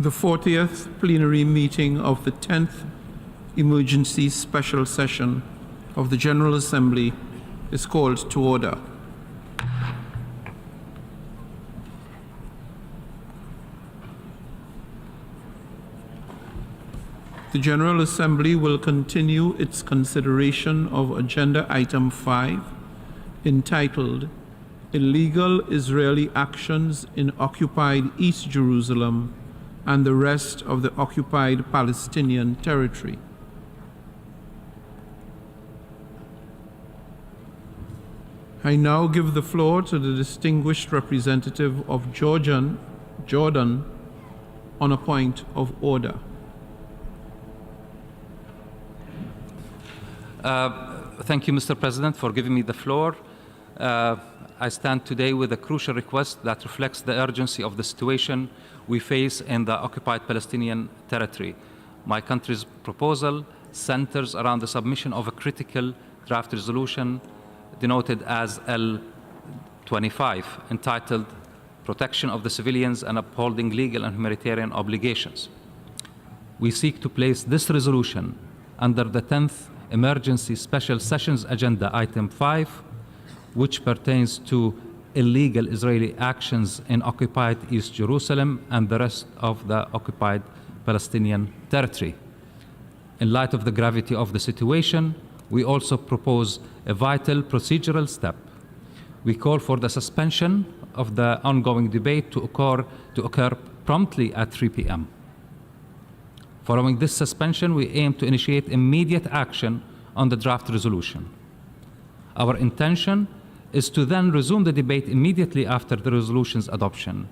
The 40th plenary meeting of the 10th Emergency Special Session of the General Assembly is called to order. The General Assembly will continue its consideration of Agenda Item 5, entitled Illegal Israeli Actions in Occupied East Jerusalem and the Rest of the Occupied Palestinian Territory. I now give the floor to the distinguished representative of Jordan on a point of order. Thank you, Mr. President, for giving me the floor. I stand today with a crucial request that reflects the urgency of the situation we face in the occupied Palestinian territory. My country's proposal centers around the submission of a critical draft resolution denoted as L25, entitled Protection of the Civilians and Upholding Legal and Humanitarian Obligations. We seek to place this resolution under the 10th Emergency Special Sessions Agenda Item 5, which pertains to illegal Israeli actions in occupied East Jerusalem and the rest of the occupied Palestinian territory. In light of the gravity of the situation, we also propose a vital procedural step. We call for the suspension of the ongoing debate to occur promptly at 3 p.m. Following this suspension, we aim to initiate immediate action on the draft resolution. Our intention is to then resume the debate immediately after the resolution's adoption,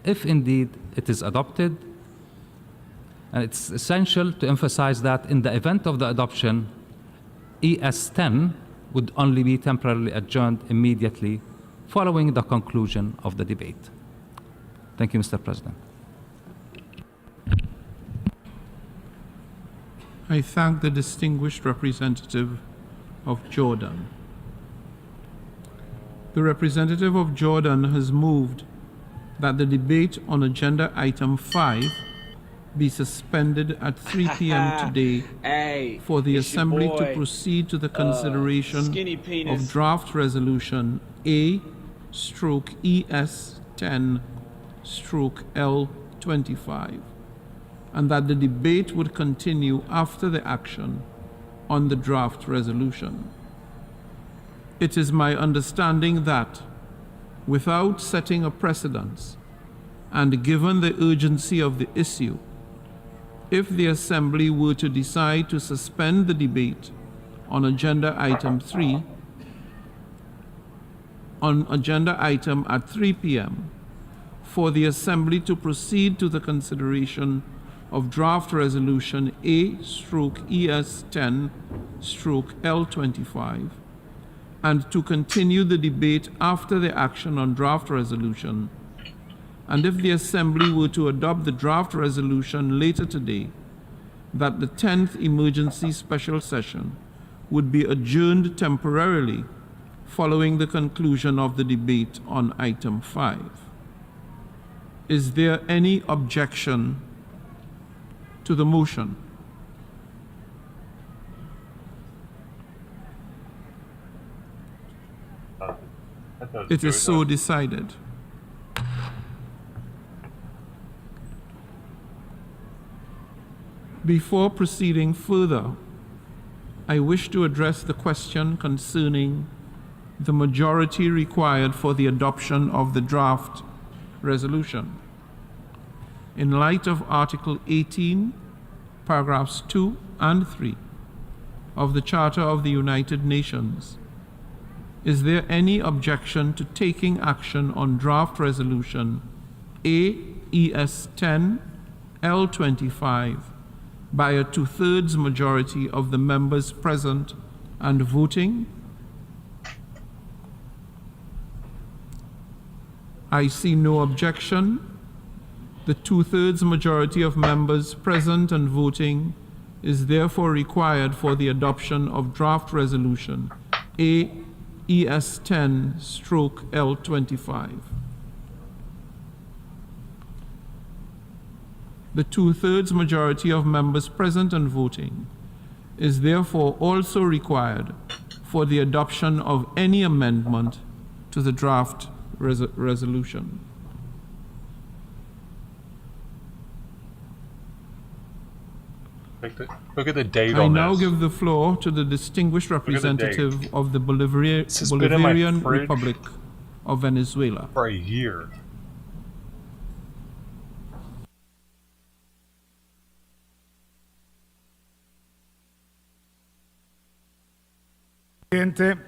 if indeed it is adopted. And it's essential to emphasize that in the event of the adoption, ES10 would only be temporarily adjourned immediately following the conclusion of the debate. Thank you, Mr. President. I thank the distinguished representative of Jordan. The representative of Jordan has moved that the debate on Agenda Item 5 be suspended at 3 p.m. today for the Assembly to proceed to the consideration of Draft Resolution A/ES10/L25, and that the debate would continue after the action on the draft resolution. It is my understanding that, without setting a precedence, and given the urgency of the issue, if the Assembly were to decide to suspend the debate on Agenda Item 3, at 3 p.m., for the Assembly to proceed to the consideration of Draft Resolution A/ES10/L25, and to continue the debate after the action on Draft Resolution, and if the Assembly were to adopt the draft resolution later today, that the 10th Emergency Special Session would be adjourned temporarily following the conclusion of the debate on Item 5. Is there any objection to the motion? It is so decided. Before proceeding further, I wish to address the question concerning the majority required for the adoption of the draft resolution. In light of Article 18, paragraphs 2 and 3 of the Charter of the United Nations, is there any objection to taking action on draft resolution A/ES10/L25 by a 2/3 majority of the members present and voting? I see no objection. The 2/3 majority of members present and voting is therefore required for the adoption of draft resolution A/ES10/L25. The two-thirds majority of members present and voting is therefore also required for the adoption of any amendment to the draft resolution. Look at the date I on now this. give the floor to the distinguished representative of the This has been in my Bolivarian fridge Republic of Venezuela. for a year. Mr.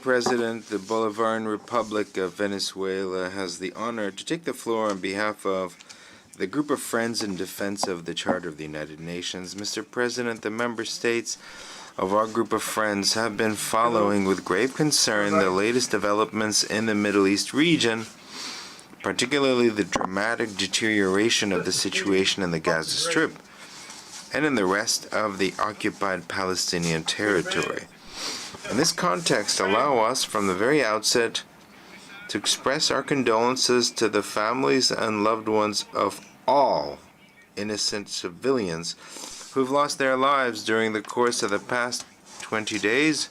President, the Bolivarian Republic of Venezuela has the honor to take the floor on behalf of the group of friends in defense of the Charter of the United Nations. Mr. President, the member states of our group of friends have been following with grave concern the latest developments in the Middle East region, particularly the dramatic deterioration of the situation in the Gaza Strip and in the rest of the occupied Palestinian territory. In this context, allow us from the very outset to express our condolences to the families and loved ones of all innocent civilians who've lost their lives during the course of the past 20 days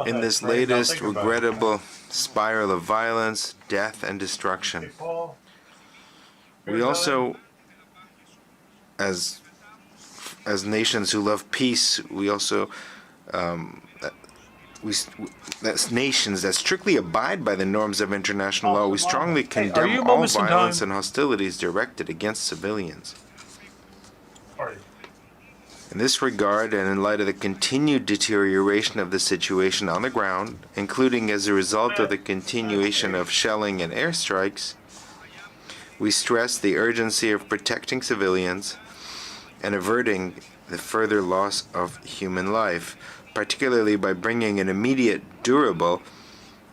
in this latest regrettable spiral of violence, death, and destruction. We also, as nations who love peace, we also that's nations that strictly abide by the norms of international law, we strongly condemn all violence and hostilities directed against civilians. In this regard, and in light of the continued deterioration of the situation on the ground, including as a result of the continuation of shelling and airstrikes, we stress the urgency of protecting civilians and averting the further loss of human life, particularly by bringing an immediate, durable,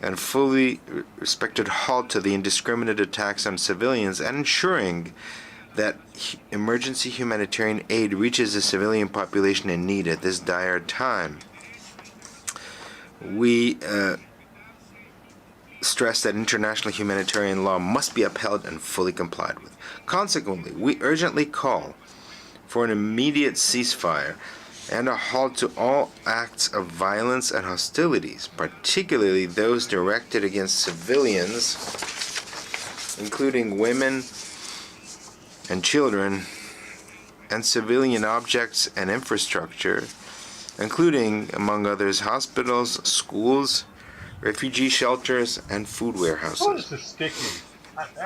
and fully respected halt to the indiscriminate attacks on civilians and ensuring that emergency humanitarian aid reaches the civilian population in need at this dire time. We stress that international humanitarian law must be upheld and fully complied with. Consequently, we urgently call for an immediate ceasefire and a halt to all acts of violence and hostilities, particularly those directed against civilians, including women and children, and civilian objects and infrastructure, including, among others, hospitals, schools, refugee shelters, and food warehouses.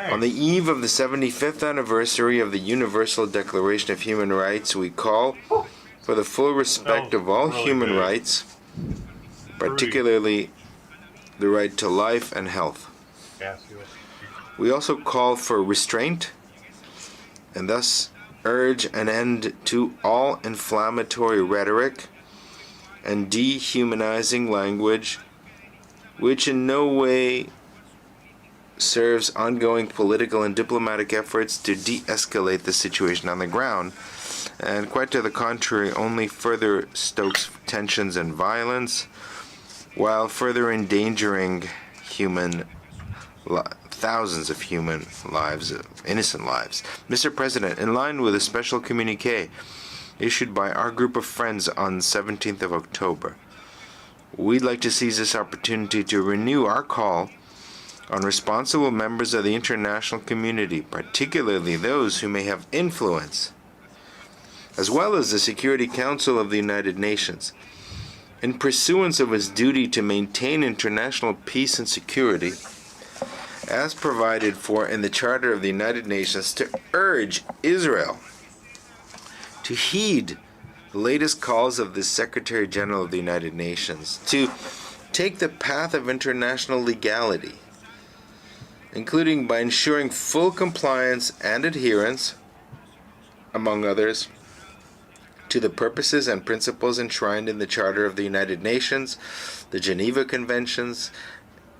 On the eve of the 75th anniversary of the Universal Declaration of Human Rights, we call for the full respect of all human rights, particularly the right to life and health. We also call for restraint and thus urge an end to all inflammatory rhetoric and dehumanizing language which in no way serves ongoing political and diplomatic efforts to de-escalate the situation on the ground, and quite to the contrary, only further stokes tensions and violence, while further endangering thousands of human lives, innocent lives. Mr. President, in line with a special communiqué issued by our group of friends on 17th of October, we'd like to seize this opportunity to renew our call on responsible members of the international community, particularly those who may have influence, as well as the Security Council of the United Nations, in pursuance of its duty to maintain international peace and security, as provided for in the Charter of the United Nations, to urge Israel to heed the latest calls of the Secretary General of the United Nations, to take the path of international legality, including by ensuring full compliance and adherence, among others, to the purposes and principles enshrined in the Charter of the United Nations, the Geneva Conventions,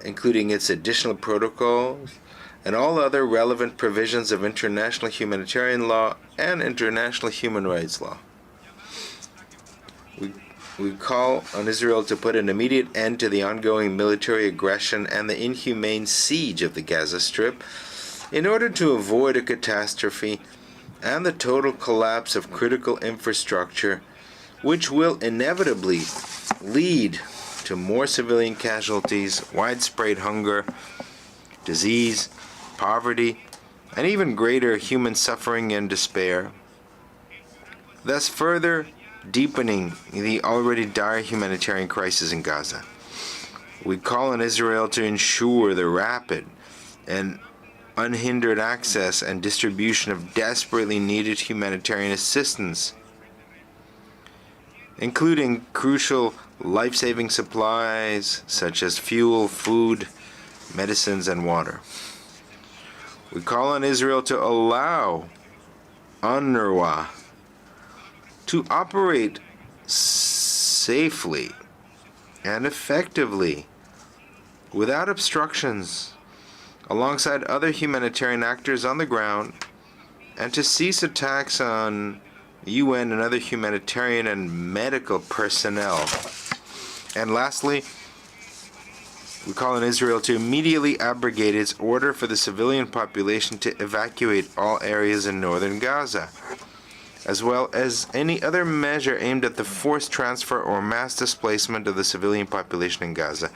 including its additional protocols, and all other relevant provisions of international humanitarian law and international human rights law. We call on Israel to put an immediate end to the ongoing military aggression and the inhumane siege of the Gaza Strip, in order to avoid a catastrophe and the total collapse of critical infrastructure, which will inevitably lead to more civilian casualties, widespread hunger, disease, poverty, and even greater human suffering and despair, thus further deepening the already dire humanitarian crisis in Gaza. We call on Israel to ensure the rapid and unhindered access and distribution of desperately needed humanitarian assistance, including crucial life-saving supplies such as fuel, food, medicines, and water. We call on Israel to allow UNRWA to operate safely and effectively without obstructions alongside other humanitarian actors on the ground, and to cease attacks on UN and other humanitarian and medical personnel. And lastly, we call on Israel to immediately abrogate its order for the civilian population to evacuate all areas in northern Gaza, as well as any other measure aimed at the forced transfer or mass displacement of the civilian population in Gaza.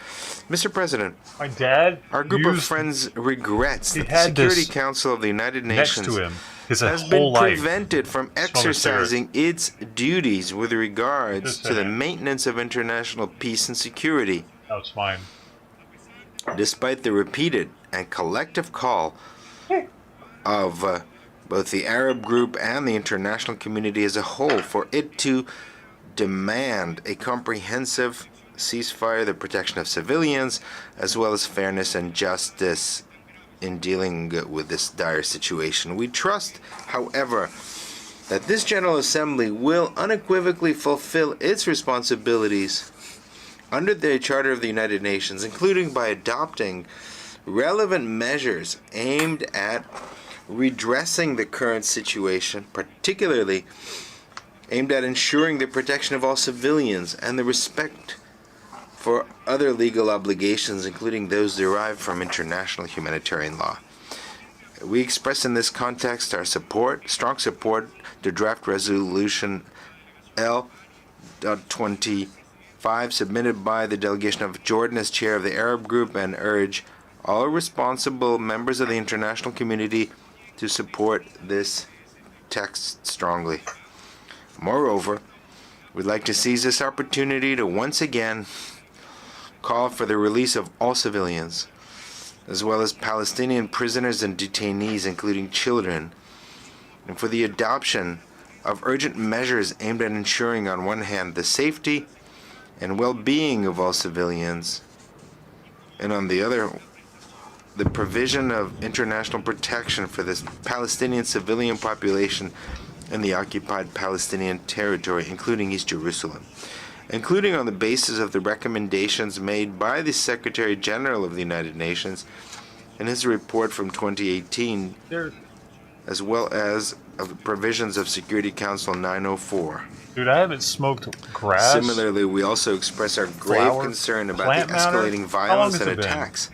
Mr. President, My dad, our group of friends regrets that the had Security this Council of the United next Nations to him his has whole been life. prevented from Smoking exercising its duties with regards Just to the saying. maintenance of international peace and security, That's fine. despite the repeated and collective call of both the Arab group and the international community as a whole for it to demand a comprehensive ceasefire, the protection of civilians, as well as fairness and justice in dealing with this dire situation. We trust, however, that this General Assembly will unequivocally fulfill its responsibilities under the Charter of the United Nations, including by adopting relevant measures aimed at redressing the current situation, particularly aimed at ensuring the protection of all civilians and the respect for other legal obligations, including those derived from international humanitarian law. We express in this context our strong support to draft resolution L.25 submitted by the delegation of Jordan as chair of the Arab group, and urge all responsible members of the international community to support this text strongly. Moreover, we'd like to seize this opportunity to once again call for the release of all civilians, as well as Palestinian prisoners and detainees, including children, and for the adoption of urgent measures aimed at ensuring, on one hand, the safety and well-being of all civilians, and on the other, the provision of international protection for this Palestinian civilian population in the occupied Palestinian territory, including East Jerusalem, including on the basis of the recommendations made by the Secretary General of the United Nations in his report from 2018, as well as of the provisions of Security Council 904. Dude, I haven't smoked grass. Similarly, we also express our grave flower, concern about plant the matter. escalating How long violence has and it been? attacks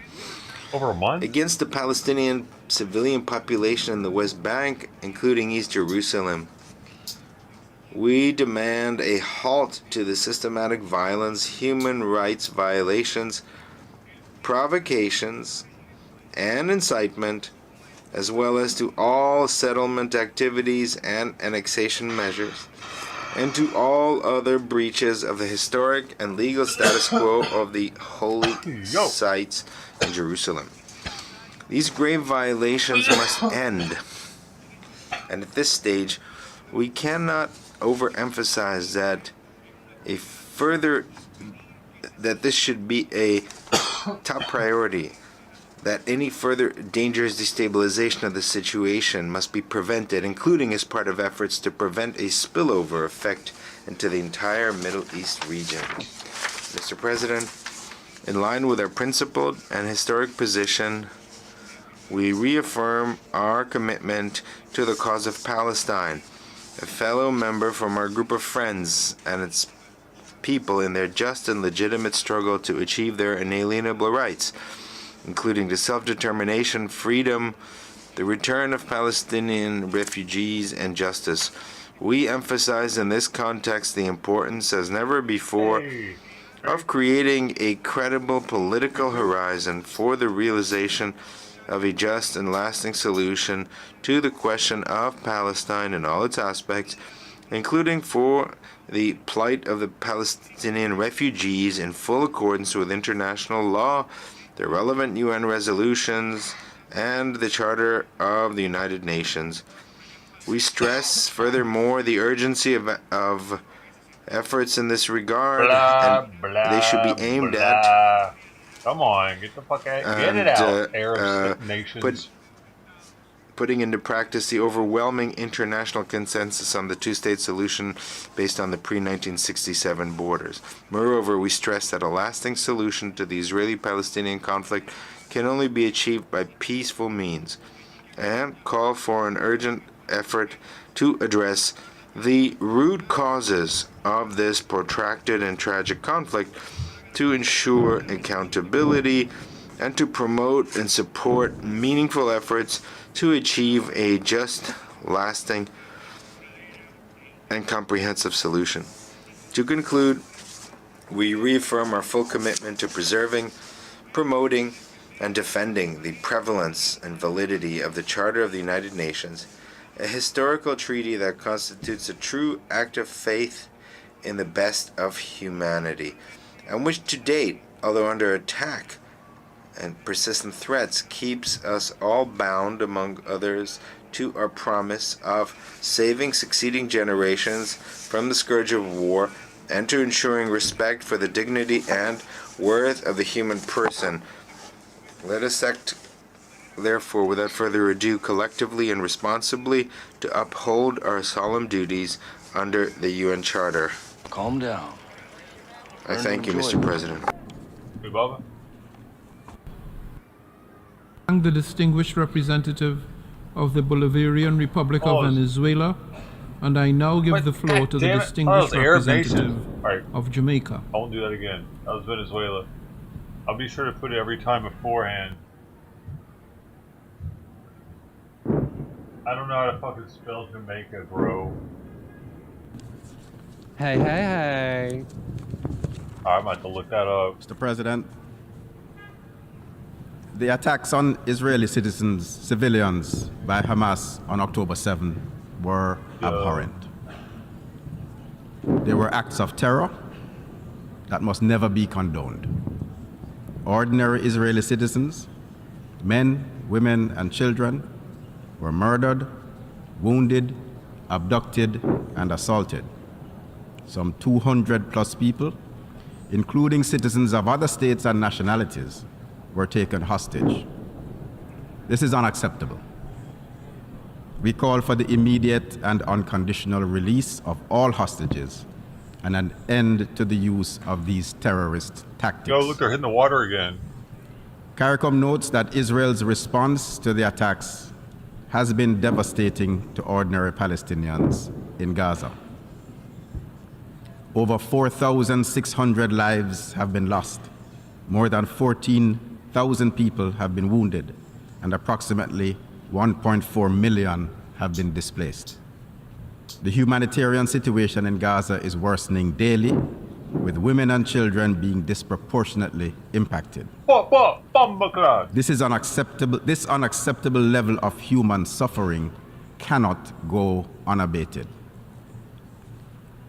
Over a month? against the Palestinian civilian population in the West Bank, including East Jerusalem. We demand a halt to the systematic violence, human rights violations, provocations, and incitement, as well as to all settlement activities and annexation measures, and to all other breaches of the historic and legal status quo of the holy sites in Jerusalem. These grave violations must end. And at this stage, we cannot overemphasize that that this should be a top priority, that any further dangerous destabilization of the situation must be prevented, including as part of efforts to prevent a spillover effect into the entire Middle East region. Mr. President, in line with our principled and historic position, we reaffirm our commitment to the cause of Palestine, a fellow member from our group of friends and its people in their just and legitimate struggle to achieve their inalienable rights, including to self-determination, freedom, the return of Palestinian refugees, and justice. We emphasize in this context the importance, as never before, of creating a credible political horizon for the realization of a just and lasting solution to the question of Palestine in all its aspects, including for the plight of the Palestinian refugees in full accordance with international law, the relevant UN resolutions, and the Charter of the United Nations. We stress, furthermore, the urgency of efforts in this regard, and they should be aimed at. Come on, get the fuck out. Get it out, Arab nations. Putting into practice the overwhelming international consensus on the two-state solution based on the pre-1967 borders. Moreover, we stress that a lasting solution to the Israeli-Palestinian conflict can only be achieved by peaceful means, and call for an urgent effort to address the root causes of this protracted and tragic conflict, to ensure accountability, and to promote and support meaningful efforts to achieve a just, lasting, and comprehensive solution. To conclude, we reaffirm our full commitment to preserving, promoting, and defending the prevalence and validity of the Charter of the United Nations, a historical treaty that constitutes a true act of faith in the best of humanity, and which to date, although under attack and persistent threats, keeps us all bound, among others, to our promise of saving succeeding generations from the scourge of war, and to ensuring respect for the dignity and worth of the human person. Let us act, therefore, without further ado, collectively and responsibly, to uphold our solemn duties under the UN Charter. Calm down. I thank you, Mr. President. Hey, Bubba. Thank the distinguished representative of the Bolivarian Republic of Venezuela, and I now give the floor to the distinguished representative of Jamaica. I won't do that again. That was Venezuela. I'll be sure to put it every time beforehand. I don't know how to fucking spell Jamaica, bro. Hey, hey, hey. I'm about to look that up. Mr. President, the attacks on Israeli civilians by Hamas on October 7 were abhorrent. They were acts of terror that must never be condoned. Ordinary Israeli citizens, men, women, and children, were murdered, wounded, abducted, and assaulted. Some 200 plus people, including citizens of other states and nationalities, were taken hostage. This is unacceptable. We call for the immediate and unconditional release of all hostages and an end to the use of these terrorist tactics. Yo, look, they're hitting the water again. CARICOM notes that Israel's response to the attacks has been devastating to ordinary Palestinians in Gaza. Over 4,600 lives have been lost. More than 14,000 people have been wounded, and approximately 1.4 million have been displaced. The humanitarian situation in Gaza is worsening daily, with women and children being disproportionately impacted. This unacceptable level of human suffering cannot go unabated.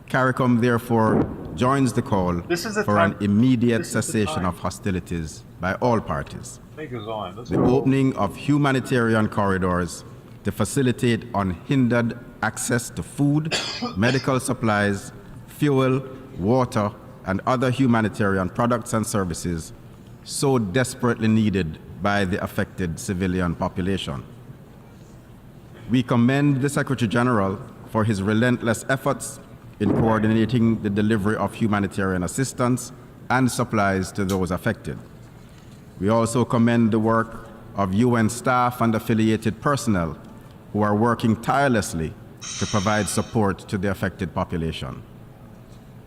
CARICOM therefore joins the call for an immediate cessation of hostilities by all parties. The opening of humanitarian corridors to facilitate unhindered access to food, medical supplies, fuel, water, and other humanitarian products and services so desperately needed by the affected civilian population. We commend the Secretary General for his relentless efforts in coordinating the delivery of humanitarian assistance and supplies to those affected. We also commend the work of UN staff and affiliated personnel who are working tirelessly to provide support to the affected population.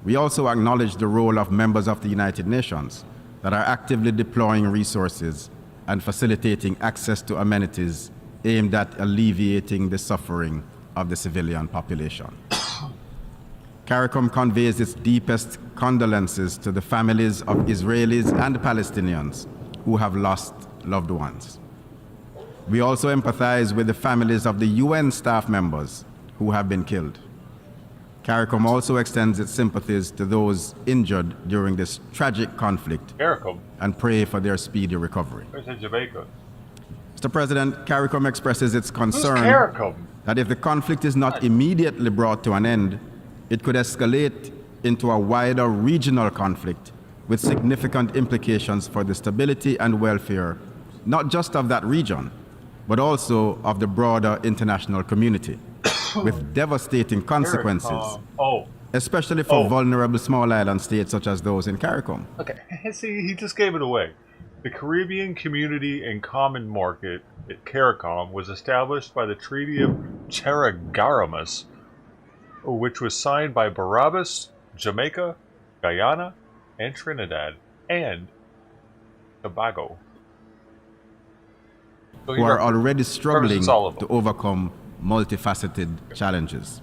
We also acknowledge the role of members of the United Nations that are actively deploying resources and facilitating access to amenities aimed at alleviating the suffering of the civilian population. CARICOM conveys its deepest condolences to the families of Israelis and Palestinians who have lost loved ones. We also empathize with the families of the UN staff members who have been killed. CARICOM also extends its sympathies to those injured during this tragic conflict and pray for their speedy recovery. Where's in Jamaica? Mr. President, CARICOM expresses its concern that if the conflict is not immediately brought to an end, it could escalate into a wider regional conflict with significant implications for the stability and welfare, not just of that region, but also of the broader international community, with devastating consequences, especially for vulnerable small island states such as those in CARICOM. Okay, see, he just gave it away. The Caribbean Community and Common Market at CARICOM was established by the Treaty of Charagaramus, which was signed by Barbados, Jamaica, Guyana, and Trinidad, and Tobago. So who are already struggling to overcome multifaceted challenges.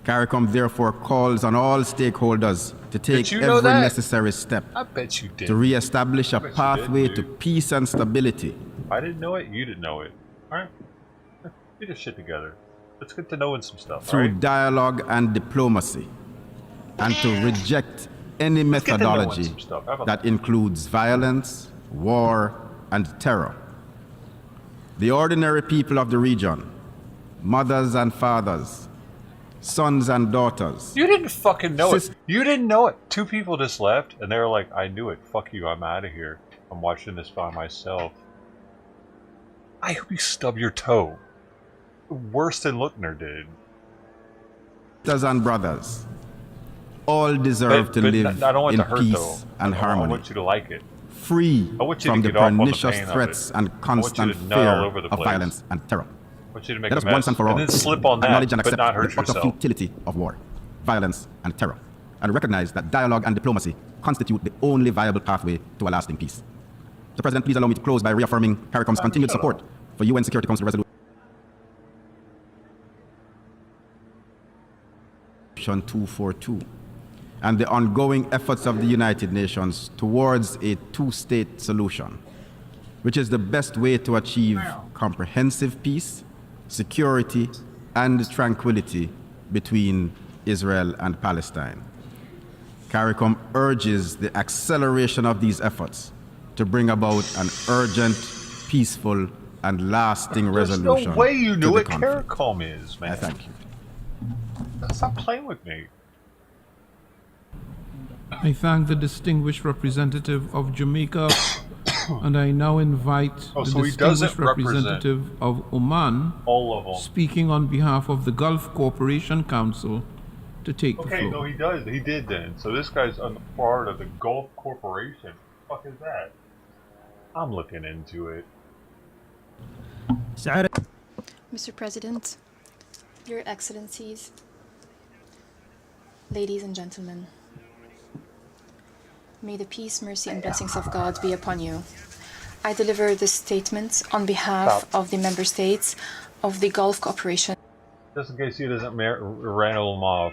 CARICOM therefore calls on all stakeholders to take every necessary step to re-establish a pathway to peace and stability. I didn't know it, you didn't know it. Alright? Get your shit together. Let's get to knowing some stuff. Through dialogue and diplomacy, and to reject any methodology that includes violence, war, and terror. The ordinary people of the region, mothers and fathers, sons and daughters. You didn't fucking know it. You didn't know it. Two people just left, and they were like, I knew it. Fuck you, I'm out of here. I'm watching this by myself. I hope you stub your toe. Worse than Lookner did. Sisters and brothers, all deserve to live in peace and harmony. I want you to like it. Free from the pernicious threats and constant fear of violence and terror. Let us once and for all acknowledge and accept the utter futility of war, violence, and terror, and recognize that dialogue and diplomacy constitute the only viable pathway to a lasting peace. Mr. President, please allow me to close by reaffirming CARICOM's continued support for UN Security Council Resolution 242 and the ongoing efforts of the United Nations towards a two-state solution, which is the best way to achieve comprehensive peace, security, and tranquility between Israel and Palestine. CARICOM urges the acceleration of these efforts to bring about an urgent, peaceful, and lasting resolution. There's no way you knew what CARICOM is, man. I thank you. Stop playing with me. I thank the distinguished representative of Jamaica, and I now invite the distinguished representative of Oman, speaking on behalf of the Gulf Cooperation Council, to take the floor. Okay, no, he does. He did then. So this guy's on the part of the Gulf Corporation. What the fuck is that? I'm looking into it. Mr. President, Your Excellencies, ladies and gentlemen, may the peace, mercy, and blessings of God be upon you. I deliver this statement on behalf of the member states of the Gulf Cooperation. Just in case he doesn't rattle them off,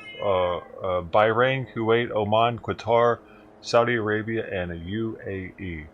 Bahrain, Kuwait, Oman, Qatar, Saudi Arabia, and the UAE.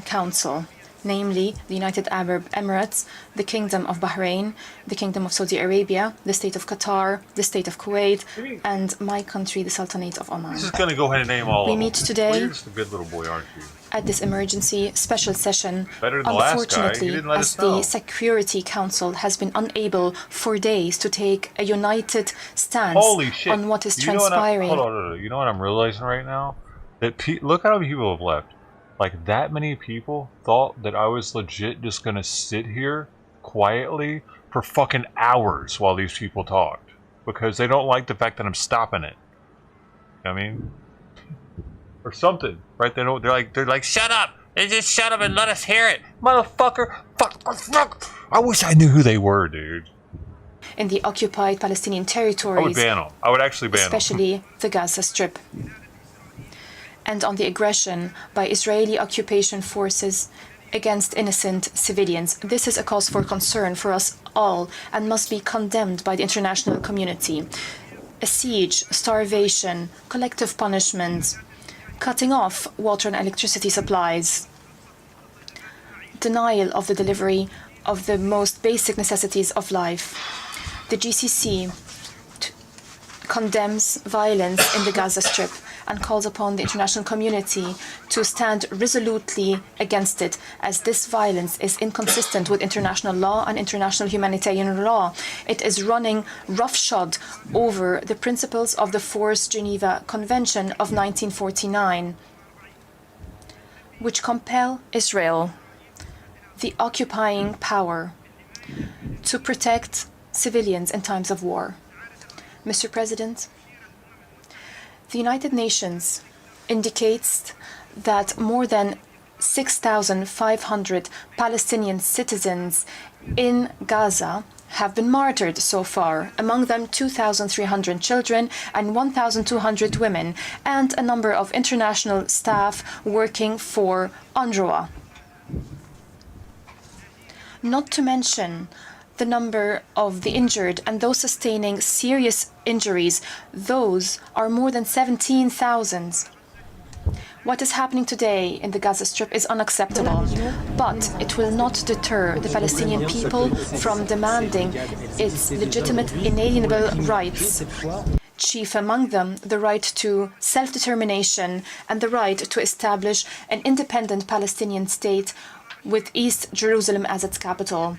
Council, namely the United Arab Emirates, the Kingdom of Bahrain, the Kingdom of Saudi Arabia, the State of Qatar, the State of Kuwait, and my country, the Sultanate of Oman. He's just going to go ahead and name all of them. We meet today well, you're just a good little boy, aren't you? At this emergency special session. Better than the last guy. He didn't let as us know. The Security Council has been unable for days to take a united stance on what is transpiring. Hold on. You know what I'm realizing right now? That look how many people have left. Like, that many people thought that I was legit just gonna sit here quietly for fucking hours while these people talked. Because they don't like the fact that I'm stopping it. You know what I mean? Or something, right? They're like, shut up! They just shut up and let us hear it! Motherfucker! Fuck! I wish I knew who they were, dude. In the occupied Palestinian territories. I would ban them. I would actually ban them. Especially the Gaza Strip. And on the aggression by Israeli occupation forces against innocent civilians. This is a cause for concern for us all and must be condemned by the international community. A siege, starvation, collective punishment, cutting off water and electricity supplies, denial of the delivery of the most basic necessities of life. The GCC condemns violence in the Gaza Strip and calls upon the international community to stand resolutely against it, as this violence is inconsistent with international law and international humanitarian law. It is running roughshod over the principles of the Forced Geneva Convention of 1949, which compel Israel, the occupying power, to protect civilians in times of war. Mr. President, the United Nations indicates that more than 6,500 Palestinian citizens in Gaza have been martyred so far, among them 2,300 children and 1,200 women, and a number of international staff working for UNRWA. Not to mention the number of the injured and those sustaining serious injuries. Those are more than 17,000. What is happening today in the Gaza Strip is unacceptable, but it will not deter the Palestinian people from demanding its legitimate, inalienable rights. Chief among them, the right to self-determination and the right to establish an independent Palestinian state with East Jerusalem as its capital.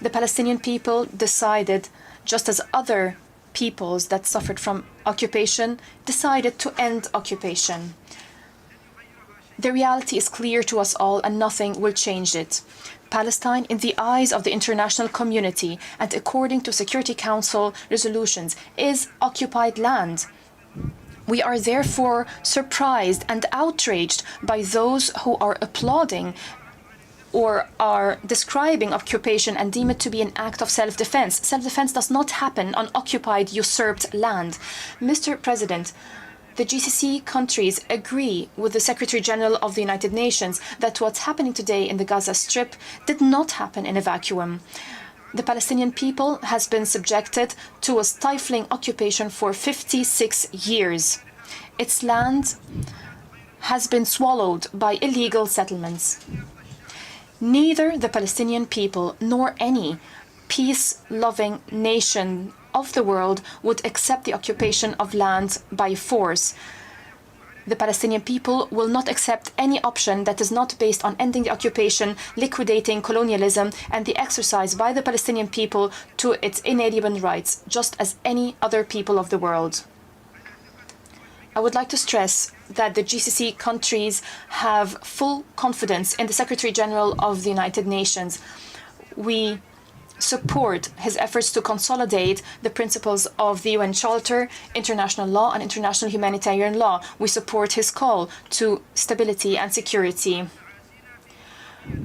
The Palestinian people decided, just as other peoples that suffered from occupation decided to end occupation. The reality is clear to us all and nothing will change it. Palestine, in the eyes of the international community and according to Security Council resolutions, is occupied land. We are therefore surprised and outraged by those who are applauding or are describing occupation and deem it to be an act of self-defense. Self-defense does not happen on occupied, usurped land. Mr. President, the GCC countries agree with the Secretary General of the United Nations that what's happening today in the Gaza Strip did not happen in a vacuum. The Palestinian people has been subjected to a stifling occupation for 56 years. Its land has been swallowed by illegal settlements. Neither the Palestinian people nor any peace-loving nation of the world would accept the occupation of land by force. The Palestinian people will not accept any option that is not based on ending the occupation, liquidating colonialism, and the exercise by the Palestinian people to its inalienable rights, just as any other people of the world. I would like to stress that the GCC countries have full confidence in the Secretary General of the United Nations. We support his efforts to consolidate the principles of the UN Charter, international law, and international humanitarian law. We support his call to stability and security.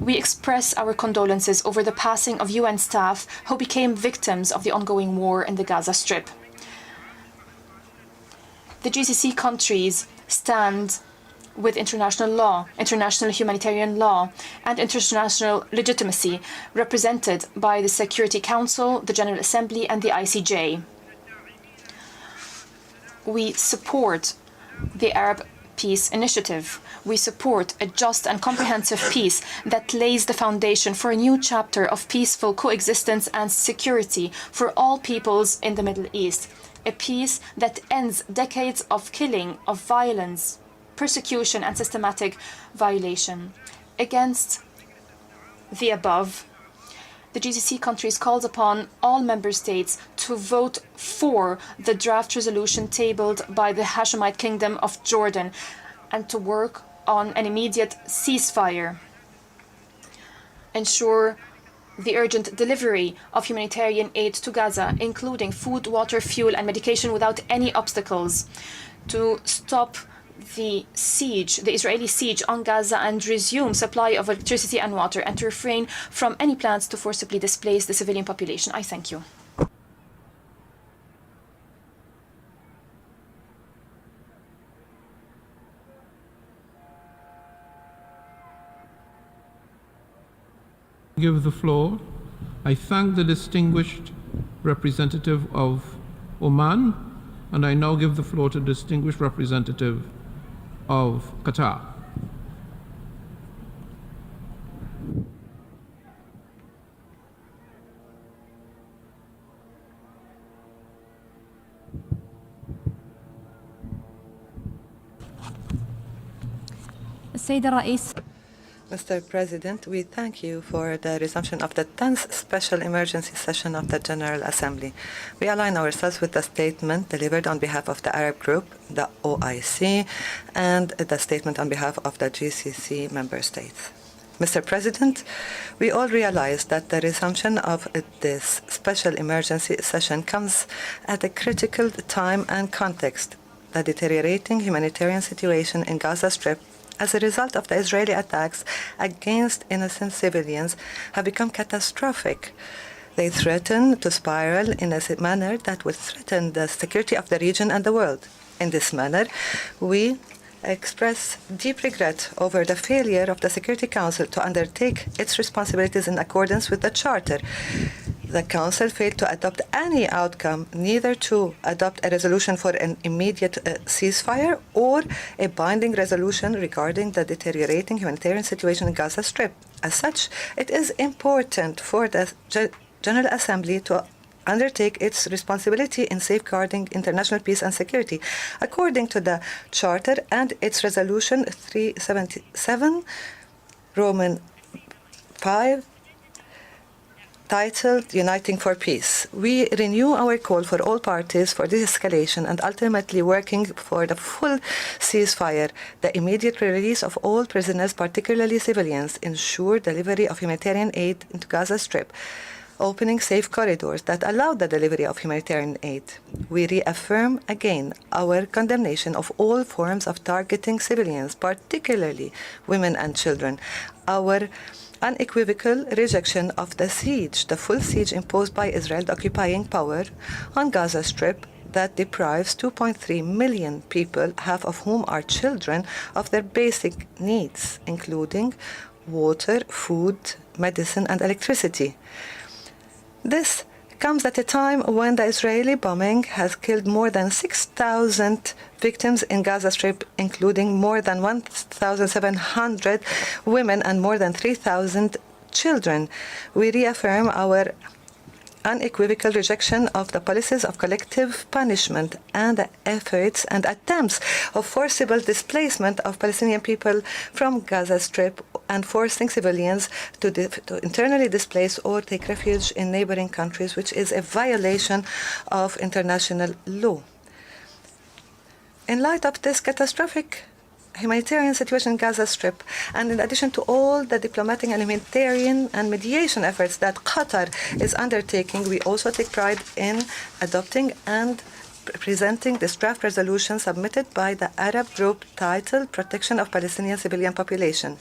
We express our condolences over the passing of UN staff who became victims of the ongoing war in the Gaza Strip. The GCC countries stand with international law, international humanitarian law, and international legitimacy, represented by the Security Council, the General Assembly, and the ICJ. We support the Arab Peace Initiative. We support a just and comprehensive peace that lays the foundation for a new chapter of peaceful coexistence and security for all peoples in the Middle East. A peace that ends decades of killing, of violence, persecution, and systematic violation. Against the above, the GCC countries calls upon all member states to vote for the draft resolution tabled by the Hashemite Kingdom of Jordan and to work on an immediate ceasefire. Ensure the urgent delivery of humanitarian aid to Gaza, including food, water, fuel, and medication without any obstacles. To stop the siege, the Israeli siege on Gaza, and resume supply of electricity and water, and to refrain from any plans to forcibly displace the civilian population. I thank you. Give the floor. I thank the distinguished representative of Oman, and I now give the floor to the distinguished representative of Qatar. السيد الرئيس. Mr. President, we thank you for the resumption of the 10th Special Emergency Session of the General Assembly. We align ourselves with the statement delivered on behalf of the Arab Group, the OIC, and the statement on behalf of the GCC member states. Mr. President, we all realize that the resumption of this Special Emergency Session comes at a critical time and context. The deteriorating humanitarian situation in Gaza Strip as a result of the Israeli attacks against innocent civilians have become catastrophic. They threaten to spiral in a manner that would threaten the security of the region and the world. In this manner, we express deep regret over the failure of the Security Council to undertake its responsibilities in accordance with the Charter. The Council failed to adopt any outcome, neither to adopt a resolution for an immediate ceasefire or a binding resolution regarding the deteriorating humanitarian situation in Gaza Strip. As such, it is important for the General Assembly to undertake its responsibility in safeguarding international peace and security, according to the Charter and its Resolution 377, Roman 5, titled Uniting for Peace. We renew our call for all parties for de-escalation and ultimately working for the full ceasefire, the immediate release of all prisoners, particularly civilians, ensure delivery of humanitarian aid into Gaza Strip, opening safe corridors that allow the delivery of humanitarian aid. We reaffirm again our condemnation of all forms of targeting civilians, particularly women and children, our unequivocal rejection of the siege, the full siege imposed by Israel, the occupying power, on Gaza Strip that deprives 2.3 million people, half of whom are children, of their basic needs, including water, food, medicine, and electricity. This comes at a time when the Israeli bombing has killed more than 6,000 victims in Gaza Strip, including more than 1,700 women and more than 3,000 children. We reaffirm our unequivocal rejection of the policies of collective punishment and the efforts and attempts of forcible displacement of Palestinian people from Gaza Strip and forcing civilians to internally displace or take refuge in neighboring countries, which is a violation of international law. In light of this catastrophic humanitarian situation in Gaza Strip, and in addition to all the diplomatic and humanitarian and mediation efforts that Qatar is undertaking, we also take pride in adopting and presenting this draft resolution submitted by the Arab Group titled Protection of Palestinian Civilian Population.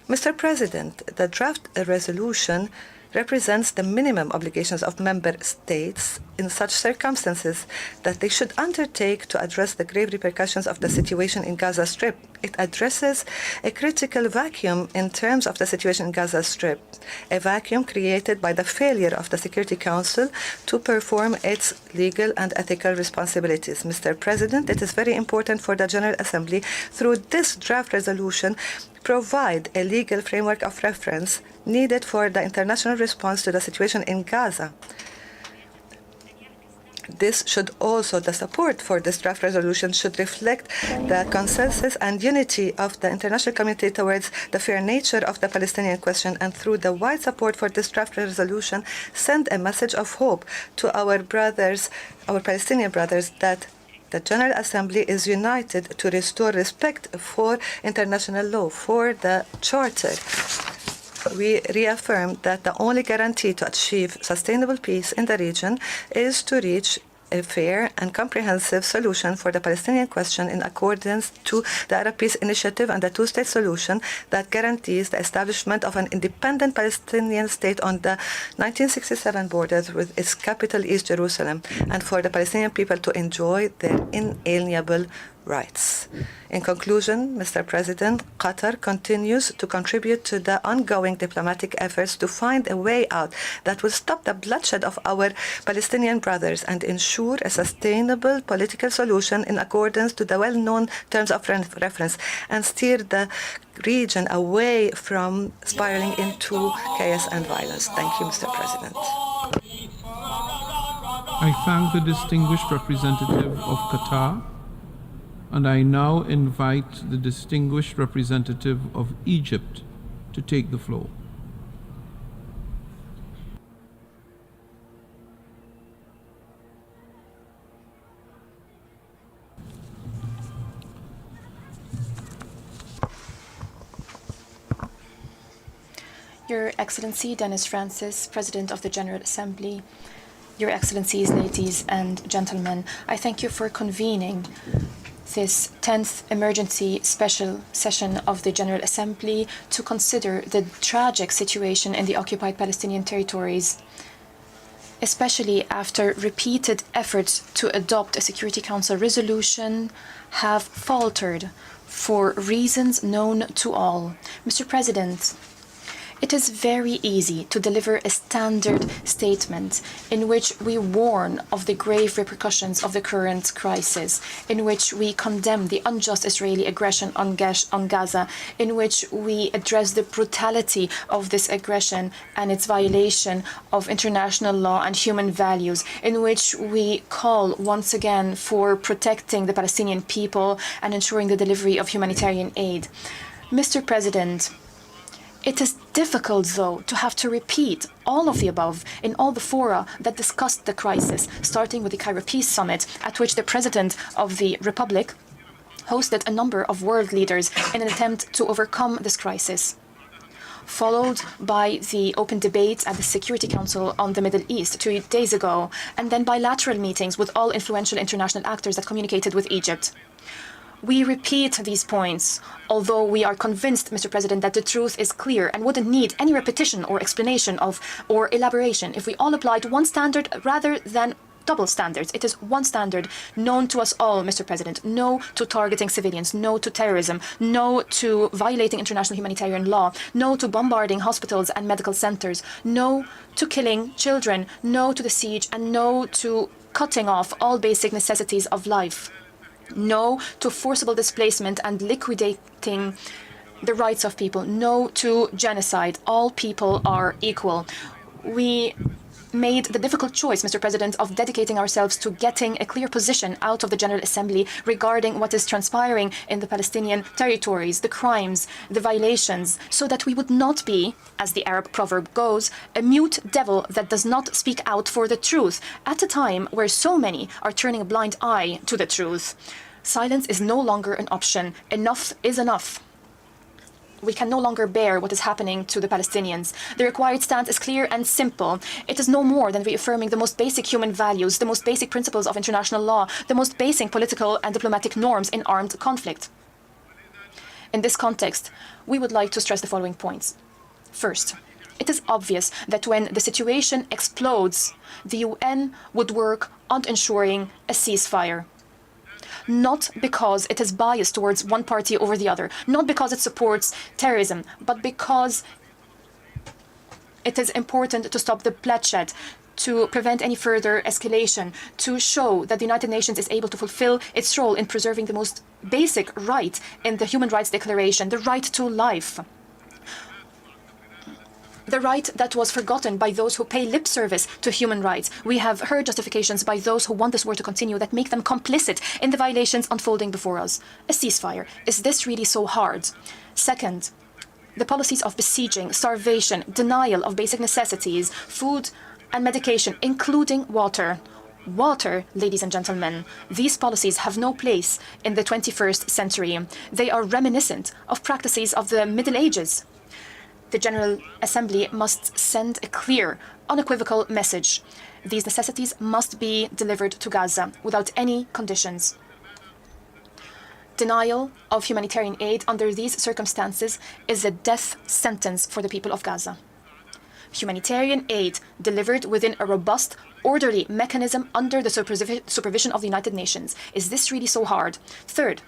Mr. President, the draft resolution represents the minimum obligations of member states in such circumstances that they should undertake to address the grave repercussions of the situation in Gaza Strip. It addresses a critical vacuum in terms of the situation in Gaza Strip, a vacuum created by the failure of the Security Council to perform its legal and ethical responsibilities. Mr. President, it is very important for the General Assembly, through this draft resolution, provide a legal framework of reference needed for the international response to the situation in Gaza. This should also, the support for this draft resolution should reflect the consensus and unity of the international community towards the fair nature of the Palestinian question, and through the wide support for this draft resolution, send a message of hope to our brothers, our Palestinian brothers, that the General Assembly is united to restore respect for international law, for the Charter. We reaffirm that the only guarantee to achieve sustainable peace in the region is to reach a fair and comprehensive solution for the Palestinian question in accordance to the Arab Peace Initiative and the two-state solution that guarantees the establishment of an independent Palestinian state on the 1967 borders with its capital East Jerusalem, and for the Palestinian people to enjoy their inalienable rights. In conclusion, Mr. President, Qatar continues to contribute to the ongoing diplomatic efforts to find a way out that will stop the bloodshed of our Palestinian brothers and ensure a sustainable political solution in accordance to the well-known terms of reference and steer the region away from spiraling into chaos and violence. Thank you, Mr. President. I thank the distinguished representative of Qatar, and I now invite the distinguished representative of Egypt to take the floor. Your Excellency Dennis Francis, President of the General Assembly, Your Excellencies, ladies and gentlemen, I thank you for convening this 10th emergency special session of the General Assembly to consider the tragic situation in the occupied Palestinian territories, especially after repeated efforts to adopt a Security Council resolution have faltered for reasons known to all. Mr. President, it is very easy to deliver a standard statement in which we warn of the grave repercussions of the current crisis, in which we condemn the unjust Israeli aggression on Gaza, in which we address the brutality of this aggression and its violation of international law and human values, in which we call once again for protecting the Palestinian people and ensuring the delivery of humanitarian aid. Mr. President, it is difficult, though, to have to repeat all of the above in all the fora that discussed the crisis, starting with the Cairo Peace Summit, at which the President of the Republic hosted a number of world leaders in an attempt to overcome this crisis, followed by the open debates at the Security Council on the Middle East 2 days ago, and then bilateral meetings with all influential international actors that communicated with Egypt. We repeat these points, although we are convinced, Mr. President, that the truth is clear and wouldn't need any repetition or explanation or elaboration if we all applied one standard rather than double standards. It is one standard known to us all, Mr. President. No to targeting civilians, no to terrorism, no to violating international humanitarian law, no to bombarding hospitals and medical centers, no to killing children, no to the siege, and no to cutting off all basic necessities of life. No to forcible displacement and liquidating the rights of people. No to genocide. All people are equal. We made the difficult choice, Mr. President, of dedicating ourselves to getting a clear position out of the General Assembly regarding what is transpiring in the Palestinian territories, the crimes, the violations, so that we would not be, as the Arab proverb goes, a mute devil that does not speak out for the truth, at a time where so many are turning a blind eye to the truth. Silence is no longer an option. Enough is enough. We can no longer bear what is happening to the Palestinians. The required stance is clear and simple. It is no more than reaffirming the most basic human values, the most basic principles of international law, the most basic political and diplomatic norms in armed conflict. In this context, we would like to stress the following points. First, it is obvious that when the situation explodes, the UN would work on ensuring a ceasefire. Not because it is biased towards one party over the other, not because it supports terrorism, but because it is important to stop the bloodshed, to prevent any further escalation, to show that the United Nations is able to fulfill its role in preserving the most basic right in the Human Rights Declaration, the right to life. The right that was forgotten by those who pay lip service to human rights. We have heard justifications by those who want this war to continue that make them complicit in the violations unfolding before us. A ceasefire. Is this really so hard? Second, the policies of besieging, starvation, denial of basic necessities, food and medication, including water. Water, ladies and gentlemen, these policies have no place in the 21st century. They are reminiscent of practices of the Middle Ages. The General Assembly must send a clear, unequivocal message. These necessities must be delivered to Gaza without any conditions. Denial of humanitarian aid under these circumstances is a death sentence for the people of Gaza. Humanitarian aid delivered within a robust, orderly mechanism under the supervision of the United Nations. Is this really so hard? Third,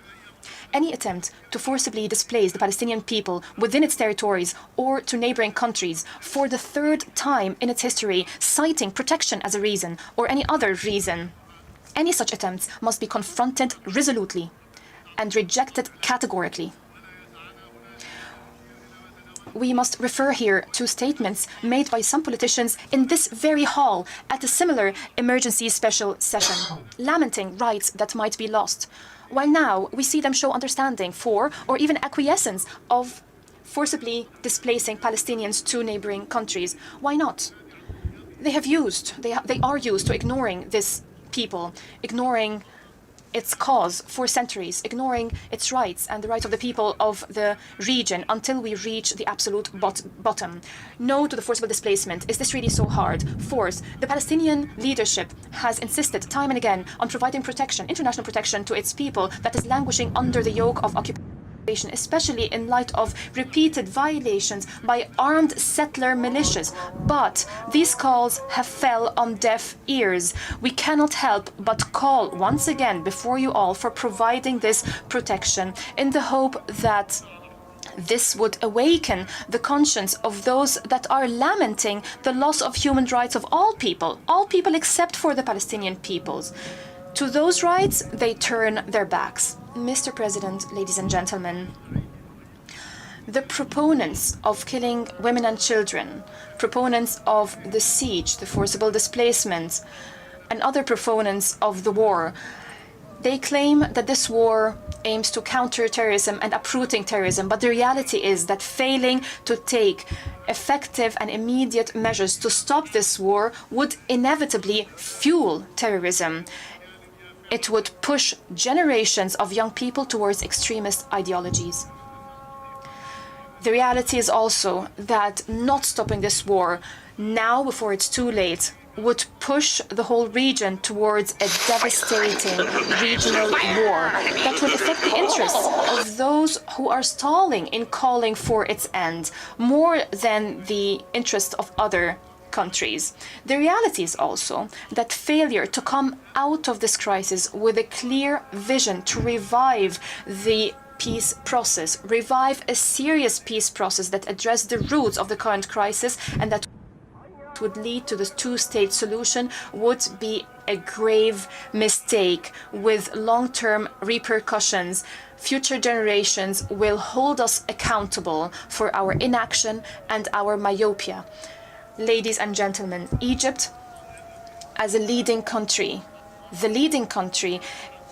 any attempt to forcibly displace the Palestinian people within its territories or to neighboring countries for the third time in its history, citing protection as a reason or any other reason, any such attempts must be confronted resolutely and rejected categorically. We must refer here to statements made by some politicians in this very hall at a similar emergency special session, lamenting rights that might be lost, while now we see them show understanding for or even acquiescence of forcibly displacing Palestinians to neighboring countries. Why not? They are used to ignoring this people, ignoring its cause for centuries, ignoring its rights and the rights of the people of the region until we reach the absolute bottom. No to the forcible displacement. Is this really so hard? Fourth, the Palestinian leadership has insisted time and again on providing protection, international protection, to its people that is languishing under the yoke of occupation, especially in light of repeated violations by armed settler militias. But these calls have fell on deaf ears. We cannot help but call once again before you all for providing this protection in the hope that this would awaken the conscience of those that are lamenting the loss of human rights of all people except for the Palestinian peoples. To those rights, they turn their backs. Mr. President, ladies and gentlemen, the proponents of killing women and children, proponents of the siege, the forcible displacement, and other proponents of the war, they claim that this war aims to counter terrorism and uprooting terrorism, but the reality is that failing to take effective and immediate measures to stop this war would inevitably fuel terrorism. It would push generations of young people towards extremist ideologies. The reality is also that not stopping this war now, before it's too late, would push the whole region towards a devastating regional war that would affect the interests of those who are stalling in calling for its end, more than the interests of other countries. The reality is also that failure to come out of this crisis with a clear vision to revive the peace process, revive a serious peace process that addressed the roots of the current crisis and that would lead to the two-state solution, would be a grave mistake with long-term repercussions. Future generations will hold us accountable for our inaction and our myopia. Ladies and gentlemen, Egypt, as a leading country, the leading country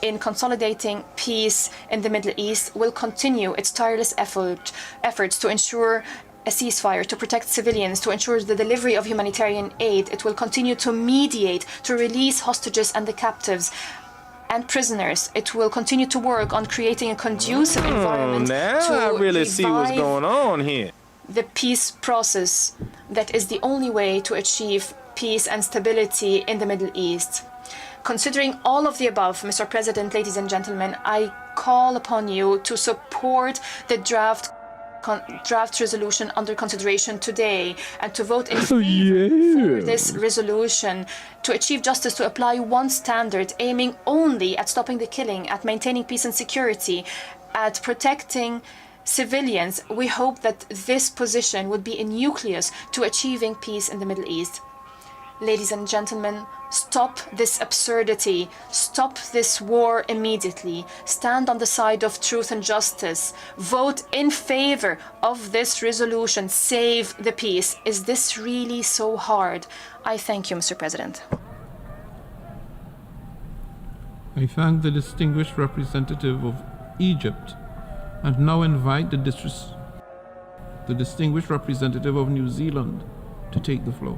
in consolidating peace in the Middle East, will continue its tireless efforts to ensure a ceasefire, to protect civilians, to ensure the delivery of humanitarian aid. It will continue to mediate, to release hostages and the captives and prisoners. It will continue to work on creating a conducive environment now I really see what's going on here. The peace process that is the only way to achieve peace and stability in the Middle East. Considering all of the above, Mr. President, ladies and gentlemen, I call upon you to support the draft resolution under consideration today and to vote in favor for this resolution, to achieve justice, to apply one standard, aiming only at stopping the killing, at maintaining peace and security, at protecting civilians. We hope that this position would be a nucleus to achieving peace in the Middle East. Ladies and gentlemen, stop this absurdity. Stop this war immediately. Stand on the side of truth and justice. Vote in favor of this resolution. Save the peace. Is this really so hard? I thank you, Mr. President. I thank the distinguished representative of Egypt and now invite the distinguished representative of New Zealand to take the floor.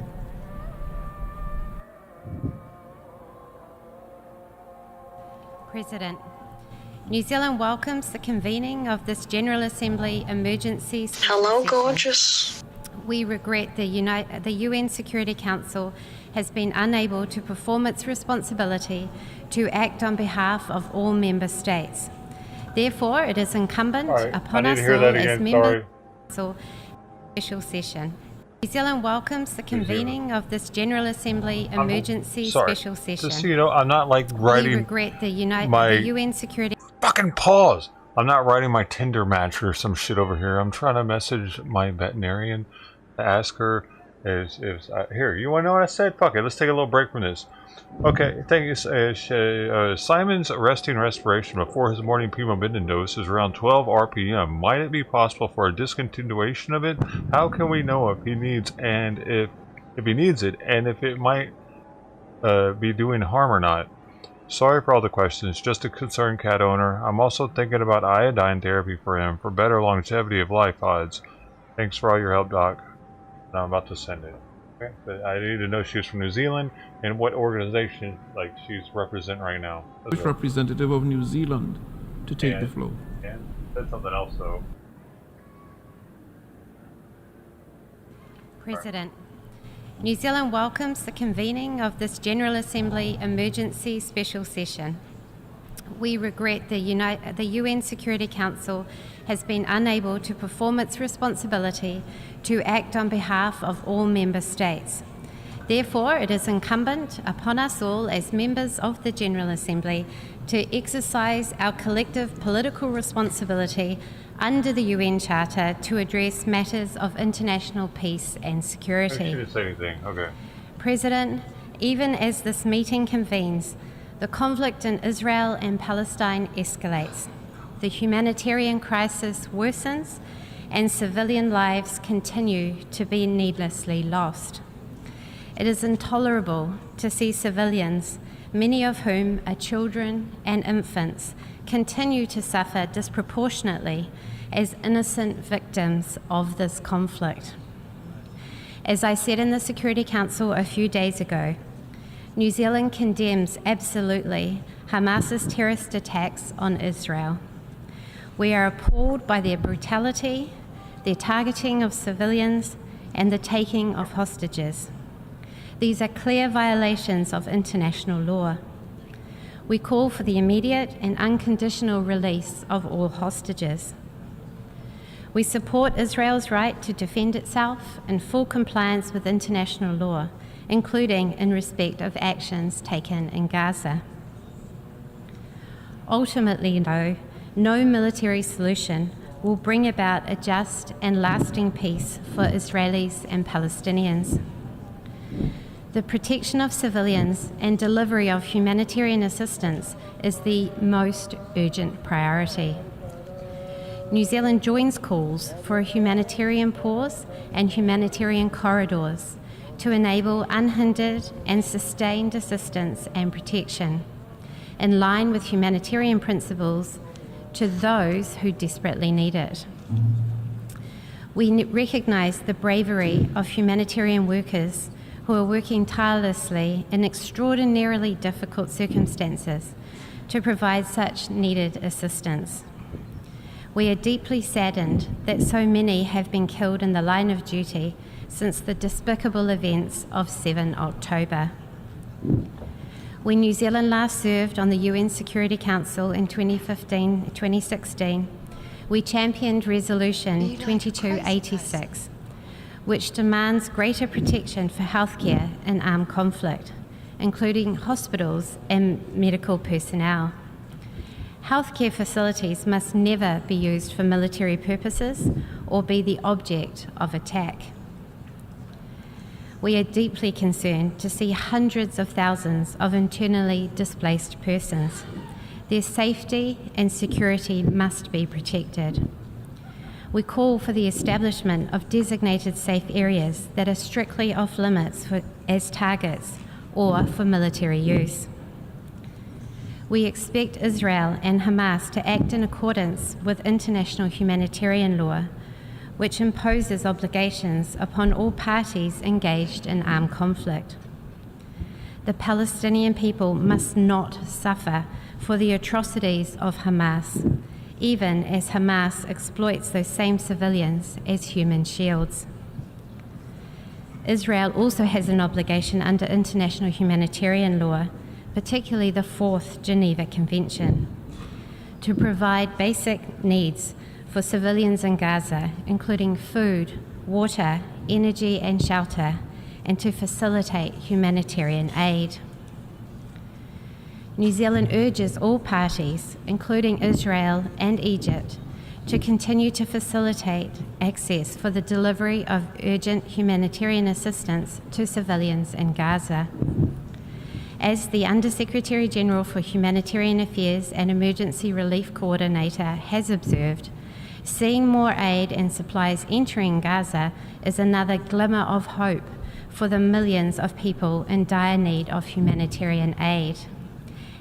President, New Zealand welcomes the convening of this General Assembly emergency session. Hello, gorgeous. We regret the UN Security Council has been unable to perform its responsibility to act on behalf of all member states. Therefore, it is incumbent upon us all as members of the special session. New Zealand welcomes the convening of this General Assembly emergency special session. Just so you know, I'm not like We writing regret the UN Security... Fucking pause! I'm not writing my Tinder match or some shit over here. I'm trying to message my veterinarian to ask her here, you want to know what I said? Fuck it, let's take a little break from this. Okay, thank you. Simon's resting respiration before his morning Pimobitin dose is around 12 RPM. Might it be possible for a discontinuation of it? How can we know if he needs if he needs it, and if it might be doing harm or not? Sorry for all the questions, just a concerned cat owner. I'm also thinking about iodine therapy for him for better longevity of life odds. Thanks for all your help, Doc. Now I'm about to send it. Okay, but I need to know she's from New Zealand and what organization like she's representing right now. Which representative of New Zealand to take the floor. And said something else though. President, New Zealand welcomes the convening of this General Assembly emergency special session. We regret the UN Security Council has been unable to perform its responsibility to act on behalf of all member states. Therefore, it is incumbent upon us all as members of the General Assembly to exercise our collective political responsibility under the UN Charter to address matters of international peace and security. She didn't say anything. Okay. President, even as this meeting convenes, the conflict in Israel and Palestine escalates. The humanitarian crisis worsens, and civilian lives continue to be needlessly lost. It is intolerable to see civilians, many of whom are children and infants, continue to suffer disproportionately as innocent victims of this conflict. As I said in the Security Council a few days ago, New Zealand condemns absolutely Hamas's terrorist attacks on Israel. We are appalled by their brutality, their targeting of civilians, and the taking of hostages. These are clear violations of international law. We call for the immediate and unconditional release of all hostages. We support Israel's right to defend itself in full compliance with international law, including in respect of actions taken in Gaza. Ultimately, though, no military solution will bring about a just and lasting peace for Israelis and Palestinians. The protection of civilians and delivery of humanitarian assistance is the most urgent priority. New Zealand joins calls for a humanitarian pause and humanitarian corridors to enable unhindered and sustained assistance and protection, in line with humanitarian principles, to those who desperately need it. We recognise the bravery of humanitarian workers who are working tirelessly in extraordinarily difficult circumstances to provide such needed assistance. We are deeply saddened that so many have been killed in the line of duty since the despicable events of 7 October. When New Zealand last served on the UN Security Council in 2015-2016, we championed Resolution 2286, which demands greater protection for healthcare in armed conflict, including hospitals and medical personnel. Healthcare facilities must never be used for military purposes or be the object of attack. We are deeply concerned to see hundreds of thousands of internally displaced persons. Their safety and security must be protected. We call for the establishment of designated safe areas that are strictly off limits as targets or for military use. We expect Israel and Hamas to act in accordance with international humanitarian law, which imposes obligations upon all parties engaged in armed conflict. The Palestinian people must not suffer for the atrocities of Hamas, even as Hamas exploits those same civilians as human shields. Israel also has an obligation under international humanitarian law, particularly the 4th Geneva Convention, to provide basic needs for civilians in Gaza, including food, water, energy and shelter, and to facilitate humanitarian aid. New Zealand urges all parties, including Israel and Egypt, to continue to facilitate access for the delivery of urgent humanitarian assistance to civilians in Gaza. As the Undersecretary General for Humanitarian Affairs and Emergency Relief Coordinator has observed, seeing more aid and supplies entering Gaza is another glimmer of hope for the millions of people in dire need of humanitarian aid.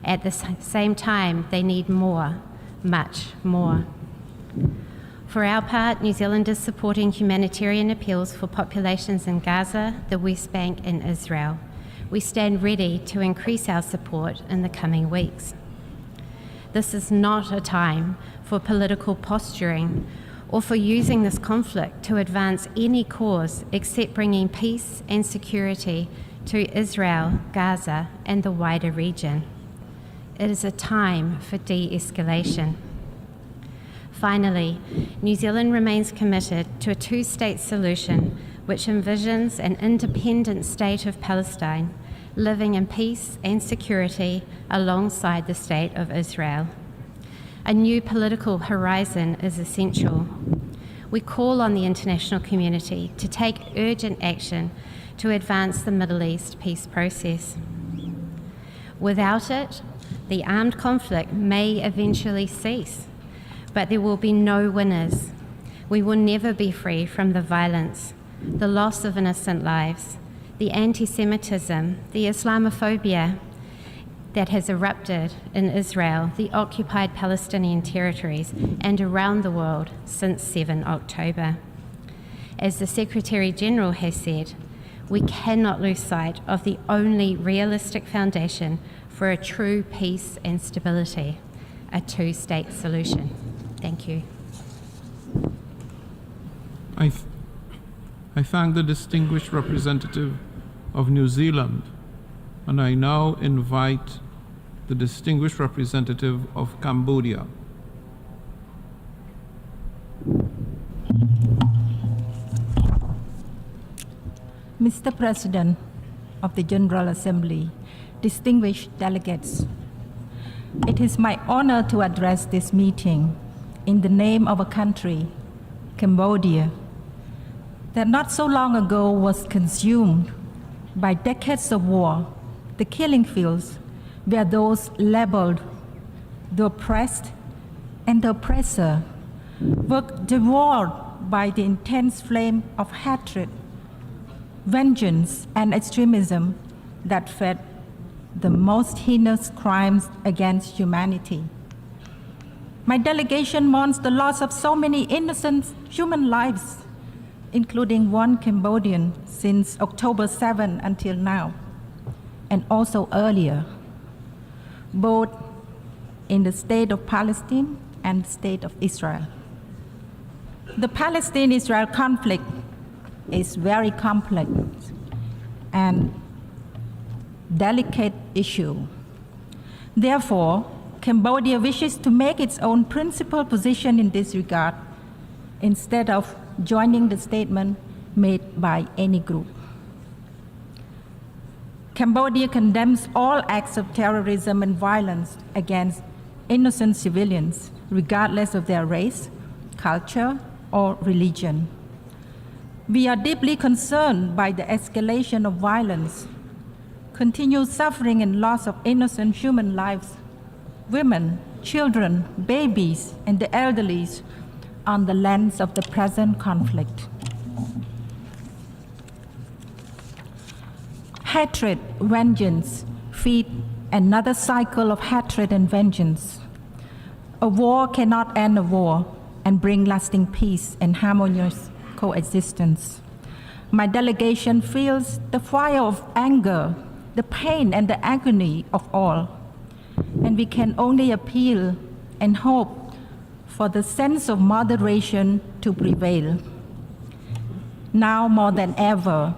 At the same time, they need more, much more. For our part, New Zealand is supporting humanitarian appeals for populations in Gaza, the West Bank and Israel. We stand ready to increase our support in the coming weeks. This is not a time for political posturing or for using this conflict to advance any cause except bringing peace and security to Israel, Gaza, and the wider region. It is a time for de-escalation. Finally, New Zealand remains committed to a two-state solution which envisions an independent state of Palestine living in peace and security alongside the state of Israel. A new political horizon is essential. We call on the international community to take urgent action to advance the Middle East peace process. Without it, the armed conflict may eventually cease, but there will be no winners. We will never be free from the violence, the loss of innocent lives, the anti-Semitism, the Islamophobia that has erupted in Israel, the occupied Palestinian territories, and around the world since 7 October. As the Secretary General has said, we cannot lose sight of the only realistic foundation for a true peace and stability, a two-state solution. Thank you. I thank the distinguished representative of New Zealand, and I now invite the distinguished representative of Cambodia. Mr. President of the General Assembly, distinguished delegates, it is my honor to address this meeting in the name of a country, Cambodia, that not so long ago was consumed by decades of war, the killing fields where those labeled the oppressed and the oppressor were devoured by the intense flame of hatred, vengeance, and extremism that fed the most heinous crimes against humanity. My delegation mourns the loss of so many innocent human lives, including one Cambodian since October 7 until now, and also earlier, both in the state of Palestine and the state of Israel. The Palestine-Israel conflict is very complex and delicate issue. Therefore, Cambodia wishes to make its own principled position in this regard instead of joining the statement made by any group. Cambodia condemns all acts of terrorism and violence against innocent civilians, regardless of their race, culture, or religion. We are deeply concerned by the escalation of violence, continued suffering and loss of innocent human lives, women, children, babies, and the elderly on the lands of the present conflict. Hatred, vengeance, feed another cycle of hatred and vengeance. A war cannot end a war and bring lasting peace and harmonious coexistence. My delegation feels the fire of anger, the pain and the agony of all, and we can only appeal and hope for the sense of moderation to prevail. Now more than ever,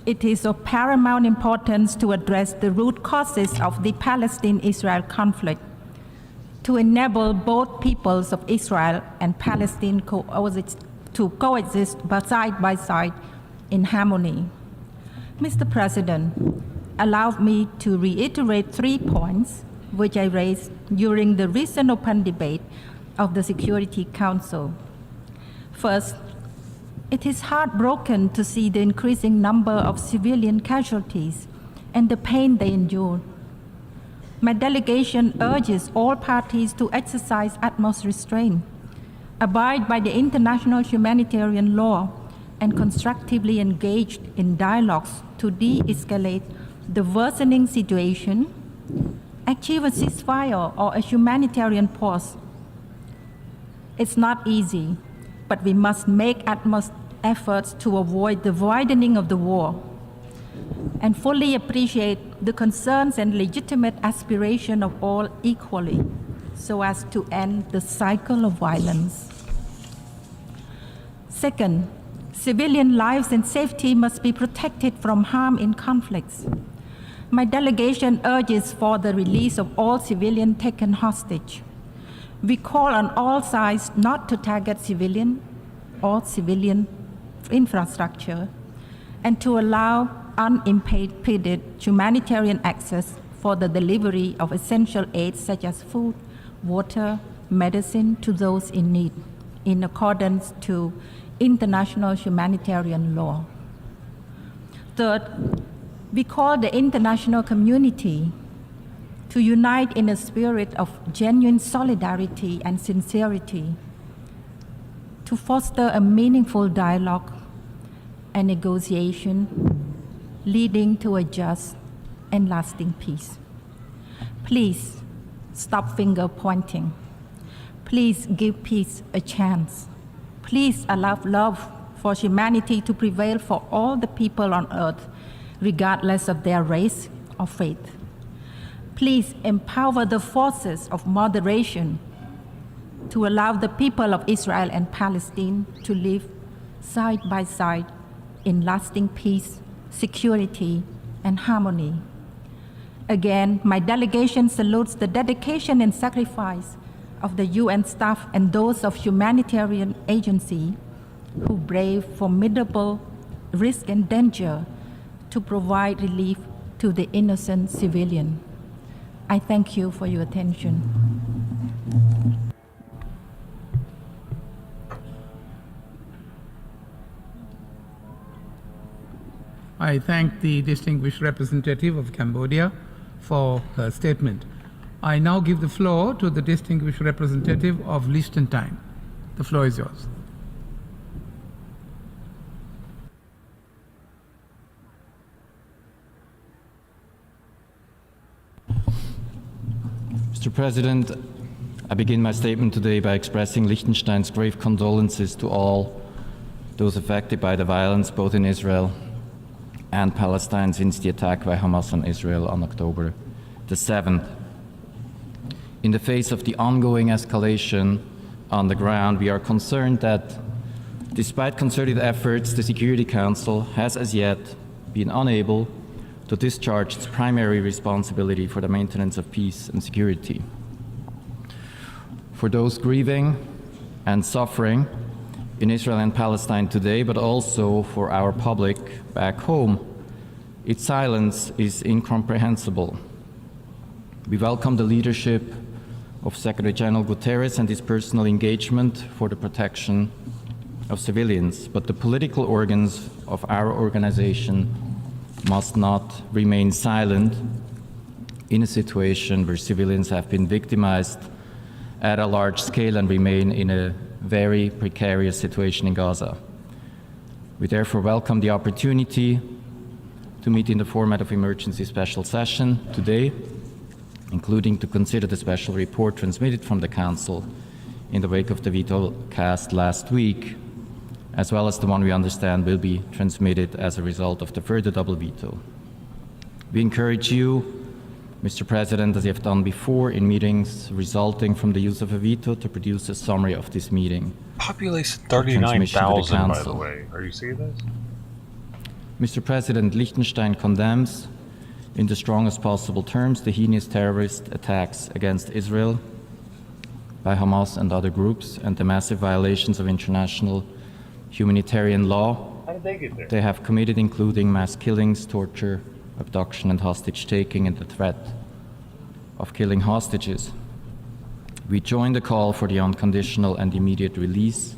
it is of paramount importance to address the root causes of the Palestine-Israel conflict, to enable both peoples of Israel and Palestine to coexist side by side in harmony. Mr. President, allow me to reiterate 3 points which I raised during the recent open debate of the Security Council. First, it is heartbroken to see the increasing number of civilian casualties and the pain they endure. My delegation urges all parties to exercise utmost restraint, abide by the international humanitarian law, and constructively engage in dialogues to de-escalate the worsening situation, achieve a ceasefire or a humanitarian pause. It's not easy, but we must make utmost efforts to avoid the widening of the war and fully appreciate the concerns and legitimate aspiration of all equally so as to end the cycle of violence. Second, civilian lives and safety must be protected from harm in conflicts. My delegation urges for the release of all civilians taken hostage. We call on all sides not to target civilian or civilian infrastructure and to allow unimpeded humanitarian access for the delivery of essential aid such as food, water, medicine to those in need in accordance to international humanitarian law. Third, we call the international community to unite in a spirit of genuine solidarity and sincerity, to foster a meaningful dialogue and negotiation leading to a just and lasting peace. Please stop finger pointing. Please give peace a chance. Please allow love for humanity to prevail for all the people on earth, regardless of their race or faith. Please empower the forces of moderation to allow the people of Israel and Palestine to live side by side in lasting peace, security, and harmony. Again, my delegation salutes the dedication and sacrifice of the UN staff and those of humanitarian agencies who brave formidable risk and danger to provide relief to the innocent civilian. I thank you for your attention. I thank the distinguished representative of Cambodia for her statement. I now give the floor to the distinguished representative of Liechtenstein. The floor is yours. Mr. President, I begin my statement today by expressing Liechtenstein's grave condolences to all those affected by the violence both in Israel and Palestine since the attack by Hamas on Israel on October the 7th. In the face of the ongoing escalation on the ground, we are concerned that despite concerted efforts, the Security Council has as yet been unable to discharge its primary responsibility for the maintenance of peace and security. For those grieving and suffering in Israel and Palestine today, but also for our public back home, its silence is incomprehensible. We welcome the leadership of Secretary General Guterres and his personal engagement for the protection of civilians, but the political organs of our organization must not remain silent in a situation where civilians have been victimized at a large scale and remain in a very precarious situation in Gaza. We therefore welcome the opportunity to meet in the format of emergency special session today, including to consider the special report transmitted from the Council in the wake of the veto cast last week, as well as the one we understand will be transmitted as a result of the further double veto. We encourage you, Mr. President, as you have done before in meetings resulting from the use of a veto, to produce a summary of this meeting. Population 39,000, by the way. Are you seeing this? Mr. President, Liechtenstein condemns in the strongest possible terms the heinous terrorist attacks against Israel by Hamas and other groups and the massive violations of international humanitarian law How did they get there? they have committed, including mass killings, torture, abduction, and hostage-taking, and the threat of killing hostages. We join the call for the unconditional and immediate release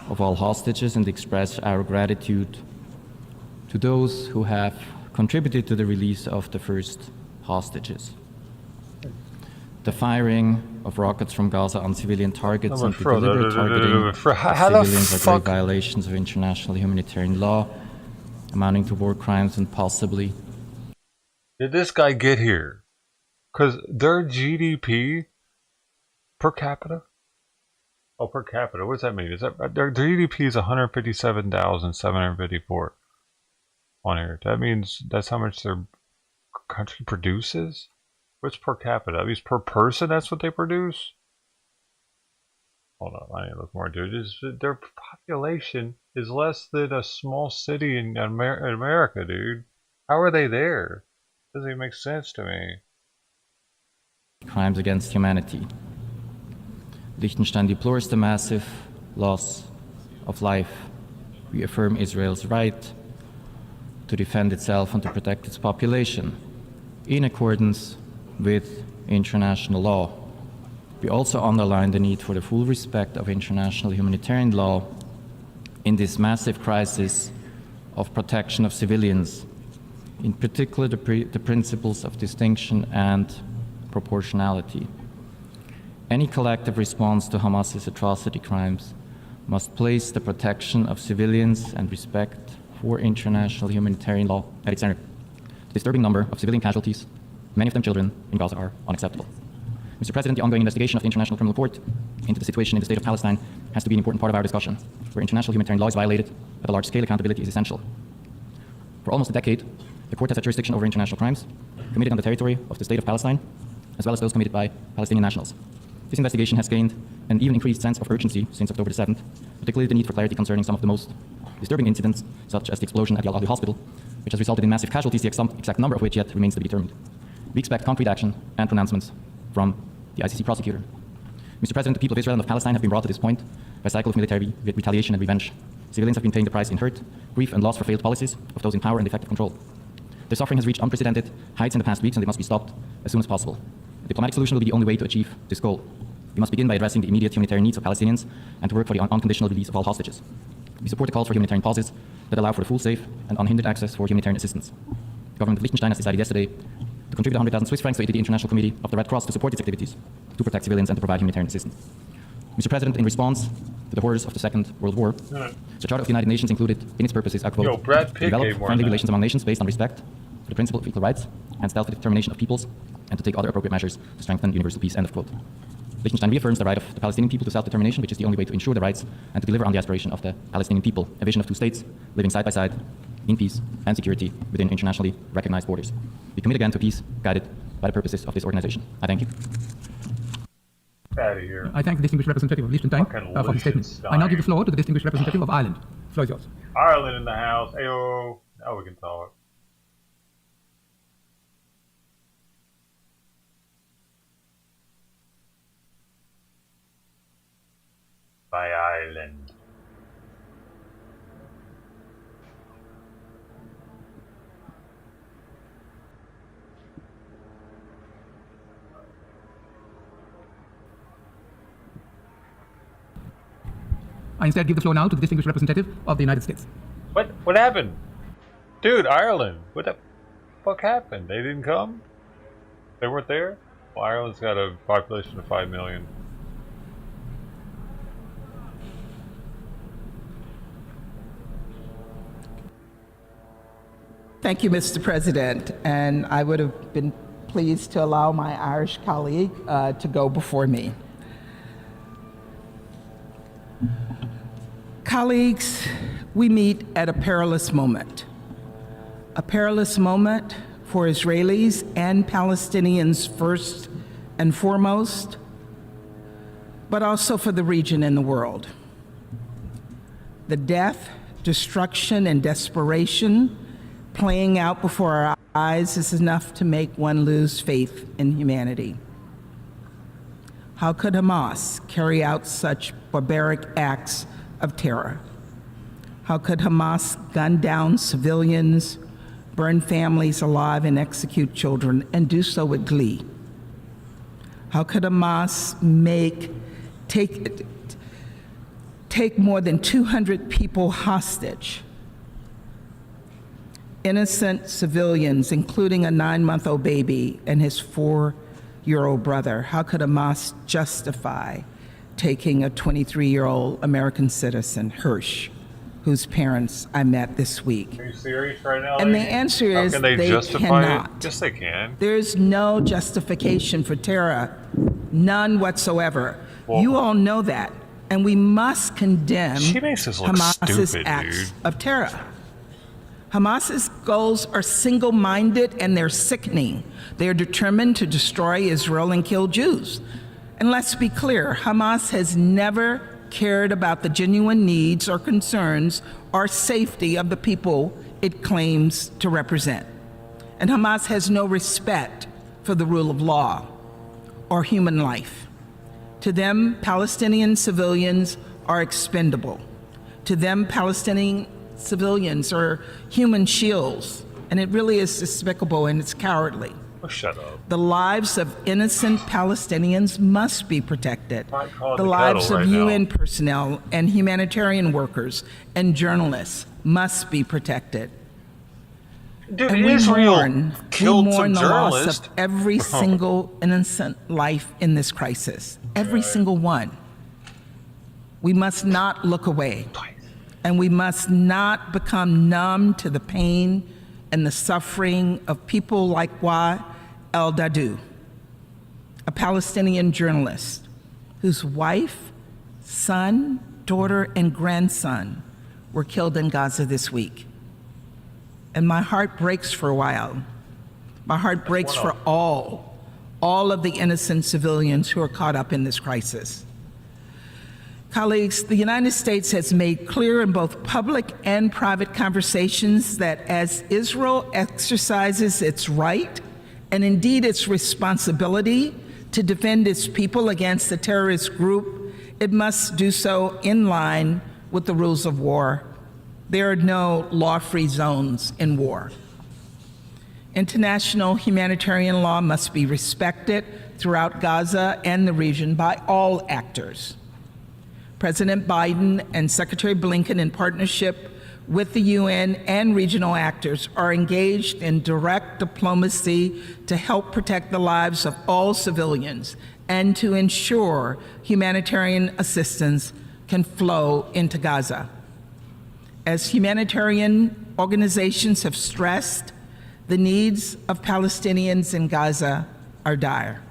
of all hostages and express our gratitude to those who have contributed to the release of the first hostages. The firing of rockets from Gaza on civilian targets and the deliberate targeting of civilians are grave violations of international humanitarian law, amounting to war crimes and possibly... Did this guy get here? Because their GDP per capita? Oh, per capita. What does that mean? Is that their GDP is 157,754 on here? That means that's how much their country produces? What's per capita? That means per person that's what they produce? Hold on, I need to look more, dude. Their population is less than a small city in America, dude. How are they there? Doesn't even make sense to me. Crimes against humanity. Liechtenstein deplores the massive loss of life. We affirm Israel's right to defend itself and to protect its population in accordance with international law. We also underline the need for the full respect of international humanitarian law in this massive crisis of protection of civilians, in particular the principles of distinction and proportionality. Any collective response to Hamas's atrocity crimes must place the protection of civilians and respect for international humanitarian law at its center. The disturbing number of civilian casualties, many of them children, in Gaza are unacceptable. Mr. President, the ongoing investigation of the International Criminal Court into the situation in the state of Palestine has to be an important part of our discussion. Where international humanitarian law is violated at a large scale, accountability is essential. For almost a decade, the court has had jurisdiction over international crimes committed on the territory of the state of Palestine, as well as those committed by Palestinian nationals. This investigation has gained an even increased sense of urgency since October the 7th, particularly the need for clarity concerning some of the most disturbing incidents, such as the explosion at the Al-Ahli hospital, which has resulted in massive casualties, the exact number of which yet remains to be determined. We expect concrete action and pronouncements from the ICC prosecutor. Mr. President, the people of Israel and of Palestine have been brought to this point by a cycle of military retaliation and revenge. Civilians have been paying the price in hurt, grief, and loss for failed policies of those in power and effective control. Their suffering has reached unprecedented heights in the past weeks, and it must be stopped as soon as possible. A diplomatic solution will be the only way to achieve this goal. We must begin by addressing the immediate humanitarian needs of Palestinians and to work for the unconditional release of all hostages. We support the calls for humanitarian pauses that allow for the full, safe, and unhindered access for humanitarian assistance. The government of Liechtenstein has decided yesterday to contribute 100,000 Swiss francs to aid the International Committee of the Red Cross to support its activities, to protect civilians and to provide humanitarian assistance. Mr. President, in response to the horrors of the Second World War, the Charter of the United Nations included in its purposes, I quote, to develop friendly relations among nations based on respect for the principle of equal rights and self-determination of peoples, and to take other appropriate measures to strengthen universal peace, end of quote. Liechtenstein reaffirms the right of the Palestinian people to self-determination, which is the only way to ensure the rights and to deliver on the aspiration of the Palestinian people, a vision of two states living side by side in peace and security within internationally recognized borders. We commit again to peace, guided by the purposes of this organization. I thank you. Out of here. I thank the distinguished representative of Liechtenstein for his statement. I now give the floor to the distinguished representative of Ireland. The floor is yours. Ireland in the house. Ayo. Now we can talk. By Ireland. I instead give the floor now to the distinguished representative of the United States. What happened? Dude, Ireland. What the fuck happened? They didn't come? They weren't there? Well, Ireland's got a population of 5 million. Thank you, Mr. President. And I would have been pleased to allow my Irish colleague to go before me. Colleagues, we meet at a perilous moment. A perilous moment for Israelis and Palestinians first and foremost, but also for the region and the world. The death, destruction, and desperation playing out before our eyes is enough to make one lose faith in humanity. How could Hamas carry out such barbaric acts of terror? How could Hamas gun down civilians, burn families alive, and execute children, and do so with glee? How could Hamas take more than 200 people hostage? Innocent civilians, including a 9-month-old baby and his 4-year-old brother. How could Hamas justify taking a 23-year-old American citizen, Hirsch, whose parents I met this week? Are you serious right now? And the answer is How can they justify cannot. it? Yes, they can. There's no justification for terror, none whatsoever. Well, you all know that, and we must condemn she makes us look Hamas's stupid, acts dude. of terror. Hamas's goals are single-minded and they're sickening. They are determined to destroy Israel and kill Jews. And let's be clear, Hamas has never cared about the genuine needs or concerns or safety of the people it claims to represent. And Hamas has no respect for the rule of law or human life. To them, Palestinian civilians are expendable. To them, Palestinian civilians are human shields, and it really is despicable and it's cowardly. Oh, shut up. The lives of innocent Palestinians must be protected. The lives of UN personnel and humanitarian workers and journalists must be protected. Dude, And we Israel killed mourn some the loss journalists. of every single innocent life in this crisis. Every single one. We must not look away. And we must not become numb to the pain and the suffering of people like Wa El Dadou, a Palestinian journalist whose wife, son, daughter, and grandson were killed in Gaza this week. And my heart breaks for a while. My heart breaks for all of the innocent civilians who are caught up in this crisis. Colleagues, the United States has made clear in both public and private conversations that as Israel exercises its right and indeed its responsibility to defend its people against the terrorist group, it must do so in line with the rules of war. There are no law-free zones in war. International humanitarian law must be respected throughout Gaza and the region by all actors. President Biden and Secretary Blinken, in partnership with the UN and regional actors, are engaged in direct diplomacy to help protect the lives of all civilians and to ensure humanitarian assistance can flow into Gaza. As humanitarian organizations have stressed, the needs of Palestinians in Gaza are dire.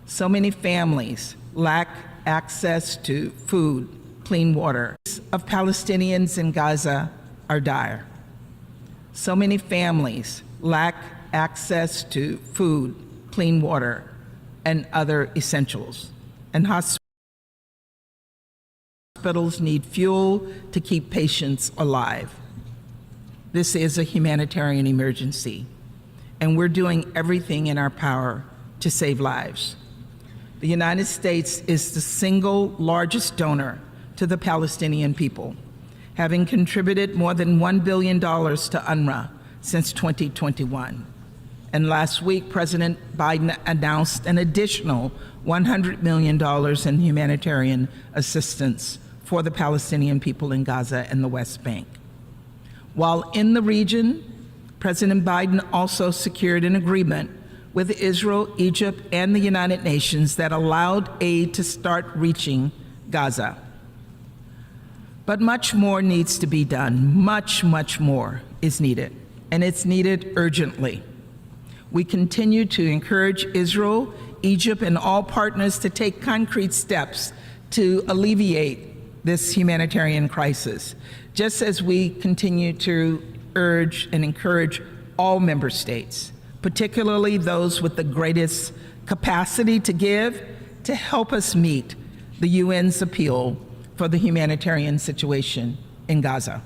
So many families lack access to food, clean water. Of Palestinians in Gaza are dire. So many families lack access to food, clean water, and other essentials. And hospitals need fuel to keep patients alive. This is a humanitarian emergency, and we're doing everything in our power to save lives. The United States is the single largest donor to the Palestinian people, having contributed more than $1 billion to UNRWA since 2021. And last week, President Biden announced an additional $100 million in humanitarian assistance for the Palestinian people in Gaza and the West Bank. While in the region, President Biden also secured an agreement with Israel, Egypt, and the United Nations that allowed aid to start reaching Gaza. But much more needs to be done. Much, much more is needed, and it's needed urgently. We continue to encourage Israel, Egypt, and all partners to take concrete steps to alleviate this humanitarian crisis, just as we continue to urge and encourage all member states, particularly those with the greatest capacity to give, to help us meet the UN's appeal for the humanitarian situation in Gaza.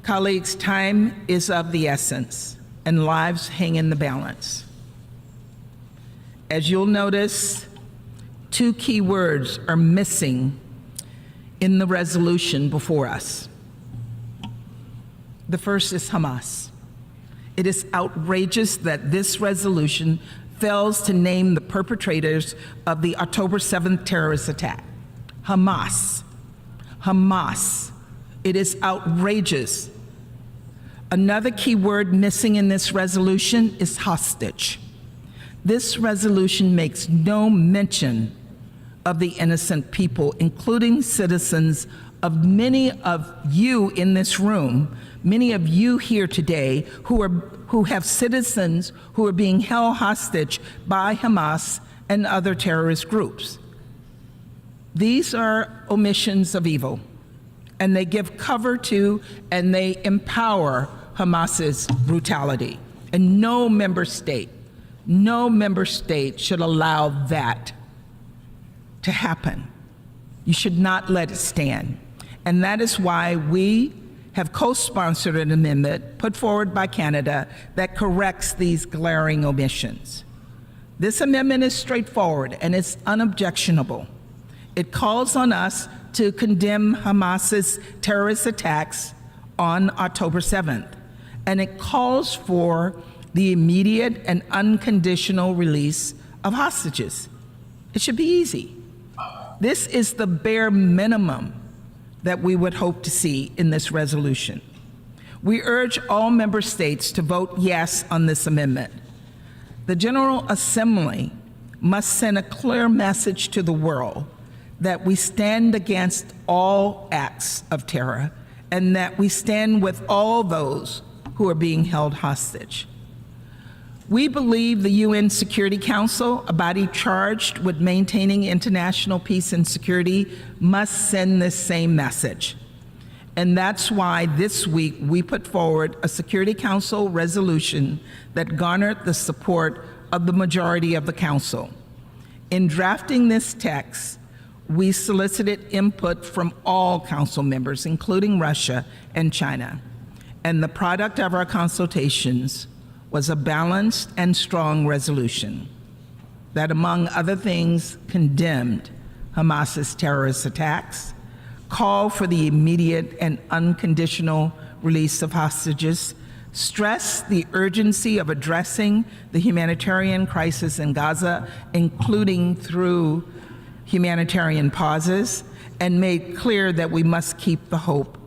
Colleagues, time is of the essence, and lives hang in the balance. As you'll notice, two key words are missing in the resolution before us. The first is Hamas. It is outrageous that this resolution fails to name the perpetrators of the October 7th terrorist attack. Hamas. Hamas. It is outrageous. Another key word missing in this resolution is hostage. This resolution makes no mention of the innocent people, including citizens of many of you in this room, many of you here today who have citizens who are being held hostage by Hamas and other terrorist groups. These are omissions of evil, and they give cover to and they empower Hamas's brutality. And no member state should allow that to happen. You should not let it stand. And that is why we have co-sponsored an amendment put forward by Canada that corrects these glaring omissions. This amendment is straightforward and it's unobjectionable. It calls on us to condemn Hamas's terrorist attacks on October 7th, and it calls for the immediate and unconditional release of hostages. It should be easy. This is the bare minimum that we would hope to see in this resolution. We urge all member states to vote yes on this amendment. The General Assembly must send a clear message to the world that we stand against all acts of terror and that we stand with all those who are being held hostage. We believe the UN Security Council, a body charged with maintaining international peace and security, must send this same message. And that's why this week we put forward a Security Council resolution that garnered the support of the majority of the Council. In drafting this text, we solicited input from all Council members, including Russia and China. And the product of our consultations was a balanced and strong resolution that, among other things, condemned Hamas's terrorist attacks, called for the immediate and unconditional release of hostages, stressed the urgency of addressing the humanitarian crisis in Gaza, including through humanitarian pauses, and made clear that we must keep the hope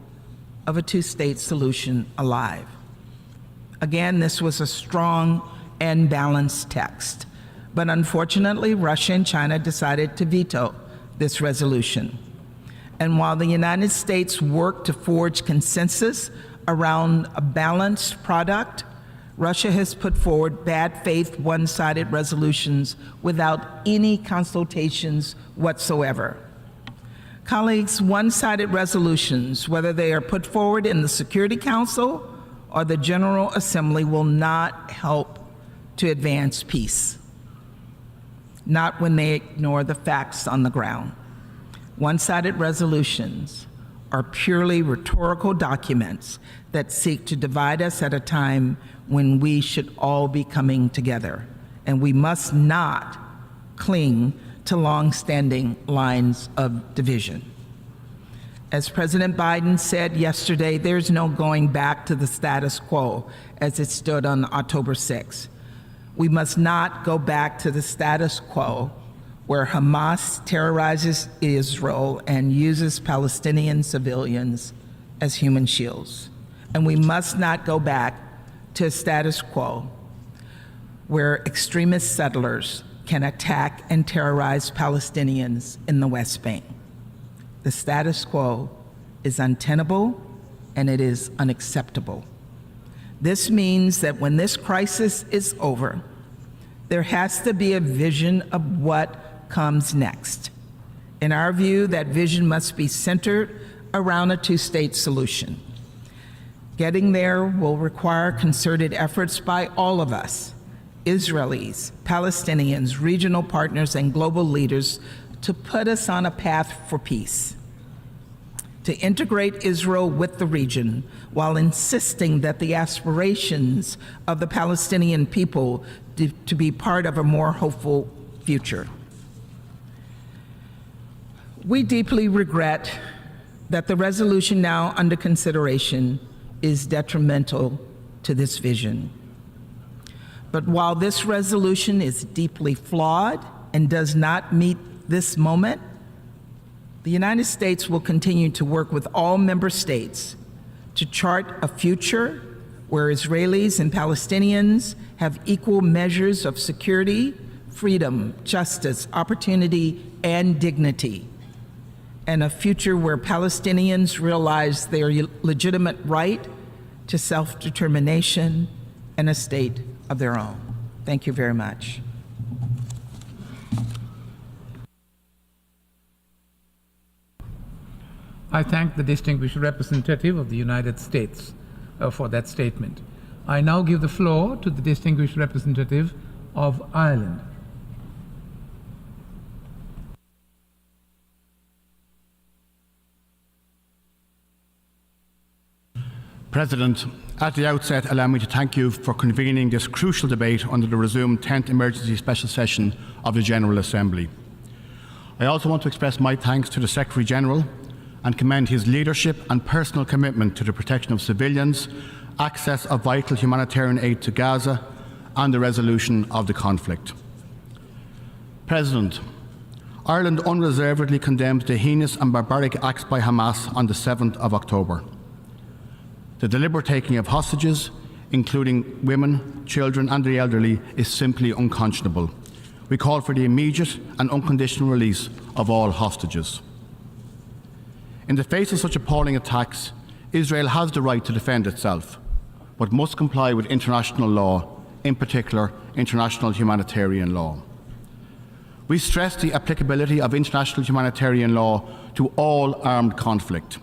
of a two-state solution alive. Again, this was a strong and balanced text, but unfortunately, Russia and China decided to veto this resolution. And while the United States worked to forge consensus around a balanced product, Russia has put forward bad faith, one-sided resolutions without any consultations whatsoever. Colleagues, one-sided resolutions, whether they are put forward in the Security Council or the General Assembly, will not help to advance peace, not when they ignore the facts on the ground. One-sided resolutions are purely rhetorical documents that seek to divide us at a time when we should all be coming together, and we must not cling to long-standing lines of division. As President Biden said yesterday, there's no going back to the status quo as it stood on October 6th. We must not go back to the status quo where Hamas terrorizes Israel and uses Palestinian civilians as human shields. And we must not go back to a status quo where extremist settlers can attack and terrorize Palestinians in the West Bank. The status quo is untenable and it is unacceptable. This means that when this crisis is over, there has to be a vision of what comes next. In our view, that vision must be centered around a two-state solution. Getting there will require concerted efforts by all of us, Israelis, Palestinians, regional partners, and global leaders, to put us on a path for peace, to integrate Israel with the region while insisting that the aspirations of the Palestinian people to be part of a more hopeful future. We deeply regret that the resolution now under consideration is detrimental to this vision. But while this resolution is deeply flawed and does not meet this moment, the United States will continue to work with all member states to chart a future where Israelis and Palestinians have equal measures of security, freedom, justice, opportunity, and dignity, and a future where Palestinians realize their legitimate right to self-determination and a state of their own. Thank you very much. I thank the distinguished representative of the United States for that statement. I now give the floor to the distinguished representative of Ireland. President, at the outset, allow me to thank you for convening this crucial debate under the resumed 10th Emergency Special Session of the General Assembly. I also want to express my thanks to the Secretary-General and commend his leadership and personal commitment to the protection of civilians, access of vital humanitarian aid to Gaza, and the resolution of the conflict. President, Ireland unreservedly condemns the heinous and barbaric acts by Hamas on the 7th of October. The deliberate taking of hostages, including women, children and the elderly, is simply unconscionable. We call for the immediate and unconditional release of all hostages. In the face of such appalling attacks, Israel has the right to defend itself, but must comply with international law, in particular international humanitarian law. We stress the applicability of international humanitarian law to all armed conflict.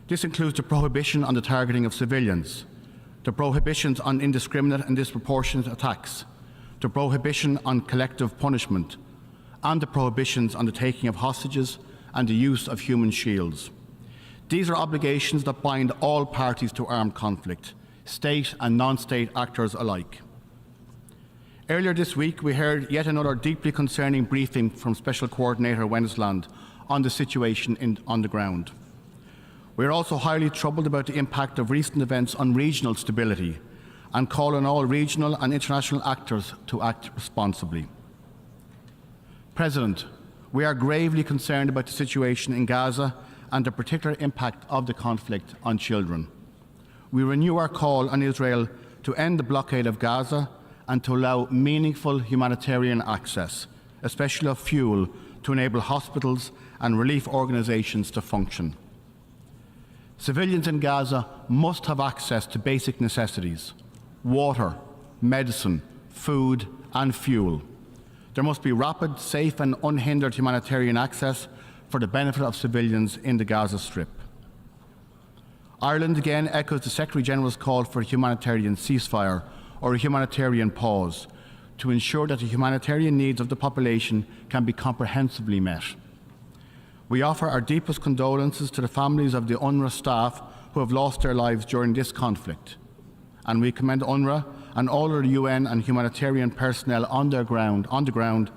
This includes the prohibition on the targeting of civilians, the prohibitions on indiscriminate and disproportionate attacks, the prohibition on collective punishment, and the prohibitions on the taking of hostages and the use of human shields. These are obligations that bind all parties to armed conflict, state and non-state actors alike. Earlier this week, we heard yet another deeply concerning briefing from Special Coordinator Wennesland on the situation on the ground. We are also highly troubled about the impact of recent events on regional stability and call on all regional and international actors to act responsibly. President, we are gravely concerned about the situation in Gaza and the particular impact of the conflict on children. We renew our call on Israel to end the blockade of Gaza and to allow meaningful humanitarian access, especially of fuel, to enable hospitals and relief organisations to function. Civilians in Gaza must have access to basic necessities: water, medicine, food and fuel. There must be rapid, safe and unhindered humanitarian access for the benefit of civilians in the Gaza Strip. Ireland again echoes the Secretary-General's call for a humanitarian ceasefire or a humanitarian pause to ensure that the humanitarian needs of the population can be comprehensively met. We offer our deepest condolences to the families of the UNRWA staff who have lost their lives during this conflict, and we commend UNRWA and all of the UN and humanitarian personnel on the ground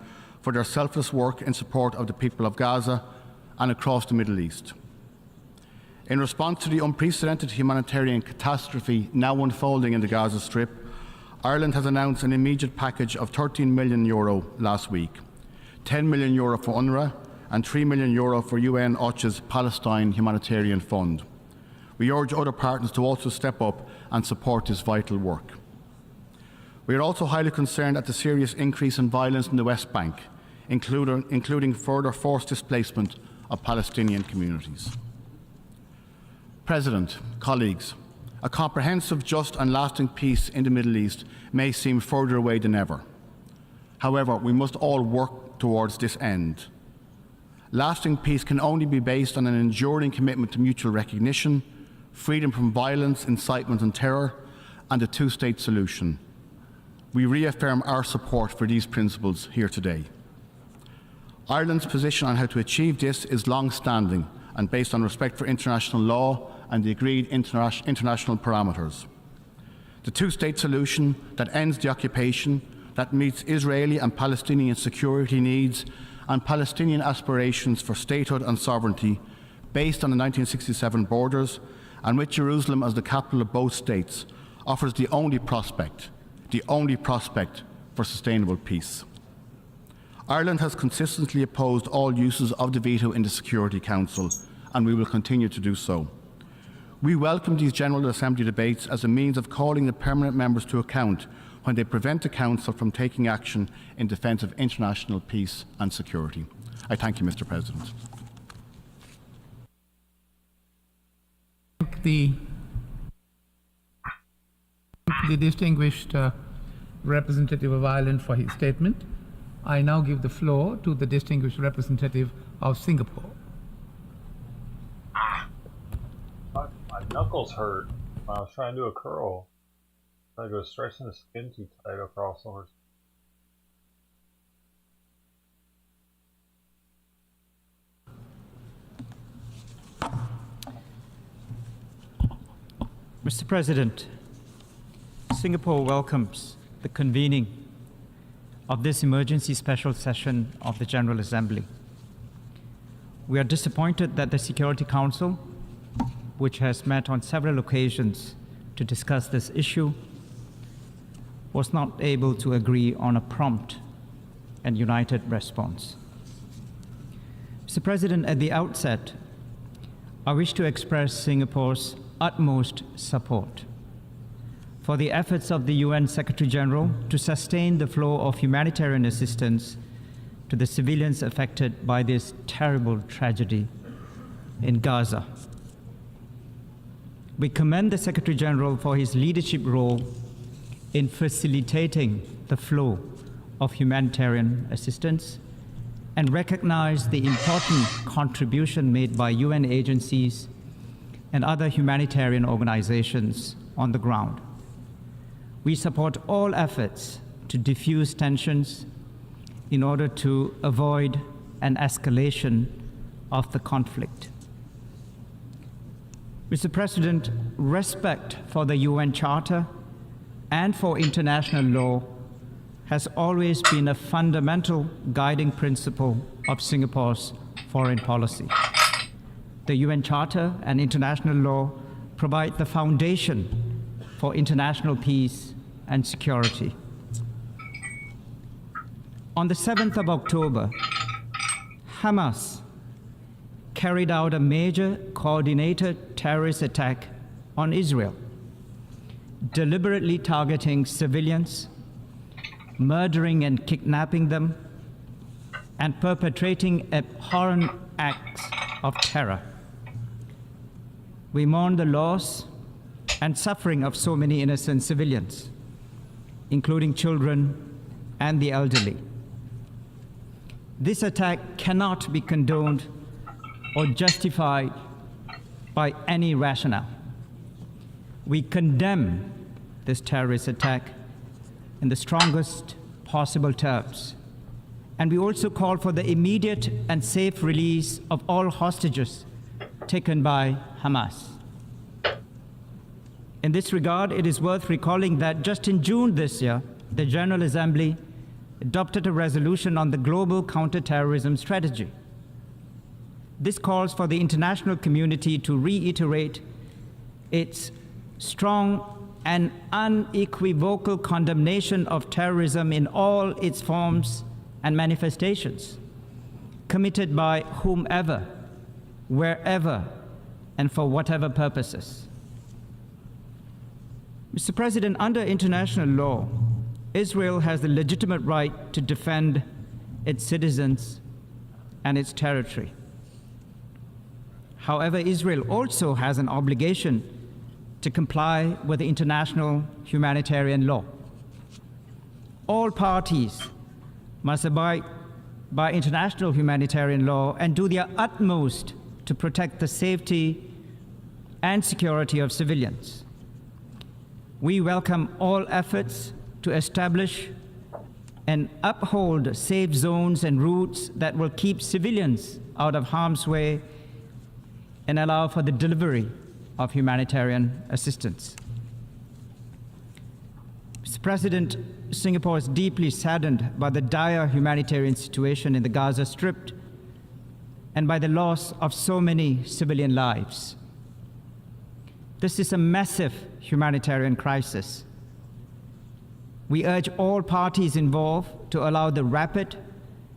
for their selfless work in support of the people of Gaza and across the Middle East. In response to the unprecedented humanitarian catastrophe now unfolding in the Gaza Strip, Ireland has announced an immediate package of €13 million last week, €10 million for UNRWA and €3 million for UN OCHA's Palestine Humanitarian Fund. We urge other partners to also step up and support this vital work. We are also highly concerned at the serious increase in violence in the West Bank, including further forced displacement of Palestinian communities. President, colleagues, a comprehensive, just and lasting peace in the Middle East may seem further away than ever. However, we must all work towards this end. Lasting peace can only be based on an enduring commitment to mutual recognition, freedom from violence, incitement and terror, and a two-state solution. We reaffirm our support for these principles here today. Ireland's position on how to achieve this is long-standing and based on respect for international law and the agreed international parameters. The two-state solution that ends the occupation, that meets Israeli and Palestinian security needs and Palestinian aspirations for statehood and sovereignty, based on the 1967 borders, and with Jerusalem as the capital of both states, offers the only prospect for sustainable peace. Ireland has consistently opposed all uses of the veto in the Security Council, and we will continue to do so. We welcome these General Assembly debates as a means of calling the permanent members to account when they prevent the Council from taking action in defence of international peace and security. I thank you, Mr. President. The distinguished representative of Ireland for his statement. I now give the floor to the distinguished representative of Singapore. My knuckles hurt when I was trying to do a curl. I was stretching the skin too tight across over. Mr. President, Singapore welcomes the convening of this emergency special session of the General Assembly. We are disappointed that the Security Council, which has met on several occasions to discuss this issue, was not able to agree on a prompt and united response. Mr. President, at the outset, I wish to express Singapore's utmost support for the efforts of the UN Secretary General to sustain the flow of humanitarian assistance to the civilians affected by this terrible tragedy in Gaza. We commend the Secretary General for his leadership role in facilitating the flow of humanitarian assistance and recognize the important contribution made by UN agencies and other humanitarian organizations on the ground. We support all efforts to diffuse tensions in order to avoid an escalation of the conflict. Mr. President, respect for the UN Charter and for international law has always been a fundamental guiding principle of Singapore's foreign policy. The UN Charter and international law provide the foundation for international peace and security. On the 7th of October, Hamas carried out a major coordinated terrorist attack on Israel, deliberately targeting civilians, murdering and kidnapping them, and perpetrating abhorrent acts of terror. We mourn the loss and suffering of so many innocent civilians, including children and the elderly. This attack cannot be condoned or justified by any rationale. We condemn this terrorist attack in the strongest possible terms, and we also call for the immediate and safe release of all hostages taken by Hamas. In this regard, it is worth recalling that just in June this year, the General Assembly adopted a resolution on the global counterterrorism strategy. This calls for the international community to reiterate its strong and unequivocal condemnation of terrorism in all its forms and manifestations, committed by whomever, wherever, and for whatever purposes. Mr. President, under international law, Israel has the legitimate right to defend its citizens and its territory. However, Israel also has an obligation to comply with the international humanitarian law. All parties must abide by international humanitarian law and do their utmost to protect the safety and security of civilians. We welcome all efforts to establish and uphold safe zones and routes that will keep civilians out of harm's way and allow for the delivery of humanitarian assistance. Mr. President, Singapore is deeply saddened by the dire humanitarian situation in the Gaza Strip and by the loss of so many civilian lives. This is a massive humanitarian crisis. We urge all parties involved to allow the rapid,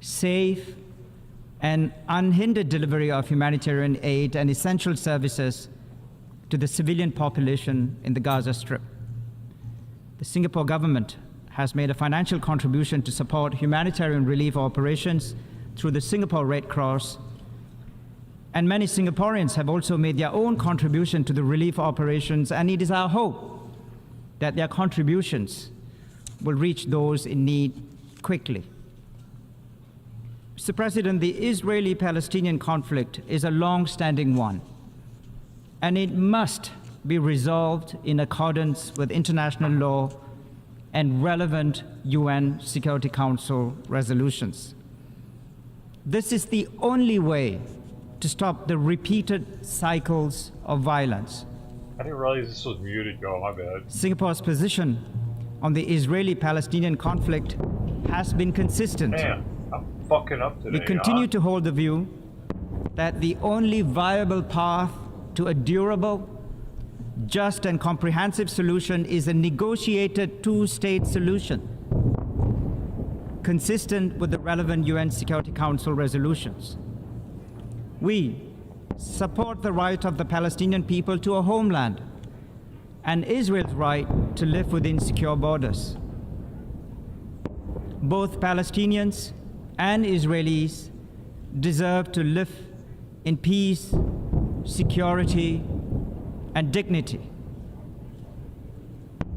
safe, and unhindered delivery of humanitarian aid and essential services to the civilian population in the Gaza Strip. The Singapore government has made a financial contribution to support humanitarian relief operations through the Singapore Red Cross, and many Singaporeans have also made their own contribution to the relief operations, and it is our hope that their contributions will reach those in need quickly. Mr. President, the Israeli-Palestinian conflict is a long-standing one, and it must be resolved in accordance with international law and relevant UN Security Council resolutions. This is the only way to stop the repeated cycles of violence. I didn't realize this was muted, y'all. My bad. Singapore's position on the Israeli-Palestinian conflict has been consistent. Man, I'm fucking up today. We continue to hold the view that the only viable path to a durable, just and comprehensive solution is a negotiated two-state solution, consistent with the relevant UN Security Council resolutions. We support the right of the Palestinian people to a homeland and Israel's right to live within secure borders. Both Palestinians and Israelis deserve to live in peace, security, and dignity.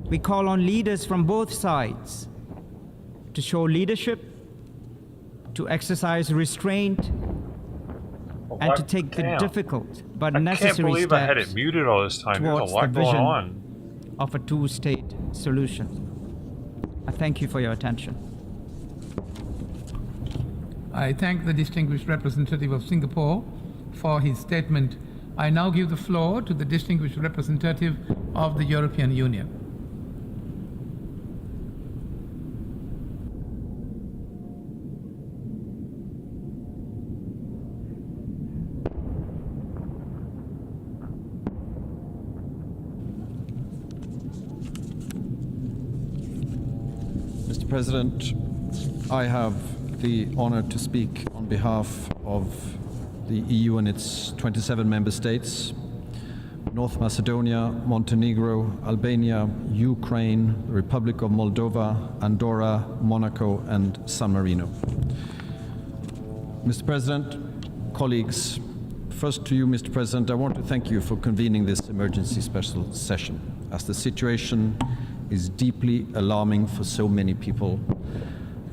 We call on leaders from both sides to show leadership, to exercise restraint, and to take the difficult but necessary steps I can't believe I had it muted all this time. There's a towards lot the going vision on. of a two-state solution. I thank you for your attention. I thank the distinguished representative of Singapore for his statement. I now give the floor to the distinguished representative of the European Union. Mr. President, I have the honor to speak on behalf of the EU and its 27 member states, North Macedonia, Montenegro, Albania, Ukraine, the Republic of Moldova, Andorra, Monaco, and San Marino. Mr. President, colleagues, first to you, Mr. President, I want to thank you for convening this emergency special session, as the situation is deeply alarming for so many people,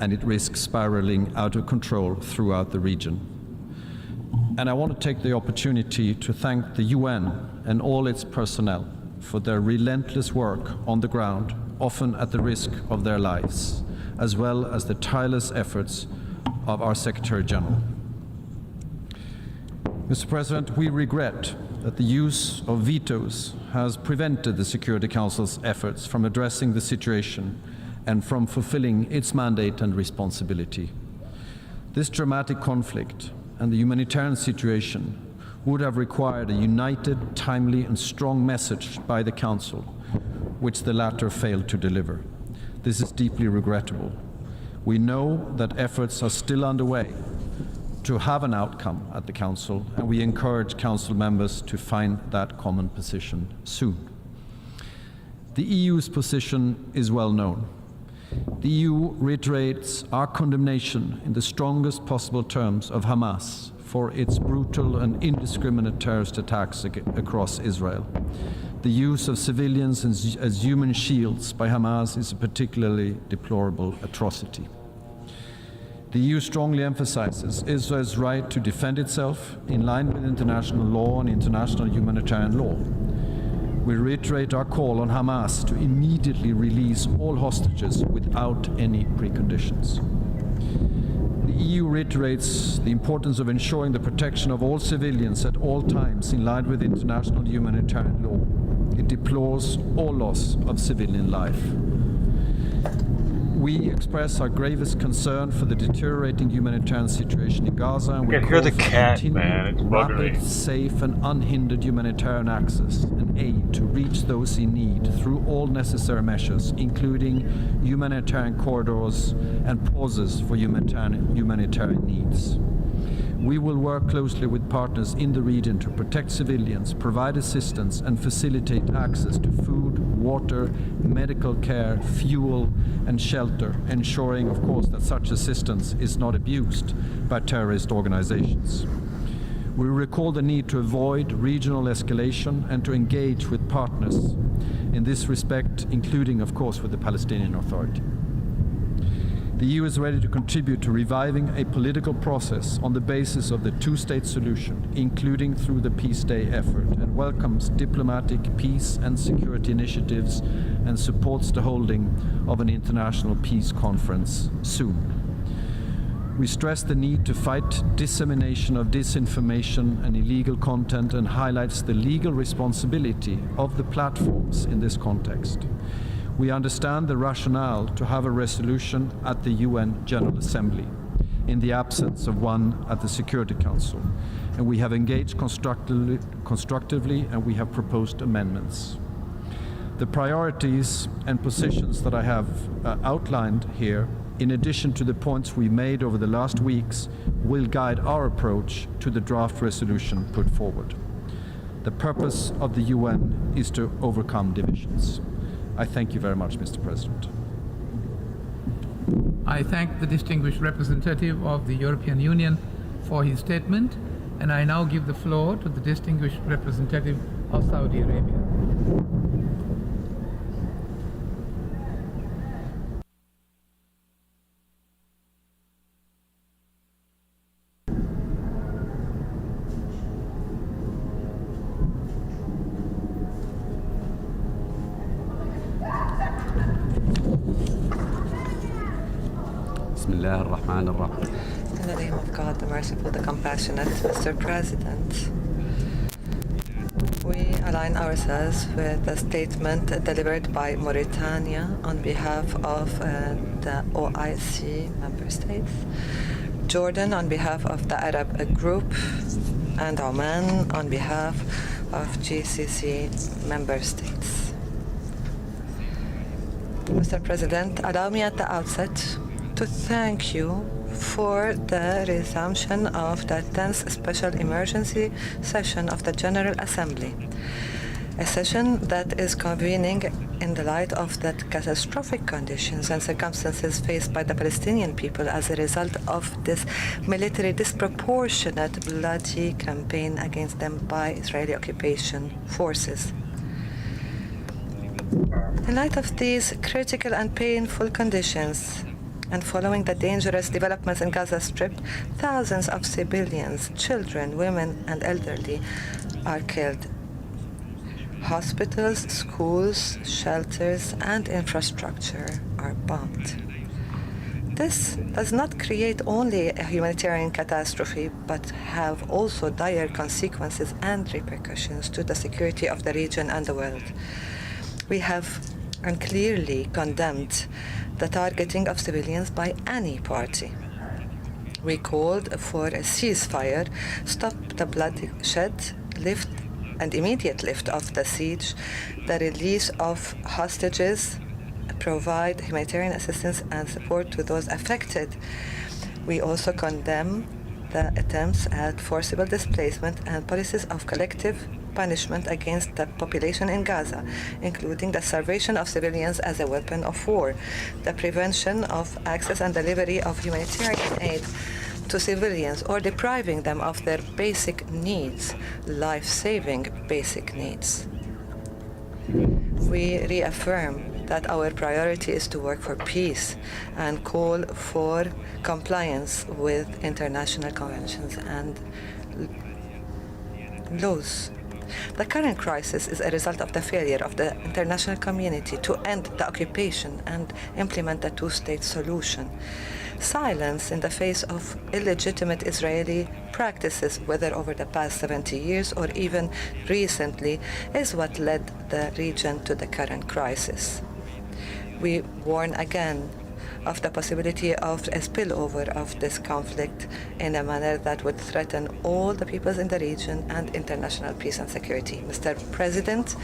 and it risks spiraling out of control throughout the region. And I want to take the opportunity to thank the UN and all its personnel for their relentless work on the ground, often at the risk of their lives, as well as the tireless efforts of our Secretary General. Mr. President, we regret that the use of vetoes has prevented the Security Council's efforts from addressing the situation and from fulfilling its mandate and responsibility. This dramatic conflict and the humanitarian situation would have required a united, timely, and strong message by the Council, which the latter failed to deliver. This is deeply regrettable. We know that efforts are still underway to have an outcome at the Council, and we encourage Council members to find that common position soon. The EU's position is well known. The EU reiterates our condemnation in the strongest possible terms of Hamas for its brutal and indiscriminate terrorist attacks across Israel. The use of civilians as human shields by Hamas is a particularly deplorable atrocity. The EU strongly emphasizes Israel's right to defend itself in line with international law and international humanitarian law. We reiterate our call on Hamas to immediately release all hostages without any preconditions. The EU reiterates the importance of ensuring the protection of all civilians at all times in line with international humanitarian law. It deplores all loss of civilian life. We express our gravest concern for the deteriorating humanitarian situation in Gaza, and we I can call hear the for cat, continued, man. It's bugging rapid, me. safe, and unhindered humanitarian access and aid to reach those in need through all necessary measures, including humanitarian corridors and pauses for humanitarian needs. We will work closely with partners in the region to protect civilians, provide assistance, and facilitate access to food, water, medical care, fuel, and shelter, ensuring, of course, that such assistance is not abused by terrorist organizations. We recall the need to avoid regional escalation and to engage with partners in this respect, including, of course, with the Palestinian Authority. The EU is ready to contribute to reviving a political process on the basis of the two-state solution, including through the Peace Day effort, and welcomes diplomatic peace and security initiatives and supports the holding of an international peace conference soon. We stress the need to fight dissemination of disinformation and illegal content and highlights the legal responsibility of the platforms in this context. We understand the rationale to have a resolution at the UN General Assembly in the absence of one at the Security Council, and we have engaged constructively and we have proposed amendments. The priorities and positions that I have outlined here, in addition to the points we made over the last weeks, will guide our approach to the draft resolution put forward. The purpose of the UN is to overcome divisions. I thank you very much, Mr. President. I thank the distinguished representative of the European Union for his statement, and I now give the floor to the distinguished representative of Saudi Arabia. In the name of God, the merciful, the compassionate, Mr. President, we align ourselves with the statement delivered by Mauritania on behalf of the OIC member states, Jordan on behalf of the Arab group, and Oman on behalf of GCC member states. Mr. President, allow me at the outset to thank you for the resumption of the 10th Special Emergency Session of the General Assembly, a session that is convening in the light of the catastrophic conditions and circumstances faced by the Palestinian people as a result of this military disproportionate bloody campaign against them by Israeli occupation forces. In light of these critical and painful conditions, and following the dangerous developments in Gaza Strip, thousands of civilians, children, women, and elderly are killed. Hospitals, schools, shelters, and infrastructure are bombed. This does not create only a humanitarian catastrophe, but have also dire consequences and repercussions to the security of the region and the world. We have and clearly condemned the targeting of civilians by any party. We called for a ceasefire, stop the bloodshed, lift and immediate lift of the siege, the release of hostages, provide humanitarian assistance and support to those affected. We also condemn the attempts at forcible displacement and policies of collective punishment against the population in Gaza, including the starvation of civilians as a weapon of war, the prevention of access and delivery of humanitarian aid to civilians, or depriving them of their basic needs, life-saving basic needs. We reaffirm that our priority is to work for peace and call for compliance with international conventions and laws. The current crisis is a result of the failure of the international community to end the occupation and implement the two-state solution. Silence in the face of illegitimate Israeli practices, whether over the past 70 years or even recently, is what led the region to the current crisis. We warn again of the possibility of a spillover of this conflict in a manner that would threaten all the peoples in the region and international peace and security. Mr. President,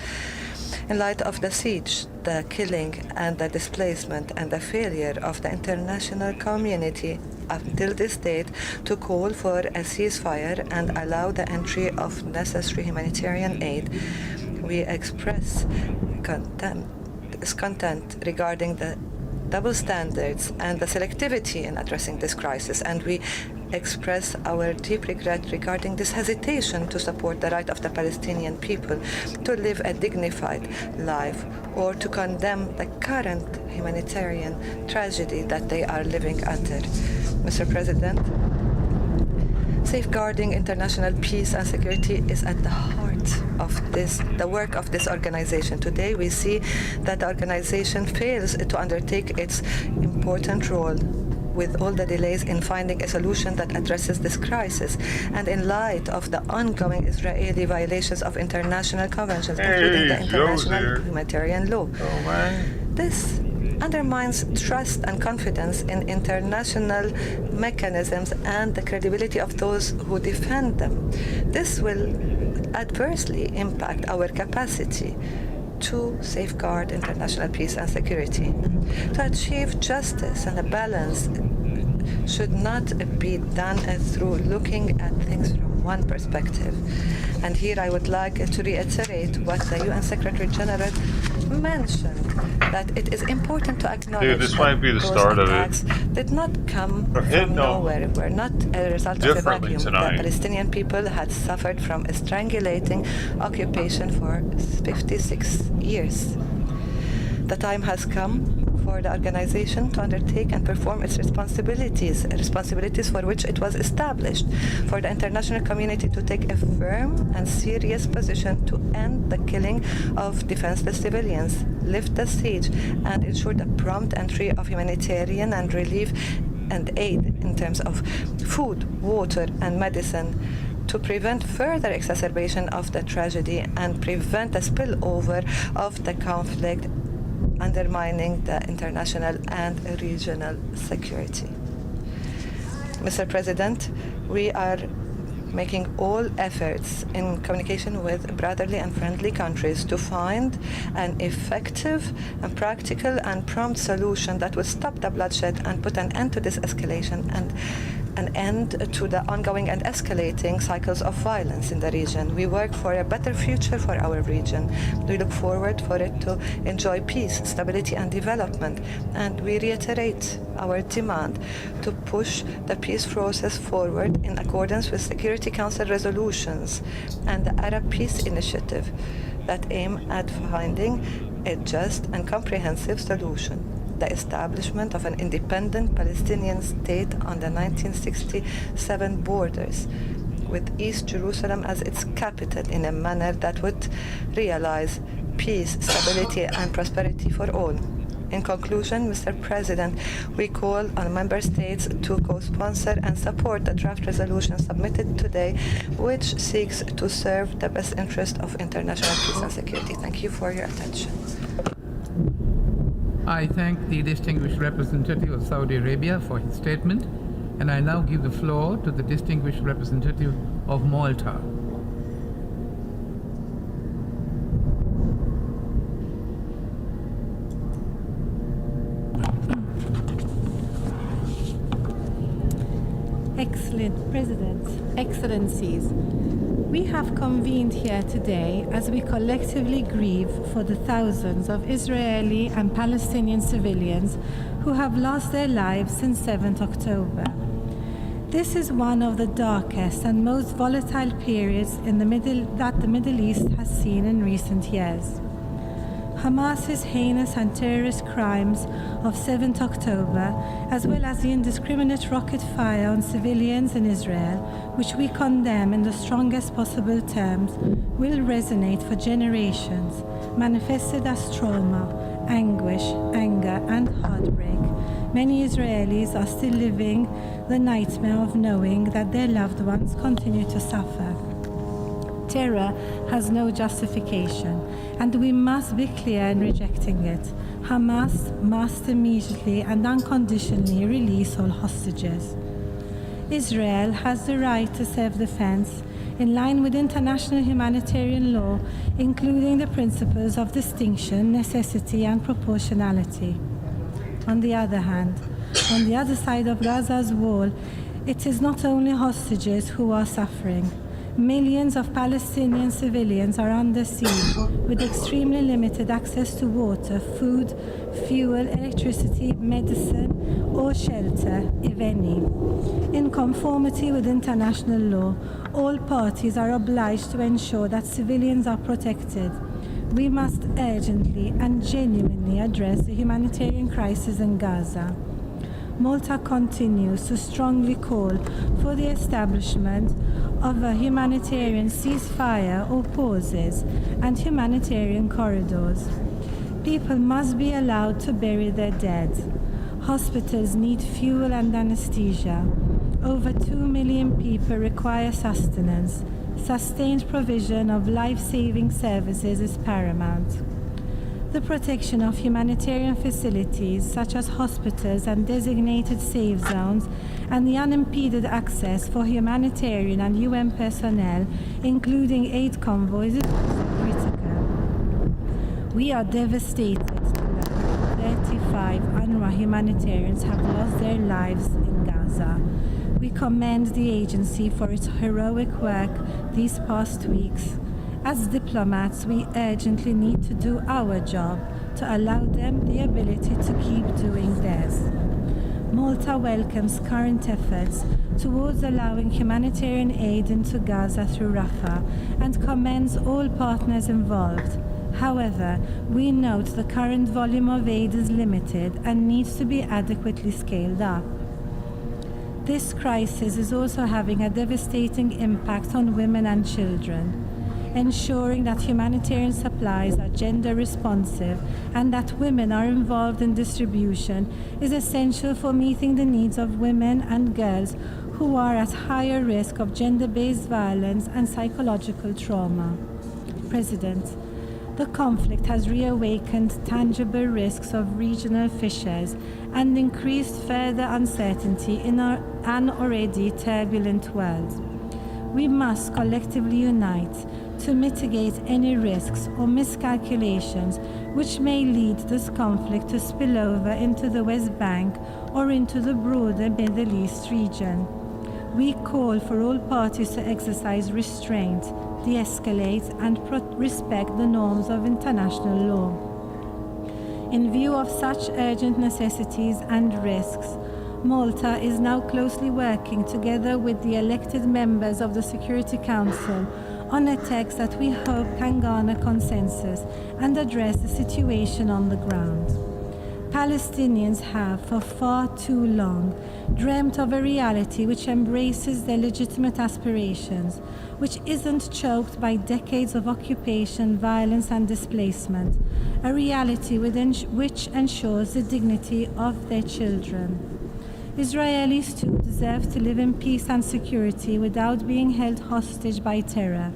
in light of the siege, the killing and the displacement and the failure of the international community until this date to call for a ceasefire and allow the entry of necessary humanitarian aid, we express discontent regarding the double standards and the selectivity in addressing this crisis, and we express our deep regret regarding this hesitation to support the right of the Palestinian people to live a dignified life or to condemn the current humanitarian tragedy that they are living under. Mr. President, safeguarding international peace and security is at the heart of the work of this organization. Today we see that the organization fails to undertake its important role with all the delays in finding a solution that addresses this crisis, and in light of the ongoing Israeli violations of international conventions, including the international humanitarian law. This undermines trust and confidence in international mechanisms and the credibility of those who defend them. This will adversely impact our capacity to safeguard international peace and security. To achieve justice and a balance should not be done through looking at things from one perspective. And here I would like to reiterate what the UN Secretary General mentioned, that it is important to acknowledge this might be the those start of attacks did not come from nowhere, were not a result of a vacuum. Tonight. The Palestinian people had suffered from a strangulating occupation for 56 years. The time has come for the organization to undertake and perform its responsibilities for which it was established, for the international community to take a firm and serious position to end the killing of defenseless civilians, lift the siege, and ensure the prompt entry of humanitarian and relief and aid in terms of food, water, and medicine, to prevent further exacerbation of the tragedy and prevent a spillover of the conflict, undermining the international and regional security. Mr. President, we are making all efforts in communication with brotherly and friendly countries to find an effective and practical and prompt solution that will stop the bloodshed and put an end to this escalation and an end to the ongoing and escalating cycles of violence in the region. We work for a better future for our region. We look forward for it to enjoy peace, stability, and development. And we reiterate our demand to push the peace process forward in accordance with Security Council resolutions and the Arab Peace Initiative that aim at finding a just and comprehensive solution. The establishment of an independent Palestinian state on the 1967 borders, with East Jerusalem as its capital in a manner that would realize peace, stability, and prosperity for all. In conclusion, Mr. President, we call on member states to co-sponsor and support the draft resolution submitted today, which seeks to serve the best interest of international peace and security. Thank you for your attention. I thank the distinguished representative of Saudi Arabia for his statement, and I now give the floor to the distinguished representative of Malta. Excellent President, Excellencies, we have convened here today as we collectively grieve for the thousands of Israeli and Palestinian civilians who have lost their lives since 7th October. This is one of the darkest and most volatile periods that the Middle East has seen in recent years. Hamas's heinous and terrorist crimes of 7th October, as well as the indiscriminate rocket fire on civilians in Israel, which we condemn in the strongest possible terms, will resonate for generations, manifested as trauma, anguish, anger, and heartbreak. Many Israelis are still living the nightmare of knowing that their loved ones continue to suffer. Terror has no justification, and we must be clear in rejecting it. Hamas must immediately and unconditionally release all hostages. Israel has the right to self-defense in line with international humanitarian law, including the principles of distinction, necessity, and proportionality. On the other hand, on the other side of Gaza's wall, it is not only hostages who are suffering. Millions of Palestinian civilians are under siege with extremely limited access to water, food, fuel, electricity, medicine, or shelter, if any. In conformity with international law, all parties are obliged to ensure that civilians are protected. We must urgently and genuinely address the humanitarian crisis in Gaza. Malta continues to strongly call for the establishment of a humanitarian ceasefire or pauses and humanitarian corridors. People must be allowed to bury their dead. Hospitals need fuel and anesthesia. Over 2 million people require sustenance. Sustained provision of life-saving services is paramount. The protection of humanitarian facilities, such as hospitals and designated safe zones, and the unimpeded access for humanitarian and UN personnel, including aid convoys, is also critical. We are devastated to learn 35 UNRWA humanitarians have lost their lives in Gaza. We commend the agency for its heroic work these past weeks. As diplomats, we urgently need to do our job to allow them the ability to keep doing theirs. Malta welcomes current efforts towards allowing humanitarian aid into Gaza through Rafah and commends all partners involved. However, we note the current volume of aid is limited and needs to be adequately scaled up. This crisis is also having a devastating impact on women and children. Ensuring that humanitarian supplies are gender responsive and that women are involved in distribution is essential for meeting the needs of women and girls who are at higher risk of gender-based violence and psychological trauma. President, the conflict has reawakened tangible risks of regional fissures and increased further uncertainty in an already turbulent world. We must collectively unite to mitigate any risks or miscalculations which may lead this conflict to spill over into the West Bank or into the broader Middle East region. We call for all parties to exercise restraint, de-escalate, and respect the norms of international law. In view of such urgent necessities and risks, Malta is now closely working together with the elected members of the Security Council on a text that we hope can garner consensus and address the situation on the ground. Palestinians have, for far too long, dreamt of a reality which embraces their legitimate aspirations, which isn't choked by decades of occupation, violence, and displacement, a reality which ensures the dignity of their children. Israelis too deserve to live in peace and security without being held hostage by terror.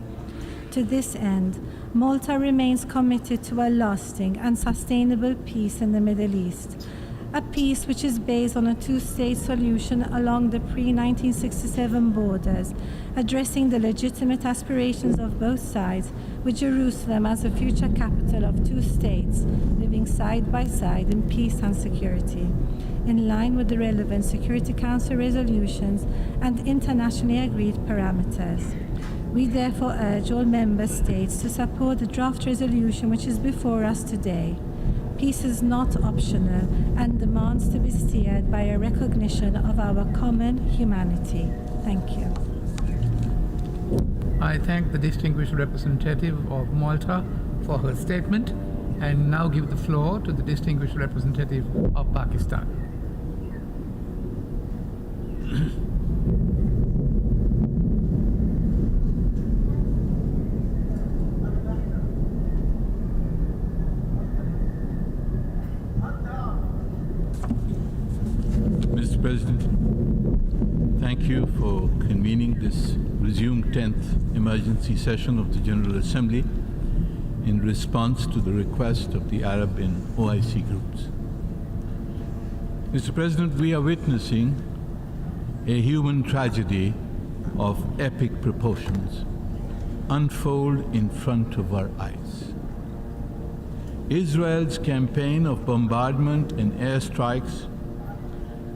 To this end, Malta remains committed to a lasting and sustainable peace in the Middle East, a peace which is based on a two-state solution along the pre-1967 borders, addressing the legitimate aspirations of both sides, with Jerusalem as a future capital of two states, living side by side in peace and security, in line with the relevant Security Council resolutions and internationally agreed parameters. We therefore urge all member states to support the draft resolution which is before us today. Peace is not optional and demands to be steered by a recognition of our common humanity. Thank you. I thank the distinguished representative of Malta for her statement and now give the floor to the distinguished representative of Pakistan. Mr. President, thank you for convening this resumed 10th emergency session of the General Assembly in response to the request of the Arab and OIC groups. Mr. President, we are witnessing a human tragedy of epic proportions unfold in front of our eyes. Israel's campaign of bombardment and airstrikes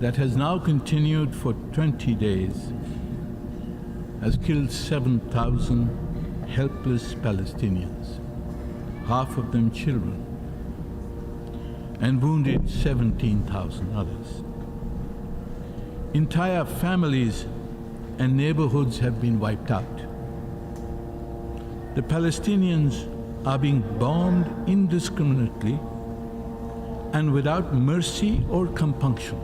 that has now continued for 20 days has killed 7,000 helpless Palestinians, half of them children, and wounded 17,000 others. Entire families and neighborhoods have been wiped out. The Palestinians are being bombed indiscriminately and without mercy or compunction.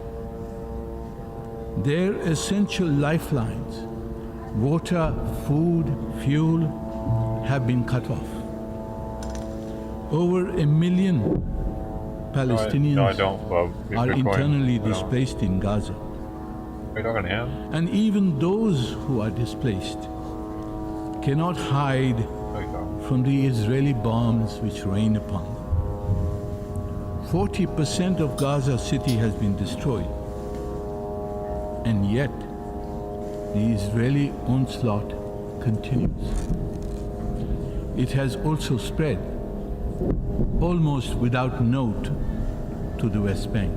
Their essential lifelines, water, food, fuel, have been cut off. Over 1 million Palestinians are internally displaced in Gaza. Are you talking to him? And even those who are displaced cannot hide from the Israeli bombs which rain upon them. 40% of Gaza City has been destroyed. And yet, the Israeli onslaught continues. It has also spread, almost without note, to the West Bank.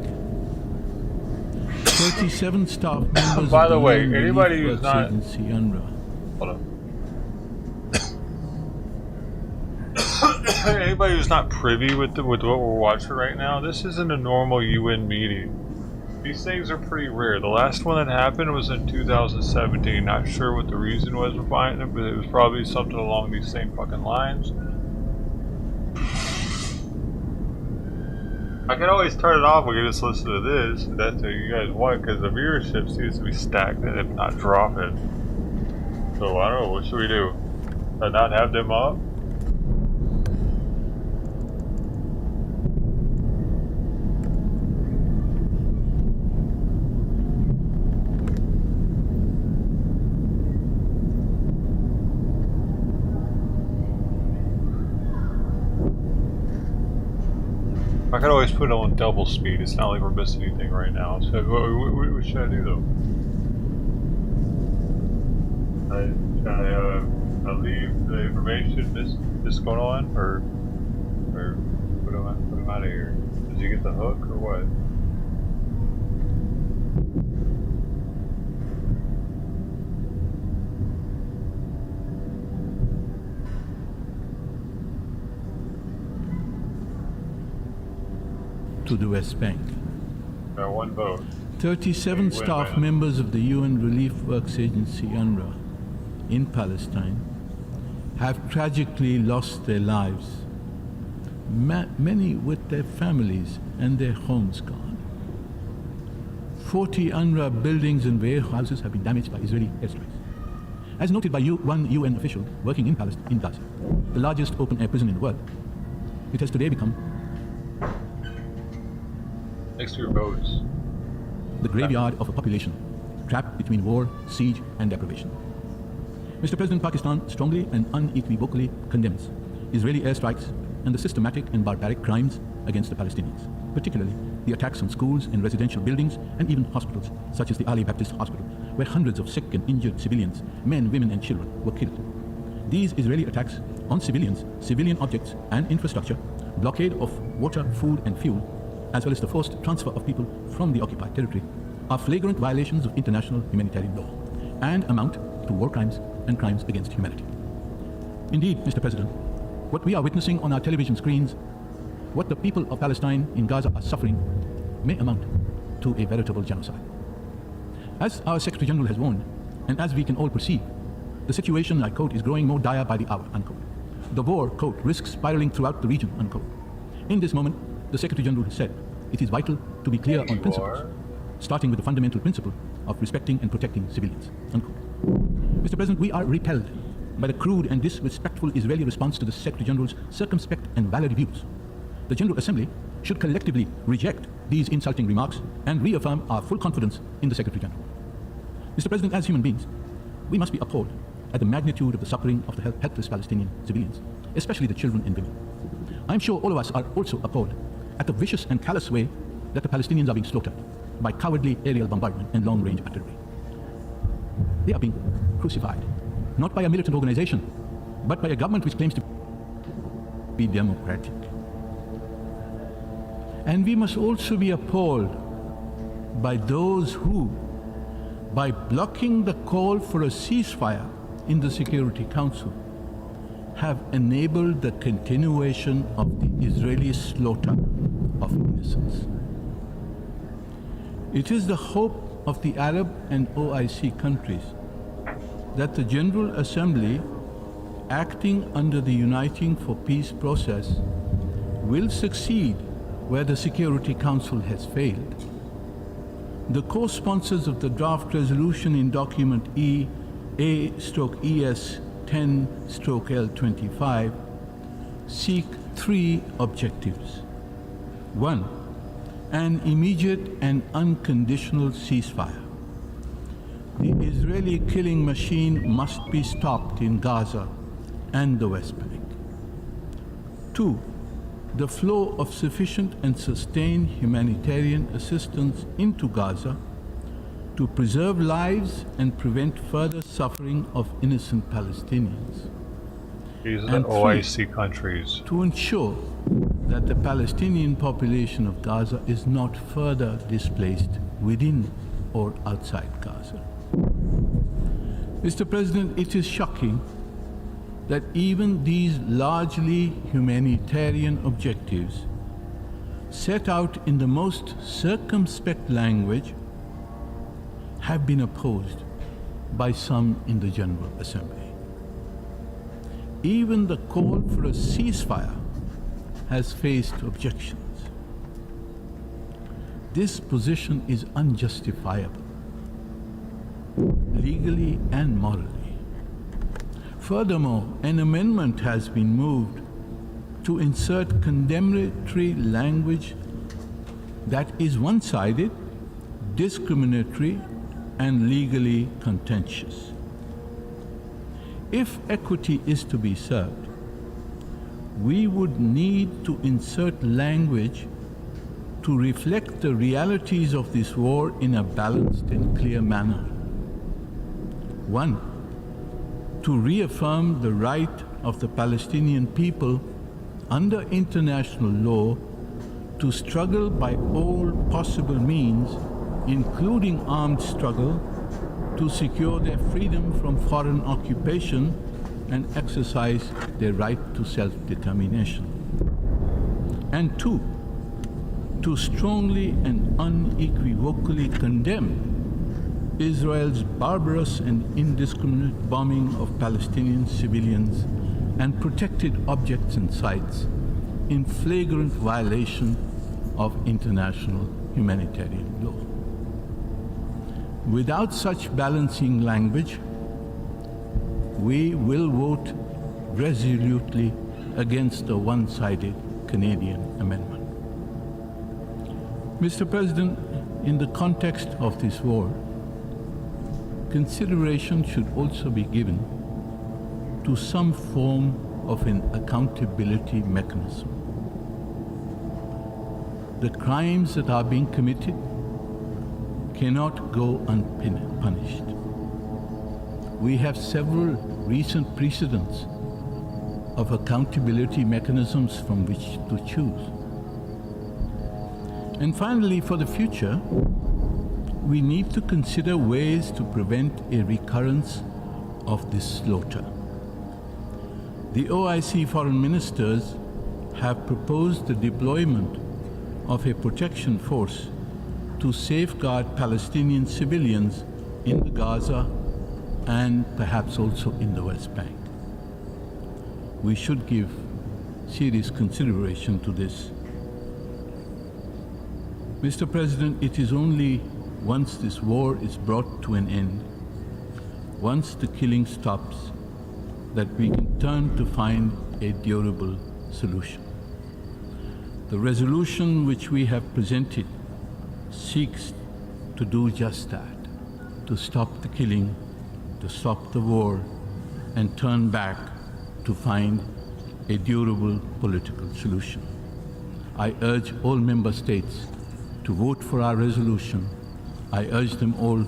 37 staff members By of the way, UN anybody Relief who's Works not Agency, UNRWA. Hold on. Anybody who's not privy with what we're watching right now, this isn't a normal UN meeting. These things are pretty rare. The last one that happened was in 2017. Not sure what the reason was behind it, but it was probably something along these same fucking lines. I can always turn it off. We can just listen to this. If that's what you guys want, because the viewership seems to be stacked and if not dropping. So I don't know. What should we do? Not have them up? I could always put it on double speed. It's not like we're missing anything right now. So what should I do though? Should I leave the information this going on, or put him out of here? Did you get the hook or what? To the West Bank. Got one vote. 37 staff members of the UN Relief Works Agency, UNRWA, in Palestine, have tragically lost their lives, many with their families and their homes gone. 40 UNRWA buildings and warehouses have been damaged by Israeli airstrikes. As noted by one UN official working in Gaza, the largest open-air prison in the world, it has today become Thanks for your votes. The graveyard of a population trapped between war, siege, and deprivation. Mr. President, Pakistan strongly and unequivocally condemns Israeli airstrikes and the systematic and barbaric crimes against the Palestinians, particularly the attacks on schools and residential buildings and even hospitals, such as the Ali Baptist Hospital, where hundreds of sick and injured civilians, men, women, and children, were killed. These Israeli attacks on civilians, civilian objects, and infrastructure, blockade of water, food, and fuel, as well as the forced transfer of people from the occupied territory, are flagrant violations of international humanitarian law and amount to war crimes and crimes against humanity. Indeed, Mr. President, what we are witnessing on our television screens, what the people of Palestine in Gaza are suffering, may amount to a veritable genocide. As our Secretary General has warned, and as we can all perceive, the situation, I quote, is growing more dire by the hour, unquote. The war, quote, risks spiraling throughout the region, unquote. In this moment, the Secretary General has said, it is vital to be clear on principles, starting with the fundamental principle of respecting and protecting civilians, unquote. Mr. President, we are repelled by the crude and disrespectful Israeli response to the Secretary General's circumspect and valid views. The General Assembly should collectively reject these insulting remarks and reaffirm our full confidence in the Secretary General. Mr. President, as human beings, we must be appalled at the magnitude of the suffering of the helpless Palestinian civilians, especially the children and women. I'm sure all of us are also appalled at the vicious and callous way that the Palestinians are being slaughtered by cowardly aerial bombardment and long-range artillery. They are being crucified, not by a militant organization, but by a government which claims to be democratic. And we must also be appalled by those who, by blocking the call for a ceasefire in the Security Council, have enabled the continuation of the Israeli slaughter of innocents. It is the hope of the Arab and OIC countries that the General Assembly, acting under the Uniting for Peace process, will succeed where the Security Council has failed. The co-sponsors of the draft resolution in document EA/ES 10/L25 seek three objectives. 1. An immediate and unconditional ceasefire. The Israeli killing machine must be stopped in Gaza and the West Bank. 2. The flow of sufficient and sustained humanitarian assistance into Gaza to preserve lives and prevent further suffering of innocent Palestinians. These are the OIC countries. To ensure that the Palestinian population of Gaza is not further displaced within or outside Gaza. Mr. President, it is shocking that even these largely humanitarian objectives, set out in the most circumspect language, have been opposed by some in the General Assembly. Even the call for a ceasefire has faced objections. This position is unjustifiable, legally and morally. Furthermore, an amendment has been moved to insert condemnatory language that is one-sided, discriminatory, and legally contentious. If equity is to be served, we would need to insert language to reflect the realities of this war in a balanced and clear manner. 1. To reaffirm the right of the Palestinian people under international law to struggle by all possible means, including armed struggle, to secure their freedom from foreign occupation and exercise their right to self-determination. And 2, to strongly and unequivocally condemn Israel's barbarous and indiscriminate bombing of Palestinian civilians and protected objects and sites in flagrant violation of international humanitarian law. Without such balancing language, we will vote resolutely against the one-sided Canadian amendment. Mr. President, in the context of this war, consideration should also be given to some form of an accountability mechanism. The crimes that are being committed cannot go unpunished. We have several recent precedents of accountability mechanisms from which to choose. And finally, for the future, we need to consider ways to prevent a recurrence of this slaughter. The OIC foreign ministers have proposed the deployment of a protection force to safeguard Palestinian civilians in the Gaza and perhaps also in the West Bank. We should give serious consideration to this. Mr. President, it is only once this war is brought to an end, once the killing stops, that we can turn to find a durable solution. The resolution which we have presented seeks to do just that, to stop the killing, to stop the war, and turn back to find a durable political solution. I urge all member states to vote for our resolution. I urge them all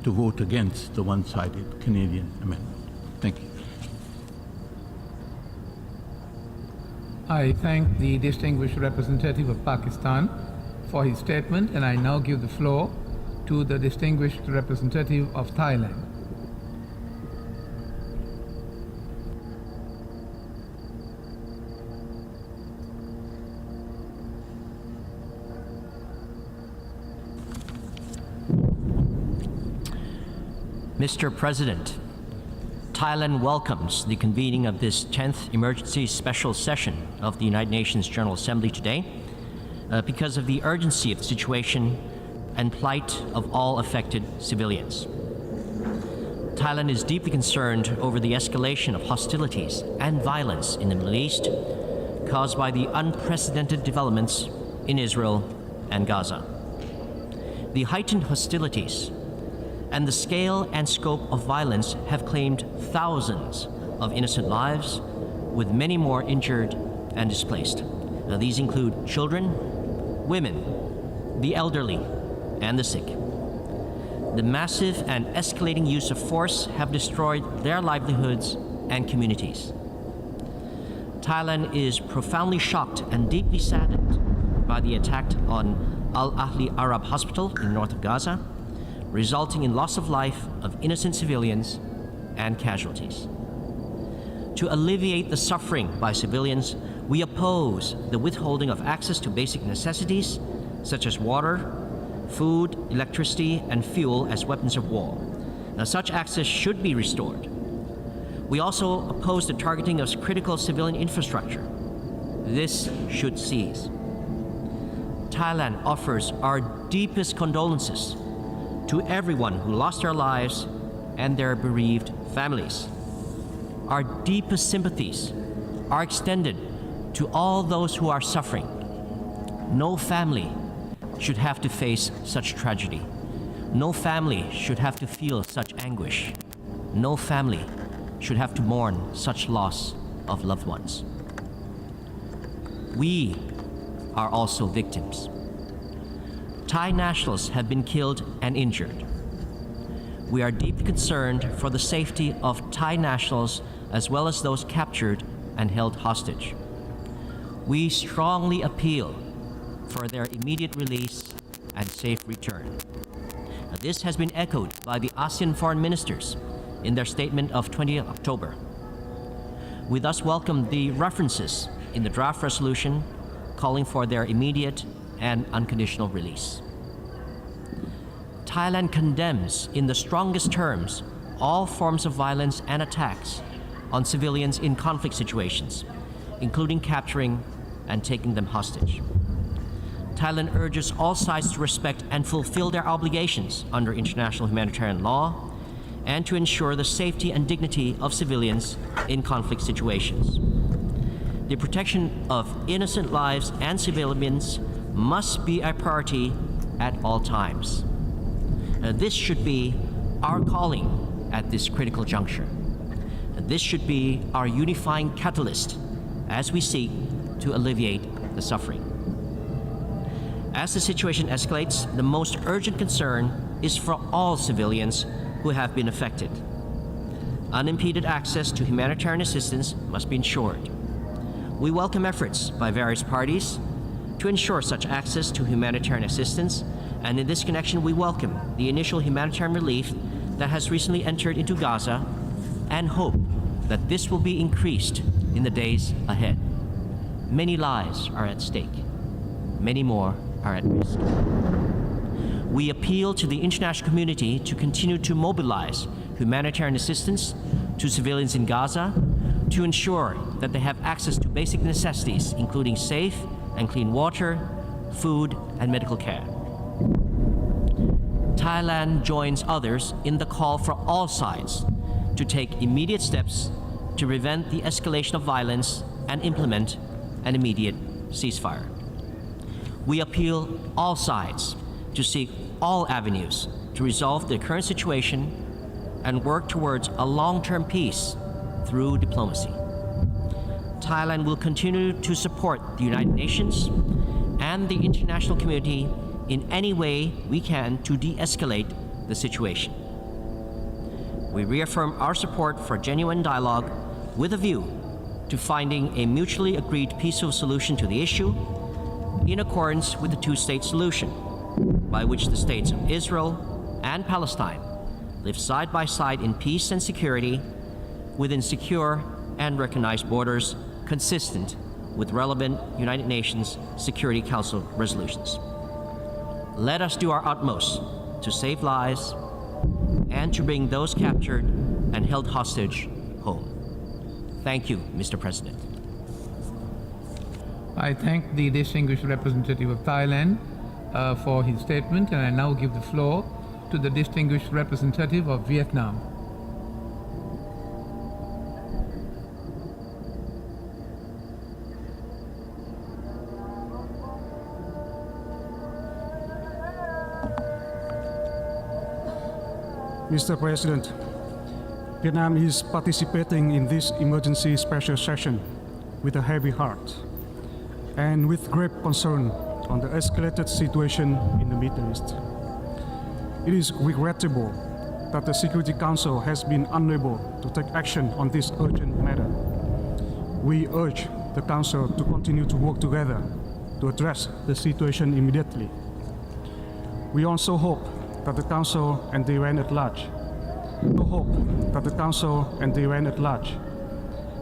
to vote against the one-sided Canadian amendment. Thank you. I thank the distinguished representative of Pakistan for his statement, and I now give the floor to the distinguished representative of Thailand. Mr. President, Thailand welcomes the convening of this 10th Emergency Special Session of the United Nations General Assembly today because of the urgency of the situation and plight of all affected civilians. Thailand is deeply concerned over the escalation of hostilities and violence in the Middle East caused by the unprecedented developments in Israel and Gaza. The heightened hostilities and the scale and scope of violence have claimed thousands of innocent lives, with many more injured and displaced. Now, these include children, women, the elderly, and the sick. The massive and escalating use of force have destroyed their livelihoods and communities. Thailand is profoundly shocked and deeply saddened by the attack on Al Ahli Arab Hospital in the north of Gaza, resulting in loss of life of innocent civilians and casualties. To alleviate the suffering by civilians, we oppose the withholding of access to basic necessities such as water, food, electricity, and fuel as weapons of war. Now, such access should be restored. We also oppose the targeting of critical civilian infrastructure. This should cease. Thailand offers our deepest condolences to everyone who lost their lives and their bereaved families. Our deepest sympathies are extended to all those who are suffering. No family should have to face such tragedy. No family should have to feel such anguish. No family should have to mourn such loss of loved ones. We are also victims. Thai nationals have been killed and injured. We are deeply concerned for the safety of Thai nationals as well as those captured and held hostage. We strongly appeal for their immediate release and safe return. Now, this has been echoed by the ASEAN foreign ministers in their statement of 20th October. We thus welcome the references in the draft resolution calling for their immediate and unconditional release. Thailand condemns in the strongest terms all forms of violence and attacks on civilians in conflict situations, including capturing and taking them hostage. Thailand urges all sides to respect and fulfill their obligations under international humanitarian law and to ensure the safety and dignity of civilians in conflict situations. The protection of innocent lives and civilians must be a priority at all times. This should be our calling at this critical juncture. This should be our unifying catalyst as we seek to alleviate the suffering. As the situation escalates, the most urgent concern is for all civilians who have been affected. Unimpeded access to humanitarian assistance must be ensured. We welcome efforts by various parties to ensure such access to humanitarian assistance, and in this connection we welcome the initial humanitarian relief that has recently entered into Gaza and hope that this will be increased in the days ahead. Many lives are at stake. Many more are at risk. We appeal to the international community to continue to mobilize humanitarian assistance to civilians in Gaza to ensure that they have access to basic necessities, including safe and clean water, food, and medical care. Thailand joins others in the call for all sides to take immediate steps to prevent the escalation of violence and implement an immediate ceasefire. We appeal all sides to seek all avenues to resolve the current situation and work towards a long-term peace through diplomacy. Thailand will continue to support the United Nations and the international community in any way we can to de-escalate the situation. We reaffirm our support for genuine dialogue with a view to finding a mutually agreed peaceful solution to the issue in accordance with the two-state solution, by which the states of Israel and Palestine live side by side in peace and security within secure and recognized borders consistent with relevant United Nations Security Council resolutions. Let us do our utmost to save lives and to bring those captured and held hostage home. Thank you, Mr. President. I thank the distinguished representative of Thailand for his statement, and I now give the floor to the distinguished representative of Vietnam. Mr. President, Vietnam is participating in this emergency special session with a heavy heart and with great concern on the escalated situation in the Middle East. It is regrettable that the Security Council has been unable to take action on this urgent matter. We urge the Council to continue to work together to address the situation immediately. We also hope that the Council and the UN at large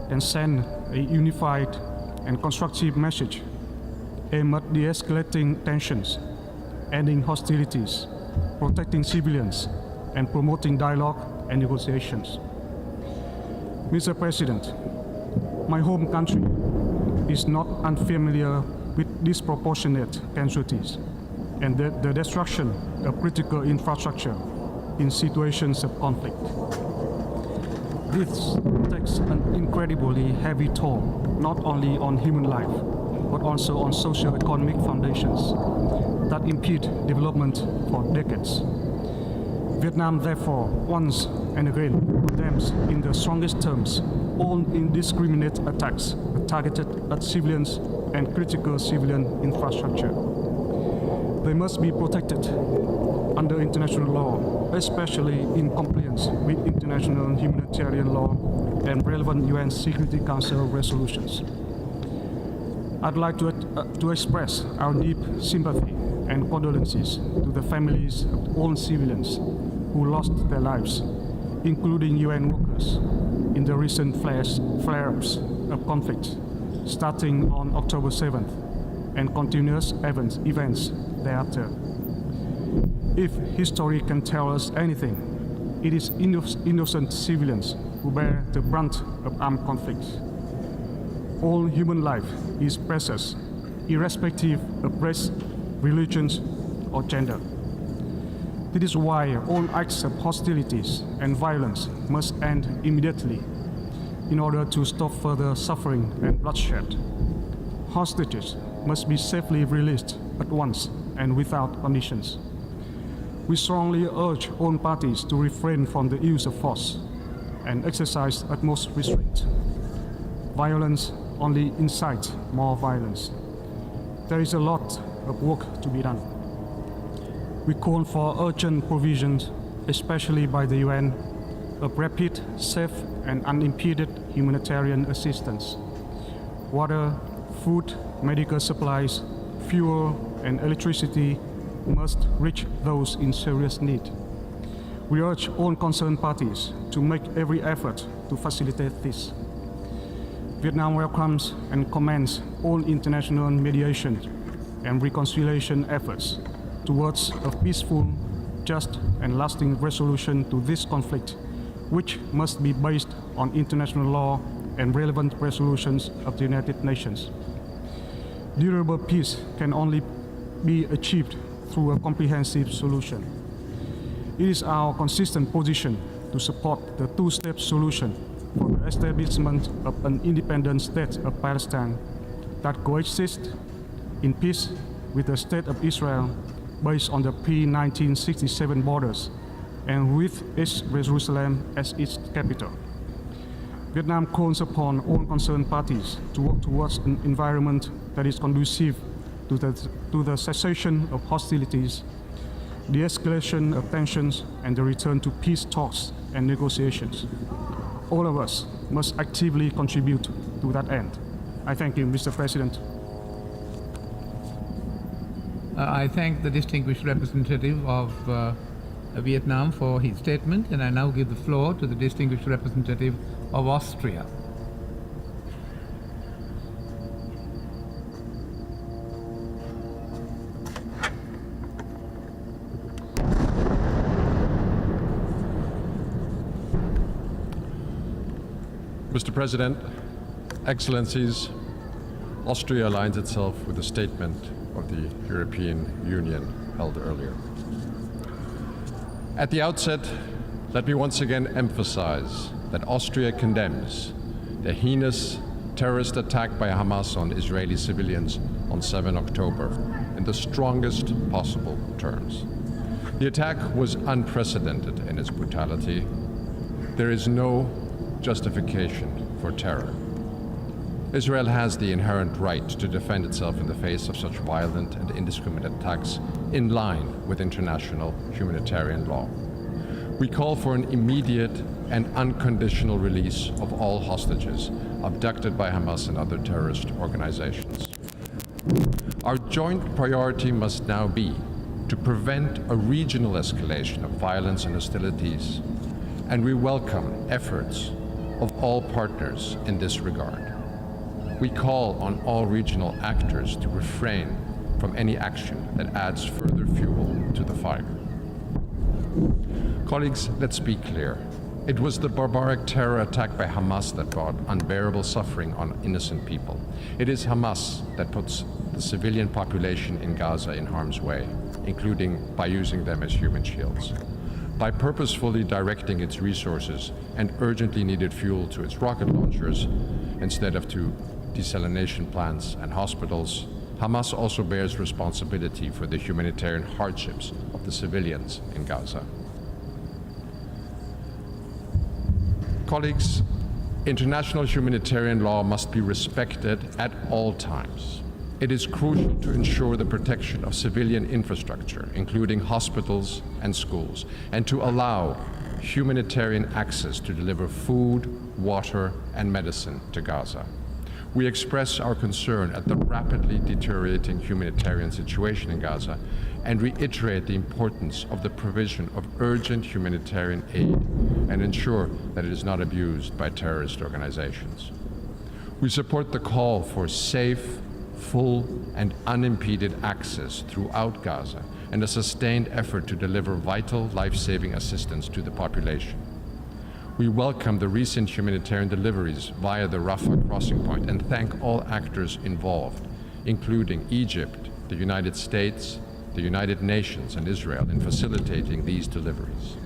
can send a unified and constructive message aimed at de-escalating tensions, ending hostilities, protecting civilians, and promoting dialogue and negotiations. Mr. President, my home country is not unfamiliar with disproportionate casualties and the destruction of critical infrastructure in situations of conflict. This takes an incredibly heavy toll, not only on human life, but also on socio-economic foundations that impede development for decades. Vietnam, therefore, once and again condemns in the strongest terms all indiscriminate attacks targeted at civilians and critical civilian infrastructure. They must be protected under international law, especially in compliance with international humanitarian law and relevant UN Security Council resolutions. I'd like to express our deep sympathy and condolences to the families of all civilians who lost their lives, including UN workers, in the recent flare-ups of conflict starting on October 7th and continuous events thereafter. If history can tell us anything, it is innocent civilians who bear the brunt of armed conflict. All human life is precious, irrespective of race, religions, or gender. This is why all acts of hostilities and violence must end immediately in order to stop further suffering and bloodshed. Hostages must be safely released at once and without conditions. We strongly urge all parties to refrain from the use of force and exercise utmost restraint. Violence only incites more violence. There is a lot of work to be done. We call for urgent provisions, especially by the UN, of rapid, safe, and unimpeded humanitarian assistance. Water, food, medical supplies, fuel, and electricity must reach those in serious need. We urge all concerned parties to make every effort to facilitate this. Vietnam welcomes and commends all international mediation and reconciliation efforts towards a peaceful, just, and lasting resolution to this conflict, which must be based on international law and relevant resolutions of the United Nations. Durable peace can only be achieved through a comprehensive solution. It is our consistent position to support the two-step solution for the establishment of an independent state of Palestine that coexists in peace with the state of Israel based on the pre-1967 borders and with East Jerusalem as its capital. Vietnam calls upon all concerned parties to work towards an environment that is conducive to the cessation of hostilities, the escalation of tensions, and the return to peace talks and negotiations. All of us must actively contribute to that end. I thank you, Mr. President. I thank the distinguished representative of Vietnam for his statement, and I now give the floor to the distinguished representative of Austria. Mr. President, Excellencies, Austria aligns itself with the statement of the European Union held earlier. At the outset, let me once again emphasize that Austria condemns the heinous terrorist attack by Hamas on Israeli civilians on 7 October in the strongest possible terms. The attack was unprecedented in its brutality. There is no justification for terror. Israel has the inherent right to defend itself in the face of such violent and indiscriminate attacks in line with international humanitarian law. We call for an immediate and unconditional release of all hostages abducted by Hamas and other terrorist organizations. Our joint priority must now be to prevent a regional escalation of violence and hostilities, and we welcome efforts of all partners in this regard. We call on all regional actors to refrain from any action that adds further fuel to the fire. Colleagues, let's be clear. It was the barbaric terror attack by Hamas that brought unbearable suffering on innocent people. It is Hamas that puts the civilian population in Gaza in harm's way, including by using them as human shields. By purposefully directing its resources and urgently needed fuel to its rocket launchers instead of to desalination plants and hospitals, Hamas also bears responsibility for the humanitarian hardships of the civilians in Gaza. Colleagues, international humanitarian law must be respected at all times. It is crucial to ensure the protection of civilian infrastructure, including hospitals and schools, and to allow humanitarian access to deliver food, water, and medicine to Gaza. We express our concern at the rapidly deteriorating humanitarian situation in Gaza and reiterate the importance of the provision of urgent humanitarian aid and ensure that it is not abused by terrorist organizations. We support the call for safe, full, and unimpeded access throughout Gaza and a sustained effort to deliver vital life-saving assistance to the population. We welcome the recent humanitarian deliveries via the Rafah crossing point and thank all actors involved, including Egypt, the United States, the United Nations, and Israel in facilitating these deliveries.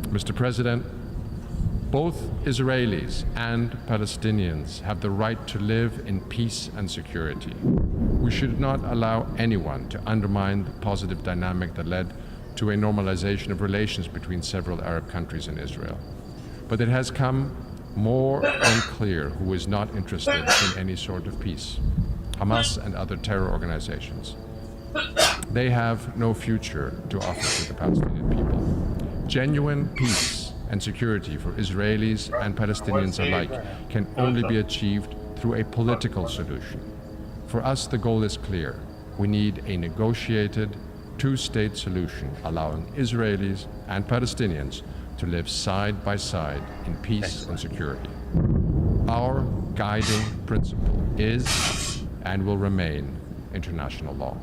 Mr. President, both Israelis and Palestinians have the right to live in peace and security. We should not allow anyone to undermine the positive dynamic that led to a normalization of relations between several Arab countries and Israel. But it has come more unclear who is not interested in any sort of peace: Hamas and other terror organizations. They have no future to offer to the Palestinian people. Genuine peace and security for Israelis and Palestinians alike can only be achieved through a political solution. For us, the goal is clear. We need a negotiated, two-state solution allowing Israelis and Palestinians to live side by side in peace and security. Our guiding principle is and will remain international law.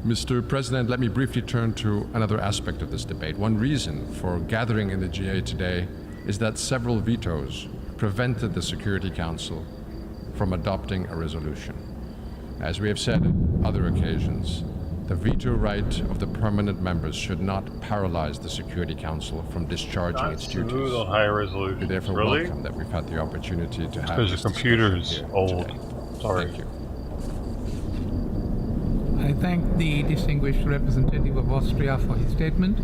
Mr. President, let me briefly turn to another aspect of this debate. One reason for gathering in the GA today is that several vetoes prevented the Security Council from adopting a resolution. As we have said on other occasions, the veto right of the permanent members should not paralyze the Security Council from discharging its duties. On higher resolution. We therefore really? welcome that we've had the opportunity to have because this the computer is old. today. Sorry. Thank you. I thank the distinguished representative of Austria for his statement,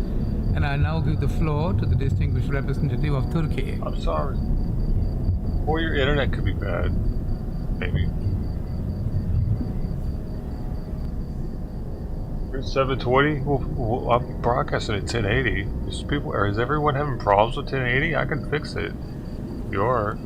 And I now give the floor to the distinguished representative of Turkey. I'm sorry. Or your internet could be bad. Maybe. It's 720? Well, I'm broadcasting at 1080. Is everyone having problems with 1080? I can fix it. You are.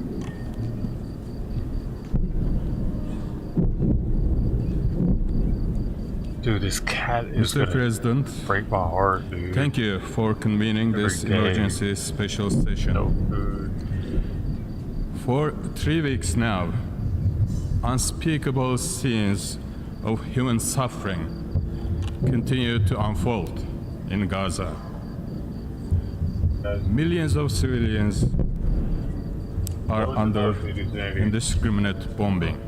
Dude, this cat is Mr. President, break my heart, dude. Thank you for convening this emergency special session. No food. For 3 weeks now, unspeakable scenes of human suffering continue to unfold in Gaza. Millions of civilians are under indiscriminate bombing.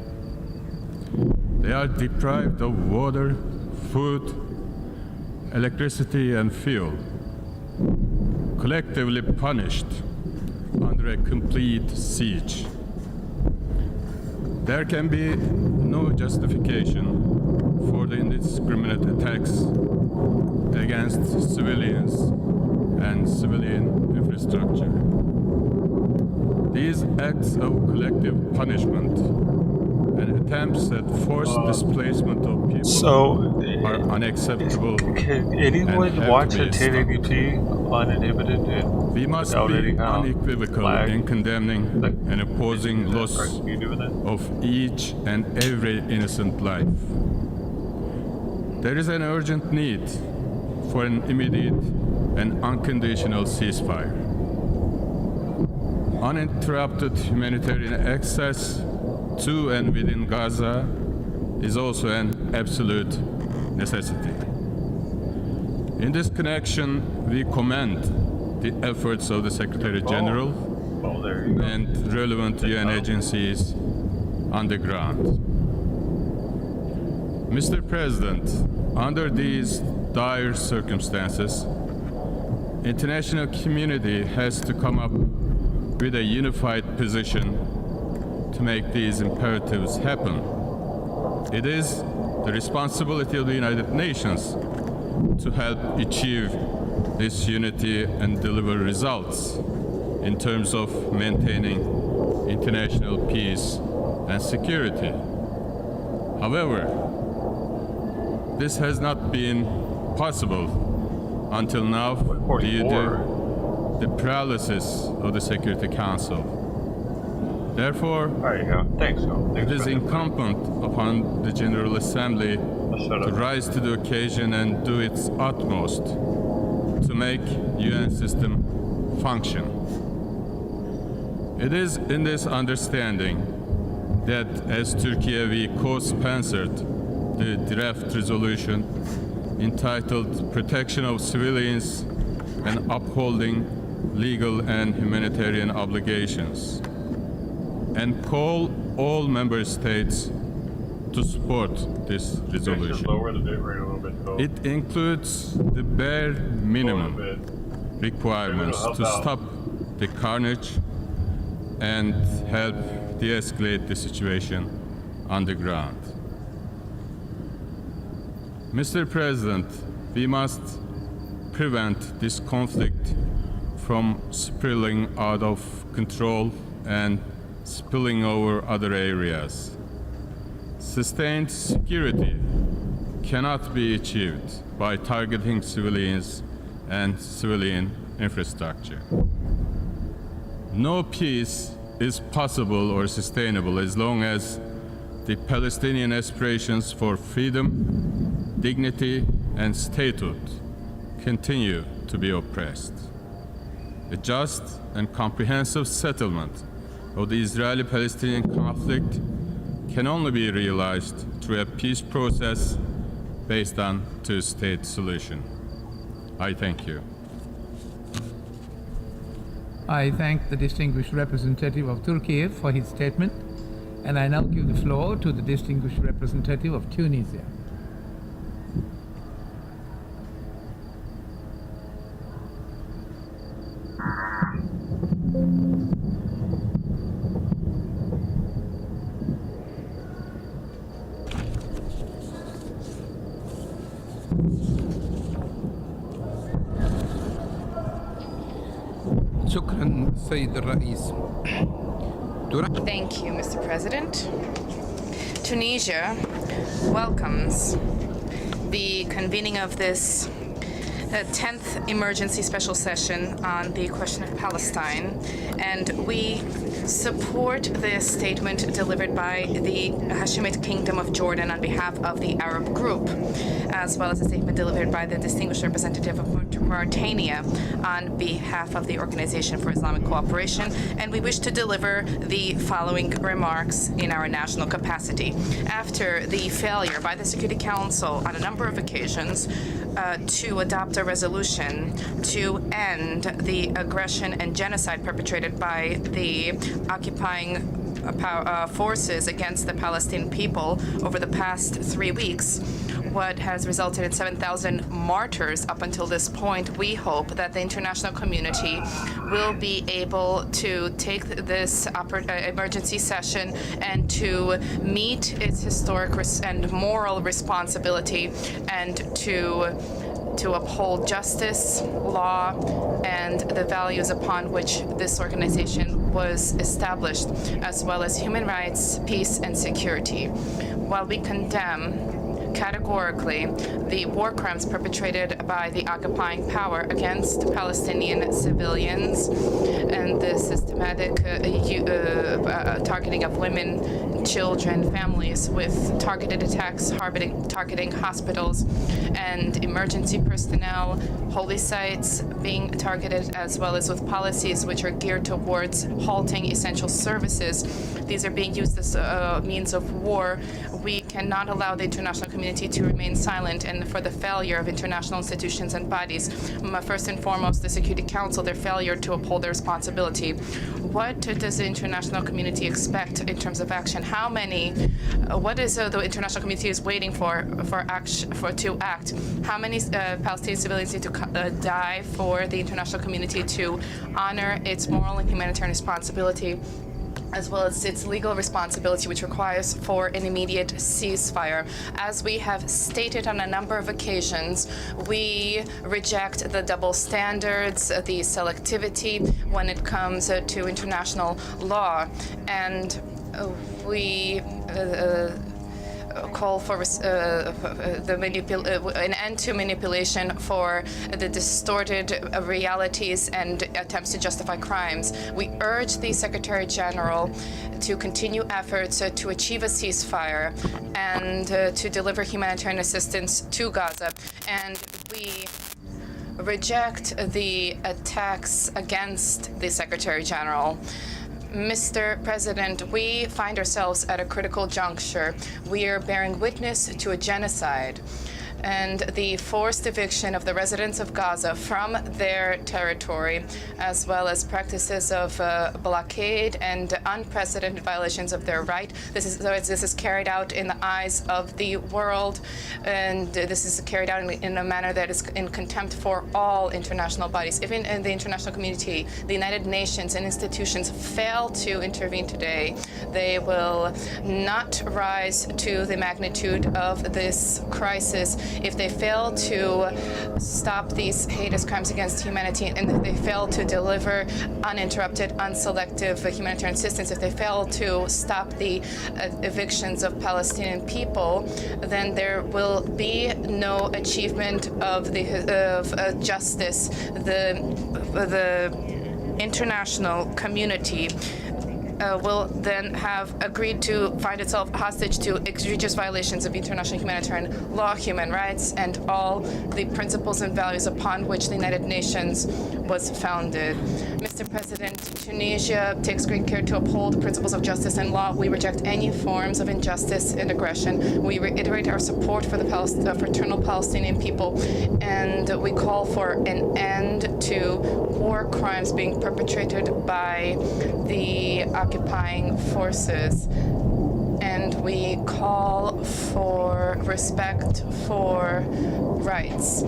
They are deprived of water, food, electricity, and fuel, collectively punished under a complete siege. There can be no justification for the indiscriminate attacks against civilians and civilian infrastructure. These acts of collective punishment and attempts at forced displacement of people are unacceptable. Can anyone watch a 1080p uninhibited and we must be unequivocal in condemning and opposing loss of each and every innocent life. There is an urgent need for an immediate and unconditional ceasefire. Uninterrupted humanitarian access to and within Gaza is also an absolute necessity. In this connection, we commend the efforts of the Secretary General and relevant UN agencies on the ground. Mr. President, under these dire circumstances, international community has to come up with a unified position to make these imperatives happen. It is the responsibility of the United Nations to help achieve this unity and deliver results in terms of maintaining international peace and security. However, this has not been possible until now due to the paralysis of the Security Council. Therefore, it is incumbent upon the General Assembly to rise to the occasion and do its utmost to make UN system function. It is in this understanding that as Turkey we co-sponsored the draft resolution entitled Protection of Civilians and Upholding Legal and Humanitarian Obligations, and call all member states to support this resolution. It includes the bare minimum requirements to stop the carnage and help de-escalate the situation on the ground. Mr. President, we must prevent this conflict from spiraling out of control and spilling over other areas. Sustained security cannot be achieved by targeting civilians and civilian infrastructure. No peace is possible or sustainable as long as the Palestinian aspirations for freedom, dignity, and statehood continue to be oppressed. A just and comprehensive settlement of the Israeli-Palestinian conflict can only be realized through a peace process based on two-state solution. I thank you. I thank the distinguished representative of Turkey for his statement, and I now give the floor to the distinguished representative of Tunisia. شكرا سيد الرئيس. Thank you, Mr. President. Tunisia welcomes the convening of this 10th emergency special session on the question of Palestine, and we support this statement delivered by the Hashemite Kingdom of Jordan on behalf of the Arab group, as well as a statement delivered by the distinguished representative of Mauritania on behalf of the Organization for Islamic Cooperation, and we wish to deliver the following remarks in our national capacity. After the failure by the Security Council on a number of occasions to adopt a resolution to end the aggression and genocide perpetrated by the occupying forces against the Palestinian people over the past 3 weeks, what has resulted in 7,000 martyrs up until this point, we hope that the international community will be able to take this emergency session and to meet its historic and moral responsibility and to uphold justice, law, and the values upon which this organization was established, as well as human rights, peace, and security. While we condemn categorically the war crimes perpetrated by the occupying power against Palestinian civilians and the systematic targeting of women, children, families with targeted attacks targeting hospitals and emergency personnel, holy sites being targeted, as well as with policies which are geared towards halting essential services. These are being used as a means of war. We cannot allow the international community to remain silent and for the failure of international institutions and bodies. First and foremost, the Security Council, their failure to uphold their responsibility. What does the international community expect in terms of action? What is the international community is waiting to act? How many Palestinian civilians need to die for the international community to honor its moral and humanitarian responsibility, as well as its legal responsibility, which requires for an immediate ceasefire? As we have stated on a number of occasions, we reject the double standards, the selectivity when it comes to international law, and we call for an end to manipulation for the distorted realities and attempts to justify crimes. We urge the Secretary General to continue efforts to achieve a ceasefire and to deliver humanitarian assistance to Gaza. And we reject the attacks against the Secretary General. Mr. President, we find ourselves at a critical juncture. We are bearing witness to a genocide and the forced eviction of the residents of Gaza from their territory, as well as practices of blockade and unprecedented violations of their right. This is carried out in the eyes of the world, and this is carried out in a manner that is in contempt for all international bodies. If in the international community, the United Nations and institutions fail to intervene today, they will not rise to the magnitude of this crisis. If they fail to stop these heinous crimes against humanity, and if they fail to deliver uninterrupted, unselective humanitarian assistance, if they fail to stop the evictions of Palestinian people, then there will be no achievement of justice. The international community will then have agreed to find itself hostage to egregious violations of international humanitarian law, human rights, and all the principles and values upon which the United Nations was founded. Mr. President, Tunisia takes great care to uphold the principles of justice and law. We reject any forms of injustice and aggression. We reiterate our support for the fraternal Palestinian people, and we call for an end to war crimes being perpetrated by the occupying forces, and we call for respect for rights.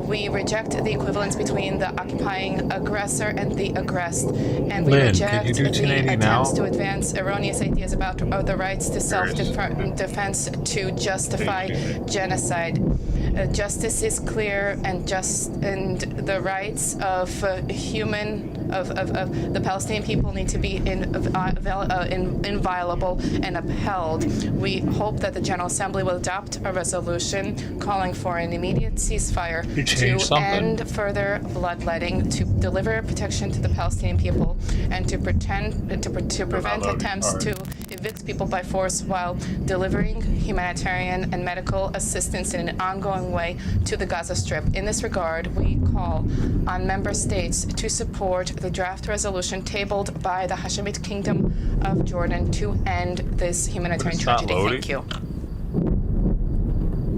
We reject the equivalence between the occupying aggressor and the aggressed, and we reject the attempts to advance erroneous ideas about the rights to self-defense to justify genocide. Justice is clear, and the rights of human of the Palestinian people need to be inviolable and upheld. We hope that the General Assembly will adopt a resolution calling for an immediate ceasefire to end further bloodletting, to deliver protection to the Palestinian people, and to prevent attempts to evict people by force while delivering humanitarian and medical assistance in an ongoing way to the Gaza Strip. In this regard, we call on member states to support the draft resolution tabled by the Hashemite Kingdom of Jordan to end this humanitarian tragedy. Thank you.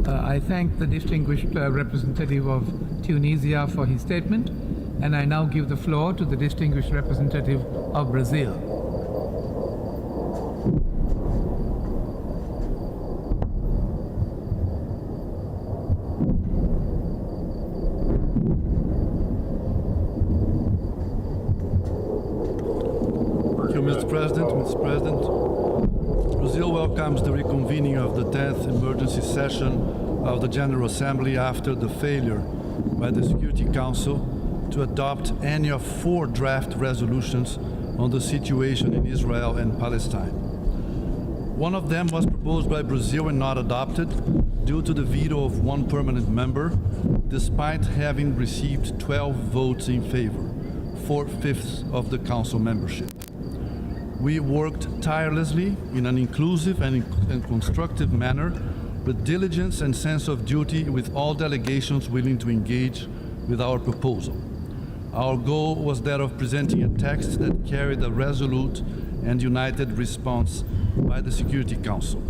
I thank the distinguished representative of Tunisia for his statement, and I now give the floor to the distinguished representative of Brazil. Mr. President, Brazil welcomes the reconvening of the 10th emergency session of the General Assembly after the failure by the Security Council to adopt any of 4 draft resolutions on the situation in Israel and Palestine. One of them was proposed by Brazil and not adopted due to the veto of 1 permanent member, despite having received 12 votes in favor, 4/5 of the Council membership. We worked tirelessly in an inclusive and constructive manner with diligence and sense of duty with all delegations willing to engage with our proposal. Our goal was that of presenting a text that carried a resolute and united response by the Security Council.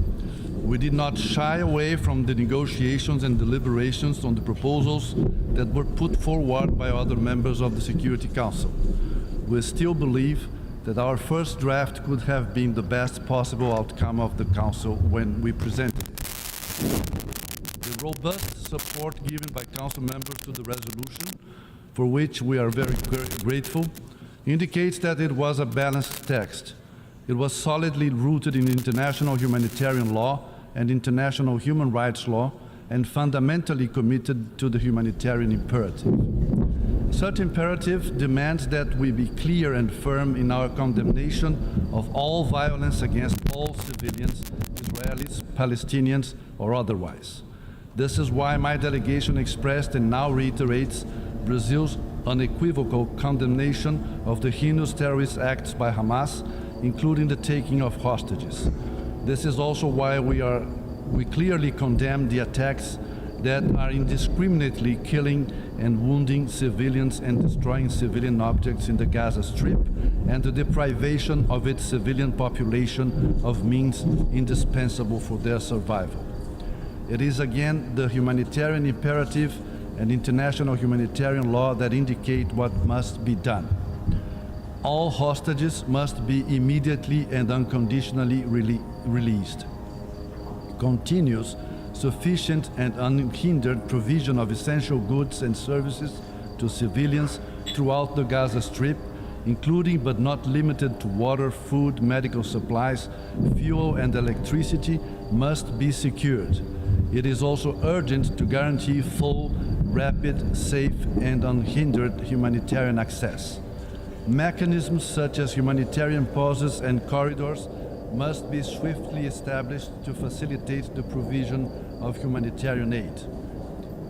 We did not shy away from the negotiations and deliberations on the proposals that were put forward by other members of the Security Council. We still believe that our first draft could have been the best possible outcome of the Council when we presented it. The robust support given by Council members to the resolution, for which we are very grateful, indicates that it was a balanced text. It was solidly rooted in international humanitarian law and international human rights law, and fundamentally committed to the humanitarian imperative. Such imperative demands that we be clear and firm in our condemnation of all violence against all civilians, Israelis, Palestinians, or otherwise. This is why my delegation expressed and now reiterates Brazil's unequivocal condemnation of the heinous terrorist acts by Hamas, including the taking of hostages. This is also why we clearly condemn the attacks that are indiscriminately killing and wounding civilians and destroying civilian objects in the Gaza Strip, and the deprivation of its civilian population of means indispensable for their survival. It is again the humanitarian imperative and international humanitarian law that indicate what must be done. All hostages must be immediately and unconditionally released. Continuous, sufficient and unhindered provision of essential goods and services to civilians throughout the Gaza Strip, including but not limited to water, food, medical supplies, fuel and electricity, must be secured. It is also urgent to guarantee full, rapid, safe and unhindered humanitarian access. Mechanisms such as humanitarian pauses and corridors must be swiftly established to facilitate the provision of humanitarian aid.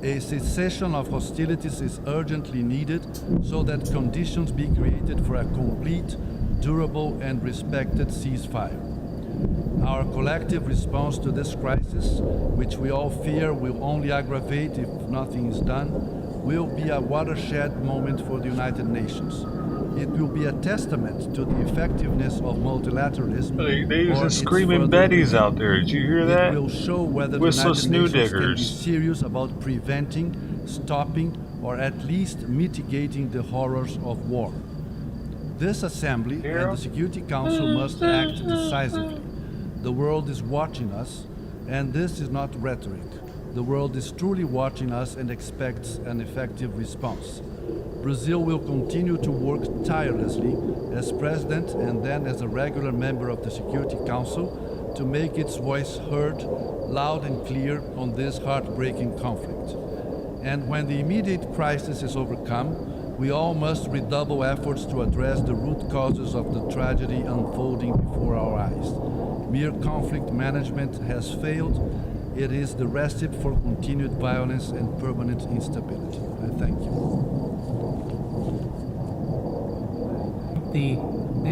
A cessation of hostilities is urgently needed so that conditions be created for a complete, durable and respected ceasefire. Our collective response to this crisis, which we all fear will only aggravate if nothing is done, will be a watershed moment for the United Nations. It will be a testament to the effectiveness of multilateralism. They use the screaming Betties out there. Did you hear that? It will show whether the United Nations can be serious about preventing, stopping, or at least mitigating the horrors of war. This Assembly and the Security Council must act decisively. The world is watching us, and this is not rhetoric. The world is truly watching us and expects an effective response. Brazil will continue to work tirelessly as President and then as a regular member of the Security Council to make its voice heard loud and clear on this heartbreaking conflict. And when the immediate crisis is overcome, We all must redouble efforts to address the root causes of the tragedy unfolding before our eyes. Mere conflict management has failed. It is the recipe for continued violence and permanent instability. I thank you. The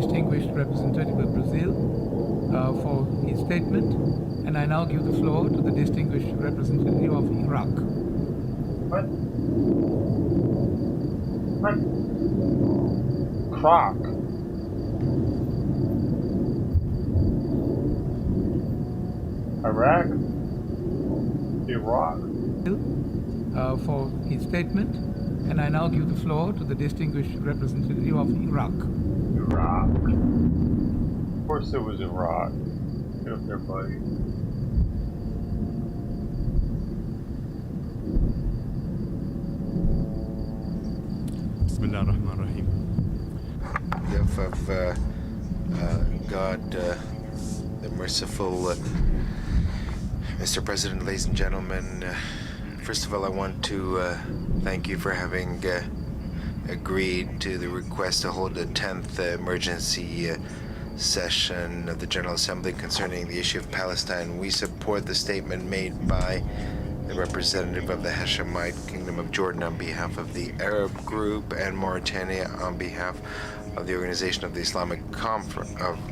distinguished representative of Brazil for his statement, and I now give the floor to the distinguished representative of Iraq. What? Croc. Iraq? Iraq? For his statement, and I now give the floor to the distinguished representative of Iraq. Iraq. Of course it was Iraq. Get up there, buddy. Bismillah ar-Rahman ar-Rahim. On behalf of God, the merciful, Mr. President, ladies and gentlemen, first of all, I want to thank you for having agreed to the request to hold a 10th emergency session of the General Assembly concerning the issue of Palestine. We support the statement made by the representative of the Hashemite Kingdom of Jordan on behalf of the Arab Group and Mauritania on behalf of the Organization of the Islamic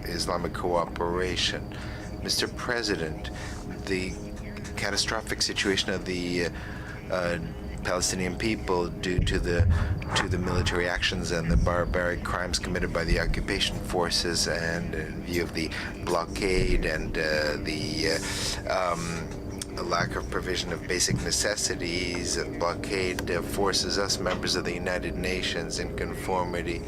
Islamic Cooperation. Mr. President, the catastrophic situation of the Palestinian people due to the military actions and the barbaric crimes committed by the occupation forces, and in view of the blockade and the lack of provision of basic necessities, and blockade forces us, members of the United Nations, in conformity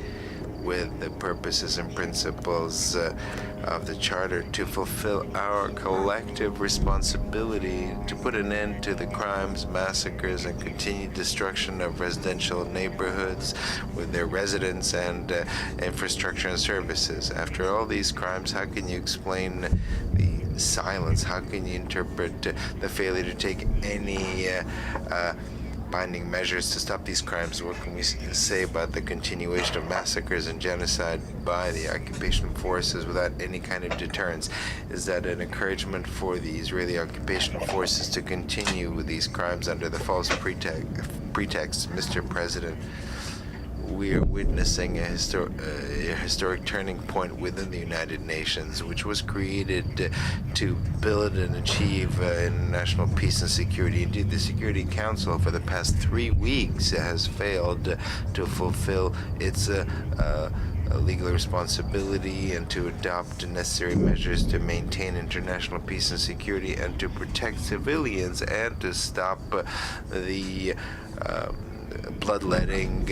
with the purposes and principles of the Charter, to fulfill our collective responsibility to put an end to the crimes, massacres, and continued destruction of residential neighborhoods with their residents and infrastructure and services. After all these crimes, how can you explain the silence? How can you interpret the failure to take any binding measures to stop these crimes? What can we say about the continuation of massacres and genocide by the occupation forces without any kind of deterrence? Is that an encouragement for the Israeli occupation forces to continue with these crimes under the false pretext? Mr. President, we are witnessing a historic turning point within the United Nations, which was created to build and achieve international peace and security. Indeed, the Security Council for the past 3 weeks has failed to fulfill its legal responsibility and to adopt necessary measures to maintain international peace and security and to protect civilians and to stop the bloodletting,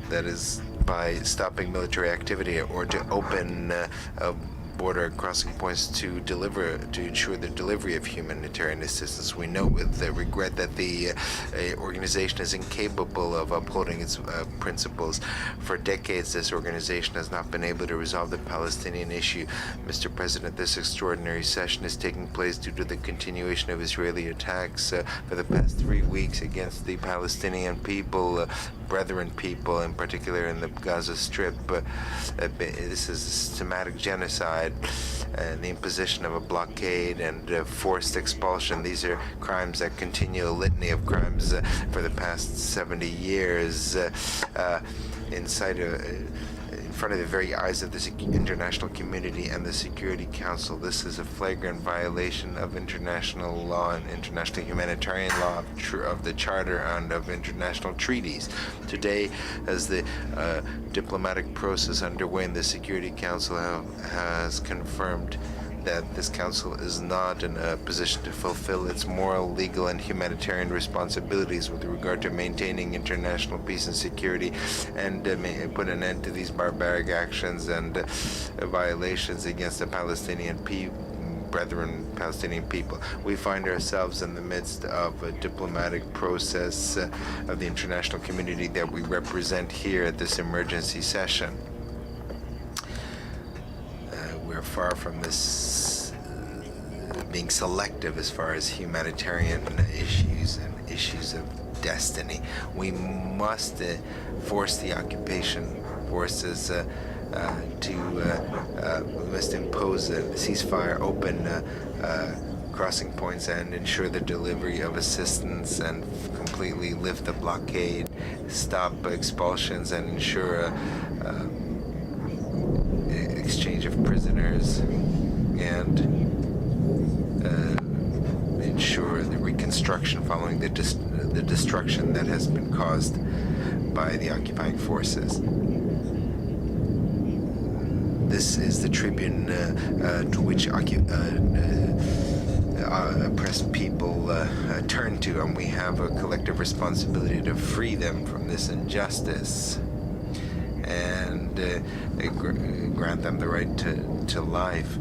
that is, by stopping military activity, or to open border crossing points to ensure the delivery of humanitarian assistance. We know with regret that the organization is incapable of upholding its principles. For decades, this organization has not been able to resolve the Palestinian issue. Mr. President, this extraordinary session is taking place due to the continuation of Israeli attacks for the past 3 weeks against the Palestinian people, brethren people, in particular in the Gaza Strip. This is a systematic genocide, the imposition of a blockade and forced expulsion. These are crimes that continue, a litany of crimes for the past 70 years in front of the very eyes of the international community and the Security Council. This is a flagrant violation of international law and international humanitarian law, of the Charter and of international treaties. Today, as the diplomatic process underway in the Security Council has confirmed that this council is not in a position to fulfill its moral, legal, and humanitarian responsibilities with regard to maintaining international peace and security, and put an end to these barbaric actions and violations against the Palestinian Palestinian people. We find ourselves in the midst of a diplomatic process of the international community that we represent here at this emergency session. We're far from this being selective as far as humanitarian issues and issues of destiny. We must force the occupation forces we must impose a ceasefire, open crossing points, and ensure the delivery of assistance, and completely lift the blockade, stop expulsions, and ensure exchange of prisoners, and ensure the reconstruction following the destruction that has been caused by the occupying forces. This is the tribune to which oppressed people turn to, and we have a collective responsibility to free them from this injustice and grant them the right to life.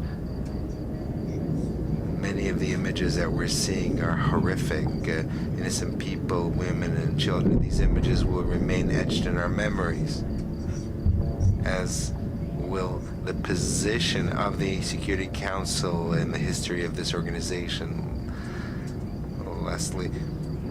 Many of the images that we're seeing are horrific. Innocent people, women, and children. These images will remain etched in our memories, as will the position of the Security Council in the history of this organization. Lastly,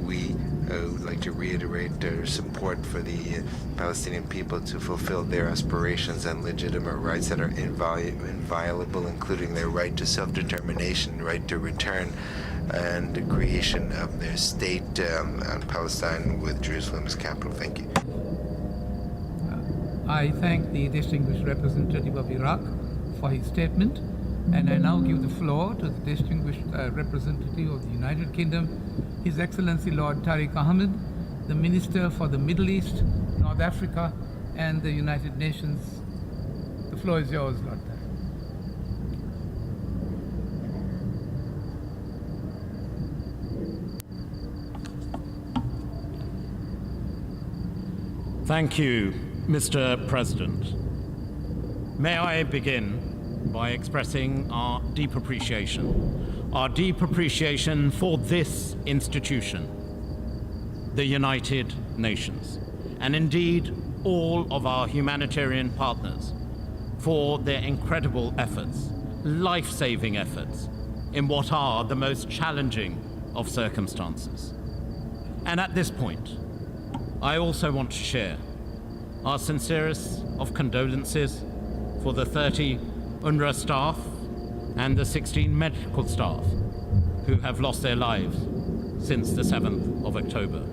we would like to reiterate our support for the Palestinian people to fulfill their aspirations and legitimate rights that are inviolable, including their right to self-determination, right to return, and the creation of their state on Palestine with Jerusalem as capital. Thank you. I thank the distinguished representative of Iraq for his statement, and I now give the floor to the distinguished representative of the United Kingdom, His Excellency Lord Tariq Ahmed, the Minister for the Middle East, North Africa, and the United Nations. The floor is yours, Lord Tariq. Thank you, Mr. President. May I begin by expressing our deep appreciation for this institution, the United Nations, and indeed all of our humanitarian partners for their incredible efforts, life-saving efforts, in what are the most challenging of circumstances. And at this point, I also want to share our sincerest of condolences for the 30 UNRWA staff and the 16 medical staff who have lost their lives since the 7th of October.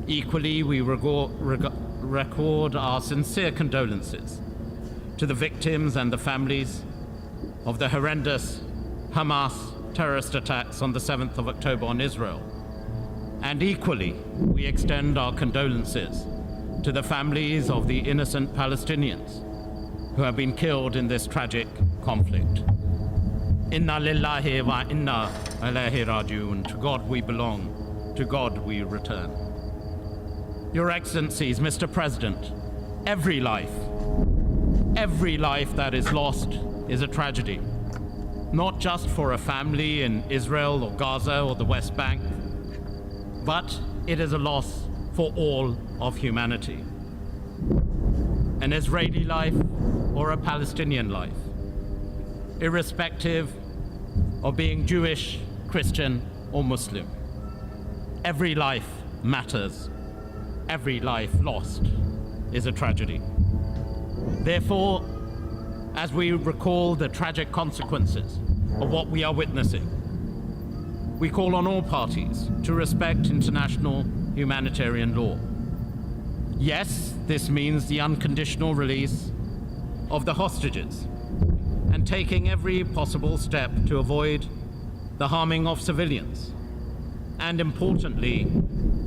Equally, we record our sincere condolences to the victims and the families of the horrendous Hamas terrorist attacks on the 7th of October on Israel. And equally, we extend our condolences to the families of the innocent Palestinians who have been killed in this tragic conflict. Inna lillahi wa inna ilaihi raji'un. To God we belong, to God we return. Your Excellencies, Mr. President, every life that is lost is a tragedy, not just for a family in Israel or Gaza or the West Bank, but it is a loss for all of humanity. An Israeli life or a Palestinian life, irrespective of being Jewish, Christian, or Muslim. Every life matters. Every life lost is a tragedy. Therefore, as we recall the tragic consequences of what we are witnessing, we call on all parties to respect international humanitarian law. Yes, this means the unconditional release of the hostages and taking every possible step to avoid the harming of civilians, and importantly,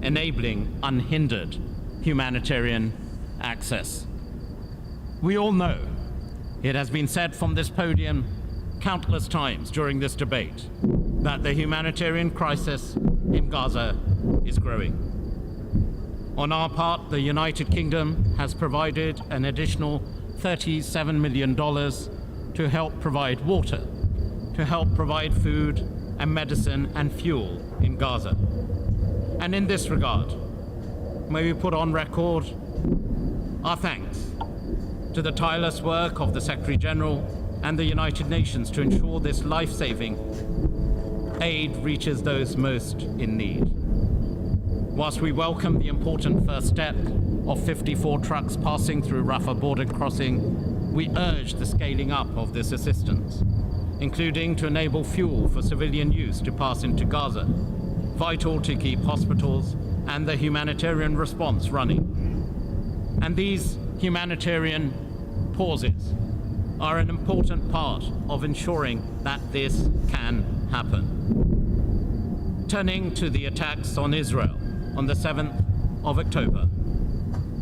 enabling unhindered humanitarian access. We all know, it has been said from this podium countless times during this debate, that the humanitarian crisis in Gaza is growing. On our part, the United Kingdom has provided an additional $37 million to help provide water, to help provide food and medicine and fuel in Gaza. And in this regard, may we put on record our thanks to the tireless work of the Secretary General and the United Nations to ensure this life-saving aid reaches those most in need. whilst we welcome the important first step of 54 trucks passing through Rafah border crossing, we urge the scaling up of this assistance, including to enable fuel for civilian use to pass into Gaza, vital to keep hospitals and the humanitarian response running. And these humanitarian pauses are an important part of ensuring that this can happen. Turning to the attacks on Israel on the 7th of October,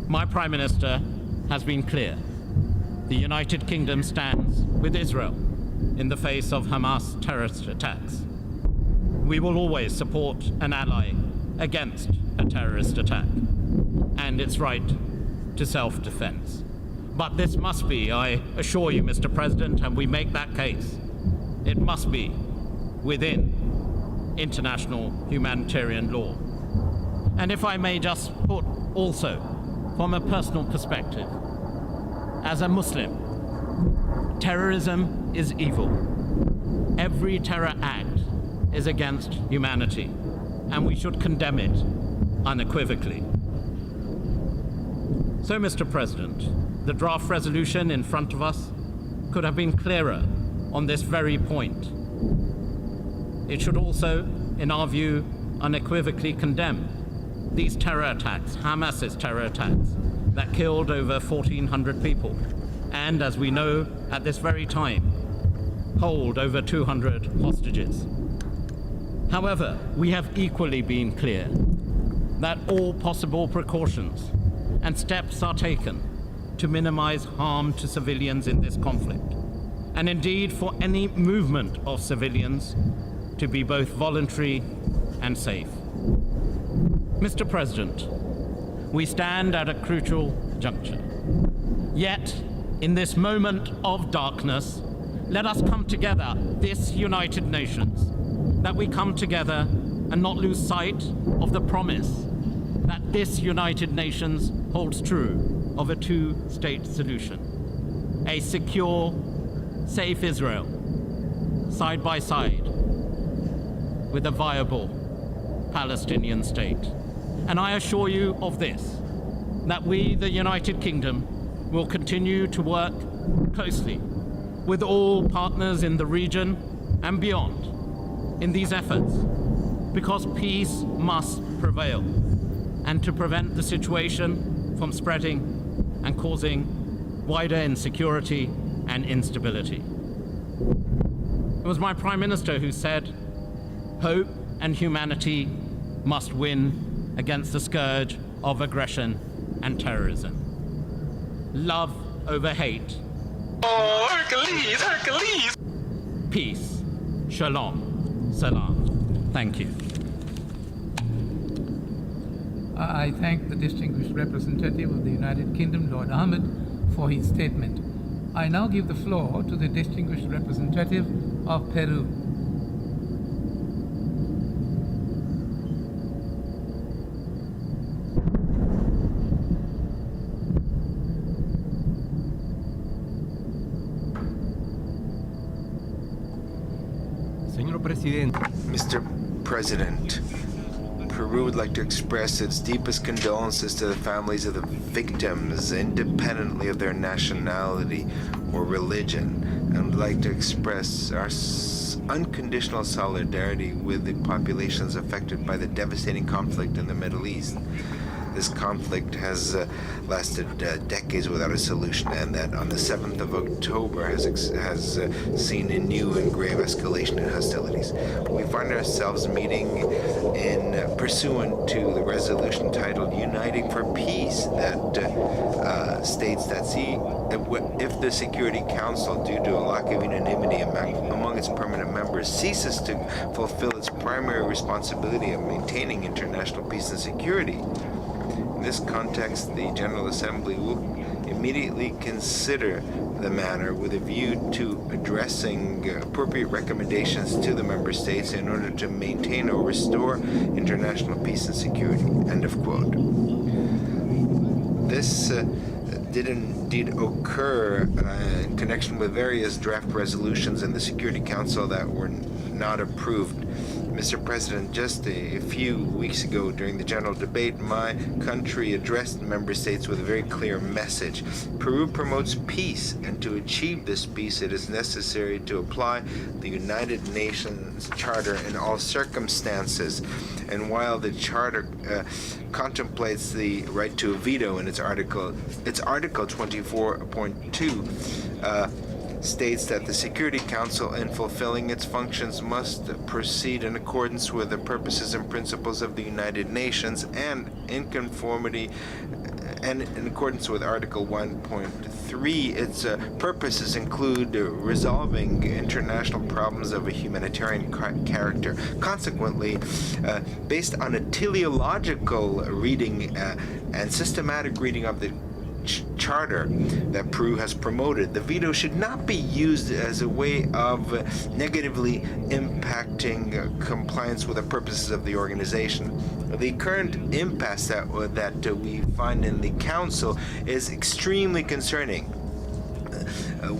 my Prime Minister has been clear. The United Kingdom stands with Israel in the face of Hamas terrorist attacks. We will always support an ally against a terrorist attack and its right to self-defense. But this must be, I assure you, Mr. President, and we make that case, it must be within international humanitarian law. And if I may just put also, from a personal perspective, as a Muslim, terrorism is evil. Every terror act is against humanity, and we should condemn it unequivocally. So, Mr. President, the draft resolution in front of us could have been clearer on this very point. It should also, in our view, unequivocally condemn these terror attacks, Hamas's terror attacks, that killed over 1,400 people, and, as we know, at this very time, hold over 200 hostages. However, we have equally been clear that all possible precautions and steps are taken to minimize harm to civilians in this conflict, and indeed for any movement of civilians to be both voluntary and safe. Mr. President, we stand at a crucial juncture. Yet, in this moment of darkness, let us come together, this United Nations, that we come together and not lose sight of the promise that this United Nations holds true of a two-state solution, a secure, safe Israel, side by side with a viable Palestinian state. And I assure you of this, that we, the United Kingdom, will continue to work closely with all partners in the region and beyond in these efforts, because peace must prevail, and to prevent the situation from spreading and causing wider insecurity and instability. It was my Prime Minister who said, hope and humanity must win against the scourge of aggression and terrorism. Love over hate. Oh, Hercules, Hercules! Peace. Shalom. Salam. Thank you. I thank the distinguished representative of the United Kingdom, Lord Ahmed, for his statement. I now give the floor to the distinguished representative of Peru. Mr. President, Peru would like to express its deepest condolences to the families of the victims, independently of their nationality or religion, and would like to express our unconditional solidarity with the populations affected by the devastating conflict in the Middle East. This conflict has lasted decades without a solution, and that on the 7th of October has seen a new and grave escalation in hostilities. We find ourselves meeting in pursuant to the resolution titled Uniting for Peace that states that if the Security Council, due to a lack of unanimity among its permanent members, ceases to fulfill its primary responsibility of maintaining international peace and security, in this context, the General Assembly will immediately consider the matter with a view to addressing appropriate recommendations to the member states in order to maintain or restore international peace and security. End of quote. This did indeed occur in connection with various draft resolutions in the Security Council that were not approved Mr. President, just a few weeks ago during the general debate, my country addressed member states with a very clear message. Peru promotes peace, and to achieve this peace, it is necessary to apply the United Nations Charter in all circumstances. And while the Charter contemplates the right to a veto in its Article 24.2, states that the Security Council, in fulfilling its functions, must proceed in accordance with the purposes and principles of the United Nations and in conformity and in accordance with Article 1.3. Its purposes include resolving international problems of a humanitarian character. Consequently, based on a teleological reading and systematic reading of the Charter that Peru has promoted, the veto should not be used as a way of negatively impacting compliance with the purposes of the organization. The current impasse that we find in the Council is extremely concerning.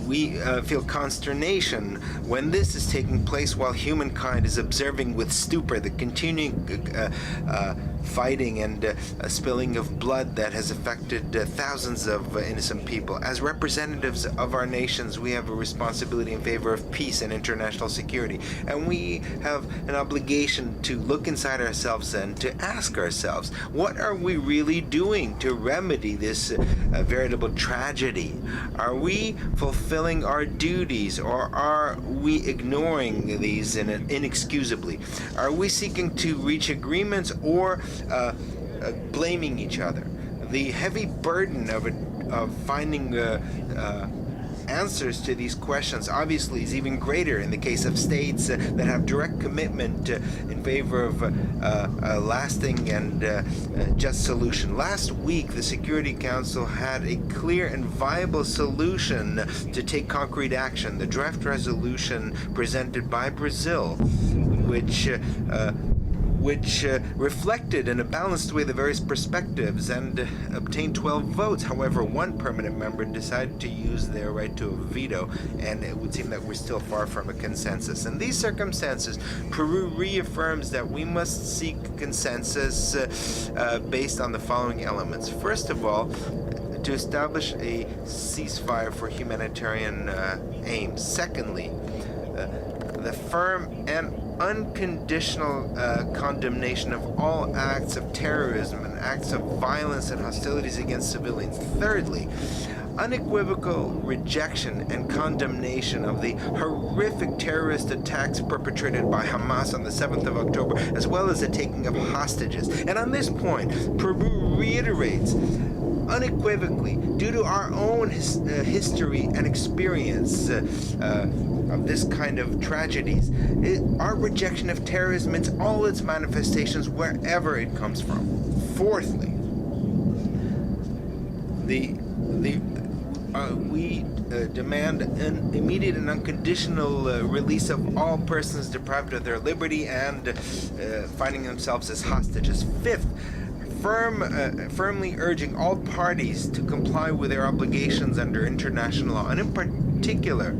We feel consternation when this is taking place while humankind is observing with stupor the continuing fighting and spilling of blood that has affected thousands of innocent people. As representatives of our nations, we have a responsibility in favor of peace and international security, and we have an obligation to look inside ourselves and to ask ourselves, what are we really doing to remedy this veritable tragedy? Are we fulfilling our duties, or are we ignoring these inexcusably? Are we seeking to reach agreements or blaming each other? The heavy burden of finding answers to these questions obviously is even greater in the case of states that have direct commitment in favor of a lasting and just solution. Last week, the Security Council had a clear and viable solution to take concrete action: the draft resolution presented by Brazil, which reflected in a balanced way the various perspectives and obtained 12 votes. However, one permanent member decided to use their right to a veto, and it would seem that we're still far from a consensus. In these circumstances, Peru reaffirms that we must seek consensus based on the following elements. First of all, to establish a ceasefire for humanitarian aims. Secondly, the firm and unconditional condemnation of all acts of terrorism and acts of violence and hostilities against civilians. Thirdly, unequivocal rejection and condemnation of the horrific terrorist attacks perpetrated by Hamas on the 7th of October, as well as the taking of hostages. And on this point, Peru reiterates unequivocally, due to our own history and experience of this kind of tragedies, our rejection of terrorism in all its manifestations, wherever it comes from. Fourthly, we demand an immediate and unconditional release of all persons deprived of their liberty and finding themselves as hostages. Fifth, firmly urging all parties to comply with their obligations under international law, and in particular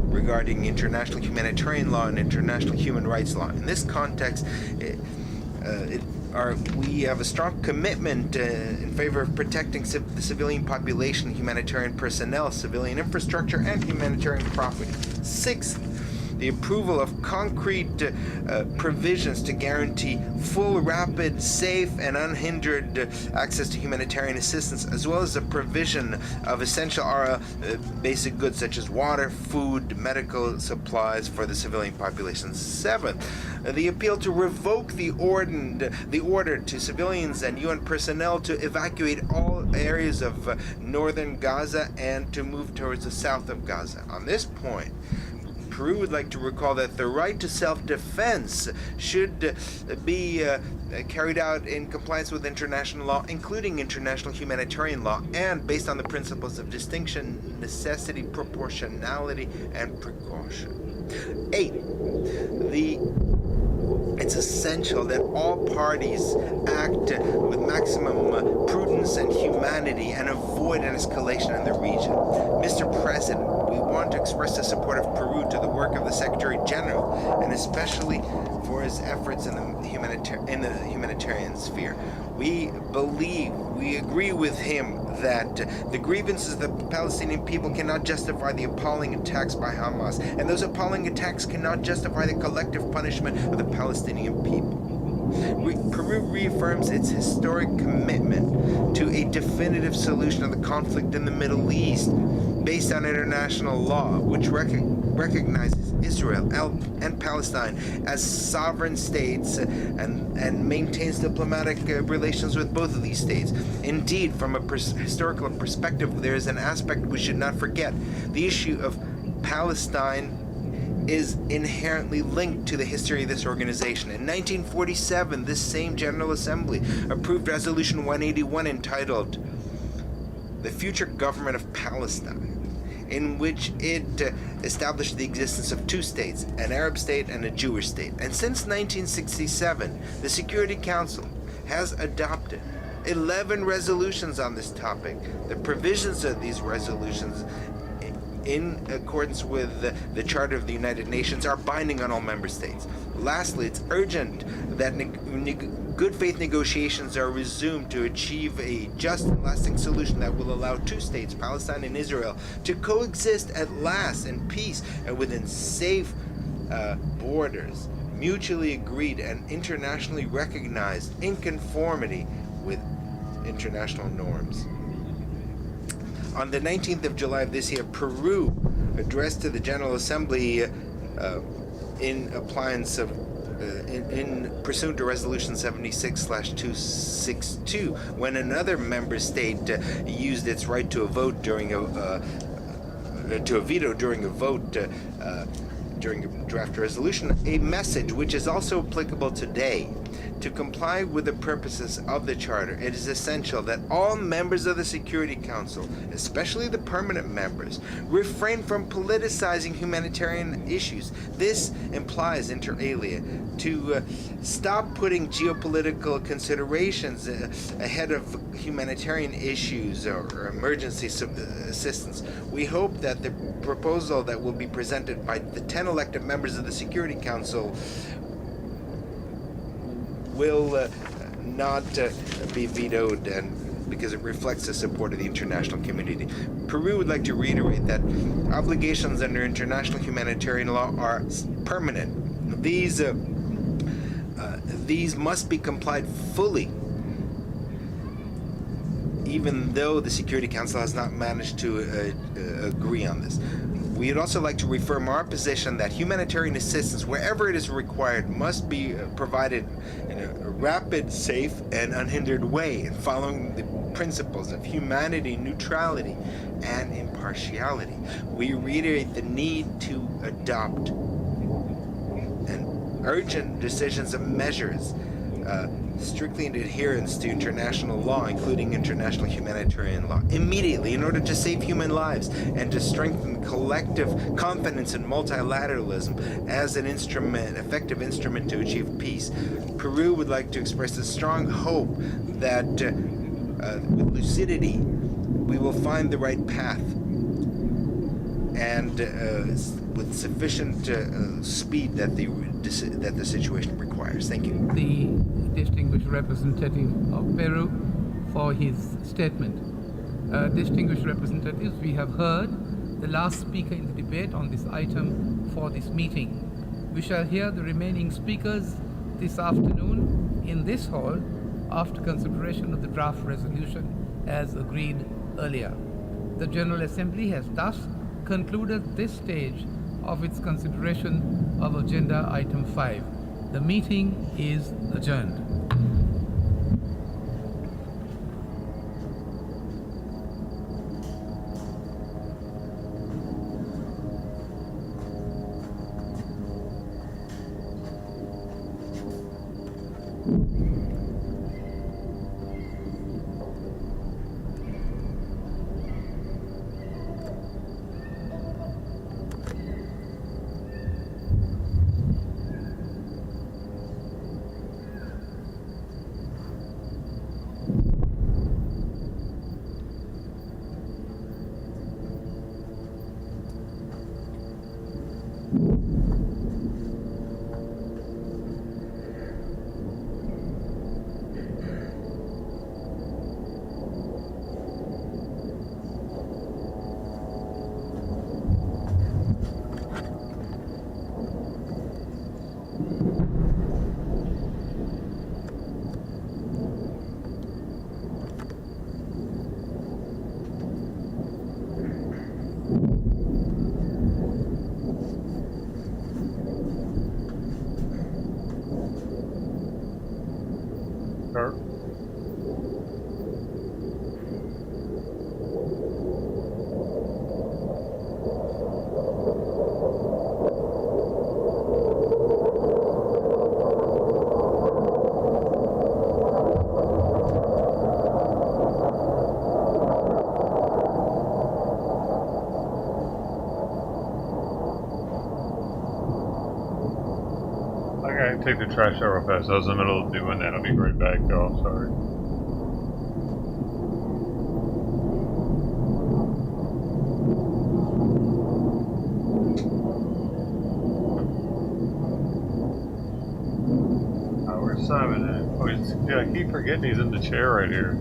regarding international humanitarian law and international human rights law. In this context, we have a strong commitment in favor of protecting the civilian population, humanitarian personnel, civilian infrastructure, and humanitarian property. Sixth, the approval of concrete provisions to guarantee full, rapid, safe, and unhindered access to humanitarian assistance, as well as the provision of essential basic goods such as water, food, medical supplies for the civilian population. Seventh, the appeal to revoke the order to civilians and UN personnel to evacuate all areas of northern Gaza and to move towards the south of Gaza. On this point, Peru would like to recall that the right to self-defense should be carried out in compliance with international law, including international humanitarian law, and based on the principles of distinction, necessity, proportionality, and precaution. 8. The It's essential that all parties act with maximum prudence and humanity and avoid an escalation in the region. Mr. President, we want to express the support of Peru to the work of the Secretary General, and especially for his efforts in the humanitarian sphere. We agree with him that the grievances of the Palestinian people cannot justify the appalling attacks by Hamas, and those appalling attacks cannot justify the collective punishment of the Palestinian people. Peru reaffirms its historic commitment to a definitive solution of the conflict in the Middle East based on international law, which recognizes Israel and Palestine as sovereign states and maintains diplomatic relations with both of these states. Indeed, from a historical perspective, there is an aspect we should not forget. The issue of Palestine is inherently linked to the history of this organization. In 1947, this same General Assembly approved Resolution 181 entitled The Future Government of Palestine, in which it established the existence of two states, an Arab state and a Jewish state. And since 1967, the Security Council has adopted 11 resolutions on this topic. The provisions of these resolutions, in accordance with the Charter of the United Nations, are binding on all member states. Lastly, it's urgent that good faith negotiations are resumed to achieve a just and lasting solution that will allow two states, Palestine and Israel, to coexist at last in peace and within safe borders, mutually agreed and internationally recognized in conformity with international norms. On the 19th of July of this year, Peru addressed to the General Assembly in pursuant to Resolution 76/262, when another member state used its right to a vote during a veto during a vote during a draft resolution, a message which is also applicable today. To comply with the purposes of the Charter, it is essential that all members of the Security Council, especially the permanent members, refrain from politicizing humanitarian issues. This implies, inter alia, to stop putting geopolitical considerations ahead of humanitarian issues or emergency assistance. We hope that the proposal that will be presented by the 10 elected members of the Security Council will not be vetoed, and because it reflects the support of the international community. Peru would like to reiterate that obligations under international humanitarian law are permanent. These must be complied fully, even though the Security Council has not managed to agree on this. We would also like to reaffirm our position that humanitarian assistance, wherever it is required, must be provided in a rapid, safe, and unhindered way, and following the principles of humanity, neutrality, and impartiality. We reiterate the need to adopt urgent decisions and measures strictly in adherence to international law, including international humanitarian law, immediately, in order to save human lives and to strengthen collective confidence in multilateralism as an effective instrument to achieve peace. Peru would like to express a strong hope that with lucidity we will find the right path and with sufficient speed that the situation requires. Thank you. The distinguished representative of Peru for his statement. Distinguished representatives, we have heard the last speaker in the debate on this item for this meeting. We shall hear the remaining speakers this afternoon in this hall after consideration of the draft resolution as agreed earlier. The General Assembly has thus concluded this stage of its consideration of Agenda Item 5. The meeting is adjourned. take the trash out real fast. I was in the middle of doing that. I'll be right back, y'all. Sorry. Where's Simon at? Oh, yeah, I keep forgetting he's in the chair right here.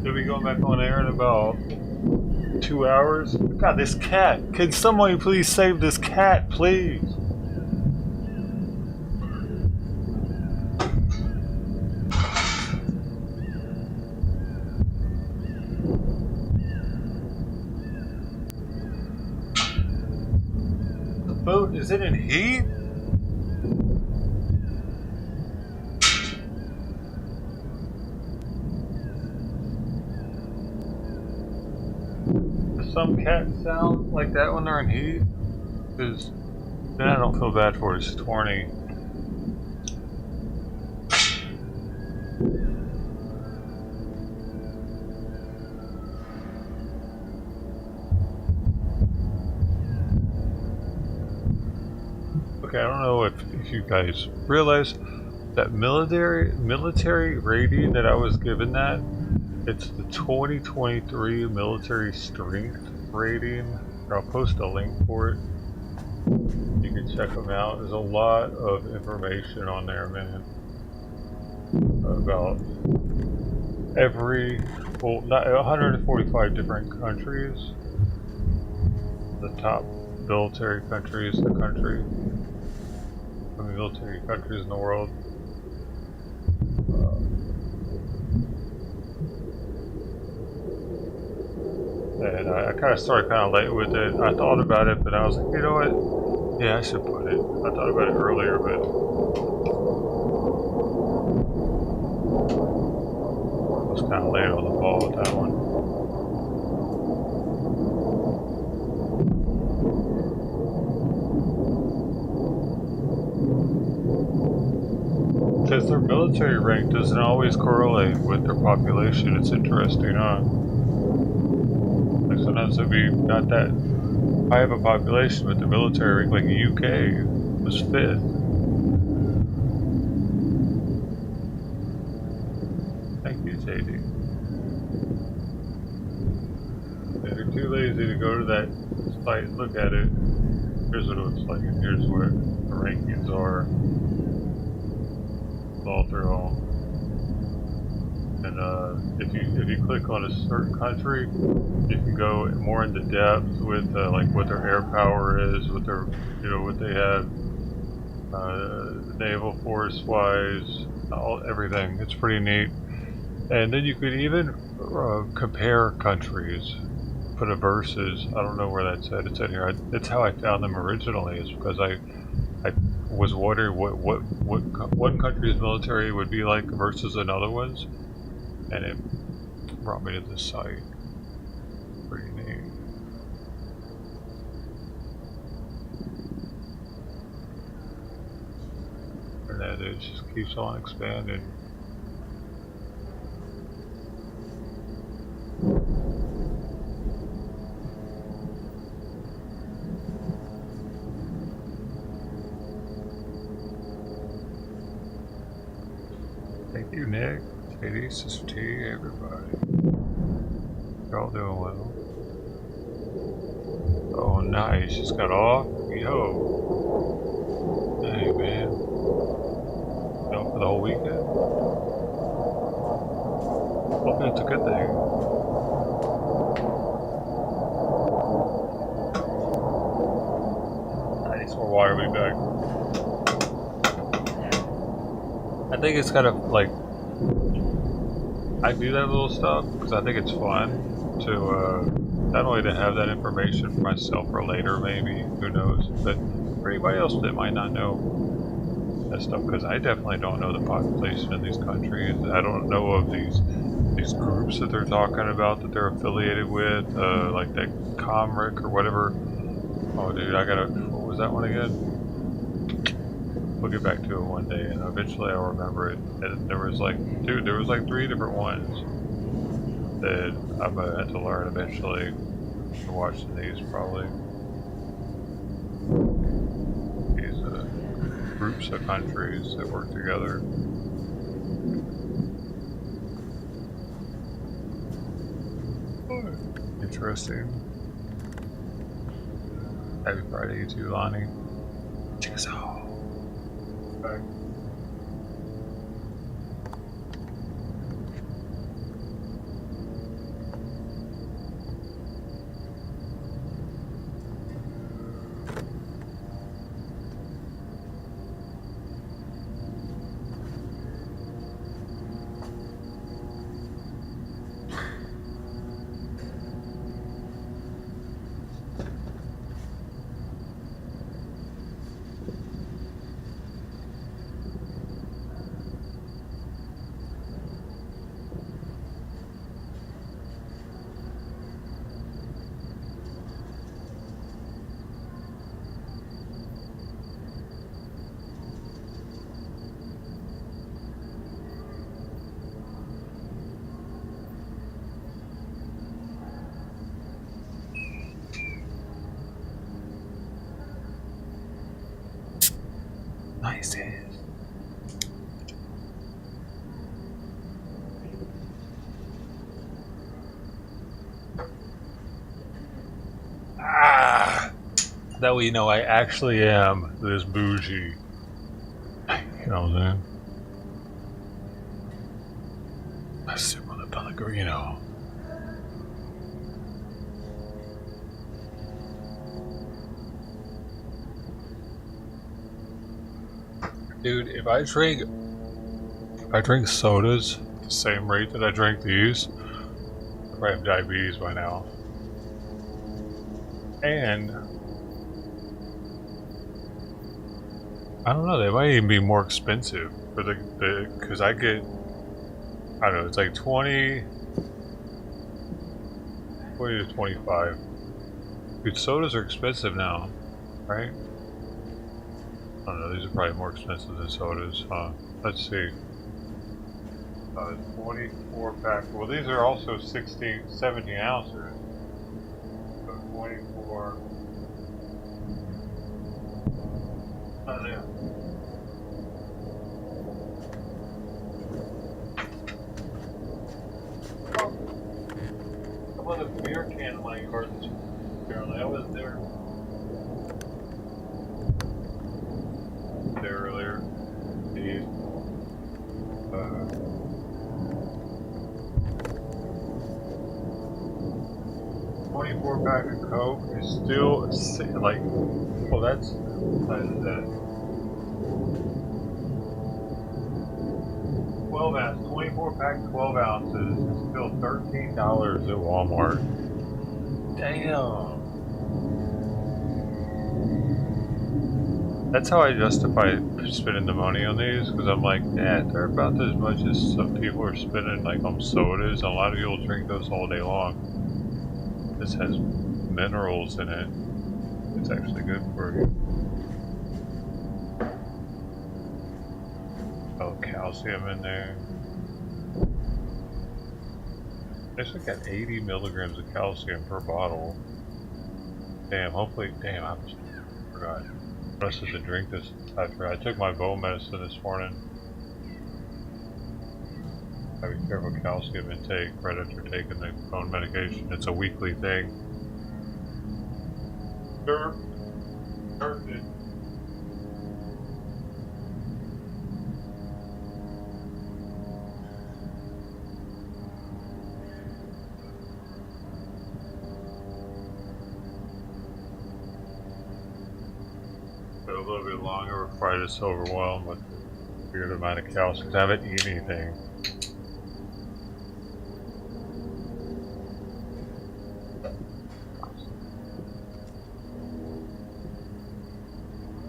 They'll be going back on air in about 2 hours. God, this cat. Can somebody please save this cat, please? The boat, is it in heat? Some cats sound like that when they're in heat, because then I don't feel bad for it. It's 20. Okay, I don't know if you guys realize that military rating that I was given that. It's the 2023 military strength rating. I'll post a link for it. You can check them out. There's a lot of information on there, man. about not 145 different countries, the top military countries in the world. And I kind of started kind of late with it. I thought about it, but I was like, you know what? Yeah, I should put it. I thought about it earlier, but I was kind of late on the ball with that one. Because their military rank doesn't always correlate with their population. It's interesting, huh? Like sometimes it'd be not that high of a population, but the military rank, like the UK, was 5th. Thank you, JD. If you're too lazy to go to that site and look at it, here's what it looks like, and here's where the rankings are. All through all. And if you click on a certain country, you can go more into depth with like what their air power is, what their what they have naval force wise, everything. It's pretty neat. And then you could even compare countries, put a versus. I don't know where that's at. It's in here. It's how I found them originally. Is because I was wondering what one country's military would be like versus another one's, and it brought me to this site. Pretty neat. And then it just keeps on expanding. Thank you, Nick, JD, Sister T, everybody. You're all doing well. Oh, nice. Just got off. Yo. Hey, man. You off for the whole weekend? Well, that's a good thing. I need some more water. I'll be back. I think it's kind of like, I do that little stuff because I think it's fun to not only to have that information for myself for later, maybe, who knows, but for anybody else that might not know that stuff, because I definitely don't know the population in these countries. I don't know of these groups that they're talking about that they're affiliated with, like that Comric or whatever. Oh, dude, what was that one again? We'll get back to it one day, and eventually I'll remember it. And there was like, dude, there was like 3 different ones that I'm gonna have to learn eventually. After watching these, probably. These groups of countries that work together. Interesting. Happy Friday, you too, Lonnie. Check us out. Bye. Nice. That way you know I actually am this bougie. You know what I'm saying? Sip on the Pellegrino. Dude, if I drink sodas the same rate that I drink these, I probably have diabetes by now. And I don't know, they might even be more expensive for because I get, I don't know, it's like 20 to 25. Dude, sodas are expensive now, right? I don't know, these are probably more expensive than sodas, huh? Let's see. 24 pack. Well, these are also 17 ounces. So 24. Oh, yeah. Some of the beer can in my cartons. Apparently, I wasn't there earlier. These. 24 pack of Coke is still like, well, that's that. 12 ounces, 24 pack, 12 ounces is still $13 at Walmart. Damn. That's how I justify spending the money on these, because I'm like, yeah, they're about as much as some people are spending like on sodas. A lot of people drink those all day long. This has minerals in it. It's actually good for you. Oh, calcium in there. It's like got 80 milligrams of calcium per bottle. Damn, hopefully, damn, I forgot. I must have to drink this after. I took my bone medicine this morning. Be careful calcium intake right after taking the bone medication. It's a weekly thing. Sure. A little bit longer before I just overwhelmed with the weird amount of calcium. I haven't eaten anything.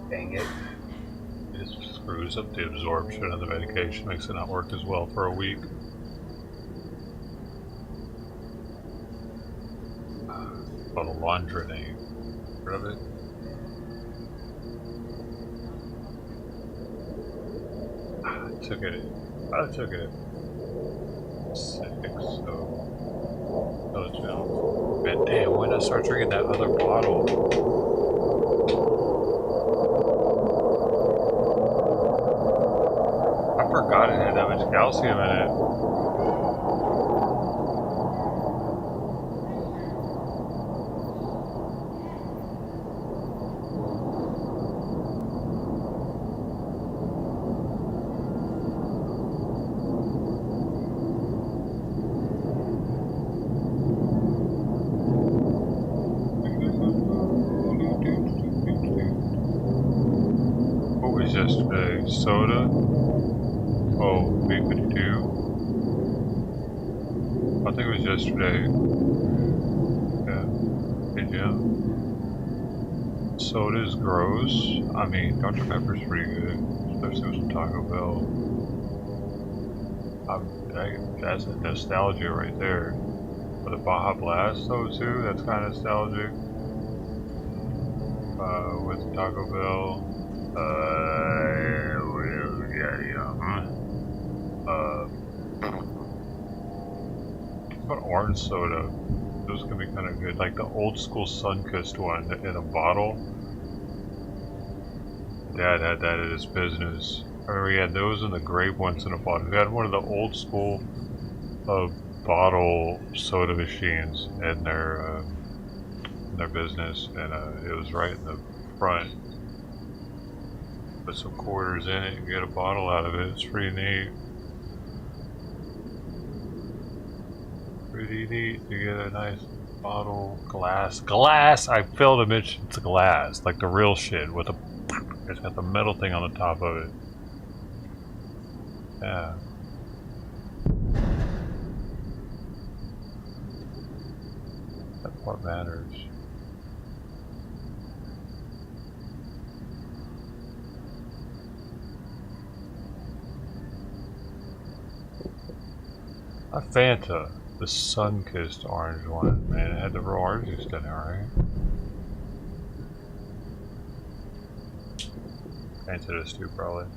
Dang it. It just screws up the absorption of the medication, makes it not work as well for a week. Called a Londronate. Heard of it? I took it at 6, so man, damn, when did I start drinking that other bottle? I forgot it had that much calcium in it. Yesterday, soda. Oh, B52. I think it was yesterday. Yeah. Hey Jim. Soda's gross. I mean, Dr. Pepper's pretty good, especially with some Taco Bell. That's a nostalgia right there. But the Baja Blast though too, that's kind of nostalgic. With Taco Bell. What orange soda? Those can be kind of good, like the old school Sunkist one in a bottle. Dad had that at his business. I remember he had those and the grape ones in a bottle. He had one of the old school bottle soda machines in their business, and it was right in the front. Put some quarters in it and get a bottle out of it. It's pretty neat. pretty neat to get a nice bottle, glass. I failed to mention it's glass, like the real shit with the. It's got the metal thing on the top of it. Yeah. That's what matters. A Fanta, the sun-kissed orange one. Man, it had the raw orange juice in it, right? Fanta this too, probably.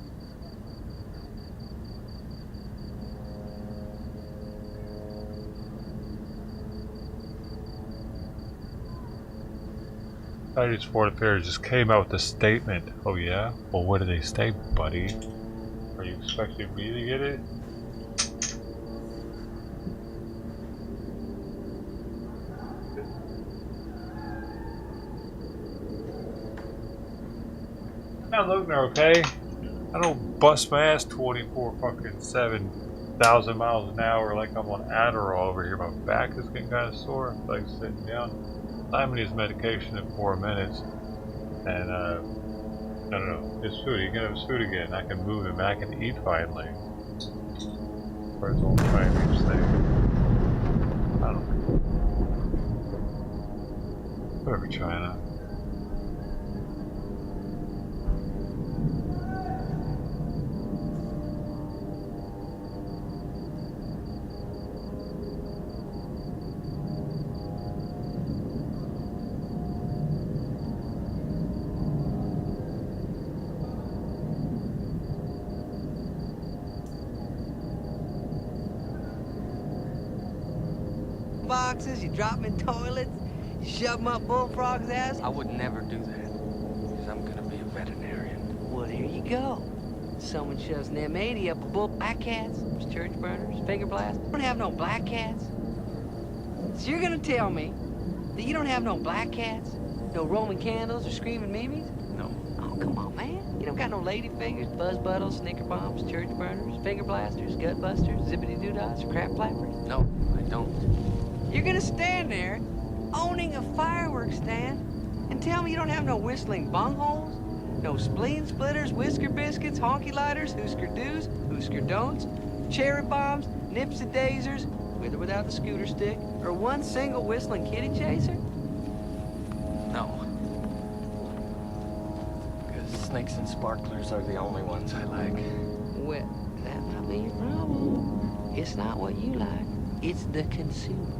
Chinese Foreign Affairs just came out with a statement. Oh yeah? Well, what did they say, buddy? Are you expecting me to get it? Now look there, okay? I don't bust my ass 7,000 miles an hour like I'm on Adderall over here. My back is getting kind of sore. I feel like sitting down. I'm gonna use medication in 4 minutes. And, I don't know. His food, he can have his food again. I can move him. I can eat finally. For his own Chinese thing. I don't know. Whatever, China. Boxes, you drop them in toilets, you shove them up bullfrog's ass. I would never do that, because I'm gonna be a veterinarian. Well, here you go. Someone shoves an M80 up a bull. Black cats, church burners, finger blasts. You don't have no black cats. So you're gonna tell me that you don't have no black cats? No Roman candles or screaming memes? No. Oh, come on, man. You don't got no lady fingers, buzz buttles, snicker bombs, church burners, finger blasters, gut busters, zippity doo-dahs, or crap flappers? No, I don't. You're gonna stand there, owning a fireworks stand, and tell me you don't have no whistling bungholes, no spleen splitters, whisker biscuits, honky lighters, Husker do's, Husker don'ts, cherry bombs, nipsy daisers, with or without the scooter stick, or one single whistling kitty chaser? No. Because snakes and sparklers are the only ones I like. Well, that might be your problem. It's not what you like, it's the consumer.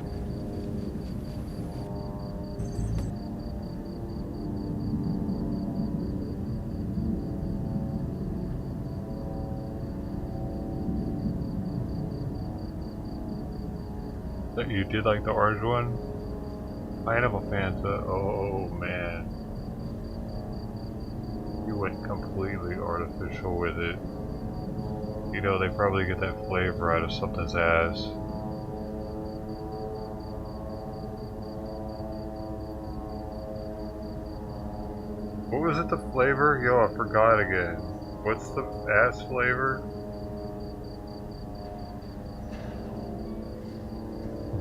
You did like the orange one? Pineapple Fanta, oh man. You went completely artificial with it. You know, they probably get that flavor out of something's ass. What was it, the flavor? Yo, I forgot again. What's the ass flavor?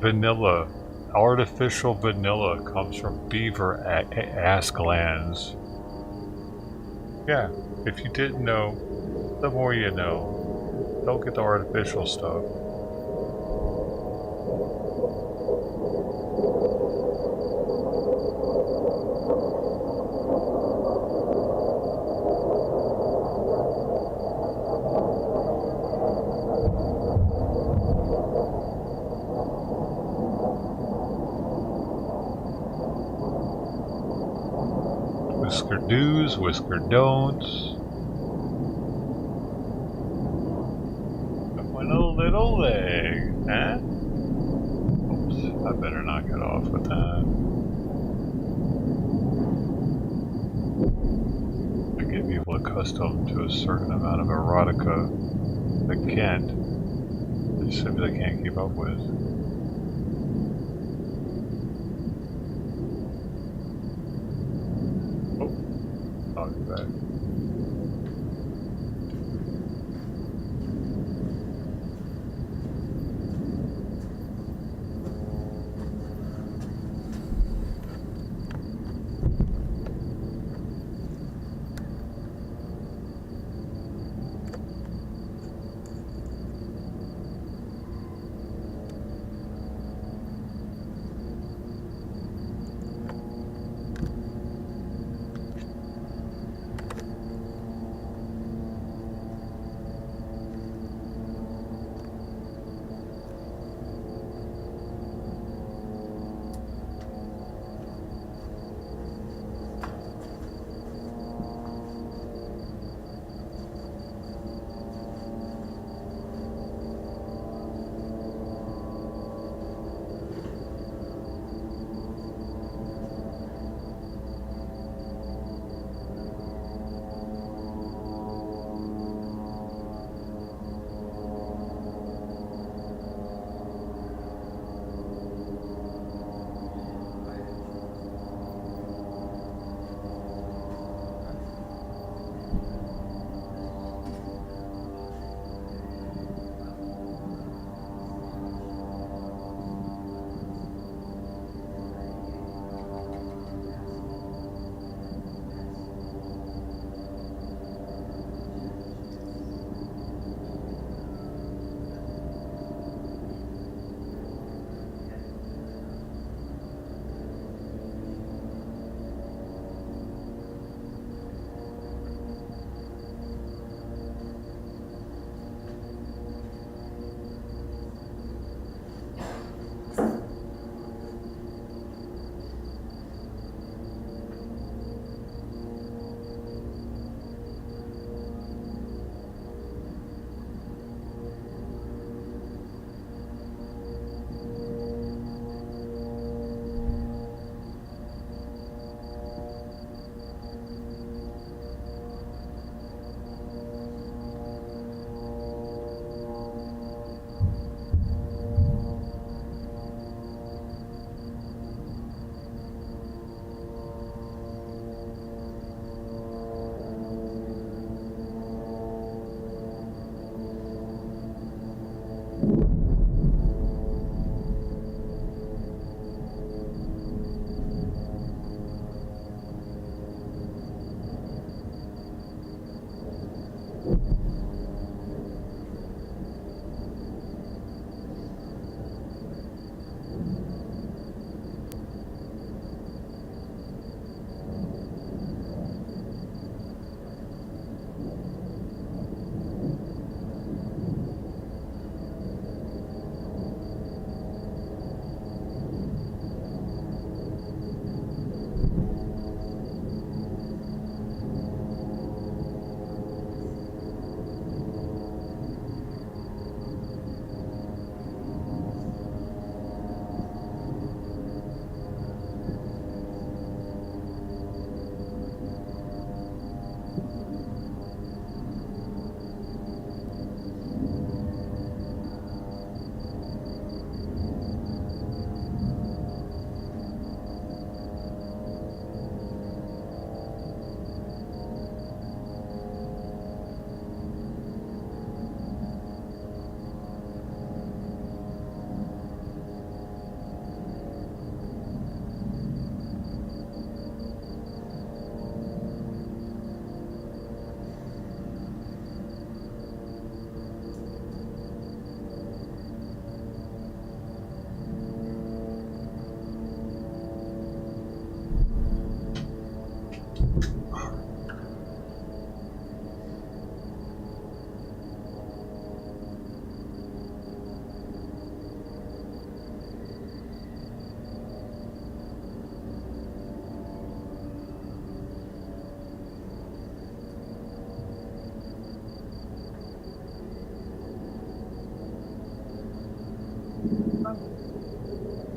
Vanilla. Artificial vanilla comes from beaver ass glands. Yeah, if you didn't know, the more you know. Don't get the artificial stuff. Whisker do's, whisker don'ts. My little leg, huh? Oops, I better not get off with that. I get people accustomed to a certain amount of erotica that they simply can't keep up with. I'll be back.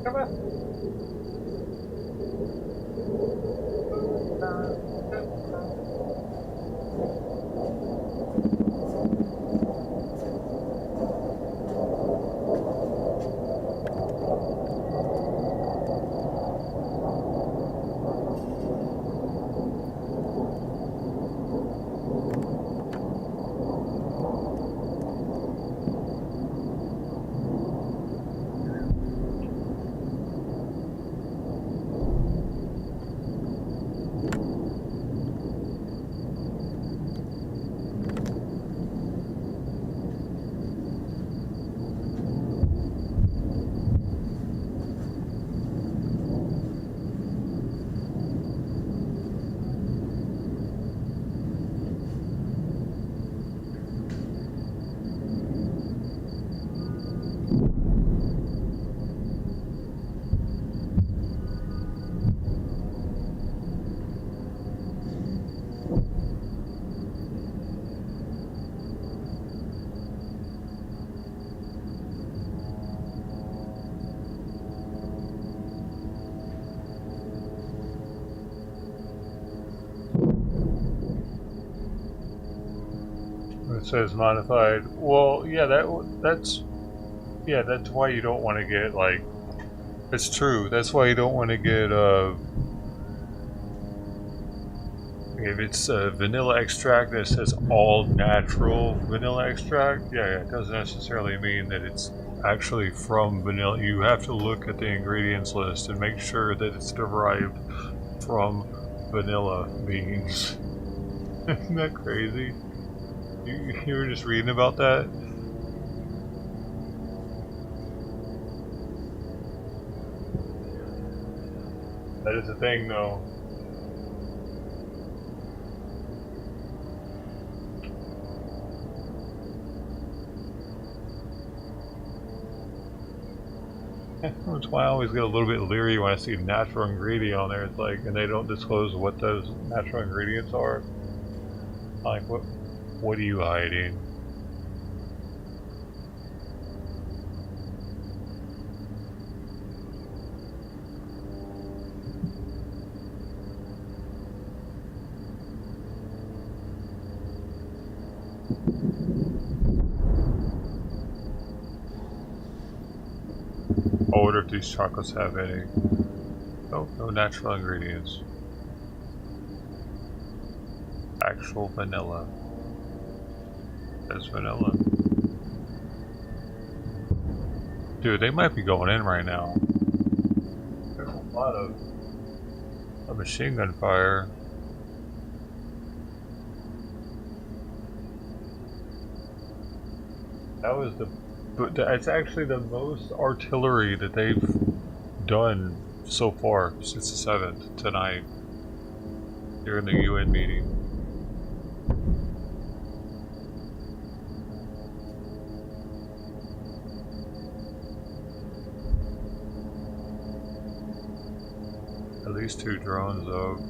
Come on. It says modified. Well, yeah, that's why you don't want to get like. It's true. That's why you don't want to get if it's vanilla extract that says all natural vanilla extract. Yeah, it doesn't necessarily mean that it's actually from vanilla. You have to look at the ingredients list and make sure that it's derived from vanilla beans. Isn't that crazy? You were just reading about that? That is a thing, though. That's why I always get a little bit leery when I see natural ingredient on there. It's like, and they don't disclose what those natural ingredients are. Like, what are you hiding? I wonder if these chocolates have any. Oh, no natural ingredients. Actual vanilla. There's vanilla. Dude, they might be going in right now. There's a lot of machine gun fire. That was but it's actually the most artillery that they've done so far since the 7th tonight during the UN meeting. At least 2 drones though.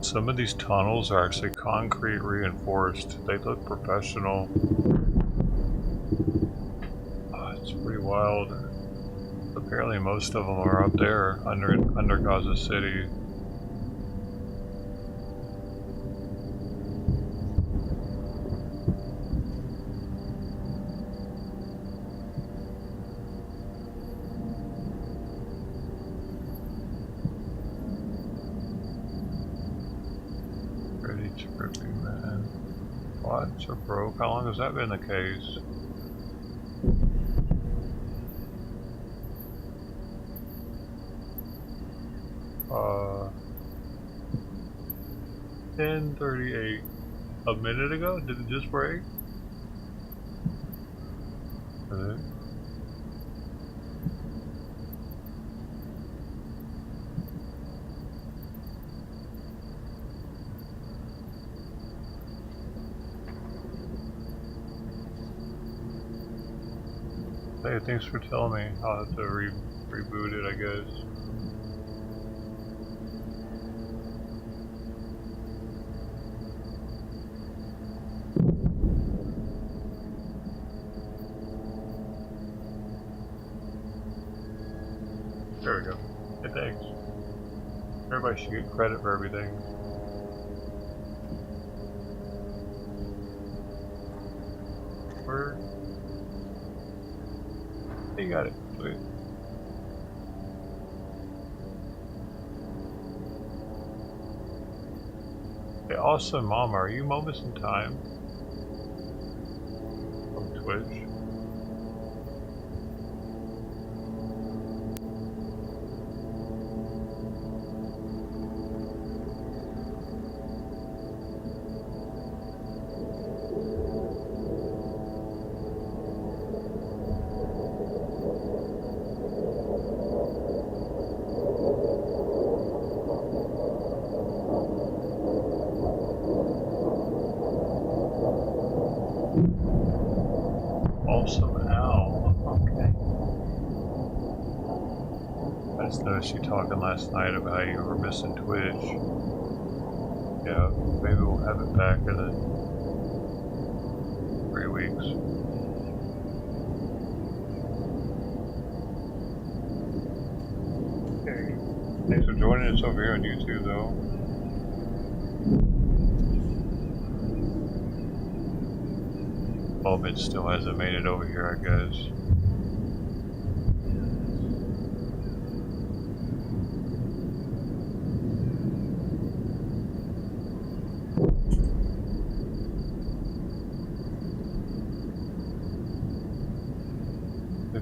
Some of these tunnels are actually concrete reinforced. They look professional. It's pretty wild. Apparently most of them are up there under Gaza City. Tripping, man. What? Are broke? How long has that been the case? $10:38. A minute ago? Did it just break? Hey, thanks for telling me. I'll have to reboot it, I guess. There we go. Hey, thanks. Everybody should get credit for everything. Where? You got it. Sweet. Hey, also, Mama, are you moments in time? From Twitch? You talking last night about how you were missing Twitch. Yeah, maybe we'll have it back in 3 weeks. Okay. Thanks for joining us over here on YouTube, though. It still hasn't made it over here, I guess.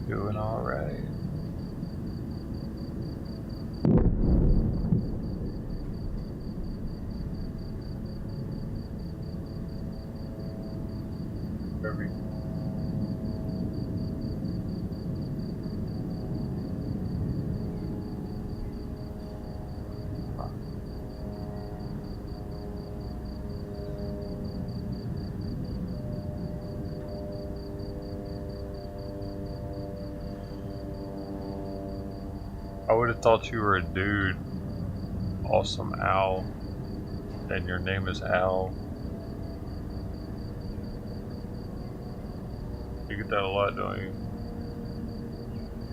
Doing all right. Kirby. I would have thought you were a dude. Awesome Al. And your name is Al. You get that a lot, don't you?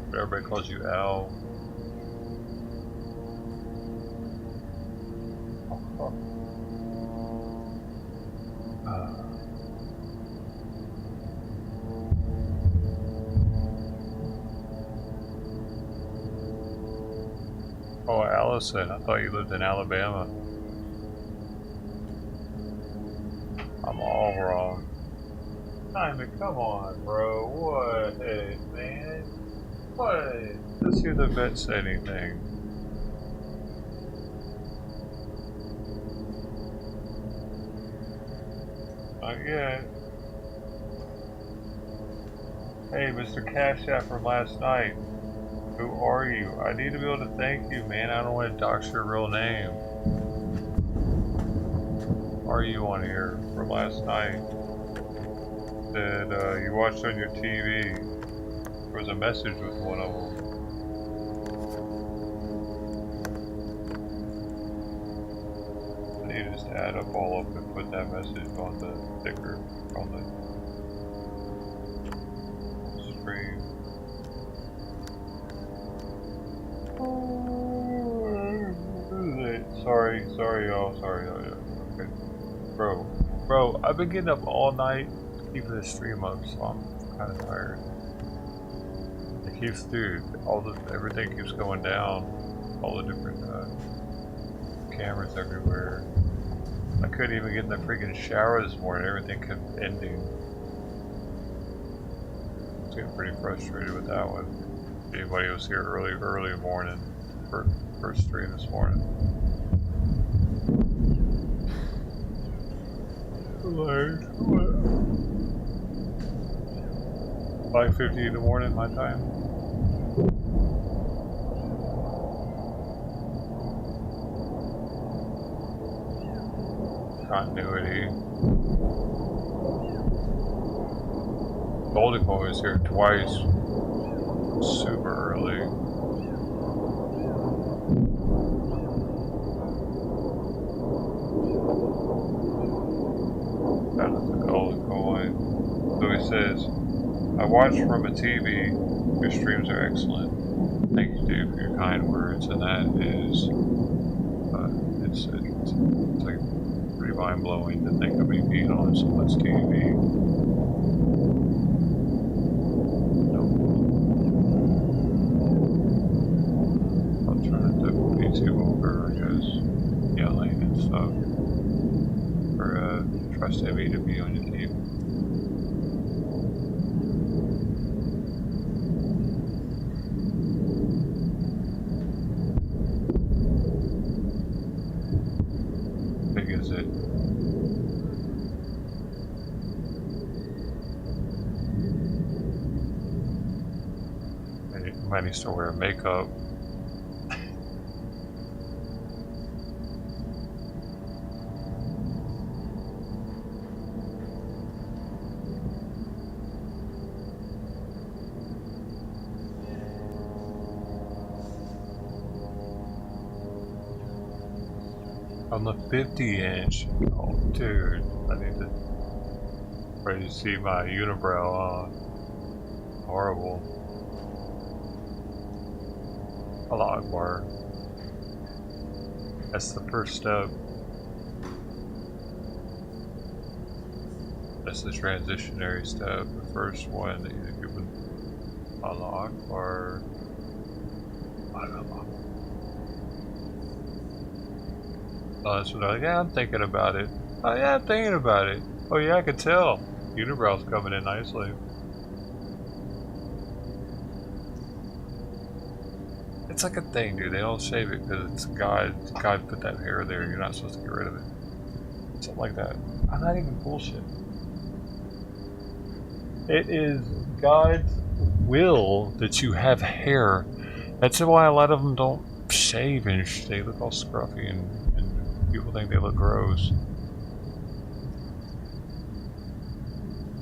Everybody calls you Al. Oh, Allison, I thought you lived in Alabama. I'm all wrong. Simon, come on, bro. What, man? What? Let's hear the vet say anything. Not yet. Hey, Mr. Cash App from last night. Who are you? I need to be able to thank you, man. I don't want to dox your real name. Are you on here from last night? That you watched on your TV? There was a message with one of them. I need to just add up all of them and put that message on the sticker on the screen. Sorry y'all, okay. Bro, I've been getting up all night keeping the stream up, so I'm kinda tired. It keeps, dude, everything keeps going down, all the different cameras everywhere. I couldn't even get in the freaking shower this morning, everything kept ending. I was getting pretty frustrated with that one. Anybody was here early morning, first stream this morning. Like, what? 5:50 in the morning, my time. Continuity. Golden Boy is here twice. Super early. That is the Golden Coin. So he says, I watch from a TV. Your streams are excellent. Thank you, Dave, for your kind words. And that is, it's like pretty mind-blowing to think of me being on so much TV. I'm trying to YouTube over, I guess, yelling and stuff. Or trust Evie to be on your team. Big is it? Might need to wear makeup. On the 50-inch, oh dude, I need to ready to see my unibrow on. Horrible. Allah Akbar. That's the first step. That's the transitionary step. The first one that you give Allah Akbar. Oh, that's what yeah, I'm thinking about it. Oh yeah, I'm thinking about it. Oh yeah, I can tell. Unibrow's coming in nicely. It's like a thing, dude. They don't shave it because it's God. God put that hair there. You're not supposed to get rid of it. Something like that. I'm not even bullshit. It is God's will that you have hair. That's why a lot of them don't shave and they look all scruffy and people think they look gross.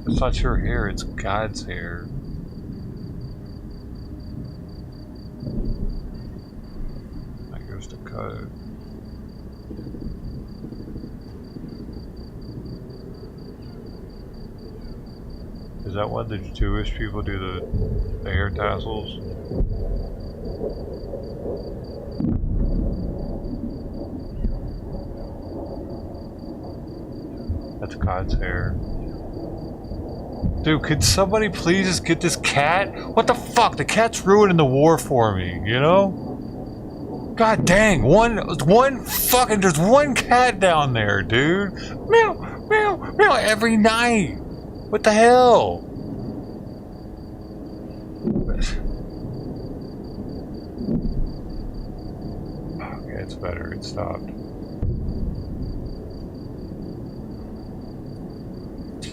It's not your hair, it's God's hair. That goes to code. Is that what the Jewish people do, the hair tassels? That's God's hair. Dude, could somebody please just get this cat? What the fuck? The cat's ruining the war for me, you know? God dang, there's one cat down there, dude. Meow, meow, meow every night. What the hell? Okay, it's better. It stopped.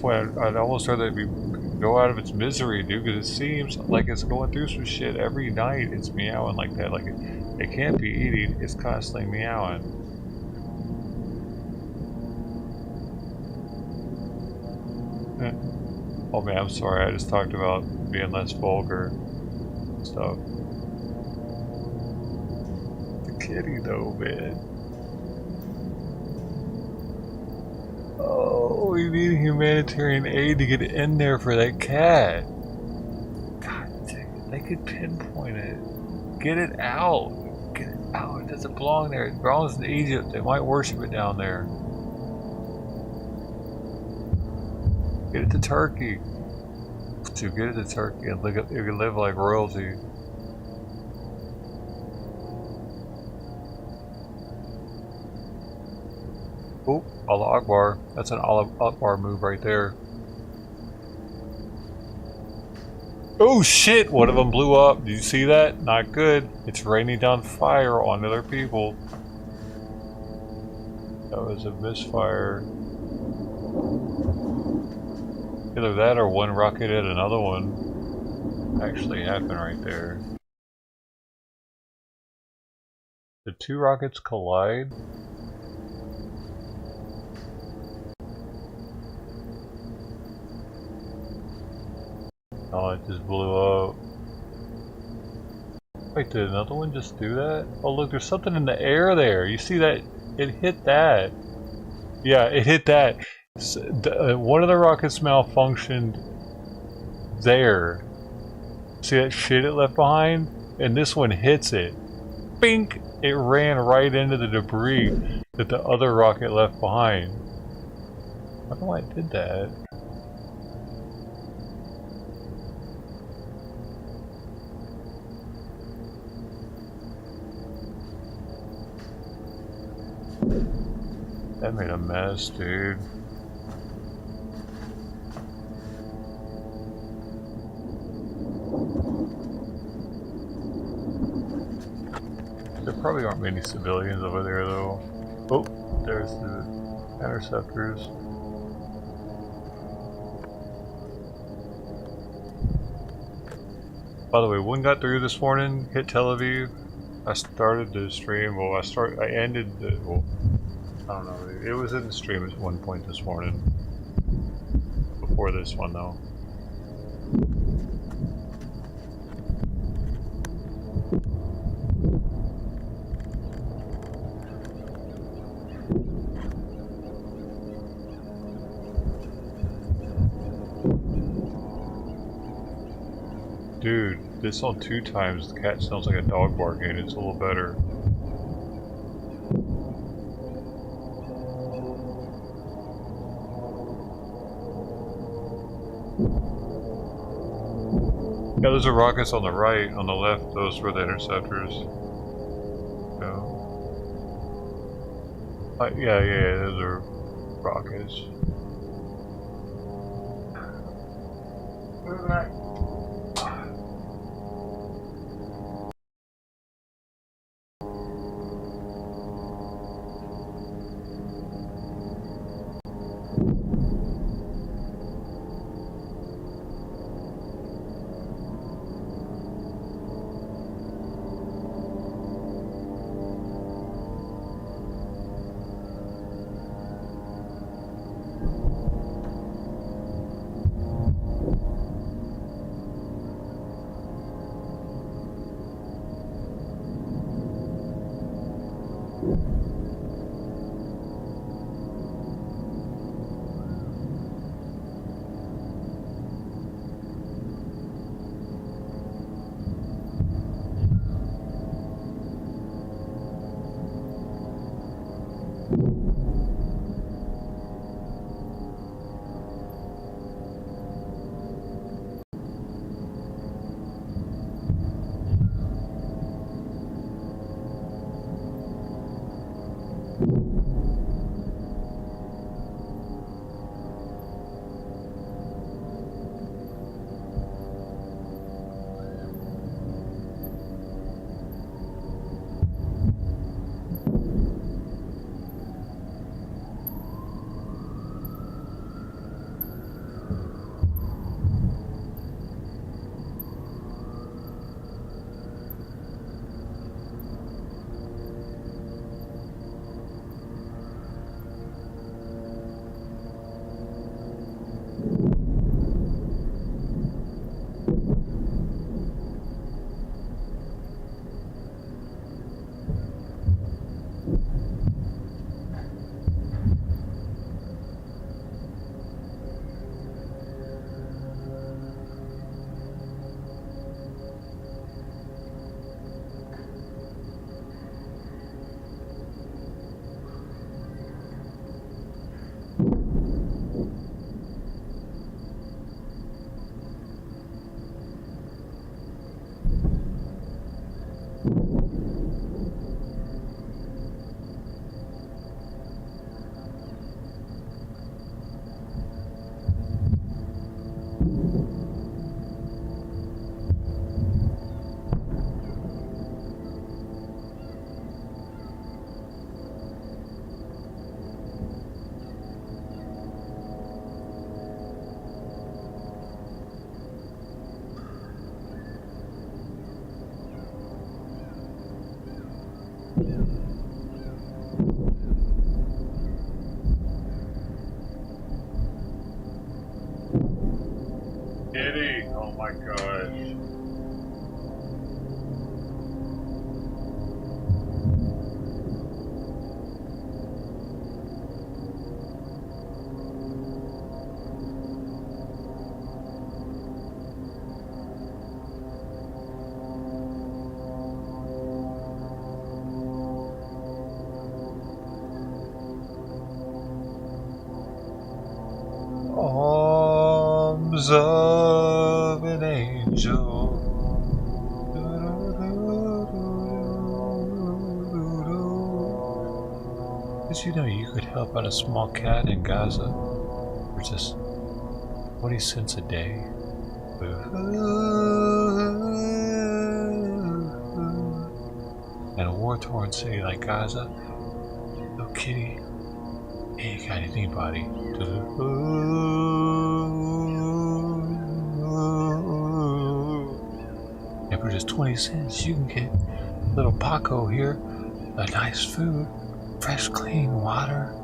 I'd almost rather go out of its misery, dude, because it seems like it's going through some shit every night. It's meowing like that. Like it can't be eating. It's constantly meowing. Oh man, I'm sorry. I just talked about being less vulgar and stuff. The kitty, though, man. Oh, we need humanitarian aid to get in there for that cat. God dang it, they could pinpoint it. Get it out. Get it out. It doesn't belong there. It belongs in Egypt. They might worship it down there. Get it to Turkey. Dude, get it to Turkey and look at, you can live like royalty. Oh, Allah Akbar. That's an Allah Akbar move right there. Oh shit, one of them blew up. Did you see that? Not good. It's raining down fire on other people. That was a misfire. Either that or one rocket hit another one. Actually happened right there. Did two rockets collide? Oh, it just blew up. Wait, did another one just do that? Oh look, there's something in the air there. You see that? It hit that. Yeah, it hit that. One of the rockets malfunctioned there. See that shit it left behind? And this one hits it. Bink! It ran right into the debris that the other rocket left behind. I don't know why it did that. That made a mess, dude. There probably aren't many civilians over there, though. Oh, there's the interceptors. By the way, one got through this morning, hit Tel Aviv. I started the stream, well, I ended the, well, I don't know, it was in the stream at one point this morning. Before this one, though. Dude, this on 2 times, the cat sounds like a dog barking, it's a little better. Yeah, those are rockets on the right, on the left, those were the interceptors. Yeah, those are rockets. Move back. Kitty! Oh my gosh. Arms of an angel. Did you know you could help out a small cat in Gaza for just 20 cents a day? In a war-torn city like Gaza, no kitty ain't got anybody and for just 20 cents, you can get little Paco here, a nice food, fresh, clean water,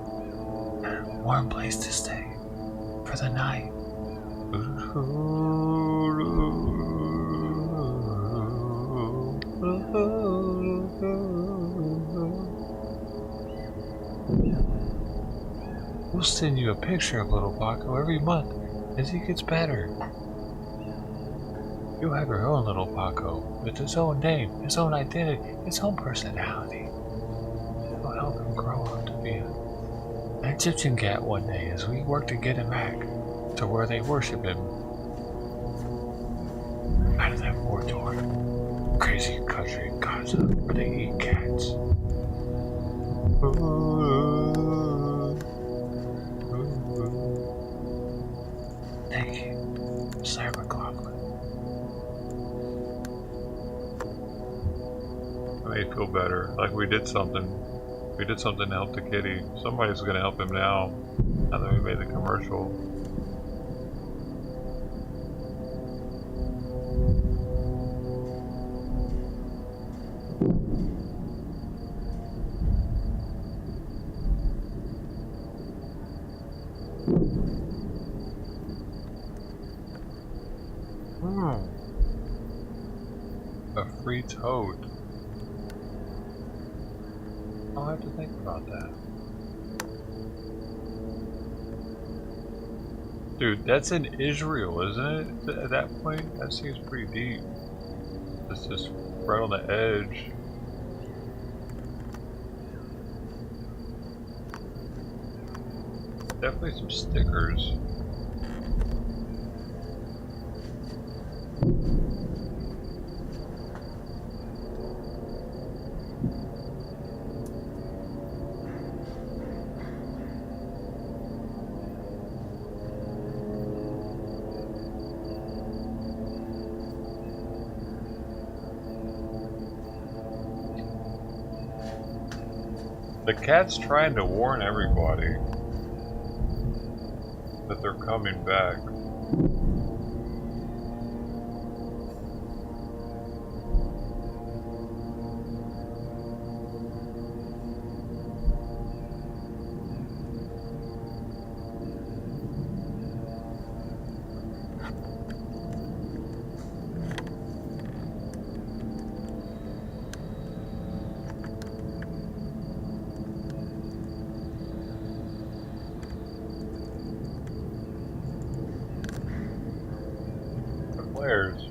and a warm place to stay for the night. We'll send you a picture of little Paco every month as he gets better. You'll have your own little Paco with his own name, his own identity, his own personality. We'll help him grow up to be an Egyptian cat one day as we work to get him back to where they worship him. Out of that war-torn, crazy country in Gaza where they eat cats. Thank you, Sarah McLaughlin. I may feel better, like we did something. We did something to help the kitty. Somebody's gonna help him now that we made the commercial. A free toad. I'll have to think about that. Dude, that's in Israel, isn't it? At that point, that seems pretty deep. It's just right on the edge. Definitely some stickers. The cat's trying to warn everybody that they're coming back. Flares.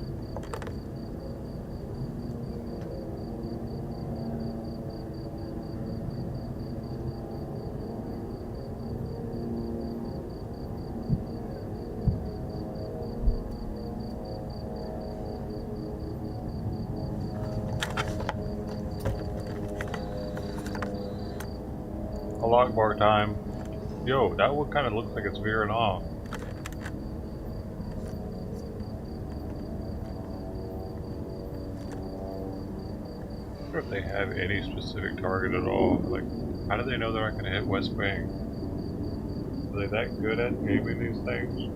Log bar time. Yo, that one kind of looks like it's veering off. I wonder if they have any specific target at all. Like, how do they know they're not going to hit West Bank? Are they that good at aiming these things?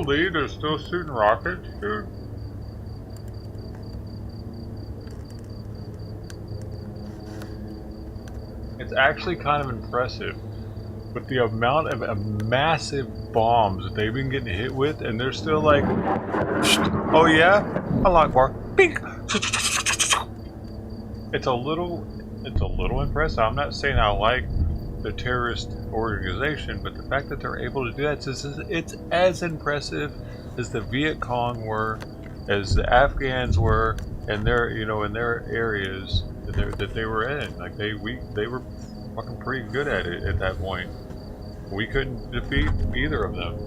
believe they're still shooting rockets, dude? It's actually kind of impressive with the amount of massive bombs that they've been getting hit with, and they're still like, oh yeah, I like bar. Bing. It's a little impressive. I'm not saying I like the terrorist organization, but the fact that they're able to do that, it's as impressive as the Viet Cong were, as the Afghans were, and their, you know, in their areas that they were in. Like they were fucking pretty good at it at that point. We couldn't defeat either of them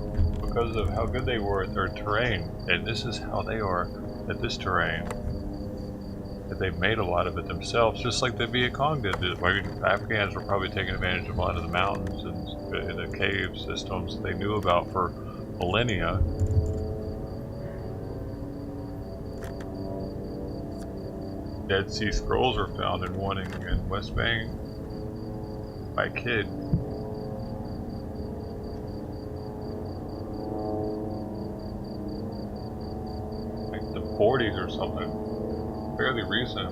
because of how good they were at their terrain, and this is how they are at this terrain. That they made a lot of it themselves, just like the Viet Cong did. The Afghans were probably taking advantage of a lot of the mountains and the cave systems that they knew about for millennia. Dead Sea Scrolls were found in one in West Bank by a kid. Like the 40s or something. Fairly recent.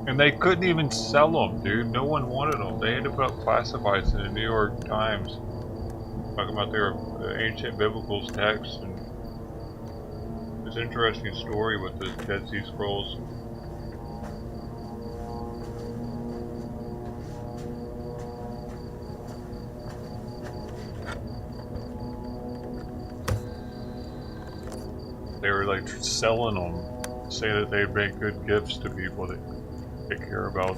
And they couldn't even sell them, dude. No one wanted them. They had to put up classifieds in the New York Times talking about their ancient biblical texts, and this interesting story with the Dead Sea Scrolls. They were like selling them, saying that they make good gifts to people that care about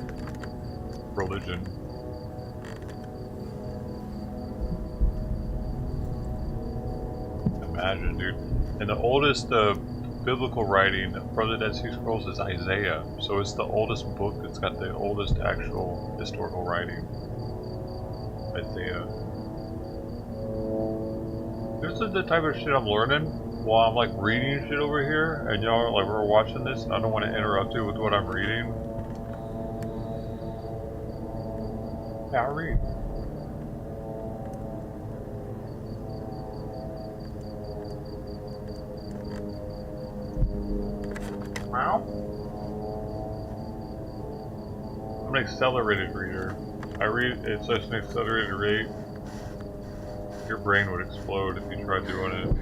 religion. Imagine, dude. And the oldest biblical writing from the Dead Sea Scrolls is Isaiah. So it's the oldest book that's got the oldest actual historical writing. Isaiah. This is the type of shit I'm learning while I'm like reading shit over here, and y'all are like, we're watching this, and I don't want to interrupt you with what I'm reading. Yeah, I'll read. Wow. I'm an accelerated reader. I read at such an accelerated rate, your brain would explode if you tried doing it.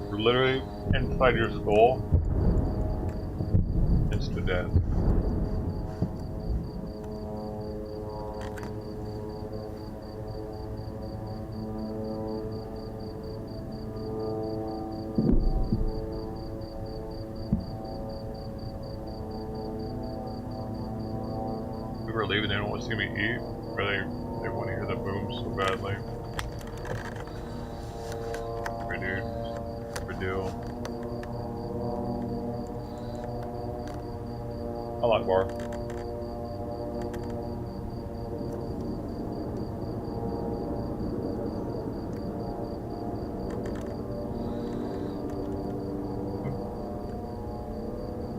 You're literally inside your skull. It's to death. People are leaving, they don't want to see me eat, or they want to hear the boom so badly. Right, dude. Good deal. I like bar.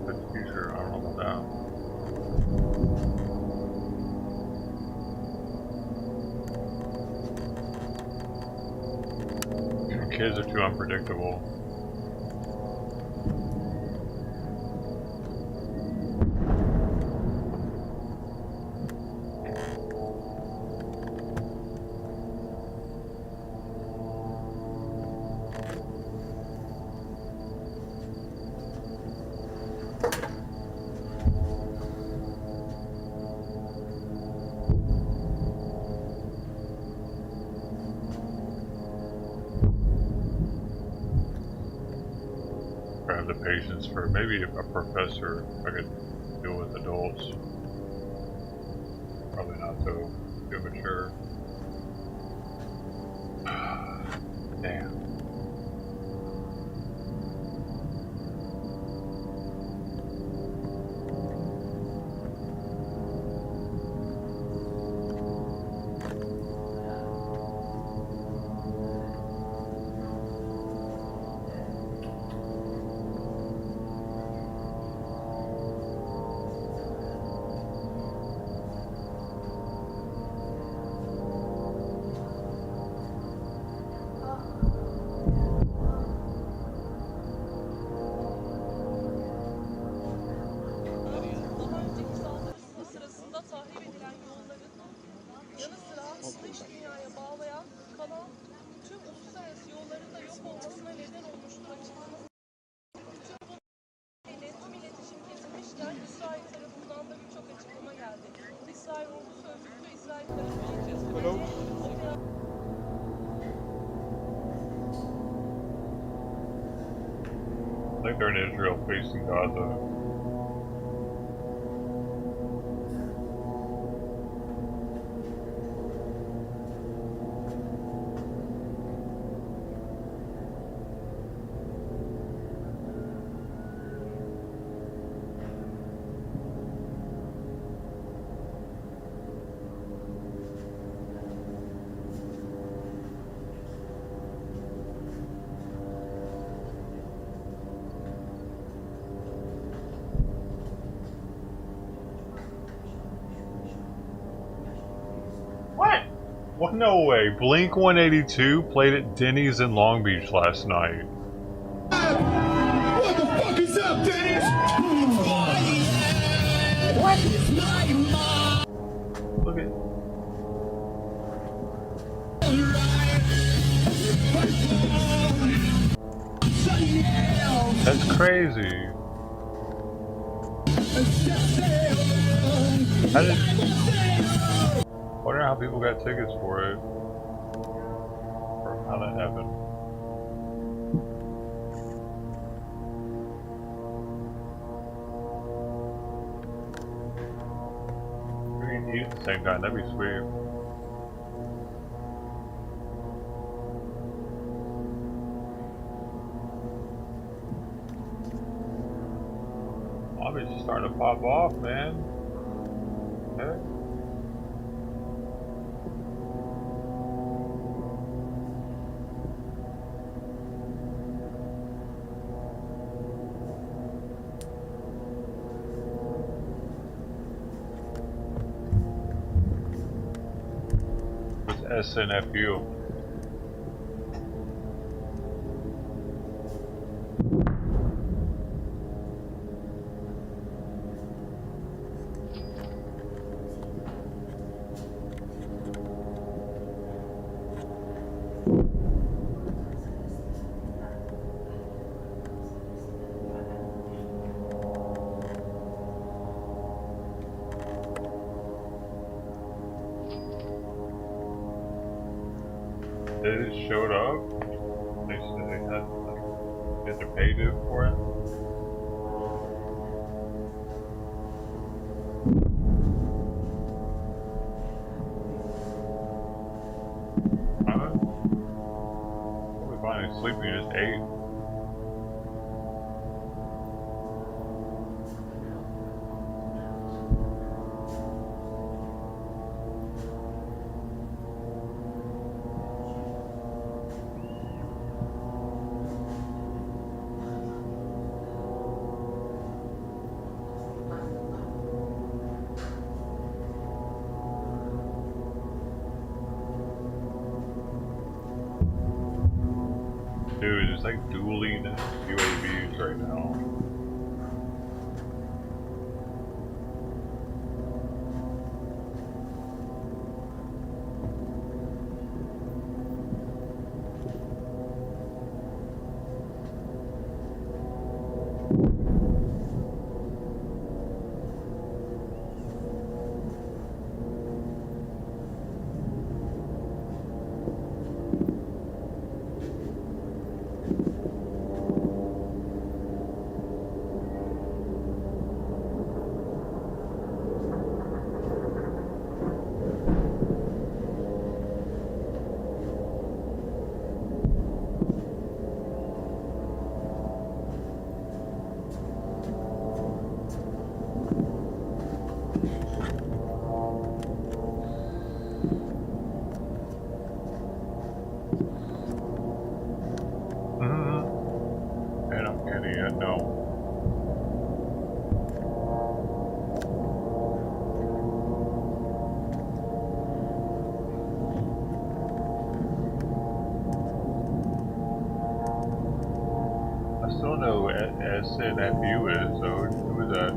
That's the future, I don't know about that. Kids are too unpredictable. I have the patience for maybe a professor. I could deal with adults. Probably not so immature. Damn. tahrip edilen yolların yanı sıra dış dünyaya bağlayan kalan tüm uluslararası yolların da yok olmasına neden olmuştur açıklaması. Tüm iletişim kesilmişken İsrail tarafından da birçok açıklama geldi. İsrail Ordu Sözcüsü İsrail tarafından I think they're in Israel facing Gaza. What? No way. Blink 182 played at Denny's in Long Beach last night. What the fuck is up, Dennis? What is my mom? Look at. That's crazy. I wonder how people got tickets for it. Or how that happened. We can eat at the same time, that'd be sweet. Obviously starting to pop off, man. Okay. SNFU. They just showed up. They said they had like get their pay due for it. Probably finally sleeping at 8. Dude, it's like dueling UAVs right now. And I'm kidding, no. I still know who SNFU is, so who is that?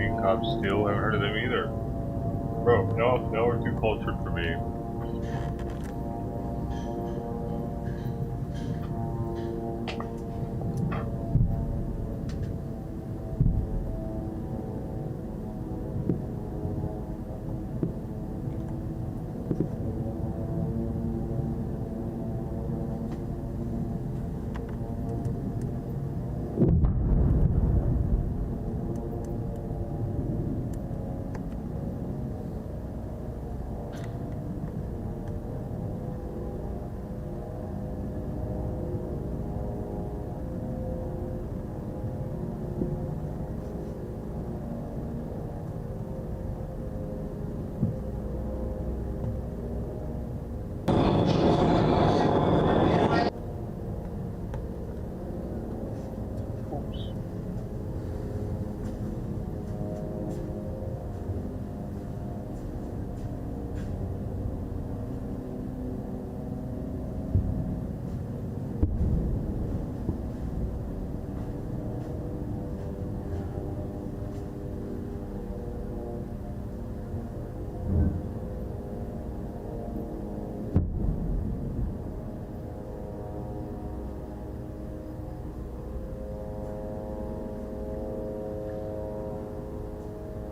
King Cop Steel. I haven't heard of them either. Bro, no, we're too cultured for me.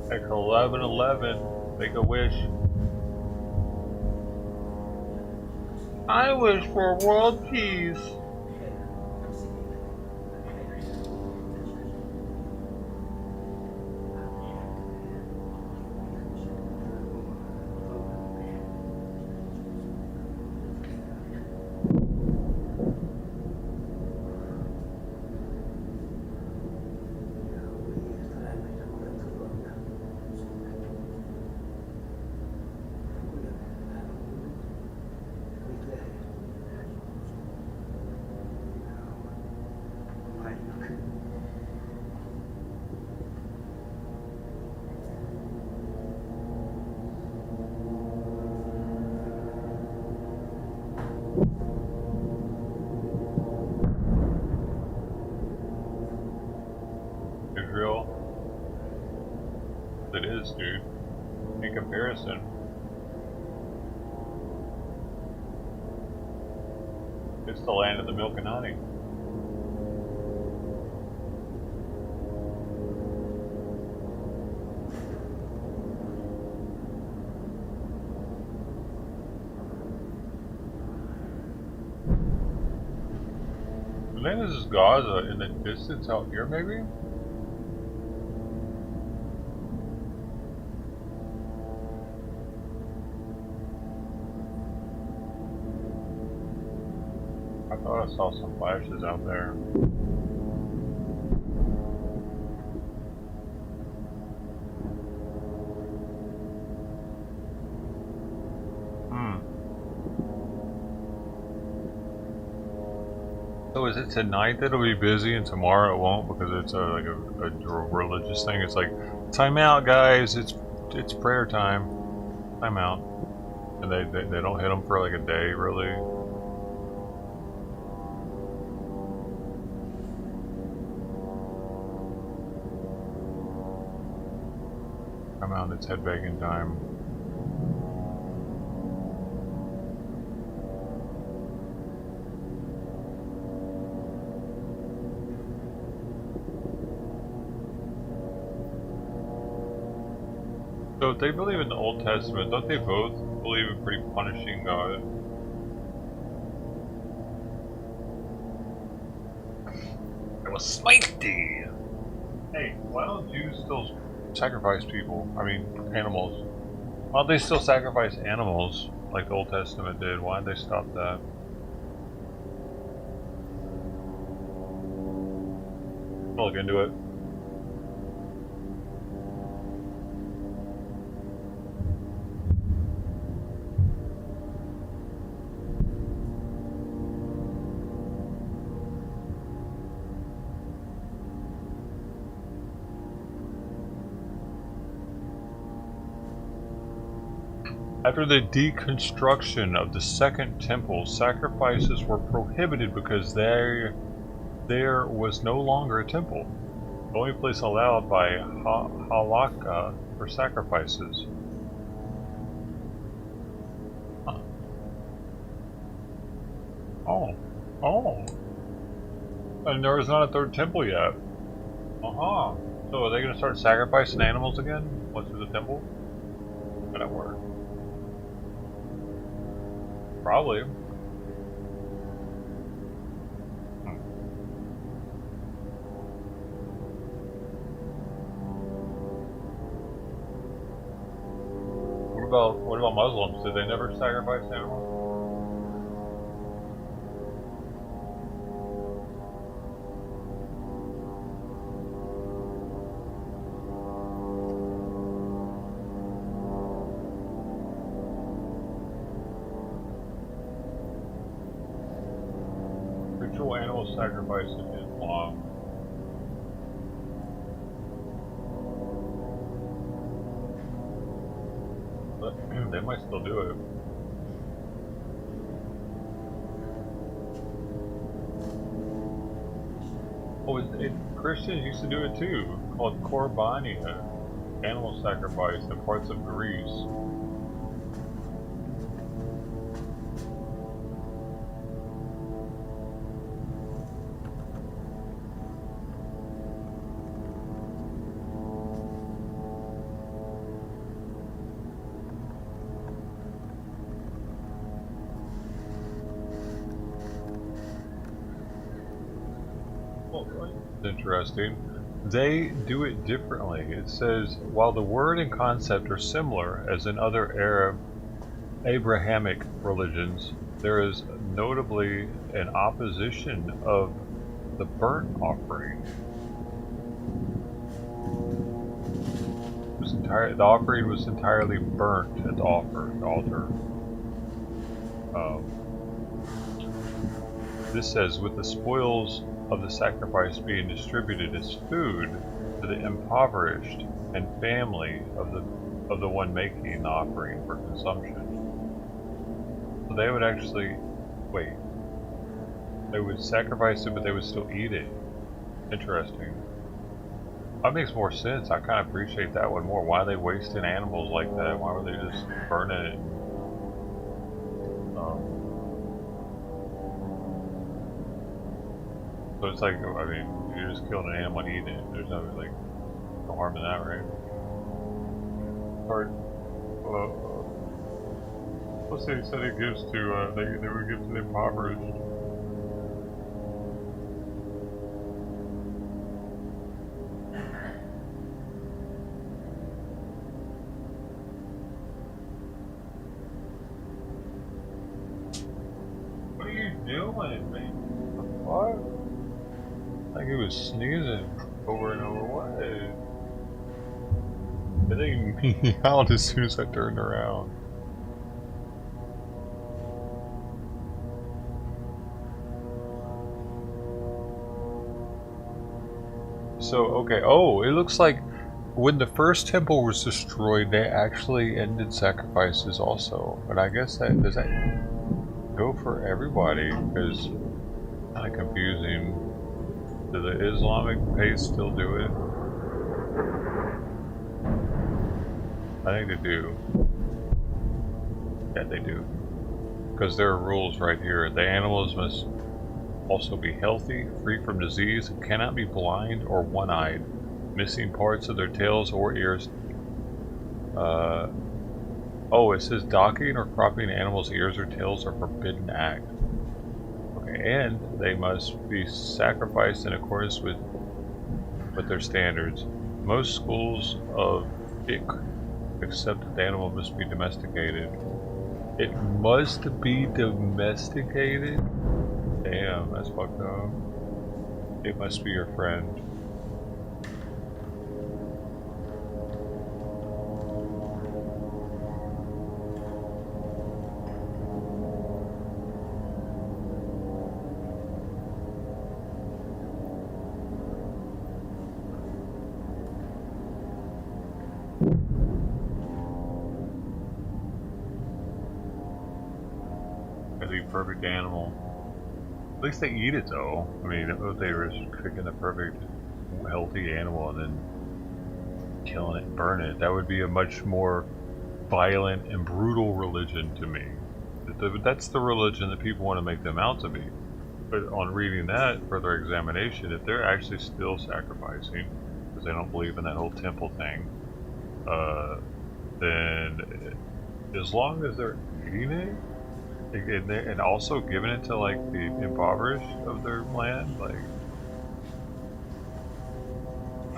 Like 11:11, make a wish. I wish for world peace. Israel. It is, dude. In comparison. It's the land of the milk and honey. I think this is Gaza in the distance out here, maybe? I thought I saw some flashes out there. So is it tonight that it'll be busy and tomorrow it won't because it's like a religious thing? It's like, time out, guys. It's prayer time. Time out. And they don't hit them for like a day, really. Time out. It's headbanging time. So if they believe in the Old Testament, don't they both believe in pretty punishing God? It was spicy! Hey, why don't Jews still sacrifice people? I mean, animals. Why don't they still sacrifice animals like the Old Testament did? Why did they stop that? I'll look into it. After the deconstruction of the Second Temple, sacrifices were prohibited because there was no longer a temple. The only place allowed by halakha for sacrifices. Huh. Oh. And there is not a third temple yet. So are they going to start sacrificing animals again once there's a temple? How that work? Probably. What about Muslims? Did they never sacrifice animals? Ritual animal sacrifice in Islam. They might still do it. Oh, Christians used to do it too, called Korbania, animal sacrifice in parts of Greece. Interesting. They do it differently. It says, while the word and concept are similar as in other Abrahamic religions, there is notably an opposition of the burnt offering. The offering was entirely burnt at the altar. This says, with the spoils of the sacrifice being distributed as food to the impoverished and family of the one making the offering for consumption. So they would actually they would sacrifice it, but they would still eat it. Interesting. That makes more sense. I kind of appreciate that one more. Why are they wasting animals like that? Why were they just burning it? So it's like, I mean, you're just killing an animal and eating it. There's no harm in that, right? Or, what's they said it gives to, they would give to the impoverished. What are you doing, man? What? Like he was sneezing over and over. What? I think he meowed as soon as I turned around. So, okay. Oh, it looks like when the first temple was destroyed, they actually ended sacrifices also. But I guess does that go for everybody? Because it's kind of confusing. Do the Islamic faith still do it? I think they do. Yeah, they do. Because there are rules right here. The animals must also be healthy, free from disease, and cannot be blind or one-eyed, missing parts of their tails or ears. Oh, it says docking or cropping animals' ears or tails are a forbidden act. And they must be sacrificed in accordance with their standards. Most schools of fiqh accept that the animal must be domesticated. It must be domesticated? Damn, that's fucked up. It must be your friend. Perfect animal. At least they eat it though. I mean, if they were picking the perfect healthy animal and then killing it, burning it. That would be a much more violent and brutal religion to me. That's the religion that people want to make them out to be. But on reading that further examination, if they're actually still sacrificing because they don't believe in that whole temple thing, then as long as they're eating it and also giving it to like the impoverished of their land, like,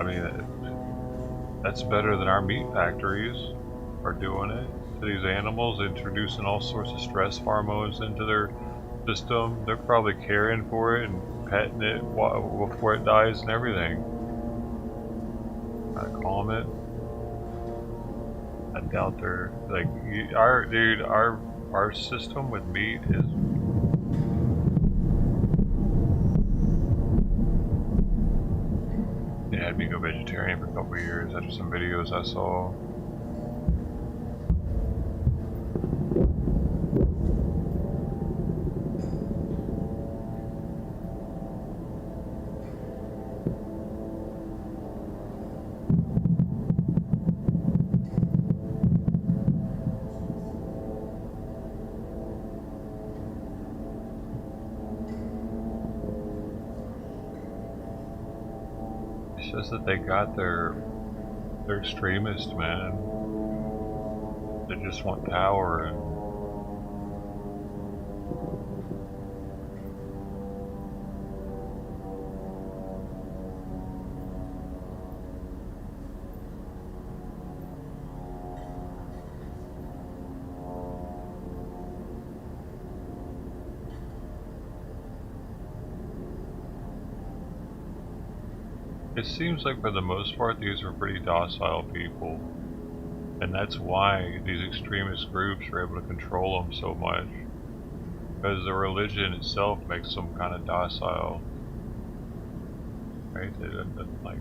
I mean, that's better than our meat factories are doing it to these animals, introducing all sorts of stress hormones into their system. They're probably caring for it and petting it before it dies and everything. Trying to calm it. I doubt they're like our system with meat is. It had me go vegetarian for a couple of years after some videos I saw. It's just that they got they're extremists, man. They just want power and it seems like for the most part these are pretty docile people, and that's why these extremist groups are able to control them so much, because the religion itself makes them kind of docile, right? They don't, like,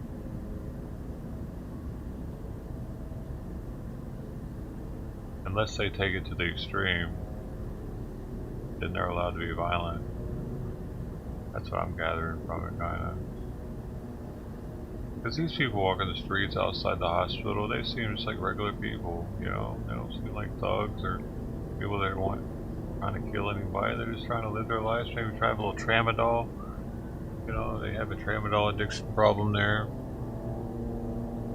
unless they take it to the extreme, then they're allowed to be violent. That's what I'm gathering from it, kind of. Because these people walking the streets outside the hospital, they seem just like regular people, you know? They don't seem like thugs or people that want trying to kill anybody. They're just trying to live their lives, maybe try a little tramadol. You know, they have a tramadol addiction problem there.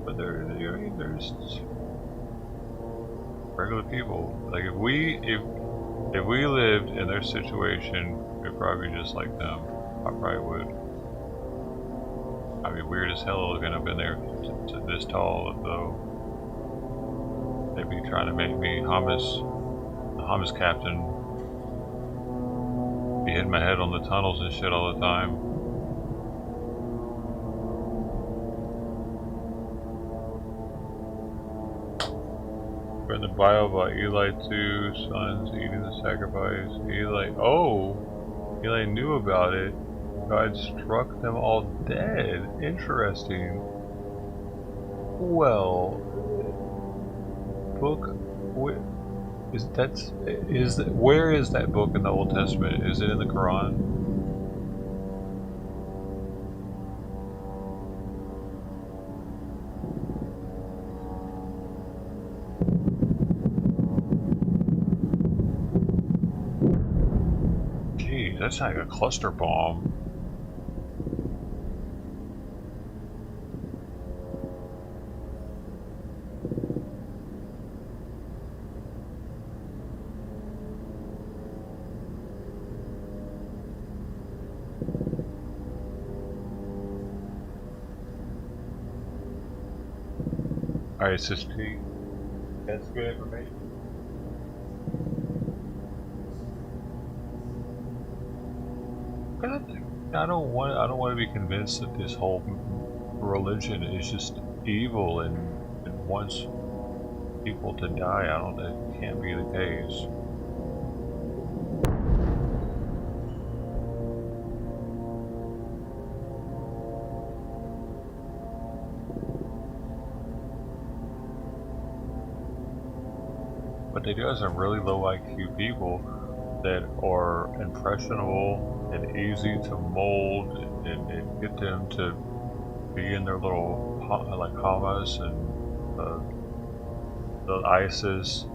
But they're just regular people. Like if we lived in their situation, we'd probably be just like them. I probably would. I'd be weird as hell looking up in there to this tall, though. They'd be trying to make me the hummus captain. Be hitting my head on the tunnels and shit all the time. In the Bible about Eli's 2 sons eating the sacrifice. Eli knew about it. God struck them all dead. Interesting. Well, book, where is that book in the Old Testament? Is it in the Quran? Gee, that's like a cluster bomb. Alright, Sis P. That's good information. I don't want to be convinced that this whole religion is just evil and wants people to die. That can't be the case. But they do have some really low IQ people that are impressionable and easy to mold and get them to be in their little like Hamas and the ISIS.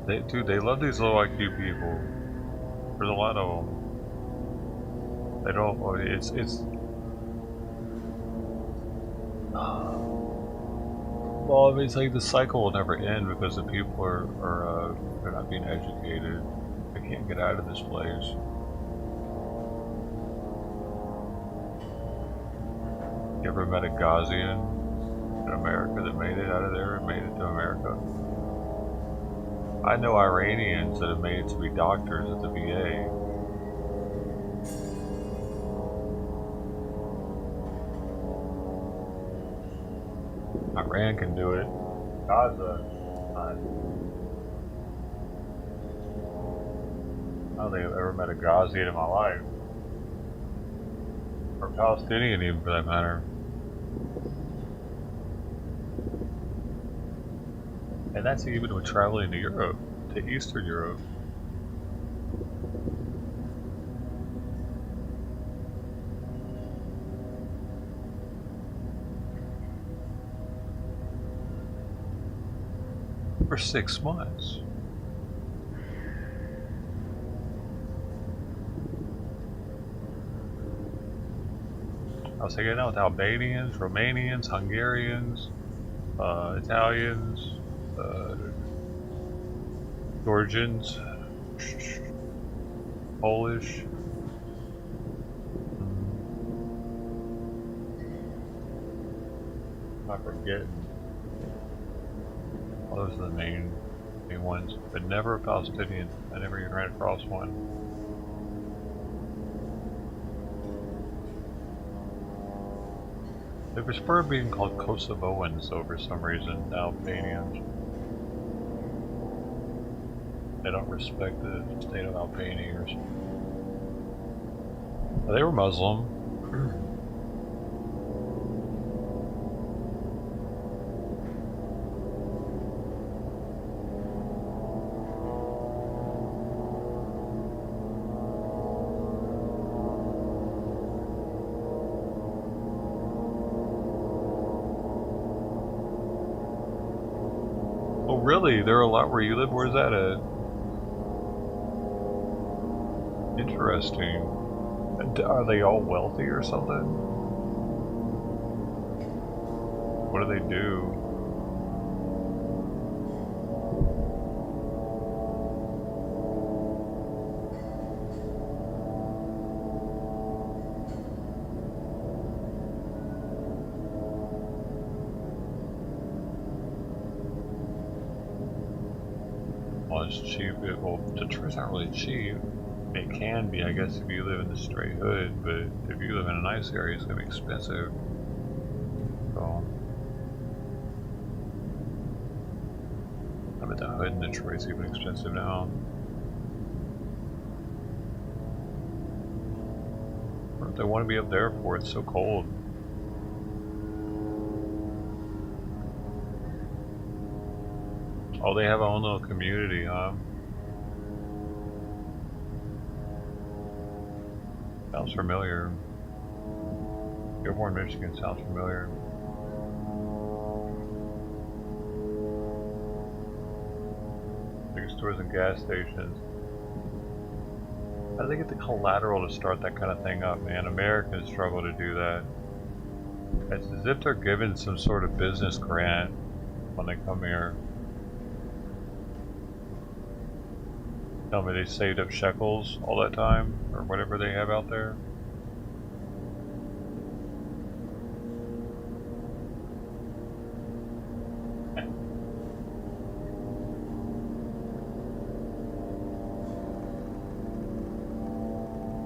They love these low IQ people. There's a lot of them. They don't. It's. Well, I mean, it's like the cycle will never end because the people are they're not being educated. They can't get out of this place. You ever met a Gazian in America that made it out of there and made it to America? I know Iranians that have made it to be doctors at the VA. Iran can do it. Gaza, I don't think I've ever met a Gazian in my life. Or Palestinian even for that matter. And that's even with traveling to Europe, to Eastern Europe. For 6 months. I was hanging out with Albanians, Romanians, Hungarians, Italians, Georgians, Polish. I forget. Those are the main ones, but never a Palestinian. I never even ran across one. They prefer being called Kosovoans, though, for some reason, Albanians. They don't respect the state of Albanians. They were Muslim. Oh, really? There are a lot where you live? Where's that at? Interesting. Are they all wealthy or something? What do they do? Well, it's cheap. Well, Detroit's not really cheap. It can be, I guess, if you live in the straight hood, but if you live in a nice area, it's gonna be expensive. So, I bet the hood in Detroit's even expensive now. What do they want to be up there for? It's so cold. Oh, they have their own little community, huh? Sounds familiar. Dearborn, Michigan sounds familiar. Liquor stores and gas stations. How do they get the collateral to start that kind of thing up, man? Americans struggle to do that. It's as if they're given some sort of business grant when they come here. Tell me they saved up shekels all that time, or whatever they have out there.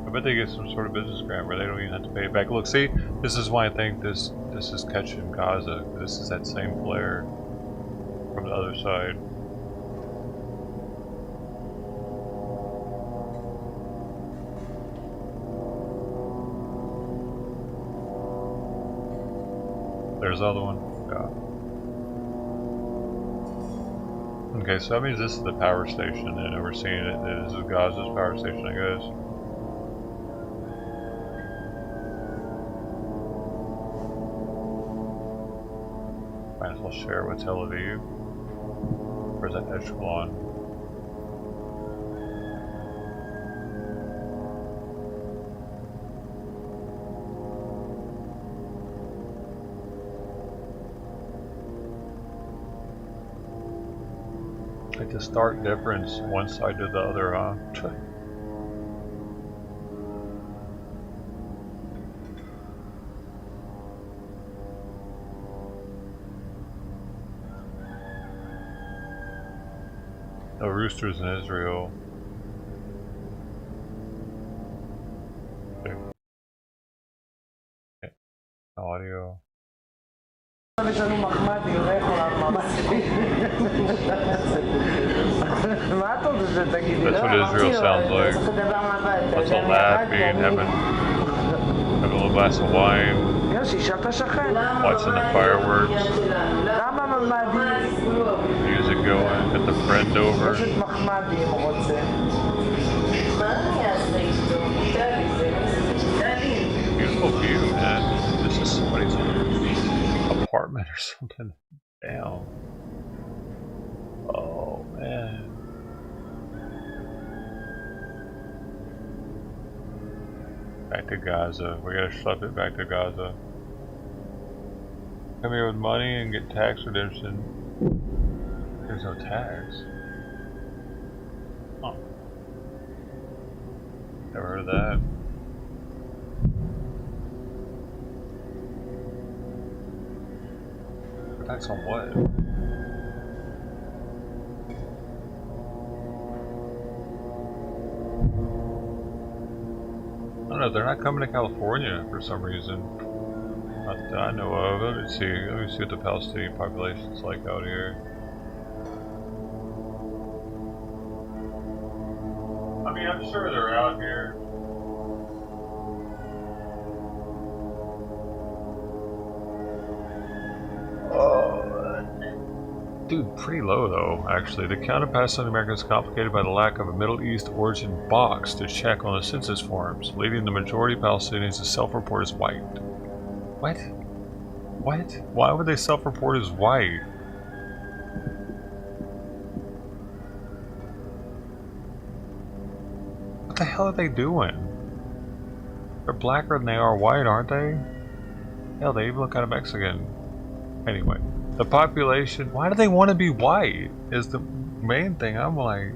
I bet they get some sort of business grant where they don't even have to pay it back. Look, see, this is why I think this is catching Gaza. This is that same flare from the other side. There's the other one. God. Okay, so that means this is the power station, and we're seeing it. This is Gaza's power station, I guess. will share with Tel Aviv. Where's that echelon? Like the stark difference one side to the other, huh? No roosters in Israel. Okay. Audio. That's what Israel sounds like. Lots of laughing, having a little glass of wine, watching the fireworks, music going, got the friend over. Beautiful view, man. This is somebody's apartment or something. Damn. Oh, man. Back to Gaza. We gotta schlep it back to Gaza. Come here with money and get tax redemption. There's no tax. Huh. Never heard of that. Tax on what? I don't know, they're not coming to California for some reason. Not that I know of. Let me see what the Palestinian population's like out here. I mean, I'm sure they're out here. Dude, pretty low though, actually. The count of Palestinian Americans is complicated by the lack of a Middle East origin box to check on the census forms, leading the majority of Palestinians to self-report as white. What? What? Why would they self-report as white? What the hell are they doing? They're blacker than they are white, aren't they? Hell, they even look kind of Mexican. Anyway. The population, why do they want to be white is the main thing. I'm like,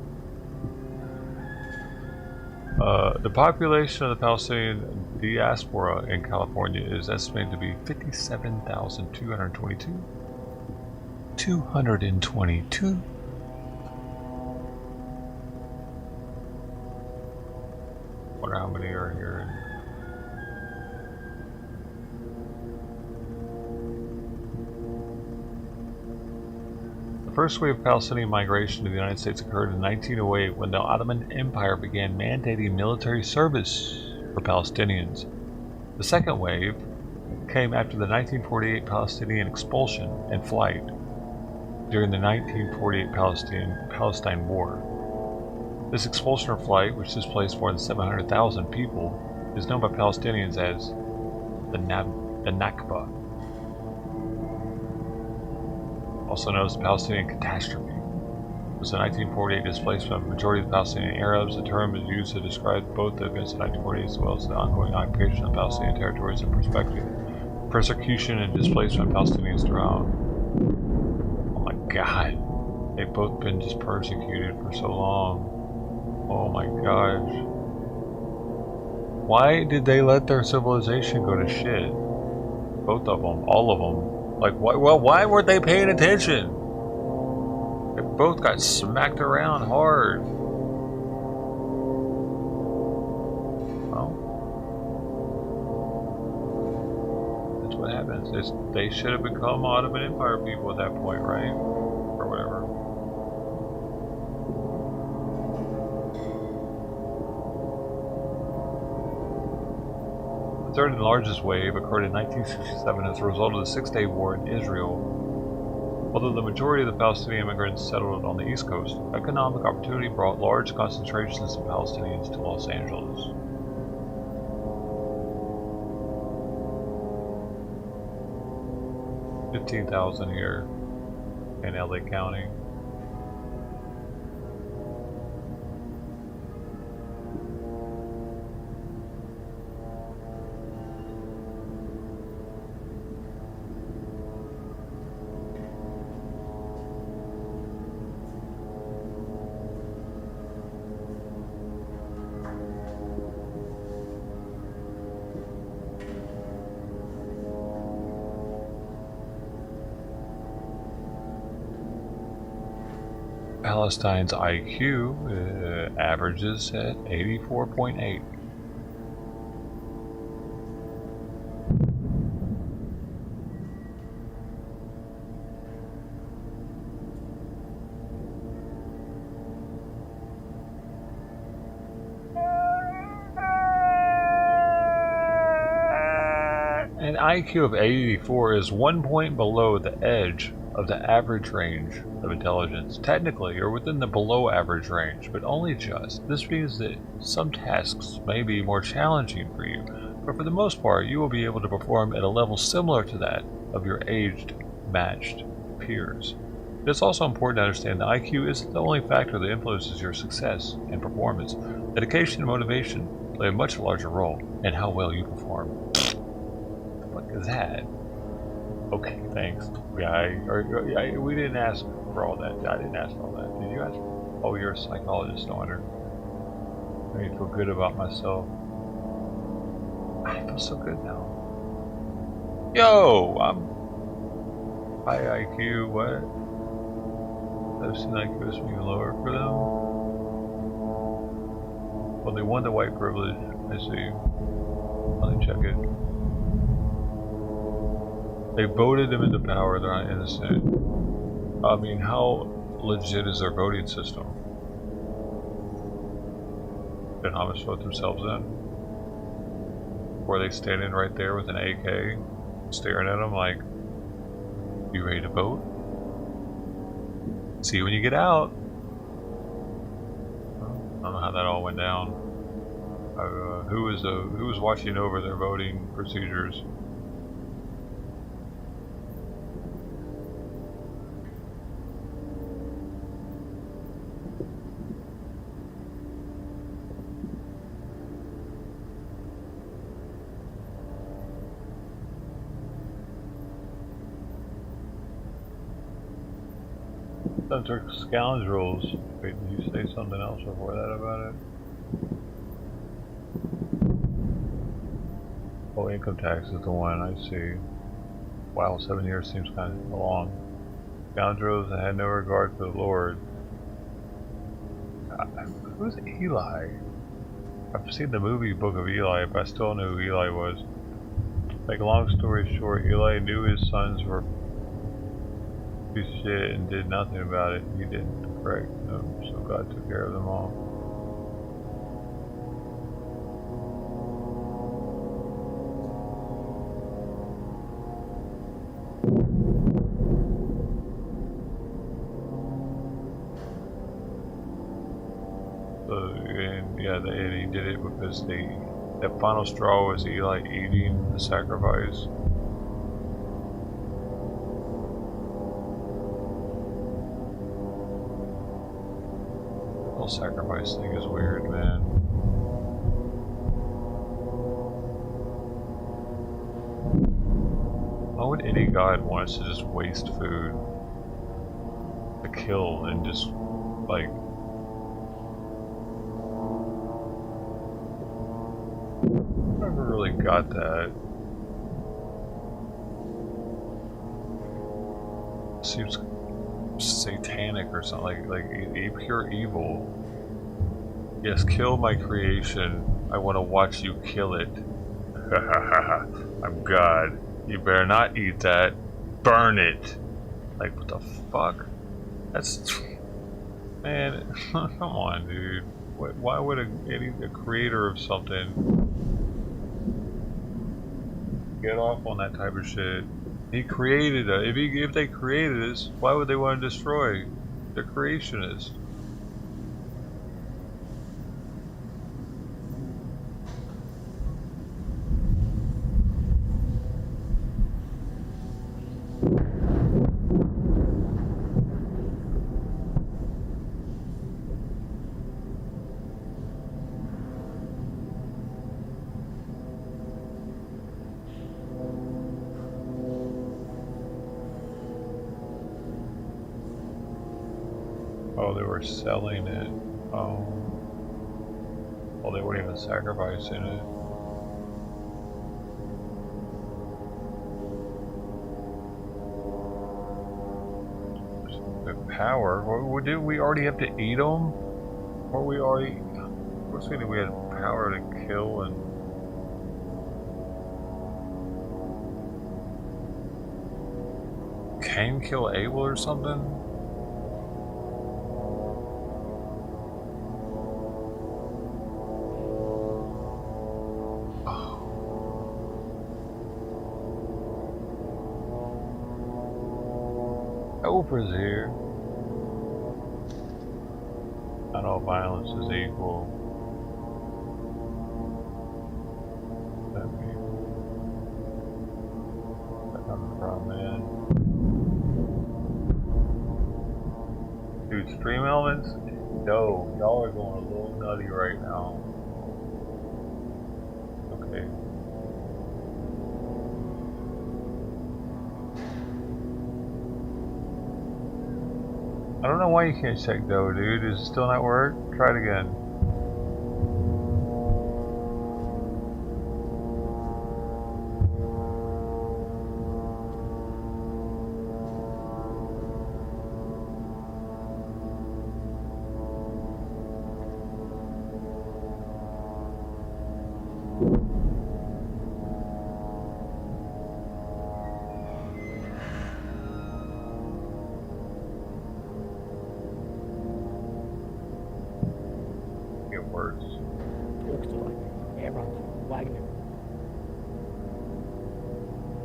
the population of the Palestinian diaspora in California is estimated to be 57,222. 222. Wonder how many are here. The first wave of Palestinian migration to the United States occurred in 1908 when the Ottoman Empire began mandating military service for Palestinians. The second wave came after the 1948 Palestinian expulsion and flight during the 1948 Palestine War. This expulsion or flight, which displaced more than 700,000 people, is known by Palestinians as the Nakba, also known as the Palestinian Catastrophe. It was the 1948 displacement of the majority of the Palestinian Arabs. The term is used to describe both the events of 1948 as well as the ongoing occupation of Palestinian territories and persecution and displacement of Palestinians throughout. Oh my God, they've both been just persecuted for so long. Oh my gosh. Why did they let their civilization go to shit? Both of them, all of them. Like, why weren't they paying attention? They both got smacked around hard. Well, that's what happens. They should have become Ottoman Empire people at that point, right? Or whatever. The third and largest wave occurred in 1967 as a result of the Six-Day War in Israel. Although the majority of the Palestinian immigrants settled on the East Coast, economic opportunity brought large concentrations of Palestinians to Los Angeles. $15,000 here. in LA County. Palestine's IQ averages at 84.8. An IQ of 84 is 1 point below the edge of the average range of intelligence. Technically, you're within the below average range, but only just. This means that some tasks may be more challenging for you, but for the most part, you will be able to perform at a level similar to that of your aged, matched peers. It's also important to understand that IQ isn't the only factor that influences your success and performance. Dedication and motivation play a much larger role in how well you perform. What is that? Okay, thanks, guy. We didn't ask for all that. I didn't ask for all that. Did you ask? Oh, you're a psychologist, no wonder. I need to feel good about myself. I feel so good now. Yo, I'm high IQ. What? I've seen IQ is even lower for them. Well, they won the white privilege. I see. Let me check it. They voted them into power, they're not innocent. I mean, how legit is their voting system? Did Hamas vote themselves in? Were they standing right there with an AK, staring at them like, you ready to vote? See you when you get out. I don't know how that all went down. Who was watching over their voting procedures? Those are scoundrels. Wait, did you say something else before that about it? Oh, income tax is the one, I see. Wow, 7 years seems kind of long. Scoundrels that had no regard for the Lord. Who's Eli? I've seen the movie Book of Eli, but I still don't know who Eli was. Like, long story short, Eli knew his sons were piece of shit and did nothing about it. He didn't correct them, so God took care of them all. So, and yeah, and he did it because that final straw was Eli eating the sacrifice. Sacrifice thing is weird, man. Why would any god want us to just waste food to kill and just like I never really got that. Seems satanic or something, like pure evil. Yes, kill my creation. I want to watch you kill it. I'm God. You better not eat that. Burn it. Like, what the fuck? That's... Man, come on, dude. Why would a creator of something get off on that type of shit? He created it. If they created this, why would they want to destroy? They're creationists. Oh, they were selling it. Oh. Well, they weren't even sacrificing it. The power? Did we already have to eat them? Or we already... Of course we knew we had power to kill and... Cain kill Abel or something? Oprah's here. Not all violence is equal. That means where that coming from, man? Dude, stream elements? Yo, y'all are going a little nutty right now. Okay. I don't know why you can't check though, dude. Is it still not work? Try it again.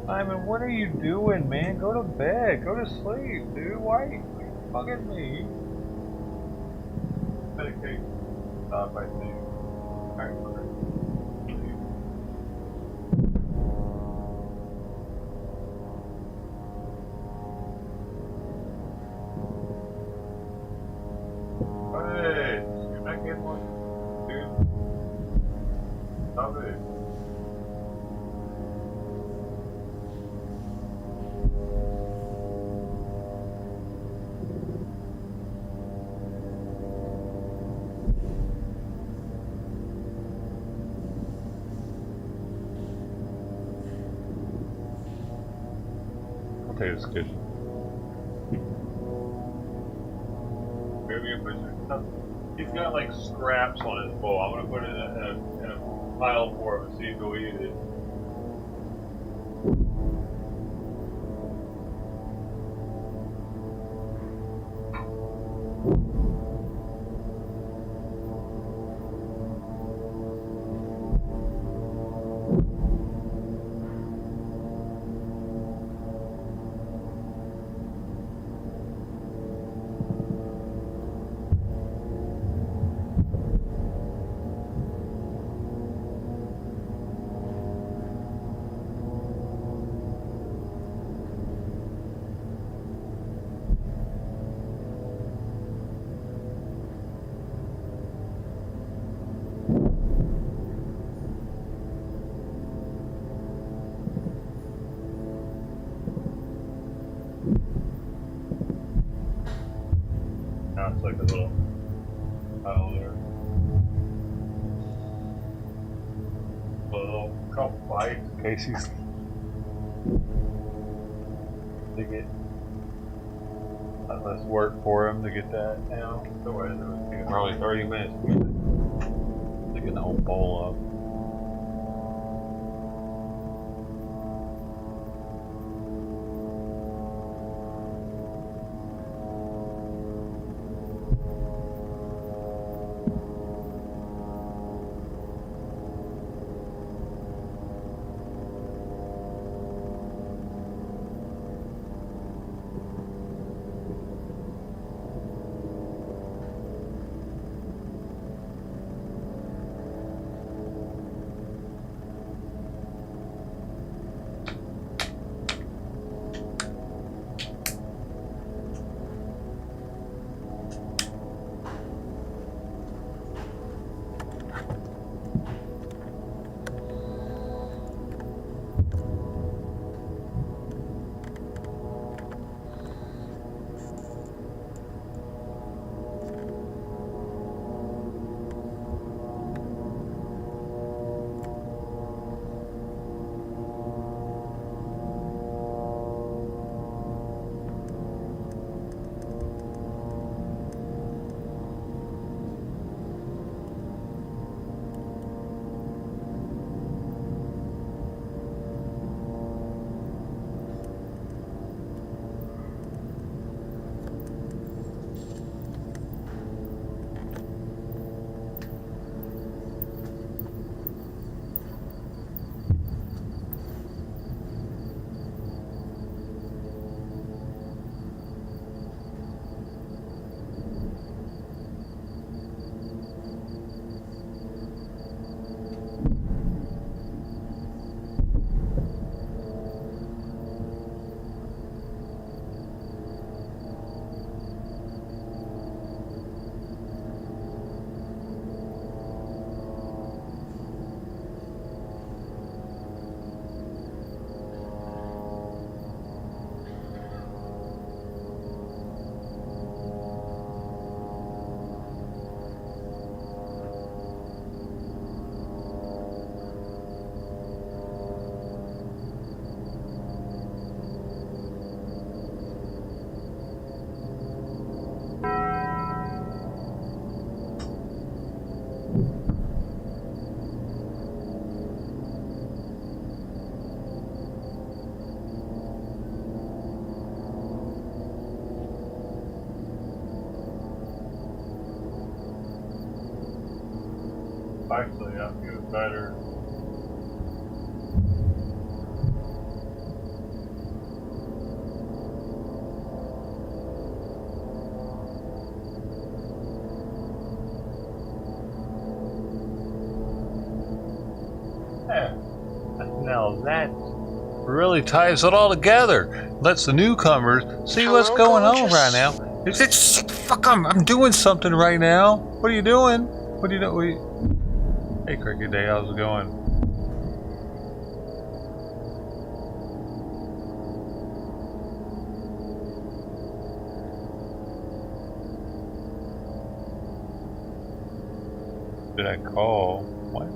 Simon, what are you doing, man? Go to bed. Go to sleep, dude. Why are you fucking me? Medication. Stop, I think. Alright, hey, you're not getting one, dude. Stop it. It's good. Maybe a butcher. He's got like scraps on his bowl. I'm gonna put it in a pile for him and see if he'll eat it. It's like a little pile there. A little couple bites in case he's to get less work for him to get that down. So it would take probably 30 minutes to get the whole bowl up. Actually, yeah, he was better. Yeah. Now that really ties it all together. Lets the newcomers see what's going on right now. It's shut the fuck up. I'm doing something right now. What are you doing? What are you doing? Hey, Cricket Day, how's it going? Did I call? What?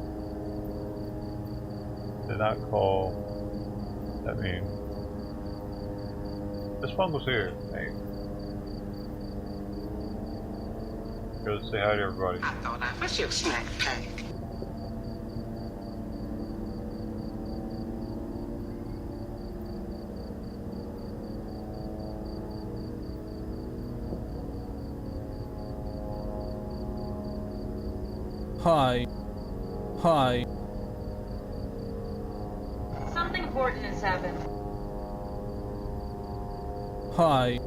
Did not call. That means this one was here. Hey. Go say hi to everybody. I thought I was your snack pack. Hi. Hi. Something important has happened. Hi.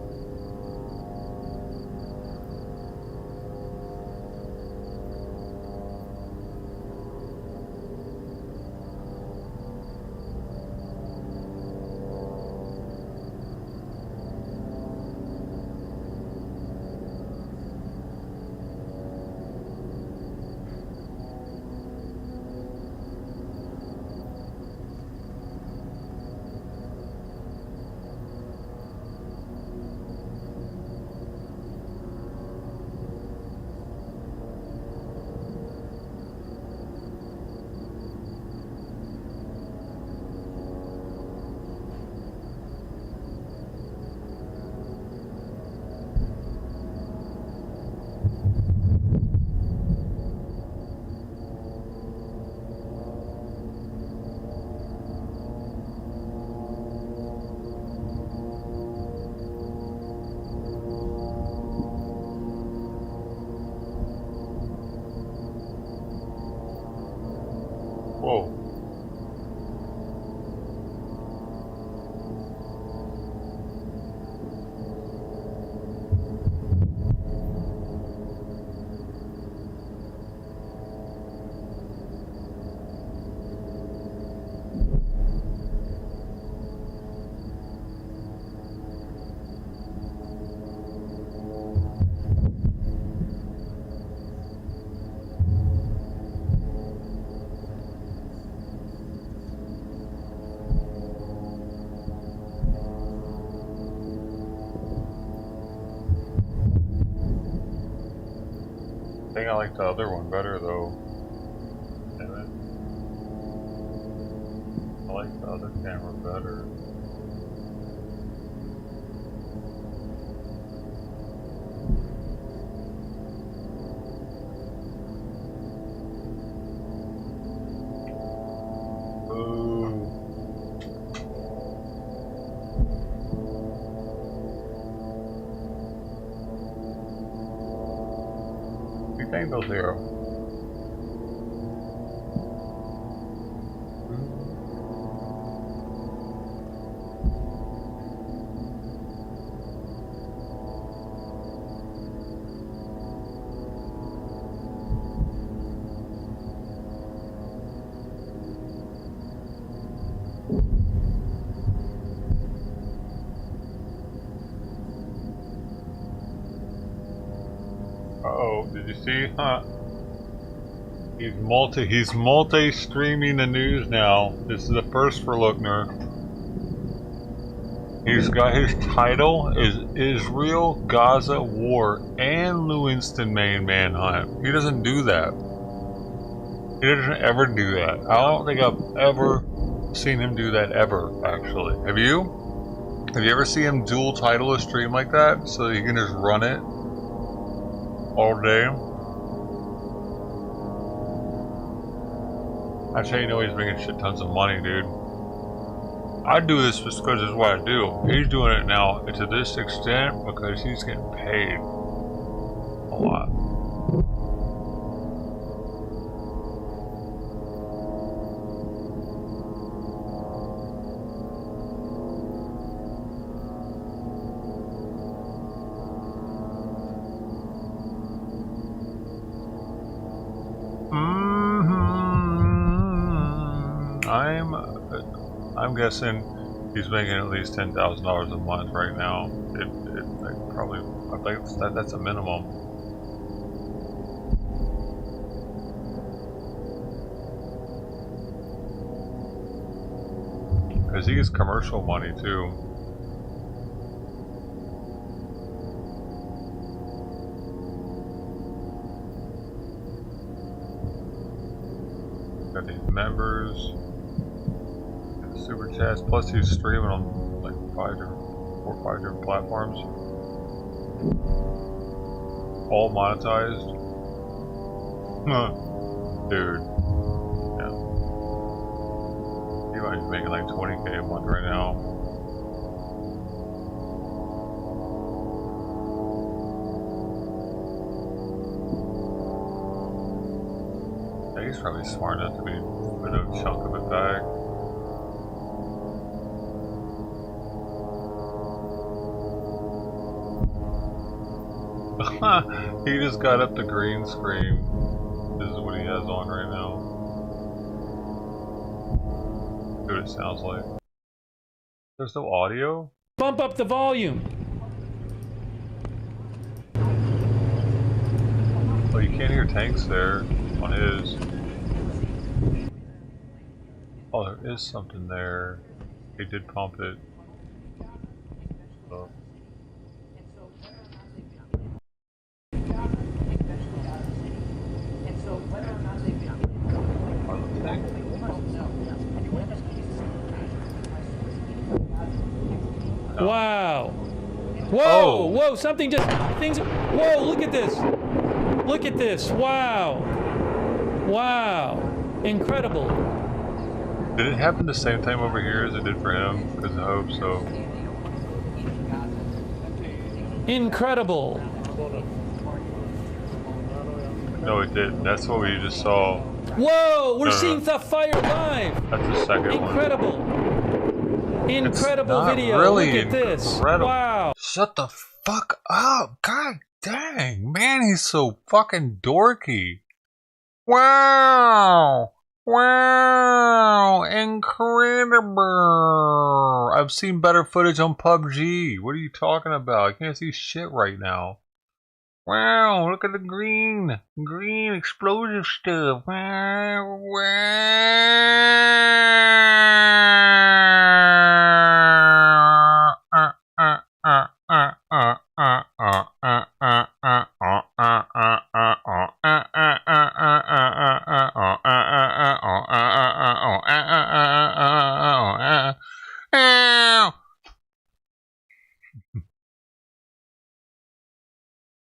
Whoa. I think I like the other one better though. Damn it. I like the other camera better. Tango Zero. Uh-oh, did you see? Huh? He's multi-streaming the news now. This is the first for Lookner. He's got his title is Israel, Gaza War, and Lewiston, Maine Manhunt. He doesn't do that. He doesn't ever do that. I don't think I've ever seen him do that ever, actually. Have you? Have you ever seen him dual title a stream like that so you can just run it all day? That's how you know he's making shit tons of money, dude. I do this just because it's what I do. He's doing it now to this extent because he's getting paid a lot. I'm guessing he's making at least $10,000 a month right now. I think that's a minimum. Because he gets commercial money too. Got these members, super chats, plus he's streaming on like 4 or 5 different platforms. All monetized. Dude. Yeah. He might be making like 20K a month right now. Yeah, he's probably smart enough to be put a chunk of it back. He just got up the green screen. This is what he has on right now. See what it sounds like. There's no audio? Bump up the volume. Oh, you can't hear tanks there on his. Oh, there is something there. He did pump it. Oh. Wow. Whoa, Oh. whoa, something just, things, whoa, look at this. Look at this, wow. Wow, incredible. Did it happen the same time over here as it did for him? Because I hope so. Incredible. No, it didn't. That's what we just saw. Whoa, we're No, no, seeing no. the fire live. That's the second Incredible. one. Incredible It's not video. really Look at this. incredible. Wow. Shut the fuck up. God dang. Man, he's so fucking dorky. Wow. Wow. Incredible. I've seen better footage on PUBG. What are you talking about? I can't see shit right now. Wow, look at the green explosive stuff. Wow,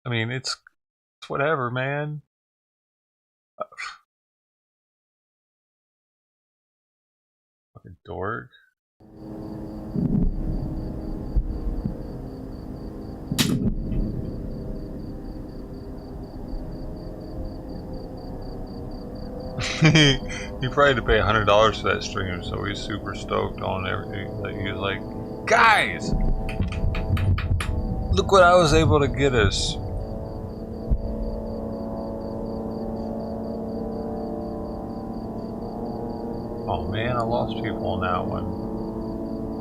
I mean, it's whatever, man. Fucking dork. He probably had to pay $100 for that stream, so he's super stoked on everything. Like, he was like, guys, look what I was able to get us. Oh man, I lost people on that one.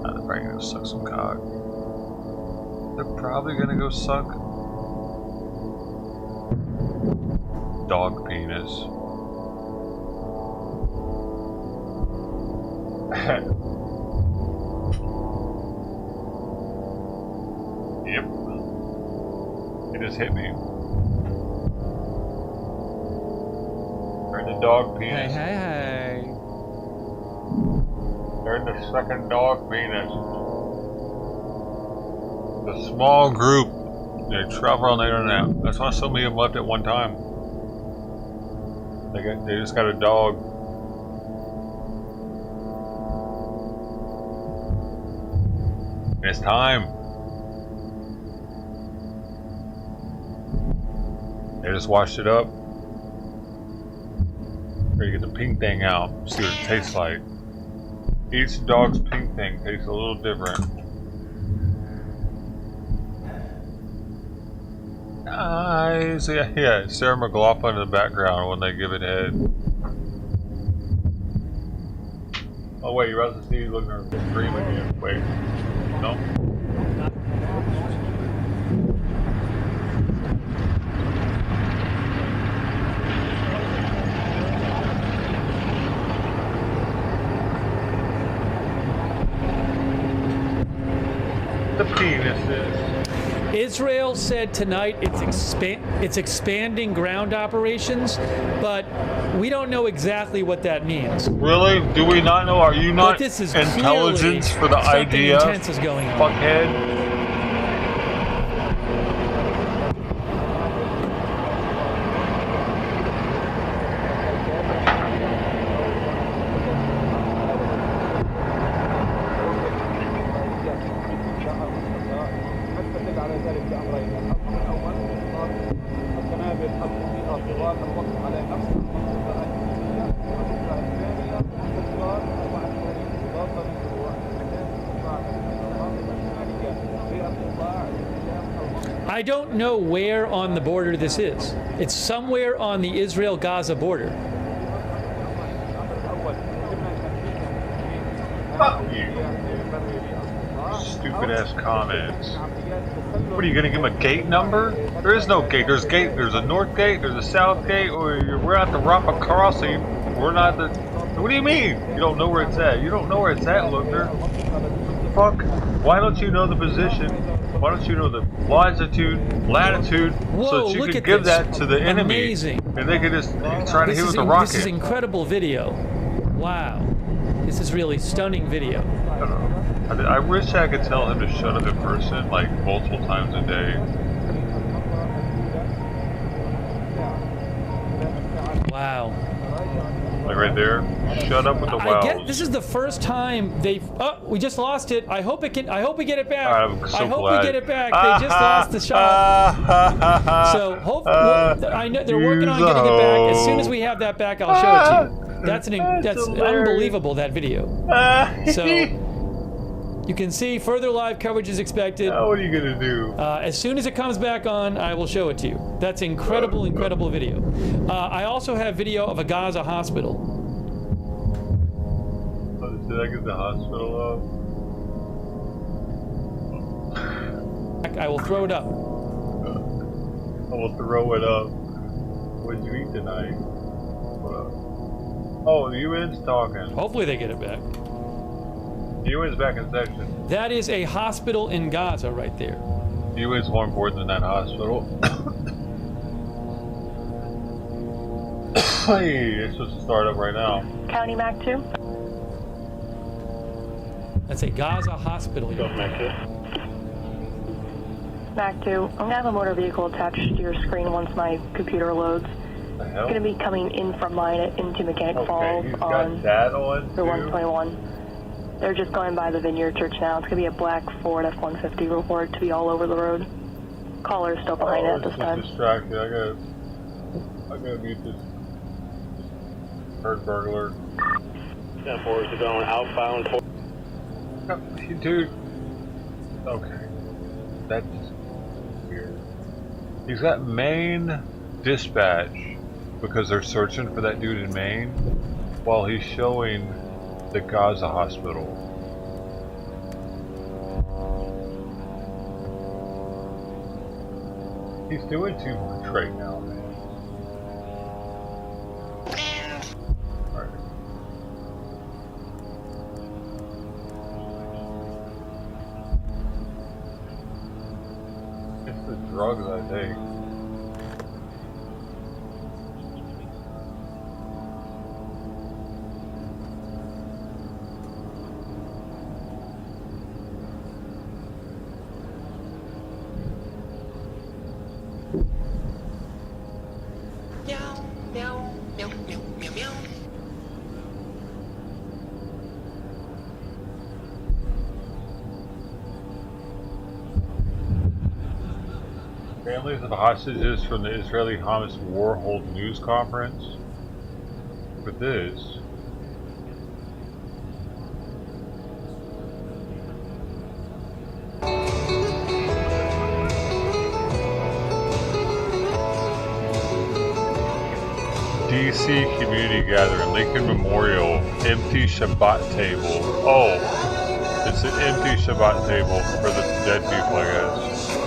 They're probably gonna suck some cock. They're probably gonna go suck dog penis. Yep. It just hit me. Turn the dog penis. Hey. They're the second dog penis. The small group. They travel on the internet. That's why so many of them left at one time. They just got a dog. And it's time. They just washed it up. Ready to get the pink thing out. See what it tastes like. Each dog's pink thing tastes a little different. Nice. Yeah, Sarah McLachlan in the background when they give it head. Oh wait, you're about to see looking at the screen again. Wait. No? The penis is. Israel said tonight it's expanding ground operations, but we don't know exactly what that means. Really? Do we not know? Are you not this is intelligence for the something idea? intense is going on. Fuckhead. I don't know where on the border this is. It's somewhere on the Israel-Gaza border. Fuck you. Stupid ass comments. What are you gonna give him a gate number? There is no gate. There's a north gate, there's a south gate, or we're at the Rafah crossing. We're not the. What do you mean? You don't know where it's at? You don't know where it's at, Looker. Fuck. Why don't you know the position? Why don't you know the longitude, latitude, so that you can give that to the enemy? Amazing. And they can just try to hit with the rocket. This is incredible video. Wow. This is really stunning video. I wish I could tell him to shut up in person, like, multiple times a day. Wow. Like right there. Shut up with the wows. This is the first time they've. Oh, we just lost it. I hope we get it back. I'm so I hope glad. we get it back. They just lost the shot. So hopefully, I know they're working on getting it back. As soon as we have that back, I'll show it to you. That's unbelievable, that video. So you can see further live coverage is expected. What are you gonna do? As soon as it comes back on, I will show it to you. That's incredible video. I also have video of a Gaza hospital. Did I get the hospital up? I will throw it up. I will throw it up. What did you eat tonight? What up? Oh, the UN's talking. Hopefully they get it back. The UN's back in session. That is a hospital in Gaza right there. The UN's more important than that hospital. Hey, it's supposed to start up right now. County Mac 2. That's a Gaza hospital. Mac 2. I'm going to have a motor vehicle attached to your screen once my computer loads. It's going to be coming in from mine into Mechanic Falls on the 121. They're just going by the Vineyard Church now. It's going to be a black Ford F-150 report to be all over the road. Caller's still behind it at this time. Distracted. I gotta mute this. Heard burglar. 10-4 is going outbound. Dude. Okay. That's weird. He's got Maine dispatch because they're searching for that dude in Maine while he's showing the Gaza hospital. He's doing too much right now, man. Alright. It's the drugs I take. Families of hostages from the Israeli-Hamas war hold news conference for this. DC community gathering, Lincoln Memorial, empty Shabbat table. Oh, it's an empty Shabbat table for the dead people, I guess.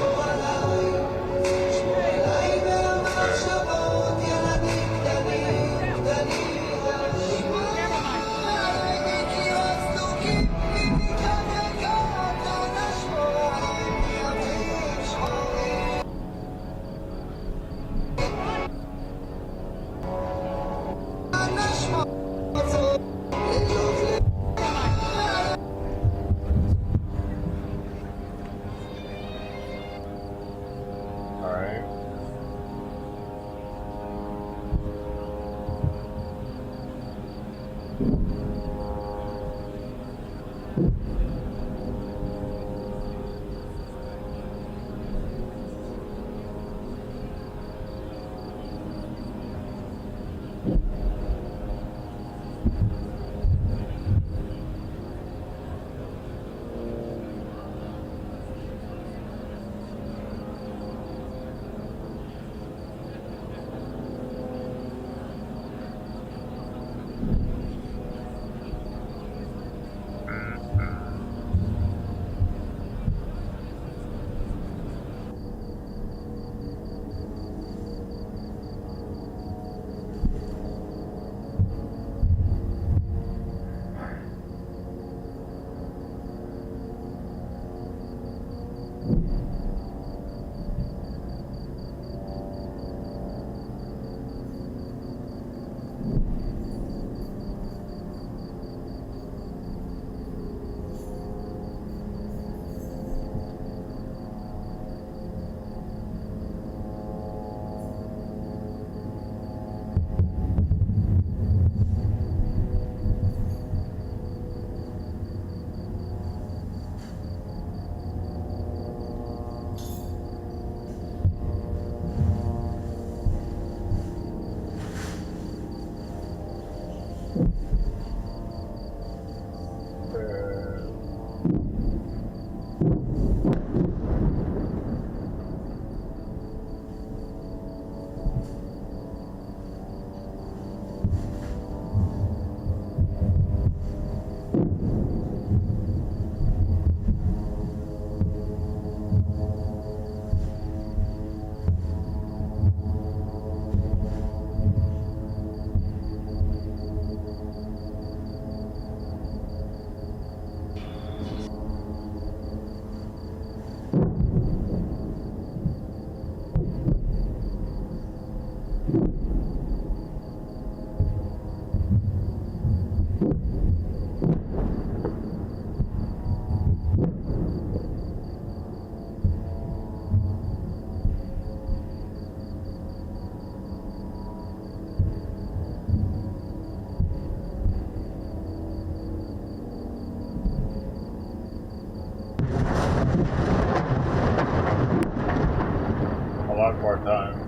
More time,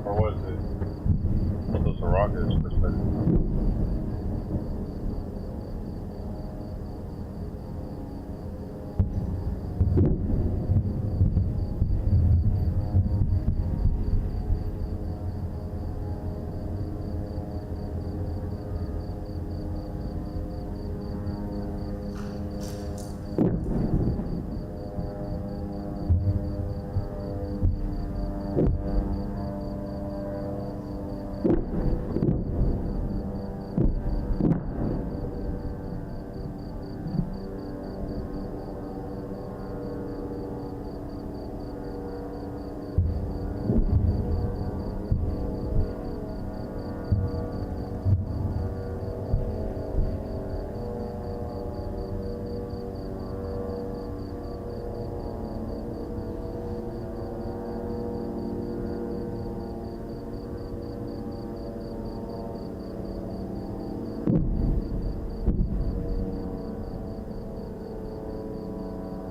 or was it? What those are rockets perspective?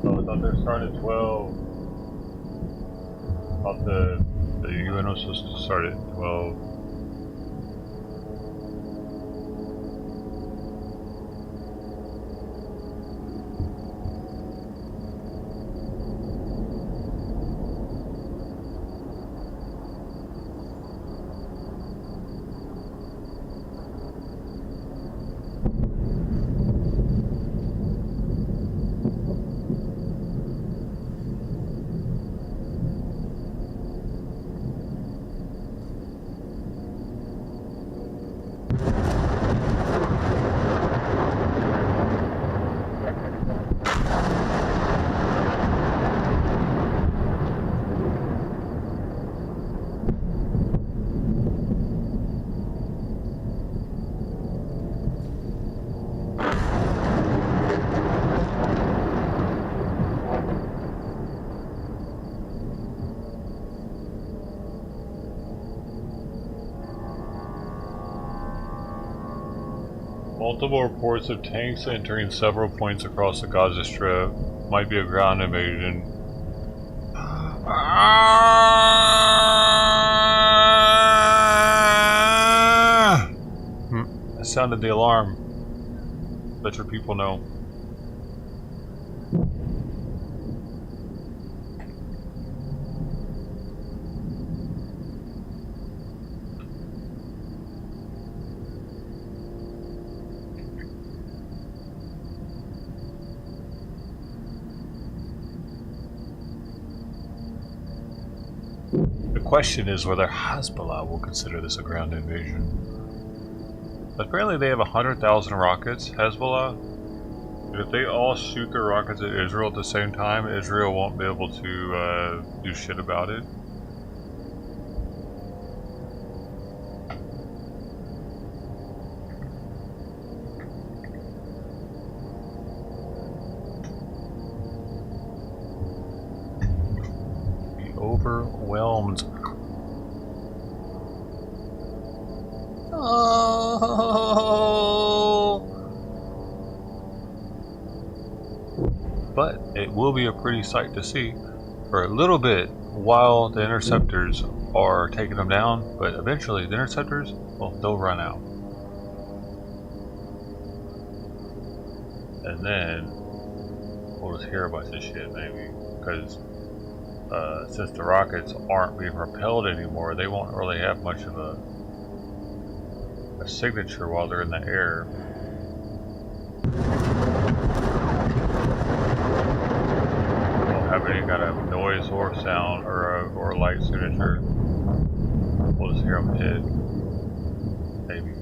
So I thought they started at 12. I thought the UN was supposed to start at 12. Multiple reports of tanks entering several points across the Gaza Strip. Might be a ground invasion. That sounded the alarm. Let your people know. The question is whether Hezbollah will consider this a ground invasion. Apparently they have 100,000 rockets, Hezbollah. But if they all shoot their rockets at Israel at the same time, Israel won't be able to do shit about it. Be overwhelmed. But it will be a pretty sight to see for a little bit while the interceptors are taking them down, but eventually the interceptors, well, they'll run out. And then we'll just hear a bunch of shit maybe, because since the rockets aren't being repelled anymore, they won't really have much of a signature while they're in the air. Won't have any kind of noise or sound or light signature. We'll just hear them hit. Maybe.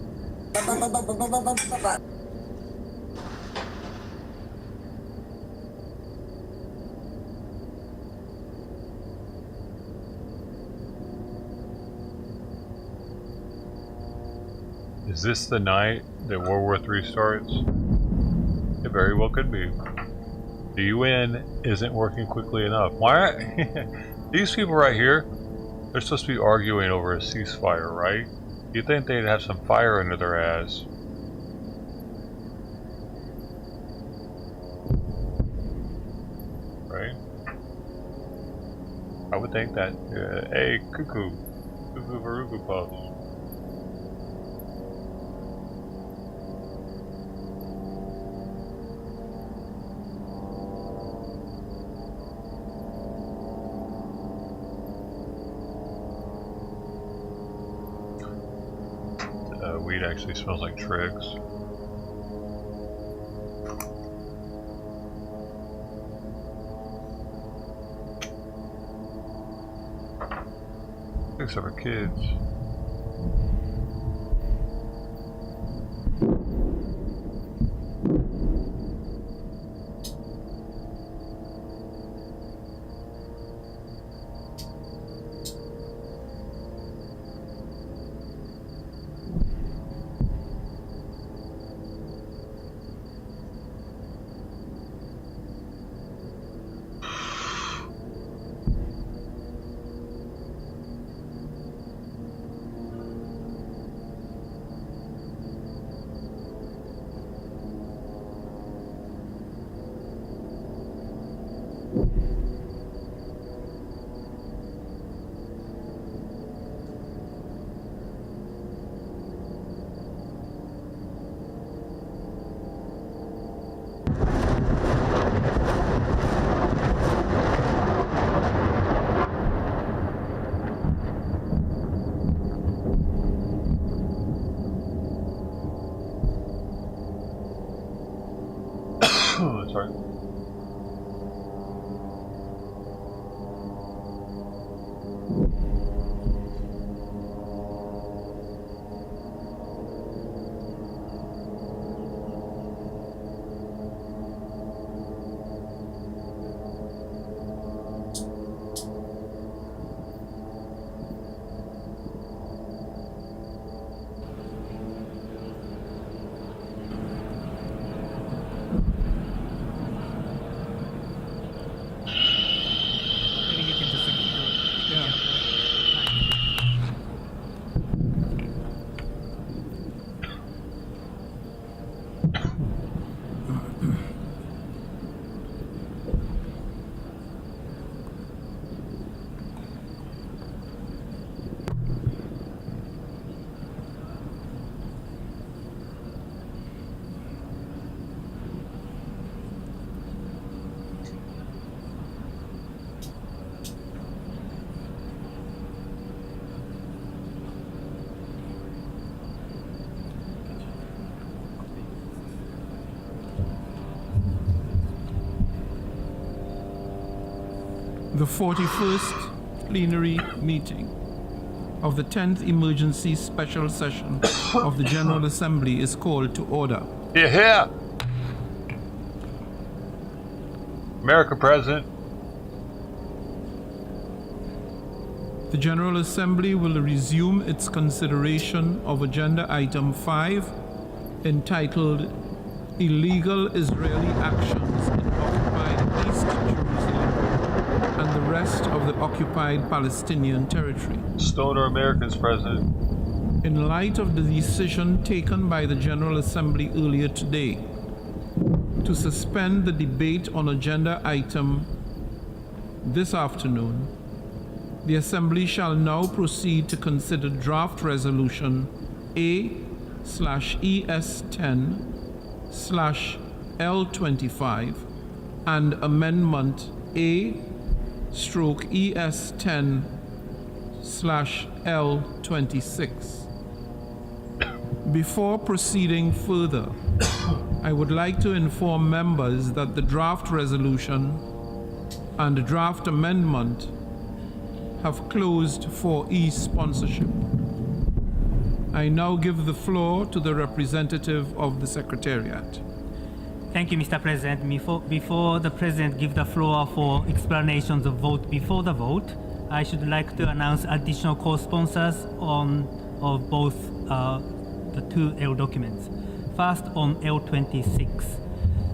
Is this the night that World War III starts? It very well could be. The UN isn't working quickly enough. Why? These people right here, they're supposed to be arguing over a ceasefire, right? You'd think they'd have some fire under their ass. Right? I would think that. Hey, cuckoo. Cuckoo Varugu puffs. Weed actually smells like tricks. Except for kids. Sorry. The 41st plenary meeting of the 10th Emergency Special Session of the General Assembly is called to order. Yeah. America, President. The General Assembly will resume its consideration of Agenda Item 5, entitled Illegal Israeli Actions in Occupied East Jerusalem and the rest of the occupied Palestinian territory. Stoner Americans, President. In light of the decision taken by the General Assembly earlier today to suspend the debate on agenda item this afternoon, the Assembly shall now proceed to consider draft resolution A/ES10/L25 and amendment A/ES10/L26. Before proceeding further, I would like to inform members that the draft resolution and the draft amendment have closed for e-sponsorship. I now give the floor to the representative of the Secretariat. Thank you, Mr. President. Before the President gives the floor for explanations of vote before the vote, I should like to announce additional co-sponsors of both the two L documents. First, on L26.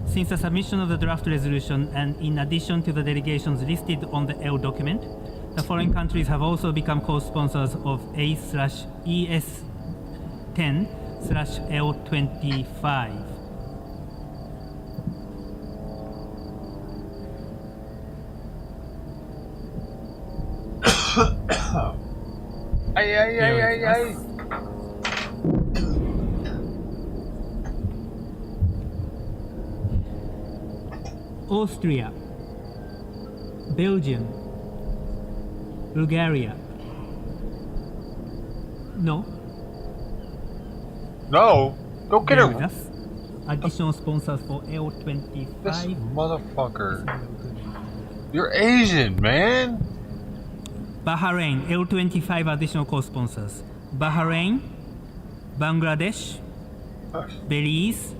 Since the submission of the draft resolution and in addition to the delegations listed on the L document, the foreign countries have also become co-sponsors of A/ES10/L25. Austria, Belgium, Bulgaria. No. No. Go get her. Additional sponsors for L25. This motherfucker. You're Asian, man. Bahrain, L25 additional co-sponsors. Bahrain, Bangladesh, Belize,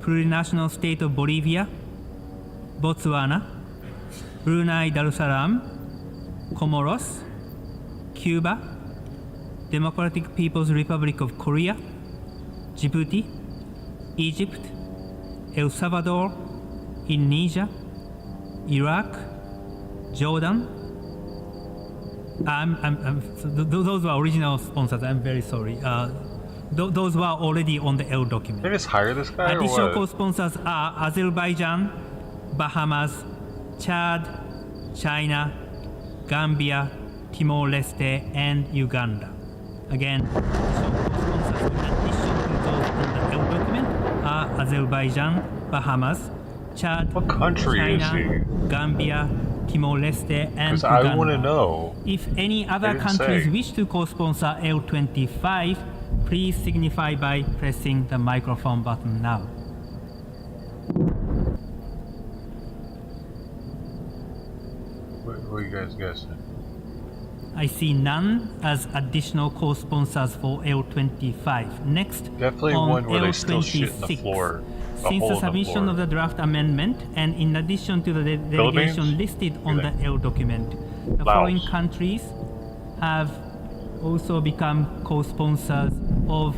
Plurinational State of Bolivia, Botswana, Brunei Darussalam, Comoros, Cuba, Democratic People's Republic of Korea, Djibouti, Egypt, El Salvador, Indonesia, Iraq, Jordan. Those were original sponsors. I'm very sorry. Those were already on the L document. They just hire this guy Additional or what? co-sponsors are Azerbaijan, Bahamas, Chad, China, Gambia, Timor-Leste, and Uganda. Again, additional co-sponsors in addition to those on the L document are Azerbaijan, Bahamas, Chad, China, Gambia, Timor-Leste, and Because Uganda. I want to know. If any other didn't countries say. wish to co-sponsor L25, please signify by pressing the microphone button now. What are you guys guessing? I see none as additional co-sponsors for L25. Next, Definitely on one where they L26. still shit in the floor. Since the submission of the draft amendment, and in addition to the delegation listed on the L document, the following countries have also become co-sponsors of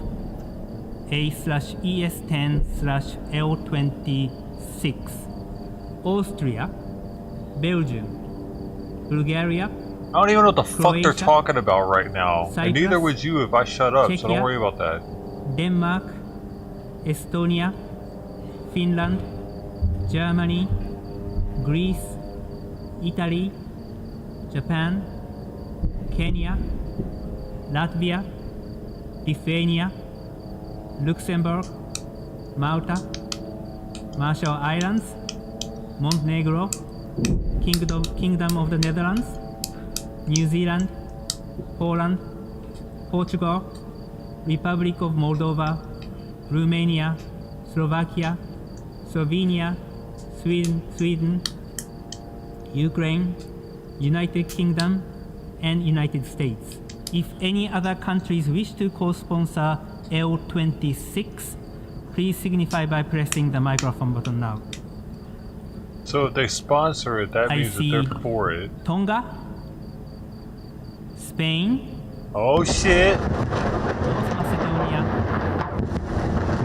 A/ES10/L26. Austria, Belgium, Bulgaria. I don't even know what the fuck they're Croatia, talking about right now. And Cyprus, neither would you if I shut up, so Czechia, don't worry about that. Denmark, Estonia, Finland, Germany, Greece, Italy, Japan, Kenya, Latvia, Lithuania, Luxembourg, Malta, Marshall Islands, Montenegro, Kingdom of the Netherlands, New Zealand, Poland, Portugal, Republic of Moldova, Romania, Slovakia, Slovenia, Sweden, Ukraine, United Kingdom, and United States. If any other countries wish to co-sponsor L26, please signify by pressing the microphone button now. So if they sponsor it, that means that they're for it. Tonga, Spain, oh shit, North Macedonia,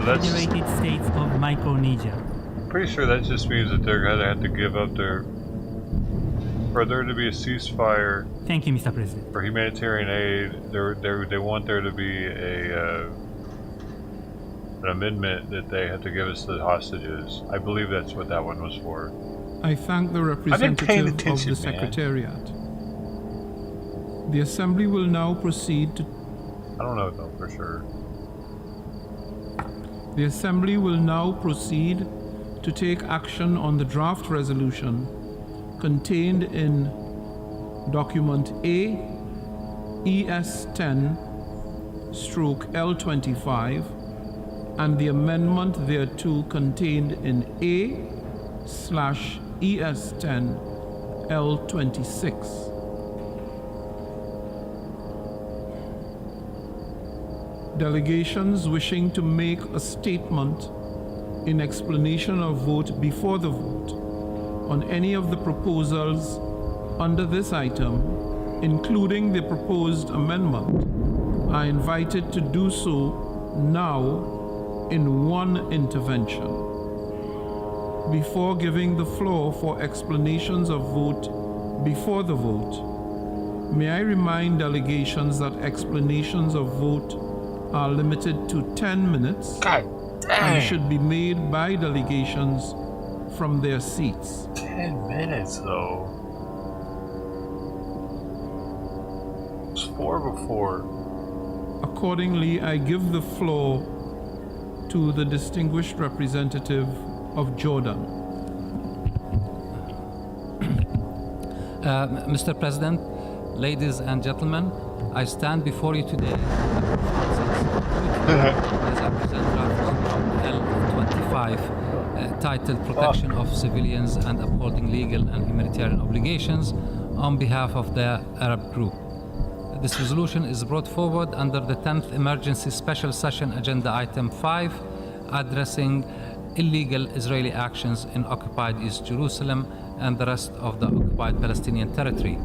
Federated States of Micronesia. Pretty sure that just means that they're gonna have to give up their, for there to be a ceasefire. Thank you, Mr. President. For humanitarian aid, they want there to be an amendment that they have to give us the hostages. I believe that's what that one was for. I thank the representative of the Secretariat. The Assembly will now proceed to... I don't know though for sure. The Assembly will now proceed to take action on the draft resolution contained in Document A, ES10/L25, and the amendment thereto contained in A/ES10/L26. Delegations wishing to make a statement in explanation of vote before the vote on any of the proposals under this item, including the proposed amendment, are invited to do so now in one intervention. Before giving the floor for explanations of vote before the vote, may I remind delegations that explanations of vote are limited to 10 minutes and should be made by delegations from their seats. 10 minutes though. It's 4 before. Accordingly, I give the floor to the distinguished representative of Jordan. Mr. President, ladies and gentlemen, I stand before you today as I present draft L25 titled Protection of Civilians and Upholding Legal and Humanitarian Obligations on behalf of the Arab Group. This resolution is brought forward under the 10th Emergency Special Session Agenda Item 5, addressing illegal Israeli actions in occupied East Jerusalem and the rest of the occupied Palestinian territory.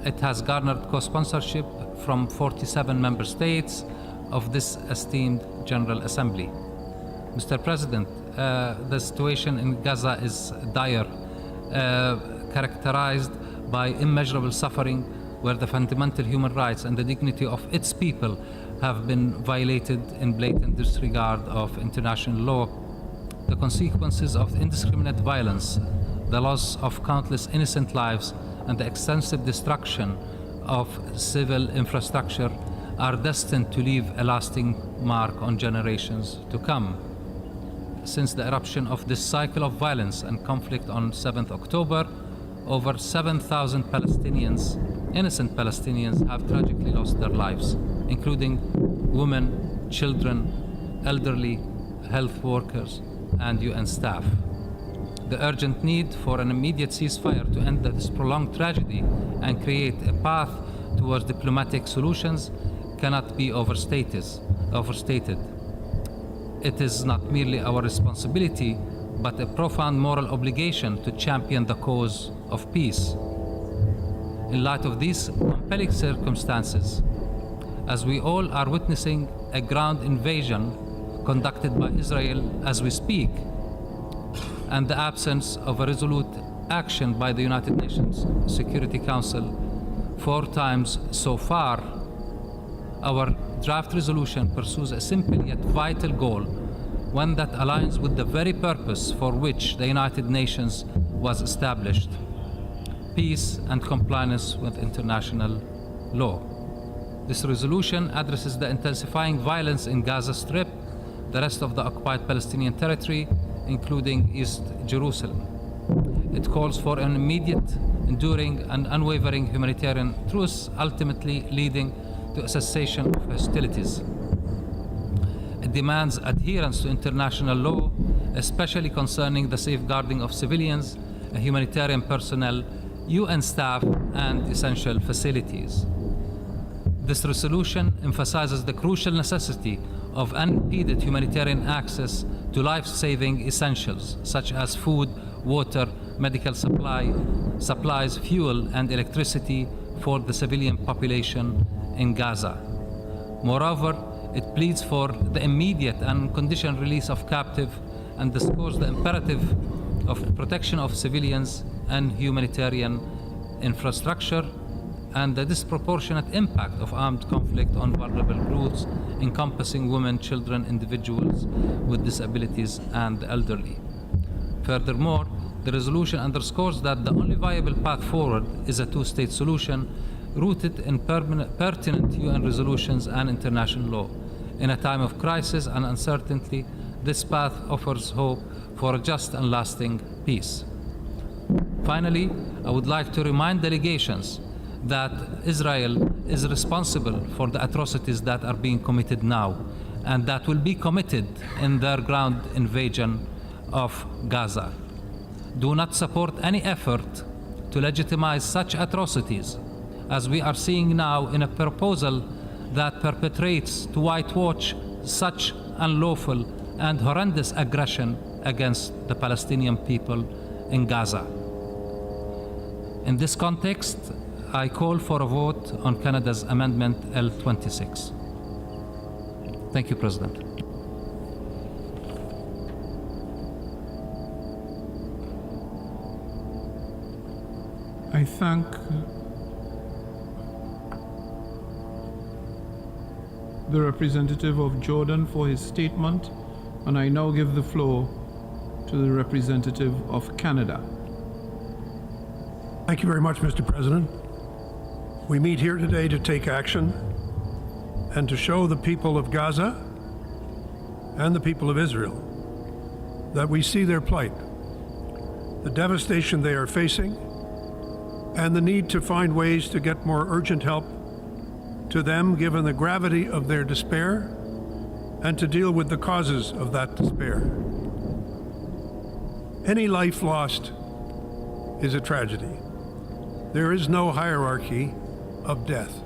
It has garnered co-sponsorship from 47 member states of this esteemed General Assembly. Mr. President, the situation in Gaza is dire, characterized by immeasurable suffering, where the fundamental human rights and the dignity of its people have been violated in blatant disregard of international law. The consequences of indiscriminate violence, the loss of countless innocent lives, and the extensive destruction of civil infrastructure are destined to leave a lasting mark on generations to come. Since the eruption of this cycle of violence and conflict on 7th October, over 7,000 Palestinians, innocent Palestinians, have tragically lost their lives, including women, children, elderly, health workers, and UN staff. The urgent need for an immediate ceasefire to end this prolonged tragedy and create a path towards diplomatic solutions cannot be overstated. It is not merely our responsibility, but a profound moral obligation to champion the cause of peace. In light of these compelling circumstances, as we all are witnessing a ground invasion conducted by Israel as we speak, and the absence of a resolute action by the United Nations Security Council 4 times so far, our draft resolution pursues a simple yet vital goal, one that aligns with the very purpose for which the United Nations was established: peace and compliance with international law. This resolution addresses the intensifying violence in Gaza Strip, the rest of the occupied Palestinian territory, including East Jerusalem. It calls for an immediate, enduring, and unwavering humanitarian truce, ultimately leading to a cessation of hostilities. It demands adherence to international law, especially concerning the safeguarding of civilians, humanitarian personnel, UN staff, and essential facilities. This resolution emphasizes the crucial necessity of unimpeded humanitarian access to life-saving essentials such as food, water, medical supplies, fuel, and electricity for the civilian population in Gaza. Moreover, it pleads for the immediate and unconditional release of captives and underscores the imperative of protection of civilians and humanitarian infrastructure and the disproportionate impact of armed conflict on vulnerable groups encompassing women, children, individuals with disabilities, and the elderly. Furthermore, the resolution underscores that the only viable path forward is a two-state solution rooted in pertinent UN resolutions and international law. In a time of crisis and uncertainty, this path offers hope for a just and lasting peace. Finally, I would like to remind delegations that Israel is responsible for the atrocities that are being committed now and that will be committed in their ground invasion of Gaza. Do not support any effort to legitimize such atrocities as we are seeing now in a proposal that perpetrates to whitewash such unlawful and horrendous aggression against the Palestinian people in Gaza. In this context, I call for a vote on Canada's Amendment L26. Thank you, President. I thank the representative of Jordan for his statement, and I now give the floor to the representative of Canada. Thank you very much, Mr. President. We meet here today to take action and to show the people of Gaza and the people of Israel that we see their plight, the devastation they are facing, and the need to find ways to get more urgent help to them given the gravity of their despair and to deal with the causes of that despair. Any life lost is a tragedy. There is no hierarchy of death.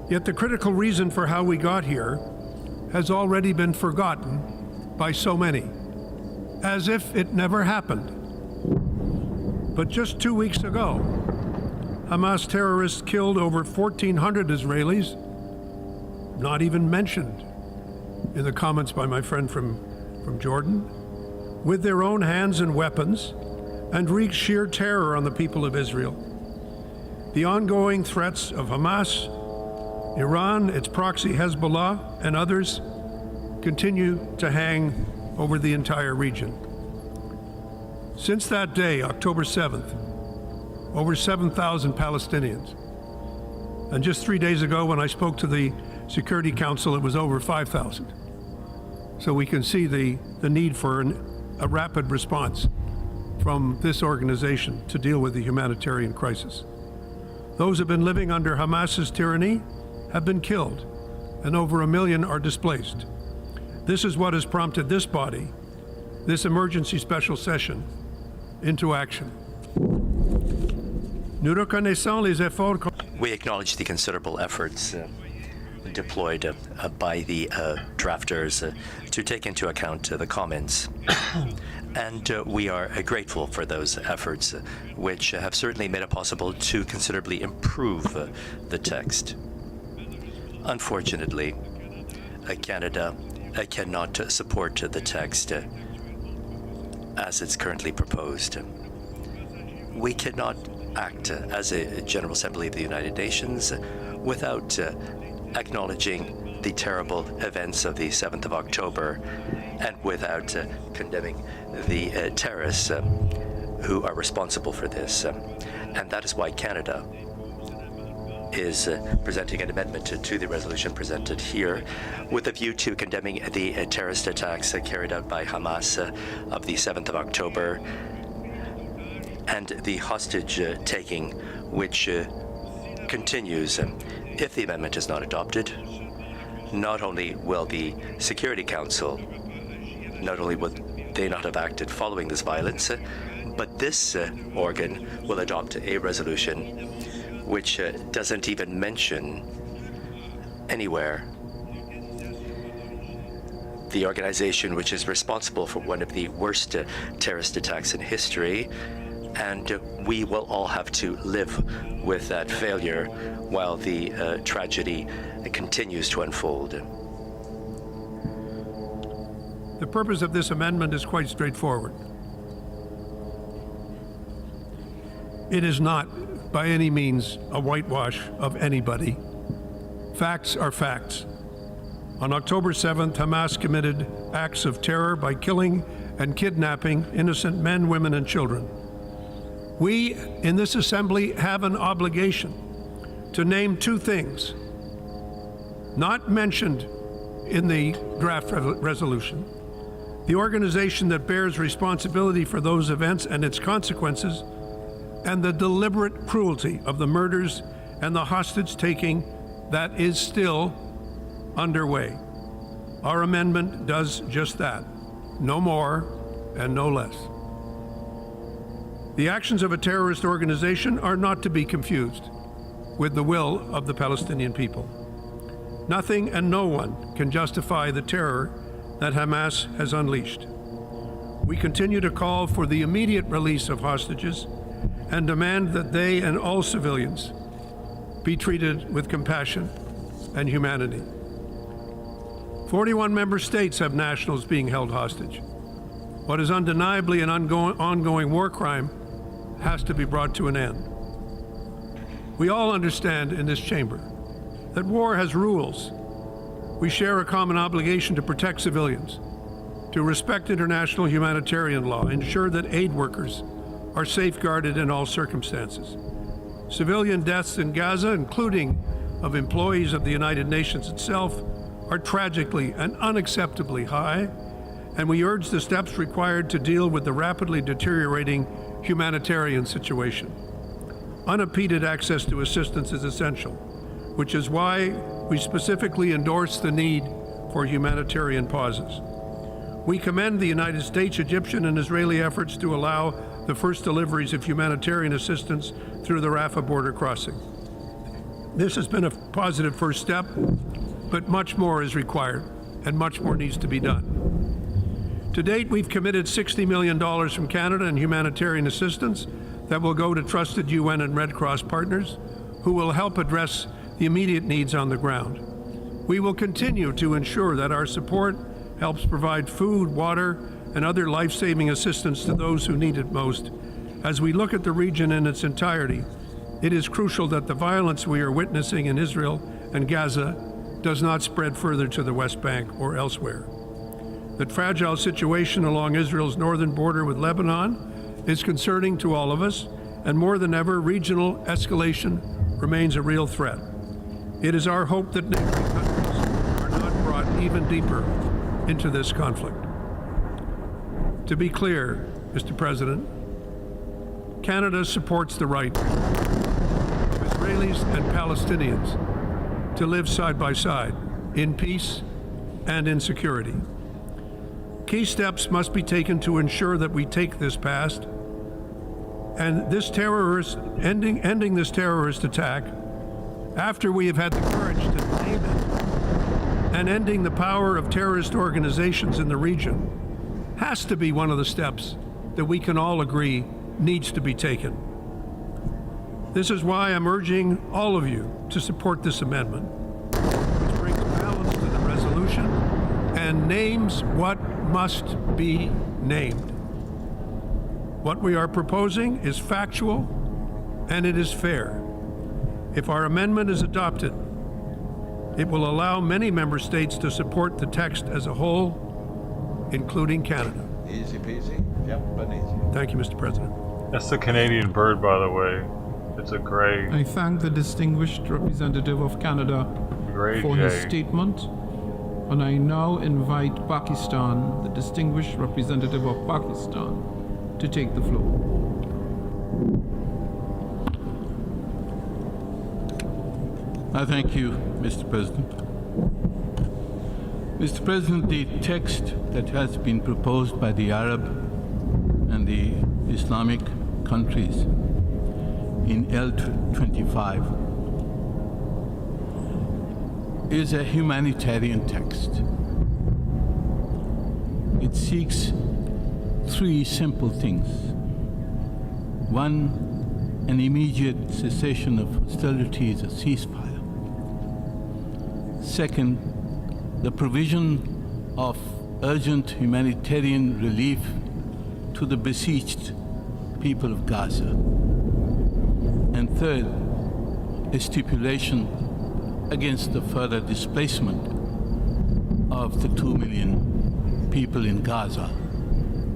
Yet the critical reason for how we got here has already been forgotten by so many, as if it never happened. But just 2 weeks ago, Hamas terrorists killed over 1,400 Israelis, not even mentioned in the comments by my friend from Jordan, with their own hands and weapons, and wreaked sheer terror on the people of Israel. The ongoing threats of Hamas, Iran, its proxy Hezbollah, and others continue to hang over the entire region. Since that day, October 7th, over 7,000 Palestinians. And just 3 days ago, when I spoke to the Security Council, it was over 5,000. So we can see the need for a rapid response from this organization to deal with the humanitarian crisis. Those who have been living under Hamas's tyranny have been killed, and over 1 million are displaced. This is what has prompted this body, this emergency special session, into action. We acknowledge the considerable efforts deployed by the drafters to take into account the comments. And we are grateful for those efforts, which have certainly made it possible to considerably improve the text. Unfortunately, Canada cannot support the text as it's currently proposed. We cannot act as a General Assembly of the United Nations without acknowledging the terrible events of the 7th of October and without condemning the terrorists who are responsible for this. And that is why Canada is presenting an amendment to the resolution presented here with a view to condemning the terrorist attacks carried out by Hamas of the 7th of October and the hostage taking which continues. If the amendment is not adopted, not only will the Security Council, not only will they not have acted following this violence, but this organ will adopt a resolution which doesn't even mention anywhere the organization which is responsible for one of the worst terrorist attacks in history, and we will all have to live with that failure while the tragedy continues to unfold. The purpose of this amendment is quite straightforward. It is not, by any means, a whitewash of anybody. Facts are facts. On October 7th, Hamas committed acts of terror by killing and kidnapping innocent men, women, and children. We, in this assembly, have an obligation to name two things, not mentioned in the draft resolution: the organization that bears responsibility for those events and its consequences, and the deliberate cruelty of the murders and the hostage-taking that is still underway. Our amendment does just that, no more and no less. The actions of a terrorist organization are not to be confused with the will of the Palestinian people. Nothing and no one can justify the terror that Hamas has unleashed. We continue to call for the immediate release of hostages and demand that they and all civilians be treated with compassion and humanity. 41 member states have nationals being held hostage. What is undeniably an ongoing war crime has to be brought to an end. We all understand in this chamber that war has rules. We share a common obligation to protect civilians, to respect international humanitarian law, ensure that aid workers are safeguarded in all circumstances. Civilian deaths in Gaza, including of employees of the United Nations itself, are tragically and unacceptably high, and we urge the steps required to deal with the rapidly deteriorating humanitarian situation. Unimpeded access to assistance is essential, which is why we specifically endorse the need for humanitarian pauses. We commend the United States, Egyptian, and Israeli efforts to allow the first deliveries of humanitarian assistance through the Rafah border crossing. This has been a positive first step, but much more is required, and much more needs to be done. To date, we've committed $60 million from Canada in humanitarian assistance that will go to trusted UN and Red Cross partners who will help address the immediate needs on the ground. We will continue to ensure that our support helps provide food, water, and other life-saving assistance to those who need it most. As we look at the region in its entirety, it is crucial that the violence we are witnessing in Israel and Gaza does not spread further to the West Bank or elsewhere. The fragile situation along Israel's northern border with Lebanon is concerning to all of us, and more than ever, regional escalation remains a real threat. It is our hope that neighboring countries are not brought even deeper into this conflict. To be clear, Mr. President, Canada supports the right of Israelis and Palestinians to live side by side in peace and in security. Key steps must be taken to ensure that we take this past and this ending this terrorist attack after we have had the courage to name it, and ending the power of terrorist organizations in the region has to be one of the steps that we can all agree needs to be taken. This is why I'm urging all of you to support this amendment, which brings balance to the resolution and names what must be named. What we are proposing is factual and it is fair. If our amendment is adopted, it will allow many member states to support the text as a whole, including Canada. Easy peasy, jumping easy. Thank you, Mr. President. That's the Canadian bird, by the way. It's a gray. I thank the distinguished representative of Canada for his statement, and I now invite Pakistan, the distinguished representative of Pakistan, to take the floor. I thank you, Mr. President. Mr. President, the text that has been proposed by the Arab and the Islamic countries in L25 is a humanitarian text. It seeks three simple things. One, an immediate cessation of hostilities, a ceasefire. Second, the provision of urgent humanitarian relief to the besieged people of Gaza. And third, a stipulation against the further displacement of the 2 million people in Gaza,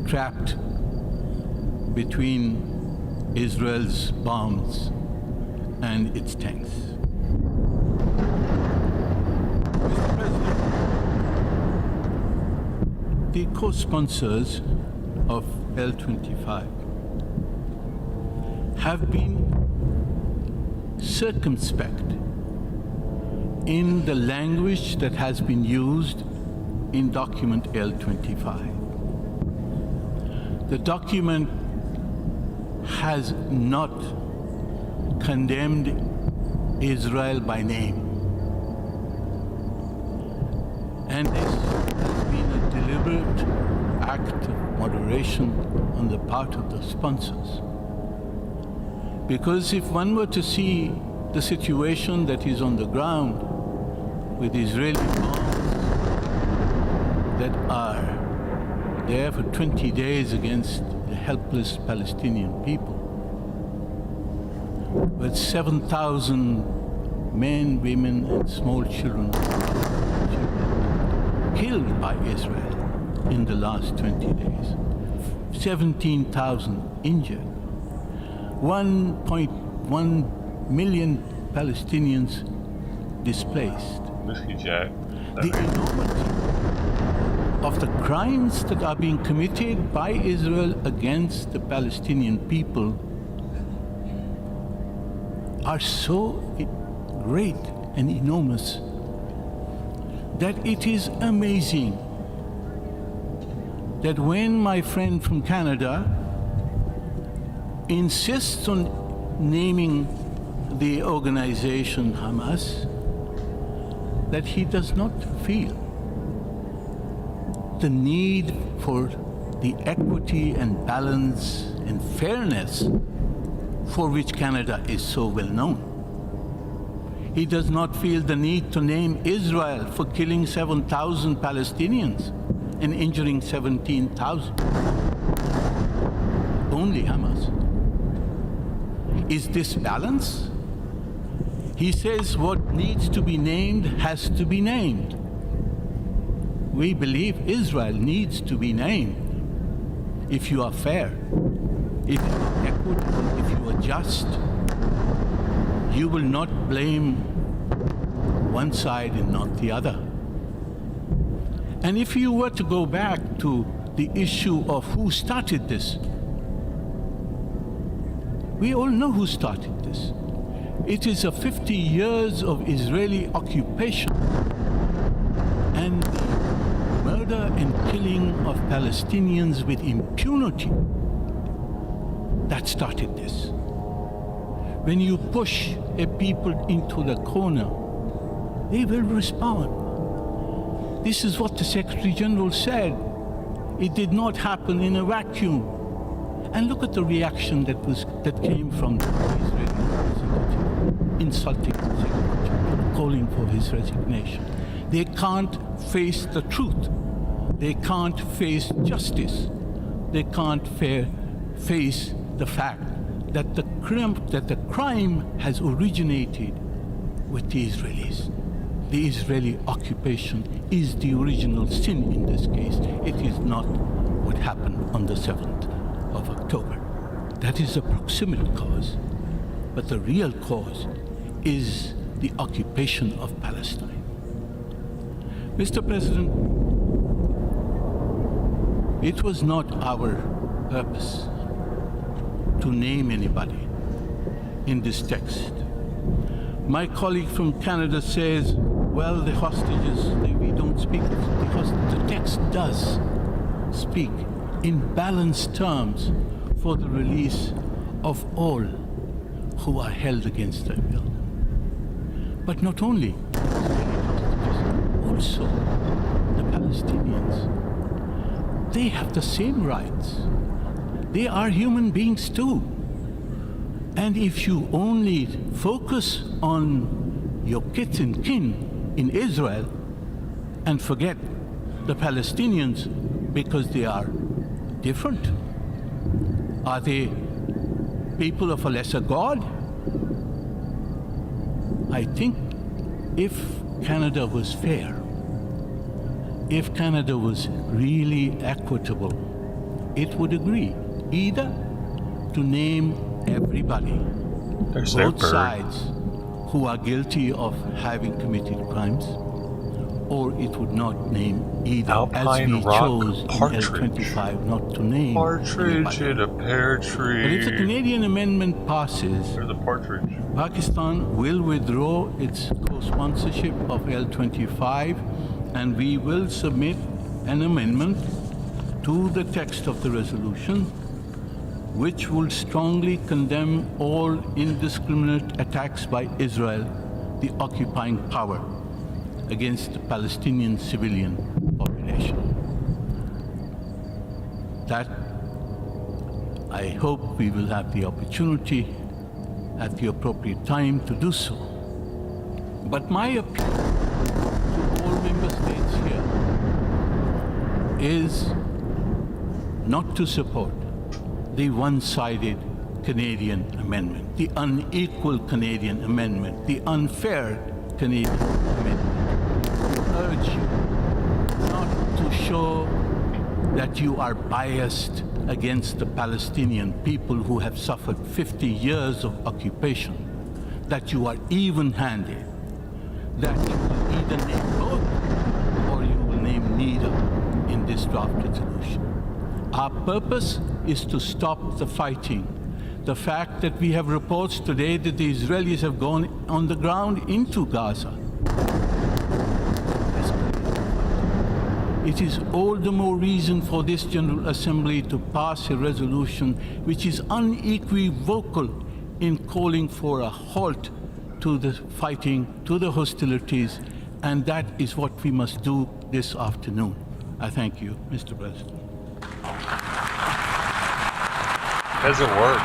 trapped between Israel's bombs and its tanks. Mr. President, the co-sponsors of L25 have been circumspect in the language that has been used in document L25. The document has not condemned Israel by name. And this has been a deliberate act of moderation on the part of the sponsors. Because if one were to see the situation that is on the ground with Israeli bombs that are there for 20 days against the helpless Palestinian people, with 7,000 men, women, and small children killed by Israel in the last 20 days, 17,000 injured, 1.1 million Palestinians displaced. The enormity of the crimes that are being committed by Israel against the Palestinian people are so great and enormous that it is amazing that when my friend from Canada insists on naming the organization Hamas, that he does not feel the need for the equity and balance and fairness for which Canada is so well known. He does not feel the need to name Israel for killing 7,000 Palestinians and injuring 17,000. Only Hamas. Is this balance? He says what needs to be named has to be named. We believe Israel needs to be named. If you are fair, if you are equitable, if you are just, you will not blame one side and not the other. And if you were to go back to the issue of who started this, we all know who started this. It is a 50 years of Israeli occupation and the murder and killing of Palestinians with impunity that started this. When you push a people into the corner, they will respond. This is what the Secretary General said. It did not happen in a vacuum. And look at the reaction that came from the Israeli representative, insulting the Secretary General, calling for his resignation. They can't face the truth. They can't face justice. They can't face the fact that the crime has originated with the Israelis. The Israeli occupation is the original sin in this case. It is not what happened on the 7th of October. That is a proximate cause, but the real cause is the occupation of Palestine. Mr. President, it was not our purpose to name anybody in this text. My colleague from Canada says, well, the hostages, we don't speak. The text does speak in balanced terms for the release of all who are held against their will. But not only also the Palestinians. They have the same rights. They are human beings too. And if you only focus on your kith and kin in Israel and forget the Palestinians because they are different, are they people of a lesser God? I think if Canada was fair, if Canada was really equitable, it would agree either to name everybody, both sides, who are guilty of having committed crimes, or it would not name either, Alpine as we rock chose partridge. in L25 not to name Partridge in a pear tree. But if the Canadian amendment passes, there's a partridge. Pakistan will withdraw its co-sponsorship of L25, and we will submit an amendment to the text of the resolution, which will strongly condemn all indiscriminate attacks by Israel, the occupying power, against the Palestinian civilian population. That I hope we will have the opportunity at the appropriate time to do so. But my appeal to all member states here is not to support the one-sided Canadian amendment, the unequal Canadian amendment, the unfair Canadian amendment. I urge you not to show that you are biased against the Palestinian people who have suffered 50 years of occupation, that you are even-handed, that you will either name both or you will name neither in this draft resolution. Our purpose is to stop the fighting. The fact that we have reports today that the Israelis have gone on the ground into Gaza. It is all the more reason for this General Assembly to pass a resolution which is unequivocal in calling for a halt to the fighting, to the hostilities, and that is what we must do this afternoon. I thank you, Mr. President. Does it work?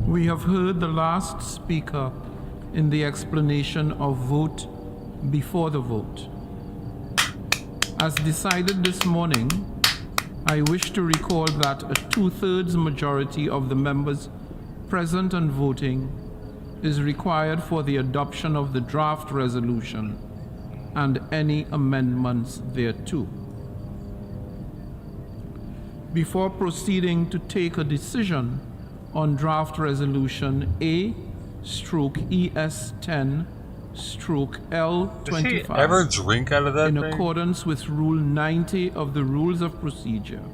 We have heard the last speaker in the explanation of vote before the vote. As decided this morning, I wish to recall that a two-thirds majority of the members present and voting is required for the adoption of the draft resolution and any amendments thereto. Before proceeding to take a decision on draft resolution A/ES10/L25 Does he ever drink out of that in thing? accordance with Rule 90 of the Rules of Procedure,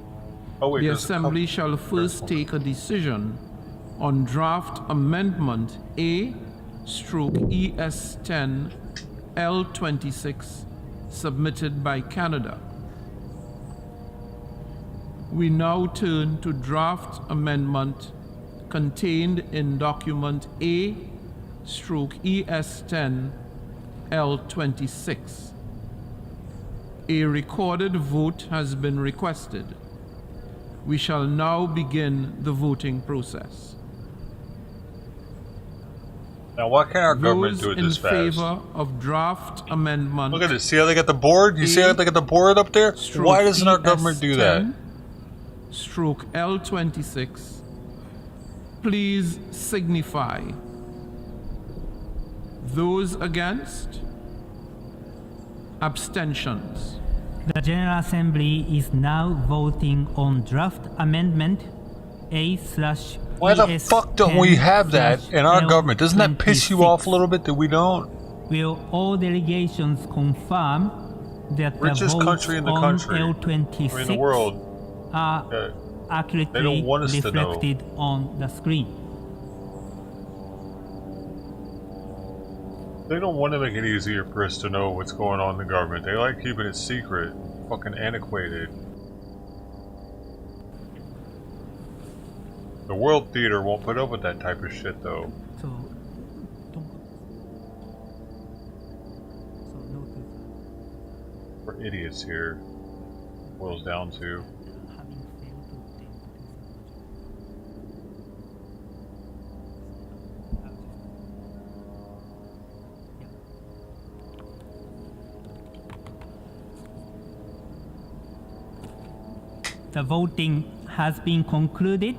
the Assembly shall first take a decision on draft amendment A/ES10/L26 submitted by Canada. We now turn to draft amendment contained in document A/ES10/L26. A recorded vote has been requested. We shall now begin the voting process. Now, why can't our government do it this Those in fast? favor of draft amendment. Look at this. See how they got the board? You see how they got the board up there? Why doesn't our government do that? L26. Please signify. Those against? Abstentions. The General Assembly is now voting on draft amendment A/ES10/L26. Why the fuck don't we have that in our government? Doesn't that piss you off a little bit that we don't? Will all delegations confirm that the Richest votes country in the on country, L26 or in the world, are they accurately don't want us to know. reflected on the screen? They don't want to make it easier for us to know what's going on in the government. They like keeping it secret, fucking antiquated. The World Theater won't put up with that type of shit, though. We're idiots here. Boils down to. The voting has been concluded.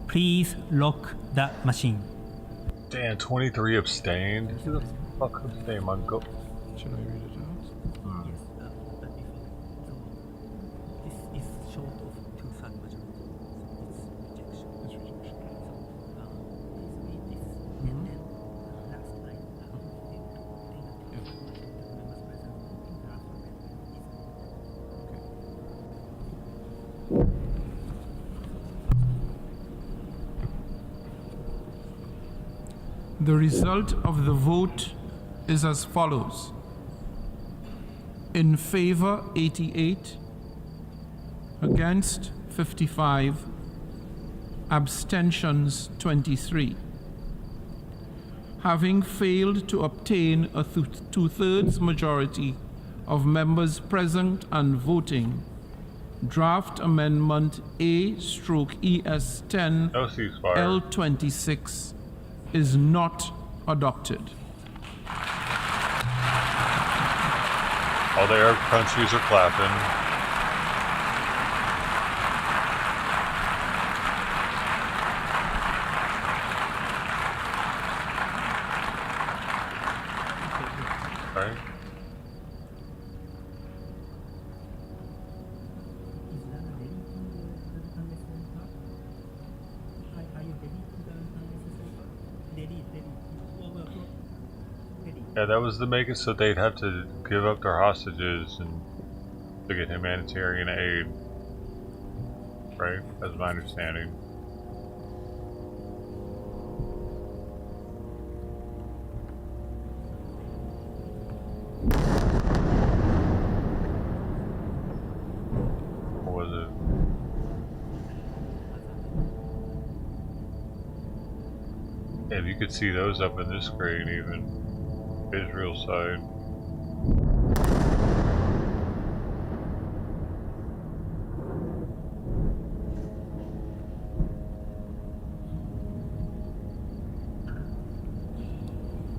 Please lock the machine. Damn, 23 abstained. Fuck abstain, my go. Should I read it out? This is short of 2/3 majority. It's rejection. The result of the vote is as follows. In favor 88, against 55, abstentions 23. Having failed to obtain a 2/3 majority of members present and voting, draft amendment A/ES10 L26 is not adopted. All the Arab countries are clapping. Right. Yeah, that was to make it so they'd have to give up their hostages and to get humanitarian aid. Right? That's my understanding. What was it? Yeah, you could see those up in this screen even. Israel side.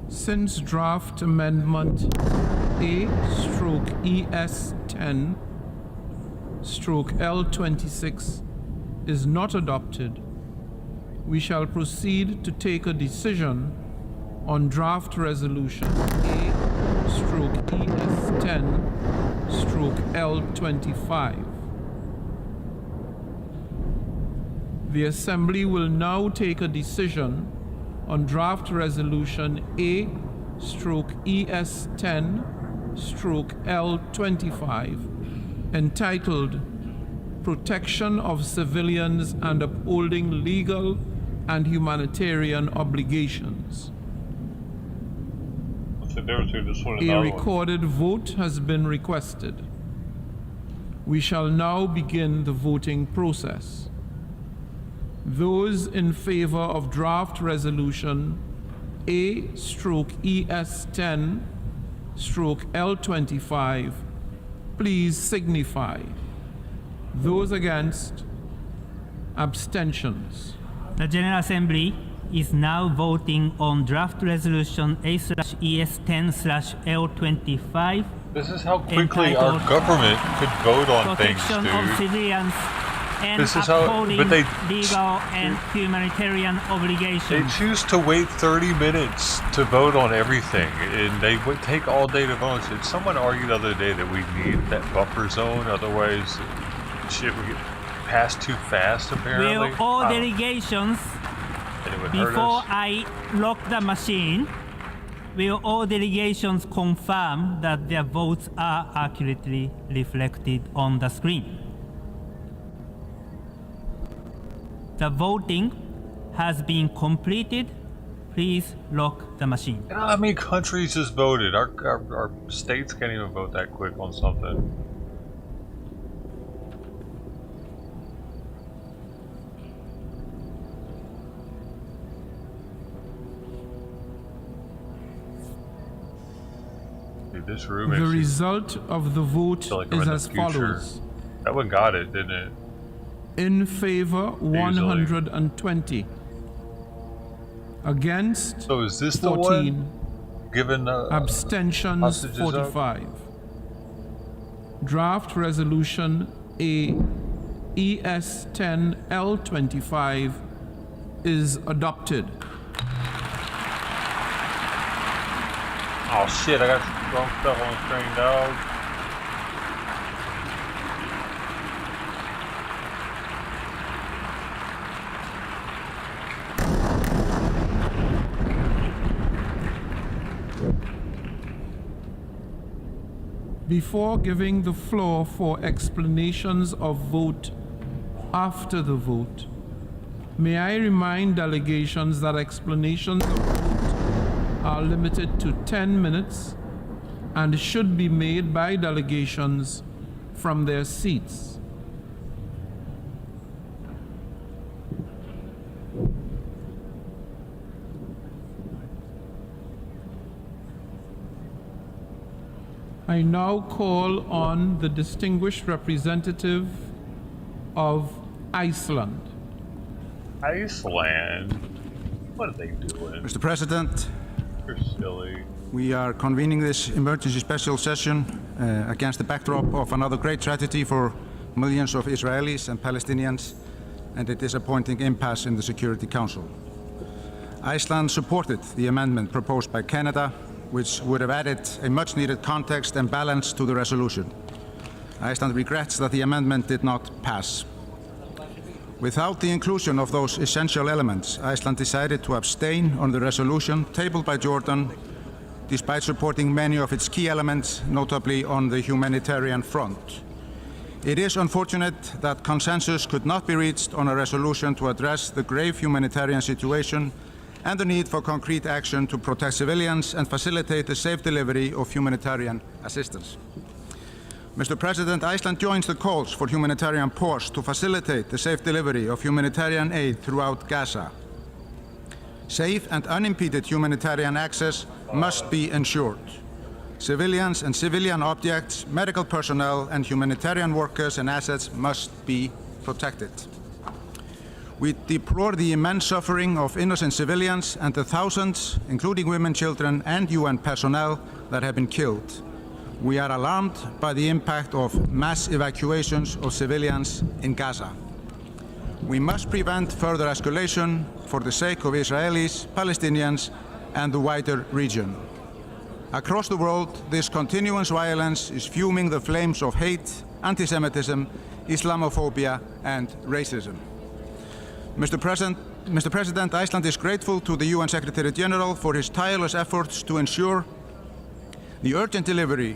Since draft amendment A/ES10/L26 is not adopted, we shall proceed to take a decision on draft resolution A/ES10/L25. The Assembly will now take a decision on draft resolution A/ES10/L25 entitled Protection of Civilians and Upholding Legal and Humanitarian Obligations. A recorded vote has been requested. We shall now begin the voting process. Those in favor of draft resolution A/ES10/L25, please signify. Those against, abstentions. The General Assembly is now voting on draft resolution A/ES10/L25. This is how quickly our government could vote on things, Protection dude. of civilians and This is how, upholding but they legal and humanitarian obligations. They choose to wait 30 minutes to vote on everything, and they would take all day to vote. And someone argued the other day that we need that buffer zone, otherwise shit would get passed too fast, apparently. Will all delegations, before I lock the machine, will all delegations confirm that their votes are accurately reflected on the screen? The voting has been completed. Please lock the machine. You know how many countries just voted? Our states can't even vote that quick on something. Dude, this room The result of the vote like is as follows. That one got it, didn't it? In favor, 120. Against, so is this 14. The one given abstentions, 45. Draft resolution ES 10 L25 is adopted. Oh shit, I got wrong stuff on the screen, dog. Before giving the floor for explanations of vote after the vote, may I remind delegations that explanations of vote are limited to 10 minutes and should be made by delegations from their seats. I now call on the distinguished representative of Iceland. Iceland? What are they doing? Mr. President, You're silly. we are convening this emergency special session against the backdrop of another great tragedy for millions of Israelis and Palestinians and a disappointing impasse in the Security Council. Iceland supported the amendment proposed by Canada, which would have added a much-needed context and balance to the resolution. Iceland regrets that the amendment did not pass. Without the inclusion of those essential elements, Iceland decided to abstain on the resolution tabled by Jordan, despite supporting many of its key elements, notably on the humanitarian front. It is unfortunate that consensus could not be reached on a resolution to address the grave humanitarian situation and the need for concrete action to protect civilians and facilitate the safe delivery of humanitarian assistance. Mr. President, Iceland joins the calls for humanitarian pause to facilitate the safe delivery of humanitarian aid throughout Gaza. Safe and unimpeded humanitarian access must be ensured. Civilians and civilian objects, medical personnel, and humanitarian workers and assets must be protected. We deplore the immense suffering of innocent civilians and the thousands, including women, children, and UN personnel, that have been killed. We are alarmed by the impact of mass evacuations of civilians in Gaza. We must prevent further escalation for the sake of Israelis, Palestinians, and the wider region. Across the world, this continuous violence is fuming the flames of hate, anti-Semitism, Islamophobia, and racism. Mr. President, Iceland is grateful to the UN Secretary General for his tireless efforts to ensure the urgent delivery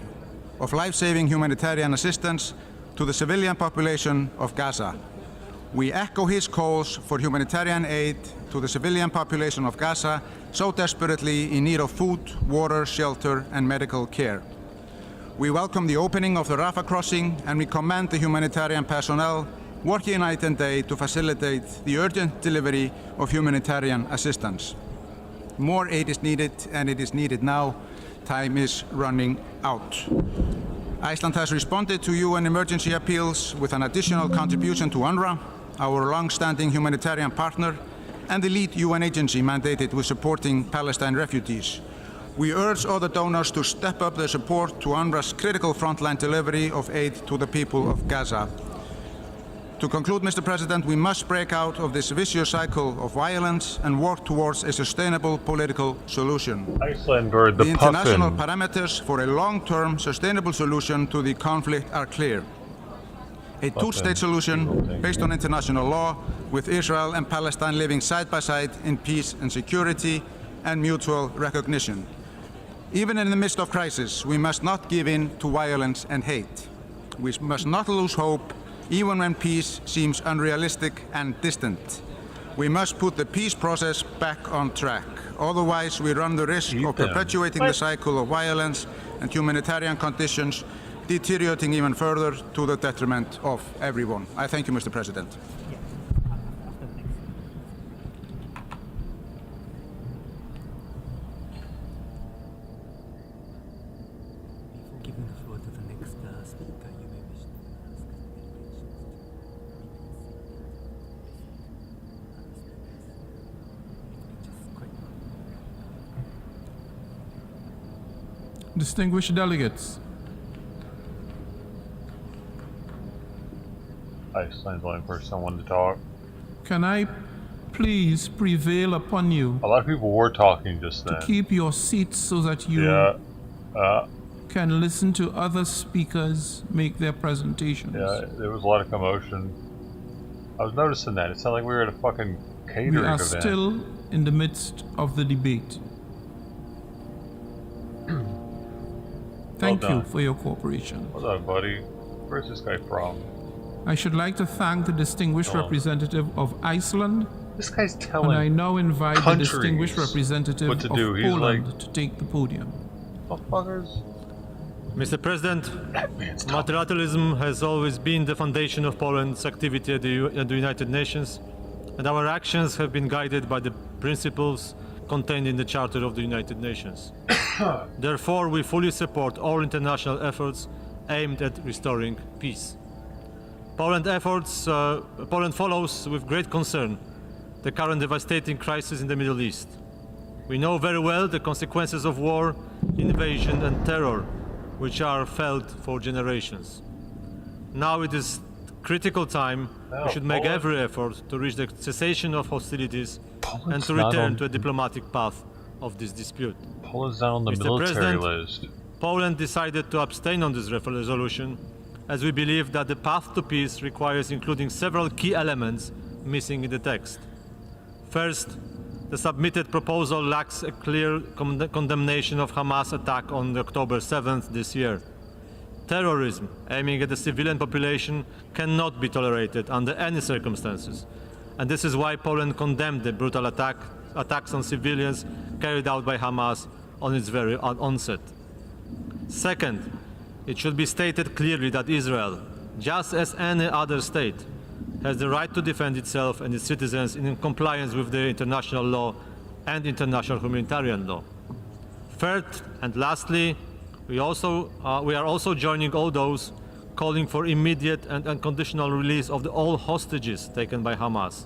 of life-saving humanitarian assistance to the civilian population of Gaza. We echo his calls for humanitarian aid to the civilian population of Gaza, so desperately in need of food, water, shelter, and medical care. We welcome the opening of the Rafah crossing, and we commend the humanitarian personnel working night and day to facilitate the urgent delivery of humanitarian assistance. More aid is needed, and it is needed now. Time is running out. Iceland has responded to UN emergency appeals with an additional contribution to UNRWA, our long-standing humanitarian partner, and the lead UN agency mandated with supporting Palestine refugees. We urge other donors to step up their support to UNRWA's critical frontline delivery of aid to the people of Gaza. To conclude, Mr. President, we must break out of this vicious cycle of violence and work towards a sustainable political solution. Iceland bird, the international puffin. parameters for a long-term sustainable solution to the conflict are clear. A two-state solution based on international law, with Israel and Palestine living side by side in peace and security and mutual recognition. Even in the midst of crisis, we must not give in to violence and hate. We must not lose hope, even when peace seems unrealistic and distant. We must put the peace process back on track. Otherwise, we run the risk of perpetuating the cycle of violence and humanitarian conditions deteriorating even further to the detriment of everyone. I thank you, Mr. President. Giving the floor to the next speaker, you may wish to ask Distinguished delegates, Iceland's the only person I wanted to talk. can I please prevail upon you? A lot of people were talking just then. To keep your seats so that you can listen to other speakers make their presentations. Yeah, there was a lot of commotion. I was noticing that. It sounded like we were at a fucking catering event. We are still in the midst of the debate. Thank you for your cooperation. What's up, buddy? Where's this guy from? I should like to thank the distinguished representative of Iceland. This guy's telling and I now invite the distinguished representative of Poland to take the podium. Motherfuckers. Mr. President, multilateralism has always been the foundation of Poland's activity at the United Nations, and our actions have been guided by the principles contained in the Charter of the United Nations. Therefore, we fully support all international efforts aimed at restoring peace. Poland follows with great concern the current devastating crisis in the Middle East. We know very well the consequences of war, invasion and terror, which are felt for generations. Now it is critical time. We should make every effort to reach the cessation of hostilities and to return to a diplomatic path of this dispute. Poland's not on the military list. Poland decided to abstain on this resolution as we believe that the path to peace requires including several key elements missing in the text. First, the submitted proposal lacks a clear condemnation of Hamas' attack on October 7th this year. Terrorism aiming at the civilian population cannot be tolerated under any circumstances, and this is why Poland condemned the brutal attacks on civilians carried out by Hamas on its very onset. Second, it should be stated clearly that Israel, just as any other state, has the right to defend itself and its citizens in compliance with the international law and international humanitarian law. Third and lastly, we are also joining all those calling for immediate and unconditional release of all hostages taken by Hamas.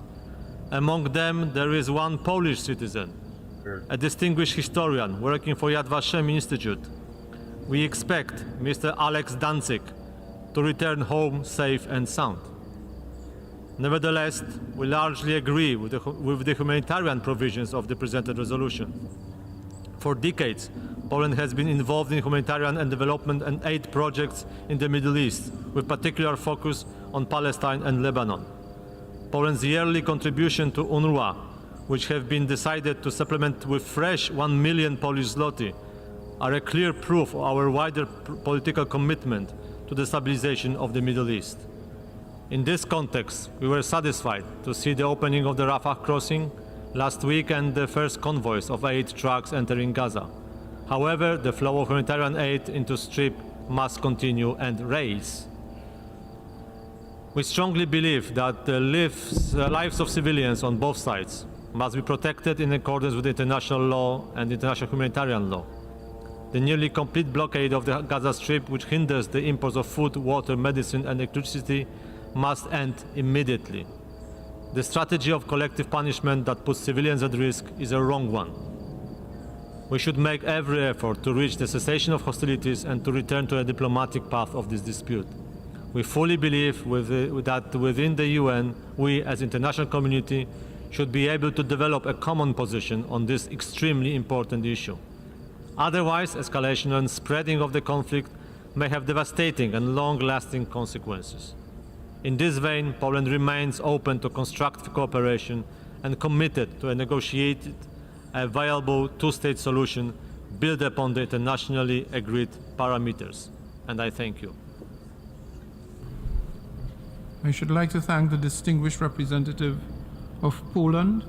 Among them, there is one Polish citizen, a distinguished historian working for Yad Vashem Institute. We expect Mr. Alex Danzig to return home safe and sound. Nevertheless, we largely agree with the humanitarian provisions of the presented resolution. For decades, Poland has been involved in humanitarian and development and aid projects in the Middle East, with particular focus on Palestine and Lebanon. Poland's yearly contribution to UNRWA, which have been decided to supplement with fresh 1 million Polish zloty, are a clear proof of our wider political commitment to the stabilization of the Middle East. In this context, we were satisfied to see the opening of the Rafah crossing last week and the first convoys of aid trucks entering Gaza. However, the flow of humanitarian aid into Strip must continue and rise. We strongly believe that the lives of civilians on both sides must be protected in accordance with international law and international humanitarian law. The nearly complete blockade of the Gaza Strip, which hinders the imports of food, water, medicine and electricity, must end immediately. The strategy of collective punishment that puts civilians at risk is a wrong one. We should make every effort to reach the cessation of hostilities and to return to a diplomatic path of this dispute. We fully believe that within the UN, we as international community should be able to develop a common position on this extremely important issue. Otherwise, escalation and spreading of the conflict may have devastating and long-lasting consequences. In this vein, Poland remains open to constructive cooperation and committed to negotiate a viable two-state solution built upon the internationally agreed parameters. And I thank you. I should like to thank the distinguished representative of Poland,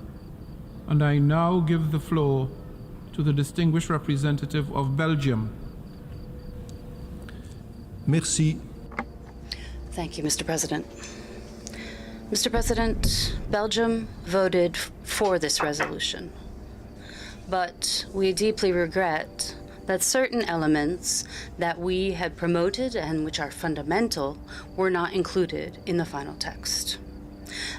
and I now give the floor to the distinguished representative of Belgium. Merci. Thank you, Mr. President. Mr. President, Belgium voted for this resolution, but we deeply regret that certain elements that we had promoted and which are fundamental were not included in the final text.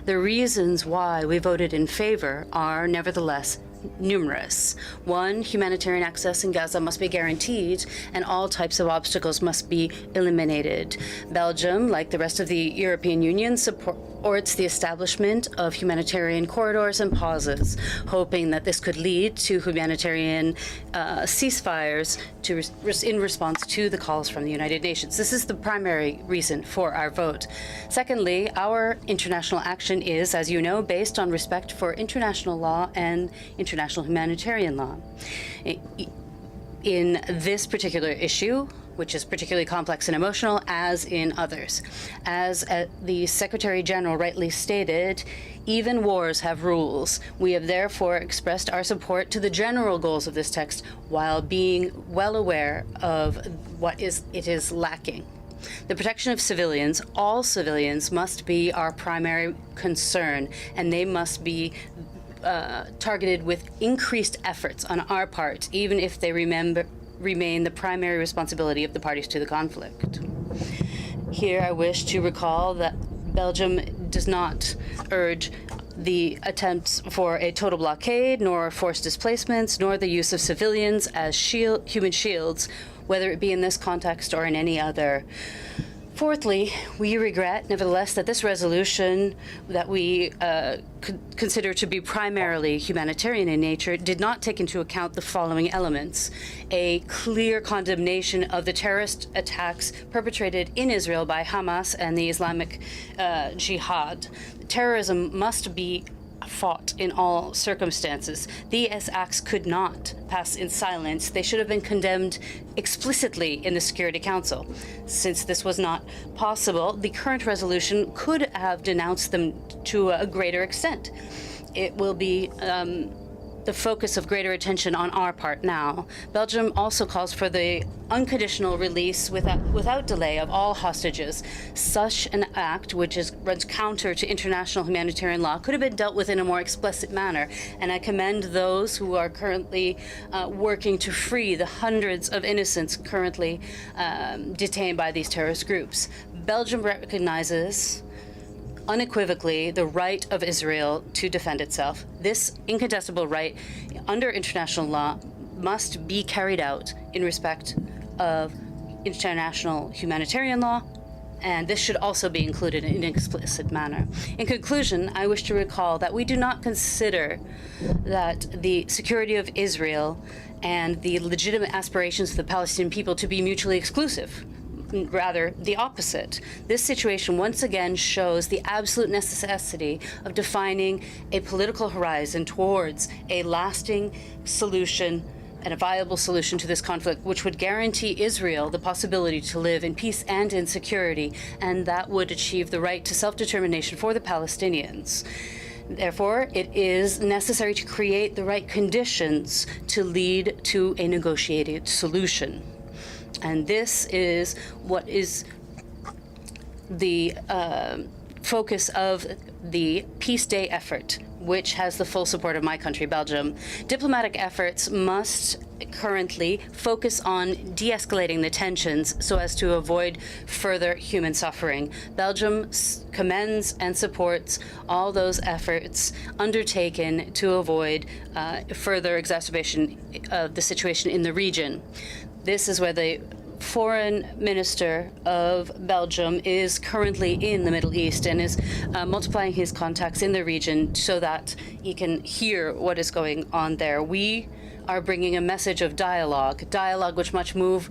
The reasons why we voted in favor are nevertheless numerous. One, humanitarian access in Gaza must be guaranteed and all types of obstacles must be eliminated. Belgium, like the rest of the European Union, supports the establishment of humanitarian corridors and pauses, hoping that this could lead to humanitarian ceasefires in response to the calls from the United Nations. This is the primary reason for our vote. Secondly, our international action is, as you know, based on respect for international law and international humanitarian law. In this particular issue, which is particularly complex and emotional, as in others. As the Secretary General rightly stated, even wars have rules. We have therefore expressed our support to the general goals of this text while being well aware of what it is lacking. The protection of civilians, all civilians, must be our primary concern, and they must be targeted with increased efforts on our part, even if they remain the primary responsibility of the parties to the conflict. Here I wish to recall that Belgium does not urge the attempts for a total blockade, nor forced displacements, nor the use of civilians as human shields, whether it be in this context or in any other. Fourthly, we regret, nevertheless, that this resolution that we consider to be primarily humanitarian in nature did not take into account the following elements: a clear condemnation of the terrorist attacks perpetrated in Israel by Hamas and the Islamic Jihad. Terrorism must be fought in all circumstances. These acts could not pass in silence. They should have been condemned explicitly in the Security Council. Since this was not possible, the current resolution could have denounced them to a greater extent. It will be the focus of greater attention on our part now. Belgium also calls for the unconditional release without delay of all hostages. Such an act, which runs counter to international humanitarian law, could have been dealt with in a more explicit manner, and I commend those who are currently working to free the hundreds of innocents currently detained by these terrorist groups. Belgium recognizes unequivocally the right of Israel to defend itself. This incontestable right under international law must be carried out in respect of international humanitarian law, and this should also be included in an explicit manner. In conclusion, I wish to recall that we do not consider that the security of Israel and the legitimate aspirations of the Palestinian people to be mutually exclusive. Rather, the opposite. This situation once again shows the absolute necessity of defining a political horizon towards a lasting solution and a viable solution to this conflict, which would guarantee Israel the possibility to live in peace and in security, and that would achieve the right to self-determination for the Palestinians. Therefore, it is necessary to create the right conditions to lead to a negotiated solution. And this is what is the focus of the Peace Day effort, which has the full support of my country, Belgium. Diplomatic efforts must currently focus on de-escalating the tensions so as to avoid further human suffering. Belgium commends and supports all those efforts undertaken to avoid further exacerbation of the situation in the region. This is where the Foreign Minister of Belgium is currently in the Middle East and is multiplying his contacts in the region so that he can hear what is going on there. We are bringing a message of dialogue which must move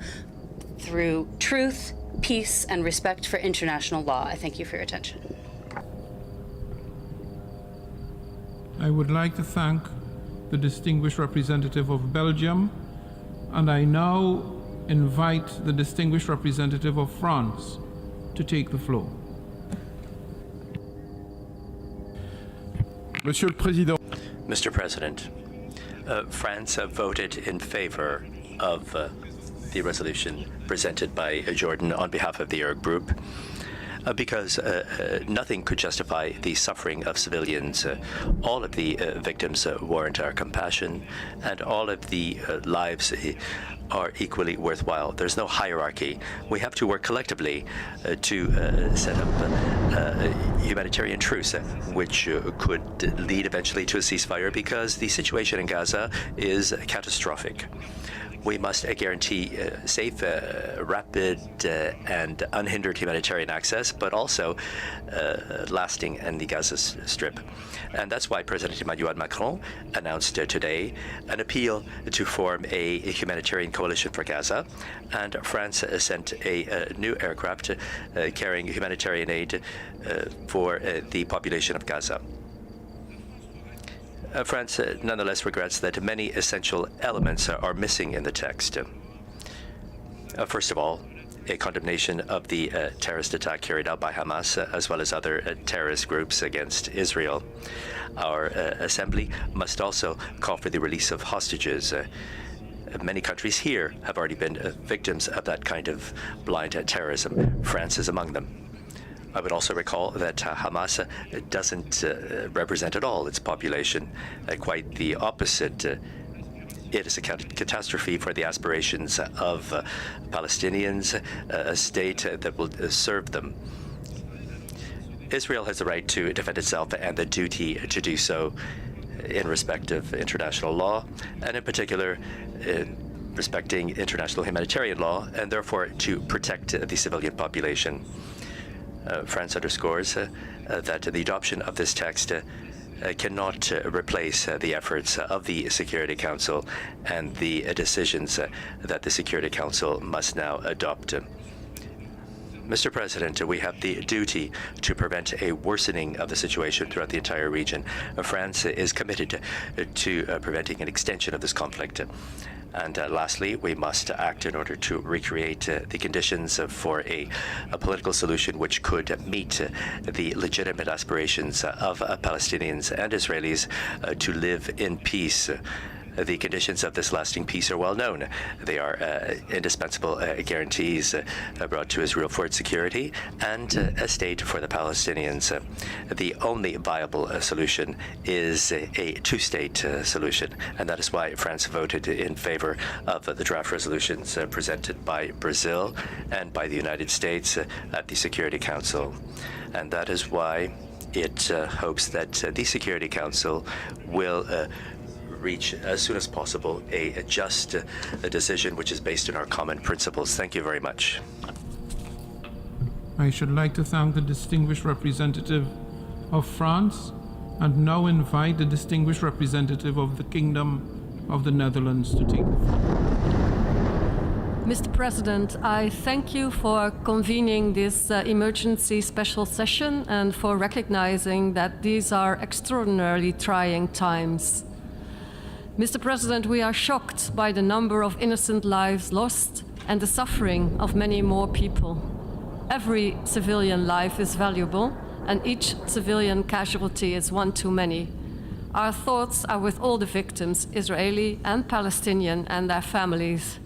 through truth, peace, and respect for international law. I thank you for your attention. I would like to thank the distinguished representative of Belgium, and I now invite the distinguished representative of France to take the floor. Monsieur le Président. Mr. President, France voted in favor of the resolution presented by Jordan on behalf of the Arab Group because nothing could justify the suffering of civilians. All of the victims warrant our compassion, and all of the lives are equally worthwhile. There's no hierarchy. We have to work collectively to set up a humanitarian truce, which could lead eventually to a ceasefire, because the situation in Gaza is catastrophic. We must guarantee safe, rapid, and unhindered humanitarian access, but also lasting in the Gaza Strip. And that's why President Emmanuel Macron announced today an appeal to form a humanitarian coalition for Gaza, and France sent a new aircraft carrying humanitarian aid for the population of Gaza. France nonetheless regrets that many essential elements are missing in the text. First of all, a condemnation of the terrorist attack carried out by Hamas, as well as other terrorist groups against Israel. Our assembly must also call for the release of hostages. Many countries here have already been victims of that kind of blind terrorism. France is among them. I would also recall that Hamas doesn't represent at all its population. Quite the opposite. It is a catastrophe for the aspirations of Palestinians, a state that will serve them. Israel has the right to defend itself and the duty to do so in respect of international law, and in particular respecting international humanitarian law, and therefore to protect the civilian population. France underscores that the adoption of this text cannot replace the efforts of the Security Council and the decisions that the Security Council must now adopt. Mr. President, we have the duty to prevent a worsening of the situation throughout the entire region. France is committed to preventing an extension of this conflict. And lastly, we must act in order to recreate the conditions for a political solution which could meet the legitimate aspirations of Palestinians and Israelis to live in peace. The conditions of this lasting peace are well known. They are indispensable guarantees brought to Israel for its security and a state for the Palestinians. The only viable solution is a two-state solution, and that is why France voted in favor of the draft resolutions presented by Brazil and by the United States at the Security Council. And that is why it hopes that the Security Council will reach as soon as possible a just decision which is based on our common principles. Thank you very much. I should like to thank the distinguished representative of France and now invite the distinguished representative of the Kingdom of the Netherlands to take the floor. Mr. President, I thank you for convening this emergency special session and for recognizing that these are extraordinarily trying times. Mr. President, we are shocked by the number of innocent lives lost and the suffering of many more people. Every civilian life is valuable, and each civilian casualty is one too many. Our thoughts are with all the victims, Israeli and Palestinian, and their families.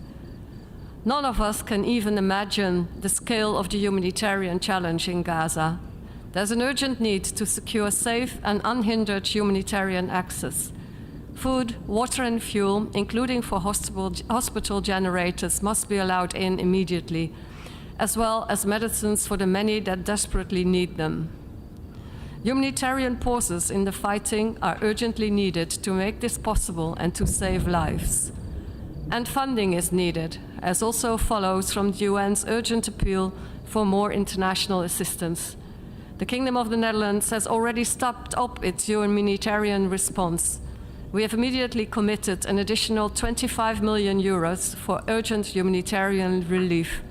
None of us can even imagine the scale of the humanitarian challenge in Gaza. There's an urgent need to secure safe and unhindered humanitarian access. Food, water and fuel, including for hospital generators, must be allowed in immediately, as well as medicines for the many that desperately need them. Humanitarian pauses in the fighting are urgently needed to make this possible and to save lives. And funding is needed, as also follows from the UN's urgent appeal for more international assistance. The Kingdom of the Netherlands has already stepped up its humanitarian response. We have immediately committed an additional 25 million euros for urgent humanitarian relief,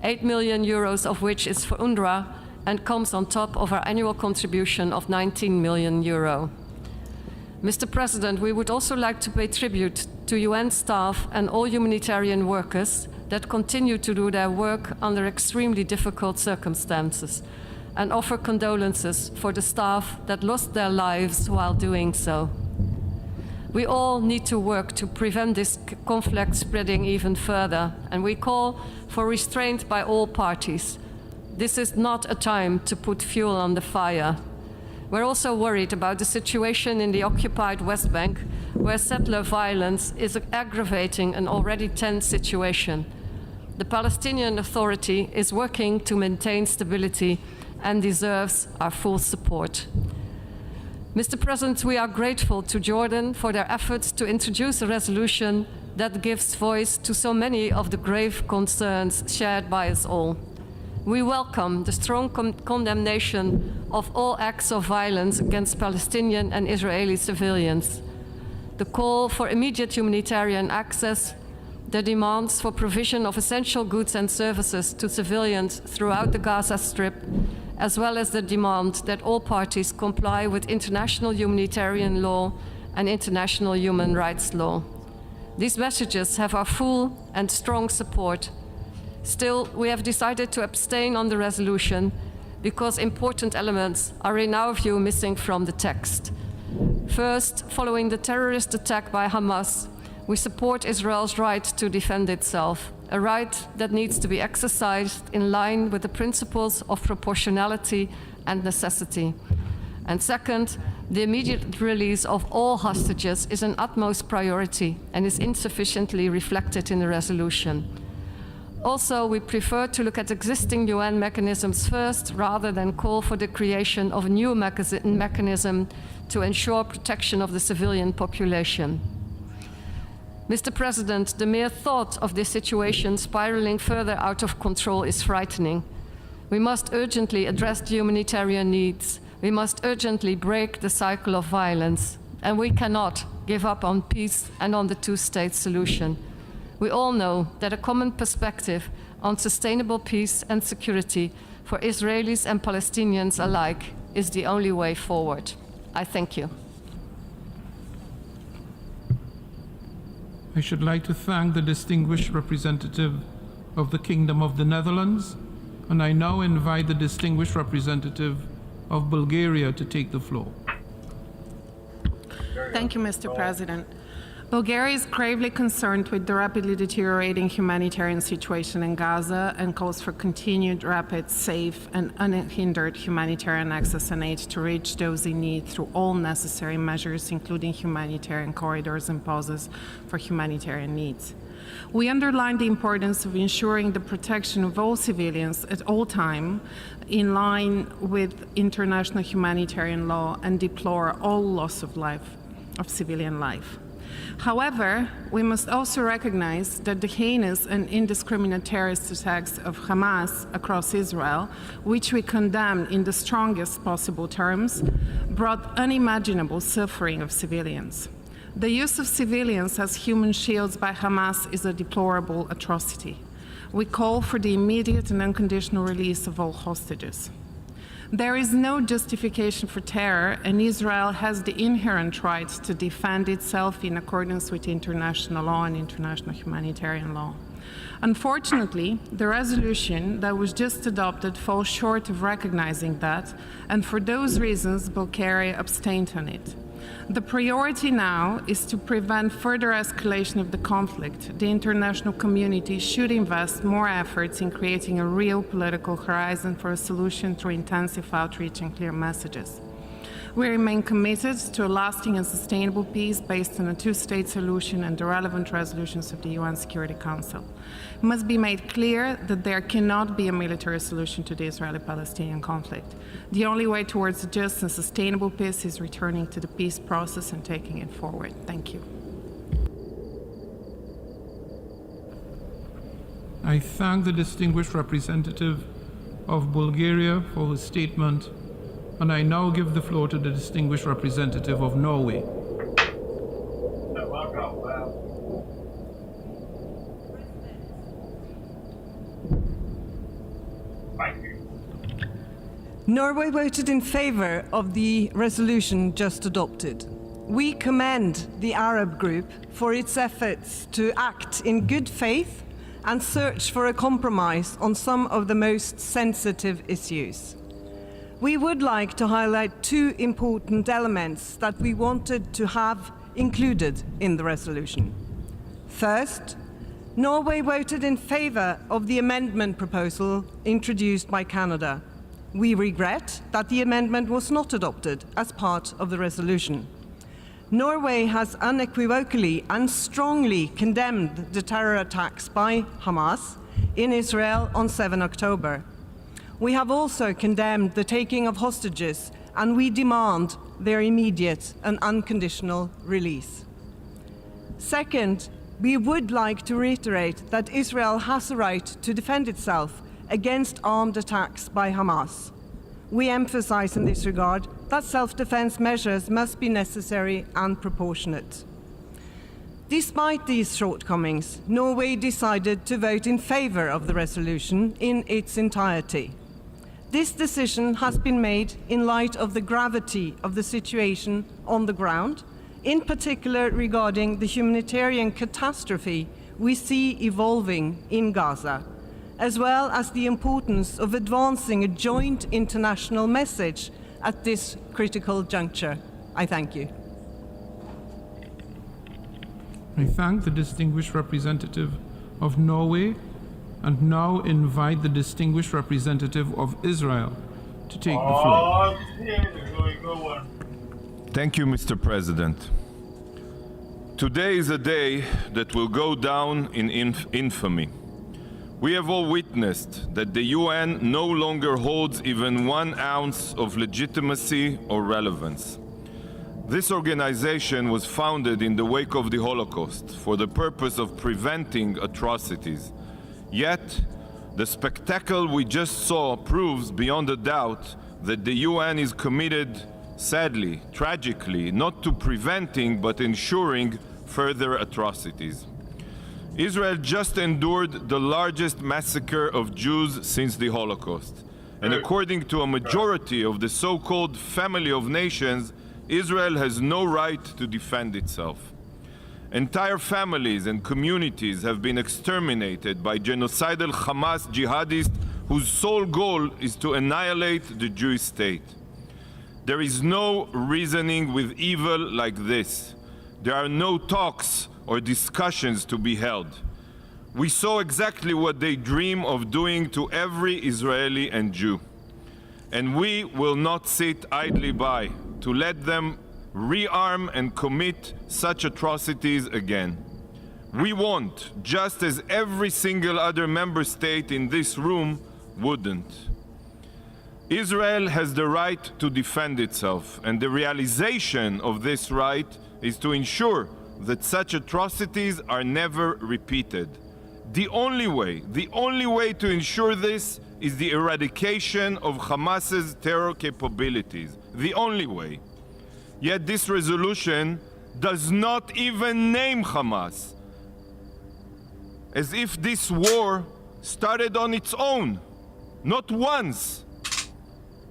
8 million euros of which is for UNRWA and comes on top of our annual contribution of 19 million euro. Mr. President, we would also like to pay tribute to UN staff and all humanitarian workers that continue to do their work under extremely difficult circumstances. and offer condolences for the staff that lost their lives while doing so. We all need to work to prevent this conflict spreading even further, and we call for restraint by all parties. This is not a time to put fuel on the fire. We're also worried about the situation in the occupied West Bank, where settler violence is aggravating an already tense situation. The Palestinian Authority is working to maintain stability and deserves our full support. Mr. President, we are grateful to Jordan for their efforts to introduce a resolution that gives voice to so many of the grave concerns shared by us all. We welcome the strong condemnation of all acts of violence against Palestinian and Israeli civilians, the call for immediate humanitarian access, the demands for provision of essential goods and services to civilians throughout the Gaza Strip, as well as the demand that all parties comply with international humanitarian law and international human rights law. These messages have our full and strong support. Still, we have decided to abstain on the resolution because important elements are in our view missing from the text. First, following the terrorist attack by Hamas, we support Israel's right to defend itself, a right that needs to be exercised in line with the principles of proportionality and necessity. And second, the immediate release of all hostages is an utmost priority and is insufficiently reflected in the resolution. Also, we prefer to look at existing UN mechanisms first, rather than call for the creation of a new mechanism to ensure protection of the civilian population. Mr. President, the mere thought of this situation spiraling further out of control is frightening. We must urgently address the humanitarian needs. We must urgently break the cycle of violence. And we cannot give up on peace and on the two-state solution. We all know that a common perspective on sustainable peace and security for Israelis and Palestinians alike is the only way forward. I thank you. I should like to thank the distinguished representative of the Kingdom of the Netherlands, and I now invite the distinguished representative of Bulgaria to take the floor. Thank you, Mr. President. Bulgaria is gravely concerned with the rapidly deteriorating humanitarian situation in Gaza and calls for continued, rapid, safe, and unhindered humanitarian access and aid to reach those in need through all necessary measures, including humanitarian corridors and pauses for humanitarian needs. We underline the importance of ensuring the protection of all civilians at all times, in line with international humanitarian law, and deplore all loss of life, of civilian life. However, we must also recognize that the heinous and indiscriminate terrorist attacks of Hamas across Israel, which we condemn in the strongest possible terms, brought unimaginable suffering of civilians. The use of civilians as human shields by Hamas is a deplorable atrocity. We call for the immediate and unconditional release of all hostages. There is no justification for terror, and Israel has the inherent right to defend itself in accordance with international law and international humanitarian law. Unfortunately, the resolution that was just adopted falls short of recognizing that, and for those reasons, Bulgaria abstained on it. The priority now is to prevent further escalation of the conflict. The international community should invest more efforts in creating a real political horizon for a solution through intensive outreach and clear messages. We remain committed to a lasting and sustainable peace based on a two-state solution and the relevant resolutions of the UN Security Council. It must be made clear that there cannot be a military solution to the Israeli-Palestinian conflict. The only way towards a just and sustainable peace is returning to the peace process and taking it forward. Thank you. I thank the distinguished representative of Bulgaria for his statement, and I now give the floor to the distinguished representative of Norway. Norway voted in favor of the resolution just adopted. We commend the Arab group for its efforts to act in good faith and search for a compromise on some of the most sensitive issues. We would like to highlight two important elements that we wanted to have included in the resolution. First, Norway voted in favor of the amendment proposal introduced by Canada. We regret that the amendment was not adopted as part of the resolution. Norway has unequivocally and strongly condemned the terror attacks by Hamas in Israel on 7 October. We have also condemned the taking of hostages, and we demand their immediate and unconditional release. Second, we would like to reiterate that Israel has a right to defend itself against armed attacks by Hamas. We emphasize in this regard that self-defense measures must be necessary and proportionate. Despite these shortcomings, Norway decided to vote in favor of the resolution in its entirety. This decision has been made in light of the gravity of the situation on the ground, in particular regarding the humanitarian catastrophe we see evolving in Gaza, as well as the importance of advancing a joint international message at this critical juncture. I thank you. I thank the distinguished representative of Norway and now invite the distinguished representative of Israel to take the floor. Thank you, Mr. President. Today is a day that will go down in infamy. We have all witnessed that the UN no longer holds even 1 ounce of legitimacy or relevance. This organization was founded in the wake of the Holocaust for the purpose of preventing atrocities. Yet, the spectacle we just saw proves beyond a doubt that the UN is committed, sadly, tragically, not to preventing but ensuring further atrocities. Israel just endured the largest massacre of Jews since the Holocaust. And according to a majority of the so-called family of nations, Israel has no right to defend itself. Entire families and communities have been exterminated by genocidal Hamas jihadists whose sole goal is to annihilate the Jewish state. There is no reasoning with evil like this. There are no talks or discussions to be held. We saw exactly what they dream of doing to every Israeli and Jew. And we will not sit idly by to let them rearm and commit such atrocities again. We won't, just as every single other member state in this room wouldn't. Israel has the right to defend itself, and the realization of this right is to ensure that such atrocities are never repeated. The only way to ensure this is the eradication of Hamas's terror capabilities. The only way. Yet this resolution does not even name Hamas, as if this war started on its own. Not once.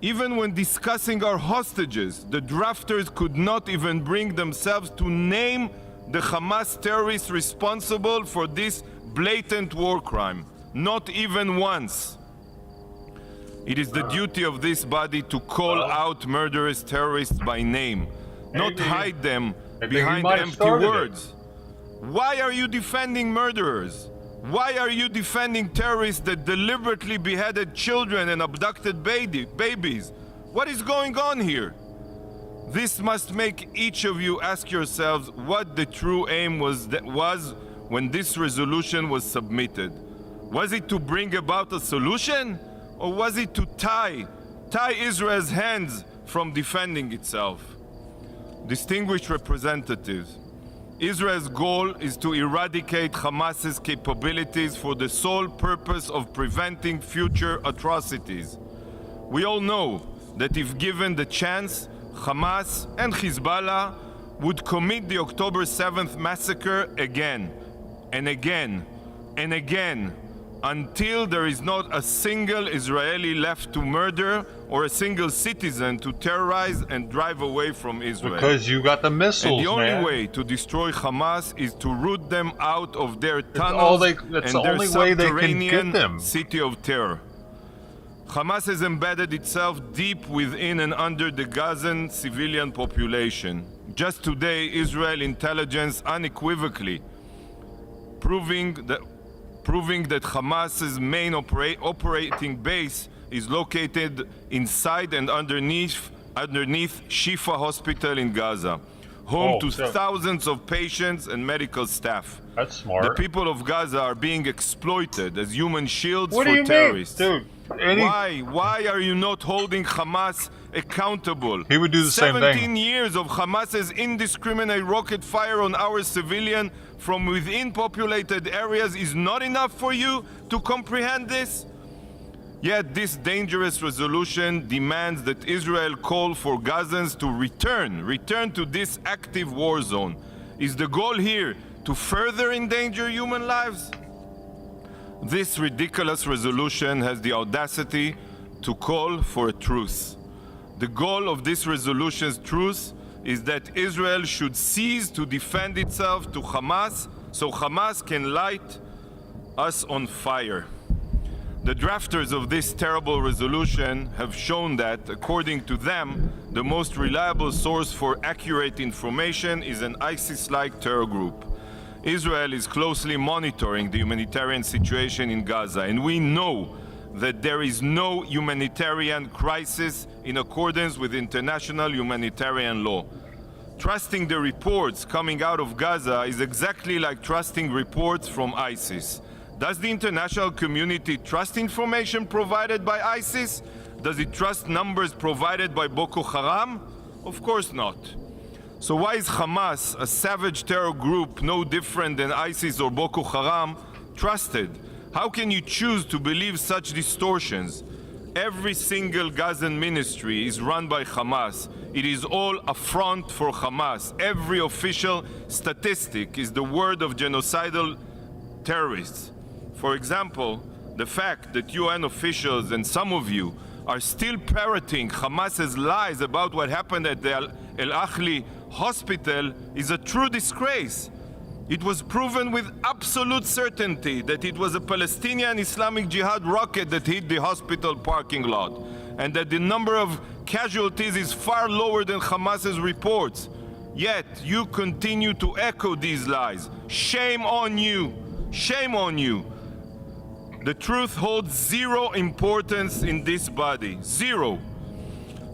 Even when discussing our hostages, the drafters could not even bring themselves to name the Hamas terrorists responsible for this blatant war crime. Not even once. It is the duty of this body to call out murderous terrorists by name, not hide them behind empty words. Why are you defending murderers? Why are you defending terrorists that deliberately beheaded children and abducted babies? What is going on here? This must make each of you ask yourselves what the true aim was when this resolution was submitted. Was it to bring about a solution? Or was it to tie Israel's hands from defending itself? Distinguished representatives, Israel's goal is to eradicate Hamas's capabilities for the sole purpose of preventing future atrocities. We all know that if given the chance, Hamas and Hezbollah would commit the October 7th massacre again and again and again, until there is not a single Israeli left to murder or a single citizen to terrorize and drive away from Israel. Because you got the missiles, and the only man. way to destroy Hamas is to root them out of their tunnels that's and the their only way they can subterranean get them. city of terror. Hamas has embedded itself deep within and under the Gazan civilian population. Just today, Israel intelligence unequivocally proving that Hamas's main operating base is located inside and underneath Shifa Hospital in Gaza, home to thousands of patients and medical staff. That's smart. The people of Gaza are being exploited as human shields What for do you terrorists. mean? Dude, Why are you not holding Hamas accountable? He would do the same thing. 17 years of Hamas's indiscriminate rocket fire on our civilian from within populated areas is not enough for you to comprehend this? Yet this dangerous resolution demands that Israel call for Gazans to return to this active war zone. Is the goal here to further endanger human lives? This ridiculous resolution has the audacity to call for a truce. The goal of this resolution's truce is that Israel should cease to defend itself to Hamas so Hamas can light us on fire. The drafters of this terrible resolution have shown that, according to them, the most reliable source for accurate information is an ISIS-like terror group. Israel is closely monitoring the humanitarian situation in Gaza, and we know that there is no humanitarian crisis in accordance with international humanitarian law. Trusting the reports coming out of Gaza is exactly like trusting reports from ISIS. Does the international community trust information provided by ISIS? Does it trust numbers provided by Boko Haram? Of course not. So why is Hamas, a savage terror group no different than ISIS or Boko Haram, trusted? How can you choose to believe such distortions? Every single Gazan ministry is run by Hamas. It is all a front for Hamas. Every official statistic is the word of genocidal terrorists. For example, the fact that UN officials and some of you are still parroting Hamas's lies about what happened at the El Ahli hospital is a true disgrace. It was proven with absolute certainty that it was a Palestinian Islamic Jihad rocket that hit the hospital parking lot, and that the number of casualties is far lower than Hamas's reports. Yet you continue to echo these lies. Shame on you. Shame on you. The truth holds zero importance in this body. Zero.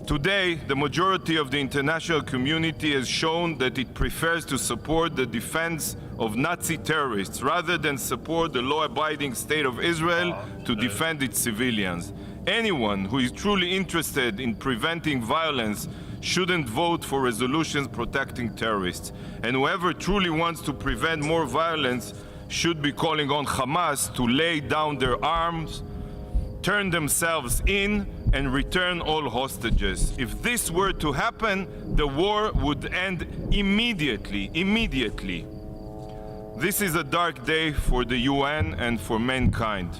Today, the majority of the international community has shown that it prefers to support the defense of Nazi terrorists rather than support the law-abiding state of Israel to defend its civilians. Anyone who is truly interested in preventing violence shouldn't vote for resolutions protecting terrorists. And whoever truly wants to prevent more violence should be calling on Hamas to lay down their arms, turn themselves in, and return all hostages. If this were to happen, the war would end immediately. This is a dark day for the UN and for mankind.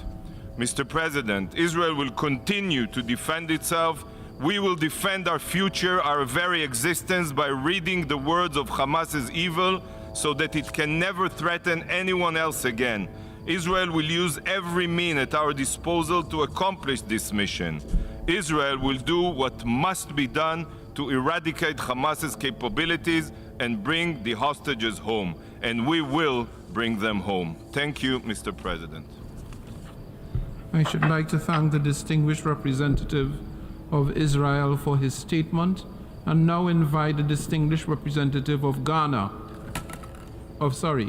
Mr. President, Israel will continue to defend itself. We will defend our future, our very existence, by reading the words of Hamas's evil so that it can never threaten anyone else again. Israel will use every means at our disposal to accomplish this mission. Israel will do what must be done to eradicate Hamas's capabilities and bring the hostages home. And we will bring them home. Thank you, Mr. President. I should like to thank the distinguished representative of Israel for his statement, and now invite the distinguished representative of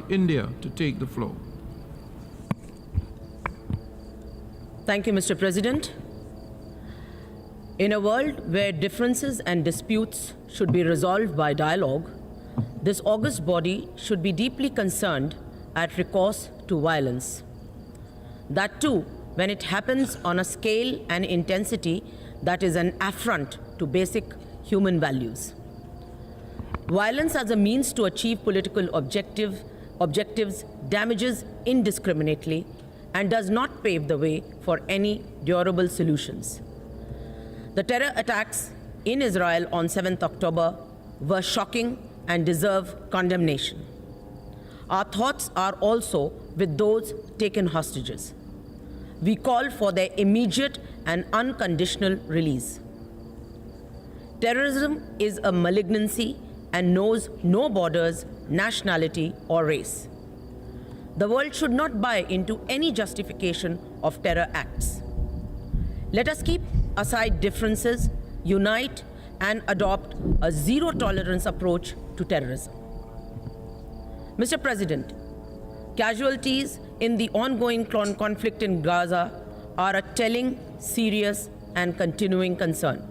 India to take the floor. Thank you, Mr. President. In a world where differences and disputes should be resolved by dialogue, this august body should be deeply concerned at recourse to violence. That too, when it happens on a scale and intensity that is an affront to basic human values. Violence as a means to achieve political objectives damages indiscriminately and does not pave the way for any durable solutions. The terror attacks in Israel on 7th October were shocking and deserve condemnation. Our thoughts are also with those taken hostages. We call for their immediate and unconditional release. Terrorism is a malignancy and knows no borders, nationality, or race. The world should not buy into any justification of terror acts. Let us keep aside differences, unite, and adopt a zero-tolerance approach to terrorism. Mr. President, casualties in the ongoing conflict in Gaza are a telling, serious, and continuing concern.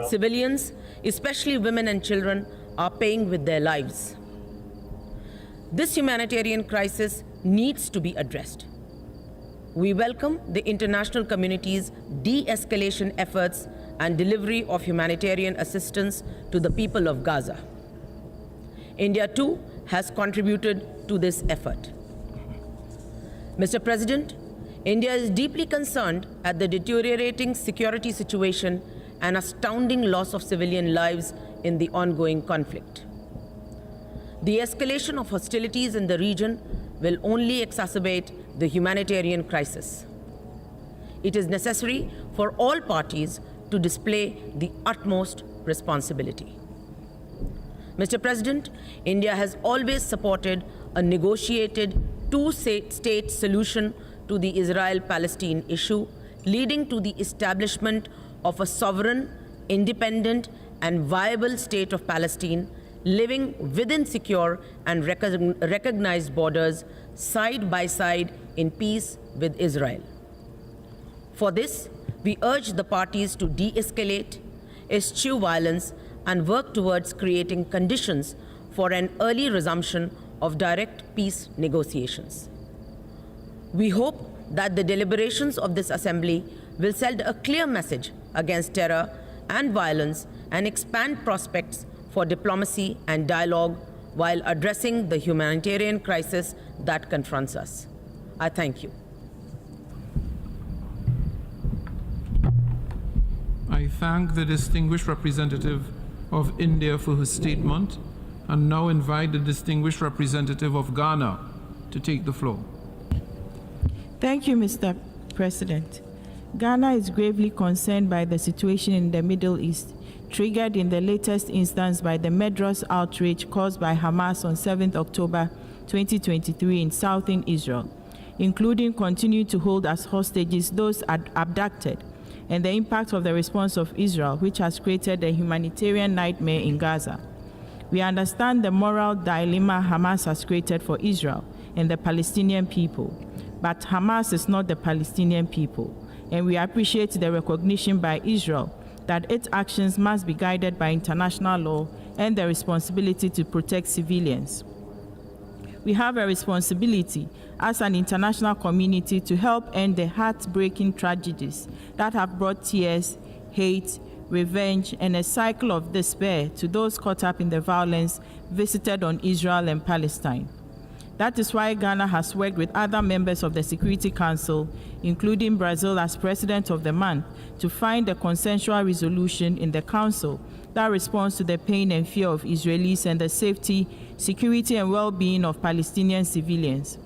Civilians, especially women and children, are paying with their lives. This humanitarian crisis needs to be addressed. We welcome the international community's de-escalation efforts and delivery of humanitarian assistance to the people of Gaza. India, too, has contributed to this effort. Mr. President, India is deeply concerned at the deteriorating security situation and astounding loss of civilian lives in the ongoing conflict. The escalation of hostilities in the region will only exacerbate the humanitarian crisis. It is necessary for all parties to display the utmost responsibility. Mr. President, India has always supported a negotiated two-state solution to the Israel-Palestine issue, leading to the establishment of a sovereign, independent, and viable state of Palestine, living within secure and recognized borders, side by side in peace with Israel. For this, we urge the parties to de-escalate, eschew violence, and work towards creating conditions for an early resumption of direct peace negotiations. We hope that the deliberations of this Assembly will send a clear message against terror and violence and expand prospects for diplomacy and dialogue while addressing the humanitarian crisis that confronts us. I thank you. I thank the distinguished representative of India for her statement and now invite the distinguished representative of Ghana to take the floor. Thank you, Mr. President. Ghana is gravely concerned by the situation in the Middle East, triggered in the latest instance by the murderous outrage caused by Hamas on 7th October 2023 in southern Israel, including continuing to hold as hostages those abducted, and the impact of the response of Israel, which has created a humanitarian nightmare in Gaza. We understand the moral dilemma Hamas has created for Israel and the Palestinian people, but Hamas is not the Palestinian people, and we appreciate the recognition by Israel that its actions must be guided by international law and the responsibility to protect civilians. We have a responsibility as an international community to help end the heartbreaking tragedies that have brought tears, hate, revenge, and a cycle of despair to those caught up in the violence visited on Israel and Palestine. That is why Ghana has worked with other members of the Security Council, including Brazil as President of the month, to find a consensual resolution in the Council that responds to the pain and fear of Israelis and the safety, security, and well-being of Palestinian civilians.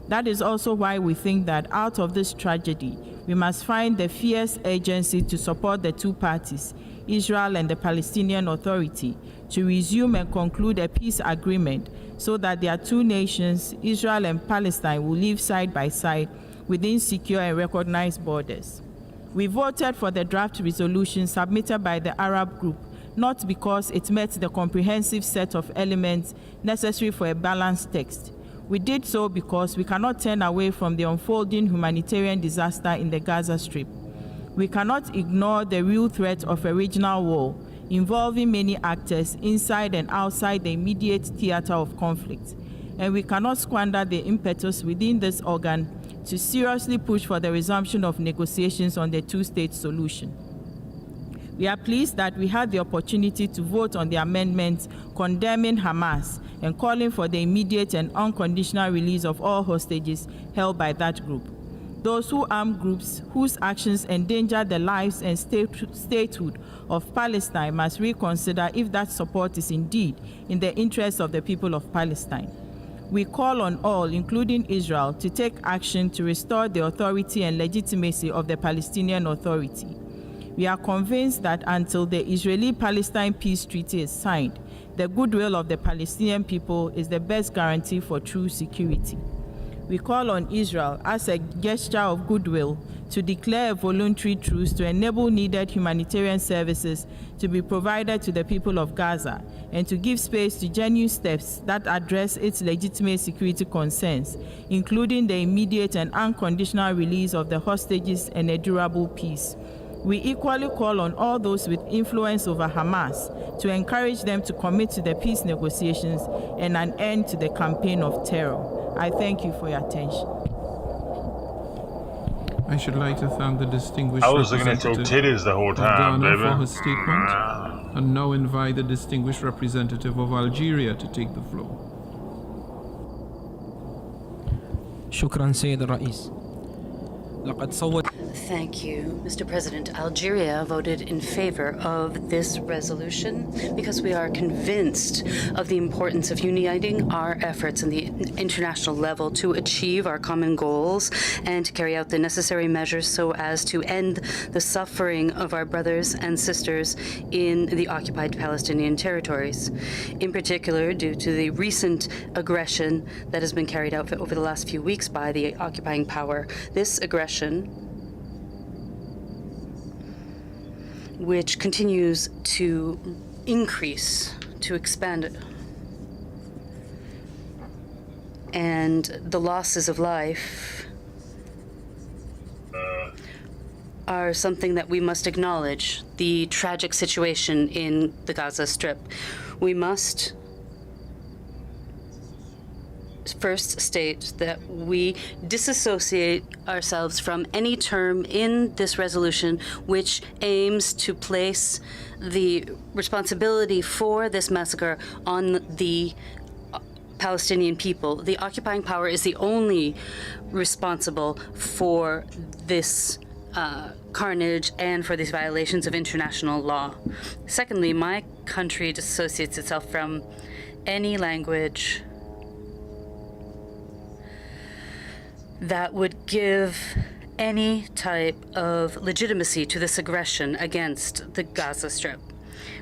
That is also why we think that out of this tragedy, we must find the fierce urgency to support the two parties, Israel and the Palestinian Authority, to resume and conclude a peace agreement so that their two nations, Israel and Palestine, will live side by side within secure and recognized borders. We voted for the draft resolution submitted by the Arab group, not because it met the comprehensive set of elements necessary for a balanced text. We did so because we cannot turn away from the unfolding humanitarian disaster in the Gaza Strip. We cannot ignore the real threat of a regional war involving many actors inside and outside the immediate theater of conflict. And we cannot squander the impetus within this organ to seriously push for the resumption of negotiations on the two-state solution. We are pleased that we had the opportunity to vote on the amendments condemning Hamas and calling for the immediate and unconditional release of all hostages held by that group. Those who arm groups whose actions endanger the lives and statehood of Palestine must reconsider if that support is indeed in the interests of the people of Palestine. We call on all, including Israel, to take action to restore the authority and legitimacy of the Palestinian Authority. We are convinced that until the Israeli-Palestine peace treaty is signed, the goodwill of the Palestinian people is the best guarantee for true security. We call on Israel, as a gesture of goodwill, to declare a voluntary truce to enable needed humanitarian services to be provided to the people of Gaza, and to give space to genuine steps that address its legitimate security concerns, including the immediate and unconditional release of the hostages and a durable peace. We equally call on all those with influence over Hamas to encourage them to commit to the peace negotiations and an end to the campaign of terror. I thank you for your attention. I should like to thank the distinguished I was looking at your representative titties the whole of time, Ghana baby. for her statement, and now invite the distinguished representative of Algeria to take the floor. شكرا سيد الرئيس. لقد صوت Thank you, Mr. President. Algeria voted in favor of this resolution because we are convinced of the importance of uniting our efforts on the international level to achieve our common goals and to carry out the necessary measures so as to end the suffering of our brothers and sisters in the occupied Palestinian territories. In particular, due to the recent aggression that has been carried out over the last few weeks by the occupying power. This aggression, which continues to increase, to expand, and the losses of life are something that we must acknowledge. The tragic situation in the Gaza Strip. We must first state that we disassociate ourselves from any term in this resolution which aims to place the responsibility for this massacre on the Palestinian people. The occupying power is the only responsible for this carnage and for these violations of international law. Secondly, my country dissociates itself from any language that would give any type of legitimacy to this aggression against the Gaza Strip.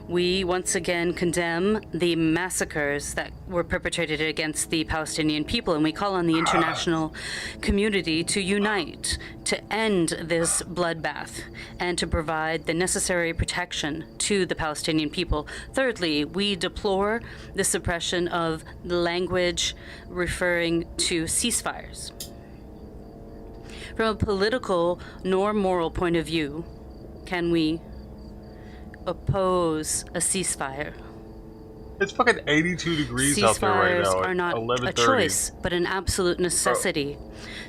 We once again condemn the massacres that were perpetrated against the Palestinian people, and we call on the international community to unite, to end this bloodbath, and to provide the necessary protection to the Palestinian people. Thirdly, we deplore the suppression of language referring to ceasefires. From a political nor moral point of view, can we oppose a ceasefire? It's fucking 82 degrees out there right now. Ceasefires are not a choice, but an absolute necessity,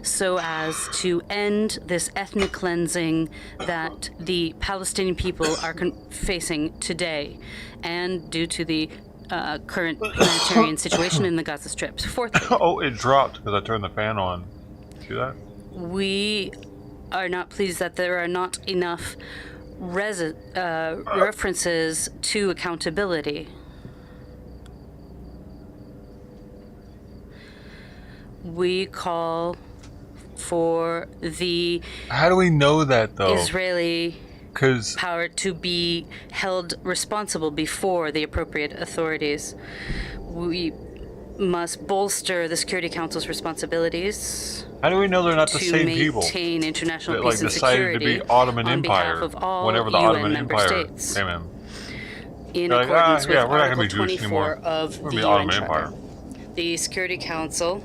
so as to end this ethnic cleansing that the Palestinian people are facing today, and due to the current humanitarian situation in the Gaza Strip. Fourthly, oh, it dropped because I turned the fan on. See that? we are not pleased that there are not enough references to accountability. We call for the How do we know that though? Israeli 'Cause power to be held responsible before the appropriate authorities. We must bolster the Security Council's responsibilities. How do we know they're not the same people to maintain international that peace and decided security to be Ottoman on Empire behalf of all whenever the UN Ottoman member Empire states, came in? in They're like, accordance with yeah, we're not Article gonna be Jewish 24 anymore. of We're the gonna be UN Ottoman Charter. Empire. The Security Council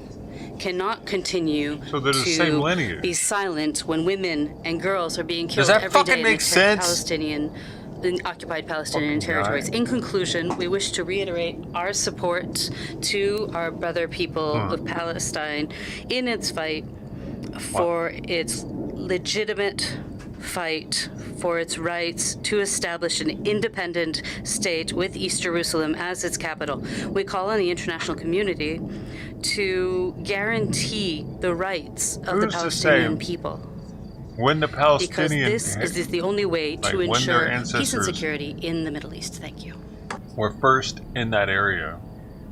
cannot continue So they're the same to lineage. be silent when women and girls are being Does killed that every fucking day make sense? in occupied Palestinian Fucking territories. guy. In conclusion, we wish to reiterate our support to our brother people of Palestine in its fight for its legitimate fight for its rights to establish an independent state with East Jerusalem as its capital. We call on the international community to guarantee the rights of the Who's to Palestinian say people. When the Because Palestinians this is the only way to when ensure their peace and ancestors security in the Middle East. Thank you. were first in that area,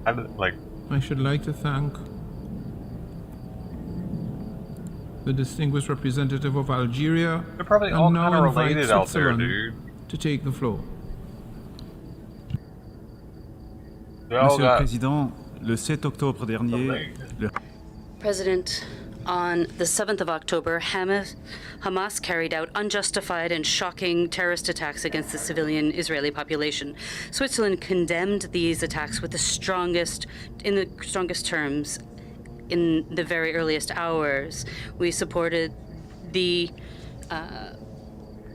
how did, like, I should like to thank the distinguished representative of Algeria. They're probably all and now kind of invite related out there, Switzerland dude. to take the floor. Monsieur le Président, le 7 octobre dernier, President, on the 7th of October, Hamas carried out unjustified and shocking terrorist attacks against the civilian Israeli population. Switzerland condemned these attacks in the strongest terms in the very earliest hours. We supported the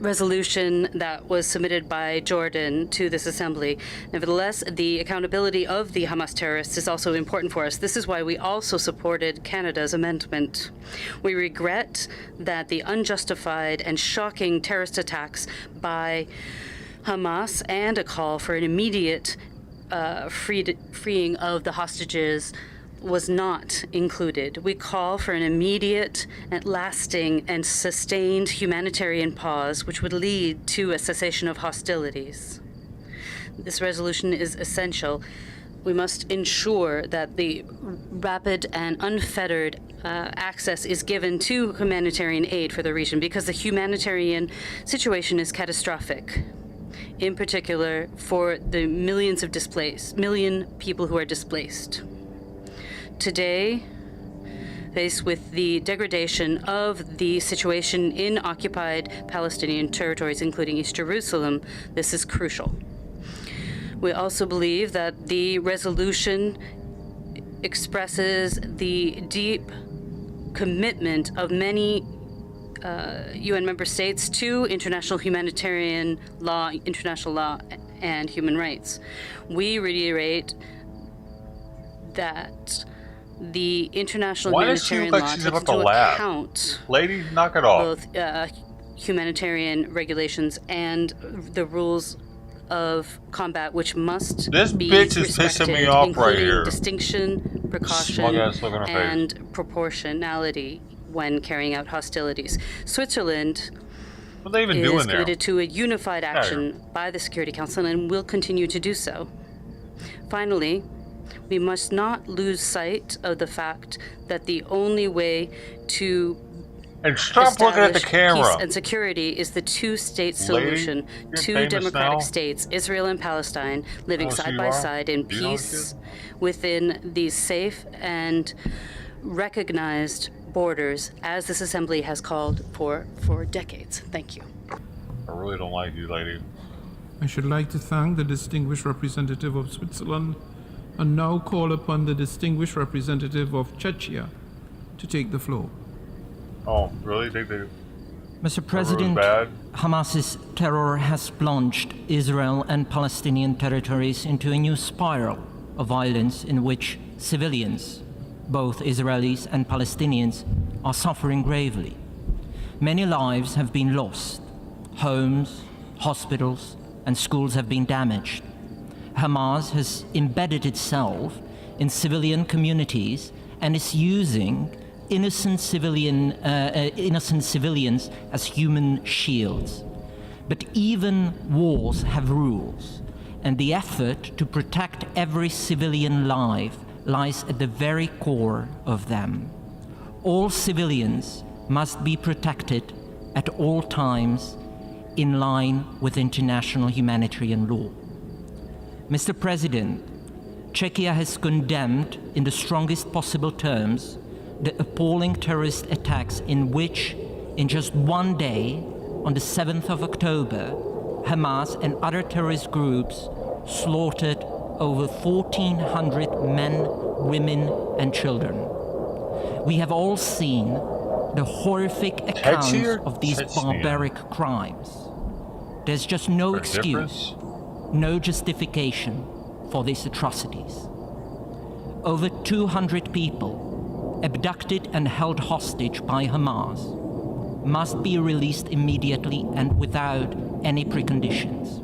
resolution that was submitted by Jordan to this assembly. Nevertheless, the accountability of the Hamas terrorists is also important for us. This is why we also supported Canada's amendment. We regret that the unjustified and shocking terrorist attacks by Hamas and a call for an immediate freeing of the hostages was not included. We call for an immediate and lasting and sustained humanitarian pause, which would lead to a cessation of hostilities. This resolution is essential. We must ensure that the rapid and unfettered access is given to humanitarian aid for the region, because the humanitarian situation is catastrophic, in particular for the million people who are displaced. Today, faced with the degradation of the situation in occupied Palestinian territories, including East Jerusalem, this is crucial. We also believe that the resolution expresses the deep commitment of many UN member states to international humanitarian law, international law, and human rights. We reiterate that the international humanitarian law takes into account lady, knock it off. Both humanitarian regulations and the rules of combat, which must this be bitch is respected, pissing me off right including here. distinction, precaution, and proportionality when carrying out hostilities. Switzerland what are they even is doing there? committed to a unified action by the Security Council and will continue to do so. Finally, we must not lose sight of the fact that the only way to stop looking at the camera. Peace and security is the two-state solution. Two democratic states, Israel and Palestine, living side by side in peace within these safe and recognized borders, as this assembly has called for decades. Thank you. I really don't like you, lady. I should like to thank the distinguished representative of Switzerland and now call upon the distinguished representative of Czechia to take the floor. Oh, really? Mr. President, Hamas's terror has plunged Israel and Palestinian territories into a new spiral of violence in which civilians, both Israelis and Palestinians, are suffering gravely. Many lives have been lost. Homes, hospitals, and schools have been damaged. Hamas has embedded itself in civilian communities and is using innocent civilians as human shields. But even wars have rules, and the effort to protect every civilian life lies at the very core of them. All civilians must be protected at all times in line with international humanitarian law. Mr. President, Czechia has condemned in the strongest possible terms the appalling terrorist attacks in which, in just one day, on the 7th of October, Hamas and other terrorist groups slaughtered over 1,400 men, women, and children. We have all seen the horrific accounts of these barbaric crimes. There's just no excuse, no justification for these atrocities. Over 200 people, abducted and held hostage by Hamas, must be released immediately and without any preconditions.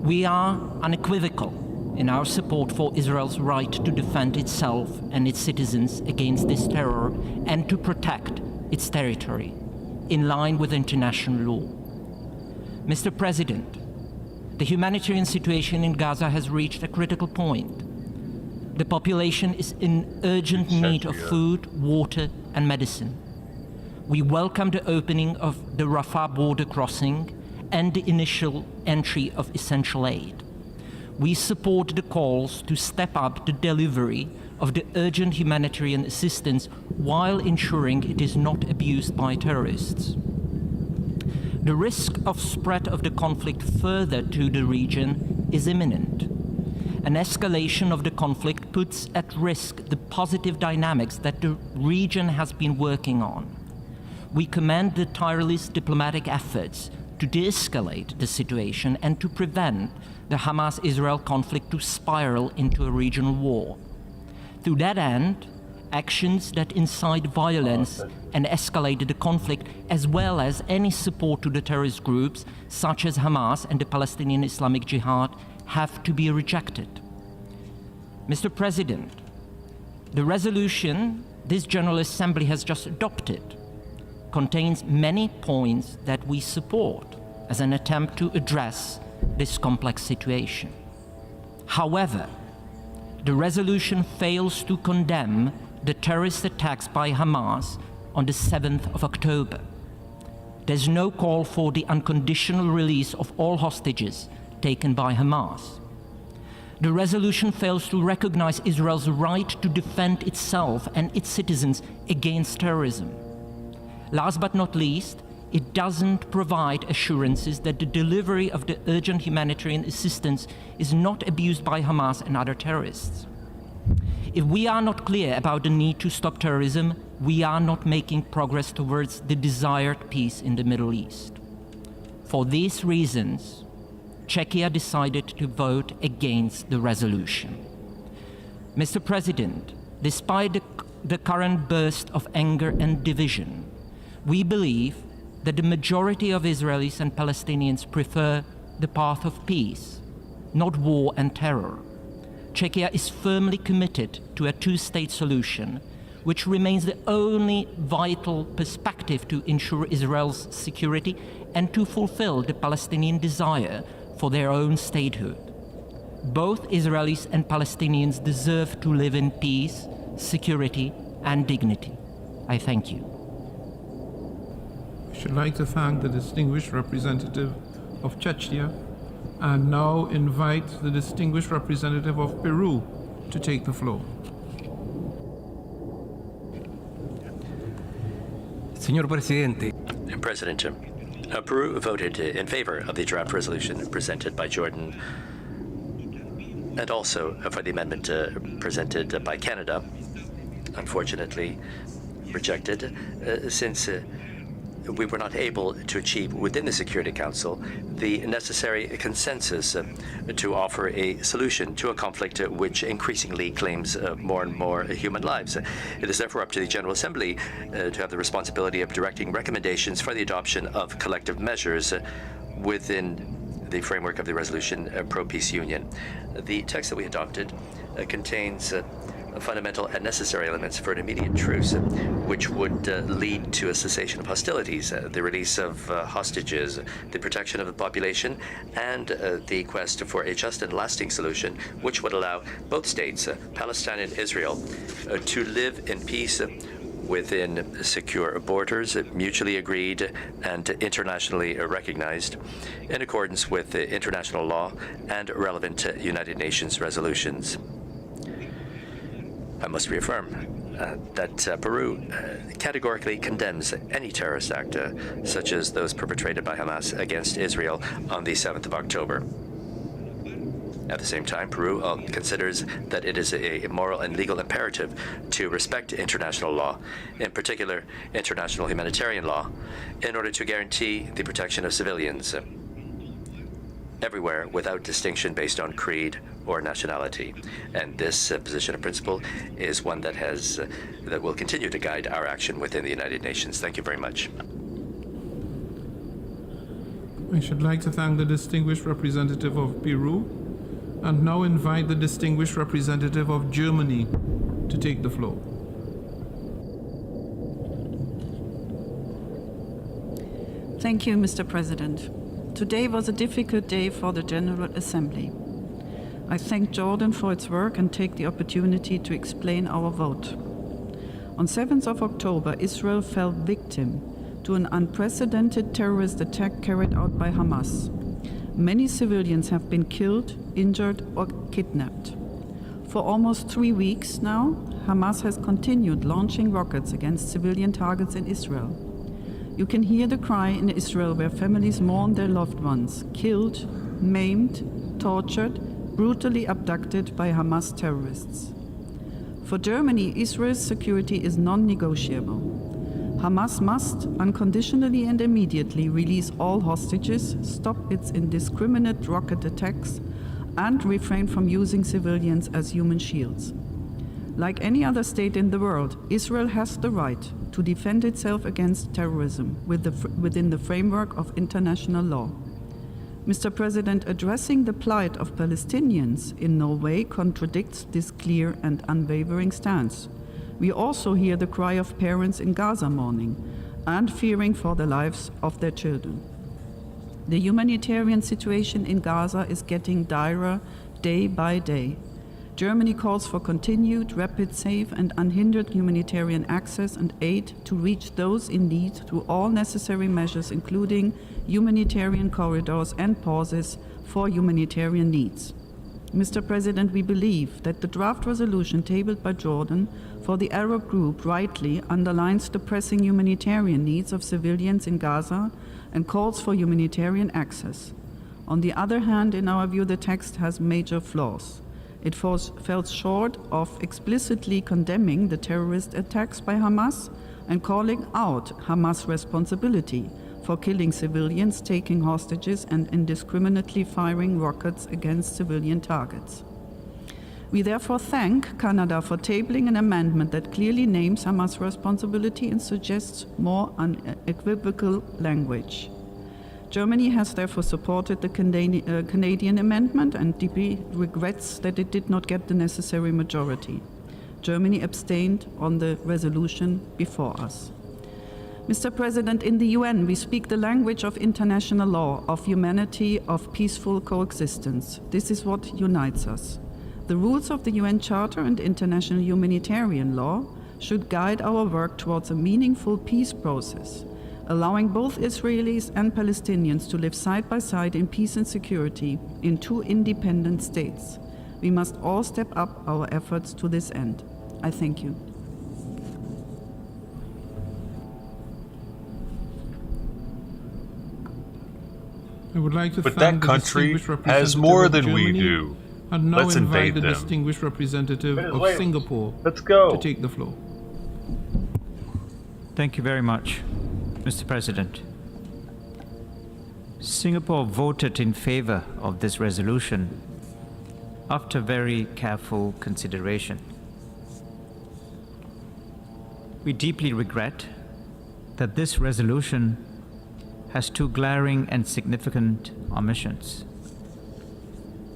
We are unequivocal in our support for Israel's right to defend itself and its citizens against this terror and to protect its territory in line with international law. Mr. President, the humanitarian situation in Gaza has reached a critical point. The population is in urgent need of food, water, and medicine. We welcome the opening of the Rafah border crossing and the initial entry of essential aid. We support the calls to step up the delivery of the urgent humanitarian assistance while ensuring it is not abused by terrorists. The risk of spread of the conflict further to the region is imminent. An escalation of the conflict puts at risk the positive dynamics that the region has been working on. We commend the tireless diplomatic efforts to de-escalate the situation and to prevent the Hamas-Israel conflict to spiral into a regional war. To that end, actions that incite violence and escalate the conflict, as well as any support to the terrorist groups such as Hamas and the Palestinian Islamic Jihad, have to be rejected. Mr. President, the resolution this General Assembly has just adopted contains many points that we support as an attempt to address this complex situation. However, the resolution fails to condemn the terrorist attacks by Hamas on the 7th of October. There's no call for the unconditional release of all hostages taken by Hamas. The resolution fails to recognize Israel's right to defend itself and its citizens against terrorism. Last but not least, it doesn't provide assurances that the delivery of the urgent humanitarian assistance is not abused by Hamas and other terrorists. If we are not clear about the need to stop terrorism, we are not making progress towards the desired peace in the Middle East. For these reasons, Czechia decided to vote against the resolution. Mr. President, despite the current burst of anger and division, we believe that the majority of Israelis and Palestinians prefer the path of peace, not war and terror. Czechia is firmly committed to a two-state solution, which remains the only vital perspective to ensure Israel's security and to fulfill the Palestinian desire for their own statehood. Both Israelis and Palestinians deserve to live in peace, security, and dignity. I thank you. I should like to thank the distinguished representative of Czechia and now invite the distinguished representative of Peru to take the floor. Señor Presidente. President, Peru voted in favor of the draft resolution presented by Jordan and also for the amendment presented by Canada, unfortunately rejected since we were not able to achieve within the Security Council the necessary consensus to offer a solution to a conflict which increasingly claims more and more human lives. It is therefore up to the General Assembly to have the responsibility of directing recommendations for the adoption of collective measures within the framework of the resolution pro-peace union. The text that we adopted contains fundamental and necessary elements for an immediate truce, which would lead to a cessation of hostilities, the release of hostages, the protection of the population, and the quest for a just and lasting solution, which would allow both states, Palestine and Israel, to live in peace within secure borders, mutually agreed and internationally recognized, in accordance with international law and relevant United Nations resolutions. I must reaffirm that Peru categorically condemns any terrorist act, such as those perpetrated by Hamas against Israel on the 7th of October. At the same time, Peru considers that it is a moral and legal imperative to respect international law, in particular international humanitarian law, in order to guarantee the protection of civilians everywhere without distinction based on creed or nationality. And this position of principle is one that will continue to guide our action within the United Nations. Thank you very much. I should like to thank the distinguished representative of Peru and now invite the distinguished representative of Germany to take the floor. Thank you, Mr. President. Today was a difficult day for the General Assembly. I thank Jordan for its work and take the opportunity to explain our vote. On 7th of October, Israel fell victim to an unprecedented terrorist attack carried out by Hamas. Many civilians have been killed, injured, or kidnapped. For almost 3 weeks now, Hamas has continued launching rockets against civilian targets in Israel. You can hear the cry in Israel where families mourn their loved ones, killed, maimed, tortured, brutally abducted by Hamas terrorists. For Germany, Israel's security is non-negotiable. Hamas must, unconditionally and immediately, release all hostages, stop its indiscriminate rocket attacks, and refrain from using civilians as human shields. Like any other state in the world, Israel has the right to defend itself against terrorism within the framework of international law. Mr. President, addressing the plight of Palestinians in no way contradicts this clear and unwavering stance. We also hear the cry of parents in Gaza mourning and fearing for the lives of their children. The humanitarian situation in Gaza is getting direr day by day. Germany calls for continued, rapid, safe, and unhindered humanitarian access and aid to reach those in need through all necessary measures, including humanitarian corridors and pauses for humanitarian needs. Mr. President, we believe that the draft resolution tabled by Jordan for the Arab group rightly underlines the pressing humanitarian needs of civilians in Gaza and calls for humanitarian access. On the other hand, in our view, the text has major flaws. It fell short of explicitly condemning the terrorist attacks by Hamas and calling out Hamas' responsibility for killing civilians, taking hostages, and indiscriminately firing rockets against civilian targets. We therefore thank Canada for tabling an amendment that clearly names Hamas' responsibility and suggests more unequivocal language. Germany has therefore supported the Canadian amendment and deeply regrets that it did not get the necessary majority. Germany abstained on the resolution before us. Mr. President, in the UN, we speak the language of international law, of humanity, of peaceful coexistence. This is what unites us. The rules of the UN Charter and international humanitarian law should guide our work towards a meaningful peace process, allowing both Israelis and Palestinians to live side by side in peace and security in two independent states. We must all step up our efforts to this end. I thank you. I would like to But thank that the country distinguished has representative more of than we Germany do. and now Let's invite invade the them. distinguished representative of Venezuela. Singapore Let's go. to take the floor. Thank you very much, Mr. President. Singapore voted in favor of this resolution after very careful consideration. We deeply regret that this resolution has two glaring and significant omissions.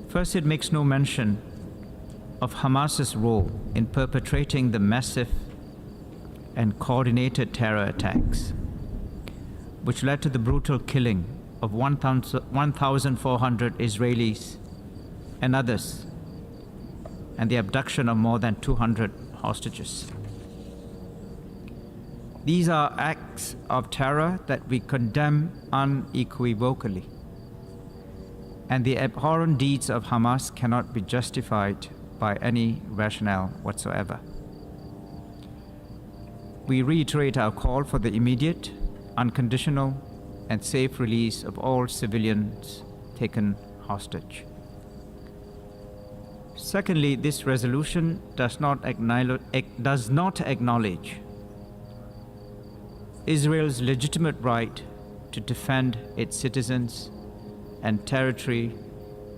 First, it makes no mention of Hamas's role in perpetrating the massive and coordinated terror attacks, which led to the brutal killing of 1,400 Israelis and others, and the abduction of more than 200 hostages. These are acts of terror that we condemn unequivocally, and the abhorrent deeds of Hamas cannot be justified by any rationale whatsoever. We reiterate our call for the immediate, unconditional, and safe release of all civilians taken hostage. Secondly, this resolution does not acknowledge Israel's legitimate right to defend its citizens and territory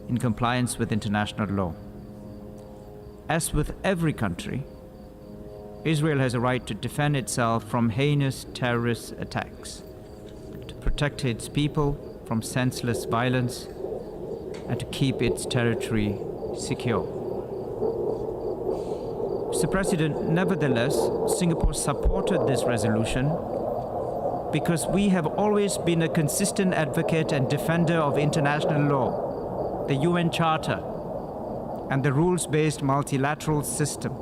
in compliance with international law. As with every country, Israel has a right to defend itself from heinous terrorist attacks, to protect its people from senseless violence, and to keep its territory secure. Mr. President, nevertheless, Singapore supported this resolution because we have always been a consistent advocate and defender of international law, the UN Charter, and the rules-based multilateral system.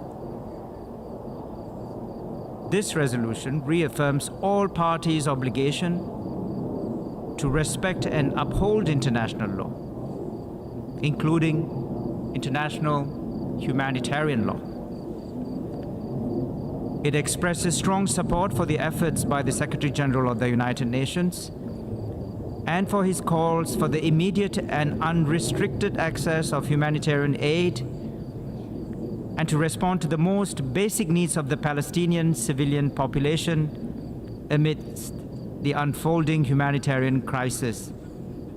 This resolution reaffirms all parties' obligation to respect and uphold international law, including international humanitarian law. It expresses strong support for the efforts by the Secretary General of the United Nations and for his calls for the immediate and unrestricted access of humanitarian aid and to respond to the most basic needs of the Palestinian civilian population amidst the unfolding humanitarian crisis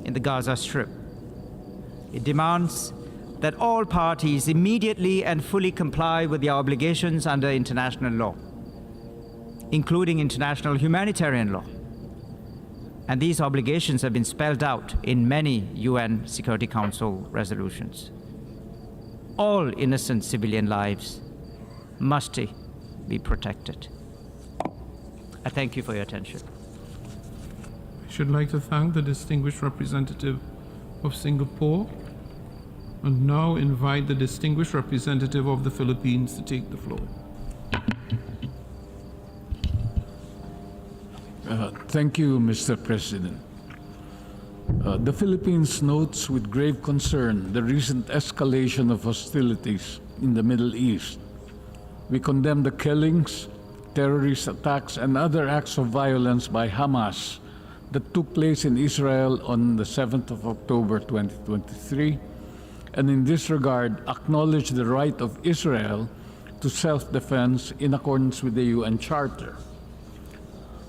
in the Gaza Strip. It demands that all parties immediately and fully comply with their obligations under international law, including international humanitarian law. And these obligations have been spelled out in many UN Security Council resolutions. All innocent civilian lives must be protected. I thank you for your attention. I should like to thank the distinguished representative of Singapore and now invite the distinguished representative of the Philippines to take the floor. Thank you, Mr. President. The Philippines notes with grave concern the recent escalation of hostilities in the Middle East. We condemn the killings, terrorist attacks, and other acts of violence by Hamas that took place in Israel on the 7th of October 2023, and in this regard acknowledge the right of Israel to self-defense in accordance with the UN Charter.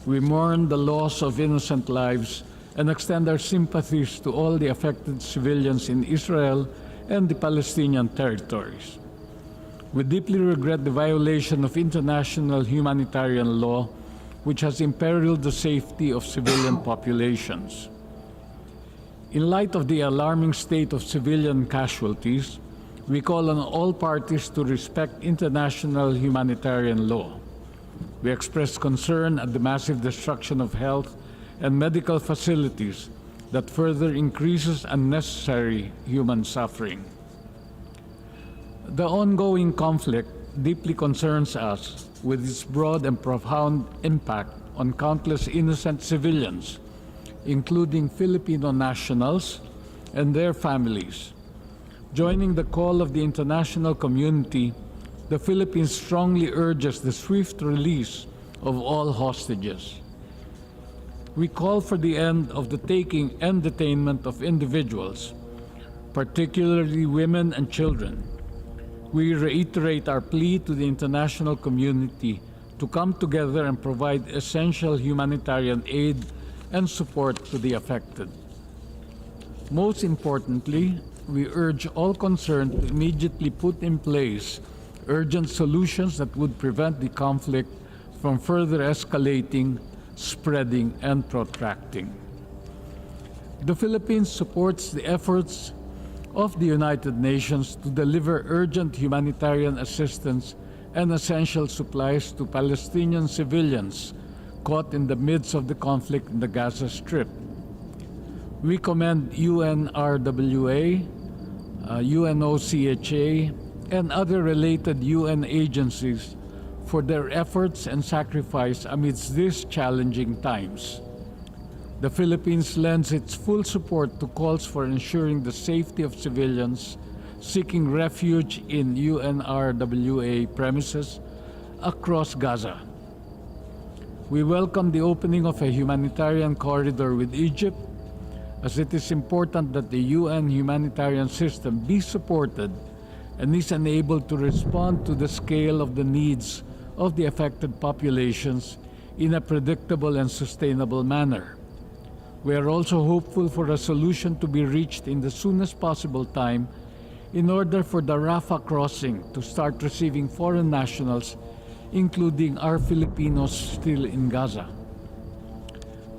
We mourn the loss of innocent lives and extend our sympathies to all the affected civilians in Israel and the Palestinian territories. We deeply regret the violation of international humanitarian law, which has imperiled the safety of civilian populations. In light of the alarming state of civilian casualties, we call on all parties to respect international humanitarian law. We express concern at the massive destruction of health and medical facilities that further increases unnecessary human suffering. The ongoing conflict deeply concerns us with its broad and profound impact on countless innocent civilians, including Filipino nationals and their families. Joining the call of the international community, the Philippines strongly urges the swift release of all hostages. We call for the end of the taking and detainment of individuals, particularly women and children. We reiterate our plea to the international community to come together and provide essential humanitarian aid and support to the affected. Most importantly, we urge all concerned to immediately put in place urgent solutions that would prevent the conflict from further escalating, spreading, and protracting. The Philippines supports the efforts of the United Nations to deliver urgent humanitarian assistance and essential supplies to Palestinian civilians caught in the midst of the conflict in the Gaza Strip. We commend UNRWA, UNOCHA, and other related UN agencies for their efforts and sacrifice amidst these challenging times. The Philippines lends its full support to calls for ensuring the safety of civilians seeking refuge in UNRWA premises across Gaza. We welcome the opening of a humanitarian corridor with Egypt, as it is important that the UN humanitarian system be supported and is enabled to respond to the scale of the needs of the affected populations in a predictable and sustainable manner. We are also hopeful for a solution to be reached in the soonest possible time in order for the Rafah crossing to start receiving foreign nationals, including our Filipinos still in Gaza.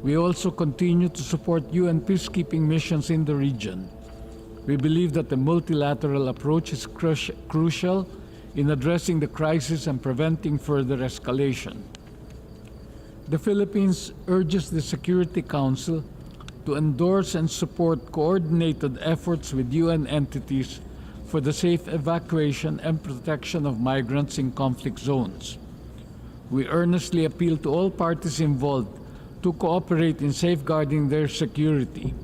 We also continue to support UN peacekeeping missions in the region. We believe that the multilateral approach is crucial in addressing the crisis and preventing further escalation. The Philippines urges the Security Council to endorse and support coordinated efforts with UN entities for the safe evacuation and protection of migrants in conflict zones. We earnestly appeal to all parties involved to cooperate in safeguarding their security.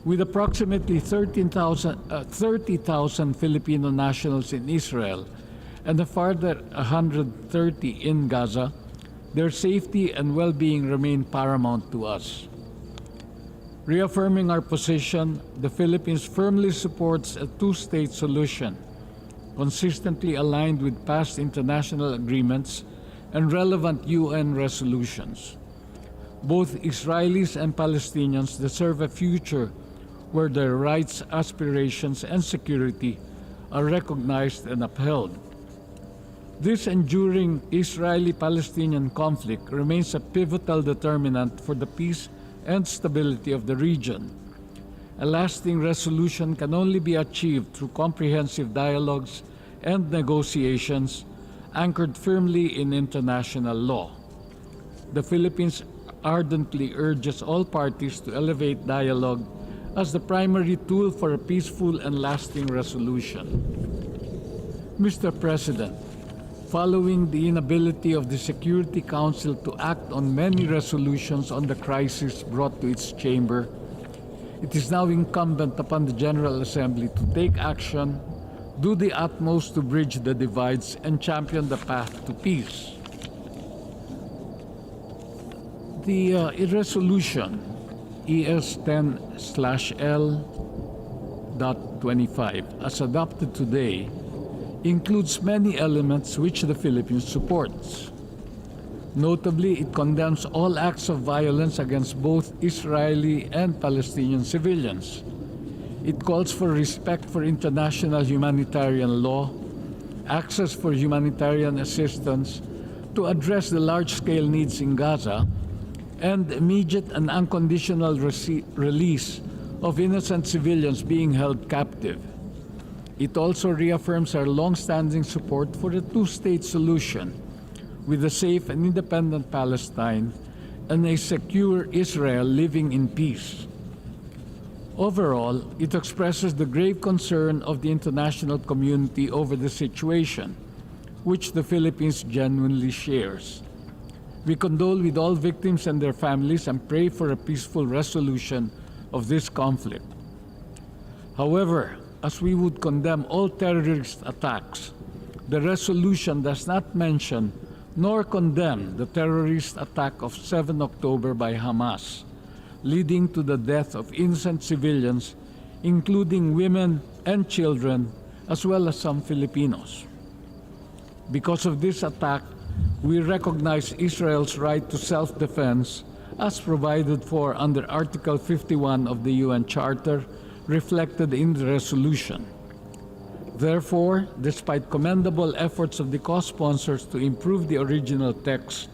With approximately 30,000 Filipino nationals in Israel and a further 130 in Gaza, their safety and well-being remain paramount to us. Reaffirming our position, the Philippines firmly supports a two-state solution, consistently aligned with past international agreements and relevant UN resolutions. Both Israelis and Palestinians deserve a future where their rights, aspirations, and security are recognized and upheld. This enduring Israeli-Palestinian conflict remains a pivotal determinant for the peace and stability of the region. A lasting resolution can only be achieved through comprehensive dialogues and negotiations anchored firmly in international law. The Philippines ardently urges all parties to elevate dialogue as the primary tool for a peaceful and lasting resolution. Mr. President, following the inability of the Security Council to act on many resolutions on the crisis brought to its chamber, it is now incumbent upon the General Assembly to take action, do the utmost to bridge the divides, and champion the path to peace. The resolution ES10/L.25, as adopted today, includes many elements which the Philippines supports. Notably, it condemns all acts of violence against both Israeli and Palestinian civilians. It calls for respect for international humanitarian law, access for humanitarian assistance to address the large-scale needs in Gaza, and immediate and unconditional release of innocent civilians being held captive. It also reaffirms our long-standing support for a two-state solution with a safe and independent Palestine and a secure Israel living in peace. Overall, it expresses the grave concern of the international community over the situation, which the Philippines genuinely shares. We condole with all victims and their families and pray for a peaceful resolution of this conflict. However, as we would condemn all terrorist attacks, the resolution does not mention nor condemn the terrorist attack of 7 October by Hamas, leading to the death of innocent civilians, including women and children, as well as some Filipinos. Because of this attack, we recognize Israel's right to self-defense as provided for under Article 51 of the UN Charter, reflected in the resolution. Therefore, despite commendable efforts of the co-sponsors to improve the original text,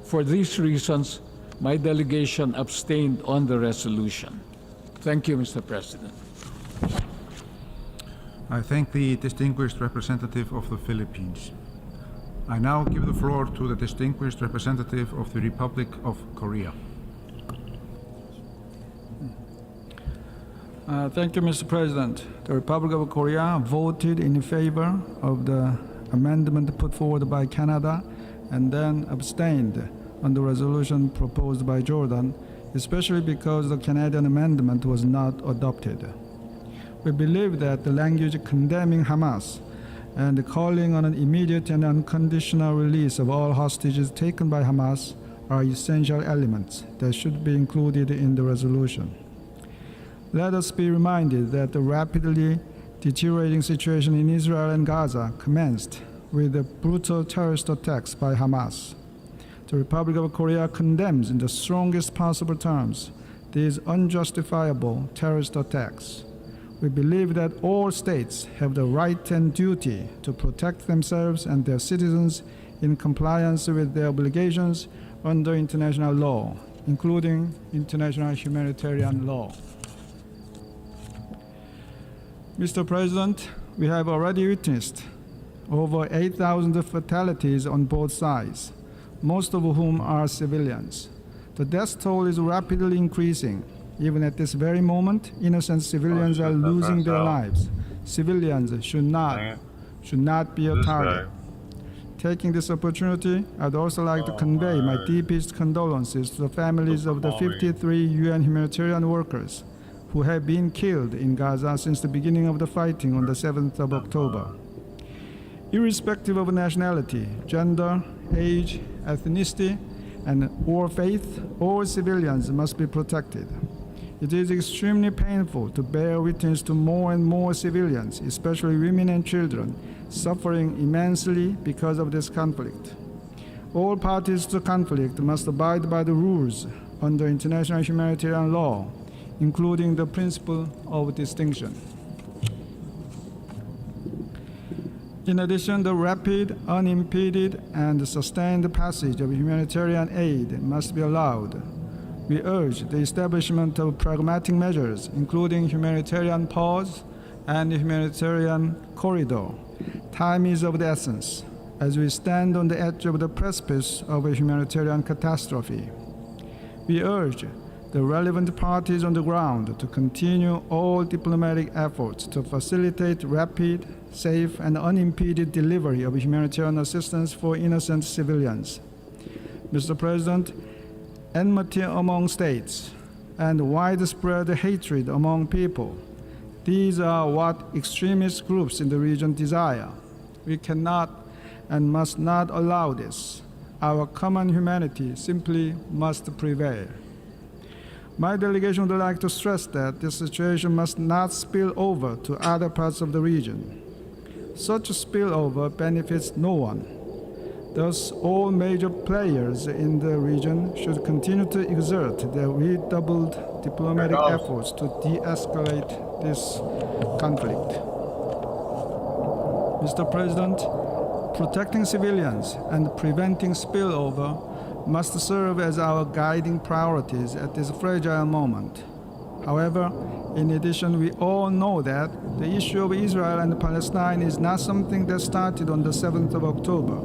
for these reasons, my delegation abstained on the resolution. Thank you, Mr. President. I thank the distinguished representative of the Philippines. I now give the floor to the distinguished representative of the Republic of Korea. Thank you, Mr. President. The Republic of Korea voted in favor of the amendment put forward by Canada and then abstained on the resolution proposed by Jordan, especially because the Canadian amendment was not adopted. We believe that the language condemning Hamas and calling on an immediate and unconditional release of all hostages taken by Hamas are essential elements that should be included in the resolution. Let us be reminded that the rapidly deteriorating situation in Israel and Gaza commenced with the brutal terrorist attacks by Hamas. The Republic of Korea condemns in the strongest possible terms these unjustifiable terrorist attacks. We believe that all states have the right and duty to protect themselves and their citizens in compliance with their obligations under international law, including international humanitarian law. Mr. President, we have already witnessed over 8,000 fatalities on both sides, most of whom are civilians. The death toll is rapidly increasing. Even at this very moment, innocent civilians are losing their lives. Civilians should not be a target. Taking this opportunity, I'd also like to convey my deepest condolences to the families of the 53 UN humanitarian workers who have been killed in Gaza since the beginning of the fighting on the 7th of October. Irrespective of nationality, gender, age, ethnicity, or faith, all civilians must be protected. It is extremely painful to bear witness to more and more civilians, especially women and children, suffering immensely because of this conflict. All parties to the conflict must abide by the rules under international humanitarian law, including the principle of distinction. In addition, the rapid, unimpeded, and sustained passage of humanitarian aid must be allowed. We urge the establishment of pragmatic measures, including humanitarian pause and humanitarian corridor. Time is of the essence, as we stand on the edge of the precipice of a humanitarian catastrophe. We urge the relevant parties on the ground to continue all diplomatic efforts to facilitate rapid, safe, and unimpeded delivery of humanitarian assistance for innocent civilians. Mr. President, enmity among states and widespread hatred among people, these are what extremist groups in the region desire. We cannot and must not allow this. Our common humanity simply must prevail. My delegation would like to stress that this situation must not spill over to other parts of the region. Such a spillover benefits no one. Thus, all major players in the region should continue to exert their redoubled diplomatic efforts to de-escalate this conflict. Mr. President, protecting civilians and preventing spillover must serve as our guiding priorities at this fragile moment. However, in addition, we all know that the issue of Israel and Palestine is not something that started on the 7th of October.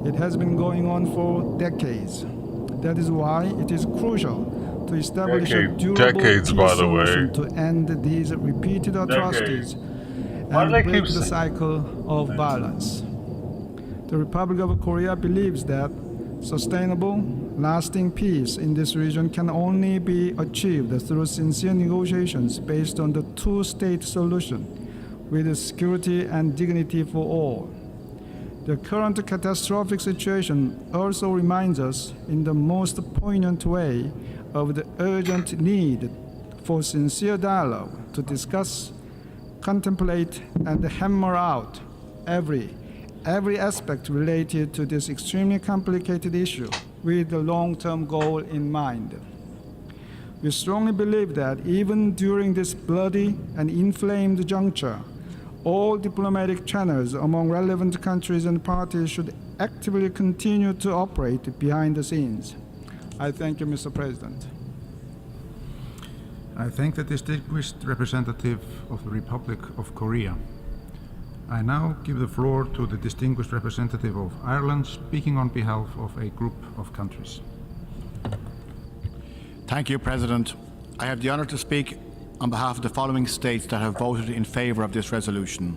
It has been going on for decades. That is why it is crucial to establish a durable peace solution to end these repeated atrocities and break the cycle of violence. The Republic of Korea believes that sustainable, lasting peace in this region can only be achieved through sincere negotiations based on the two-state solution with security and dignity for all. The current catastrophic situation also reminds us in the most poignant way of the urgent need for sincere dialogue to discuss, contemplate, and hammer out every aspect related to this extremely complicated issue with the long-term goal in mind. We strongly believe that even during this bloody and inflamed juncture, all diplomatic channels among relevant countries and parties should actively continue to operate behind the scenes. I thank you, Mr. President. I thank the distinguished representative of the Republic of Korea. I now give the floor to the distinguished representative of Ireland, speaking on behalf of a group of countries. Thank you, President. I have the honour to speak on behalf of the following states that have voted in favour of this resolution: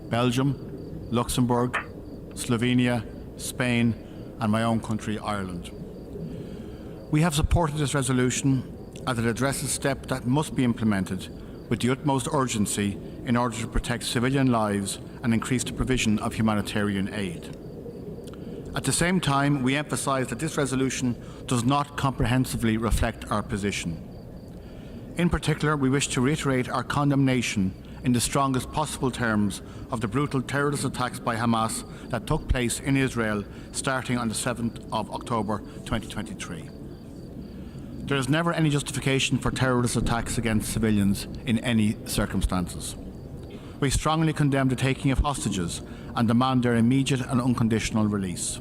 Belgium, Luxembourg, Slovenia, Spain, and my own country, Ireland. We have supported this resolution as it addresses steps that must be implemented with the utmost urgency in order to protect civilian lives and increase the provision of humanitarian aid. At the same time, we emphasise that this resolution does not comprehensively reflect our position. In particular, we wish to reiterate our condemnation in the strongest possible terms of the brutal terrorist attacks by Hamas that took place in Israel starting on the 7th of October 2023. There is never any justification for terrorist attacks against civilians in any circumstances. We strongly condemn the taking of hostages and demand their immediate and unconditional release.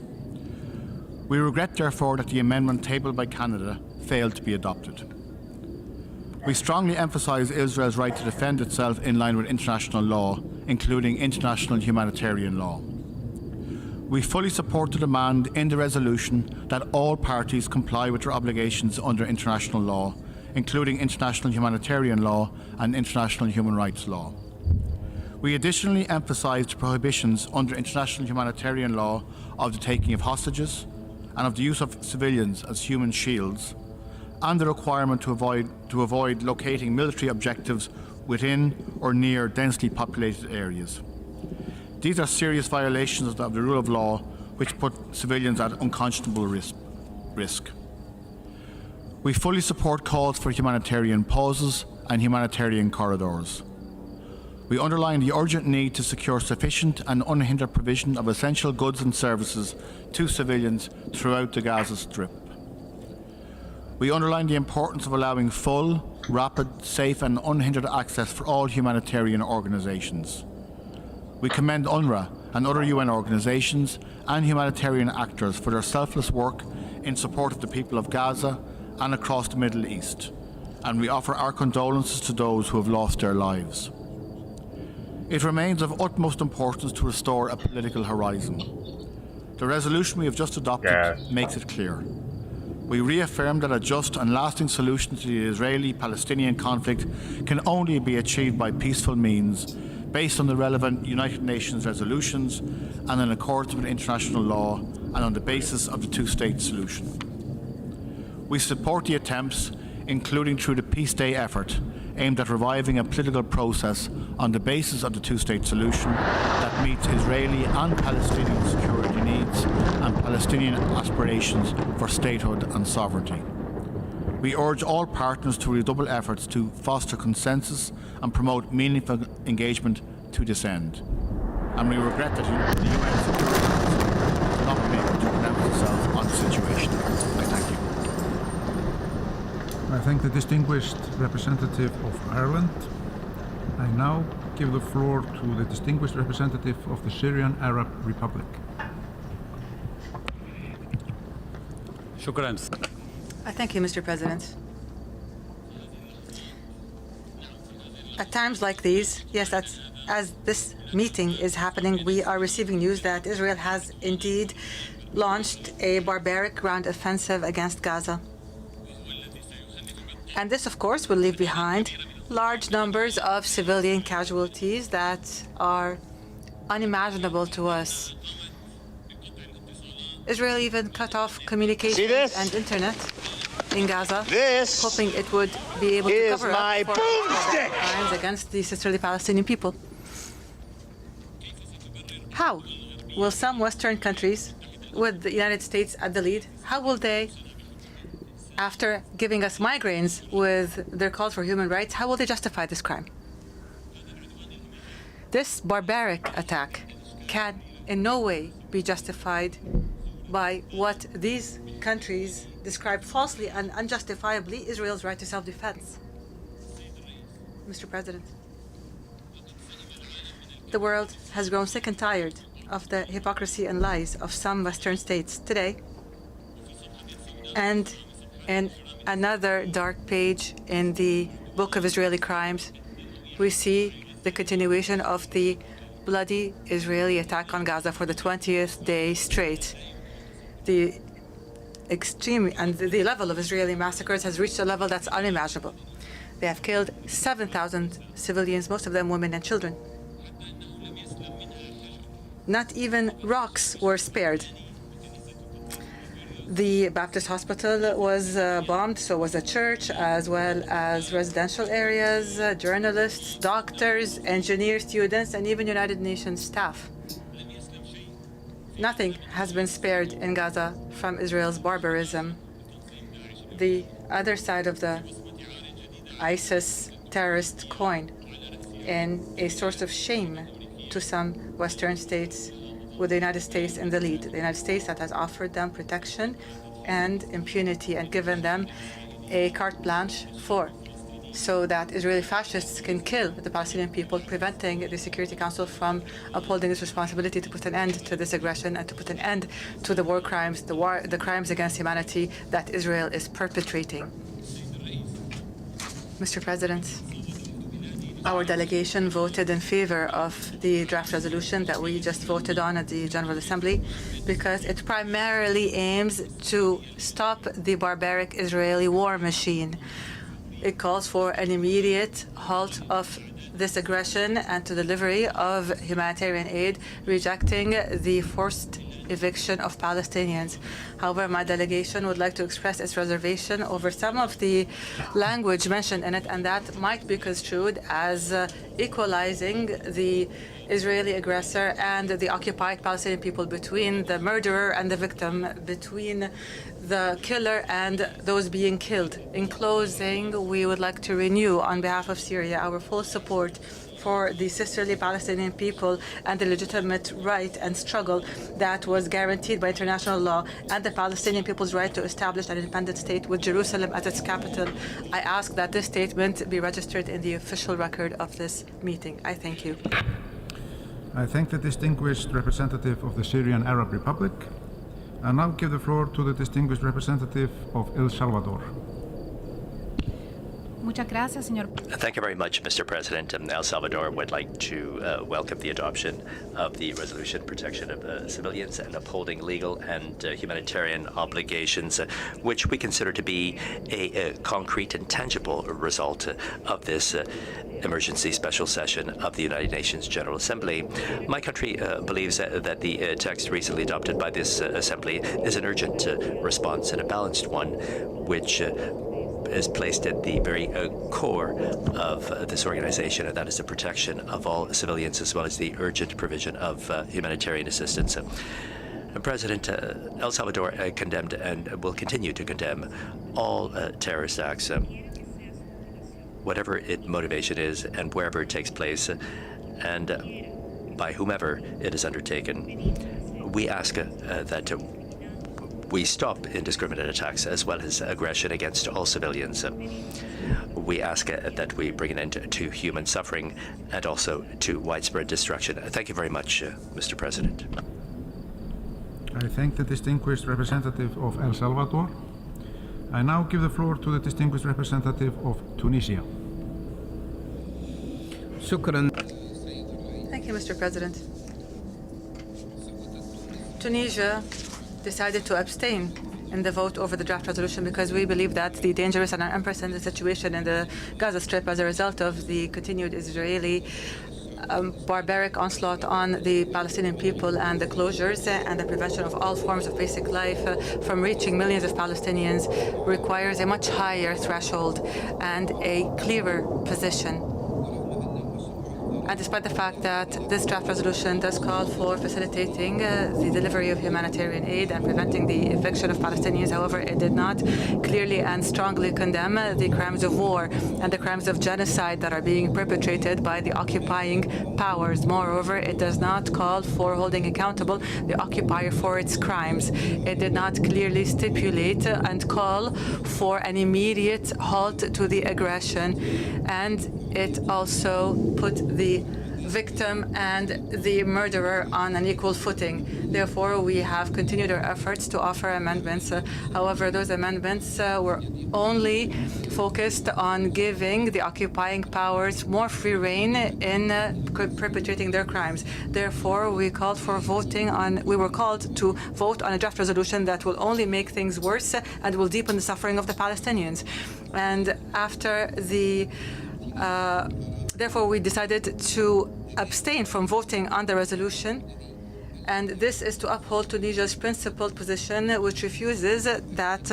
We regret, therefore, that the amendment tabled by Canada failed to be adopted. We strongly emphasise Israel's right to defend itself in line with international law, including international humanitarian law. We fully support the demand in the resolution that all parties comply with their obligations under international law, including international humanitarian law and international human rights law. We additionally emphasised prohibitions under international humanitarian law of the taking of hostages and of the use of civilians as human shields, and the requirement to avoid locating military objectives within or near densely populated areas. These are serious violations of the rule of law which put civilians at unconscionable risk. We fully support calls for humanitarian pauses and humanitarian corridors. We underline the urgent need to secure sufficient and unhindered provision of essential goods and services to civilians throughout the Gaza Strip. We underline the importance of allowing full, rapid, safe and unhindered access for all humanitarian organisations. We commend UNRWA and other UN organisations and humanitarian actors for their selfless work in support of the people of Gaza and across the Middle East, and we offer our condolences to those who have lost their lives. It remains of utmost importance to restore a political horizon. The resolution we have just adopted makes it clear. We reaffirm that a just and lasting solution to the Israeli-Palestinian conflict can only be achieved by peaceful means, based on the relevant United Nations resolutions and in accordance with international law and on the basis of the two-state solution. We support the attempts, including through the Peace Day effort, aimed at reviving a political process on the basis of the two-state solution that meets Israeli and Palestinian security needs and Palestinian aspirations for statehood and sovereignty. We urge all partners to redouble efforts to foster consensus and promote meaningful engagement to this end. And we regret that the UN Security Council has not been able to pronounce itself on the situation. I thank you. I thank the distinguished representative of Ireland. I now give the floor to the distinguished representative of the Syrian Arab Republic. Shukran. Thank you, Mr. President. At times like these, yes, as this meeting is happening, we are receiving news that Israel has indeed launched a barbaric ground offensive against Gaza. And this, of course, will leave behind large numbers of civilian casualties that are unimaginable to us. Israel even cut off communications and internet in Gaza, hoping it would be able to cover up for crimes against the sisterly Palestinian people. How will some Western countries, with the United States at the lead, how will they, after giving us migraines with their calls for human rights, how will they justify this crime? This barbaric attack can in no way be justified by what these countries describe falsely and unjustifiably Israel's right to self-defense. Mr. President, the world has grown sick and tired of the hypocrisy and lies of some Western states today. And in another dark page in the book of Israeli crimes, we see the continuation of the bloody Israeli attack on Gaza for the 20th day straight. The extreme and the level of Israeli massacres has reached a level that's unimaginable. They have killed 7,000 civilians, most of them women and children. Not even rocks were spared. The Baptist hospital was bombed, so was a church, as well as residential areas, journalists, doctors, engineers, students, and even United Nations staff. Nothing has been spared in Gaza from Israel's barbarism. The other side of the ISIS terrorist coin, and a source of shame to some Western states, with the United States in the lead. The United States that has offered them protection and impunity and given them a carte blanche so that Israeli fascists can kill the Palestinian people, preventing the Security Council from upholding its responsibility to put an end to this aggression and to put an end to the war crimes, the crimes against humanity that Israel is perpetrating. Mr. President, our delegation voted in favor of the draft resolution that we just voted on at the General Assembly because it primarily aims to stop the barbaric Israeli war machine. It calls for an immediate halt of this aggression and to delivery of humanitarian aid, rejecting the forced eviction of Palestinians. However, my delegation would like to express its reservation over some of the language mentioned in it, and that might be construed as equalizing the Israeli aggressor and the occupied Palestinian people, between the murderer and the victim, between the killer and those being killed. In closing, we would like to renew on behalf of Syria our full support for the sisterly Palestinian people and the legitimate right and struggle that was guaranteed by international law, and the Palestinian people's right to establish an independent state with Jerusalem as its capital. I ask that this statement be registered in the official record of this meeting. I thank you. I thank the distinguished representative of the Syrian Arab Republic. I now give the floor to the distinguished representative of El Salvador. Muchas gracias, señor. Thank you very much, Mr. President. El Salvador would like to welcome the adoption of the resolution protection of civilians and upholding legal and humanitarian obligations, which we consider to be a concrete and tangible result of this emergency special session of the United Nations General Assembly. My country believes that the text recently adopted by this Assembly is an urgent response and a balanced one, which is placed at the very core of this organization, and that is the protection of all civilians as well as the urgent provision of humanitarian assistance. President, El Salvador condemned and will continue to condemn all terrorist acts, whatever its motivation is and wherever it takes place, and by whomever it is undertaken. We ask that we stop indiscriminate attacks as well as aggression against all civilians. We ask that we bring an end to human suffering and also to widespread destruction. Thank you very much, Mr. President. I thank the distinguished representative of El Salvador. I now give the floor to the distinguished representative of Tunisia. Shukran. Thank you, Mr. President. Tunisia decided to abstain in the vote over the draft resolution because we believe that the dangerous and unprecedented situation in the Gaza Strip as a result of the continued Israeli barbaric onslaught on the Palestinian people and the closures and the prevention of all forms of basic life from reaching millions of Palestinians requires a much higher threshold and a clearer position. And despite the fact that this draft resolution does call for facilitating the delivery of humanitarian aid and preventing the eviction of Palestinians, however, it did not clearly and strongly condemn the crimes of war and the crimes of genocide that are being perpetrated by the occupying powers. Moreover, it does not call for holding accountable the occupier for its crimes. It did not clearly stipulate and call for an immediate halt to the aggression, and it also put the victim and the murderer on an equal footing. Therefore, we have continued our efforts to offer amendments. However, those amendments were only focused on giving the occupying powers more free rein in perpetrating their crimes. Therefore, we were called to vote on a draft resolution that will only make things worse and will deepen the suffering of the Palestinians. And after the therefore, we decided to abstain from voting on the resolution, and this is to uphold Tunisia's principled position, which refuses that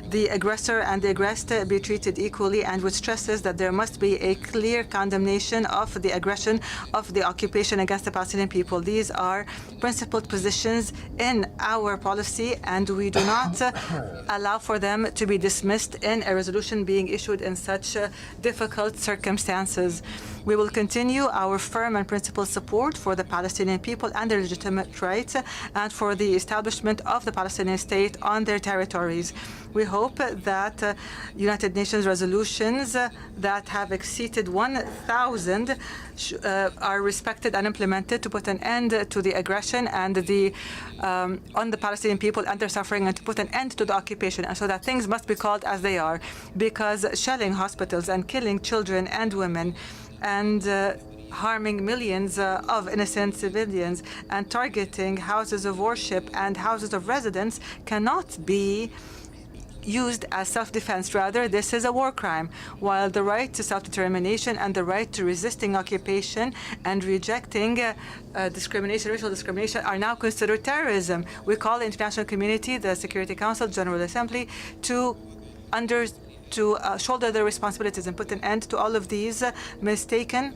the aggressor and the aggressed be treated equally, and which stresses that there must be a clear condemnation of the aggression of the occupation against the Palestinian people. These are principled positions in our policy, and we do not allow for them to be dismissed in a resolution being issued in such difficult circumstances. We will continue our firm and principled support for the Palestinian people and their legitimate rights and for the establishment of the Palestinian state on their territories. We hope that United Nations resolutions that have exceeded 1,000 are respected and implemented to put an end to the aggression and on the Palestinian people and their suffering, and to put an end to the occupation, and so that things must be called as they are, because shelling hospitals and killing children and women and harming millions of innocent civilians and targeting houses of worship and houses of residence cannot be used as self-defense. Rather, this is a war crime, while the right to self-determination and the right to resisting occupation and rejecting discrimination, racial discrimination, are now considered terrorism. We call the international community, the Security Council, General Assembly, to shoulder their responsibilities and put an end to all of these mistaken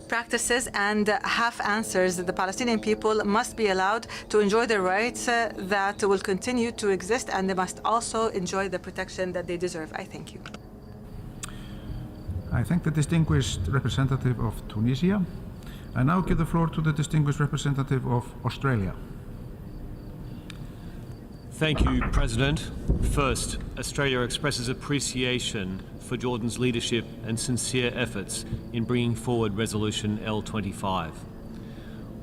practices and half answers. The Palestinian people must be allowed to enjoy their rights that will continue to exist, and they must also enjoy the protection that they deserve. I thank you. I thank the distinguished representative of Tunisia. I now give the floor to the distinguished representative of Australia. Thank you, President. First, Australia expresses appreciation for Jordan's leadership and sincere efforts in bringing forward Resolution L25.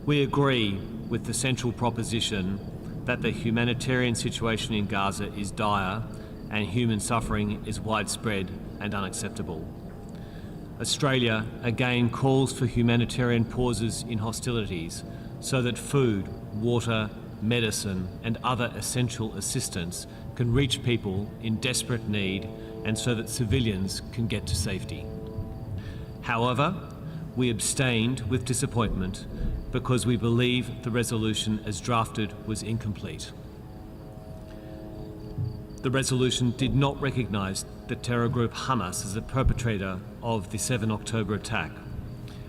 We agree with the central proposition that the humanitarian situation in Gaza is dire and human suffering is widespread and unacceptable. Australia again calls for humanitarian pauses in hostilities so that food, water, medicine and other essential assistance can reach people in desperate need and so that civilians can get to safety. However, we abstained with disappointment because we believe the resolution as drafted was incomplete. The resolution did not recognise the terror group Hamas as the perpetrator of the 7 October attack,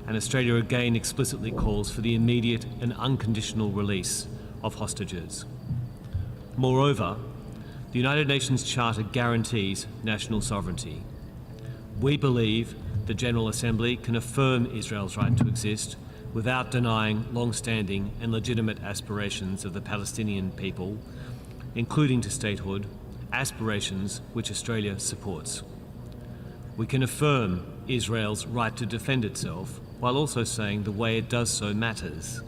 and Australia again explicitly calls for the immediate and unconditional release of hostages. Moreover, the United Nations Charter guarantees national sovereignty. We believe the General Assembly can affirm Israel's right to exist without denying long-standing and legitimate aspirations of the Palestinian people, including to statehood, aspirations which Australia supports. We can affirm Israel's right to defend itself while also saying the way it does so matters.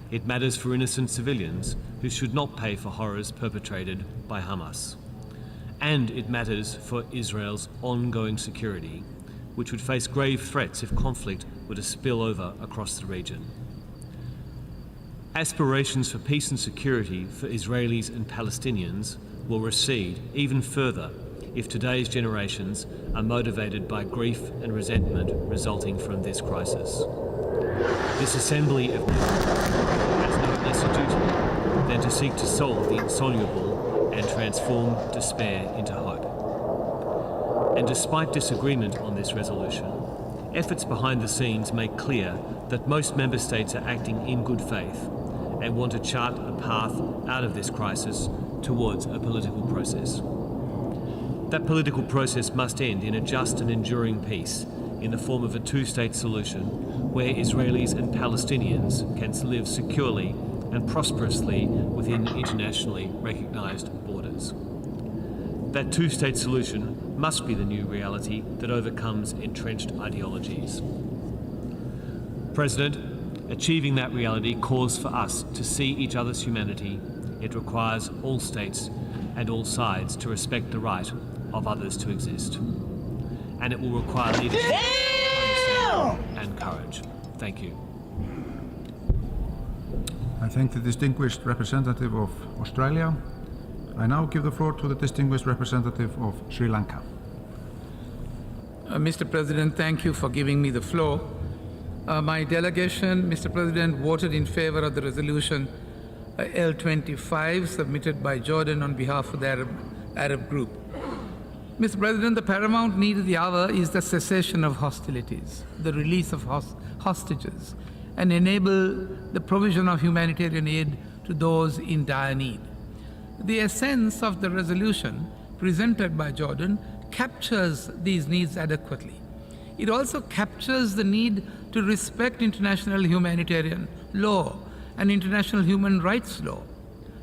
It matters for innocent civilians who should not pay for horrors perpetrated by Hamas. And it matters for Israel's ongoing security, which would face grave threats if conflict were to spill over across the region. Aspirations for peace and security for Israelis and Palestinians will recede even further if today's generations are motivated by grief and resentment resulting from this crisis. This assembly of people has no lesser duty than to seek to solve the insoluble and transform despair into hope. And despite disagreement on this resolution, efforts behind the scenes make clear that most member states are acting in good faith and want to chart a path out of this crisis towards a political process. That political process must end in a just and enduring peace in the form of a two-state solution where Israelis and Palestinians can live securely and prosperously within internationally recognized borders. That two-state solution must be the new reality that overcomes entrenched ideologies. President, achieving that reality calls for us to see each other's humanity. It requires all states and all sides to respect the right of others to exist. And it will require leadership, understanding and courage. Thank you. I thank the distinguished representative of Australia. I now give the floor to the distinguished representative of Sri Lanka. Mr. President, thank you for giving me the floor. My delegation, Mr. President, voted in favor of the resolution L25 submitted by Jordan on behalf of the Arab group. Mr. President, the paramount need of the hour is the cessation of hostilities, the release of hostages, and enable the provision of humanitarian aid to those in dire need. The essence of the resolution presented by Jordan captures these needs adequately. It also captures the need to respect international humanitarian law and international human rights law.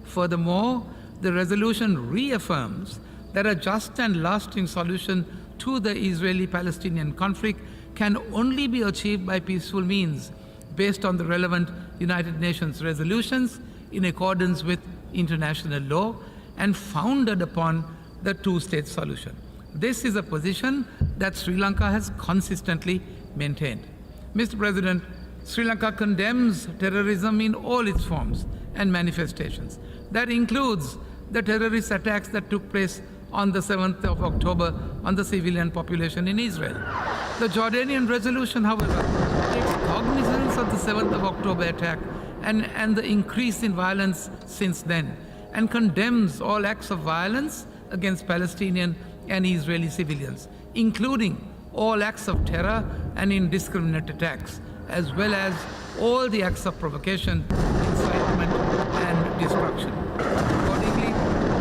Furthermore, the resolution reaffirms that a just and lasting solution to the Israeli-Palestinian conflict can only be achieved by peaceful means based on the relevant United Nations resolutions in accordance with international law and founded upon the two-state solution. This is a position that Sri Lanka has consistently maintained. Mr. President, Sri Lanka condemns terrorism in all its forms and manifestations. That includes the terrorist attacks that took place on the 7th of October on the civilian population in Israel. The Jordanian resolution, however, takes cognizance of the 7th of October attack and the increase in violence since then, and condemns all acts of violence against Palestinian and Israeli civilians, including all acts of terror and indiscriminate attacks, as well as all the acts of provocation, incitement, and destruction. Accordingly,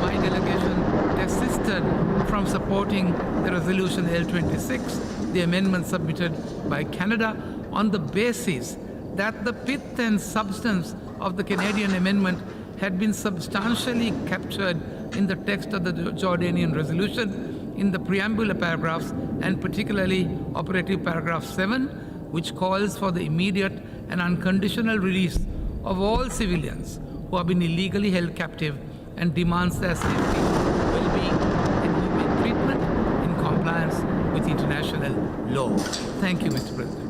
my delegation desisted from supporting the resolution L26, the amendment submitted by Canada, on the basis that the pith and substance of the Canadian amendment had been substantially captured in the text of the Jordanian resolution in the preamble paragraphs, and particularly operative paragraph 7, which calls for the immediate and unconditional release of all civilians who have been illegally held captive, and demands their safety, well-being, and humane treatment in compliance with international law. Thank you, Mr. President.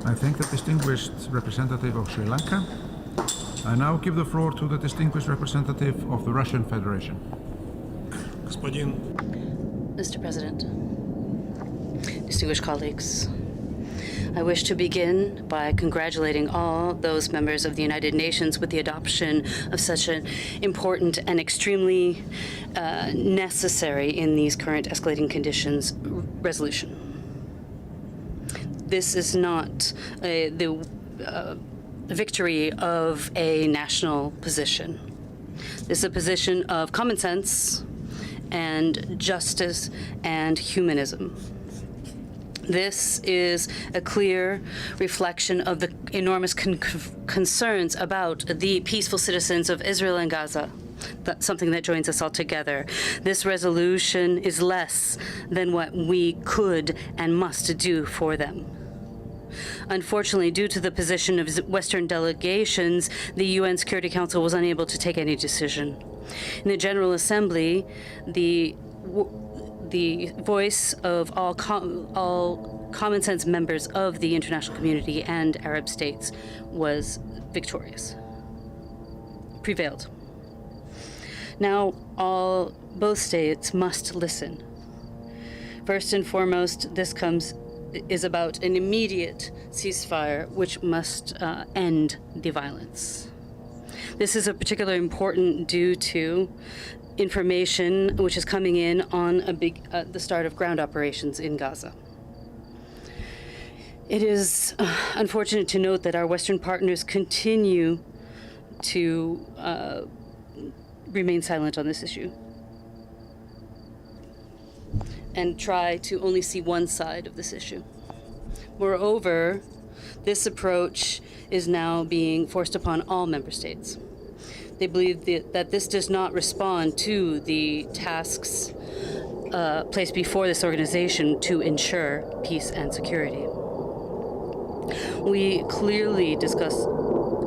I thank the distinguished representative of Sri Lanka. I now give the floor to the distinguished representative of the Russian Federation. Mr. President, distinguished colleagues, I wish to begin by congratulating all those members of the United Nations with the adoption of such an important and extremely necessary in these current escalating conditions resolution. This is not the victory of a national position. This is a position of common sense and justice and humanism. This is a clear reflection of the enormous concerns about the peaceful citizens of Israel and Gaza. That's something that joins us all together. This resolution is less than what we could and must do for them. Unfortunately, due to the position of Western delegations, the UN Security Council was unable to take any decision. In the General Assembly, the voice of all common sense members of the international community and Arab states was victorious, prevailed. Now, both states must listen. First and foremost, this is about an immediate ceasefire which must end the violence. This is particularly important due to information which is coming in on the start of ground operations in Gaza. It is unfortunate to note that our Western partners continue to remain silent on this issue and try to only see one side of this issue. Moreover, this approach is now being forced upon all member states. They believe that this does not respond to the tasks placed before this organization to ensure peace and security. We clearly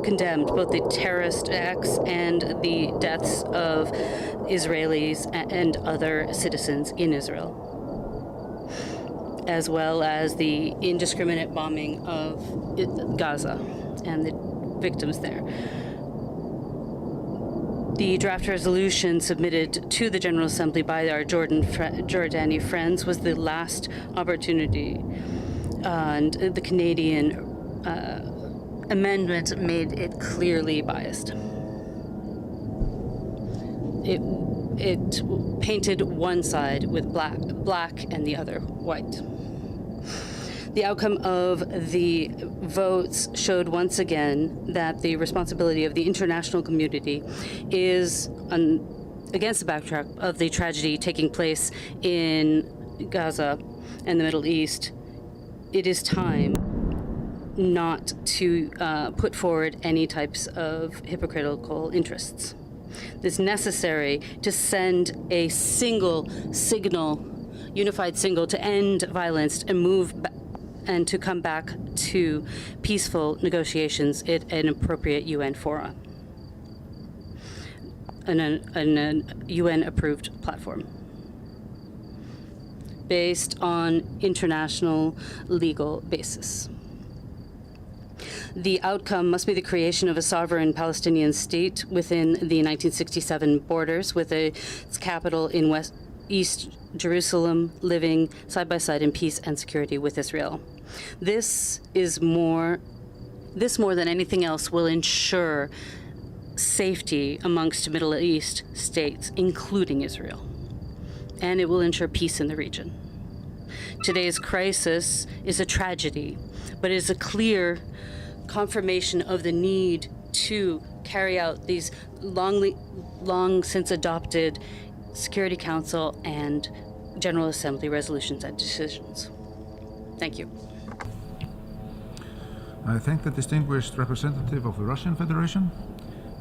condemned both the terrorist acts and the deaths of Israelis and other citizens in Israel, as well as the indiscriminate bombing of Gaza and the victims there. The draft resolution submitted to the General Assembly by our Jordani friends was the last opportunity, and the Canadian amendment made it clearly biased. It painted one side with black and the other white. The outcome of the votes showed once again that the responsibility of the international community is against the backdrop of the tragedy taking place in Gaza and the Middle East. It is time not to put forward any types of hypocritical interests. It's necessary to send a single signal, unified signal, to end violence and and to come back to peaceful negotiations at an appropriate UN forum, an UN-approved platform based on international legal basis. The outcome must be the creation of a sovereign Palestinian state within the 1967 borders, with its capital in East Jerusalem, living side by side in peace and security with Israel. This more than anything else will ensure safety amongst Middle East states, including Israel, and it will ensure peace in the region. Today's crisis is a tragedy, but it is a clear confirmation of the need to carry out these long since adopted Security Council and General Assembly resolutions and decisions. Thank you. I thank the distinguished representative of the Russian Federation.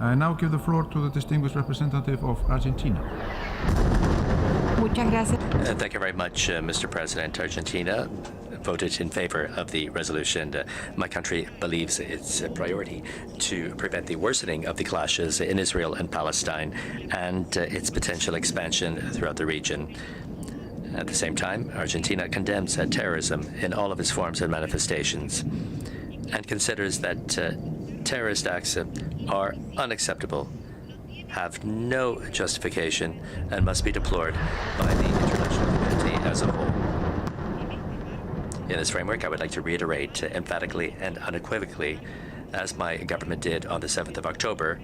I now give the floor to the distinguished representative of Argentina. Thank you very much, Mr. President. Argentina voted in favor of the resolution. My country believes it's a priority to prevent the worsening of the clashes in Israel and Palestine and its potential expansion throughout the region. At the same time, Argentina condemns terrorism in all of its forms and manifestations and considers that terrorist acts are unacceptable, have no justification, and must be deplored by the international community as a whole. In this framework, I would like to reiterate emphatically and unequivocally, as my government did on the 7th of October,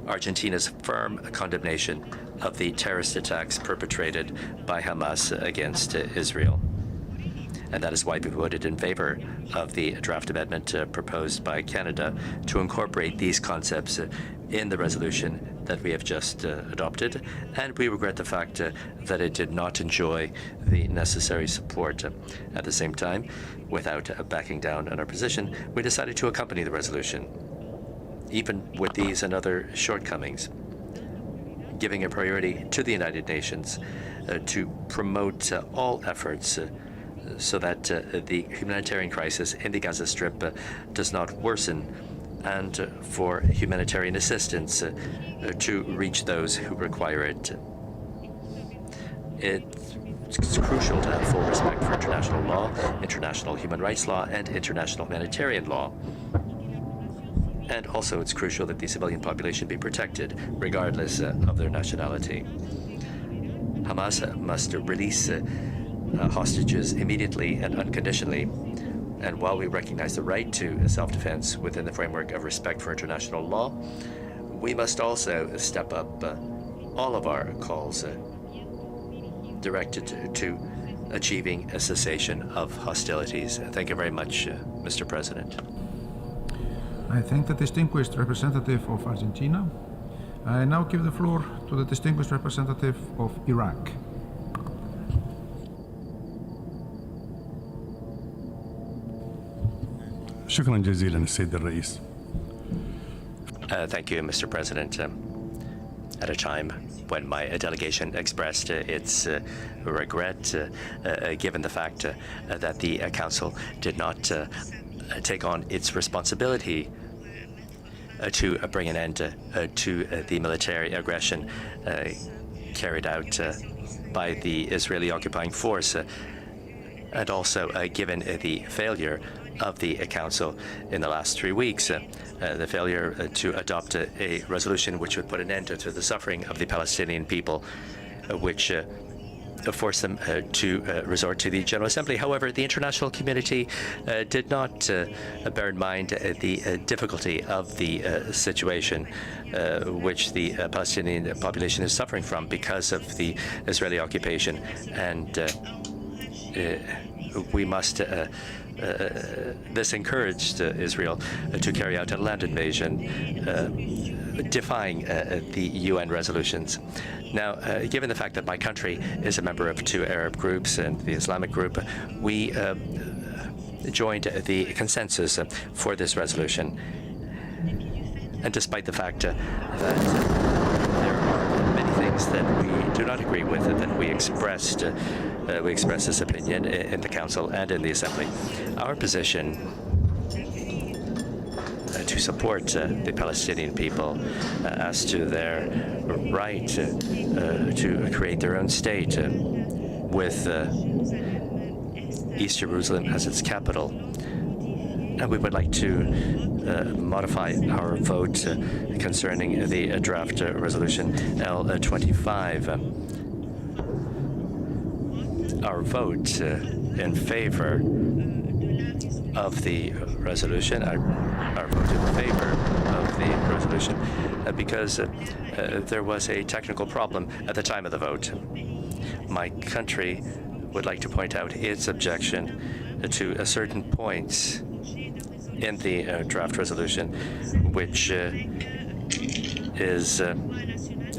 Argentina's firm condemnation of the terrorist attacks perpetrated by Hamas against Israel. And that is why we voted in favor of the draft amendment proposed by Canada to incorporate these concepts in the resolution that we have just adopted, and we regret the fact that it did not enjoy the necessary support. At the same time, without backing down on our position, we decided to accompany the resolution, even with these and other shortcomings, giving a priority to the United Nations to promote all efforts so that the humanitarian crisis in the Gaza Strip does not worsen, and for humanitarian assistance to reach those who require it. It's crucial to have full respect for international law, international human rights law, and international humanitarian law. And also it's crucial that the civilian population be protected, regardless of their nationality. Hamas must release hostages immediately and unconditionally. And while we recognize the right to self-defense within the framework of respect for international law, we must also step up all of our calls directed to achieving a cessation of hostilities. Thank you very much, Mr. President. I thank the distinguished representative of Argentina. I now give the floor to the distinguished representative of Iraq. شكرا جزيلا السيد الرئيس. Thank you, Mr. President. At a time when my delegation expressed its regret, given the fact that the Council did not take on its responsibility to bring an end to the military aggression carried out by the Israeli occupying force, and also given the failure of the Council in the last 3 weeks, the failure to adopt a resolution which would put an end to the suffering of the Palestinian people, which forced them to resort to the General Assembly. However, the international community did not bear in mind the difficulty of the situation which the Palestinian population is suffering from because of the Israeli occupation, and we must this encouraged Israel to carry out a land invasion, defying the UN resolutions. Now, given the fact that my country is a member of 2 Arab groups and the Islamic group, we joined the consensus for this resolution. And despite the fact that there are many things that we do not agree with, that we expressed this opinion in the Council and in the Assembly. Our position to support the Palestinian people as to their right to create their own state with East Jerusalem as its capital And we would like to modify our vote concerning the draft resolution L25. Our vote in favor of the resolution, our vote in favor of the resolution, because there was a technical problem at the time of the vote. My country would like to point out its objection to certain points in the draft resolution, which is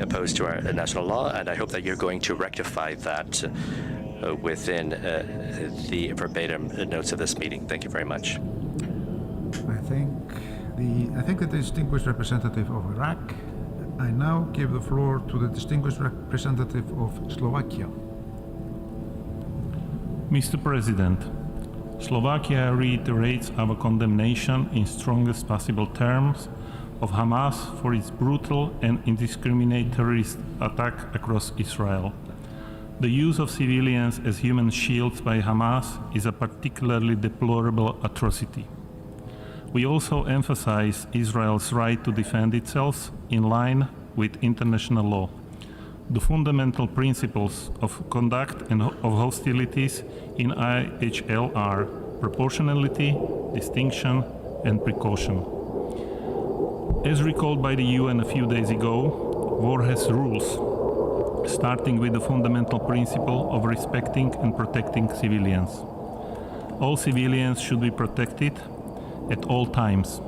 opposed to our national law, and I hope that you're going to rectify that within the verbatim notes of this meeting. Thank you very much. I thank the distinguished representative of Iraq. I now give the floor to the distinguished representative of Slovakia. Mr. President, Slovakia reiterates our condemnation in strongest possible terms of Hamas for its brutal and indiscriminate terrorist attack across Israel. The use of civilians as human shields by Hamas is a particularly deplorable atrocity. We also emphasize Israel's right to defend itself in line with international law. The fundamental principles of conduct and of hostilities in IHL are proportionality, distinction, and precaution. As recalled by the UN a few days ago, war has rules, starting with the fundamental principle of respecting and protecting civilians. All civilians should be protected at all times.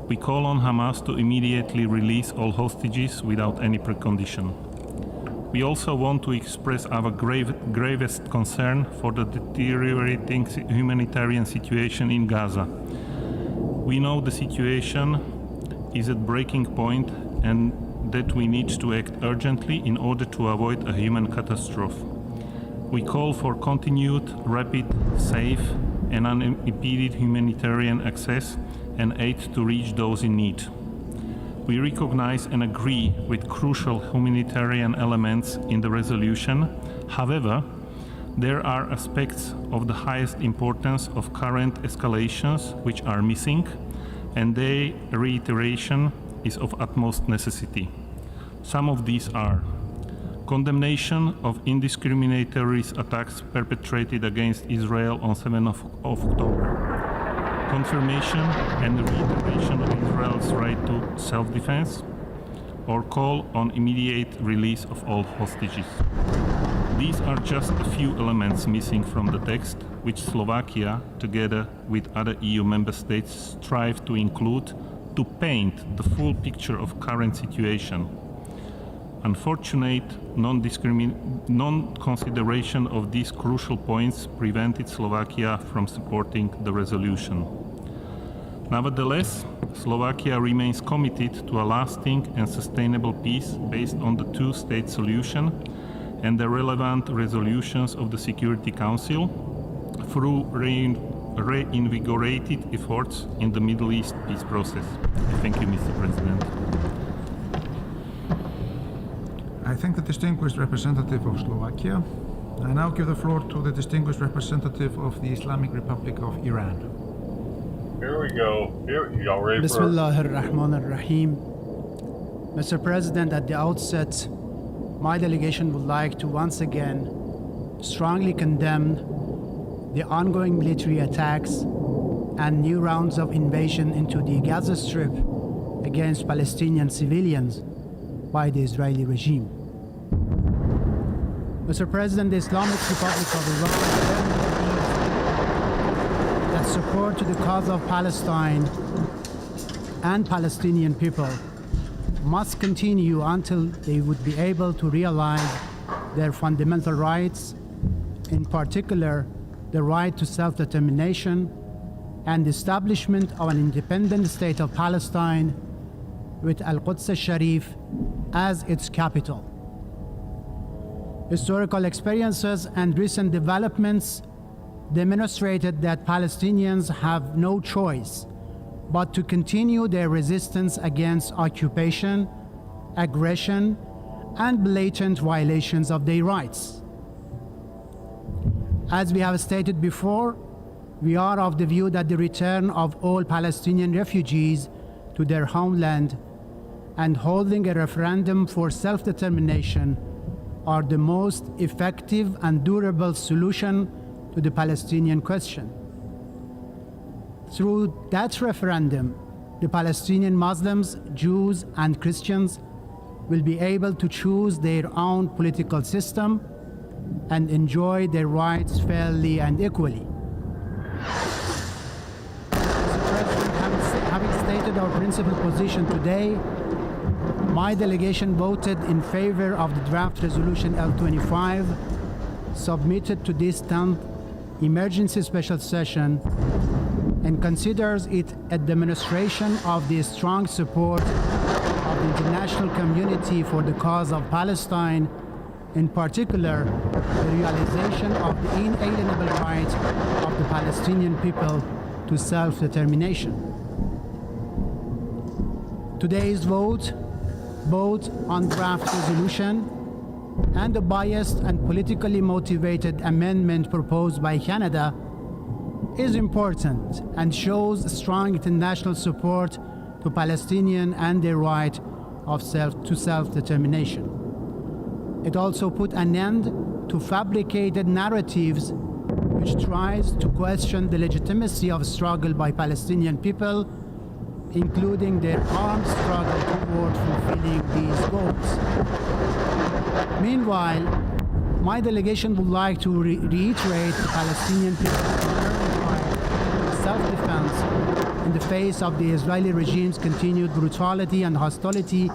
We call on Hamas to immediately release all hostages without any precondition. We also want to express our gravest concern for the deteriorating humanitarian situation in Gaza. We know the situation is at breaking point and that we need to act urgently in order to avoid a human catastrophe. We call for continued, rapid, safe, and unimpeded humanitarian access and aid to reach those in need. We recognize and agree with crucial humanitarian elements in the resolution. However, there are aspects of the highest importance of current escalations which are missing, and their reiteration is of utmost necessity. Some of these are condemnation of indiscriminate terrorist attacks perpetrated against Israel on 7th of October, confirmation and reiteration of Israel's right to self-defense, or call on immediate release of all hostages. These are just a few elements missing from the text, which Slovakia, together with other EU member states, strive to include to paint the full picture of current situation. Unfortunate non-consideration of these crucial points prevented Slovakia from supporting the resolution. Nevertheless, Slovakia remains committed to a lasting and sustainable peace based on the two-state solution and the relevant resolutions of the Security Council through reinvigorated efforts in the Middle East peace process. Thank you, Mr. President. I thank the distinguished representative of Slovakia. I now give the floor to the distinguished representative of the Islamic Republic of Iran. Here we go. Here, y'all ready for Bismillah ar-Rahman ar-Rahim. Mr. President, at the outset, my delegation would like to once again strongly condemn the ongoing military attacks and new rounds of invasion into the Gaza Strip against Palestinian civilians by the Israeli regime. Mr. President, the Islamic Republic of Iran that support to the cause of Palestine and Palestinian people must continue until they would be able to realize their fundamental rights, in particular the right to self-determination and the establishment of an independent state of Palestine with Al-Quds al-Sharif as its capital. Historical experiences and recent developments demonstrated that Palestinians have no choice but to continue their resistance against occupation, aggression, and blatant violations of their rights. As we have stated before, We are of the view that the return of all Palestinian refugees to their homeland and holding a referendum for self-determination are the most effective and durable solution to the Palestinian question. Through that referendum, the Palestinian Muslims, Jews, and Christians will be able to choose their own political system and enjoy their rights fairly and equally. Mr. President, having stated our principal position today, my delegation voted in favor of the draft resolution L25 submitted to this 10th emergency special session and considers it a demonstration of the strong support of the international community for the cause of Palestine, in particular the realization of the inalienable right of the Palestinian people to self-determination. Today's vote, both on draft resolution and the biased and politically motivated amendment proposed by Canada, is important and shows strong international support to Palestinians and their right of self-determination. It also put an end to fabricated narratives which tries to question the legitimacy of struggle by Palestinian people, including their armed struggle toward fulfilling these goals. Meanwhile, my delegation would like to reiterate the Palestinian people's inherent right to self-defense in the face of the Israeli regime's continued brutality and hostility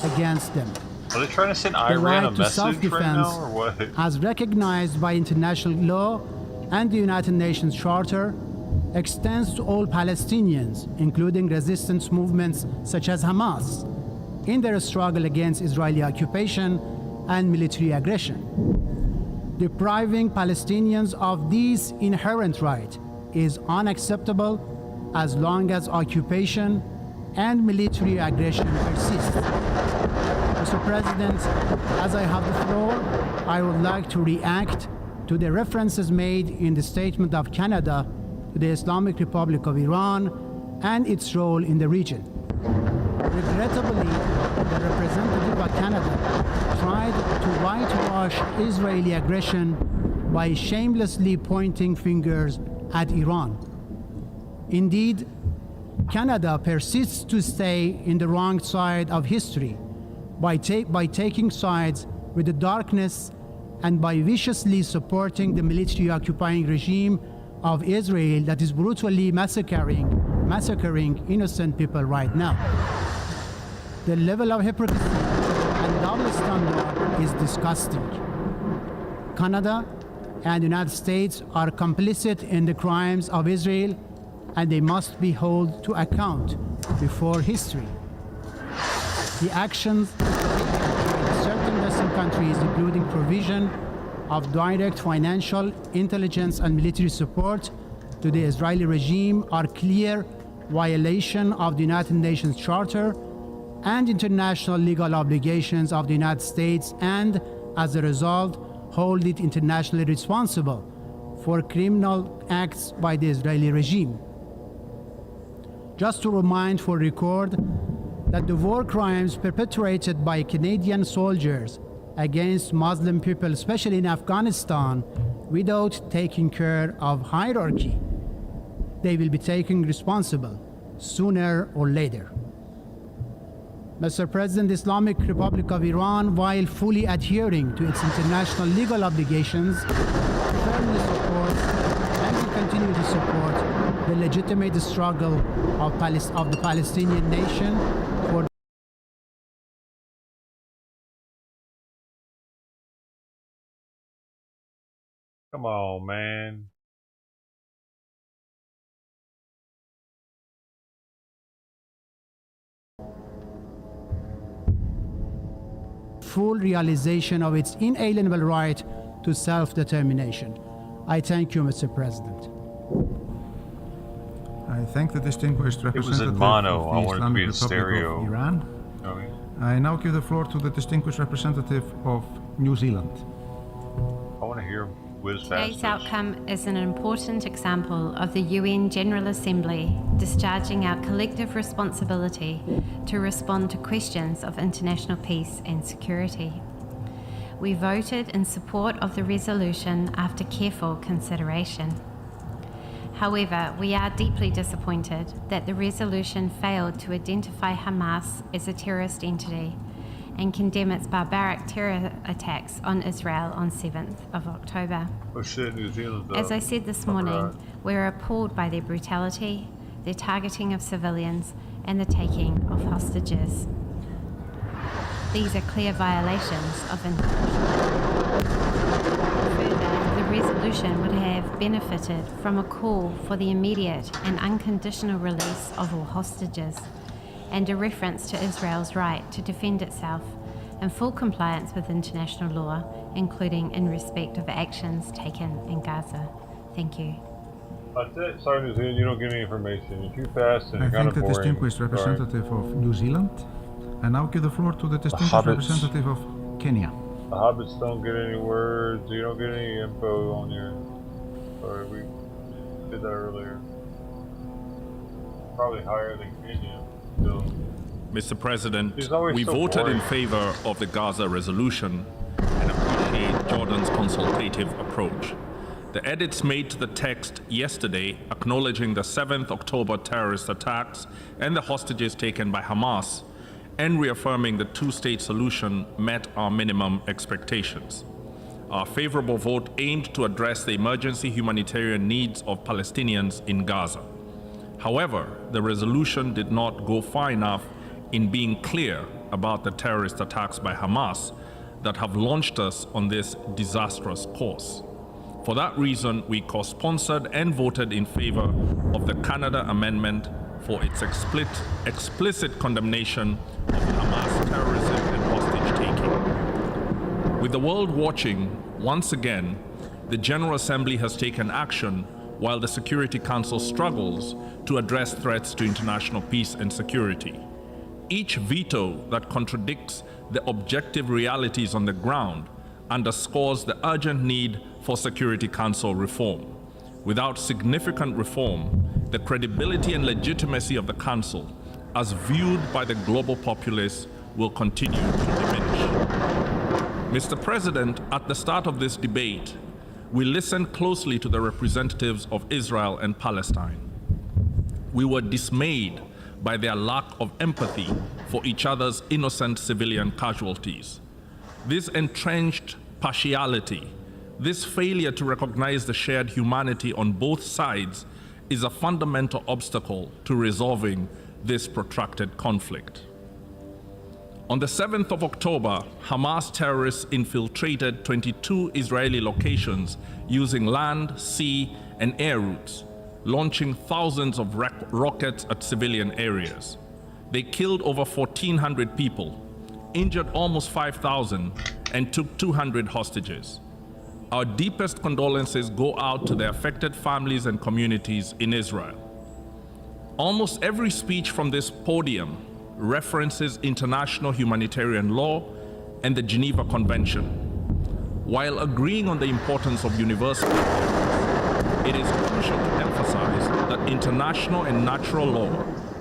against them. Are they trying to send The Iran right a to message right self-defense, now, or what? as recognized by international law and the United Nations Charter, extends to all Palestinians, including resistance movements such as Hamas, in their struggle against Israeli occupation and military aggression. Depriving Palestinians of this inherent right is unacceptable as long as occupation and military aggression persist. Mr. President, as I have the floor, I would like to react to the references made in the statement of Canada to the Islamic Republic of Iran and its role in the region. Regrettably, the representative of Canada tried to whitewash Israeli aggression by shamelessly pointing fingers at Iran. Indeed, Canada persists to stay in the wrong side of history by taking sides with the darkness and by viciously supporting the military occupying regime of Israel that is brutally massacring innocent people right now. The level of hypocrisy and double standard is disgusting. Canada and the United States are complicit in the crimes of Israel, and they must be held to account before history. The actions of certain Western countries, including provision of direct financial, intelligence, and military support to the Israeli regime, are clear violation of the United Nations Charter and international legal obligations of the United States, and as a result, hold it internationally responsible for criminal acts by the Israeli regime. Just to remind for record that the war crimes perpetrated by Canadian soldiers against Muslim people, especially in Afghanistan, without taking care of hierarchy, they will be taken responsible sooner or later. Mr. President, the Islamic Republic of Iran, while fully adhering to its international legal obligations, firmly supports and will continue to support the legitimate struggle of the Palestinian nation for Come on, man. full realization of its inalienable right to self-determination. I thank you, Mr. President. I thank the distinguished representative It was in mono. of I the wanted it to be Islamic in Republic stereo. of Iran. I now give the floor to the distinguished representative of New Zealand. I want to hear whiz Today's past outcome is an important example of the UN General Assembly discharging our collective responsibility to respond to questions of international peace and security. We voted in support of the resolution after careful consideration. However, we are deeply disappointed that the resolution failed to identify Hamas as a terrorist entity and condemn its barbaric terror attacks on Israel on 7th of October. Oh shit, New Zealand. As I said this morning, we're appalled by their brutality, their targeting of civilians, and the taking of hostages. These are clear violations of international law. Further, the resolution would have benefited from a call for the immediate and unconditional release of all hostages, and a reference to Israel's right to defend itself in full compliance with international law, including in respect of actions taken in Gaza. Thank you. That's it. Sorry, New Zealand, you don't get any information. You're too fast and I you're kind thank of the boring. distinguished representative of New Zealand. I now give the floor to the distinguished representative of Kenya. The hobbits don't get any words. You don't get any info on your... Sorry, we did that earlier. Probably higher than Kenya. Mr. President, we so voted boring. in favor of the Gaza resolution and appreciate Jordan's consultative approach. The edits made to the text yesterday, acknowledging the 7th October terrorist attacks and the hostages taken by Hamas, and reaffirming the two-state solution, met our minimum expectations. Our favorable vote aimed to address the emergency humanitarian needs of Palestinians in Gaza. However, the resolution did not go far enough in being clear about the terrorist attacks by Hamas that have launched us on this disastrous course. For that reason, we co-sponsored and voted in favor of the Canada Amendment for its explicit condemnation of Hamas terrorism and hostage-taking. With the world watching, once again, the General Assembly has taken action while the Security Council struggles to address threats to international peace and security. Each veto that contradicts the objective realities on the ground underscores the urgent need for Security Council reform. Without significant reform, the credibility and legitimacy of the Council, as viewed by the global populace, will continue to diminish. Mr. President, at the start of this debate, we listened closely to the representatives of Israel and Palestine. We were dismayed by their lack of empathy for each other's innocent civilian casualties. This entrenched partiality, this failure to recognize the shared humanity on both sides, is a fundamental obstacle to resolving this protracted conflict. On the 7th of October, Hamas terrorists infiltrated 22 Israeli locations using land, sea, and air routes, launching thousands of rockets at civilian areas. They killed over 1,400 people, injured almost 5,000, and took 200 hostages. Our deepest condolences go out to the affected families and communities in Israel. Almost every speech from this podium references international humanitarian law and the Geneva Convention. While agreeing on the importance of universal law, it is crucial to emphasize that international and natural law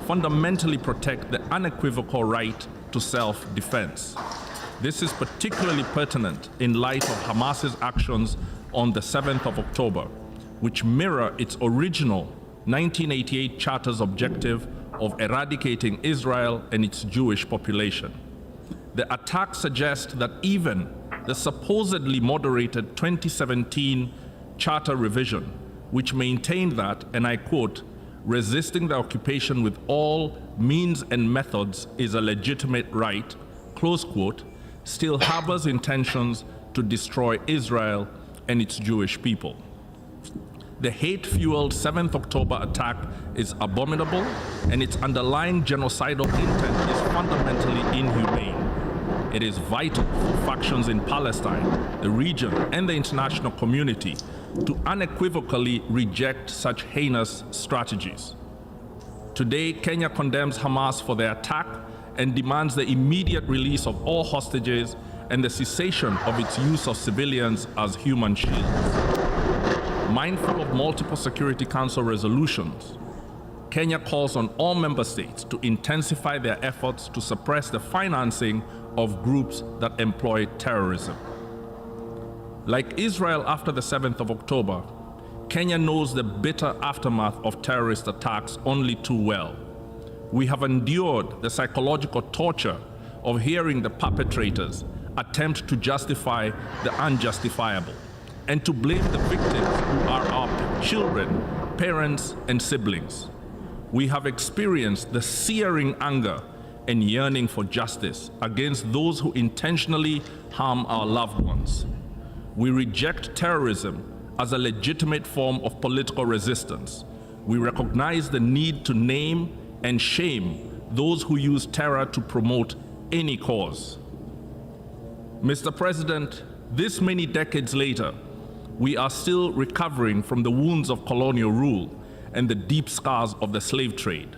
fundamentally protect the unequivocal right to self-defense. This is particularly pertinent in light of Hamas's actions on the 7th of October, which mirror its original 1988 Charter's objective of eradicating Israel and its Jewish population. The attack suggests that even the supposedly moderated 2017 Charter revision, which maintained that, and I quote, resisting the occupation with all means and methods is a legitimate right, close quote, still harbors intentions to destroy Israel and its Jewish people. The hate-fueled 7th October attack is abominable, and its underlying genocidal intent is fundamentally inhumane. It is vital for factions in Palestine, the region, and the international community to unequivocally reject such heinous strategies. Today, Kenya condemns Hamas for their attack and demands the immediate release of all hostages and the cessation of its use of civilians as human shields. Mindful of multiple Security Council resolutions, Kenya calls on all member states to intensify their efforts to suppress the financing of groups that employ terrorism. Like Israel after the 7th of October, Kenya knows the bitter aftermath of terrorist attacks only too well. We have endured the psychological torture of hearing the perpetrators attempt to justify the unjustifiable and to blame the victims who are our children, parents, and siblings. We have experienced the searing anger and yearning for justice against those who intentionally harm our loved ones. We reject terrorism as a legitimate form of political resistance. We recognize the need to name and shame those who use terror to promote any cause. Mr. President, this many decades later, we are still recovering from the wounds of colonial rule and the deep scars of the slave trade.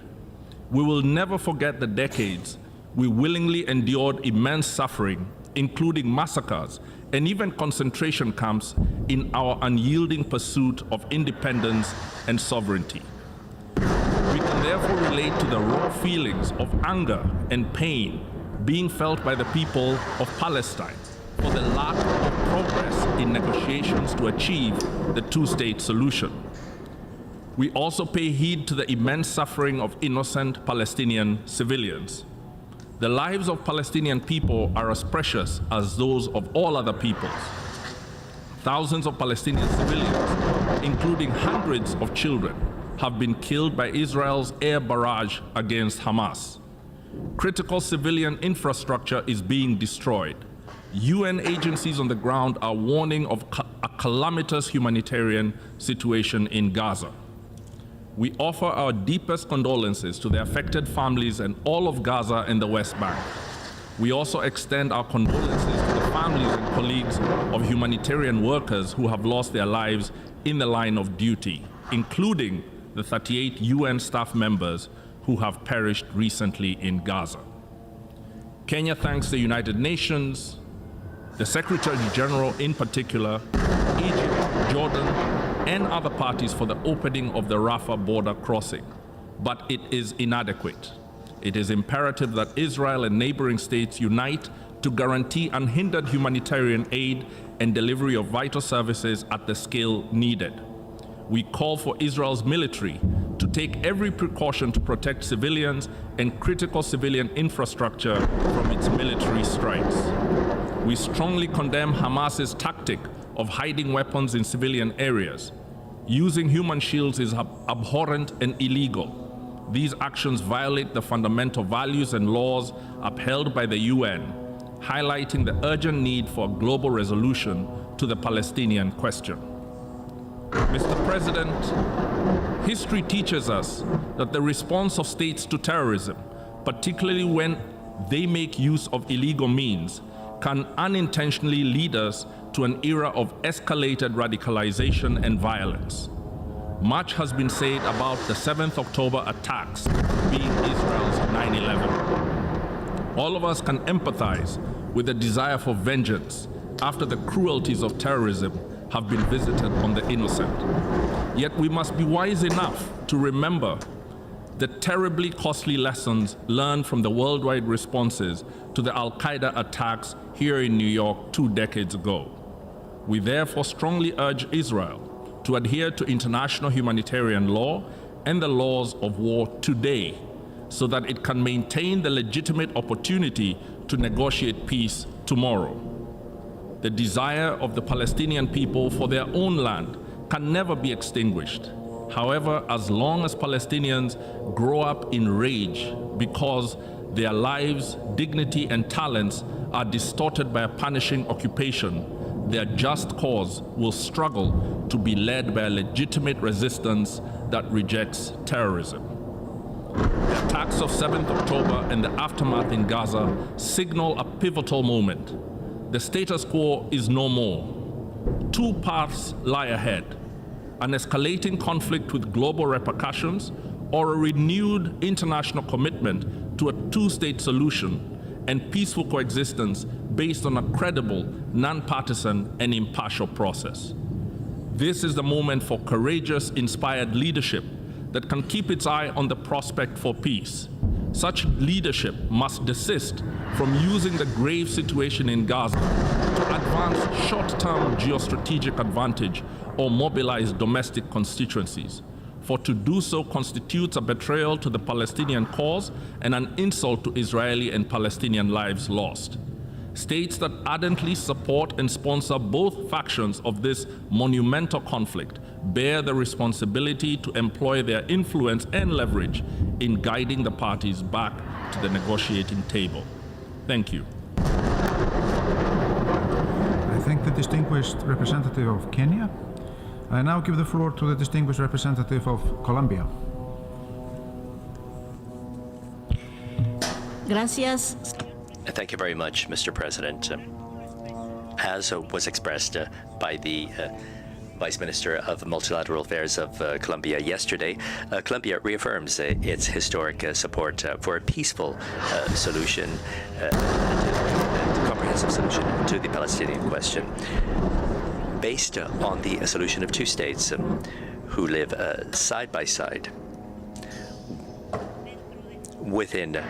We will never forget the decades we willingly endured immense suffering, including massacres and even concentration camps, in our unyielding pursuit of independence and sovereignty. We can therefore relate to the raw feelings of anger and pain being felt by the people of Palestine for the lack of progress in negotiations to achieve the two-state solution. We also pay heed to the immense suffering of innocent Palestinian civilians. The lives of Palestinian people are as precious as those of all other peoples. Thousands of Palestinian civilians, including hundreds of children, have been killed by Israel's air barrage against Hamas. Critical civilian infrastructure is being destroyed. UN agencies on the ground are warning of a calamitous humanitarian situation in Gaza. We offer our deepest condolences to the affected families and all of Gaza and the West Bank. We also extend our condolences to the families and colleagues of humanitarian workers who have lost their lives in the line of duty, including the 38 UN staff members who have perished recently in Gaza. Kenya thanks the United Nations, the Secretary General in particular, Egypt, Jordan, and other parties for the opening of the Rafah border crossing, but it is inadequate. It is imperative that Israel and neighboring states unite to guarantee unhindered humanitarian aid and delivery of vital services at the scale needed. We call for Israel's military to take every precaution to protect civilians and critical civilian infrastructure from its military strikes. We strongly condemn Hamas's tactic of hiding weapons in civilian areas. Using human shields is abhorrent and illegal. These actions violate the fundamental values and laws upheld by the UN, highlighting the urgent need for a global resolution to the Palestinian question. Mr. President, history teaches us that the response of states to terrorism, particularly when they make use of illegal means, can unintentionally lead us to an era of escalated radicalization and violence. Much has been said about the 7th October attacks being Israel's 9/11. All of us can empathize with the desire for vengeance after the cruelties of terrorism have been visited on the innocent. Yet we must be wise enough to remember the terribly costly lessons learned from the worldwide responses to the Al-Qaeda attacks here in New York 2 decades ago. We therefore strongly urge Israel to adhere to international humanitarian law and the laws of war today, so that it can maintain the legitimate opportunity to negotiate peace tomorrow. The desire of the Palestinian people for their own land can never be extinguished. However, as long as Palestinians grow up in rage because their lives, dignity, and talents are distorted by a punishing occupation, their just cause will struggle to be led by a legitimate resistance that rejects terrorism. The attacks of 7th October and the aftermath in Gaza signal a pivotal moment. The status quo is no more. 2 paths lie ahead: an escalating conflict with global repercussions, or a renewed international commitment to a 2-state solution and peaceful coexistence based on a credible, nonpartisan, and impartial process. This is the moment for courageous, inspired leadership that can keep its eye on the prospect for peace. Such leadership must desist from using the grave situation in Gaza to advance short-term geostrategic advantage or mobilize domestic constituencies. For to do so constitutes a betrayal to the Palestinian cause and an insult to Israeli and Palestinian lives lost. States that ardently support and sponsor both factions of this monumental conflict bear the responsibility to employ their influence and leverage in guiding the parties back to the negotiating table. Thank you. I thank the distinguished representative of Kenya. I now give the floor to the distinguished representative of Colombia. Gracias. Thank you very much, Mr. President. As was expressed by the Vice Minister of Multilateral Affairs of Colombia yesterday, Colombia reaffirms its historic support for a peaceful solution, and comprehensive solution to the Palestinian question, based on the solution of two states who live side by side within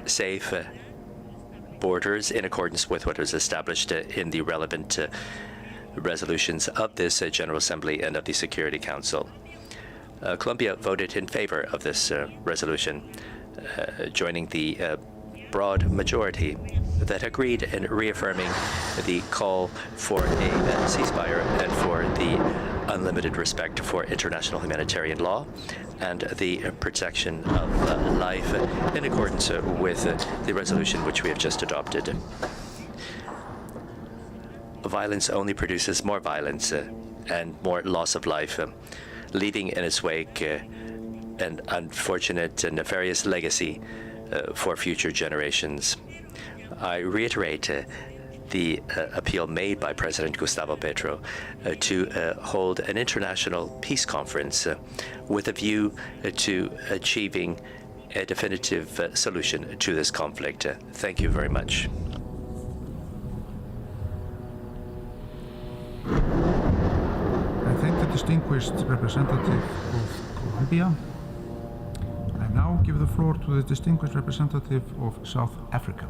safe borders in accordance with what was established in the relevant resolutions of this General Assembly and of the Security Council. Colombia voted in favor of this resolution, joining the broad majority that agreed in reaffirming the call for a ceasefire and for the unlimited respect for international humanitarian law and the protection of life in accordance with the resolution which we have just adopted. Violence only produces more violence and more loss of life, leaving in its wake an unfortunate and nefarious legacy for future generations. I reiterate the appeal made by President Gustavo Petro to hold an international peace conference with a view to achieving a definitive solution to this conflict. Thank you very much. I thank the distinguished representative of Colombia. I now give the floor to the distinguished representative of South Africa.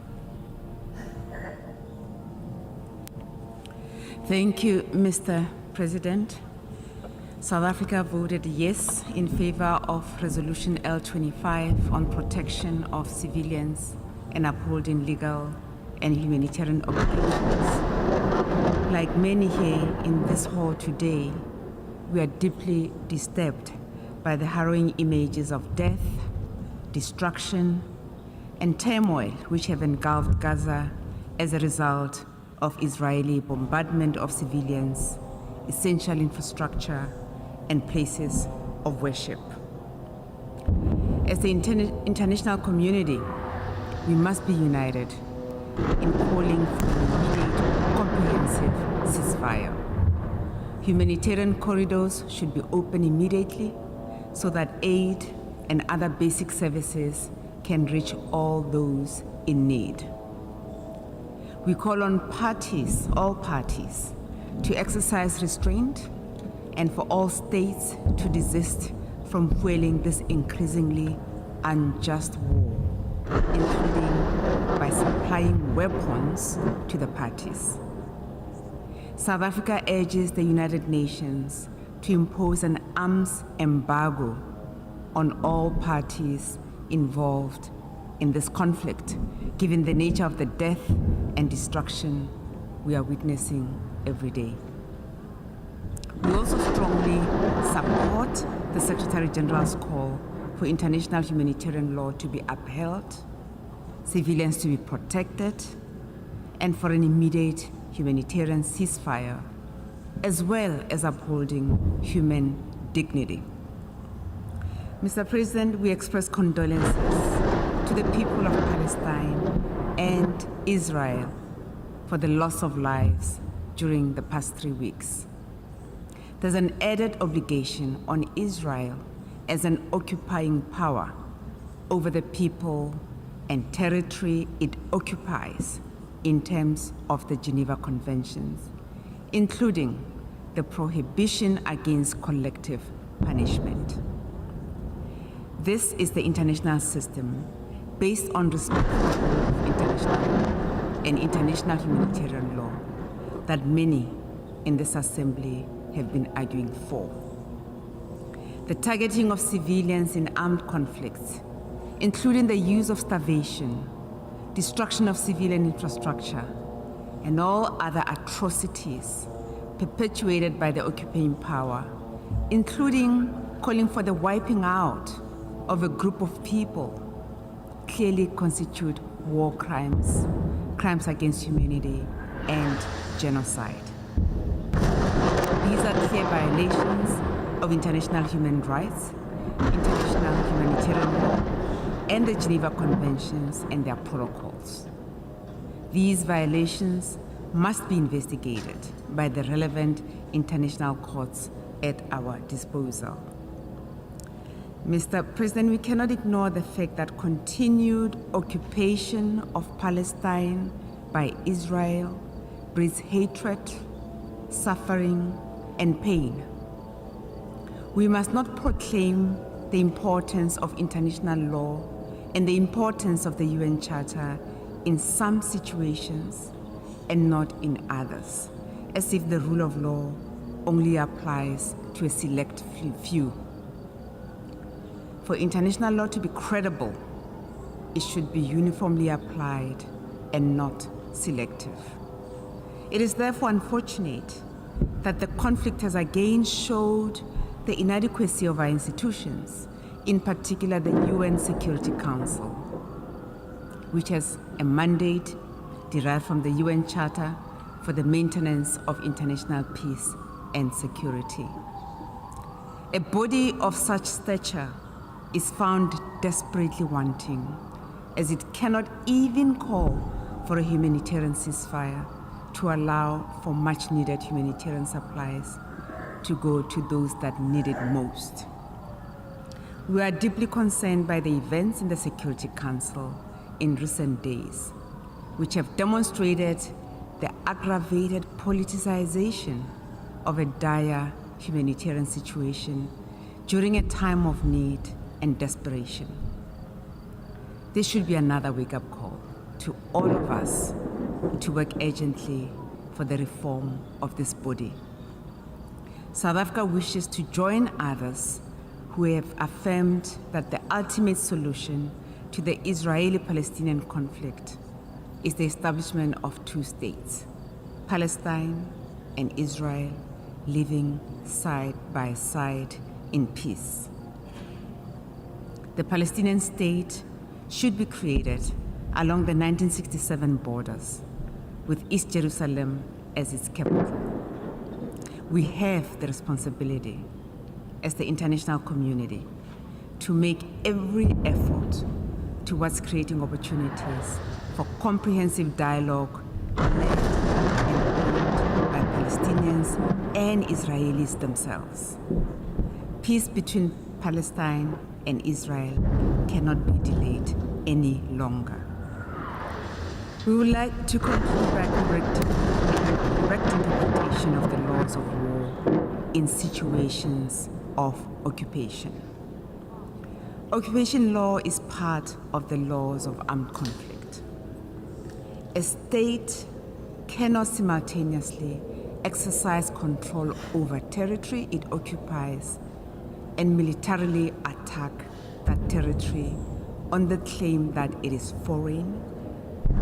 Thank you, Mr. President. South Africa voted yes in favor of Resolution L25 on protection of civilians and upholding legal and humanitarian obligations. Like many here in this hall today, we are deeply disturbed by the harrowing images of death, destruction, and turmoil which have engulfed Gaza as a result of Israeli bombardment of civilians, essential infrastructure, and places of worship. As the international community, we must be united in calling for an immediate, comprehensive ceasefire. Humanitarian corridors should be opened immediately so that aid and other basic services can reach all those in need. We call on parties, all parties, to exercise restraint and for all states to desist from fueling this increasingly unjust war, including by supplying weapons to the parties. South Africa urges the United Nations to impose an arms embargo on all parties involved in this conflict, given the nature of the death and destruction we are witnessing every day. We also strongly support the Secretary General's call for international humanitarian law to be upheld, civilians to be protected, and for an immediate humanitarian ceasefire, as well as upholding human dignity. Mr. President, we express condolences to the people of Palestine and Israel for the loss of lives during the past 3 weeks. There's an added obligation on Israel as an occupying power over the people and territory it occupies in terms of the Geneva Conventions, including the prohibition against collective punishment. This is the international system based on respect for international and international humanitarian law that many in this assembly have been arguing for. The targeting of civilians in armed conflicts, including the use of starvation, destruction of civilian infrastructure, and all other atrocities perpetuated by the occupying power, including calling for the wiping out of a group of people, clearly constitute war crimes, crimes against humanity, and genocide. These are clear violations of international human rights, international humanitarian law, and the Geneva Conventions and their protocols. These violations must be investigated by the relevant international courts at our disposal. Mr. President, we cannot ignore the fact that continued occupation of Palestine by Israel breeds hatred, suffering, and pain. We must not proclaim the importance of international law and the importance of the UN Charter in some situations and not in others, as if the rule of law only applies to a select few. For international law to be credible, it should be uniformly applied and not selective. It is therefore unfortunate that the conflict has again showed the inadequacy of our institutions, in particular the UN Security Council, which has a mandate derived from the UN Charter for the maintenance of international peace and security. A body of such stature is found desperately wanting, as it cannot even call for a humanitarian ceasefire to allow for much-needed humanitarian supplies to go to those that need it most. We are deeply concerned by the events in the Security Council in recent days, which have demonstrated the aggravated politicization of a dire humanitarian situation during a time of need and desperation. This should be another wake-up call to all of us to work urgently for the reform of this body. South Africa wishes to join others who have affirmed that the ultimate solution to the Israeli-Palestinian conflict is the establishment of two states, Palestine and Israel, living side by side in peace. The Palestinian state should be created along the 1967 borders, with East Jerusalem as its capital. We have the responsibility as the international community to make every effort towards creating opportunities for comprehensive dialogue led and by Palestinians and Israelis themselves. Peace between Palestine and Israel cannot be delayed any longer. We would like to conclude by correcting interpretation of the laws of war in situations of occupation. Occupation law is part of the laws of armed conflict. A state cannot simultaneously exercise control over territory it occupies and militarily attack that territory on the claim that it is foreign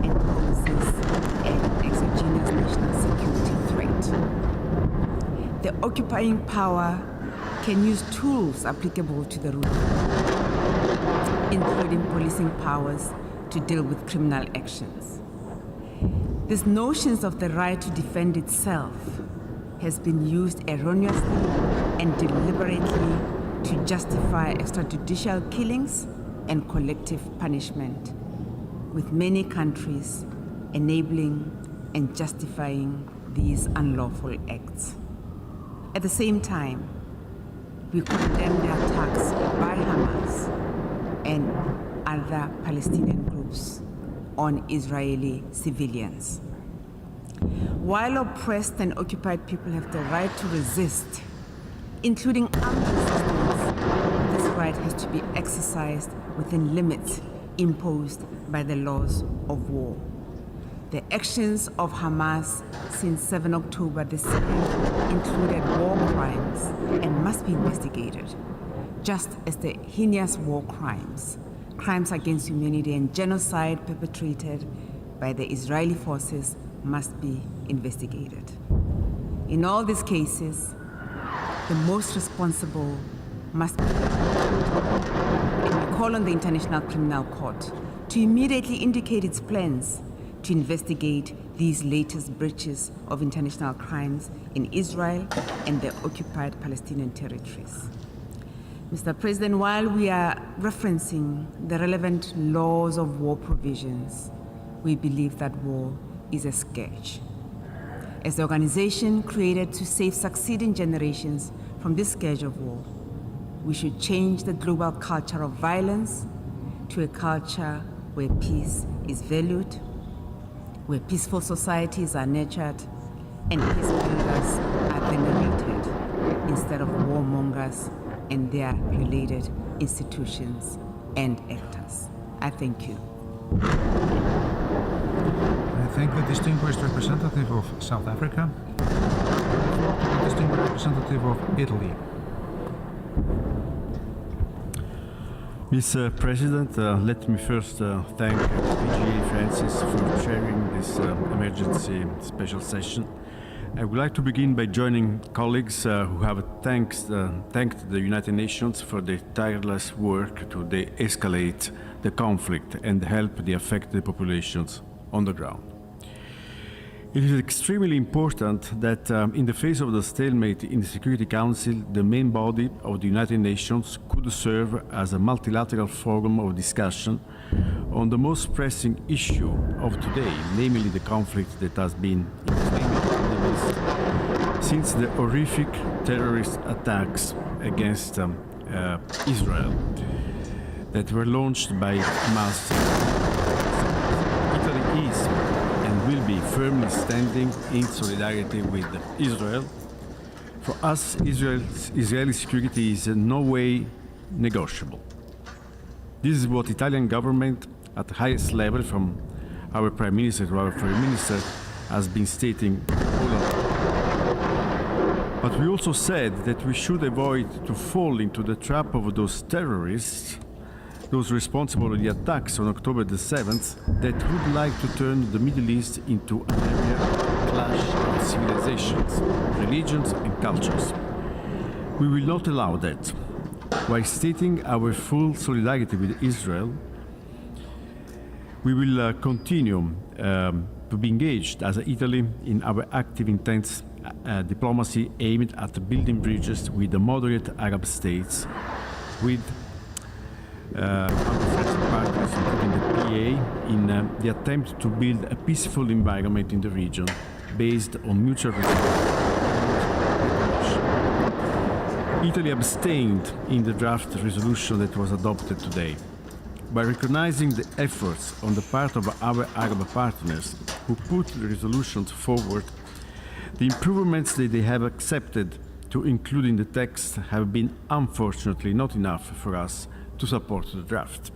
and poses an exogenous national security threat. The occupying power can use tools applicable to the rule, including policing powers to deal with criminal actions. These notions of the right to defend itself has been used erroneously and deliberately to justify extrajudicial killings and collective punishment, with many countries enabling and justifying these unlawful acts. At the same time, we condemn the attacks by Hamas and other Palestinian groups on Israeli civilians. While oppressed and occupied people have the right to resist, including armed resistance, this right has to be exercised within limits imposed by the laws of war. The actions of Hamas since 7 October this year included war crimes and must be investigated, just as the heinous war crimes, crimes against humanity and genocide perpetrated by the Israeli forces must be investigated. In all these cases, the most responsible must be and we call on the International Criminal Court to immediately indicate its plans to investigate these latest breaches of international crimes in Israel and the occupied Palestinian territories. Mr. President, while we are referencing the relevant laws of war provisions, we believe that war is a scourge. As the organization created to save succeeding generations from this scourge of war, we should change the global culture of violence to a culture where peace is valued, where peaceful societies are nurtured and peace builders are venerated instead of warmongers and their related institutions and actors. I thank you. I thank the distinguished representative of South Africa, the distinguished representative of Italy. Mr. President, let me first thank PGA Francis for chairing this emergency special session. I would like to begin by joining colleagues who have thanked the United Nations for their tireless work to de-escalate the conflict and help the affected populations on the ground. It is extremely important that in the face of the stalemate in the Security Council, the main body of the United Nations could serve as a multilateral forum of discussion on the most pressing issue of today, namely the conflict that has been inflaming in the Middle East since the horrific terrorist attacks against Israel that were launched by Hamas. Italy is will be firmly standing in solidarity with Israel. For us, Israeli security is in no way negotiable. This is what Italian government at the highest level, from our Prime Minister to our Foreign Minister, has been stating all along. But we also said that we should avoid to fall into the trap of those terrorists, those responsible for the attacks on October the 7th, that would like to turn the Middle East into an area clash of civilizations, religions and cultures. We will not allow that. While stating our full solidarity with Israel, we will continue to be engaged as Italy in our active, intense diplomacy aimed at building bridges with the moderate Arab states, with our partners, including the PA, in the attempt to build a peaceful environment in the region based on mutual respect. Italy abstained in the draft resolution that was adopted today. By recognizing the efforts on the part of our Arab partners who put the resolutions forward, the improvements that they have accepted to include in the text have been unfortunately not enough for us to support the draft.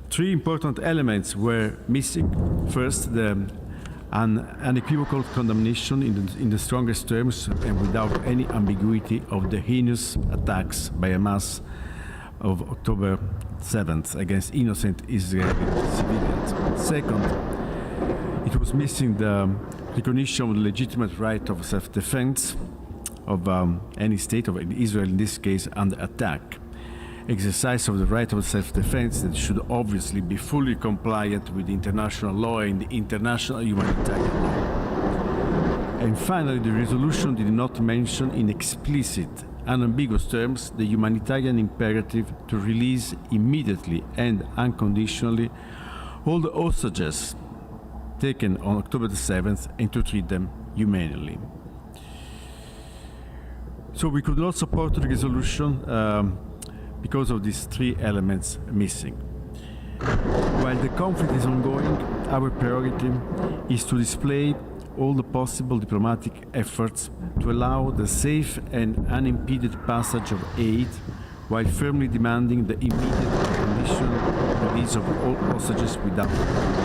Three important elements were missing. First, an unequivocal condemnation in the strongest terms and without any ambiguity of the heinous attacks by Hamas of October 7th against innocent Israeli civilians. Second, it was missing the recognition of the legitimate right of self-defense of any state, of Israel in this case, under attack. Exercise of the right of self-defense that should obviously be fully compliant with international law and the international humanitarian law. And finally, the resolution did not mention in explicit, unambiguous terms the humanitarian imperative to release immediately and unconditionally all the hostages taken on October the 7th and to treat them humanely. So we could not support the resolution because of these three elements missing. While the conflict is ongoing, our priority is to display all the possible diplomatic efforts to allow the safe and unimpeded passage of aid, while firmly demanding the immediate and unconditional release of all hostages without conditions.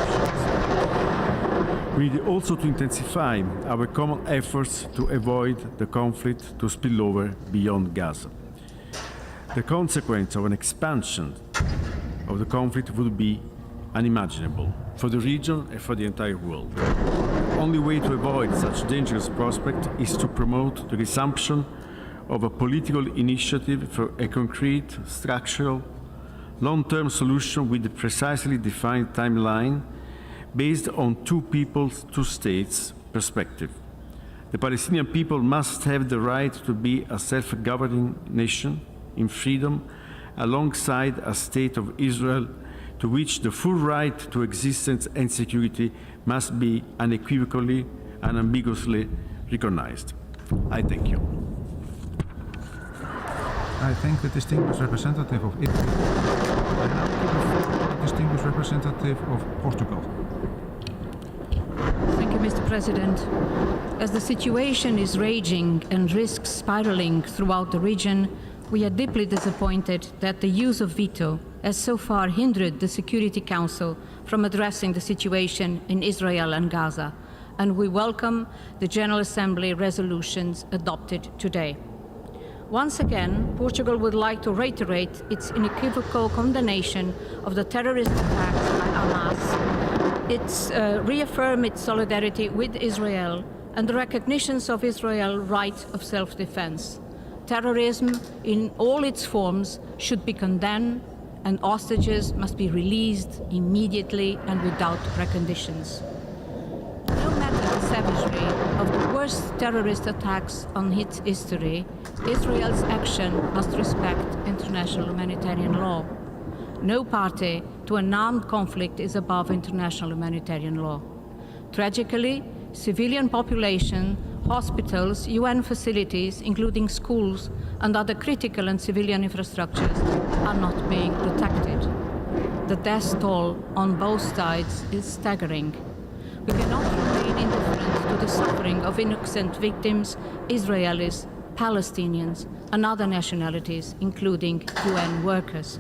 We need also to intensify our common efforts to avoid the conflict to spill over beyond Gaza. The consequence of an expansion of the conflict would be unimaginable for the region and for the entire world. The only way to avoid such dangerous prospect is to promote the resumption of a political initiative for a concrete, structural, long-term solution with a precisely defined timeline based on two peoples, two states perspective. The Palestinian people must have the right to be a self-governing nation in freedom alongside a state of Israel to which the full right to existence and security must be unequivocally and ambiguously recognized. I thank you. I thank the distinguished representative of Italy. I now give the floor to the distinguished representative of Portugal. Thank you, Mr. President. As the situation is raging and risks spiraling throughout the region, we are deeply disappointed that the use of veto has so far hindered the Security Council from addressing the situation in Israel and Gaza, and we welcome the General Assembly resolutions adopted today. Once again, Portugal would like to reiterate its unequivocal condemnation of the terrorist attacks by Hamas, reaffirm its solidarity with Israel, and the recognition of Israel's right of self-defense. Terrorism in all its forms should be condemned, and hostages must be released immediately and without preconditions. No matter the savagery of the worst terrorist attacks on its history, Israel's action must respect international humanitarian law. No party to an armed conflict is above international humanitarian law. Tragically, civilian population, hospitals, UN facilities, including schools, and other critical and civilian infrastructures are not being protected. The death toll on both sides is staggering. We cannot remain indifferent to the suffering of innocent victims, Israelis, Palestinians, and other nationalities, including UN workers.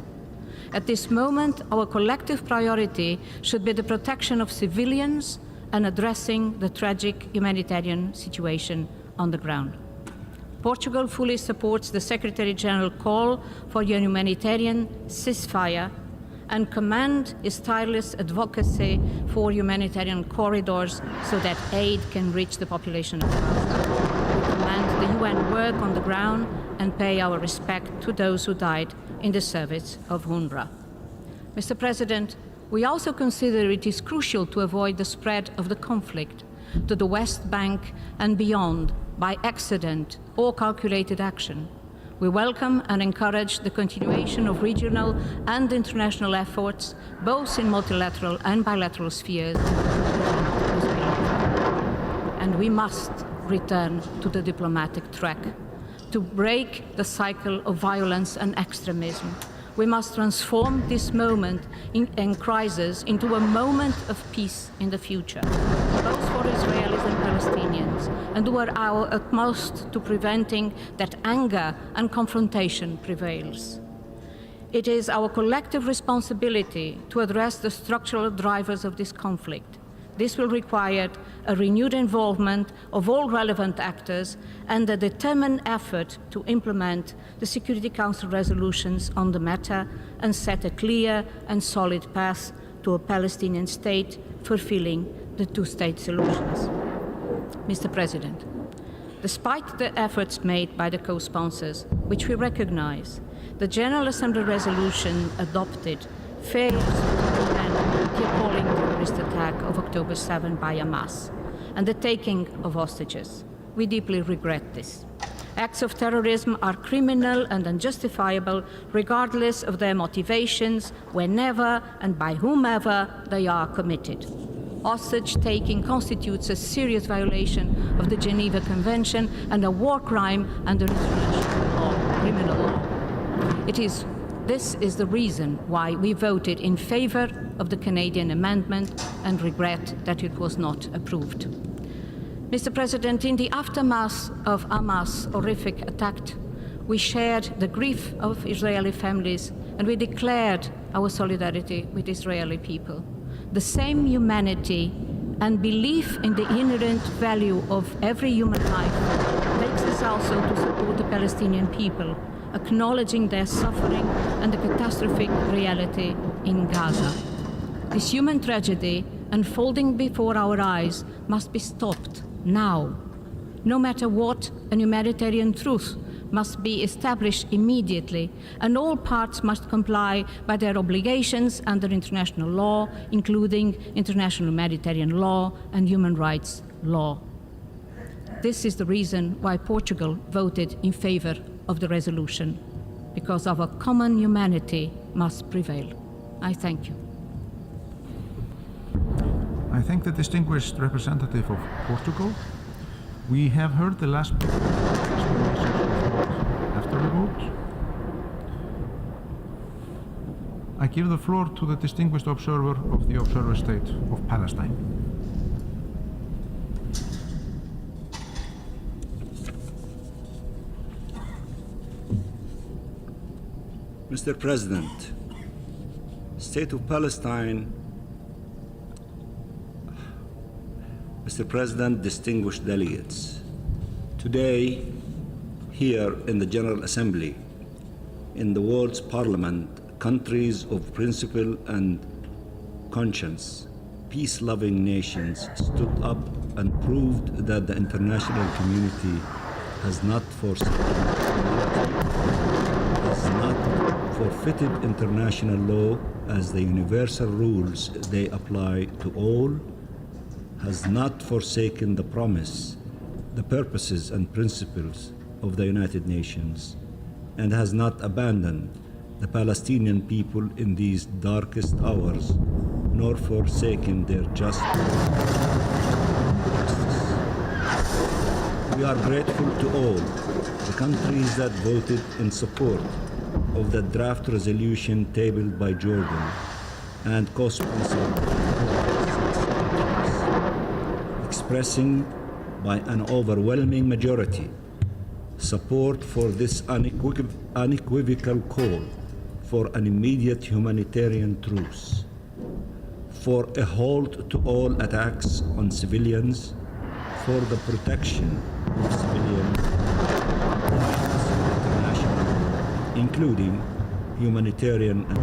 At this moment, our collective priority should be the protection of civilians and addressing the tragic humanitarian situation on the ground. Portugal fully supports the Secretary-General call for a humanitarian ceasefire and commend his tireless advocacy for humanitarian corridors so that aid can reach the population of Gaza. We commend the UN work on the ground and pay our respect to those who died in the service of UNRWA. Mr. President, we also consider it is crucial to avoid the spread of the conflict to the West Bank and beyond by accident or calculated action. We welcome and encourage the continuation of regional and international efforts, both in multilateral and bilateral spheres, and we must return to the diplomatic track to break the cycle of violence and extremism. We must transform this moment and crisis into a moment of peace in the future, both for Israelis and Palestinians, and do our utmost to preventing that anger and confrontation prevails. It is our collective responsibility to address the structural drivers of this conflict. This will require a renewed involvement of all relevant actors and a determined effort to implement the Security Council resolutions on the matter and set a clear and solid path to a Palestinian state fulfilling the two-state solutions. Mr. President, despite the efforts made by the co-sponsors, which we recognize, the General Assembly resolution adopted fails to prevent the appalling terrorist attack of October 7 by Hamas and the taking of hostages. We deeply regret this. Acts of terrorism are criminal and unjustifiable regardless of their motivations, whenever and by whomever they are committed. Hostage-taking constitutes a serious violation of the Geneva Convention and a war crime under international law, criminal law. This is the reason why we voted in favor of the Canadian amendment and regret that it was not approved. Mr. President, in the aftermath of Hamas' horrific attack, we shared the grief of Israeli families and we declared our solidarity with Israeli people. The same humanity and belief in the inherent value of every human life takes us also to support the Palestinian people, acknowledging their suffering and the catastrophic reality in Gaza. This human tragedy unfolding before our eyes must be stopped now. No matter what, a humanitarian truce must be established immediately, and all parts must comply by their obligations under international law, including international humanitarian law and human rights law. This is the reason why Portugal voted in favor of the resolution, because our common humanity must prevail. I thank you. I thank the distinguished representative of Portugal. We have heard the last explanations of vote after the vote. I give the floor to the distinguished observer of the observer state of Palestine. Mr. President, State of Palestine, Mr. President, distinguished delegates, today, here in the General Assembly, in the world's parliament, countries of principle and conscience, peace-loving nations stood up and proved that the international community has not forfeited international law as the universal rules they apply to all, has not forsaken the promise, the purposes and principles of the United Nations, and has not abandoned the Palestinian people in these darkest hours, nor forsaken their justice. We are grateful to all the countries that voted in support of the draft resolution tabled by Jordan and co-sponsored, expressing by an overwhelming majority support for this unequivocal call for an immediate humanitarian truce, for a halt to all attacks on civilians, for the protection of civilian rights international, including humanitarian and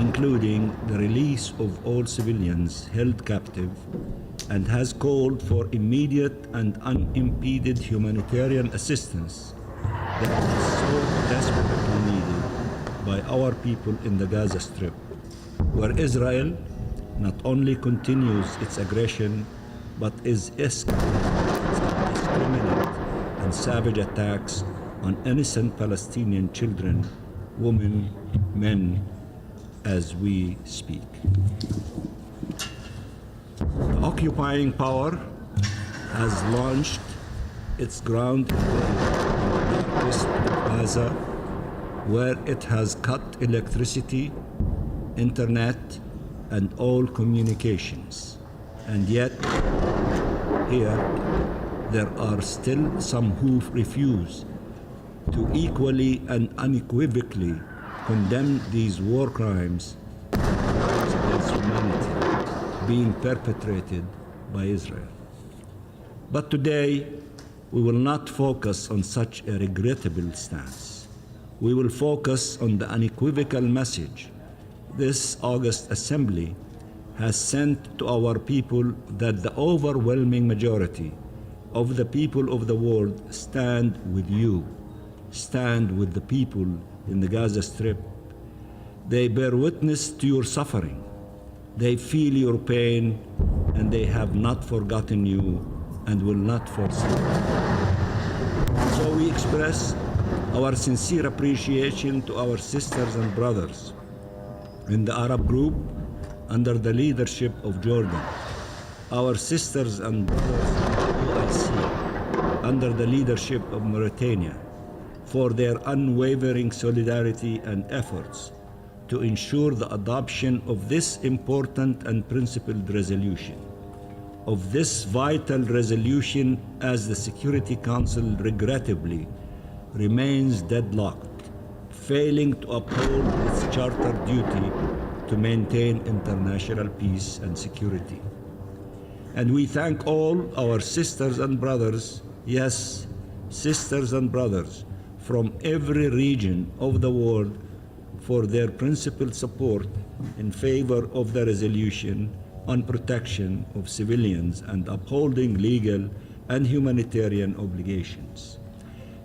including the release of all civilians held captive, and has called for immediate and unimpeded humanitarian assistance that is so desperately needed by our people in the Gaza Strip, where Israel not only continues its aggression, but is escalating its indiscriminate and savage attacks on innocent Palestinian children, women, men, as we speak. The occupying power has launched its ground invasion in the darkest of Gaza, where it has cut electricity, internet, and all communications. And yet, here, there are still some who refuse to equally and unequivocally condemn these war crimes against humanity being perpetrated by Israel. But today, we will not focus on such a regrettable stance. We will focus on the unequivocal message this August Assembly has sent to our people that the overwhelming majority of the people of the world stand with you, stand with the people in the Gaza Strip. They bear witness to your suffering. They feel your pain, and they have not forgotten you and will not forsake you. So we express our sincere appreciation to our sisters and brothers in the Arab group under the leadership of Jordan, our sisters and brothers in the OIC under the leadership of Mauritania, for their unwavering solidarity and efforts to ensure the adoption of this important and principled resolution. of this vital resolution as the Security Council regrettably remains deadlocked, failing to uphold its charter duty to maintain international peace and security. And we thank all our sisters and brothers, yes, sisters and brothers from every region of the world for their principled support in favor of the resolution on protection of civilians and upholding legal and humanitarian obligations.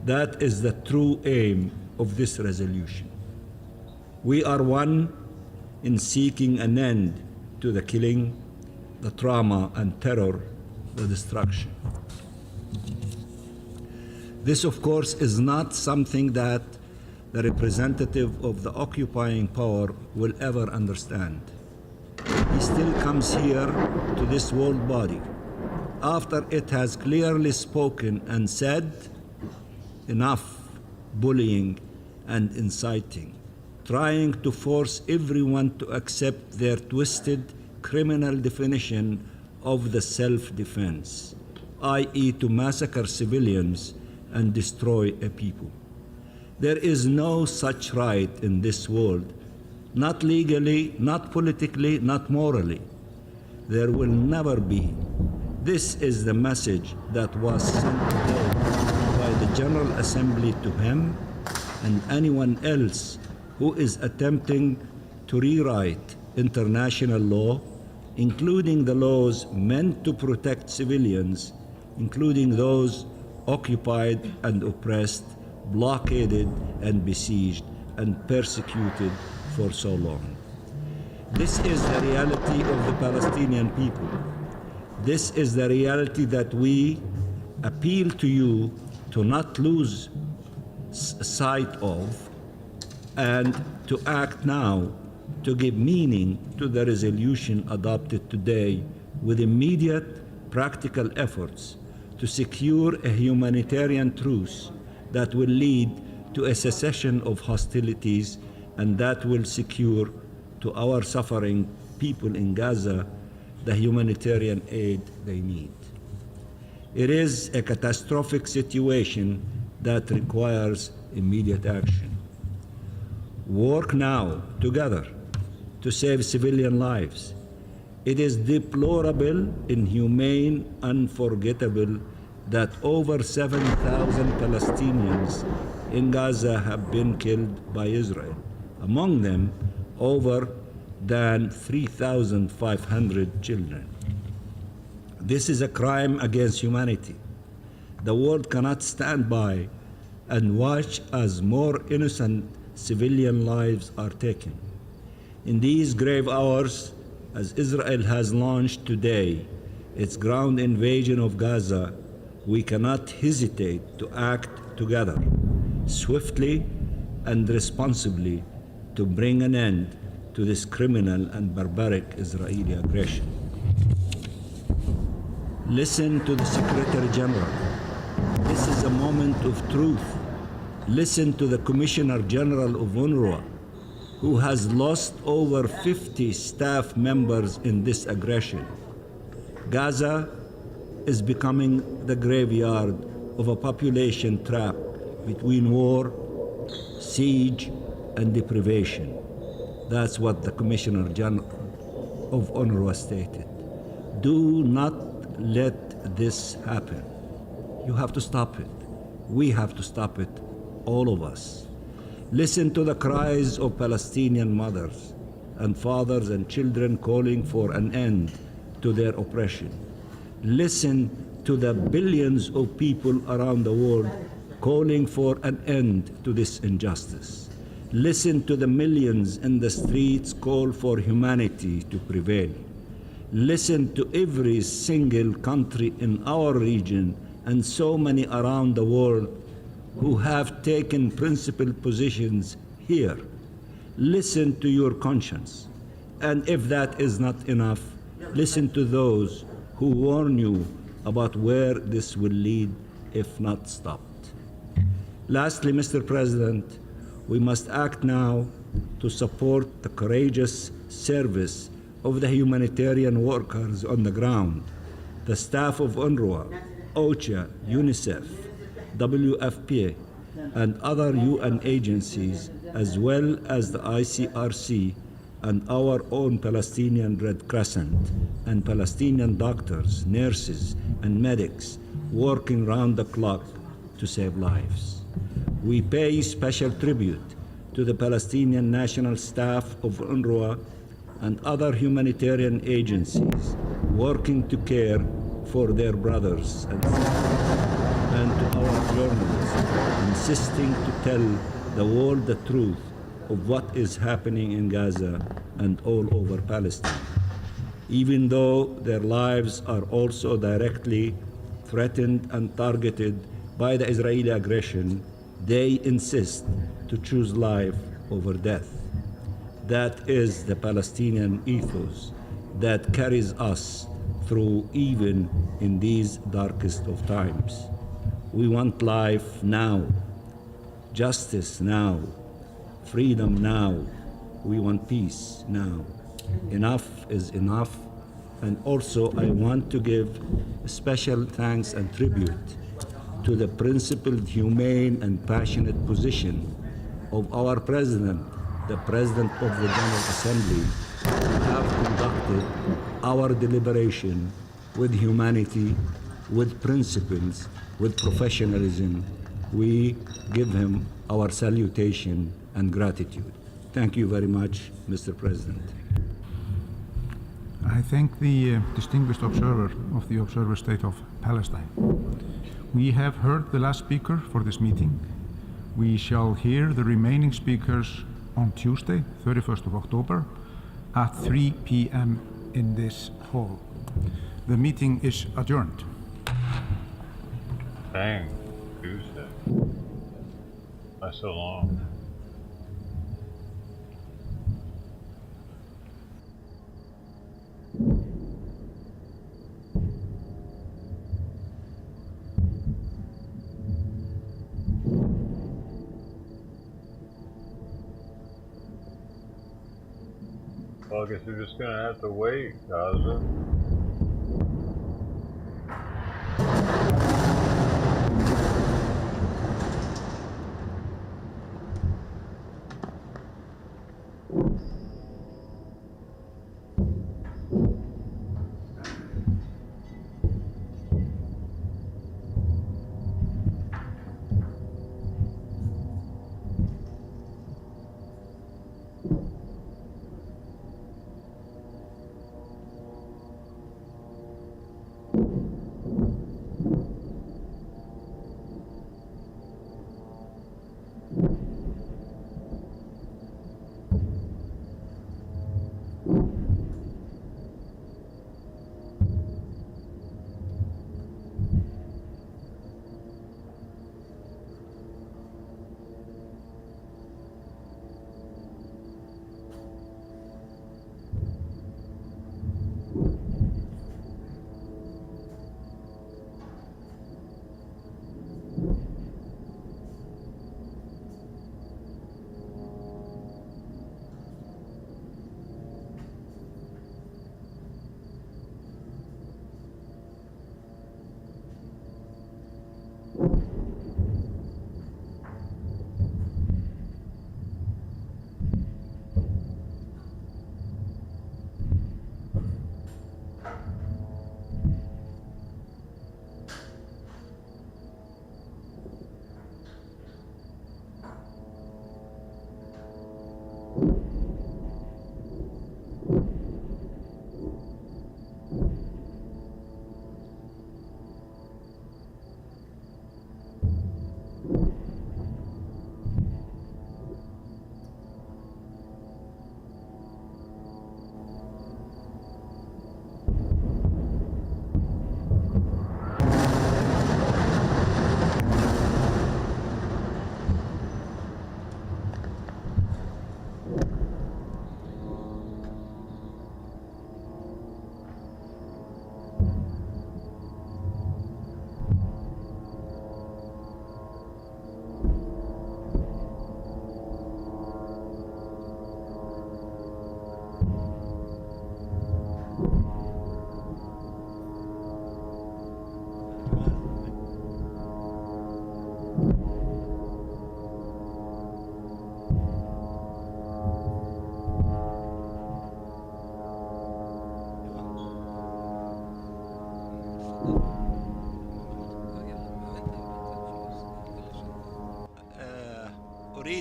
That is the true aim of this resolution. We are one in seeking an end to the killing, the trauma and terror, the destruction. This, of course, is not something that the representative of the occupying power will ever understand. He still comes here to this world body after it has clearly spoken and said, enough bullying and inciting, trying to force everyone to accept their twisted criminal definition of the self-defense, i.e. to massacre civilians and destroy a people. There is no such right in this world, not legally, not politically, not morally. There will never be. This is the message that was sent today by the General Assembly to him and anyone else who is attempting to rewrite international law, including the laws meant to protect civilians, including those occupied and oppressed, blockaded and besieged and persecuted for so long. This is the reality of the Palestinian people. This is the reality that we appeal to you to not lose sight of and to act now to give meaning to the resolution adopted today with immediate practical efforts to secure a humanitarian truce that will lead to a cessation of hostilities and that will secure to our suffering people in Gaza the humanitarian aid they need. It is a catastrophic situation that requires immediate action. Work now together to save civilian lives. It is deplorable, inhumane, unforgettable that over 7,000 Palestinians in Gaza have been killed by Israel. Among them, over than 3,500 children. This is a crime against humanity. The world cannot stand by and watch as more innocent civilian lives are taken. In these grave hours, as Israel has launched today its ground invasion of Gaza, we cannot hesitate to act together, swiftly and responsibly, to bring an end to this criminal and barbaric Israeli aggression. Listen to the Secretary General. This is a moment of truth. Listen to the Commissioner General of UNRWA, who has lost over 50 staff members in this aggression. Gaza is becoming the graveyard of a population trapped between war, siege, and deprivation. That's what the Commissioner General of UNRWA stated. Do not let this happen. You have to stop it. We have to stop it, all of us. Listen to the cries of Palestinian mothers and fathers and children calling for an end to their oppression. Listen to the billions of people around the world calling for an end to this injustice. Listen to the millions in the streets call for humanity to prevail. Listen to every single country in our region and so many around the world who have taken principled positions here. Listen to your conscience. And if that is not enough, listen to those who warn you about where this will lead if not stopped. Lastly, Mr. President, we must act now to support the courageous service of the humanitarian workers on the ground the staff of UNRWA, OCHA, UNICEF, WFP, and other UN agencies, as well as the ICRC and our own Palestinian Red Crescent, and Palestinian doctors, nurses, and medics working round the clock to save lives. We pay special tribute to the Palestinian National Staff of UNRWA and other humanitarian agencies working to care for their brothers and to our journalists insisting to tell the world the truth of what is happening in Gaza and all over Palestine. Even though their lives are also directly threatened and targeted by the Israeli aggression, they insist to choose life over death. That is the Palestinian ethos that carries us through even in these darkest of times. We want life now, justice now, freedom now. We want peace now. Enough is enough. And also I want to give special thanks and tribute to the principled, humane, and passionate position of our President, the President of the General Assembly, who have conducted our deliberation with humanity, with principles, with professionalism. We give him our salutation and gratitude. Thank you very much, Mr. President. I thank the distinguished observer of the Observer State of Palestine. We have heard the last speaker for this meeting. We shall hear the remaining speakers on Tuesday, 31st of October, at 3 p.m. in this hall. The meeting is adjourned. Dang, Tuesday. That's so long. Well, I guess we're just gonna have to wait, Gaza.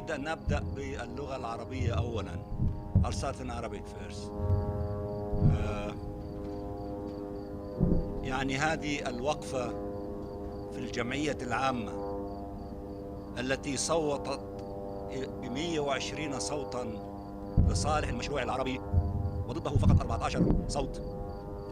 أود أن نبدأ باللغة العربية أولاً. I'll start in Arabic first. يعني هذه الوقفة في الجمعية العامة التي صوتت ب120 صوتاً لصالح المشروع العربي وضده فقط 14 صوت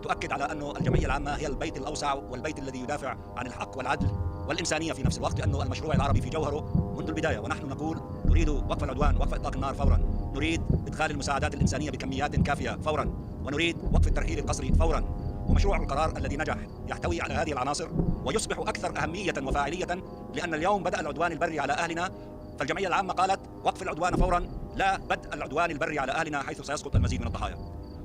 تؤكد على أن الجمعية العامة هي البيت الأوسع والبيت الذي يدافع عن الحق والعدل والإنسانية في نفس الوقت، لأن المشروع العربي في جوهره منذ البداية ونحن نقول نريد وقف العدوان، وقف إطلاق النار فورا، نريد إدخال المساعدات الإنسانية بكميات كافية فورا، ونريد وقف الترحيل القسري فورا. ومشروع القرار الذي نجح يحتوي على هذه العناصر ويصبح أكثر أهمية وفاعلية، لأن اليوم بدأ العدوان البري على أهلنا، فالجمعية العامة قالت وقف العدوان فورا، لا بدء العدوان البري على أهلنا حيث سيسقط المزيد من الضحايا.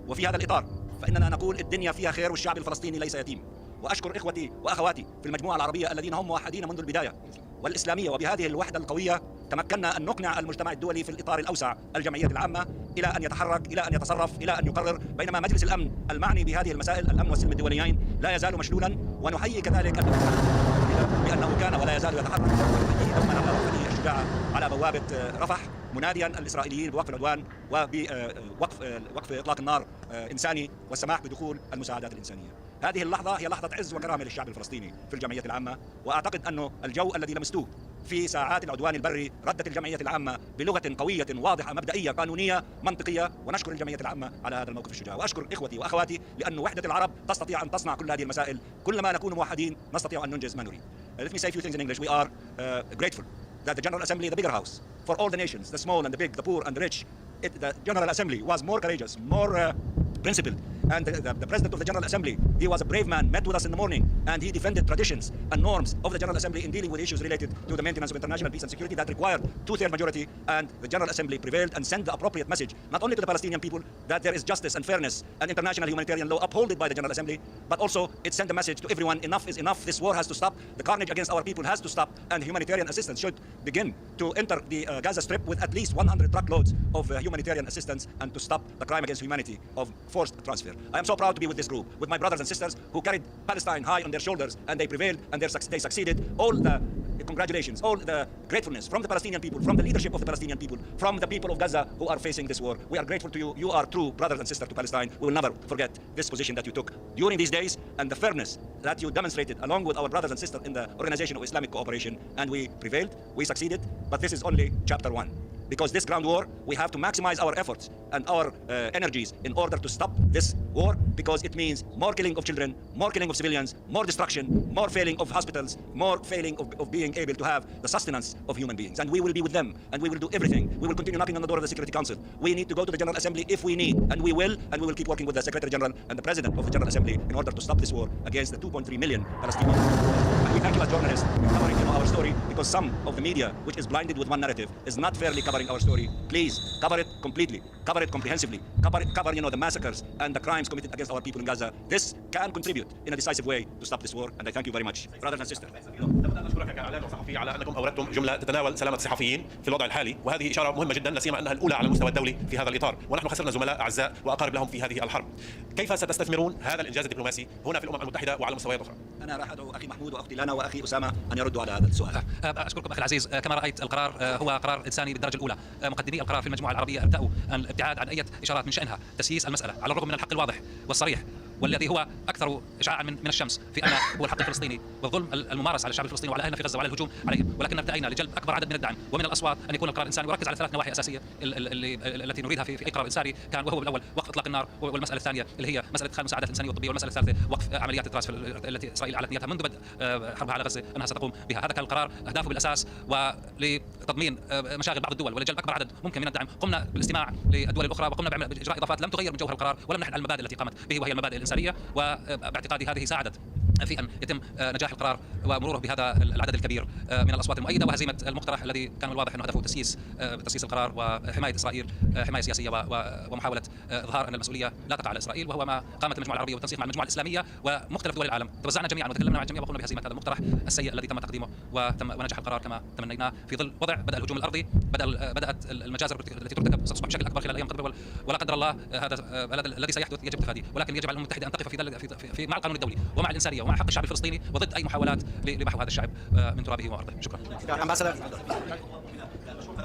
وفي هذا الإطار فإننا نقول الدنيا فيها خير والشعب الفلسطيني ليس يتيم. وأشكر إخوتي وأخواتي في المجموعة العربية الذين هم موحدين منذ البداية والإسلامية، وبهذه الوحدة القوية تمكنا أن نقنع المجتمع الدولي في الإطار الأوسع الجمعية العامة إلى أن يتحرك، إلى أن يتصرف، إلى أن يقرر، بينما مجلس الأمن المعني بهذه المسائل الأمن والسلم الدوليين لا يزال مشلولا. ونحيي كذلك بأنه كان ولا يزال يتحرك دوما على وقفته الشجاعة على بوابة رفح مناديا الإسرائيليين بوقف العدوان وبوقف إطلاق النار إنساني والسماح بدخول المساعدات الإنسانية. هذه اللحظة هي لحظة عز وكرامة للشعب الفلسطيني في الجمعية العامة، وأعتقد أنه الجو الذي لمستوه في ساعات العدوان البري ردت الجمعية العامة بلغة قوية واضحة مبدئية قانونية منطقية، ونشكر الجمعية العامة على هذا الموقف الشجاع. وأشكر إخوتي وأخواتي لأن وحدة العرب تستطيع أن تصنع كل هذه المسائل، كلما نكون موحدين نستطيع أن ننجز ما نريد. Let me say a few things in English. We are grateful that the General Assembly, the bigger house, for all the nations, the small and the big, the poor and the rich, the General Assembly was more courageous, more principled. And the President of the General Assembly, he was a brave man, met with us in the morning, and he defended traditions and norms of the General Assembly in dealing with issues related to the maintenance of international peace and security that required two-thirds majority, and the General Assembly prevailed and sent the appropriate message, not only to the Palestinian people, that there is justice and fairness and international humanitarian law upheld by the General Assembly, but also it sent a message to everyone, enough is enough, this war has to stop, the carnage against our people has to stop, and humanitarian assistance should begin to enter the Gaza Strip with at least 100 truckloads of humanitarian assistance, and to stop the crime against humanity of forced transfer. I am so proud to be with this group, with my brothers and sisters who carried Palestine high on their shoulders, and they prevailed and they succeeded. All the congratulations, all the gratefulness from the Palestinian people, from the leadership of the Palestinian people, from the people of Gaza who are facing this war. We are grateful to you. You are true brothers and sisters to Palestine. We will never forget this position that you took during these days and the fairness that you demonstrated along with our brothers and sisters in the Organization of Islamic Cooperation. And we prevailed, we succeeded, but this is only chapter 1. Because this ground war, we have to maximize our efforts and our energies in order to stop this war, because it means more killing of children, more killing of civilians, more destruction, more failing of hospitals, more failing of being able to have the sustenance of human beings. And we will be with them, and we will do everything. We will continue knocking on the door of the Security Council. We need to go to the General Assembly if we need, and we will keep working with the Secretary General and the President of the General Assembly in order to stop this war against the 2.3 million Palestinians. And we thank you as journalists for covering our story, because some of the media, which is blinded with one narrative, is not fairly covering our story. Please cover it completely, cover it comprehensively, cover the massacres and the crimes committed against our people in Gaza. This can contribute in a decisive way to stop this war, and I thank you very much, brothers and sisters. نشكرك كإعلام وصحفي على أنكم أوردتم جملة تتناول سلامة الصحفيين في الوضع الحالي، وهذه إشارة مهمة جدا، لا سيما أنها الأولى على المستوى الدولي في هذا الإطار، ونحن خسرنا زملاء أعزاء وأقارب لهم في هذه الحرب. كيف ستستثمرون هذا الإنجاز الدبلوماسي هنا في الأمم المتحدة وعلى مستويات أخرى؟ أنا راح أدعو أخي محمود وأختي لانا وأخي أسامة أن يردوا على هذا السؤال. أشكركم أخي العزيز. كما رأيت القرار هو قرار إنساني بالدرجة الأولى. مقدمي القرار في المجموعة العربية أبدأوا الابتعاد عن أي إشارات من شأنها تسييس المسألة، على الرغم من الحق الواضح والصريح والذي هو أكثر إشعاعا من الشمس في أن هو الحق الفلسطيني والظلم الممارس على الشعب الفلسطيني وعلى أهلنا في غزة وعلى الهجوم عليهم، ولكن ابتدأنا لجلب أكبر عدد من الدعم ومن الأصوات أن يكون القرار إنساني ويركز على 3 نواحي أساسية التي نريدها في أي قرار إنساني كان، وهو بالأول وقف إطلاق النار، والمسألة الثانية اللي هي مسألة إدخال المساعدات الإنسانية والطبية، والمسألة الثالثة وقف عمليات التراسف التي إسرائيل أعلنت نيتها منذ بدء حربها على غزة أنها ستقوم بها. هذا كان القرار أهدافه بالأساس، ولتضمين مشاغل بعض الدول ولجلب أكبر عدد ممكن من الدعم قمنا بالاستماع للدول الأخرى، وقمنا بإجراء إضافات لم تغير من جوهر القرار ولم نحل المبادئ التي قامت به، وهي المبادئ الإنسانية، وباعتقادي هذه ساعدت في أن يتم نجاح القرار ومروره بهذا العدد الكبير من الأصوات المؤيدة، وهزيمة المقترح الذي كان الواضح أنه هدفه تسييس القرار وحماية إسرائيل حماية سياسية ومحاولة إظهار أن المسؤولية لا تقع على إسرائيل، وهو ما قامت المجموعة العربية والتنسيق مع المجموعة الإسلامية ومختلف دول العالم. توزعنا جميعا وتكلمنا مع الجميع وقلنا بهزيمة هذا المقترح السيء الذي تم تقديمه ونجح القرار كما تمنيناه في ظل وضع بدأ الهجوم الأرضي، بدأت المجازر التي ترتكب تصبح بشكل أكبر خلال الأيام القادمة، ولا قدر الله هذا الذي سيحدث يجب تفاديه، ولكن يجب على الأمم المتحدة أن تقف في مع القانون الدولي ومع الإنسانية ومع حق الشعب الفلسطيني وضد أي محاولات لمحو هذا الشعب من ترابه وأرضه. شكرا.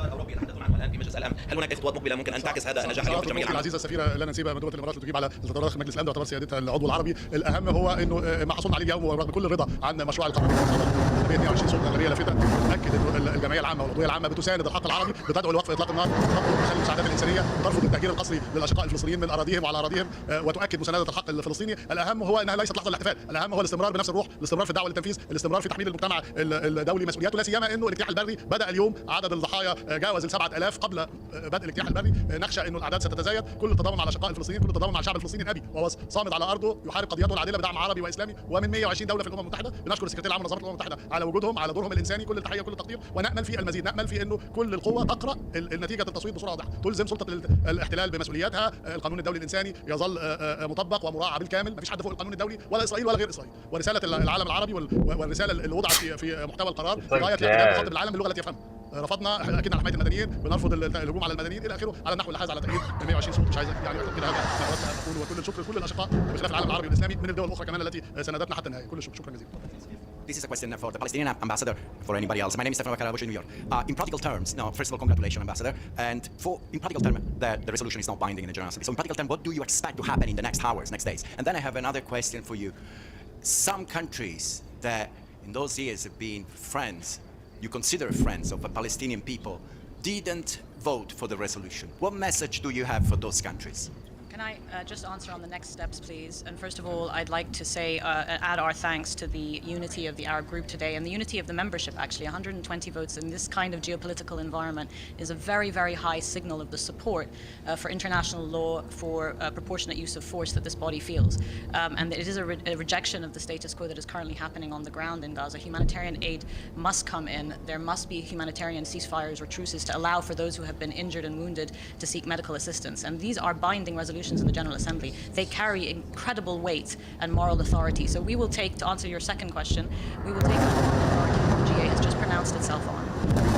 الاوروبي نتحدث عنه الان في مجلس الامن، هل هناك خطوات مقبله ممكن ان تعكس هذا النجاح اليوم في الجمعيه العامه؟ العزيزه السفيره لا نسيبها من دوله الامارات لتجيب على التطورات داخل مجلس الامن وتعتبر سيادتها العضو العربي. الاهم هو انه ما حصلنا عليه اليوم ورغم كل الرضا عن مشروع القرار 22 صوت اغلبيه لافته تؤكد انه الجمعيه العامه والعضويه العامه بتساند الحق العربي، بتدعو لوقف اطلاق النار، تطلب تخلي المساعدات الانسانيه، وترفض التهجير القسري للاشقاء الفلسطينيين من اراضيهم وعلى اراضيهم، وتؤكد مسانده الحق الفلسطيني. الاهم هو انها ليست لحظه الاحتفال، الاهم هو الاستمرار بنفس الروح، الاستمرار في الدعوه للتنفيذ، الاستمرار في تحميل المجتمع الدولي مسؤولياته، لا سيما انه الاجتياح البري بدا اليوم، عدد الضحايا جاوز 7000 قبل بدء الاجتياح البري. نخشى انه الاعداد ستتزايد. كل التضامن مع الاشقاء الفلسطينيين، كل التضامن مع الشعب الفلسطيني الابي وهو صامد على ارضه يحارب قضيته العادله بدعم عربي واسلامي ومن 120 دوله في الامم المتحده. بنشكر السكرتير العام لمنظمه الامم المتحده على وجودهم، على دورهم الانساني، كل التحيه وكل التقدير، ونامل في المزيد، نامل في انه كل القوه تقرا النتيجه التصويت بصوره واضحه، تلزم سلطه الاحتلال بمسؤولياتها، القانون الدولي الانساني يظل مطبق ومراعى بالكامل، ما فيش حد فوق القانون الدولي ولا اسرائيل ولا غير اسرائيل، ورساله العالم العربي والرساله اللي وضعت في محتوى القرار غايه الاعتداد بخاطب العالم باللغه التي يفهمها. رفضنا اكيد على حمايه المدنيين، بنرفض الهجوم على المدنيين الى اخره، على النحو اللي حاز على تأييد 120 صوت. مش عايز يعني اكتب كده هذا ما اردت ان اقوله، وكل الشكر لكل الاشقاء بخلاف العالم العربي والاسلامي من الدول الاخرى كمان التي ساندتنا حتى النهايه. كل الشكر، شكرا جزيلا. This is a question for the Palestinian ambassador, for anybody else. My name is Stefan Wakarabush in New York. In practical terms, now, first of all, congratulations, ambassador. And in practical terms, the resolution is not binding in the General Assembly. So in practical terms, what do you expect to happen in the next hours, next days? And then I have another question for you. Some countries that in those years have been friends, you consider friends of the Palestinian people, didn't vote for the resolution. What message do you have for those countries? Can I just answer on the next steps, please? And first of all, I'd like to say, add our thanks to the unity of the Arab group today and the unity of the membership, actually. 120 votes in this kind of geopolitical environment is a very, very high signal of the support for international law, for proportionate use of force that this body feels. And it is a rejection of the status quo that is currently happening on the ground in Gaza. Humanitarian aid must come in. There must be humanitarian ceasefires or truces to allow for those who have been injured and wounded to seek medical assistance. And these are binding resolutions in the General Assembly. They carry incredible weight and moral authority. So we will take, to answer your second question, we will take the authority that the GA has just pronounced itself on.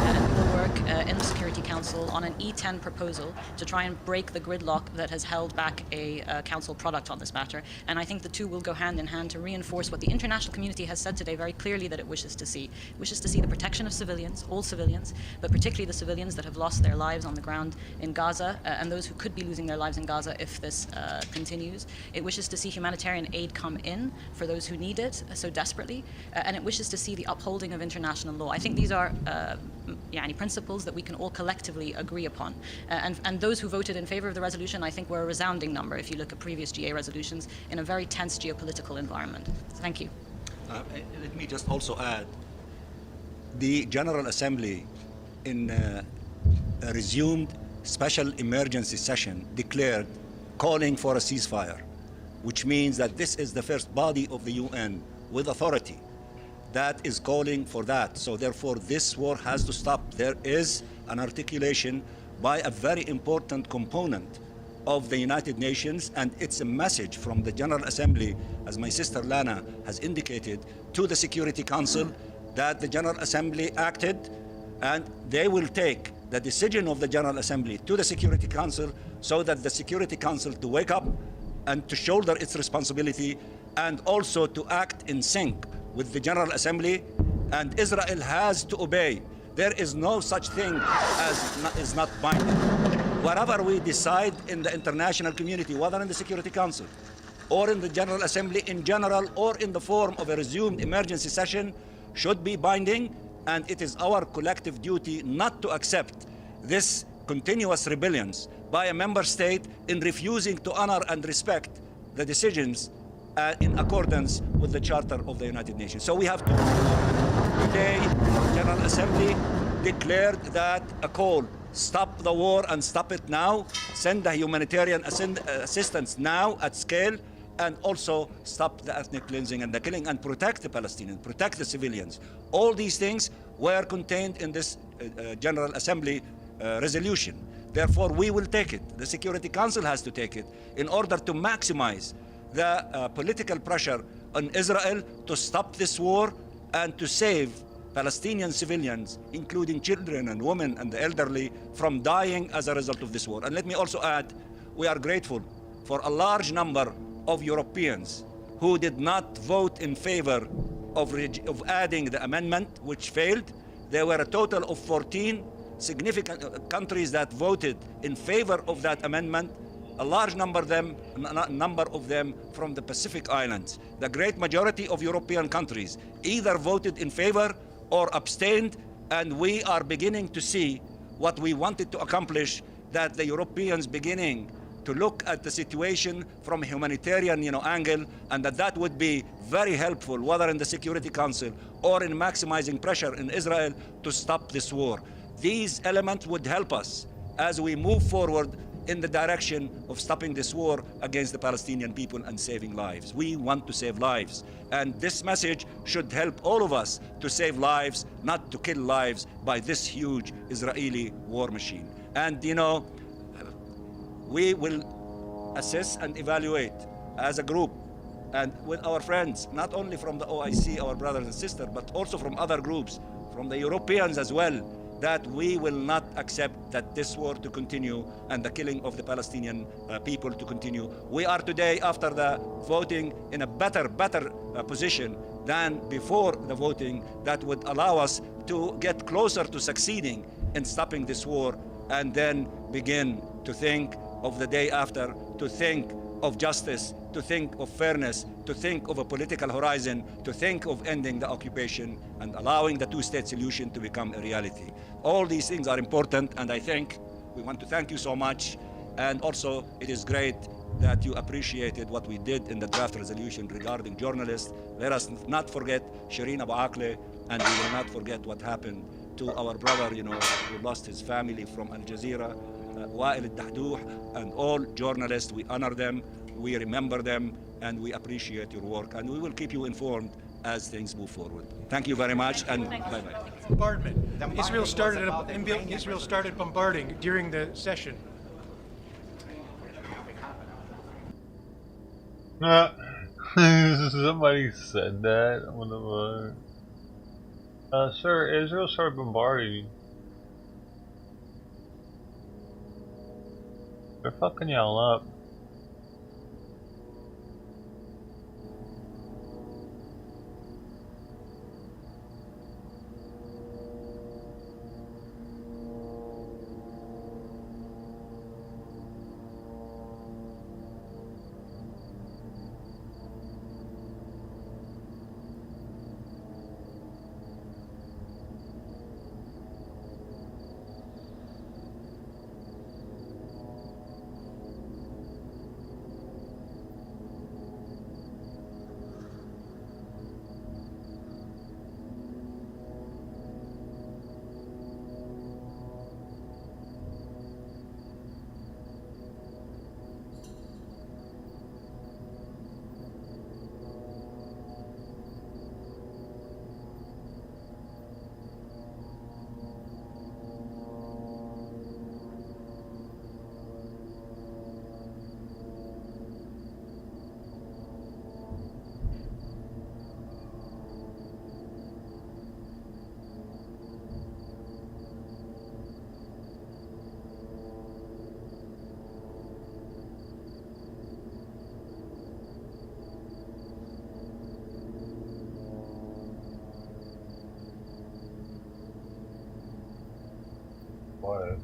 And we will work in the Security Council on an E10 proposal to try and break the gridlock that has held back a council product on this matter. And I think the two will go hand in hand to reinforce what the international community has said today very clearly that it wishes to see. It wishes to see the protection of civilians, all civilians, but particularly the civilians that have lost their lives on the ground in Gaza and those who could be losing their lives in Gaza if this continues. It wishes to see humanitarian aid come in for those who need it so desperately. And it wishes to see the upholding of international law. I think these are principles that we can all collectively agree upon. And those who voted in favor of the resolution, I think, were a resounding number if you look at previous GA resolutions in a very tense geopolitical environment. Thank you. Let me just also add, the General Assembly in a resumed special emergency session declared calling for a ceasefire, which means that this is the first body of the UN with authority that is calling for that. So therefore, this war has to stop. There is an articulation by a very important component of the United Nations, and it's a message from the General Assembly, as my sister Lana has indicated, to the Security Council that the General Assembly acted, and they will take the decision of the General Assembly to the Security Council so that the Security Council to wake up and to shoulder its responsibility and also to act in sync with the General Assembly, and Israel has to obey. There is no such thing as is not binding. Whatever we decide in the international community, whether in the Security Council or in the General Assembly in general or in the form of a resumed emergency session, should be binding, and it is our collective duty not to accept this continuous rebellions by a member state in refusing to honor and respect the decisions in accordance with the Charter of the United Nations. So we have to today, the General Assembly declared that a call, stop the war and stop it now, send the humanitarian assistance now at scale, and also stop the ethnic cleansing and the killing and protect the Palestinians, protect the civilians. All these things were contained in this General Assembly resolution. Therefore, we will take it. The Security Council has to take it in order to maximize the political pressure on Israel to stop this war and to save Palestinian civilians, including children and women and the elderly, from dying as a result of this war. And let me also add, we are grateful for a large number of Europeans who did not vote in favor of adding the amendment, which failed. There were a total of 14, significant countries that voted in favor of that amendment, a large number of them from the Pacific Islands. The great majority of European countries either voted in favor or abstained, and we are beginning to see what we wanted to accomplish, that the Europeans beginning to look at the situation from a humanitarian angle, and that would be very helpful, whether in the Security Council or in maximizing pressure in Israel to stop this war. These elements would help us as we move forward in the direction of stopping this war against the Palestinian people and saving lives. We want to save lives. And this message should help all of us to save lives, not to kill lives by this huge Israeli war machine. And we will assess and evaluate as a group and with our friends, not only from the OIC, our brothers and sisters, but also from other groups, from the Europeans as well, that we will not accept that this war to continue and the killing of the Palestinian people to continue. We are today, after the voting, in a better position than before the voting, that would allow us to get closer to succeeding in stopping this war, and then begin to think of the day after, to think of justice, to think of fairness, to think of a political horizon, to think of ending the occupation and allowing the two-state solution to become a reality. All these things are important, and I think we want to thank you so much. And also, it is great that you appreciated what we did in the draft resolution regarding journalists. Let us not forget Shireen Abu Akleh, and we will not forget what happened to our brother, who lost his family from Al Jazeera, Wael al-Dahdouh, and all journalists. We honor them, we remember them, and we appreciate your work, and we will keep you informed as things move forward. Thank you very much, and bye-bye. Bombardment. Israel started bombarding during the session. Somebody said that. What the fuck? Sir, Israel started bombarding. They're fucking y'all up. What?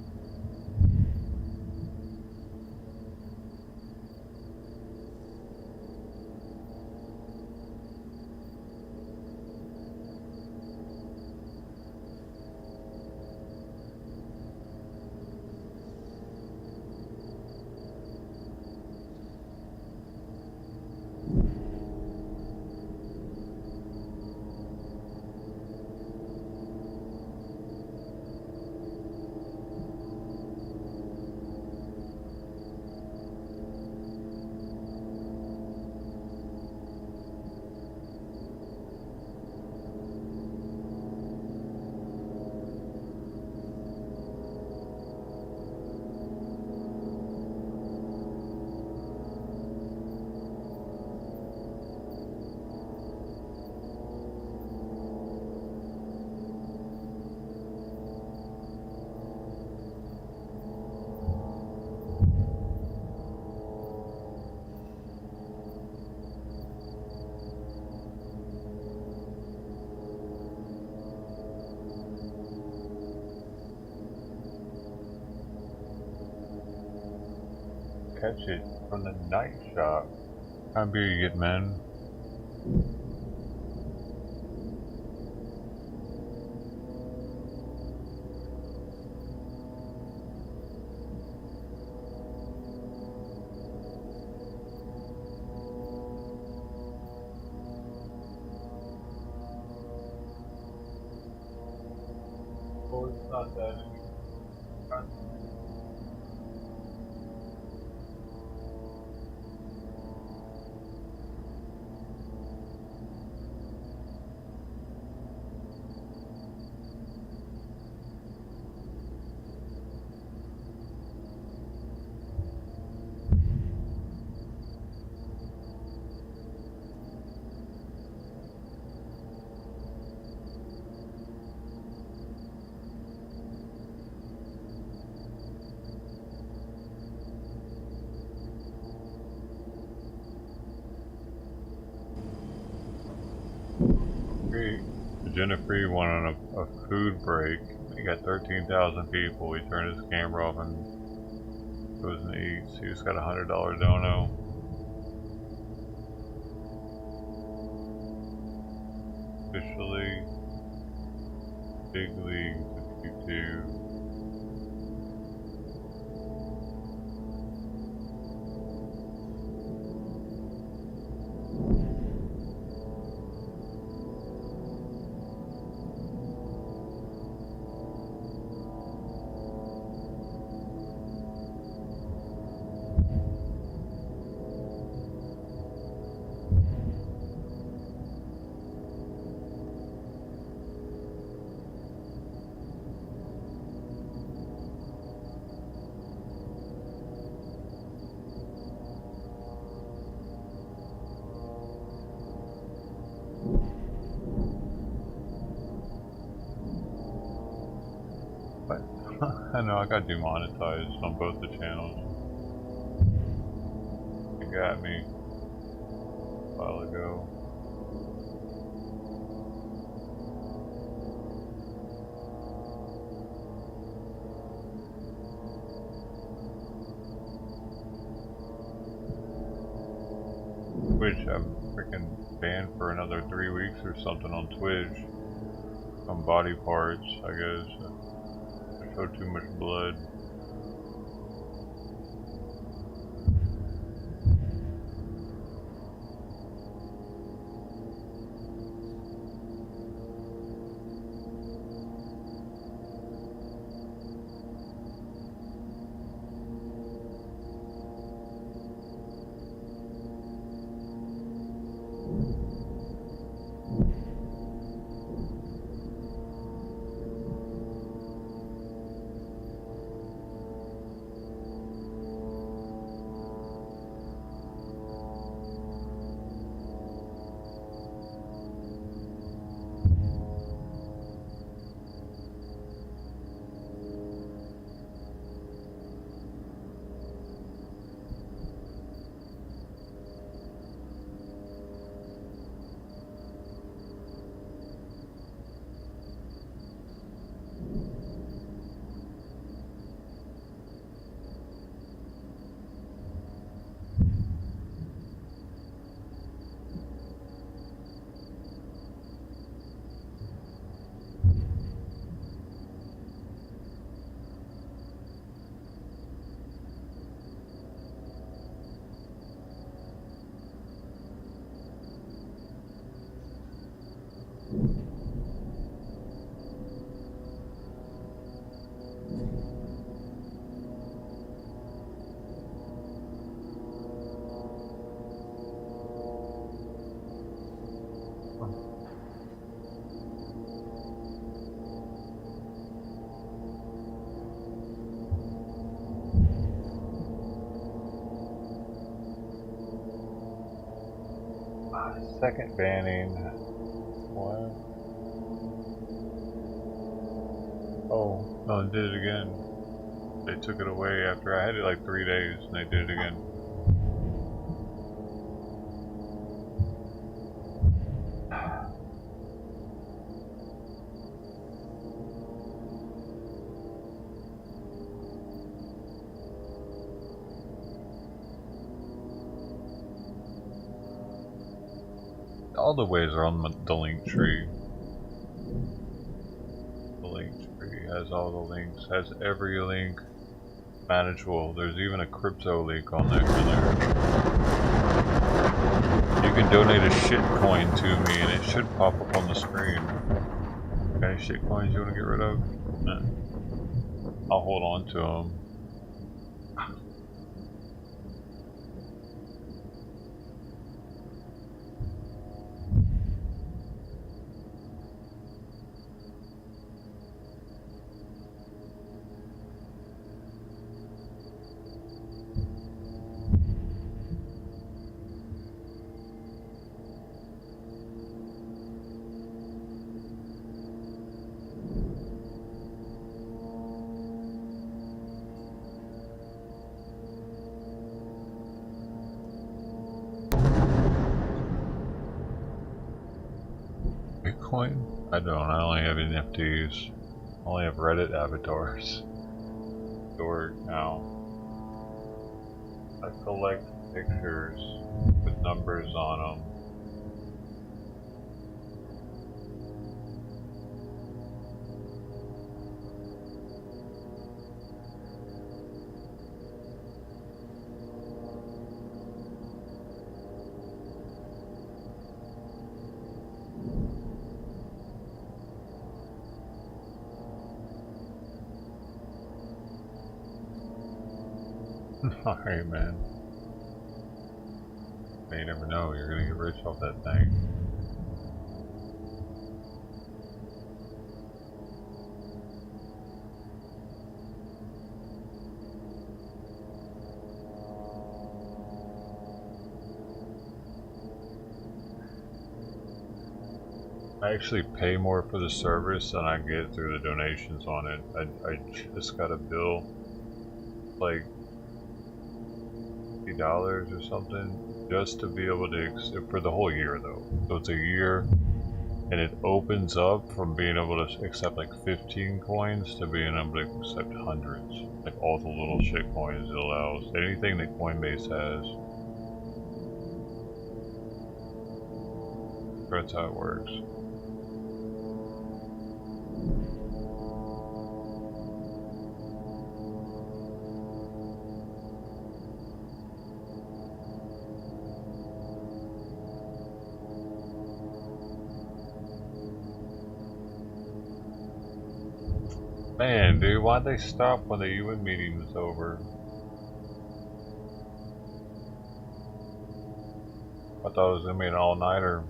catch it from the night shop. How much beer you get, man? Oh, it's not that. AgendaFree went on a food break. He got 13,000 people. He turned his camera off and goes and eats. He just got a $100 dono. Officially, big leagues if you do. I know, I got demonetized on both the channels. It got me a while ago. Twitch, I'm freaking banned for another 3 weeks or something on Twitch. On body parts, I guess. Show too much blood. Second banning. What? Oh, no, they did it again. They took it away after I had it like 3 days and they did it again. all the ways are on the link tree. The link tree has all the links, has every link manageable. There's even a crypto link on there. You can donate a shit coin to me and it should pop up on the screen. Got any shit coins you want to get rid of? Nah. I'll hold on to them. Bitcoin? I don't. I only have NFTs. I only have Reddit avatars. Dork now. I collect pictures with numbers on them. Alright, man. You never know, you're gonna get rich off that thing. I actually pay more for the service than I get through the donations on it. I just got a bill like $50 or something just to be able to for the whole year though. So it's a year and it opens up from being able to accept like 15 coins to being able to accept hundreds. Like all the little shit coins it allows. Anything that Coinbase has. That's how it works. Man, dude, why'd they stop when the UN meeting was over? I thought it was gonna be an all-nighter.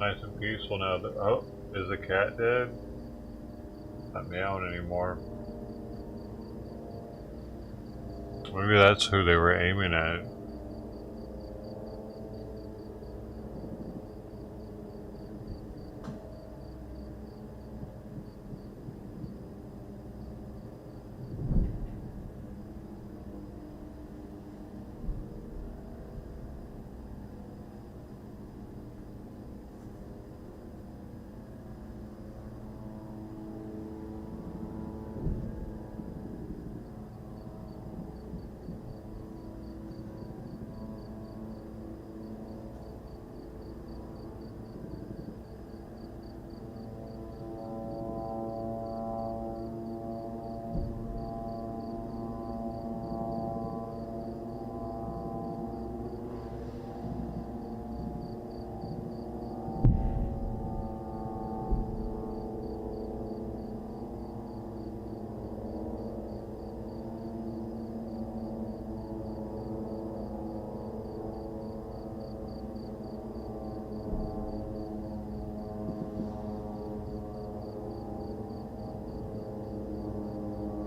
nice and peaceful now. Oh, is the cat dead? Not meowing anymore. Maybe that's who they were aiming at.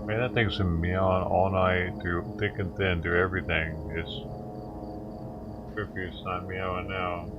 Man, that thing's been meowing all night, through thick and thin, through everything. It's trippy, it's not meowing now.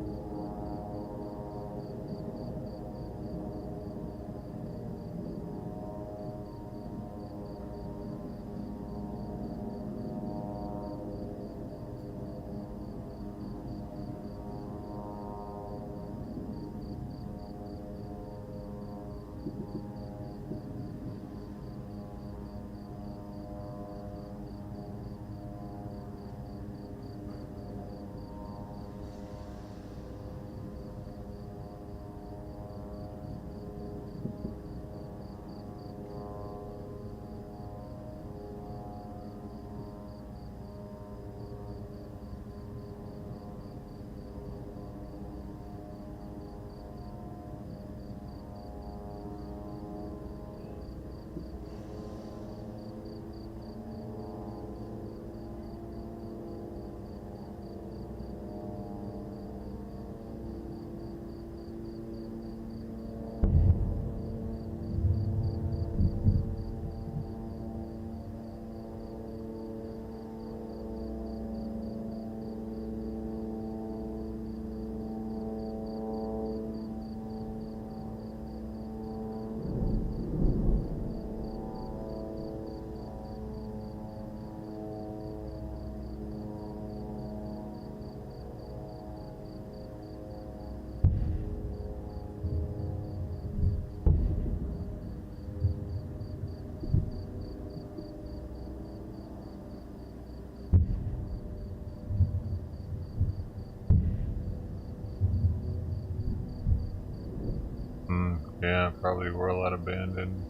Yeah, probably were a lot abandoned.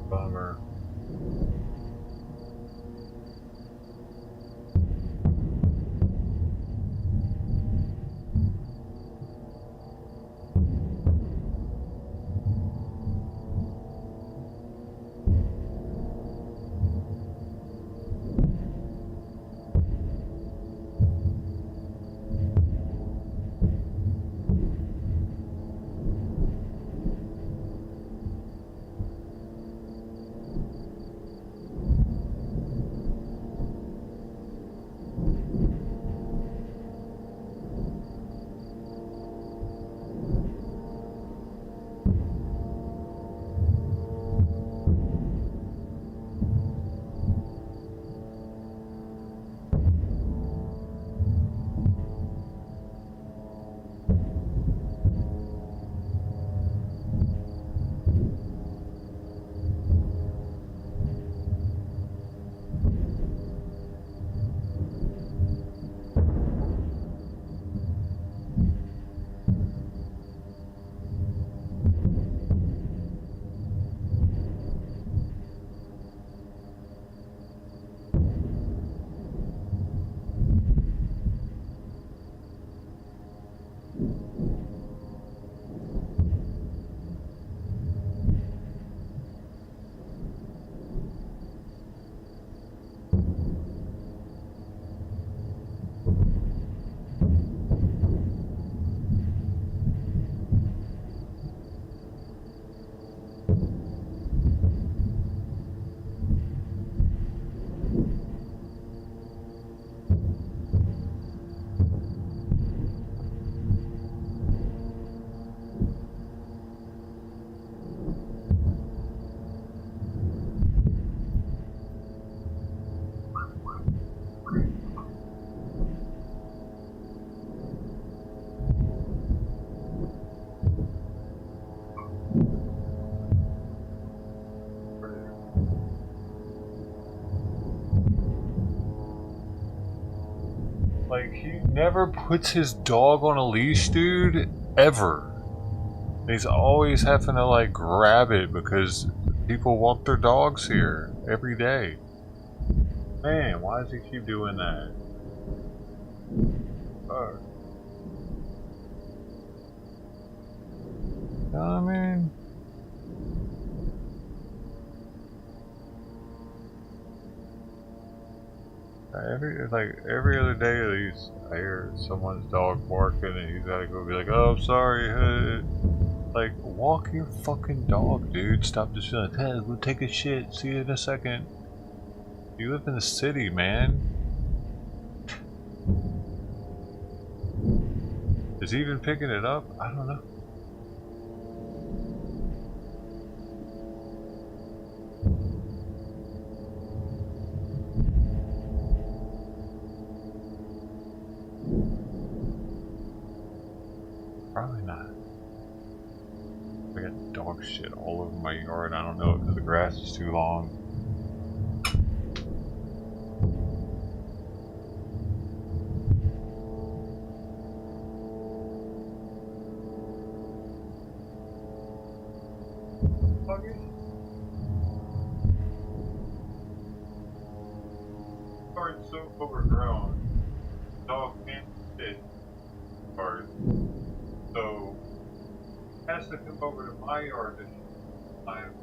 Bummer. Like, he never puts his dog on a leash, dude, ever. He's always having to, like, grab it because people walk their dogs here every day. Man, why does he keep doing that? Fuck. You know what I mean? Every other day at least, I hear someone's dog barking and he's gotta go be like, oh, I'm sorry. Like, walk your fucking dog, dude. Stop just being like, hey, go take a shit. See you in a second. You live in the city, man. Is he even picking it up? I don't know. Probably not. I got dog shit all over my yard. I don't know because the grass is too long. Yard's so overgrown. Dog can't sit. Yard. So has to come over to my yard this time.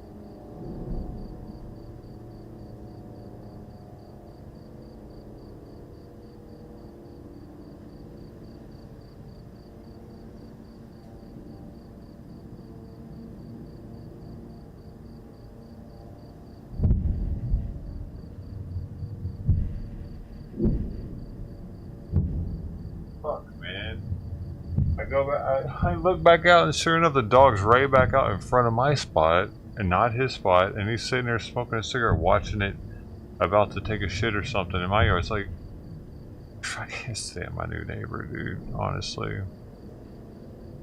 Fuck, man. I go back, I look back out, and sure enough, the dog's right back out in front of my spot, and not his spot, and he's sitting there smoking a cigarette, watching it, about to take a shit or something in my yard. It's like, I can't stand my new neighbor, dude, honestly.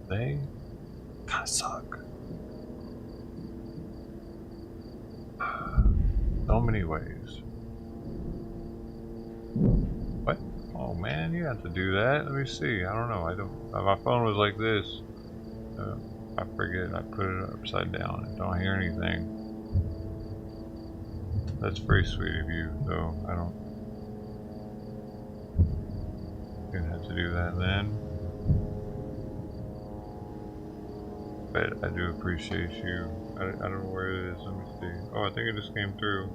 They kinda suck. So many ways. What? Oh man, you have to do that. Let me see. I don't know. I don't. My phone was like this. I forget. I put it upside down. I don't hear anything. That's pretty sweet of you, though. I don't. You're gonna have to do that then. But I do appreciate you. I don't know where it is. Let me see. Oh, I think it just came through.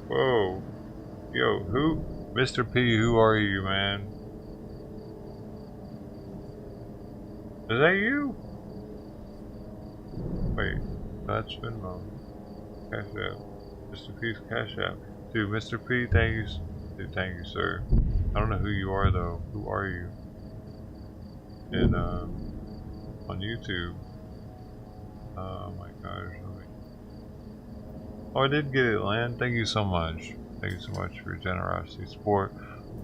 Whoa. Yo, who? Mr. P, who are you, man? Is that you? Wait, that's Venmo. Cash App. Mr. P's Cash App. Dude, Mr. P, thank you. Dude, thank you, sir. I don't know who you are, though. Who are you? And, on YouTube. Oh my gosh. Oh, I did get it, Lan. Thank you so much. Thank you so much for your generosity, support,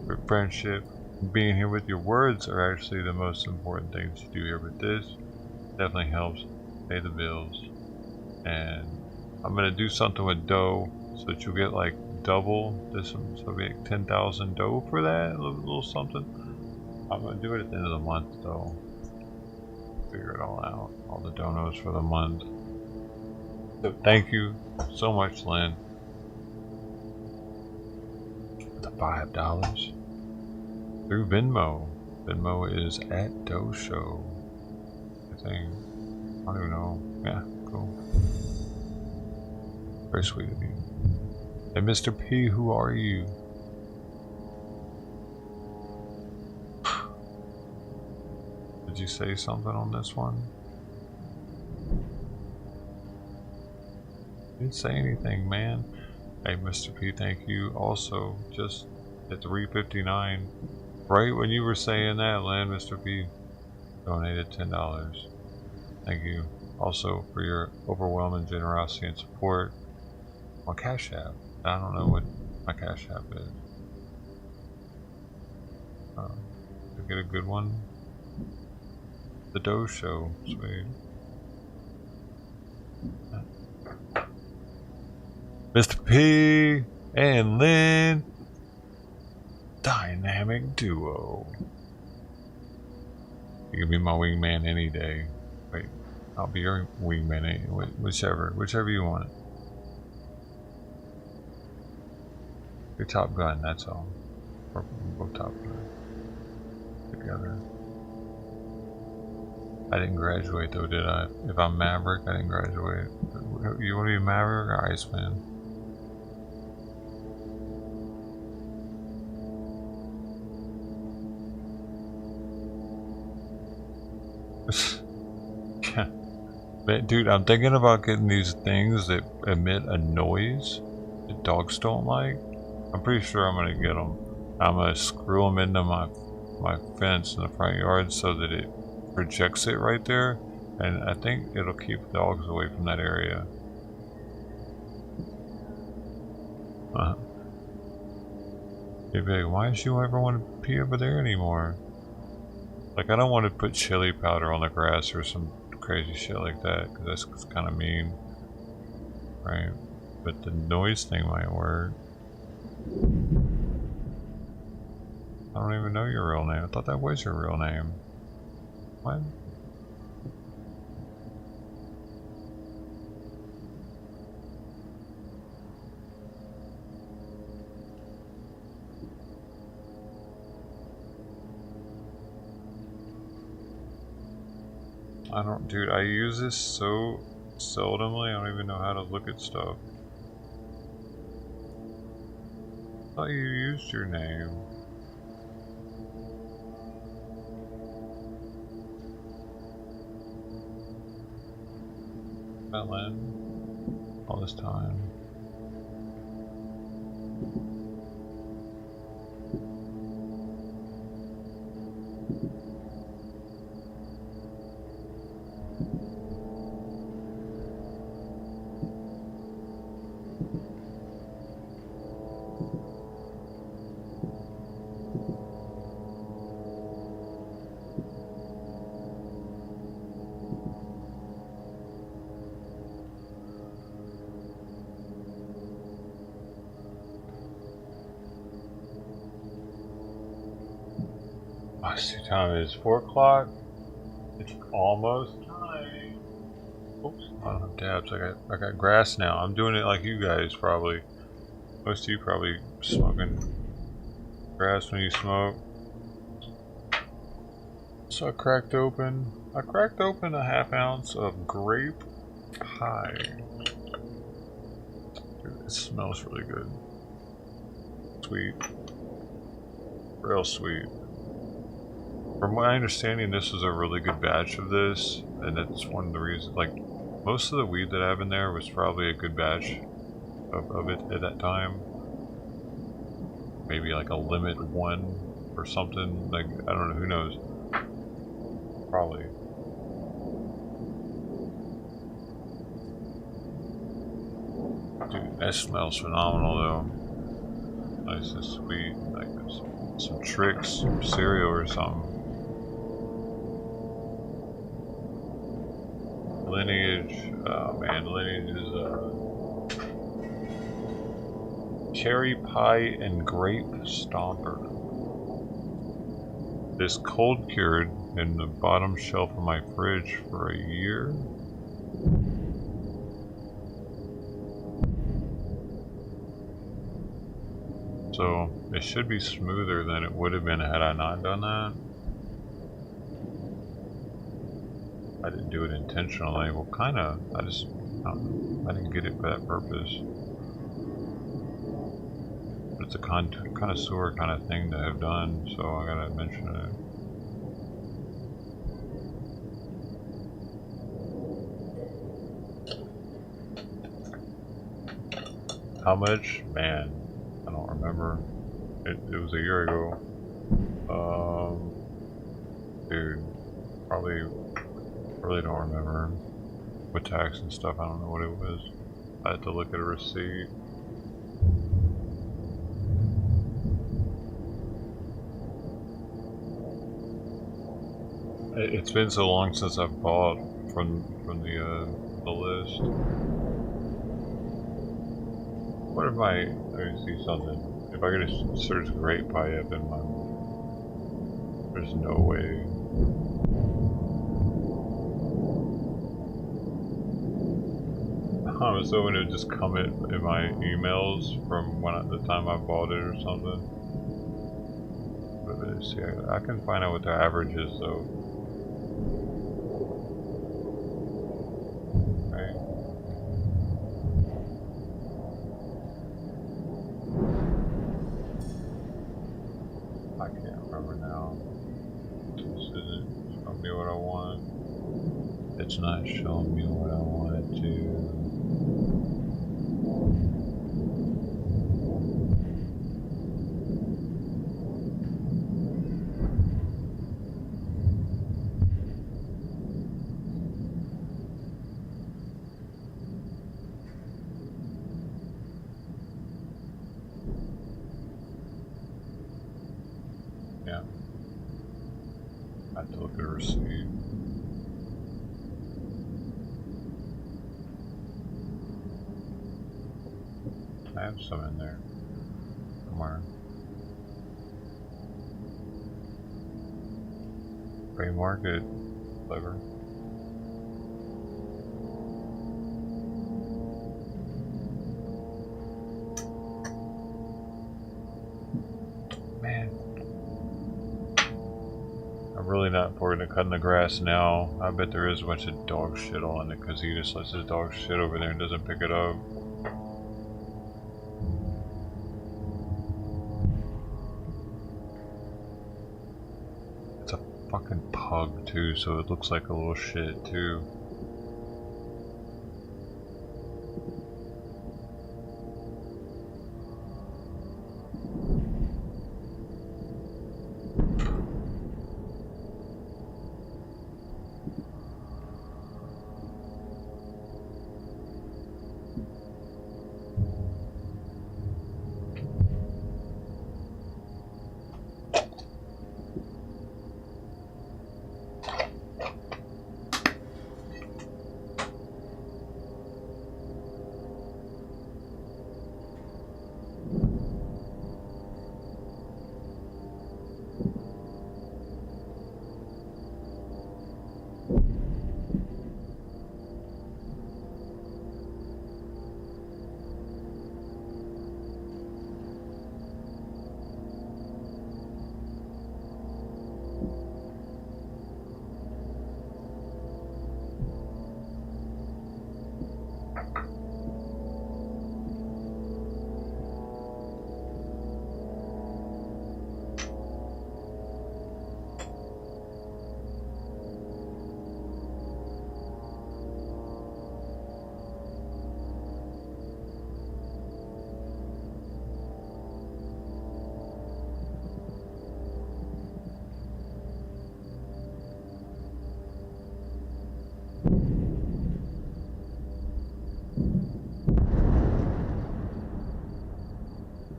for friendship. Being here with your words are actually the most important things you do here, but this definitely helps pay the bills. And I'm gonna do something with dough so that you'll get like double this, so it'll be like 10,000 dough for that, a little something. I'm gonna do it at the end of the month though. Figure it all out, all the donos for the month. So thank you so much, Lynn. The $5 through Venmo. Venmo is at Dough Show. I think. I don't even know. Yeah, cool. Very sweet of you. Hey, Mr. P, who are you? Did you say something on this one? Didn't say anything, man. Hey, Mr. P, thank you. Also, just at 3:59, right when you were saying that, Lynn, Mr. P donated $10. Thank you. Also for your overwhelming generosity and support on Cash App. I don't know what my Cash App is. To get a good one. The Dough Show, sweet. Mr. P and Lynn, Dynamic duo. You can be my wingman any day. Wait, I'll be your wingman, whichever you want. You're Top Gun, that's all. We're both Top Gun. Together. I didn't graduate though, did I? If I'm Maverick, I didn't graduate. You want to be Maverick or Iceman? Dude, I'm thinking about getting these things that emit a noise that dogs don't like. I'm pretty sure I'm gonna get them. I'm gonna screw them into my fence in the front yard so that it projects it right there, and I think it'll keep dogs away from that area. You'd be like, why does you ever want to pee over there anymore? Like, I don't want to put chili powder on the grass or some crazy shit like that, because that's kind of mean, right? But the noise thing might work. I don't even know your real name. I thought that was your real name. What? I don't, dude, I use this so seldomly, I don't even know how to look at stuff. I thought you used your name. Ellen, all this time. What time is 4 o'clock? It's almost time. Oops, I don't have tabs. I got grass now. I'm doing it like you guys probably. Most of you probably smoking grass when you smoke. So I cracked open a half ounce of grape pie. Dude, it smells really good. Sweet. Real sweet. From my understanding, this is a really good batch of this, and that's one of the reasons, like, most of the weed that I have in there was probably a good batch of it at that time. Maybe like a limit 1 or something, like, I don't know, who knows. Probably. Dude, that smells phenomenal though. Nice and sweet, like some Trix, some cereal or something. Lineage, oh man, Lineage is cherry pie and grape stomper. This cold cured in the bottom shelf of my fridge for a year. So it should be smoother than it would have been had I not done that. I didn't do it intentionally. Well, kind of. I didn't get it for that purpose. But it's a connoisseur kind of thing to have done, so I gotta mention it. How much? Man, I don't remember. It was a year ago. Dude, probably. I really don't remember. With tax and stuff, I don't know what it was. I had to look at a receipt. It's been so long since I've bought from the list. What if let me see something. If if I could search grape pie up in my... There's no way. I was hoping it would just come in my emails from the time I bought it or something. But see, I can find out what the average is though. Right. I can't remember now. This isn't showing me what I want. It's not showing me what I want it to. Yeah. I have to look at a receipt. I have some in there. Somewhere. Gray market. Clever. Man. I'm really not forward to cutting the grass now. I bet there is a bunch of dog shit on it because he just lets his dog shit over there and doesn't pick it up. It's a fucking pug too, so it looks like a little shit too.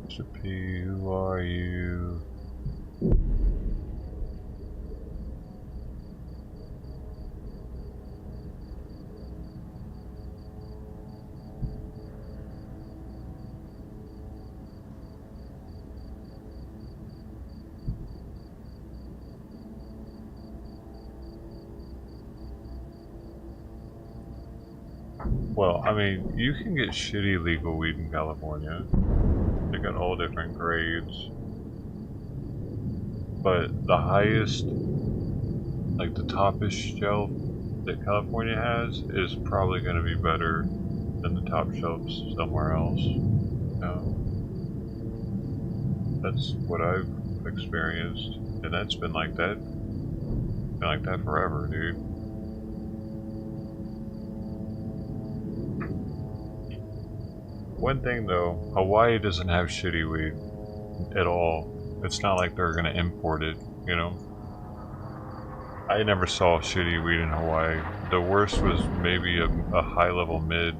Mr. P, who are you? Well, I mean, you can get shitty legal weed in California. They got all different grades. But the highest, like the toppest shelf that California has is probably going to be better than the top shelves somewhere else. You know? That's what I've experienced. And that's been like that. Been like that forever, dude. One thing though, Hawaii doesn't have shitty weed at all. It's not like they're gonna import it, you know? I never saw shitty weed in Hawaii. The worst was maybe a high-level mid.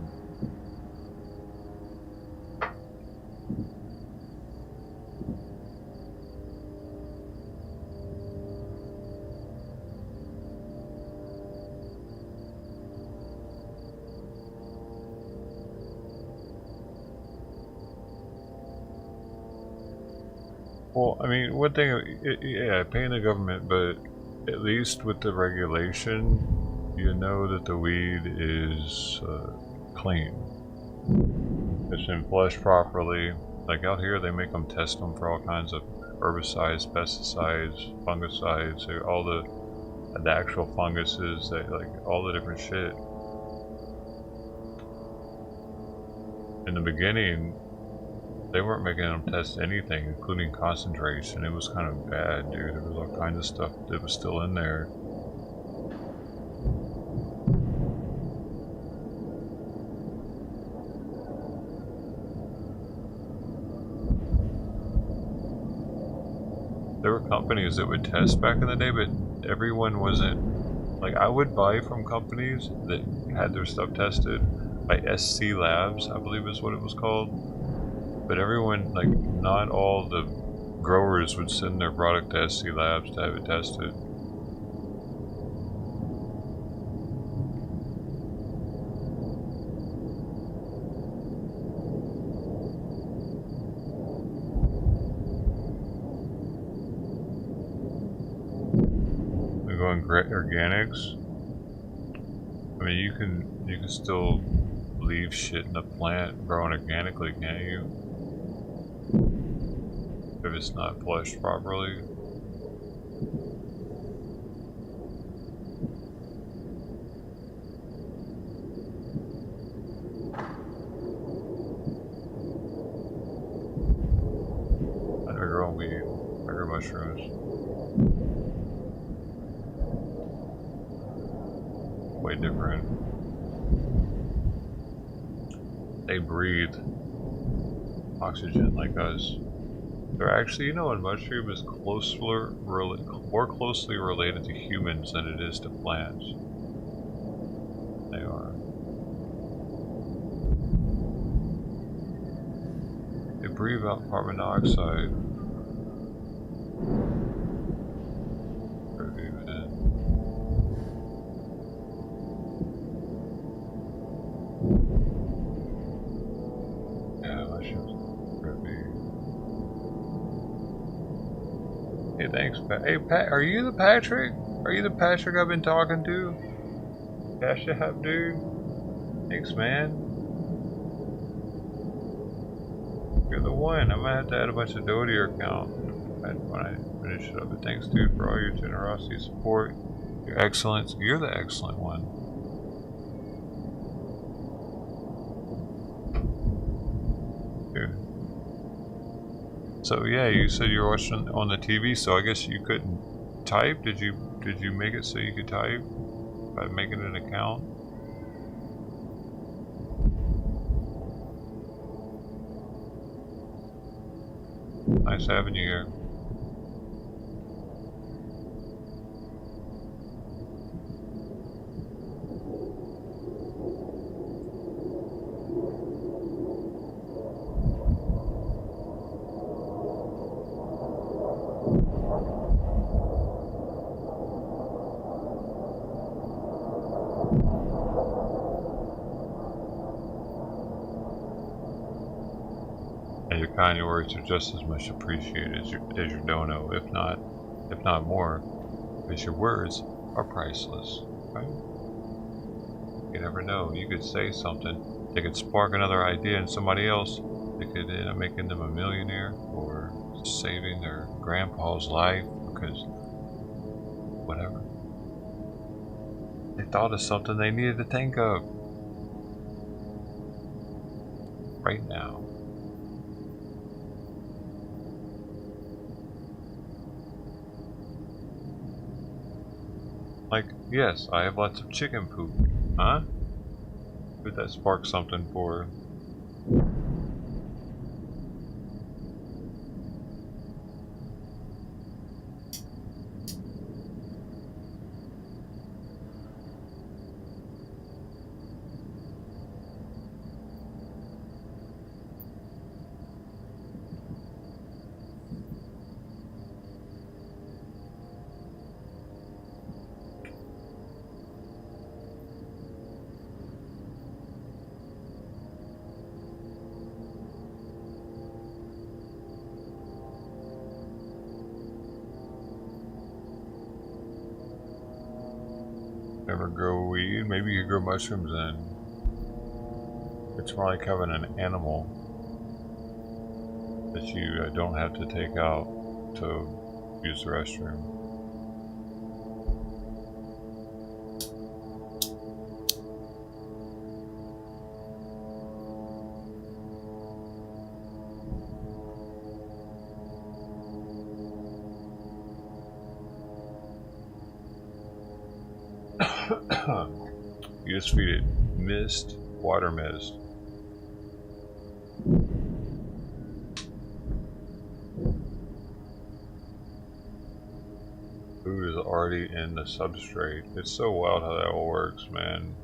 Well, I mean, one thing, yeah, paying the government, but at least with the regulation, you know that the weed is clean. It's been flushed properly. Like out here, they make them test them for all kinds of herbicides, pesticides, fungicides, all the actual funguses, like all the different shit. In the beginning, they weren't making them test anything, including concentration. It was kind of bad, dude. There was all kinds of stuff that was still in there. There were companies that would test back in the day, but everyone wasn't, like, I would buy from companies that had their stuff tested by SC Labs, I believe is what it was called. But everyone, like, not all the growers would send their product to SC Labs to have it tested. We're going organics. I mean, you can still leave shit in the plant growing organically, can't you? If it's not flushed properly. I never grow weed. I grow mushrooms. Way different. They breathe oxygen like us. They're actually, you know, a mushroom is more closely related to humans than it is to plants. They are. They breathe out carbon dioxide. Hey, thanks, Pat. Hey, Pat, are you the Patrick? Are you the Patrick I've been talking to? Cash to have, dude. Thanks, man. You're the one. I might have to add a bunch of dough to your account when I finish it up. But thanks, dude, for all your generosity, support, your excellence. You're the excellent one. Dude. So yeah, you said you were watching on the TV, so I guess you couldn't type. Did you make it so you could type by making an account? Nice having you here. Your kind words are just as much appreciated as your dono, if not more, because your words are priceless, right? You never know. You could say something that could spark another idea in somebody else. It could end up making them a millionaire or saving their grandpa's life because whatever. They thought of something they needed to think of right now. Like, yes, I have lots of chicken poop. Huh? Could that spark something for her? never grow weed. Maybe you grow mushrooms in. It's more like having an animal that you don't have to take out to use the restroom. You just feed it mist, water mist. Food is already in the substrate. It's so wild how that all works, man.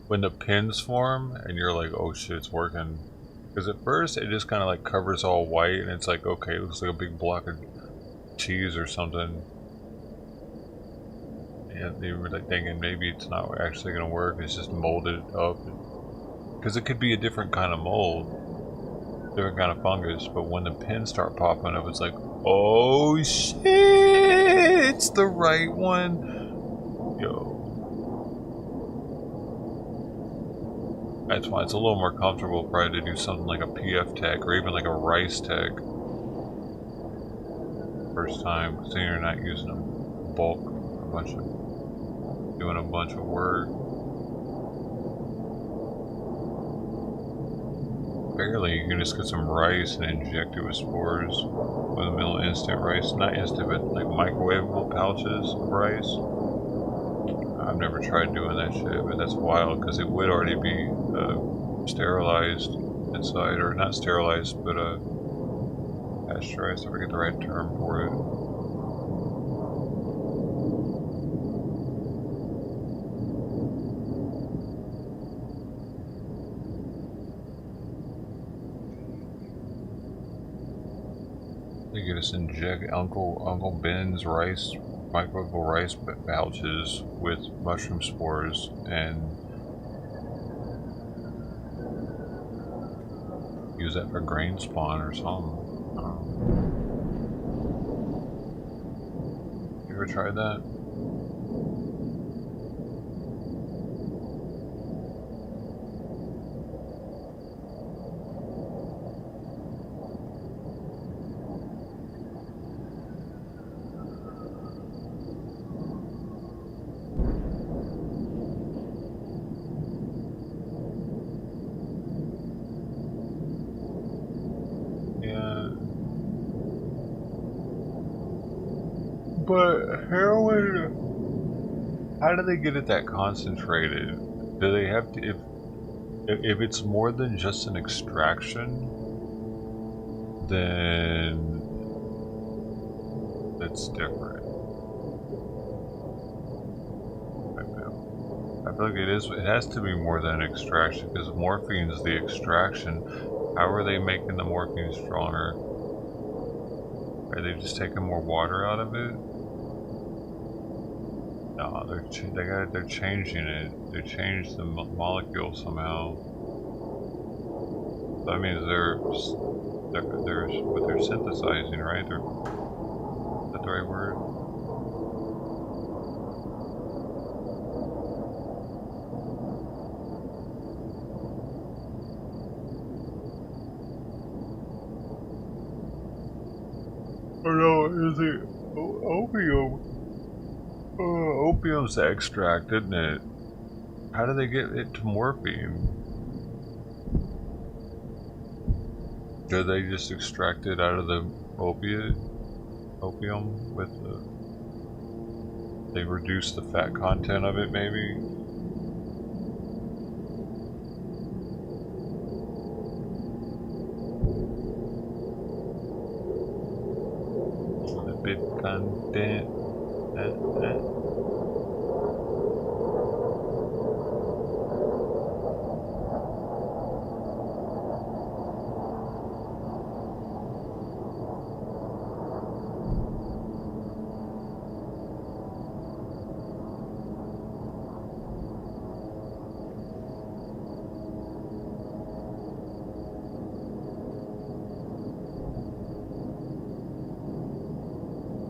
When the pins form and you're like, oh shit, it's working. Because at first it just kind of like covers all white and it's like, okay, it looks like a big block of cheese or something. And they were like thinking maybe it's not actually going to work, it's just molded up. Because it could be a different kind of mold, different kind of fungus, but when the pins start popping up, it's like, oh shit, it's the right one. Yo. That's why it's a little more comfortable probably to do something like a PF tech or even like a rice tech. First time, because then you're not using a bulk, doing a bunch of work. Barely, you can just get some rice and inject it with spores with a little instant rice, not instant, but like microwavable pouches of rice. I've never tried doing that shit, but that's wild because it would already be sterilized inside, or not sterilized, but pasteurized. I forget the right term for it. You can just inject Uncle Ben's rice, microwavable rice pouches with mushroom spores and use that for grain spawn or something. You ever tried that? But heroin, how do they get it that concentrated? Do they have to, if it's more than just an extraction, then that's different. I feel like it has to be more than an extraction, because morphine is the extraction. How are they making the morphine stronger? Are they just taking more water out of it? No, they're changing it. They changed the molecule somehow. That means they're what they're synthesizing, right? Is that the right word? Oh no, is it opium? Opium's the extract, isn't it? How do they get it to morphine? Do they just extract it out of the opium with the... They reduce the fat content of it, maybe? Lipid content.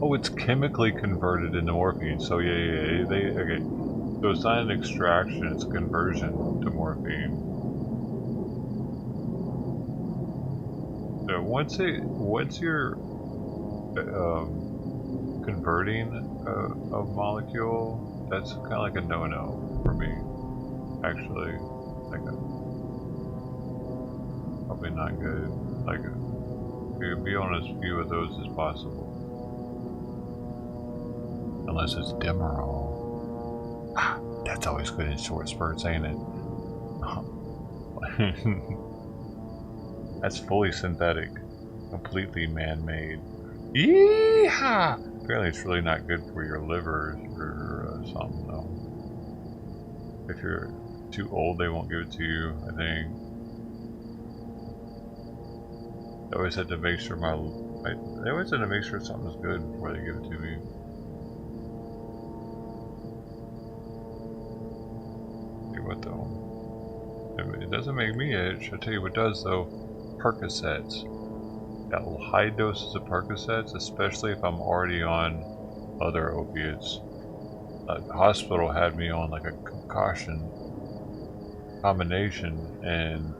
Oh, it's chemically converted into morphine. So yeah. Okay. So it's not an extraction; it's a conversion to morphine. So once you're converting a molecule, that's kind of like a no-no for me. Actually, like probably not good. Like, be on as few of those as possible, unless it's Demerol. That's always good in short spurts, ain't it? That's fully synthetic, completely man-made. Yeehaw! Apparently, it's really not good for your liver or something though. If you're too old, they won't give it to you, I think. I always had to make sure they always had to make sure something's good before they give it to me. See what though? It doesn't make me itch. I'll tell you what does though. Percocets. Got high doses of Percocets, especially if I'm already on other opiates. The hospital had me on like a concoction combination, and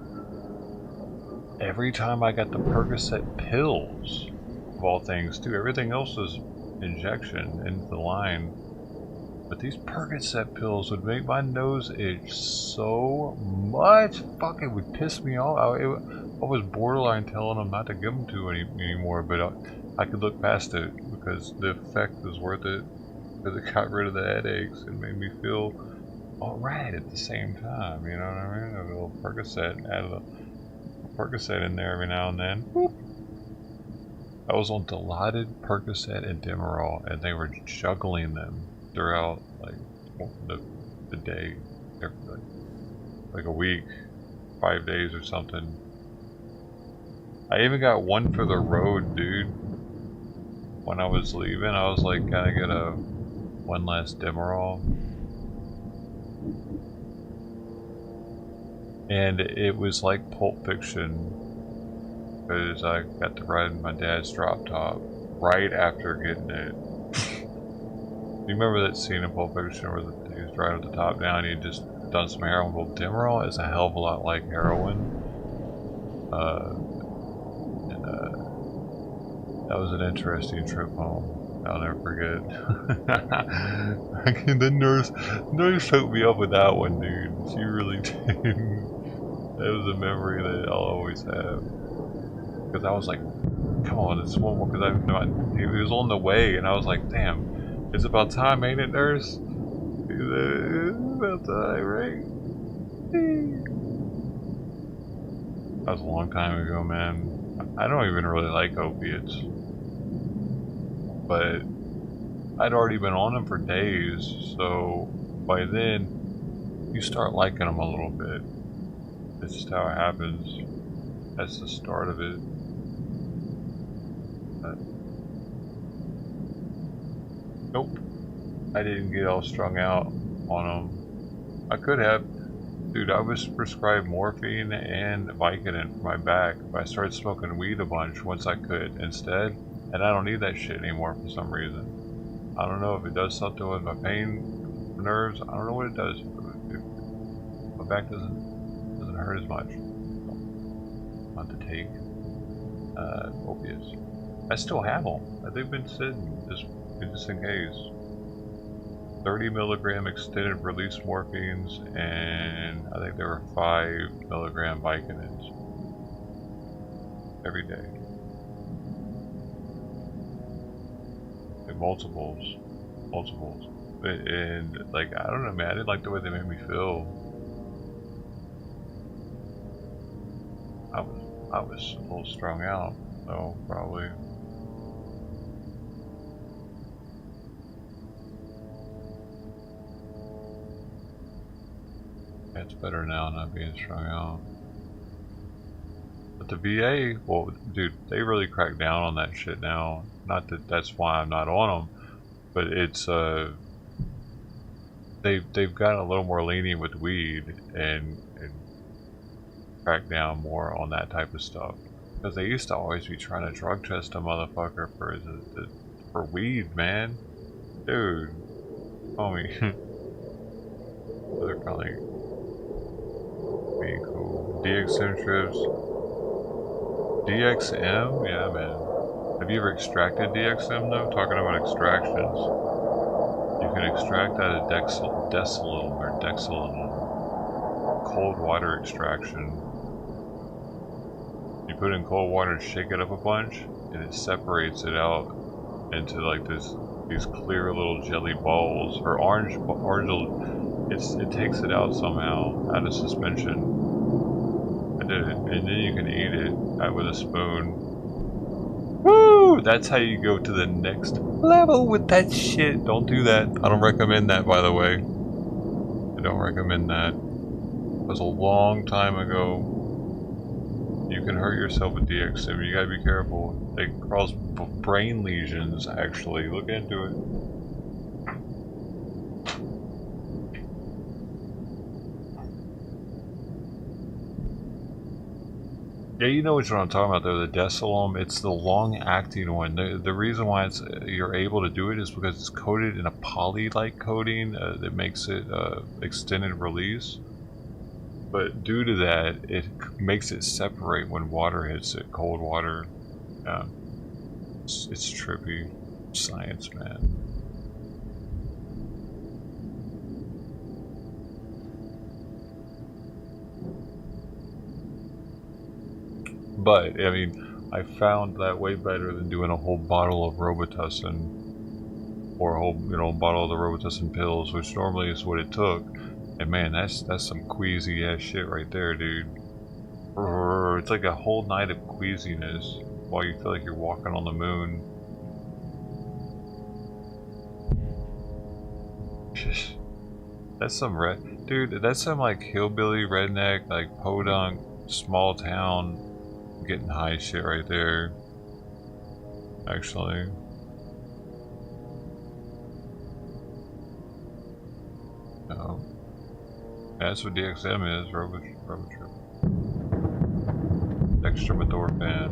every time I got the Percocet pills, of all things too, everything else was injection into the line, but these Percocet pills would make my nose itch so much. Fuck, it would piss me off. I was borderline telling them not to give them to anymore, but I could look past it because the effect was worth it, because it got rid of the headaches and made me feel alright at the same time, you know what I mean? A little Percocet, add a Percocet in there every now and then. Whoop. I was on Dilaudid, Percocet, and Demerol, and they were juggling them throughout like the day, like a week, 5 days or something. I even got one for the road, dude. When I was leaving, I was like, can I get one last Demerol? And it was like Pulp Fiction, because I got to ride my dad's drop top right after getting it. You remember that scene in Pulp Fiction where he was driving the top down and he just done some heroin? Well, Demerol is a hell of a lot like heroin. That was an interesting trip home. I'll never forget. The nurse hooked me up with that one, dude. She really did. That was a memory that I'll always have. Because I was like, come on, it's one more. Because he was on the way, and I was like, damn, it's about time, ain't it, nurse? It's about time, right? That was a long time ago, man. I don't even really like opiates. But I'd already been on them for days, so by then you start liking them a little bit. It's just how it happens. That's the start of it. Nope. I didn't get all strung out on them. I could have. Dude, I was prescribed morphine and Vicodin for my back, but I started smoking weed a bunch once I could instead, and I don't need that shit anymore for some reason. I don't know if it does something with my pain nerves. I don't know what it does. My back doesn't hurt as much. Not to take opiates. I still have them. They've been sitting just in case. 30 milligram extended release morphines, and I think there were 5 milligram Vicodins every day. And multiples. And like, I don't know, man, I didn't like the way they made me feel. I was a little strung out, though, probably. It's better now not being strung out. But the VA, well, dude, they really crack down on that shit now. Not that that's why I'm not on them, but it's they've gotten a little more lenient with weed and crack down more on that type of stuff. Because they used to always be trying to drug test a motherfucker for the for weed, man. Dude. Homie. They're probably being cool. DXM trips. DXM? Yeah, man. Have you ever extracted DXM though? Talking about extractions. You can extract out of Desilum or Dexilum. Cold water extraction. You put in cold water, shake it up a bunch, and it separates it out into like these clear little jelly balls or orange. It takes it out somehow out of suspension. I did it, and then you can eat it with a spoon. Woo! That's how you go to the next level with that shit. Don't do that. I don't recommend that, by the way. I don't recommend that. It was a long time ago. You can hurt yourself with DXM. You gotta be careful. They cause brain lesions, actually. Look into it. Yeah, you know which one I'm talking about though, the Desilum. It's the long-acting one. The reason why you're able to do it is because it's coated in a poly-like coating that makes it extended release. But due to that, it makes it separate when water hits it, cold water. Yeah. It's trippy science, man. But, I mean, I found that way better than doing a whole bottle of Robitussin. Or a whole, bottle of the Robitussin pills, which normally is what it took. And man, that's some queasy ass shit right there, dude. It's like a whole night of queasiness while you feel like you're walking on the moon. That's some dude, that's some like hillbilly redneck, like podunk, small town getting high shit right there. Actually. No. That's what DXM is, Robotrip. Dextromethorphan.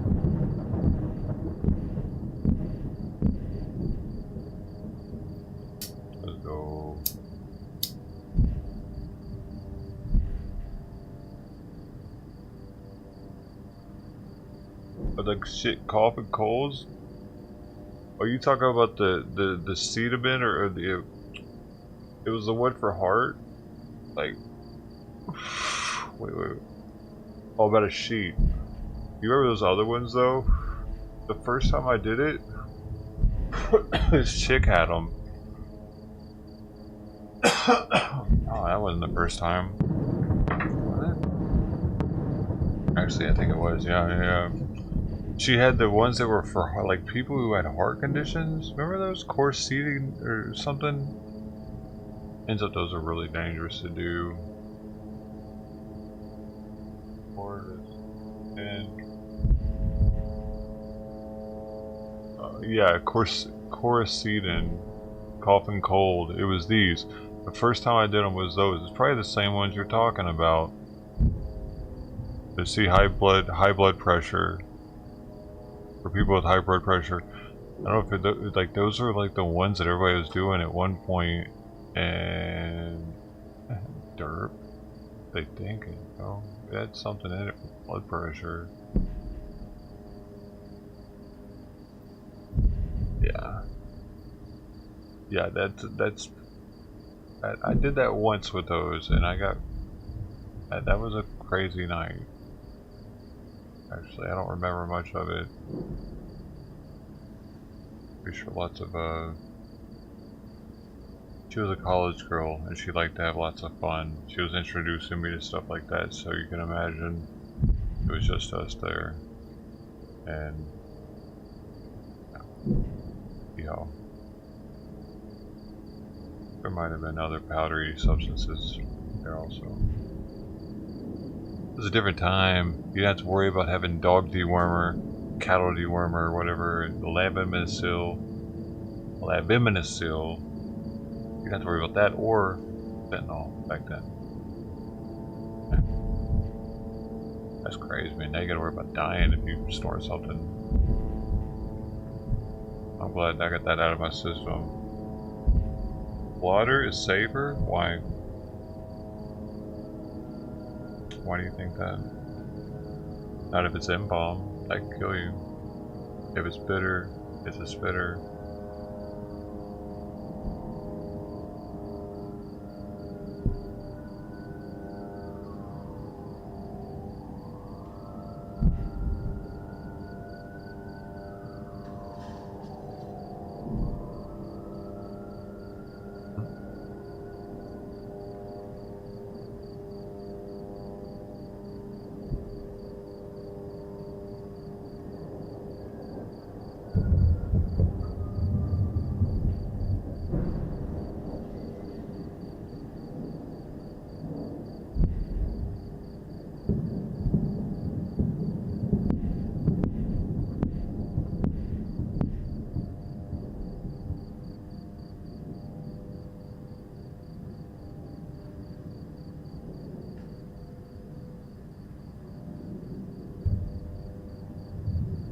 Let's go. But like shit, cough and colds? Are you talking about the Cetamin or the... It was the one for heart? Like... Wait. Oh, about a sheet. You remember those other ones though? The first time I did it, this chick had them. Oh, that wasn't the first time. Actually, I think it was. Yeah. She had the ones that were for like people who had heart conditions. Remember those course seating or something? Ends up those are really dangerous to do. Yeah, Coracetin, cough and cold. It was these. The first time I did them was those. It's probably the same ones you're talking about. To see high blood pressure for people with high blood pressure. I don't know if it, like those are like the ones that everybody was doing at one point, and derp. They think it. Oh, it had something in it for blood pressure. Yeah, that's. I did that once with those, and I got. That was a crazy night. Actually, I don't remember much of it. Pretty sure lots of She was a college girl, and she liked to have lots of fun. She was introducing me to stuff like that, so you can imagine it was just us there, and there might have been other powdery substances there also. It was a different time. You didn't have to worry about having dog dewormer, cattle dewormer, or whatever, labiminicil. You didn't have to worry about that or fentanyl back then. That's crazy, man. Now you gotta worry about dying if you snort something. I'm glad I got that out of my system. Water is safer? Why? Why do you think that? Not if it's embalmed. That could kill you. If it's bitter, it's a spitter.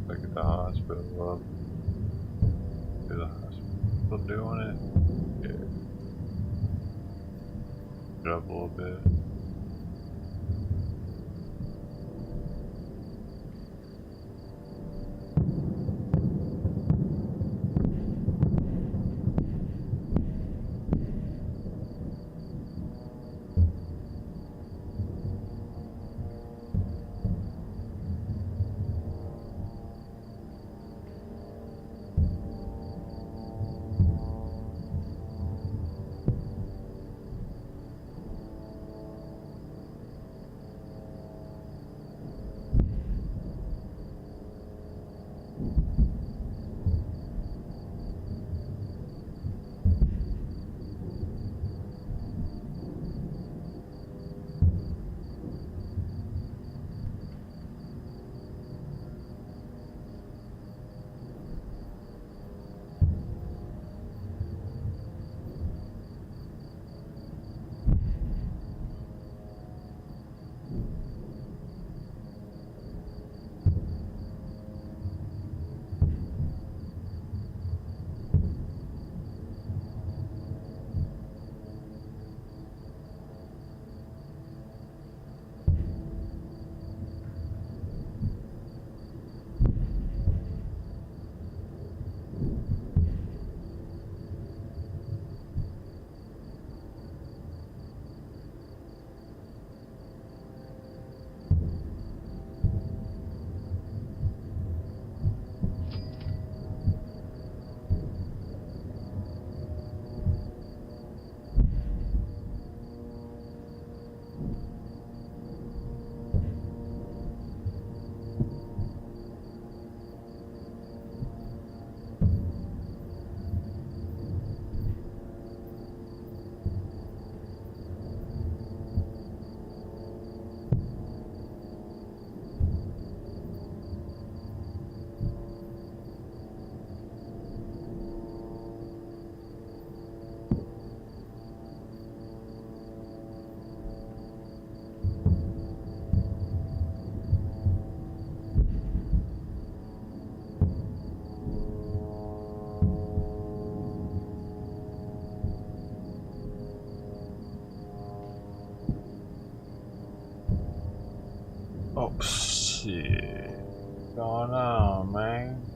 Look at the hospital up. Is the hospital doing it? Yeah. Put it up a little bit. Oh shit. What's going on, man?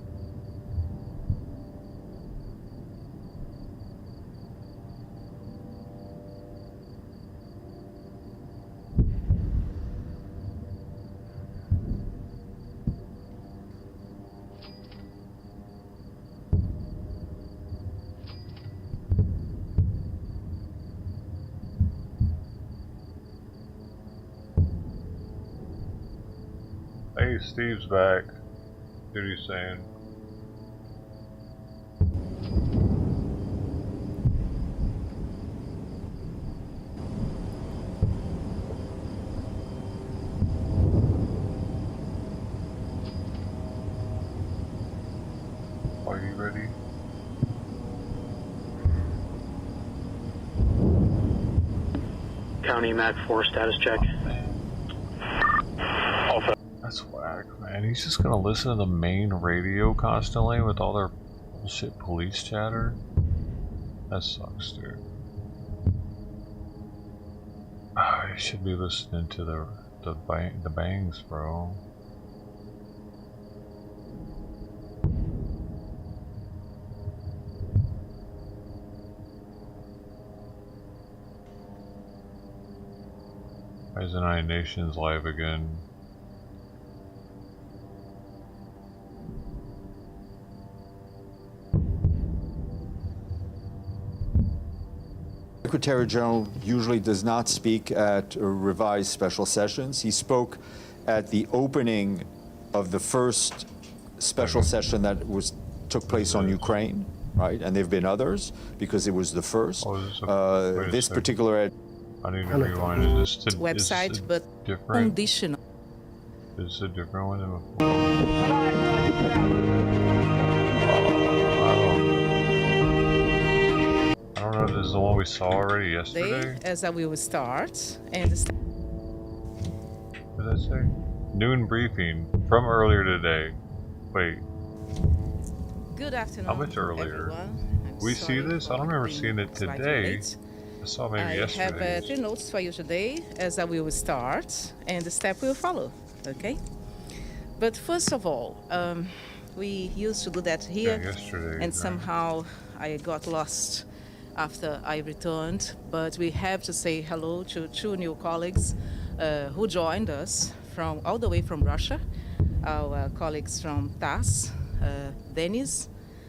Hey, Steve's back. What are you saying? Are you ready? County Mac 4 status check. That's whack, man. He's just gonna listen to the main radio constantly with all their Bullshit police chatter? That sucks, dude. I should be listening to the bangs, bro. Why isn't United Nations live again? Secretary General usually does not speak at revised special sessions. He spoke at the opening of the first special session that took place on Ukraine, right? And there have been others because it was the first. This particular. I need to rewind. Is this website, but different? Conditional. Is it a different one than I don't know if this is the one we saw already yesterday. As we will start and. What did that say? Noon briefing from earlier today. Wait. Good afternoon. How much earlier? We see this? I don't remember seeing it today. I saw maybe yesterday. I have 3 notes for you today as we will start and the step will follow, okay? But first of all, we used to do that here, and somehow I got lost after I returned. But we have to say hello to 2 new colleagues who joined us from all the way from Russia. Our colleagues from TASS, Denis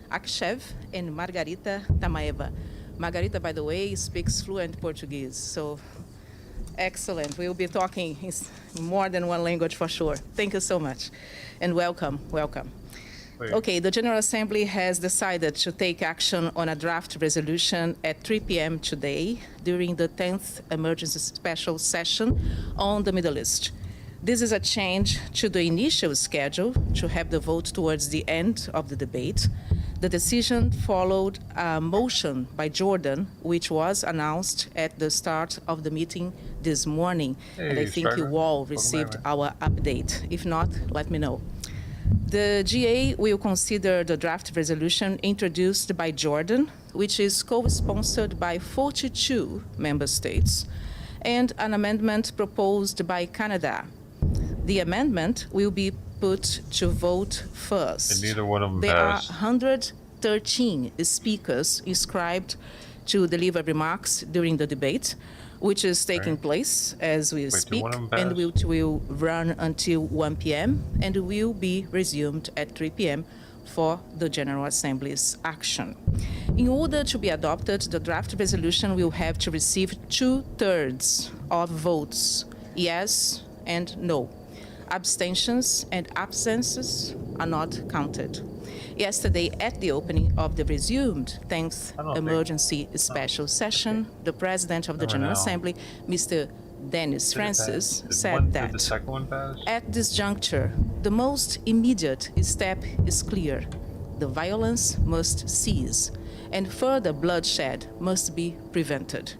Akshev and Margarita Tamaeva. Margarita, by the way, speaks fluent Portuguese, so excellent. We'll be talking in more than one language for sure. Thank you so much, and welcome. Okay, the General Assembly has decided to take action on a draft resolution at 3 p.m. today during the 10th Emergency Special Session on the Middle East. This is a change to the initial schedule to have the vote towards the end of the debate. The decision followed a motion by Jordan, which was announced at the start of the meeting this morning. And I think you all received our update. If not, let me know. The GA will consider the draft resolution introduced by Jordan, which is co-sponsored by 42 member states, and an amendment proposed by Canada. The amendment will be put to vote first. And neither one of them There passed. are 113 speakers inscribed to deliver remarks during the debate, which is taking place as we speak, and which will run until 1 p.m. and will be resumed at 3 p.m. for the General Assembly's action. In order to be adopted, the draft resolution will have to receive 2/3 of votes, yes and no. Abstentions and absences are not counted. Yesterday, at the opening of the resumed 10th Emergency Special Session, the President of the General Assembly, Mr. Denis Francis, said that Did the second one pass? at this juncture, the most immediate step is clear. The violence must cease, and further bloodshed must be prevented.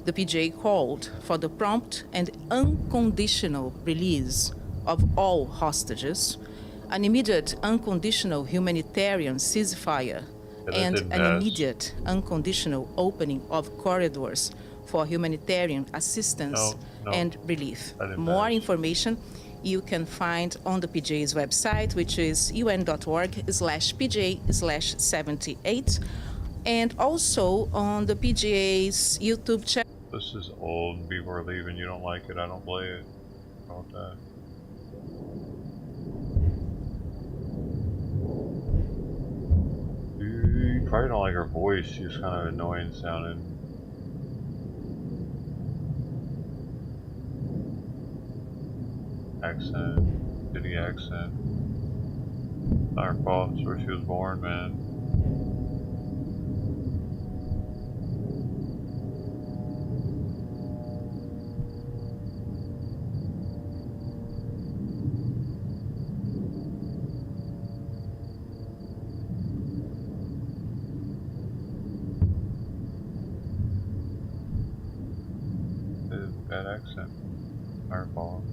The PJ called for the prompt and unconditional release of all hostages, an immediate unconditional humanitarian ceasefire, and an immediate unconditional opening of corridors for humanitarian assistance and relief. More information you can find on the PJ's website, which is un.org/PJ/78, and also on the PGA's YouTube channel. This is old. People are leaving. You don't like it. I don't play it. How about that? You probably don't like her voice. She's kind of annoying sounding. Accent. Shitty accent. Not her fault. It's where she was born, man. Bad accent. Our fault.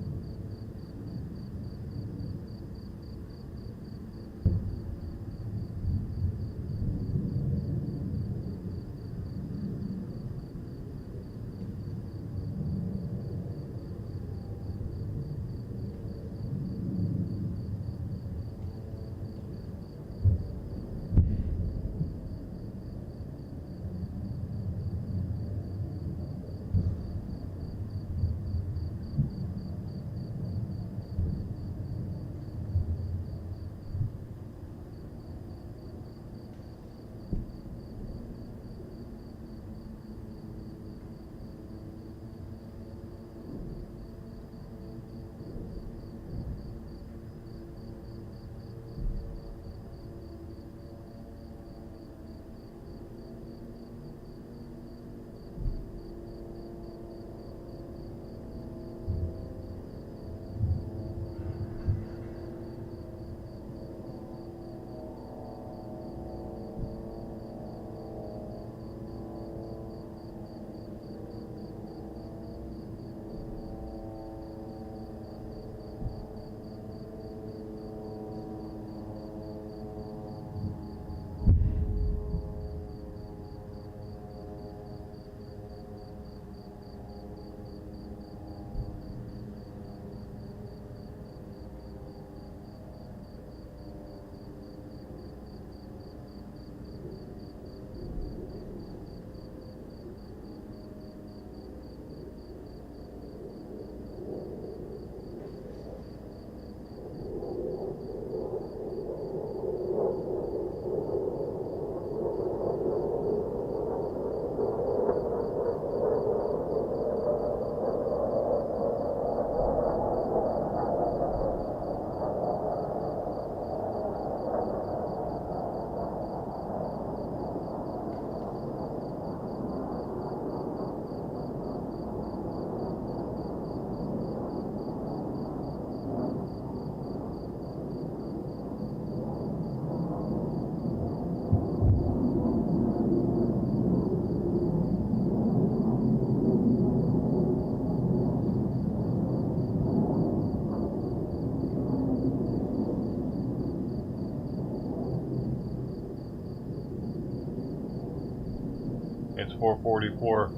It's 4:44.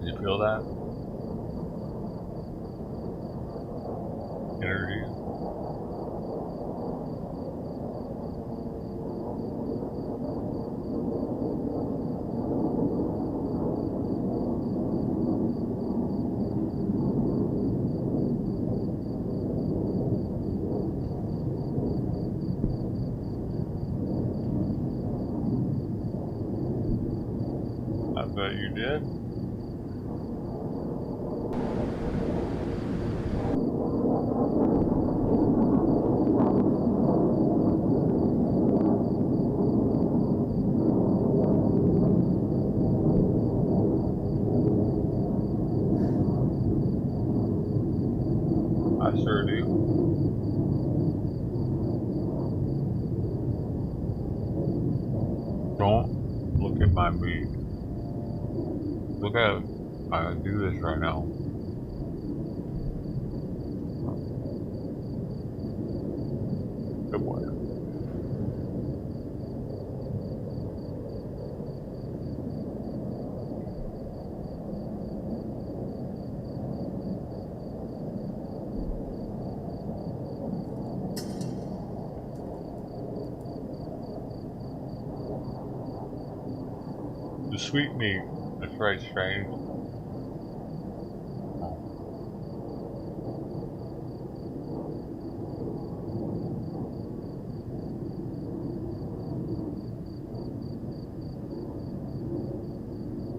Did you feel that? Energy. I bet you did. I sure do. Don't look at my meat. Look at it. I do this right now. Good boy. The sweet meat. That's right, strange.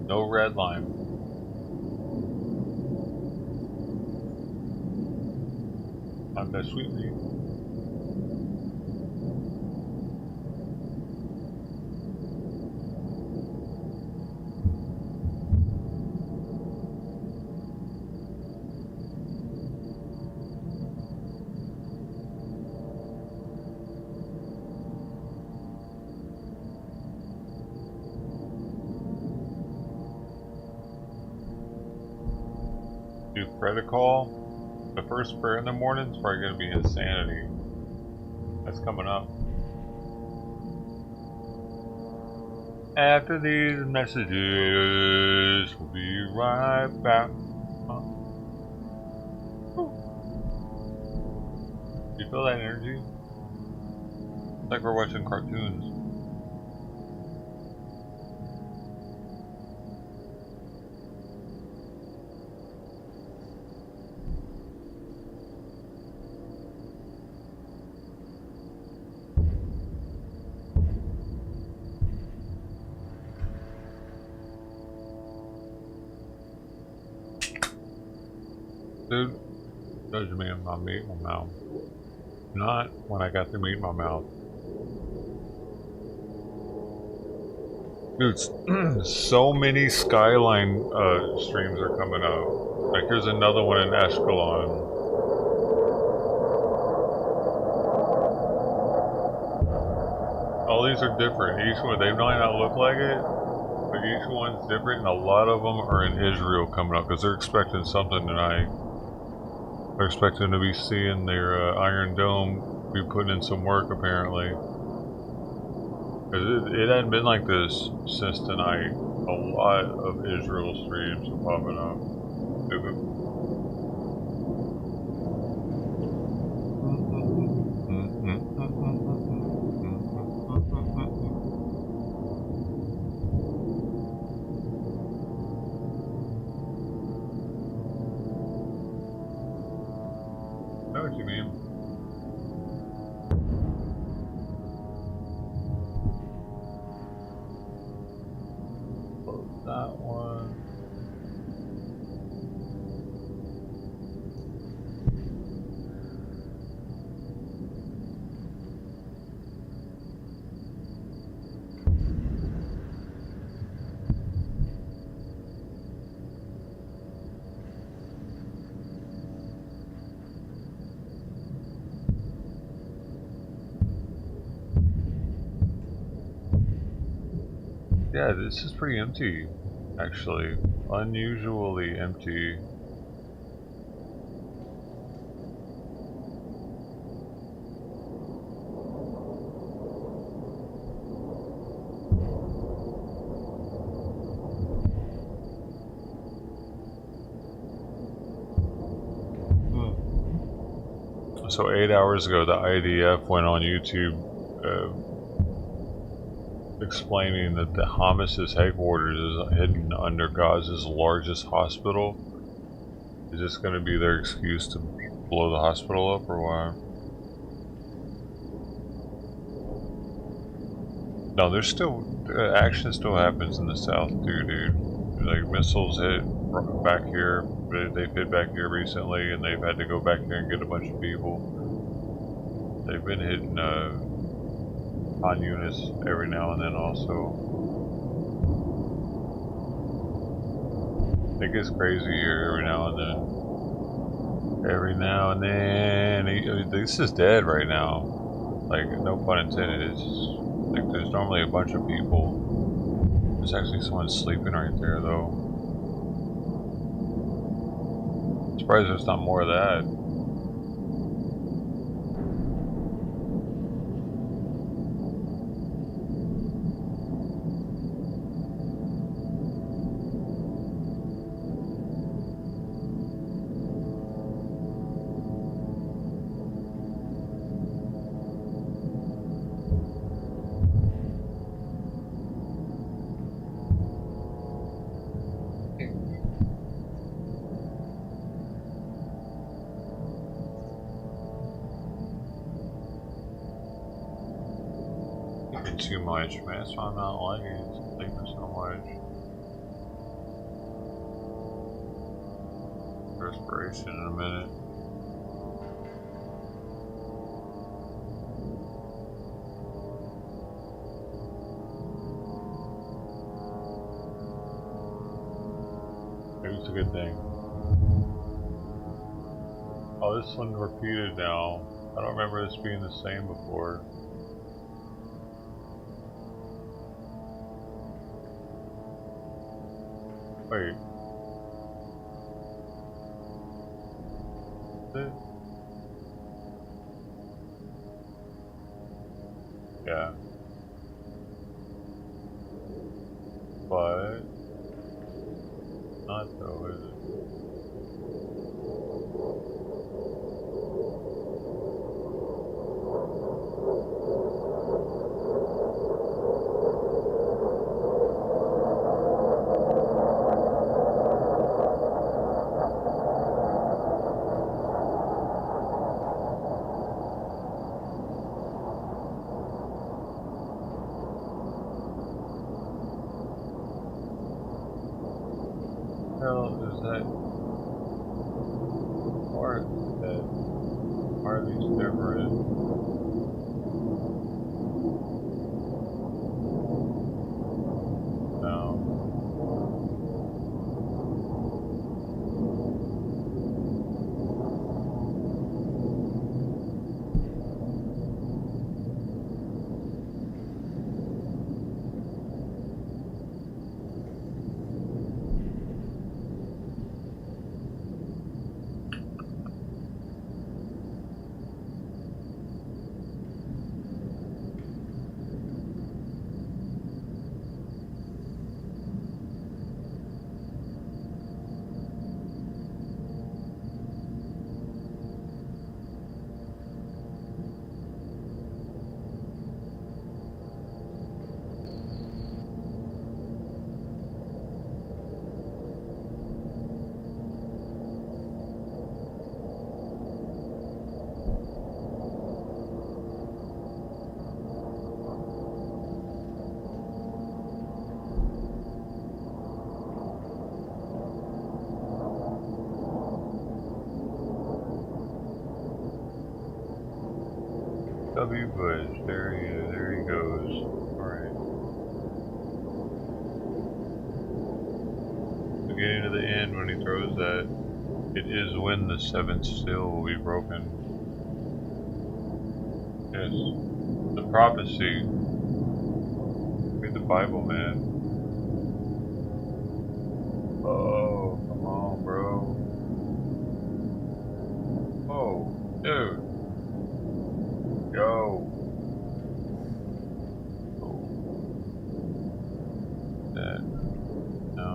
No red line. On the sweet meat. Do prayer call. The first prayer in the morning is probably going to be insanity. That's coming up. After these messages, we'll be right back. You feel that energy? It's like we're watching cartoons. Dude, judge me on my meat in my mouth. Not when I got the meat in my mouth. Dude, so many Skyline streams are coming out. Like there's another one in Ashkelon. All these are different. Each one, they might not look like it, but each one's different, and a lot of them are in Israel coming up because they're expecting something tonight. They're expecting to be seeing their Iron Dome be putting in some work apparently. It hadn't been like this since tonight. A lot of Israel streams are popping up. I know what you mean. Close that one. Yeah, this is pretty empty, actually. Unusually empty. So 8 hours ago, the IDF went on YouTube explaining that the Hamas's headquarters is hidden under Gaza's largest hospital. Is this going to be their excuse to blow the hospital up, or what? No, there's still action still happens in the south too, dude. Like missiles hit back here. They've hit back here recently, and they've had to go back there and get a bunch of people. They've been hitting on Eunice every now and then also. It gets crazy here every now and then. Every now and then. This is dead right now. Like, no pun intended. It's like there's normally a bunch of people. There's actually someone sleeping right there though. I'm surprised there's not more of that. Too much, man. That's why I'm not liking it. It's sleeping so much. Respiration in a minute. Maybe it's a good thing. Oh, this one repeated now. I don't remember this being the same before. Wait. Yeah. But not though, is it? W. Bush, there he is, there he goes. Alright. So getting to the end when he throws that, it is when the seventh seal will be broken. Yes. The prophecy. Read the Bible, man. Oh, come on, bro. Oh, dude. Yo. Oh. That. No.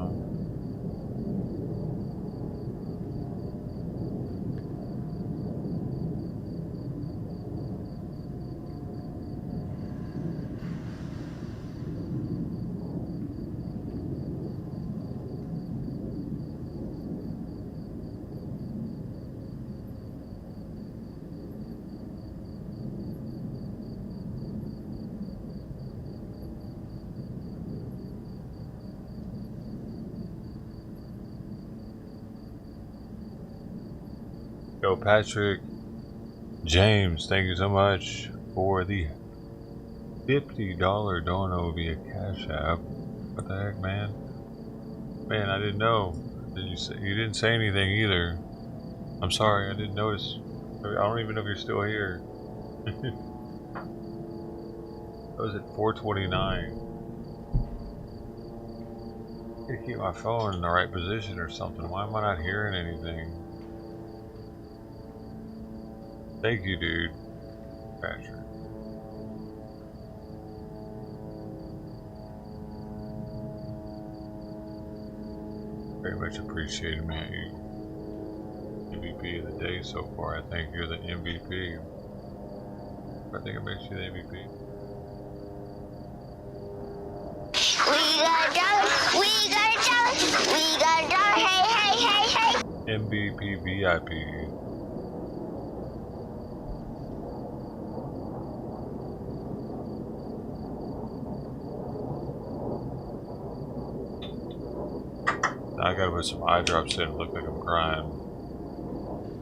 Yo, Patrick James, thank you so much for the $50 dono via Cash App. What the heck, man? Man, I didn't know. You didn't say anything either. I'm sorry, I didn't notice. I don't even know if you're still here. That was at 4:29. I gotta keep my phone in the right position or something. Why am I not hearing anything? Thank you, dude. Patrick. Very much appreciated, man. You MVP of the day so far. I think you're the MVP. I think it makes you the MVP. We got dollars, hey, hey, hey, hey. MVP VIP. Now I gotta put some eye drops in and look like I'm crying.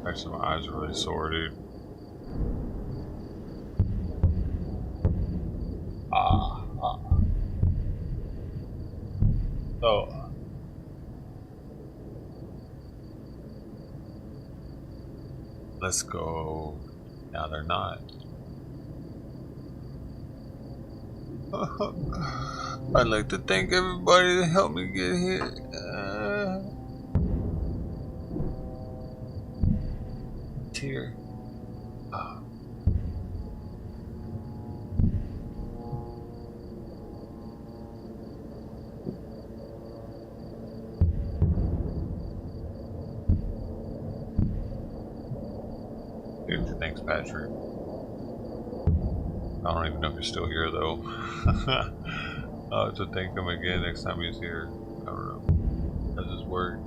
Actually, my eyes are really sore, dude. So, let's go. Now they're not. I'd like to thank everybody that helped me get here. Tear. Dude, thanks, Patrick. I don't even know if you're still here, though. I'll have to thank him again next time he's here. I don't know. Does this work?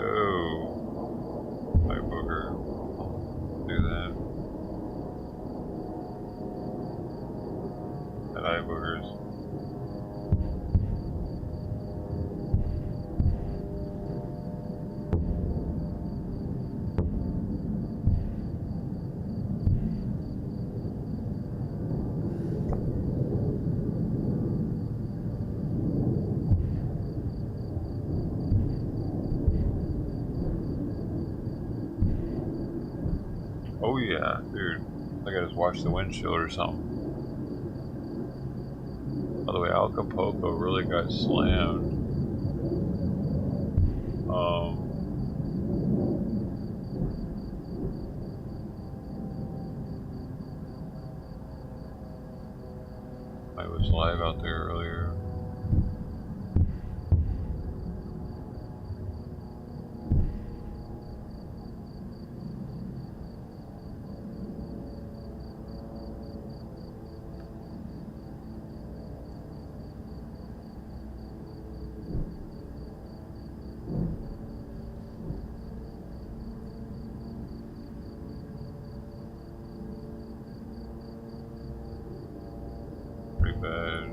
Oh. My booger. Do that. And eye boogers. Oh yeah, dude. I gotta just wash the windshield or something. By the way, Acapulco really got slammed. I was live out there earlier. Pretty bad.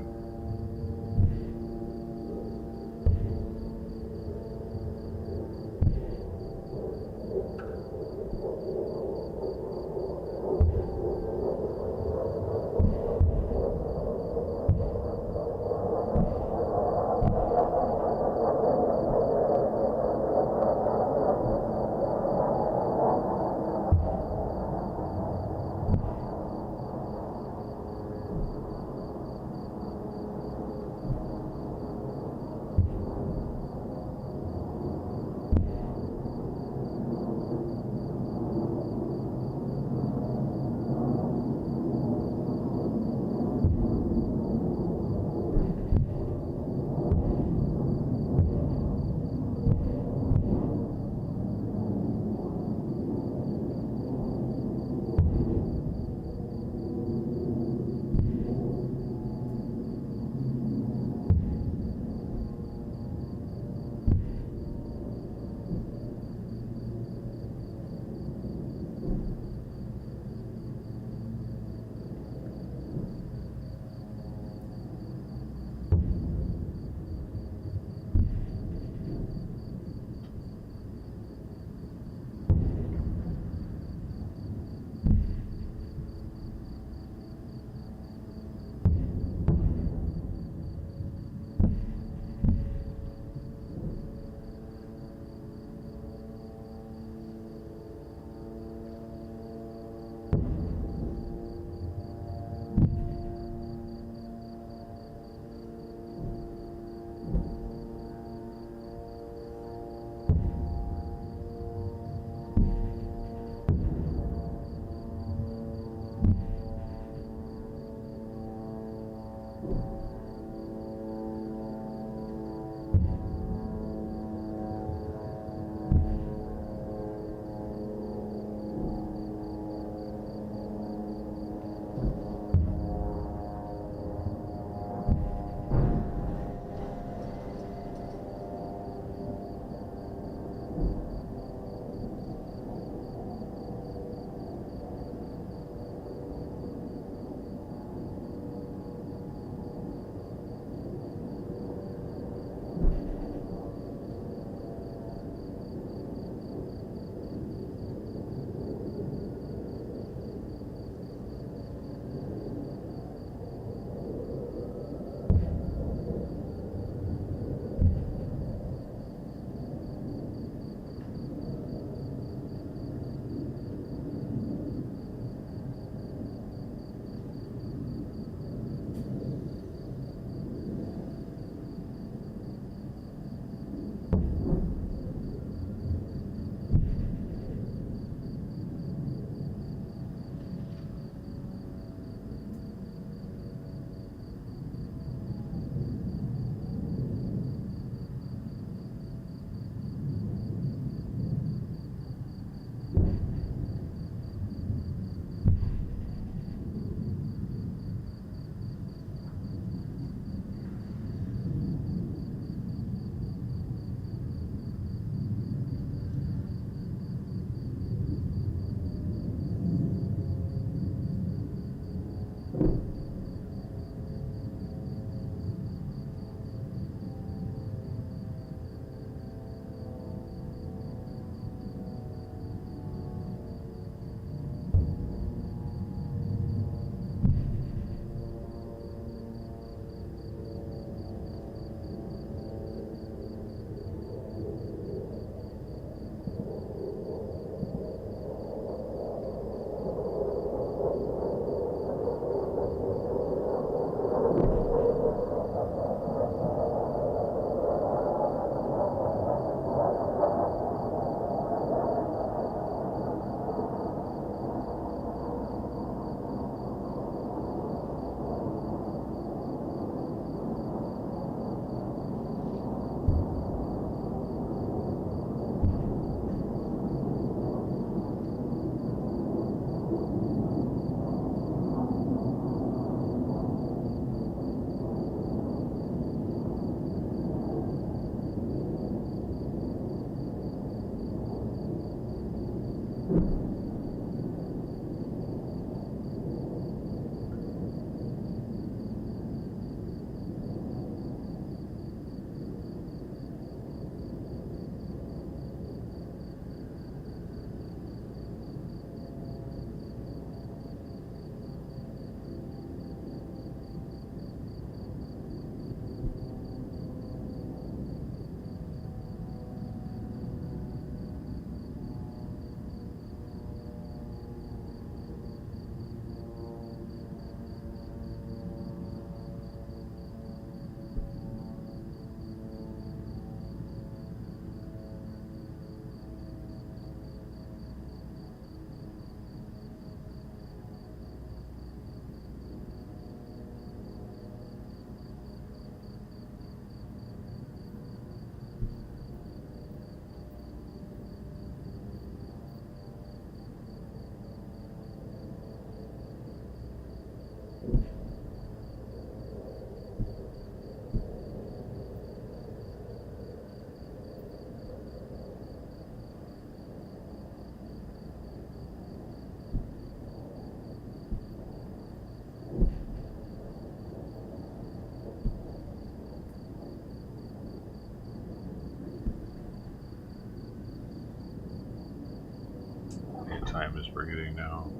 time is breathing now.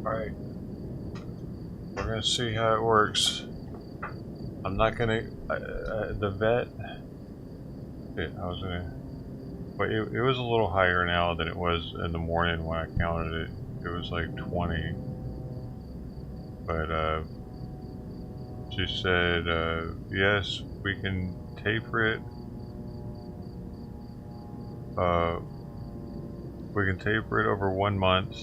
Alright. We're gonna see how it works. I'm not gonna... the vet... I was gonna... But it was a little higher now than it was in the morning when I counted it. It was like 20. But, she said, yes, we can taper it. We can taper it over 1 month.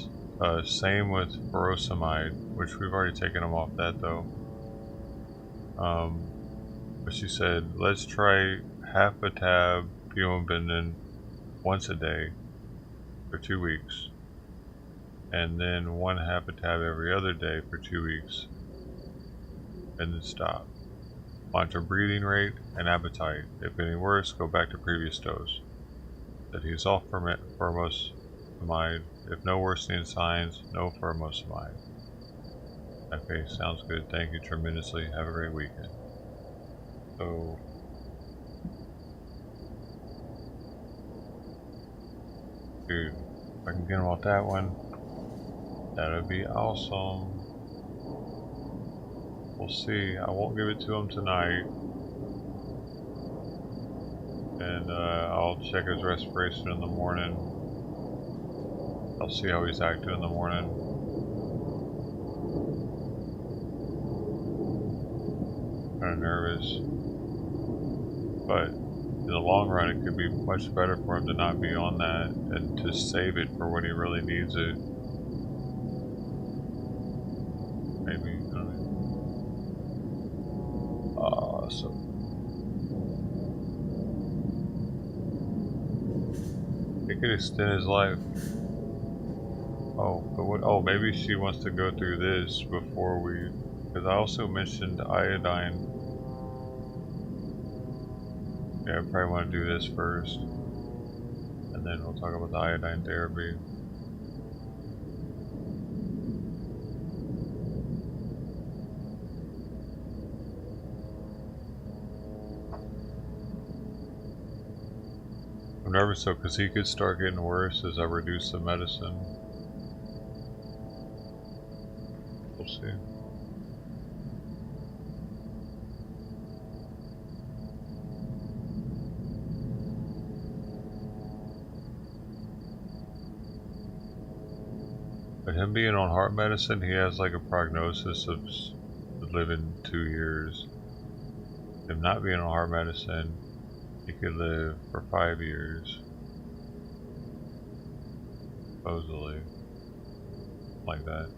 Same with furosemide, which we've already taken them off that though. But she said, let's try half a tab Bumebinden once a day for 2 weeks. And then 1/2 a tab every other day for 2 weeks. And then stop. Monitor breathing rate and appetite. If any worse, go back to previous dose. That he's off furosemide. If no worsening signs, no furosemide. Okay, sounds good. Thank you tremendously. Have a great weekend. So, dude, if I can get him off that one, that would be awesome. We'll see. I won't give it to him tonight. And I'll check his respiration in the morning. I'll see how he's acting in the morning. Kind of nervous. But in the long run, it could be much better for him to not be on that and to save it for when he really needs it. Maybe, you know what I mean? Awesome. It could extend his life. Oh, but what? Oh, maybe she wants to go through this before we. Because I also mentioned iodine. Yeah, I probably want to do this first. And then we'll talk about the iodine therapy. I'm nervous though, because he could start getting worse as I reduce the medicine. We'll see. But him being on heart medicine, he has like a prognosis of living 2 years. Him not being on heart medicine, he could live for 5 years. Supposedly. Like that.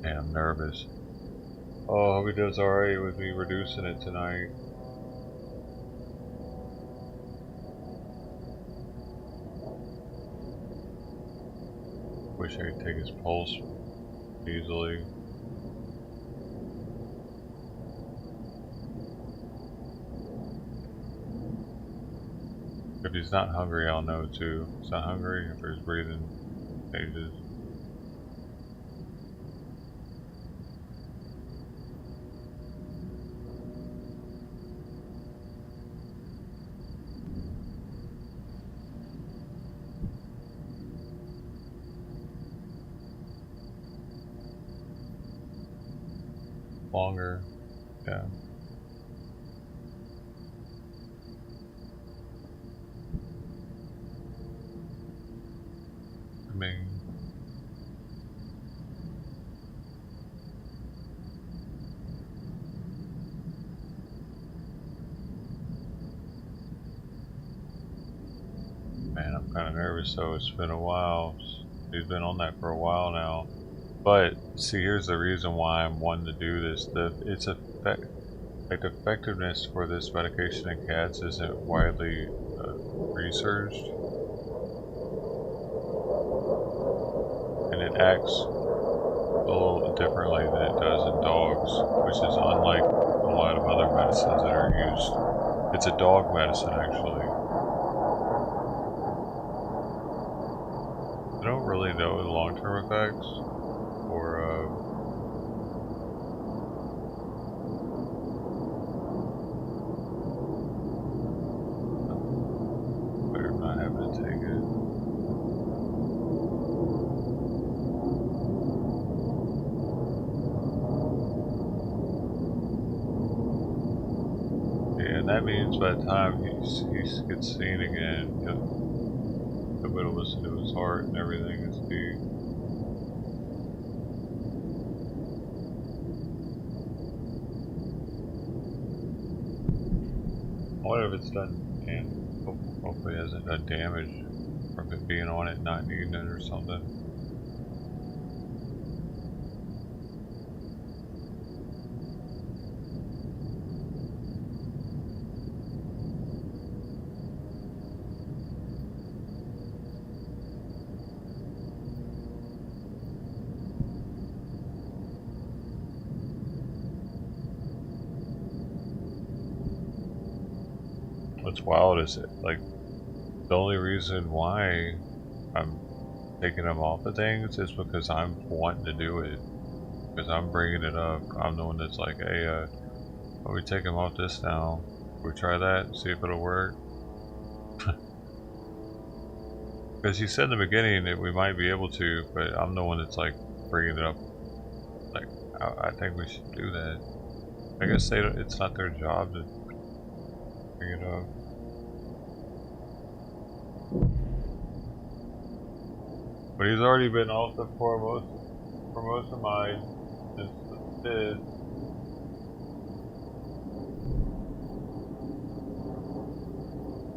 Man, I'm nervous. Oh, I hope he does alright with me reducing it tonight. Wish I could take his pulse easily. If he's not hungry, I'll know too. If he's not hungry, if he's breathing stages. Longer, yeah. I mean, man, I'm kind of nervous though. It's been a while. He's been on that for a while now. But see, here's the reason why I'm wanting to do this. The effectiveness for this medication in cats isn't widely researched, and it acts a little differently than it does in dogs, which is unlike a lot of other medicines that are used. It's a dog medicine, actually. I don't really know the long-term effects. Better not having to take it. Yeah, and that means by the time he gets seen again, he'll be able to listen to his heart and everything is beat. I wonder if it's done, and hopefully it hasn't done damage from it being on it, not needing it or something. What's wild is it, like, the only reason why I'm taking them off of things is because I'm wanting to do it. Because I'm bringing it up. I'm the one that's like, hey, we take them off this now. We try that and see if it'll work. Because you said in the beginning that we might be able to, but I'm the one that's like bringing it up. Like, I think we should do that. I guess it's not their job to bring it up. But he's already been off the for most of mine since this.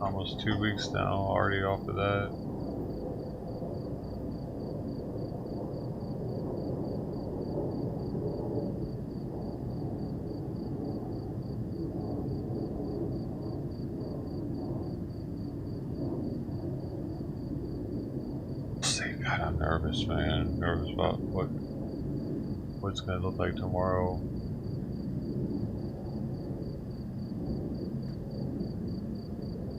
Almost 2 weeks now, already off of that. I'm nervous, man. Nervous about what's gonna look like tomorrow.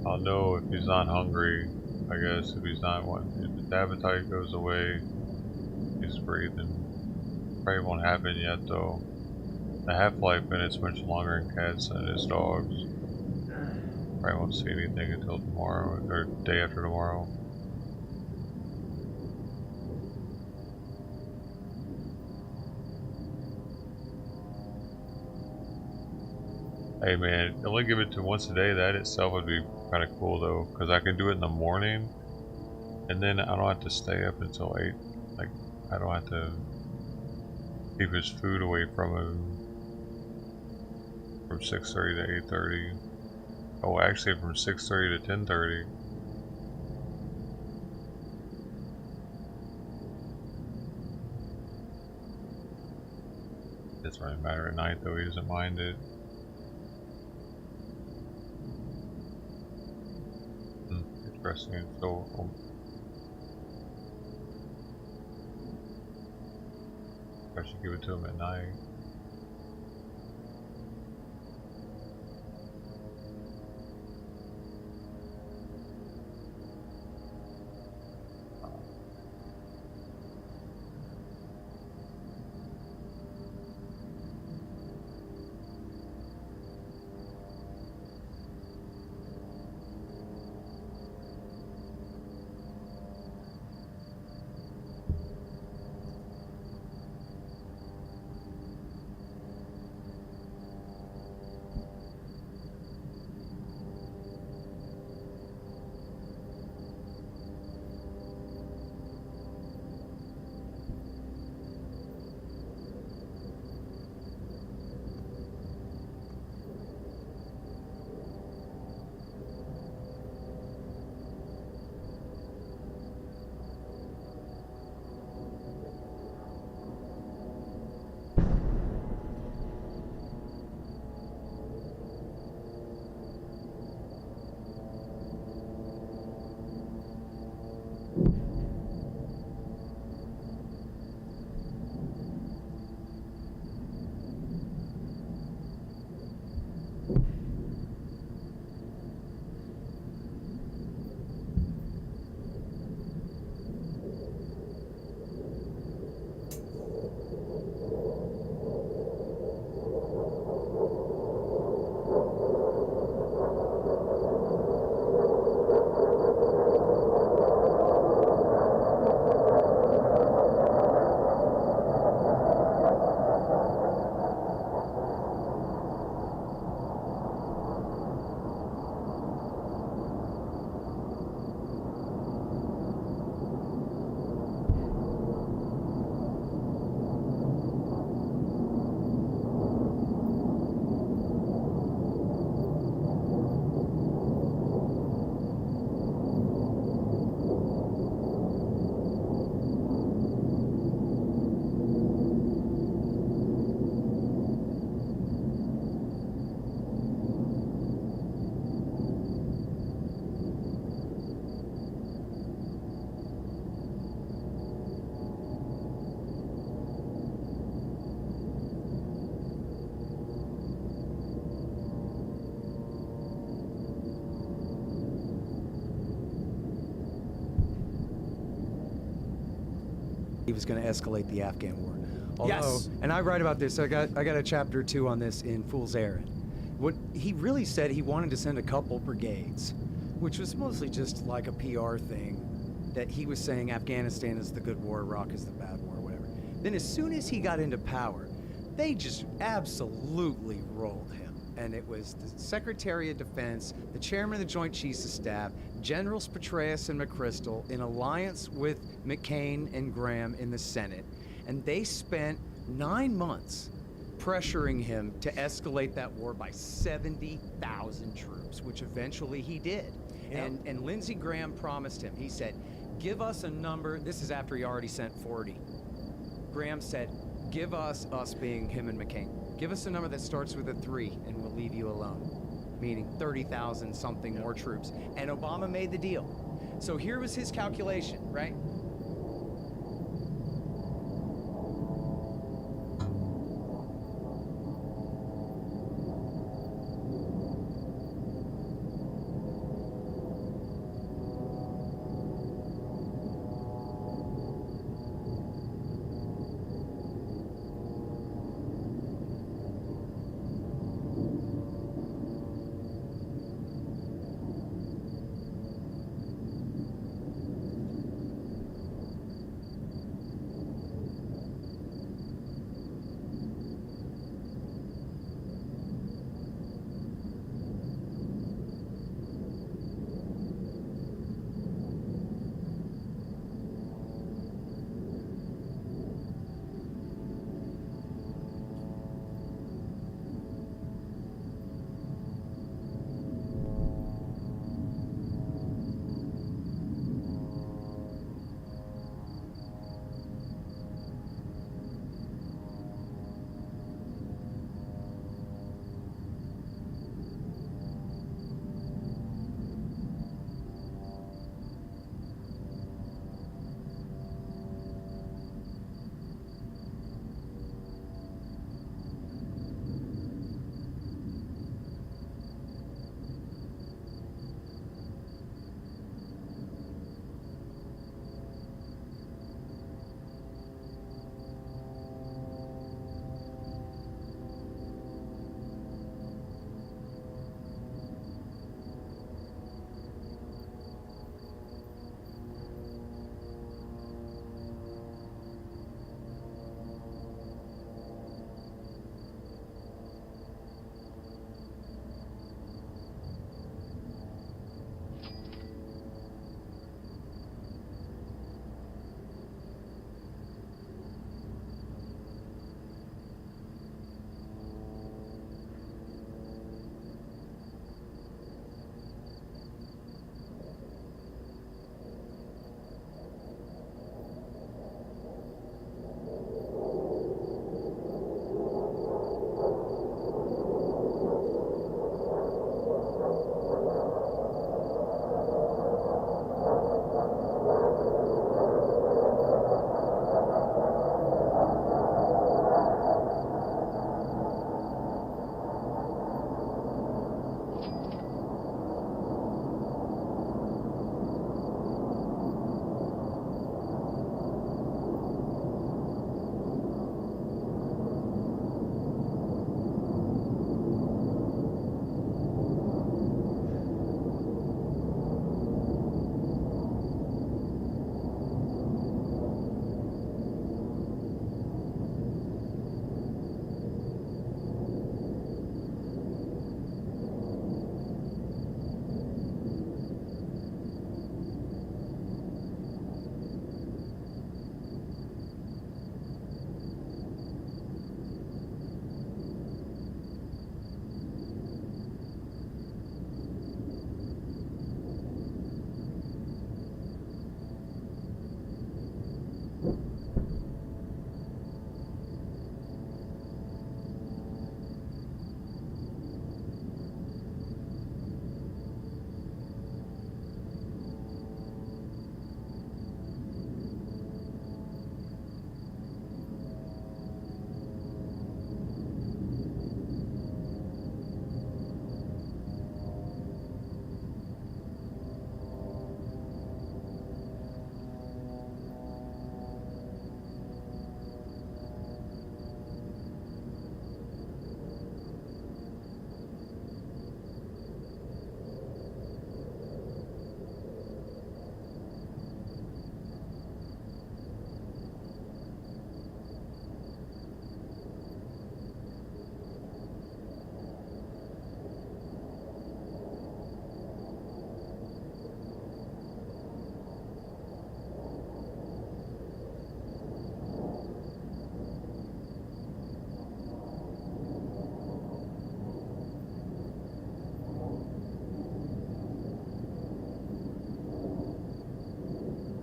I'll know if he's not hungry, I guess. If he's not if his appetite goes away, he's breathing. Probably won't happen yet though. The half-life in it's much longer in cats than it is dogs. Probably won't see anything until tomorrow or day after tomorrow. Hey man, only give it to once a day. That itself would be kind of cool though, because I can do it in the morning, and then I don't have to stay up until 8. Like, I don't have to keep his food away from him from 6:30 to 8:30. Oh, actually from 6:30 to 10:30. Doesn't really matter at night though. He doesn't mind it. Interesting. So I should give it to him at night. He was going to escalate the Afghan war. Although, Yes. and I write about this. I got a chapter 2 on this in Fool's Errand. What he really said, he wanted to send a couple brigades, which was mostly just like a PR thing. That he was saying Afghanistan is the good war, Iraq is the bad war, whatever. Then as soon as he got into power, they just absolutely rolled him. And it was the Secretary of Defense, the Chairman of the Joint Chiefs of Staff, Generals Petraeus and McChrystal, in alliance with McCain and Graham in the Senate. And they spent 9 months pressuring him to escalate that war by 70,000 troops, which eventually he did. Yep. And Lindsey Graham promised him, he said, give us a number. This is after he already sent 40. Graham said, give us being him and McCain, give us a number that starts with a 3 and we'll leave you alone, meaning 30,000 something more troops. And Obama made the deal. So here was his calculation, right?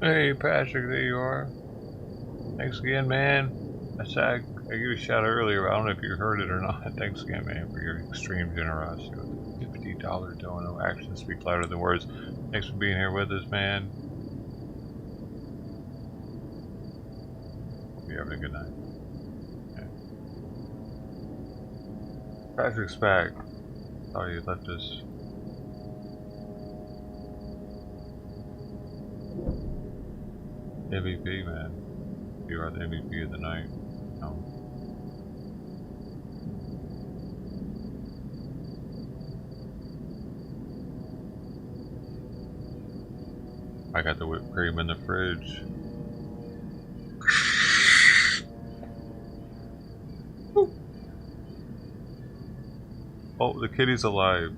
Hey, Patrick, there you are. Thanks again, man. I gave you a shout out earlier. I don't know if you heard it or not. Thanks again, man, for your extreme generosity with the $50 dono. Actions speak louder than words. Thanks for being here with us, man. Hope you're having a good night. Yeah. Patrick's back. Thought he left us. MVP, man. You are the MVP of the night. I got the whipped cream in the fridge. Oh, the kitty's alive.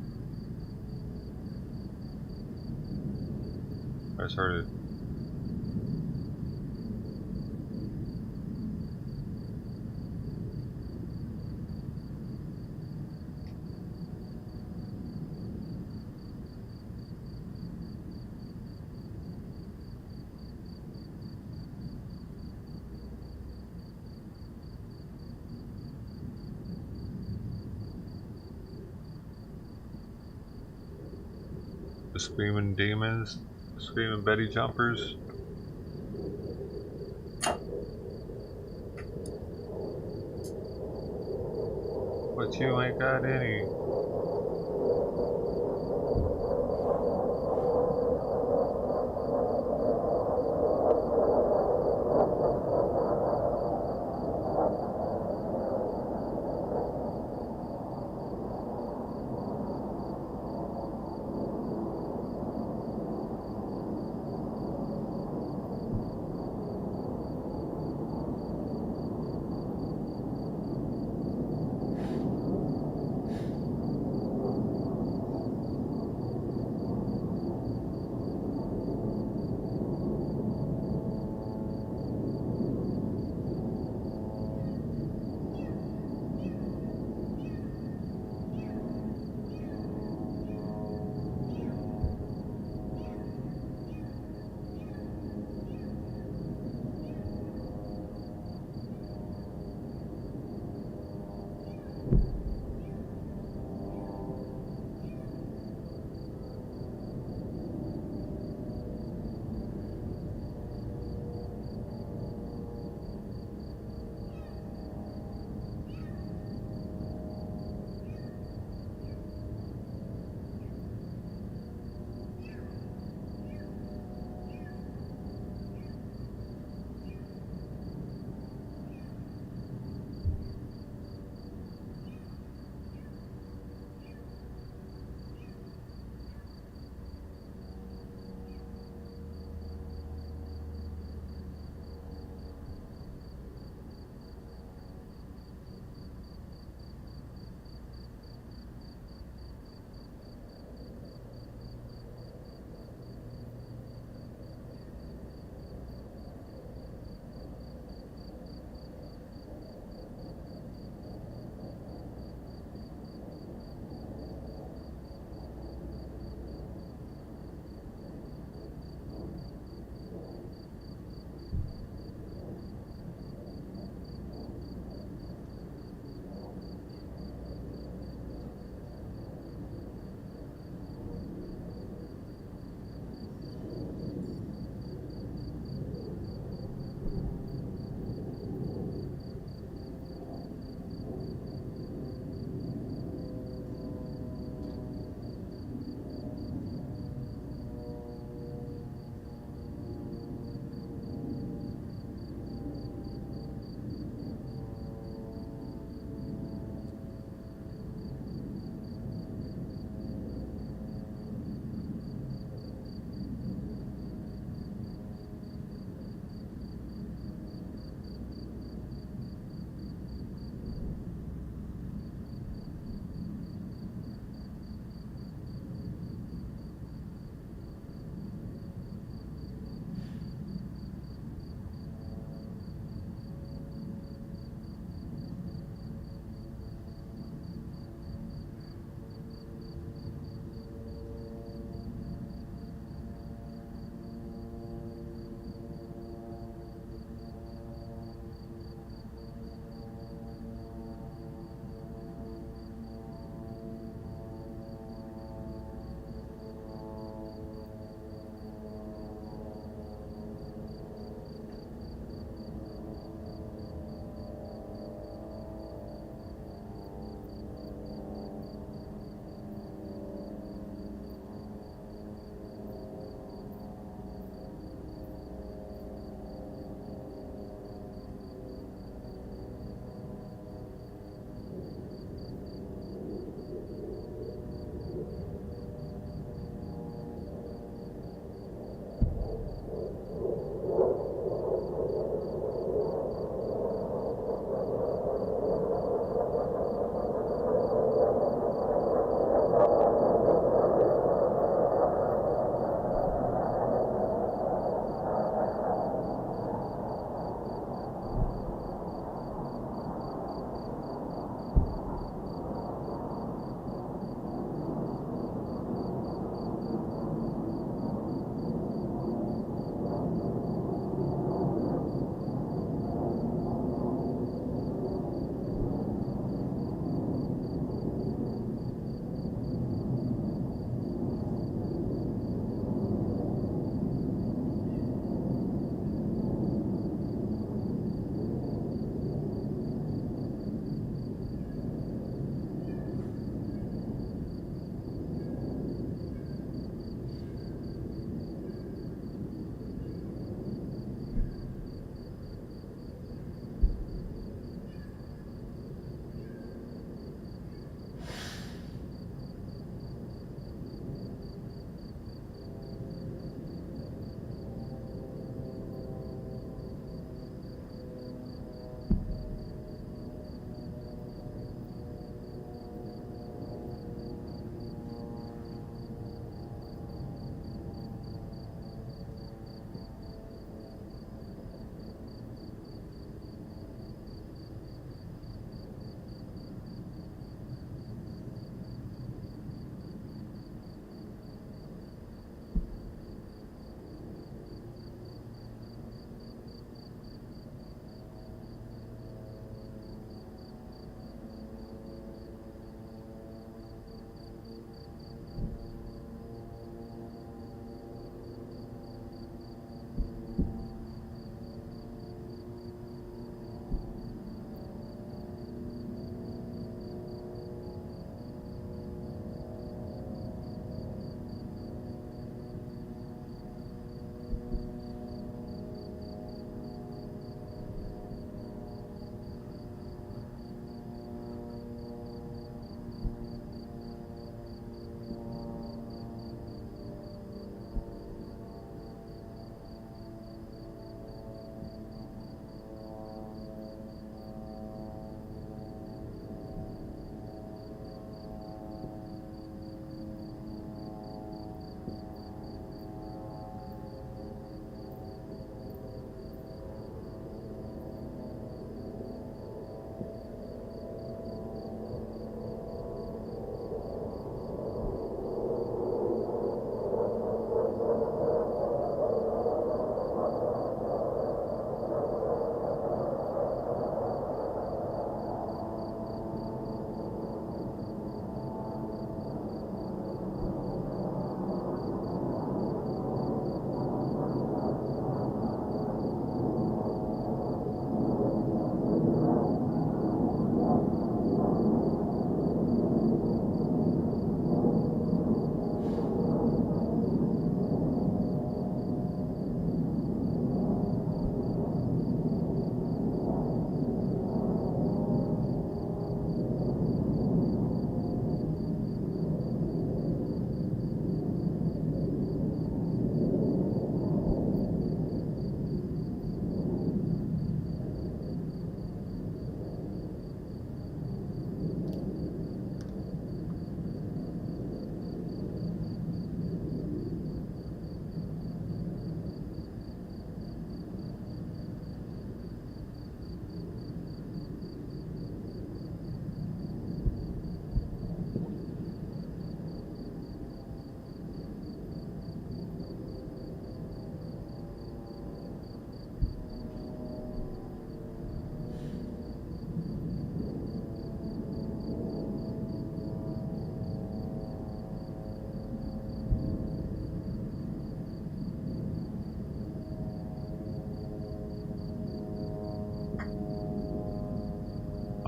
I just heard it. The screaming demons, the screaming Betty jumpers. But you ain't got any.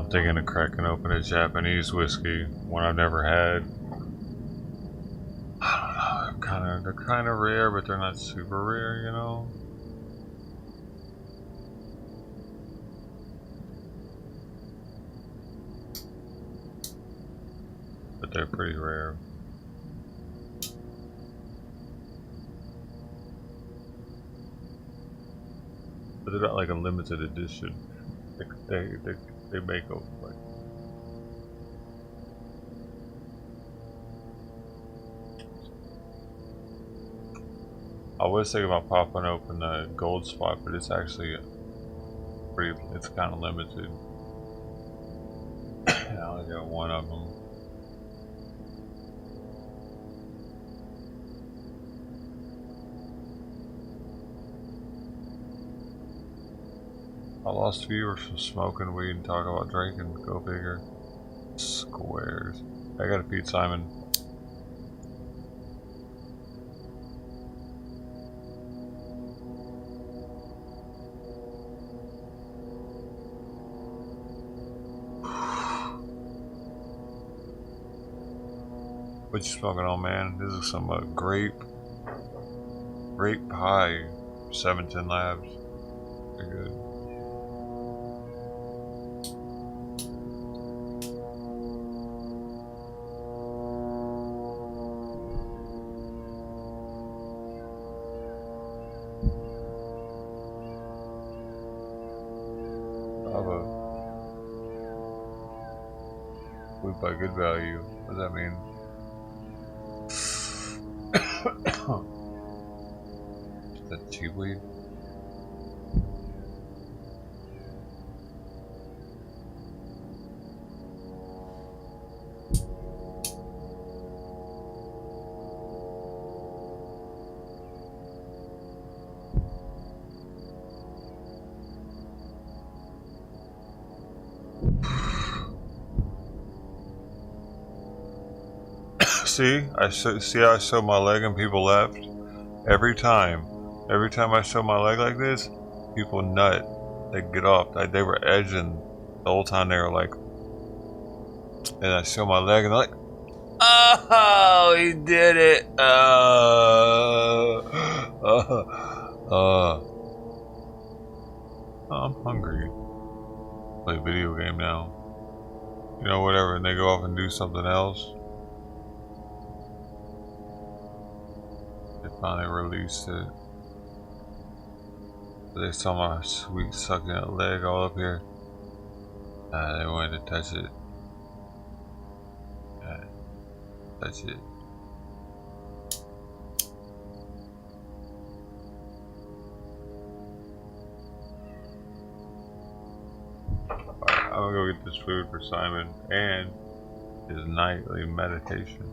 I'm thinking of cracking open a Japanese whiskey, one I've never had. I don't know, they're kind of rare, but they're not super rare, you know? But they're pretty rare. But they're not like a limited edition. They make them like. I was thinking about popping open the gold spot, but it's actually it's kind of limited. I only got one of them. I lost viewers from smoking weed and talking about drinking. Go figure. Squares. I gotta feed Simon. What you smoking on, man? This is some grape pie. 710 Labs. They're good. Weed by good value. What does that mean? Is that cheap weed? See, I show my leg and people left. Every time I show my leg like this, people nut. They get off. They were edging the whole time. They were like, and I show my leg and they're like, oh, he did it. I'm hungry. Play a video game now. You know, whatever, and they go off and do something else. They finally released it. They saw my sweet sucking leg all up here. They wanted to touch it. Touch it. Alright, I'm gonna go get this food for Simon and his nightly meditation.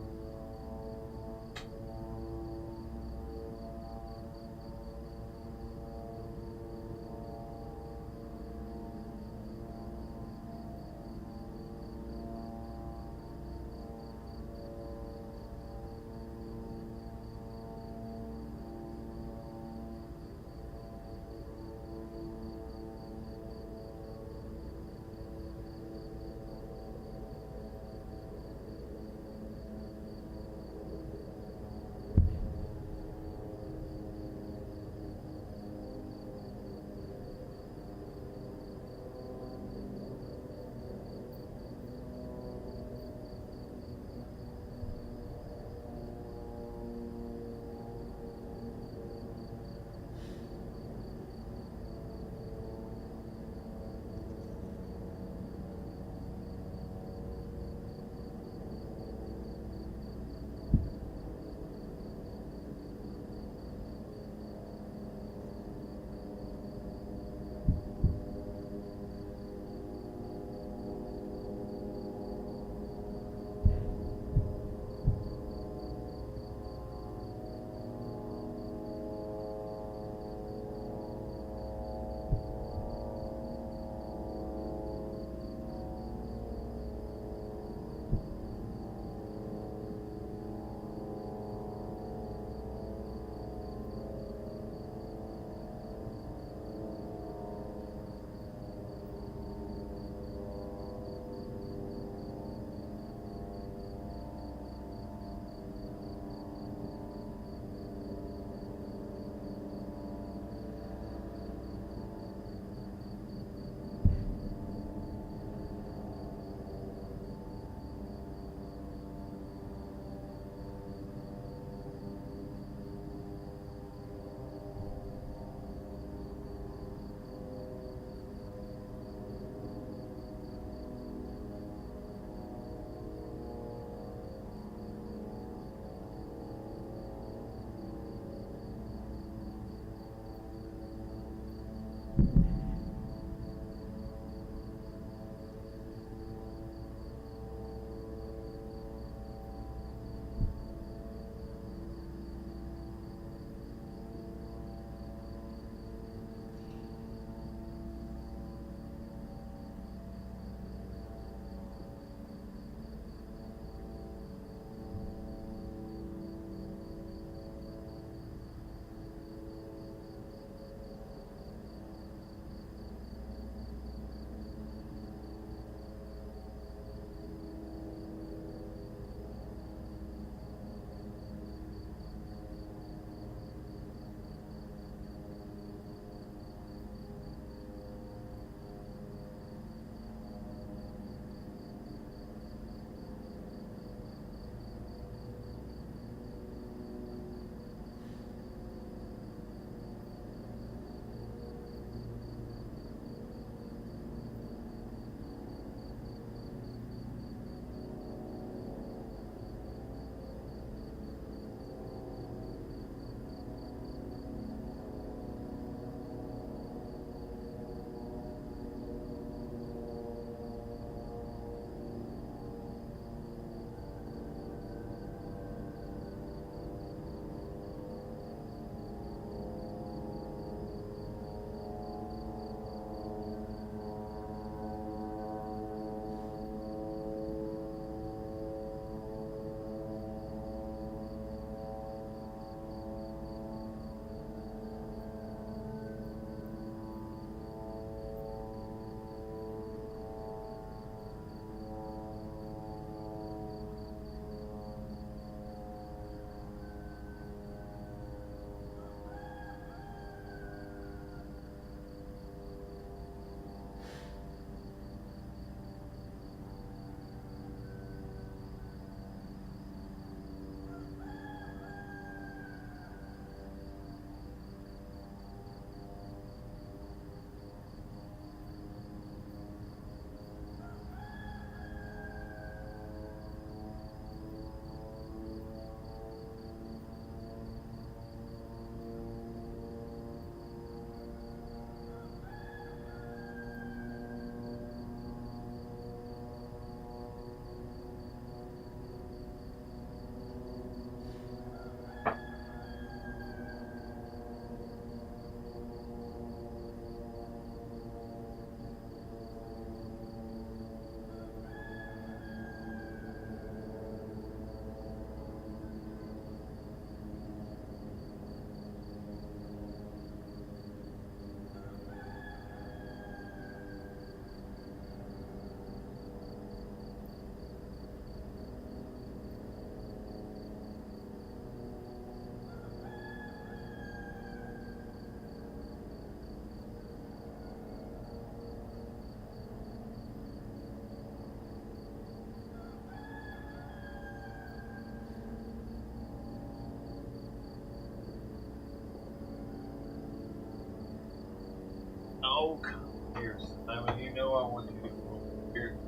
No, come here, Simon. You know I want you to go here.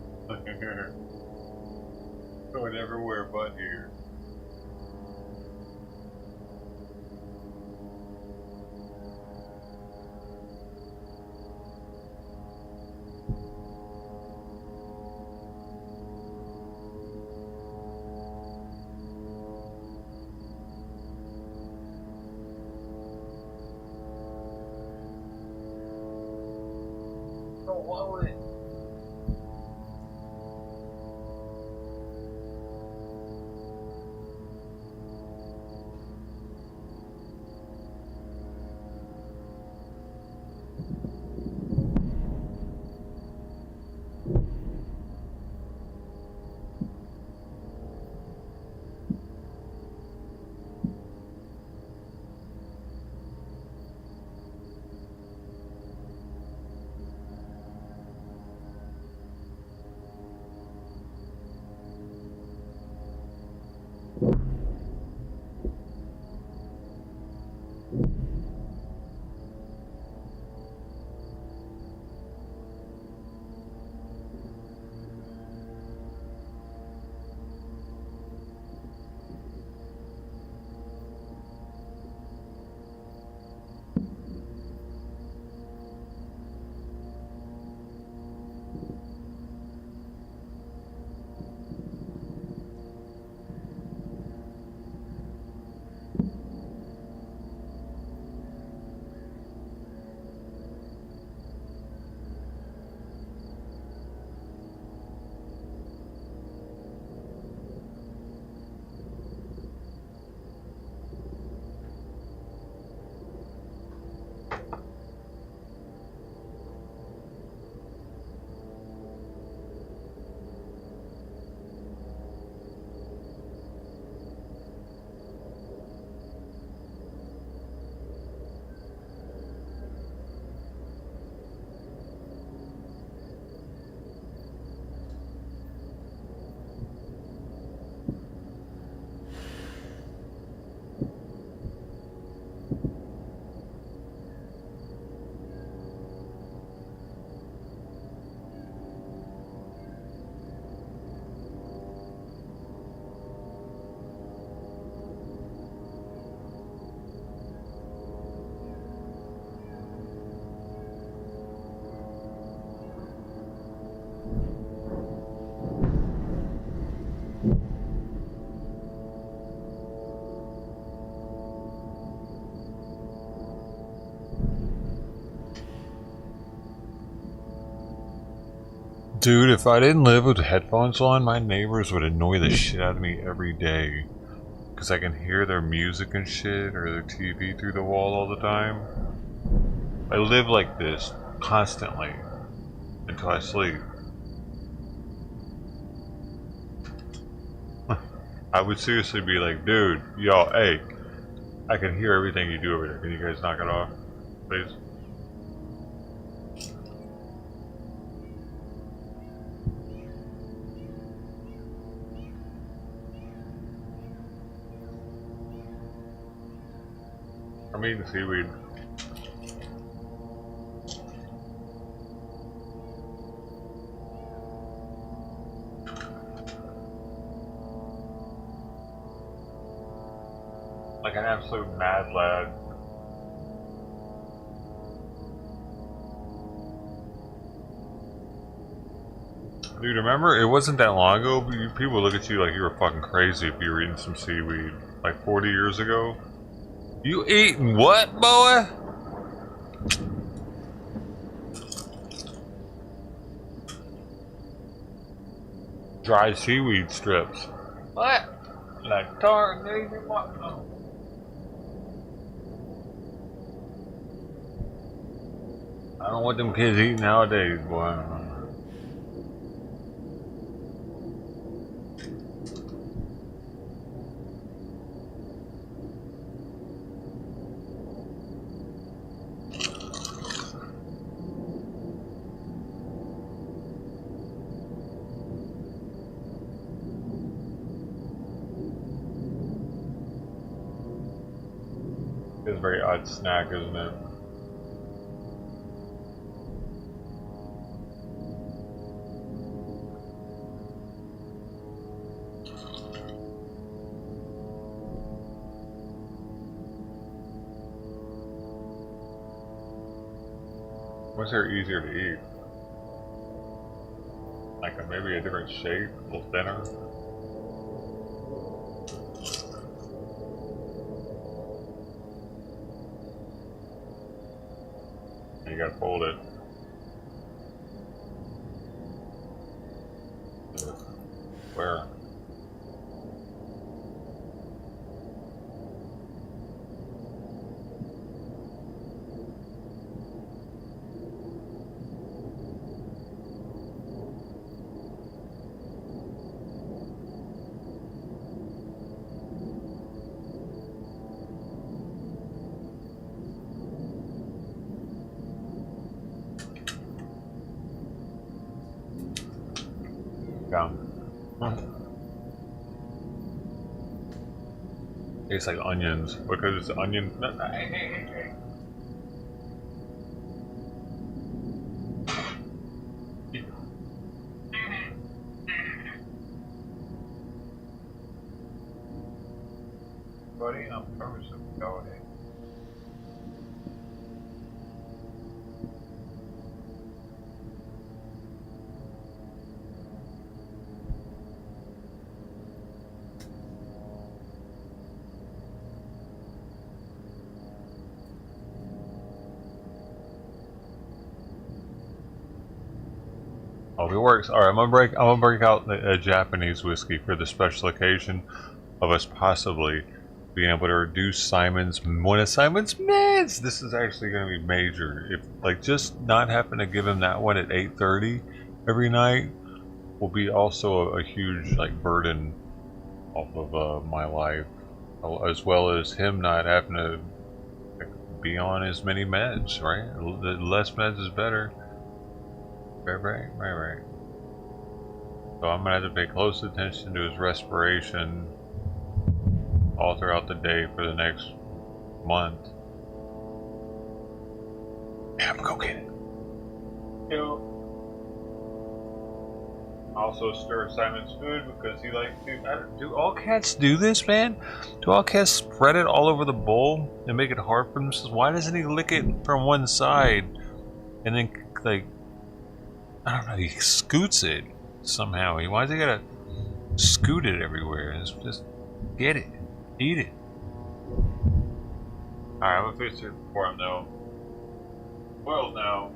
Going everywhere but here. Dude, if I didn't live with headphones on, my neighbors would annoy the shit out of me every day. Because I can hear their music and shit, or their TV through the wall all the time. I live like this, constantly, until I sleep. I would seriously be like, dude, yo, hey, I can hear everything you do over there. Can you guys knock it off, please? I'm eating seaweed. Like an absolute mad lad. Dude, remember, it wasn't that long ago, but people would look at you like you were fucking crazy if you were eating some seaweed. Like 40 years ago. You eating what, boy? Dried seaweed strips. What? Like tar, nigga, what? I don't know what them kids eat nowadays, boy. It's a very odd snack, isn't it? What's there easier to eat? Like maybe a different shape, a little thinner. And you gotta fold it. Where? Down. Tastes like onions because it's onion. Buddy, I'm probably some go ahead. Oh, it works. All right, I'm gonna break out a Japanese whiskey for the special occasion of us possibly being able to reduce one of Simon's meds. This is actually gonna be major. If like just not having to give him that one at 8:30 every night will be also a huge like burden off of my life, as well as him not having to be on as many meds. Right, the less meds is better. Right. So I'm gonna have to pay close attention to his respiration all throughout the day for the next month. Yeah, I'm gonna go get it. Also stir Simon's food because he likes to. Do all cats do this, man? Do all cats spread it all over the bowl and make it hard for themselves? Why doesn't he lick it from one side and then like? I don't know, he scoots it somehow. Why does he gotta scoot it everywhere? Just get it. Eat it. Alright, I'm gonna fix it for him though. Well now.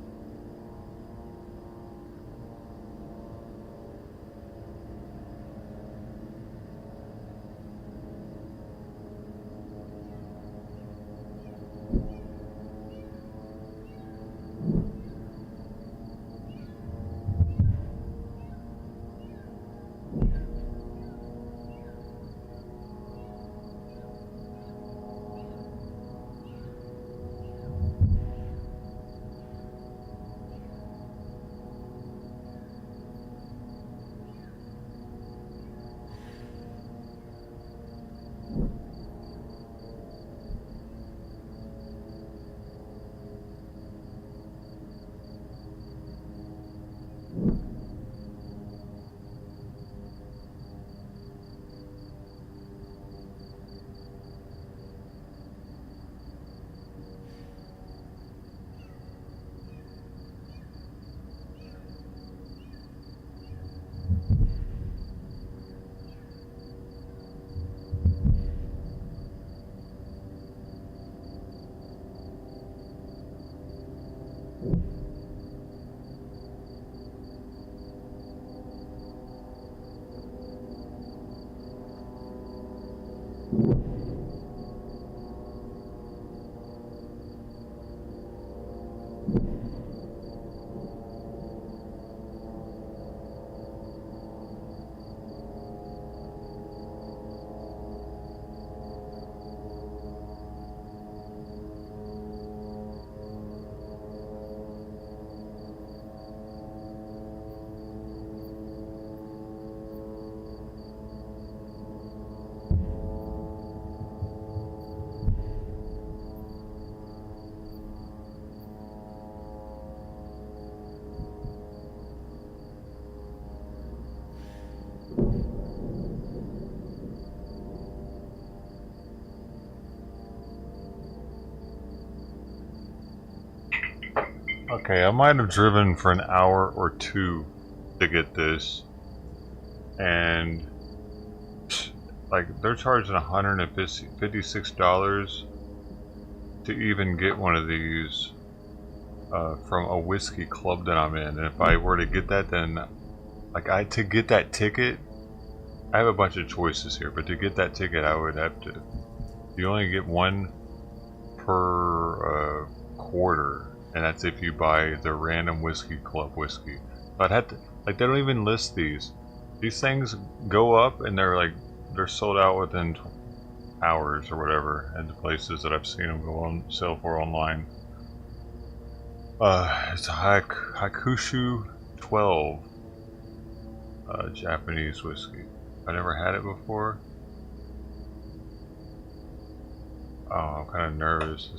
Okay, I might have driven for an hour or two to get this, and like they're charging $156 to even get one of these from a whiskey club that I'm in. And if I were to get that, then like to get that ticket, I have a bunch of choices here, but to get that ticket, I would have to. You only get one per quarter, and that's if you buy the random whiskey club whiskey. But I'd have to, like, they don't even list these. These things go up, and they're sold out within hours or whatever, at the places that I've seen them go on sale for online. It's a Hakushu 12 Japanese whiskey. I never had it before. Oh, I'm kind of nervous.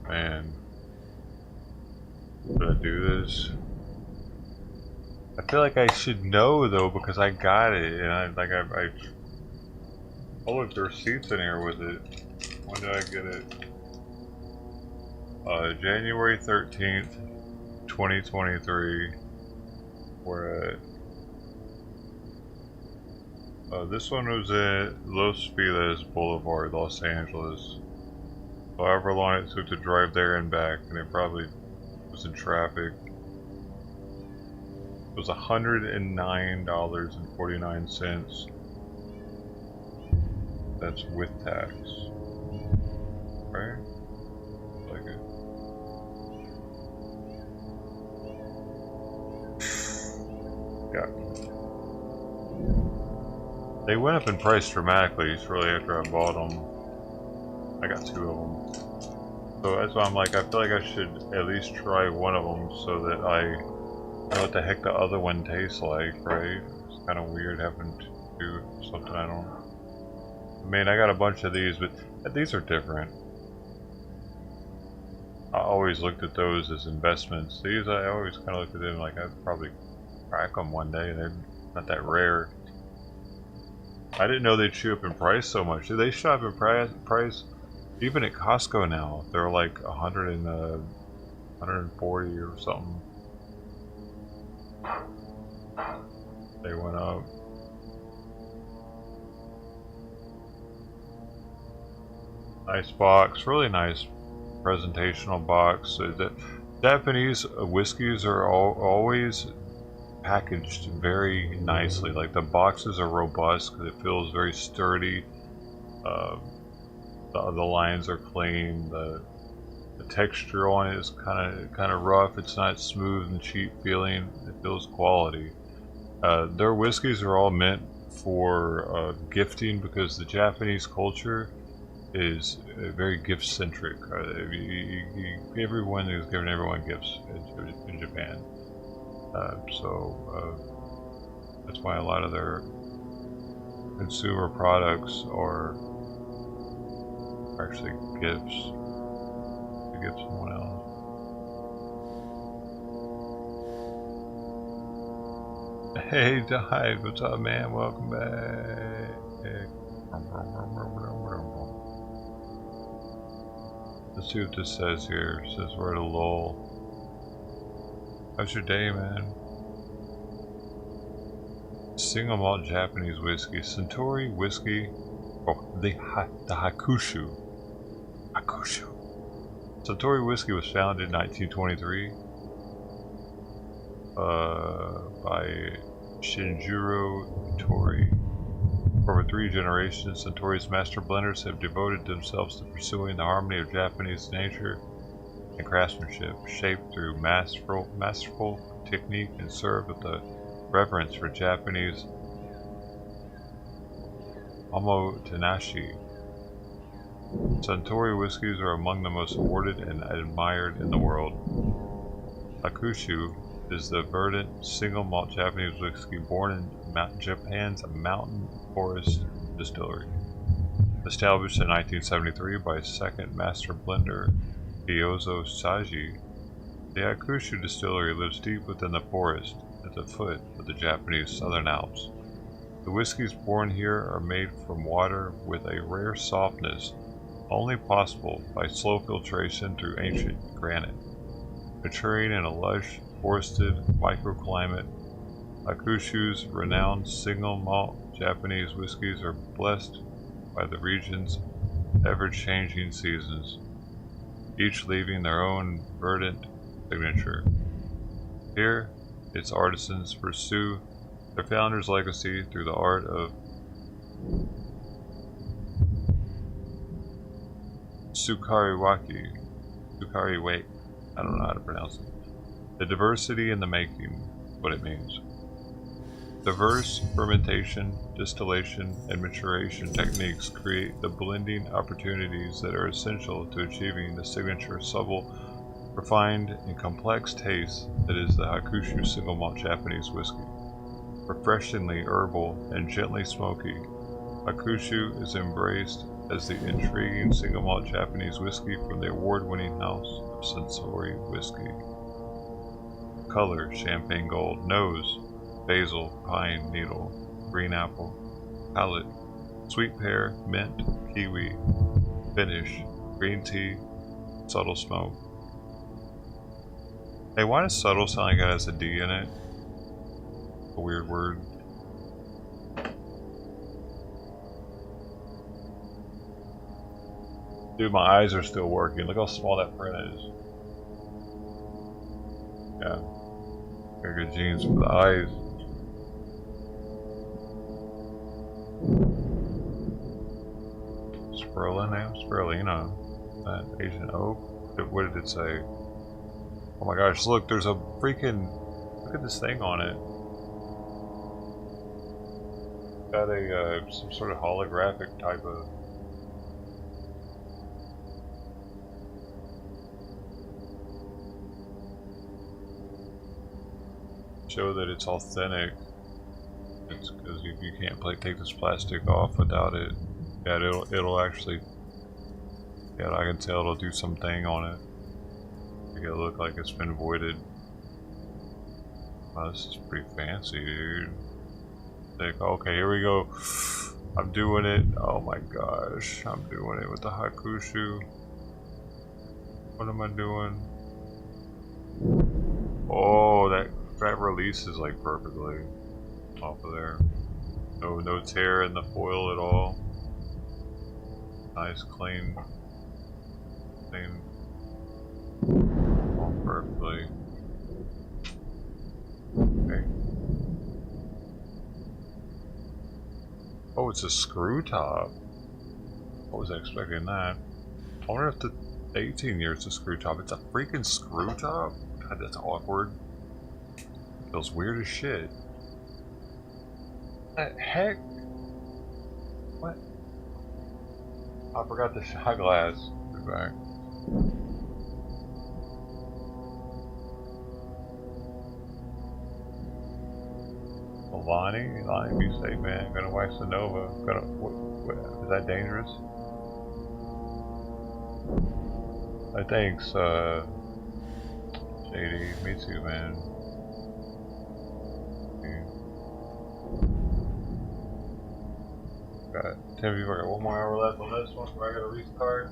Man, should I do this? I feel like I should know though because I got it, and I look, there are receipts in here with it. When did I get it? January 13th, 2023. We're at. This one was at Los Feliz Boulevard, Los Angeles. However long it took to drive there and back, and it probably was in traffic. It was $109.49. That's with tax. Right? Like it. Yeah. They went up in price dramatically shortly after I bought them. I got 2 of them. So that's why I'm like, I feel like I should at least try one of them so that I know what the heck the other one tastes like, right? It's kind of weird having to do something I don't. I mean, I got a bunch of these, but these are different. I always looked at those as investments. These, I always kind of looked at them like I'd probably crack them one day. They're not that rare. I didn't know they'd shoot up in price so much. They shot up in price even at Costco now. They're like 140 or something. They went up. Nice box, really nice presentational box. The Japanese whiskeys are always packaged very nicely. Like the boxes are robust because it feels very sturdy. The lines are clean. The texture on it is kind of rough. It's not smooth and cheap feeling. It feels quality. Their whiskeys are all meant for gifting because the Japanese culture is very gift centric. Everyone is giving everyone gifts in Japan. So that's why a lot of their consumer products are actually gifts to give someone else. Hey Dive, what's up man? Welcome back. Let's see what this says here. It says we're at a lull. How's your day, man? Single malt Japanese whiskey, Suntory whiskey. Oh, the Hakushu. Hakushu. Suntory whiskey was founded in 1923 by Shinjiro Tori. For over 3 generations, Suntory's master blenders have devoted themselves to pursuing the harmony of Japanese nature and craftsmanship, shaped through masterful technique and served with a reverence for Japanese omotenashi. Suntory whiskeys are among the most awarded and admired in the world. Hakushu is the verdant single malt Japanese whiskey born in Japan's mountain forest distillery. Established in 1973 by second master blender Kyozo Saji, the Hakushu distillery lives deep within the forest at the foot of the Japanese Southern Alps. The whiskeys born here are made from water with a rare softness only possible by slow filtration through ancient granite. Maturing in a lush, forested microclimate, Hakushu's renowned single malt Japanese whiskeys are blessed by the region's ever-changing seasons, each leaving their own verdant signature. Here, its artisans pursue their founder's legacy through the art of Sukariwake, I don't know how to pronounce it. The diversity in the making, what it means. Diverse fermentation, distillation, and maturation techniques create the blending opportunities that are essential to achieving the signature subtle, refined, and complex taste that is the Hakushu single malt Japanese whiskey. Refreshingly herbal and gently smoky, Hakushu is embraced as the intriguing single malt Japanese whiskey from the award-winning house of Sensory Whiskey. Color: champagne gold. Nose: basil, pine needle, green apple. Palate: sweet pear, mint, kiwi. Finish: green tea, subtle smoke. Hey, why does subtle sound like it has a D in it? A weird word. Dude, my eyes are still working. Look how small that print is. Yeah. Very good genes for the eyes. Spirulina. That Asian oak. What did it say? Oh my gosh, look, there's a freaking... Look at this thing on it. Got a, some sort of holographic type of... show that it's authentic. It's because you can't take this plastic off without it. Yeah, it'll actually... Yeah, I can tell it'll do something on it. Make it look like it's been voided. Wow, this is pretty fancy, dude. Like, okay, here we go. I'm doing it. Oh my gosh, I'm doing it with the Hakushu. What am I doing? Oh, that releases like perfectly off of there. No tear in the foil at all. Nice, clean. Oh, perfectly. Okay. Oh, it's a screw top. I wasn't expecting that. I wonder if the 18 years a screw top. It's a freaking screw top? God, that's awkward. Feels weird as shit. What the heck? What? I forgot the shot glass. Be back. Well, Lonnie, be safe, man. Gonna wax the Nova. What, is that dangerous? Thanks, JD. Me too, man. Got 10 people. I got 1 more hour left on this one before I gotta restart.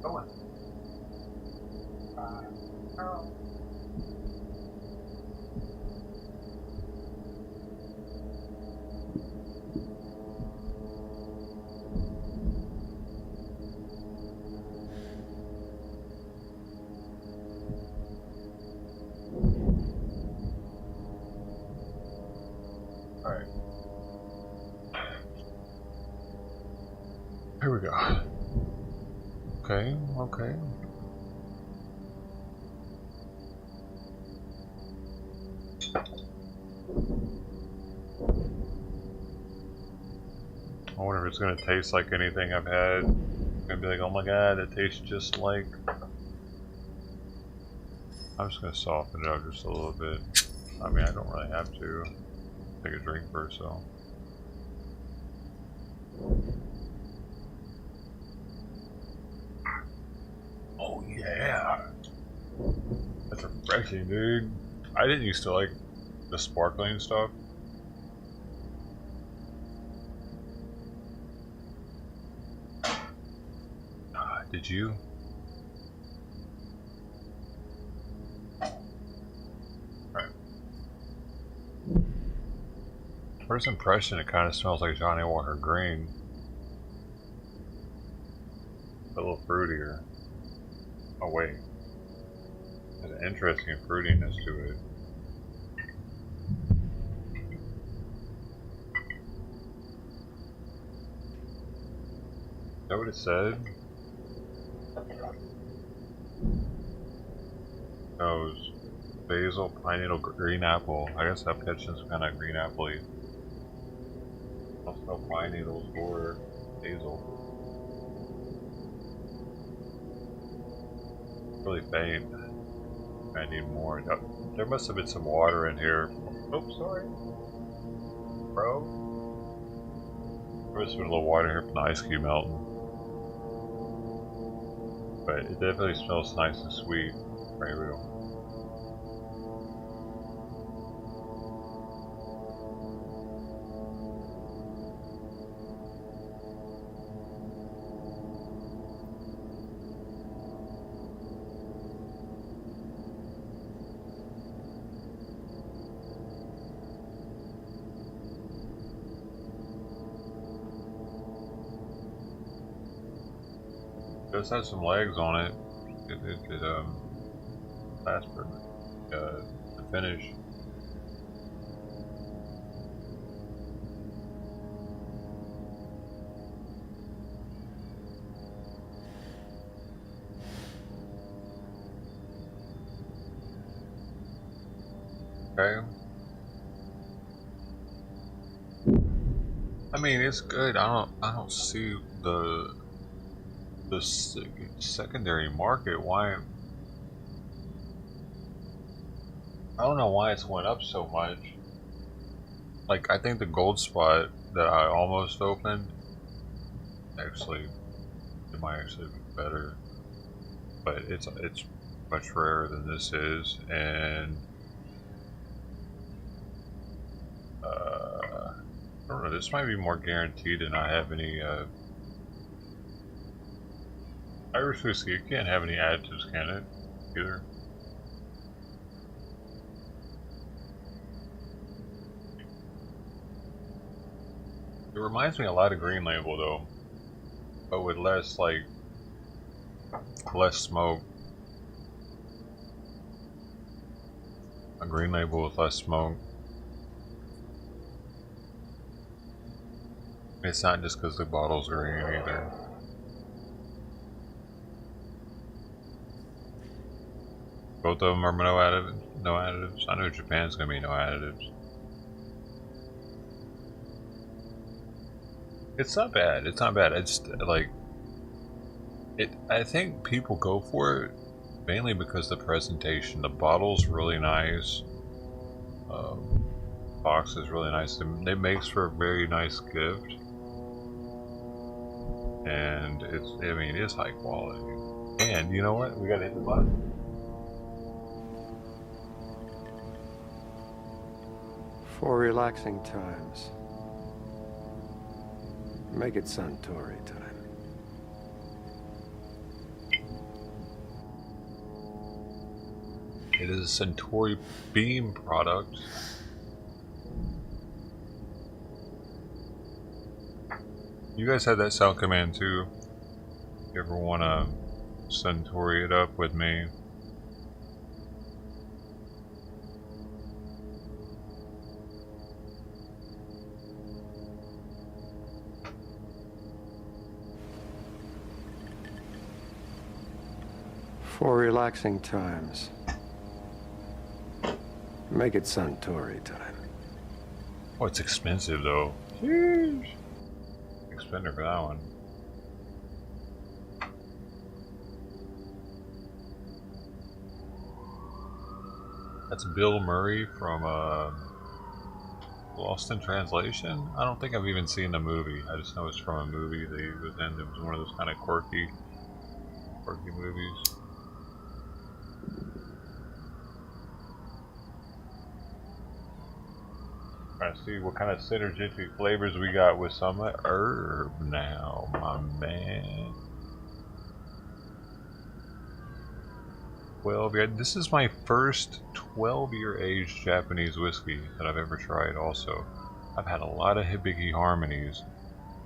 Going. Alright. Here we go. Okay. I wonder if it's gonna taste like anything I've had. I'm gonna be like, oh my god, it tastes just like... I'm just gonna soften it up just a little bit. I mean, I don't really have to. Take a drink first, so. refreshing, dude. I didn't used to like the sparkling stuff. Did you? Right. First impression, it kind of smells like Johnny Walker Green. A little fruitier. Oh wait. There's an interesting fruitiness to it. Is that what it said? No, it was basil, pine needle, green apple. I guess I'm catching some kind of green apple-y. Also pine needles or basil. Really faint. I need more. There must have been some water in here. Oh, sorry. Bro. There must have been a little water here from the ice cube melting. But it definitely smells nice and sweet. Very real. It does have some legs on it. It lasts for the finish. Okay. I mean, it's good. I don't see the secondary market. Why? I don't know why it's went up so much. Like, I think the gold spot that I almost opened, actually, it might actually be better, but it's much rarer than this is, and I don't know. This might be more guaranteed than I have any. Irish whiskey, you can't have any additives, can it? Either. It reminds me a lot of Green Label though, but with less smoke. A Green Label with less smoke. It's not just because the bottle's green either. Both of them are no additives. I know Japan's gonna be no additives. It's not bad. It's not bad. It's like I think people go for it mainly because the presentation. The bottle's really nice. Box is really nice. It makes for a very nice gift, and it's high quality. And you know what? We gotta hit the button. For relaxing times, make it Suntory time. It is a Suntory Beam product. You guys had that sound command too. If you ever want to Suntory it up with me. For relaxing times, make it Suntory time. Oh, it's expensive though. Sheesh. Spender for that one. That's Bill Murray from Lost in Translation. I don't think I've even seen the movie. I just know it's from a movie that he was in. It was one of those kind of quirky movies. Trying to see what kind of synergistic flavors we got with some herb now, my man. 12-year. This is my first 12-year aged Japanese whiskey that I've ever tried. Also, I've had a lot of Hibiki Harmonies,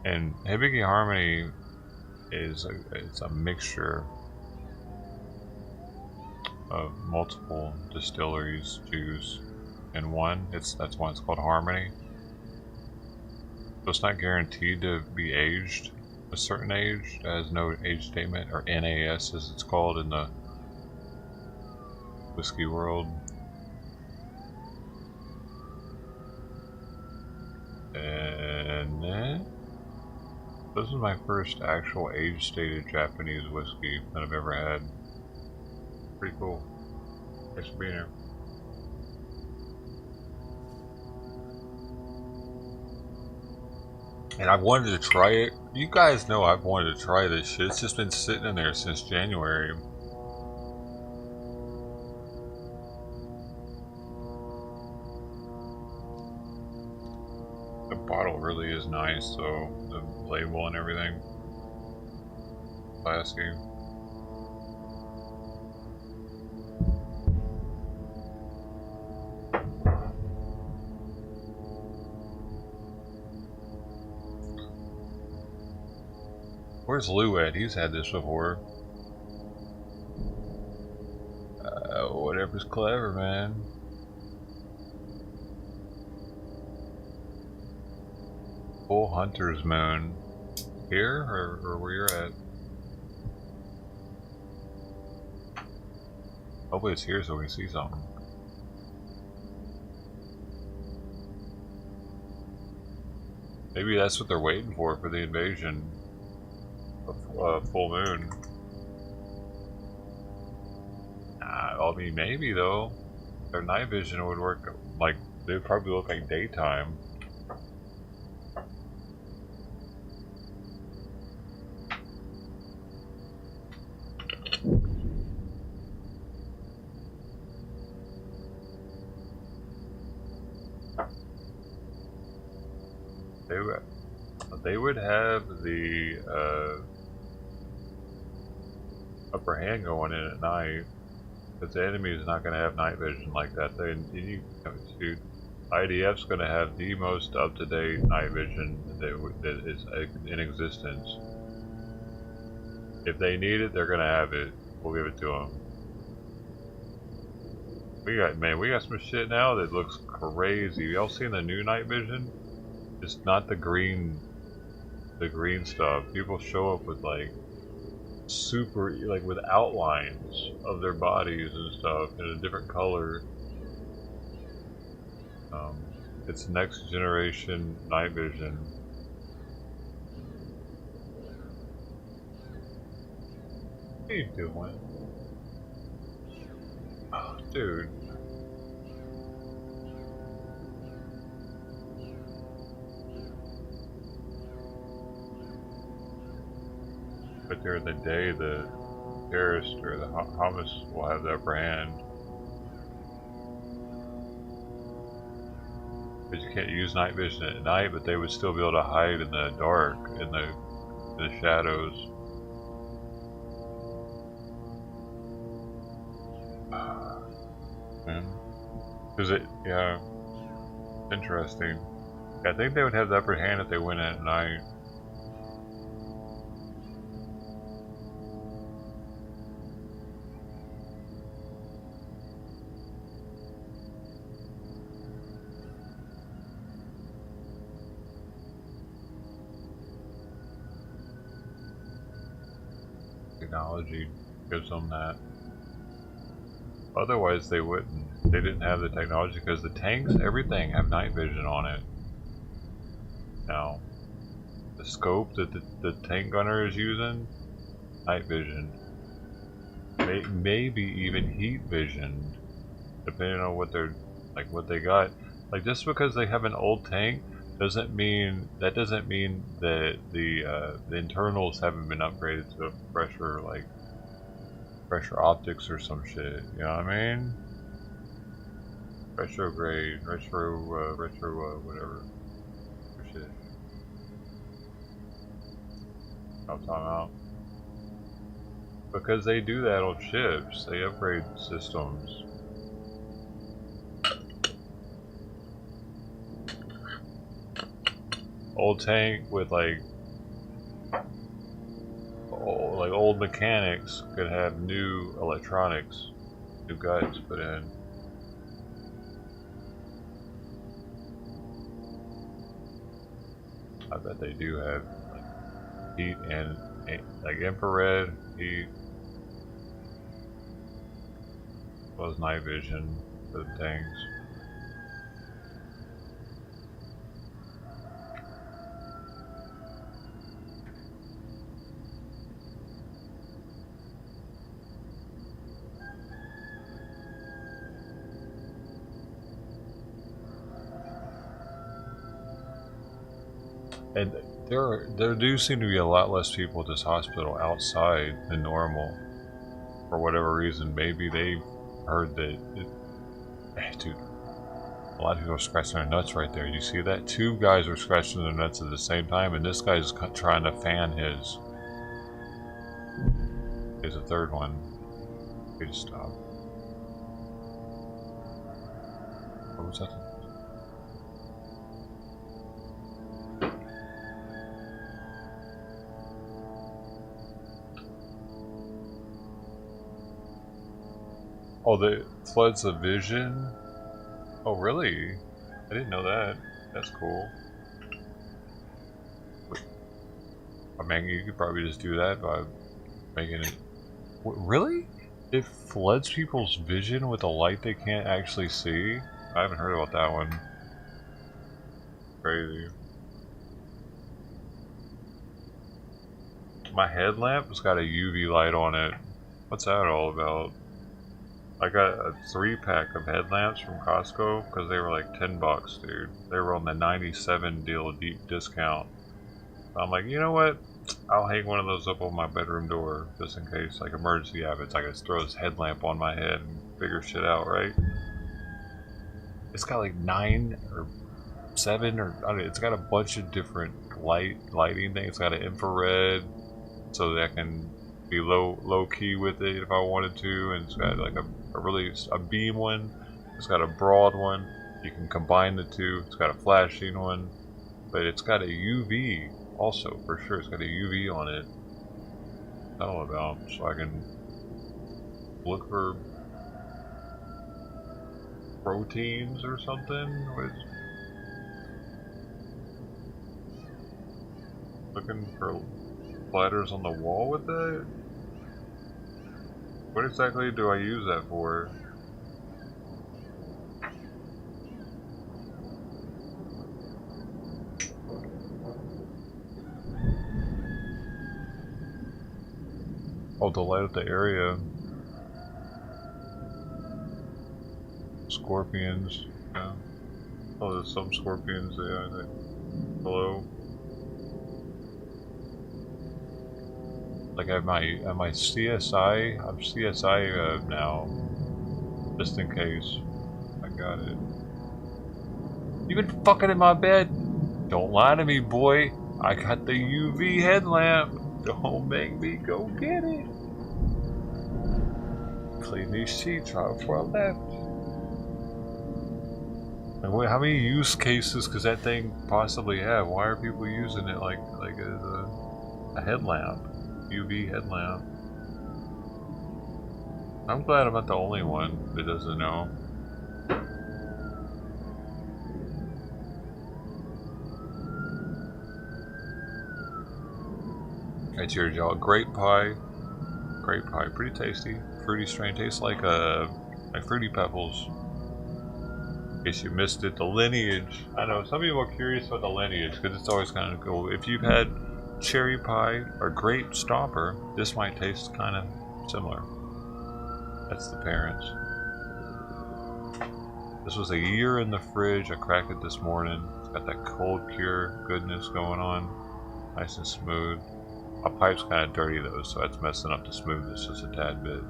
and Hibiki Harmony it's a mixture of multiple distilleries juice in one. That's why it's called Harmony. So it's not guaranteed to be aged a certain age. It has no age statement, or NAS as it's called in the whiskey world. And then this is my first actual age stated Japanese whiskey that I've ever had. Pretty cool. Thanks for being here. And I've wanted to try it. You guys know I've wanted to try this shit. It's just been sitting in there since January. The bottle really is nice, though. The label and everything. Classy. Where's Lou at? He's had this before. Whatever's clever, man. Full Hunter's Moon. Here, or where you're at? Hopefully it's here so we can see something. Maybe that's what they're waiting for the invasion. Full moon. I mean, maybe though. Their night vision would work like, they would probably look like daytime. They would have the upper hand going in at night, because the enemy is not going to have night vision like that. Dude, IDF's going to have the most up-to-date night vision that is in existence. If they need it, they're going to have it. We'll give it to them. We got some shit now that looks crazy. Y'all seen the new night vision? It's not the green stuff. People show up with like super, like with outlines of their bodies and stuff in a different color. It's next generation night vision. What are you doing? Oh, dude. But during the day, the terrorist or the Hamas will have the upper hand. Because you can't use night vision at night, but they would still be able to hide in the dark, in the shadows. Yeah, interesting. I think they would have the upper hand if they went at night. Technology gives them that. Otherwise they wouldn't. They didn't have the technology, because the tanks, everything have night vision on it. Now, the scope that the tank gunner is using, night vision. Maybe even heat vision, depending on what they're, like what they got. Like, just because they have an old tank doesn't mean that the internals haven't been upgraded to pressure optics or some shit. You know what I mean? Retrograde, whatever. Shit. I'm talking about. Because they do that on ships. They upgrade systems. Old tank with like old mechanics could have new electronics, new guts put in. I bet they do have like, heat and like infrared heat. As well as night vision for the tanks. And there do seem to be a lot less people at this hospital outside than normal. For whatever reason, maybe they heard that. Dude, a lot of people are scratching their nuts right there. You see that? Two guys were scratching their nuts at the same time, and this guy's trying to fan his. There's a third one. Please stop. What was that? Oh, the floods of vision? Oh, really? I didn't know that. That's cool. I mean, you could probably just do that by making it... Really? It floods people's vision with a light they can't actually see? I haven't heard about that one. Crazy. My headlamp's got a UV light on it. What's that all about? I got a 3-pack of headlamps from Costco because they were like $10, dude. They were on the 97 deal deep discount. So I'm like, you know what? I'll hang one of those up on my bedroom door just in case, like emergency happens. I can just throw this headlamp on my head and figure shit out, right? It's got like 9 or 7 or I don't know, it's got a bunch of different lighting things. It's got an infrared, so that I can be low key with it if I wanted to, and it's got like a beam one. It's got a broad one. You can combine the two. It's got a flashing one, but it's got a UV also for sure. It's got a UV on it. I don't know about, so I can look for proteins or something. Looking for splatters on the wall with it? What exactly do I use that for? Oh, to light up the area. Scorpions. Yeah. Oh, there's some scorpions there. Hello. Like at my CSI, I'm CSI now, just in case. I got it. You been fucking in my bed? Don't lie to me, boy. I got the UV headlamp. Don't make me go get it. Clean these sheets right before I left. And wait, how many use cases could that thing possibly have? Why are people using it like as a headlamp? UV headlamp. I'm glad I'm not the only one that doesn't know. Right, cheers, y'all. Grape pie, pretty tasty. Fruity strain, tastes like Fruity Pebbles. In case you missed it, the lineage. I know some people are curious about the lineage because it's always kind of cool. If you've had cherry pie or grape stomper, this might taste kind of similar. That's the parents. This was a year in the fridge. I cracked it this morning. It's got that cold cure goodness going on. Nice and smooth. My pipe's kind of dirty though, so that's messing up the smoothness just a tad bit.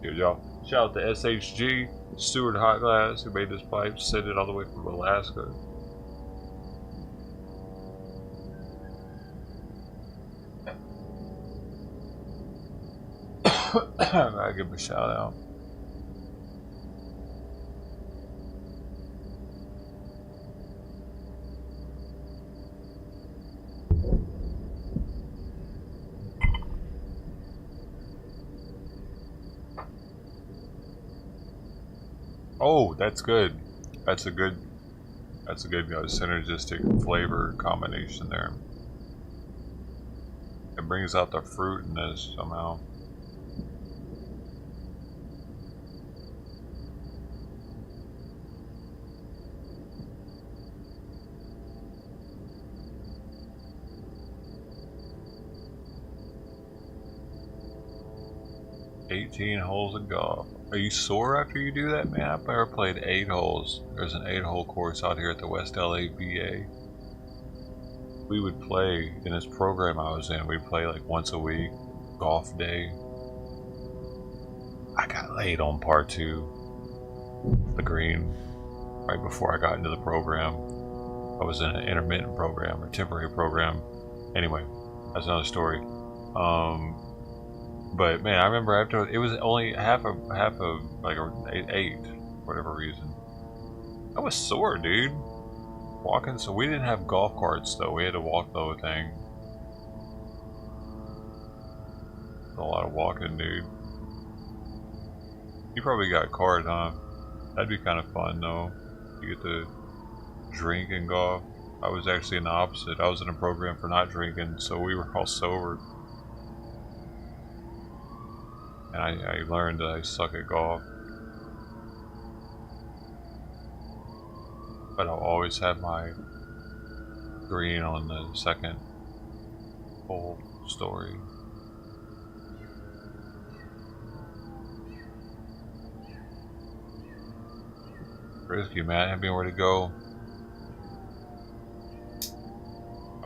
Dude, y'all. Shout out to SHG, Stuart Hotglass, who made this pipe, sent it all the way from Alaska. I gotta give him a shout out. Oh, that's good. That's a good synergistic flavor combination there. It brings out the fruit in this somehow. "18 holes of golf. Are you sore after you do that, man? I've never played 8 holes. There's an 8-hole course out here at the West LA VA. We would play, in this program I was in, we'd play like once a week, golf day. I got laid on par 2, the green, right before I got into the program. I was in an intermittent program, or temporary program. Anyway, that's another story. But man, I remember after it was only half of like an 8, for whatever reason. I was sore, dude. Walking, so we didn't have golf carts though. We had to walk the whole thing. A lot of walking, dude. You probably got a cart, huh? That'd be kind of fun though. You get to drink and golf. I was actually in the opposite. I was in a program for not drinking, so we were all sober. And I learned that I suck at golf. But I'll always have my green on the second whole story. Risky, man. Had anywhere to go.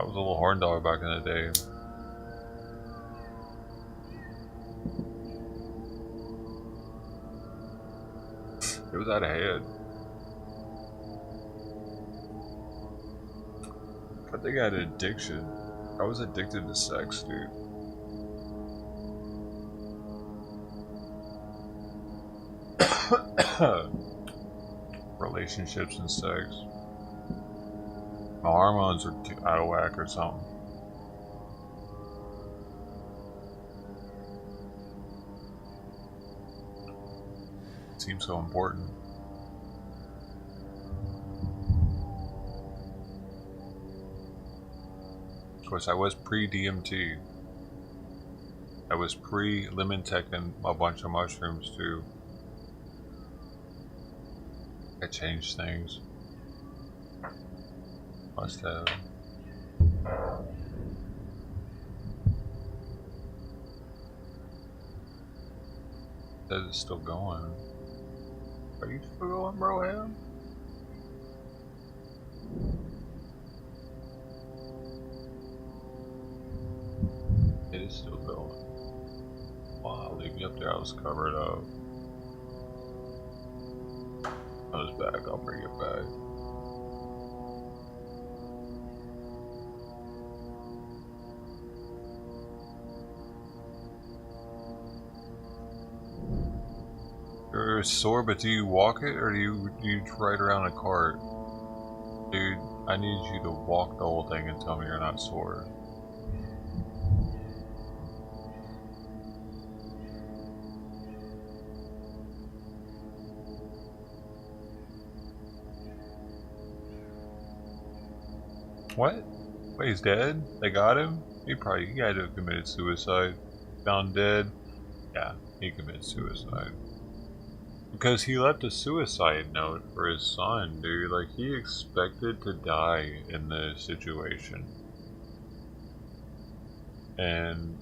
I was a little horn dog back in the day. It was out of hand. I think I had an addiction. I was addicted to sex, dude. Relationships and sex. My hormones are out of whack or something. Seems so important. Of course, I was pre-DMT. I was pre-lemon tech and a bunch of mushrooms too. I changed things. Must have. Says it's still going. Are you still going, bro? Ham? It is still going. Wow, leave me up there. I was covered up. I was back. I'll bring it back. You're sore, but do you walk it or do you ride around a cart? Dude, I need you to walk the whole thing and tell me you're not sore. What? Wait, he's dead? They got him? He had to have committed suicide. Found dead? Yeah, he committed suicide. Because he left a suicide note for his son, dude. Like, he expected to die in this situation. And...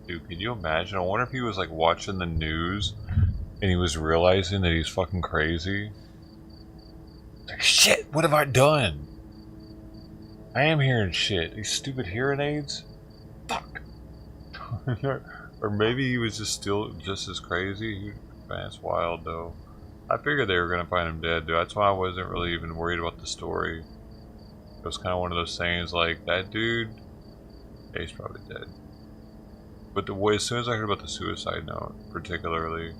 dude, can you imagine? I wonder if he was, like, watching the news and he was realizing that he's fucking crazy. Like, shit, what have I done? I am hearing shit. These stupid hearing aids? Fuck. Or maybe he was just still just as crazy. Man, it's wild though. I figured they were gonna find him dead, dude. That's why I wasn't really even worried about the story. It was kind of one of those things like, that dude, yeah, he's probably dead. But the way, as soon as I heard about the suicide note, particularly,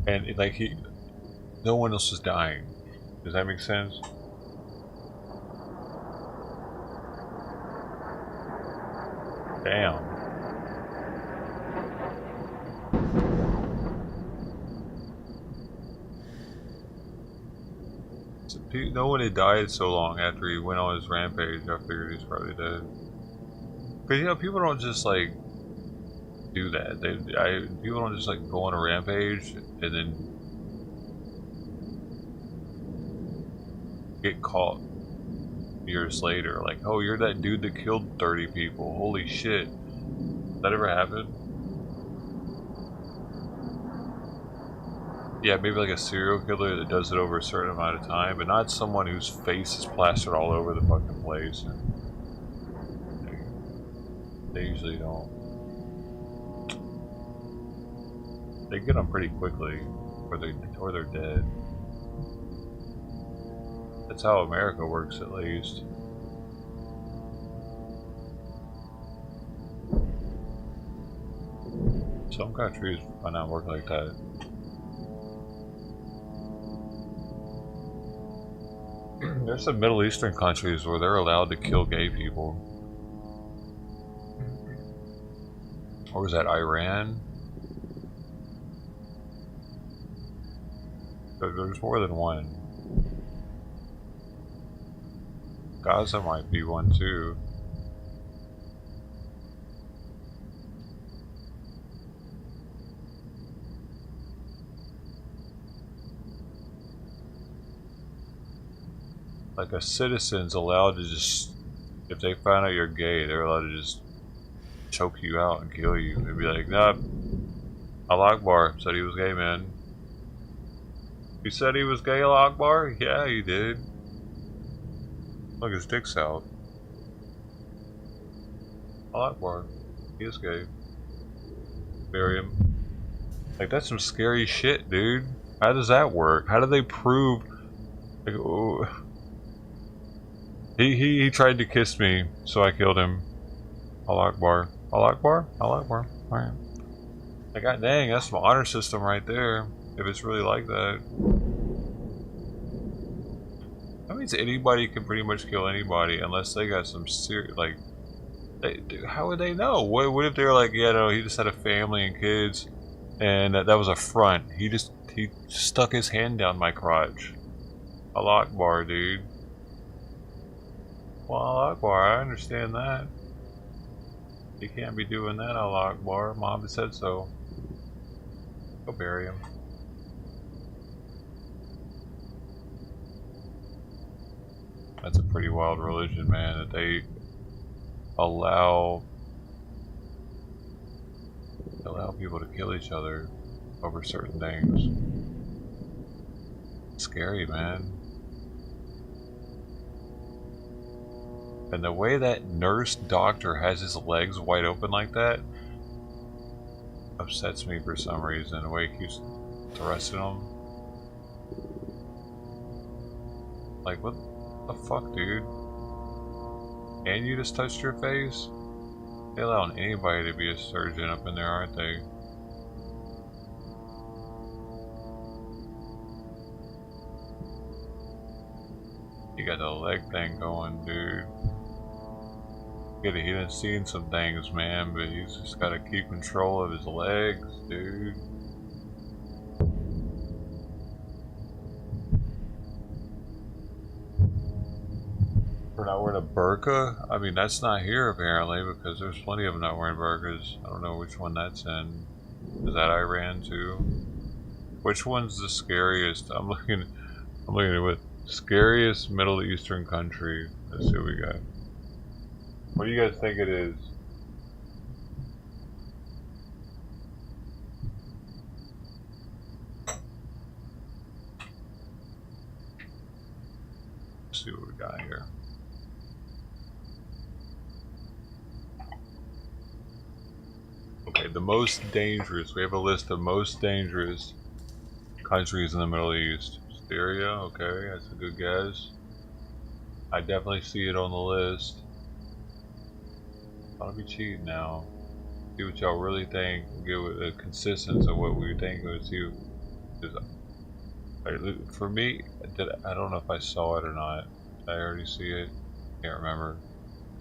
and like no one else was dying. Does that make sense? Damn. So, no one had died so long after he went on his rampage. I figured he's probably dead. But you know, people don't just like do that. People don't just like go on a rampage and then get caught years later. Like, oh, you're that dude that killed 30 people. Holy shit. That ever happened? Yeah, maybe like a serial killer that does it over a certain amount of time, but not someone whose face is plastered all over the fucking place. They usually don't. They get them pretty quickly, or they're dead. That's how America works, at least. Some countries might not work like that. There's some Middle Eastern countries where they're allowed to kill gay people. Or was that Iran? There's more than one. Gaza might be one too. Like a citizen's allowed to just, if they find out you're gay, they're allowed to just choke you out and kill you. They'd be like, nah, Allah Akbar said he was gay, man. You said he was gay, Allah Akbar? Yeah, he did. Look, his dick's out. Allah Akbar. He is gay. Bury him. Like, that's some scary shit, dude. How does that work? How do they prove? Like, oh. He tried to kiss me, so I killed him. Allah Akbar. Allah Akbar? Allah Akbar. Alright. Like, god dang, that's my honor system right there. If it's really like that. That means anybody can pretty much kill anybody unless they got some serious, like, how would they know? What if they're like, yeah, no, he just had a family and kids, and that was a front. He stuck his hand down my crotch. Allah Akbar, dude. Well, Allah Akbar, I understand that. You can't be doing that, Allah Akbar. Muhammad said so. Go bury him. That's a pretty wild religion, man, that they allow people to kill each other over certain things. Scary, man. And the way that nurse doctor has his legs wide open like that upsets me for some reason. The way he keeps thrusting them. Like, what the fuck, dude? And you just touched your face? They're allowing anybody to be a surgeon up in there, aren't they? You got the leg thing going, dude. He done seen some things, man, but he's just gotta keep control of his legs, dude. For not wearing a burqa? I mean, that's not here apparently, because there's plenty of them not wearing burqas. I don't know which one that's in. Is that Iran too? Which one's the scariest? I'm looking at what scariest Middle Eastern country. Let's see what we got. What do you guys think it is? see what we got here. Okay, the most dangerous. We have a list of most dangerous countries in the Middle East. Syria, okay, that's a good guess. I definitely see it on the list. I'll be cheating now. See what y'all really think. Give a consistency of what we think. Let's see. For me, I don't know if I saw it or not. Did I already see it? Can't remember.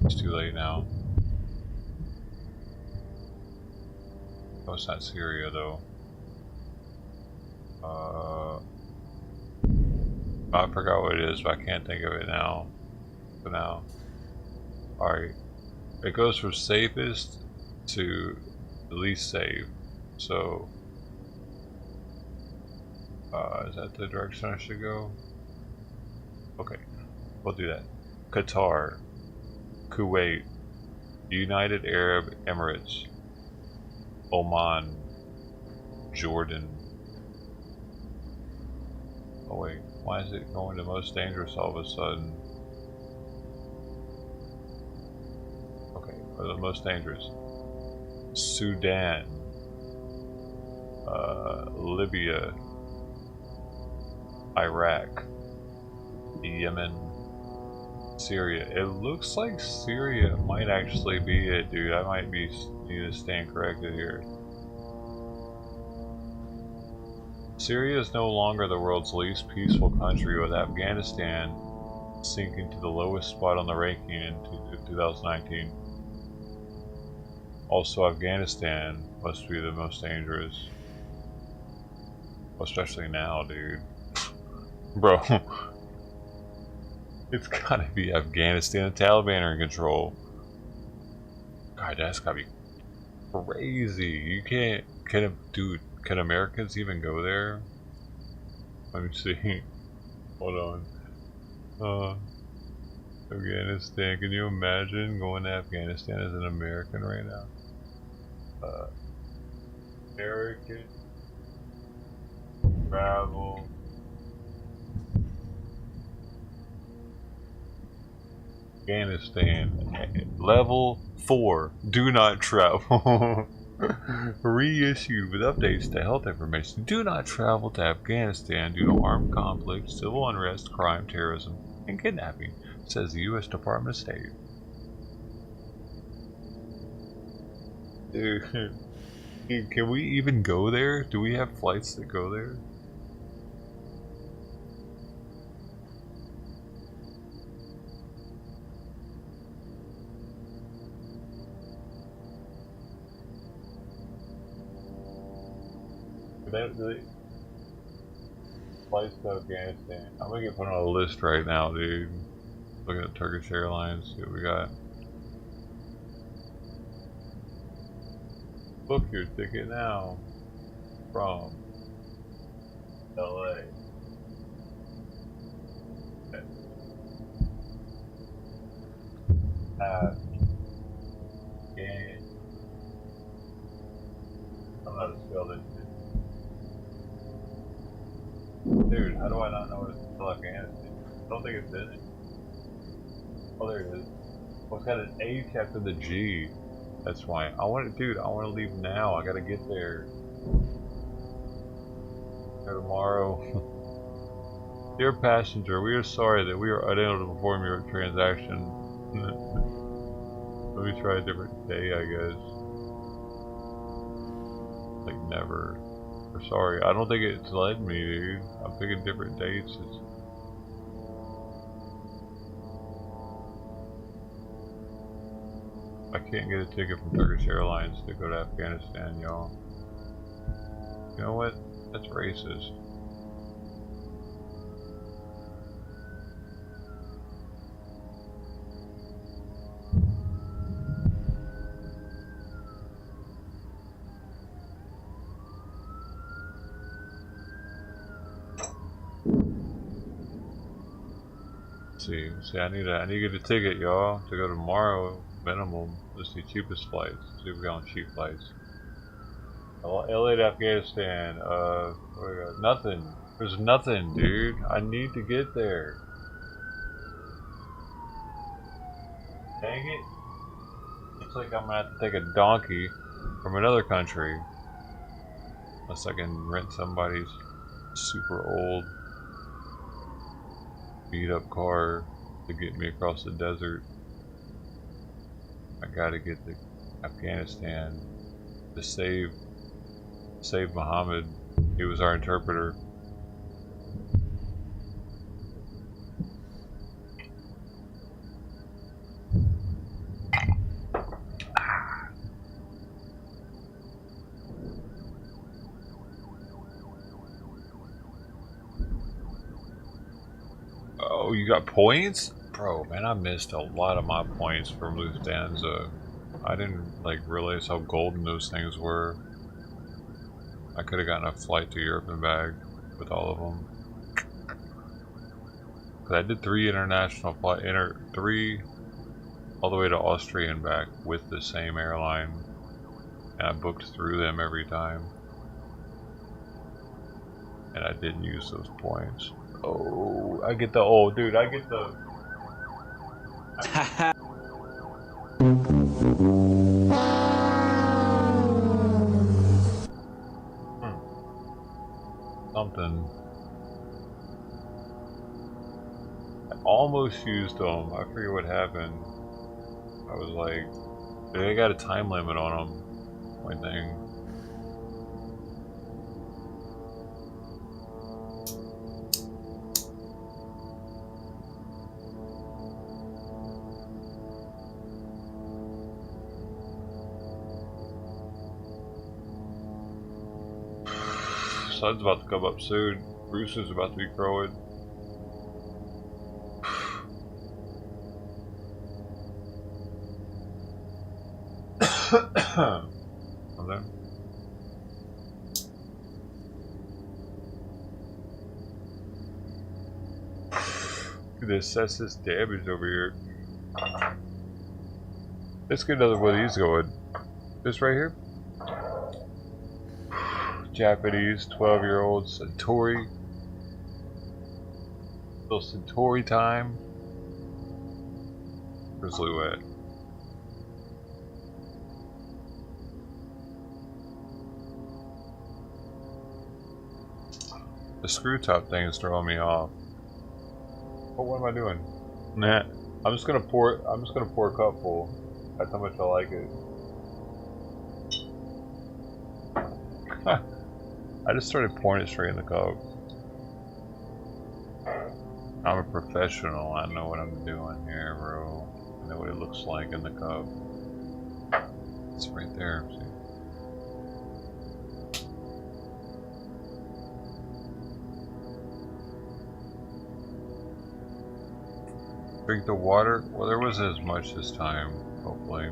It's too late now. Oh, it's not Syria though. I forgot what it is, but I can't think of it now. For now. Alright. It goes from safest to the least safe. So, is that the direction I should go? Okay, we'll do that. Qatar, Kuwait, United Arab Emirates, Oman, Jordan. Oh wait, why is it going to most dangerous all of a sudden? Okay, or the most dangerous. Sudan, Libya, Iraq, Yemen, Syria. It looks like Syria might actually be it, dude. I might need to stand corrected here. Syria is no longer the world's least peaceful country, with Afghanistan sinking to the lowest spot on the ranking in 2019. Also, Afghanistan must be the most dangerous. Especially now, dude. Bro. It's gotta be Afghanistan. The Taliban are in control. God, that's gotta be crazy. You can't... Can Americans even go there? Let me see. Hold on. Afghanistan. Can you imagine going to Afghanistan as an American right now? American travel. Afghanistan. Level 4. Do not travel. Reissued with updates to health information. Do not travel to Afghanistan due to armed conflict, civil unrest, crime, terrorism, and kidnapping, says the U.S. Department of State. Dude, can we even go there? Do we have flights that go there? Flights to Afghanistan. I'm gonna get put on a list right now, dude. Looking at Turkish Airlines, see what we got. Book your ticket now from LA. I'm not a spell this shit. Dude, how do I not know what it's still Afghanistan? I don't think it's in it. Oh, there it is. Oh, it's got an H after the G. That's why. I want to leave now. I gotta get there. Tomorrow. Dear passenger, we are sorry that we are unable to perform your transaction. Let me try a different day, I guess. Like never. We're sorry. I don't think it's letting me, dude. I'm picking different dates. I can't get a ticket from Turkish Airlines to go to Afghanistan, y'all. You know what? That's racist. See, I need to get a ticket, y'all, to go tomorrow, minimum. Let's see, cheapest flights. See if we got on cheap flights. LA to Afghanistan. What do we got? Nothing. There's nothing, dude. I need to get there. Dang it. Looks like I'm gonna have to take a donkey from another country. Unless I can rent somebody's super old beat up car to get me across the desert. I gotta get to Afghanistan to save Muhammad. He was our interpreter. Oh, you got points? Bro, man, I missed a lot of my points from Lufthansa. I didn't like realize how golden those things were. I could have gotten a flight to Europe and back with all of them. Cause I did 3 international flight, 3 all the way to Austria and back with the same airline, and I booked through them every time. And I didn't use those points. Oh, I get the dude. I get the. Something. I almost used them. I forget what happened. I was like, they got a time limit on them. My thing. Sun's about to come up soon. Bruce is about to be crowing. Okay. Look at this, assess this damage over here. Let's get another one of these going. This right here. Japanese 12-year-old Centauri. Little Centauri time. Grizzly wet. The screw top thing is throwing me off. Oh, what am I doing? Nah. I'm just gonna pour a cup full. That's how much I like it. I just started pouring it straight in the cup. I'm a professional. I know what I'm doing here, bro. I know what it looks like in the cup. It's right there. See? Drink the water? Well, there wasn't as much this time, hopefully.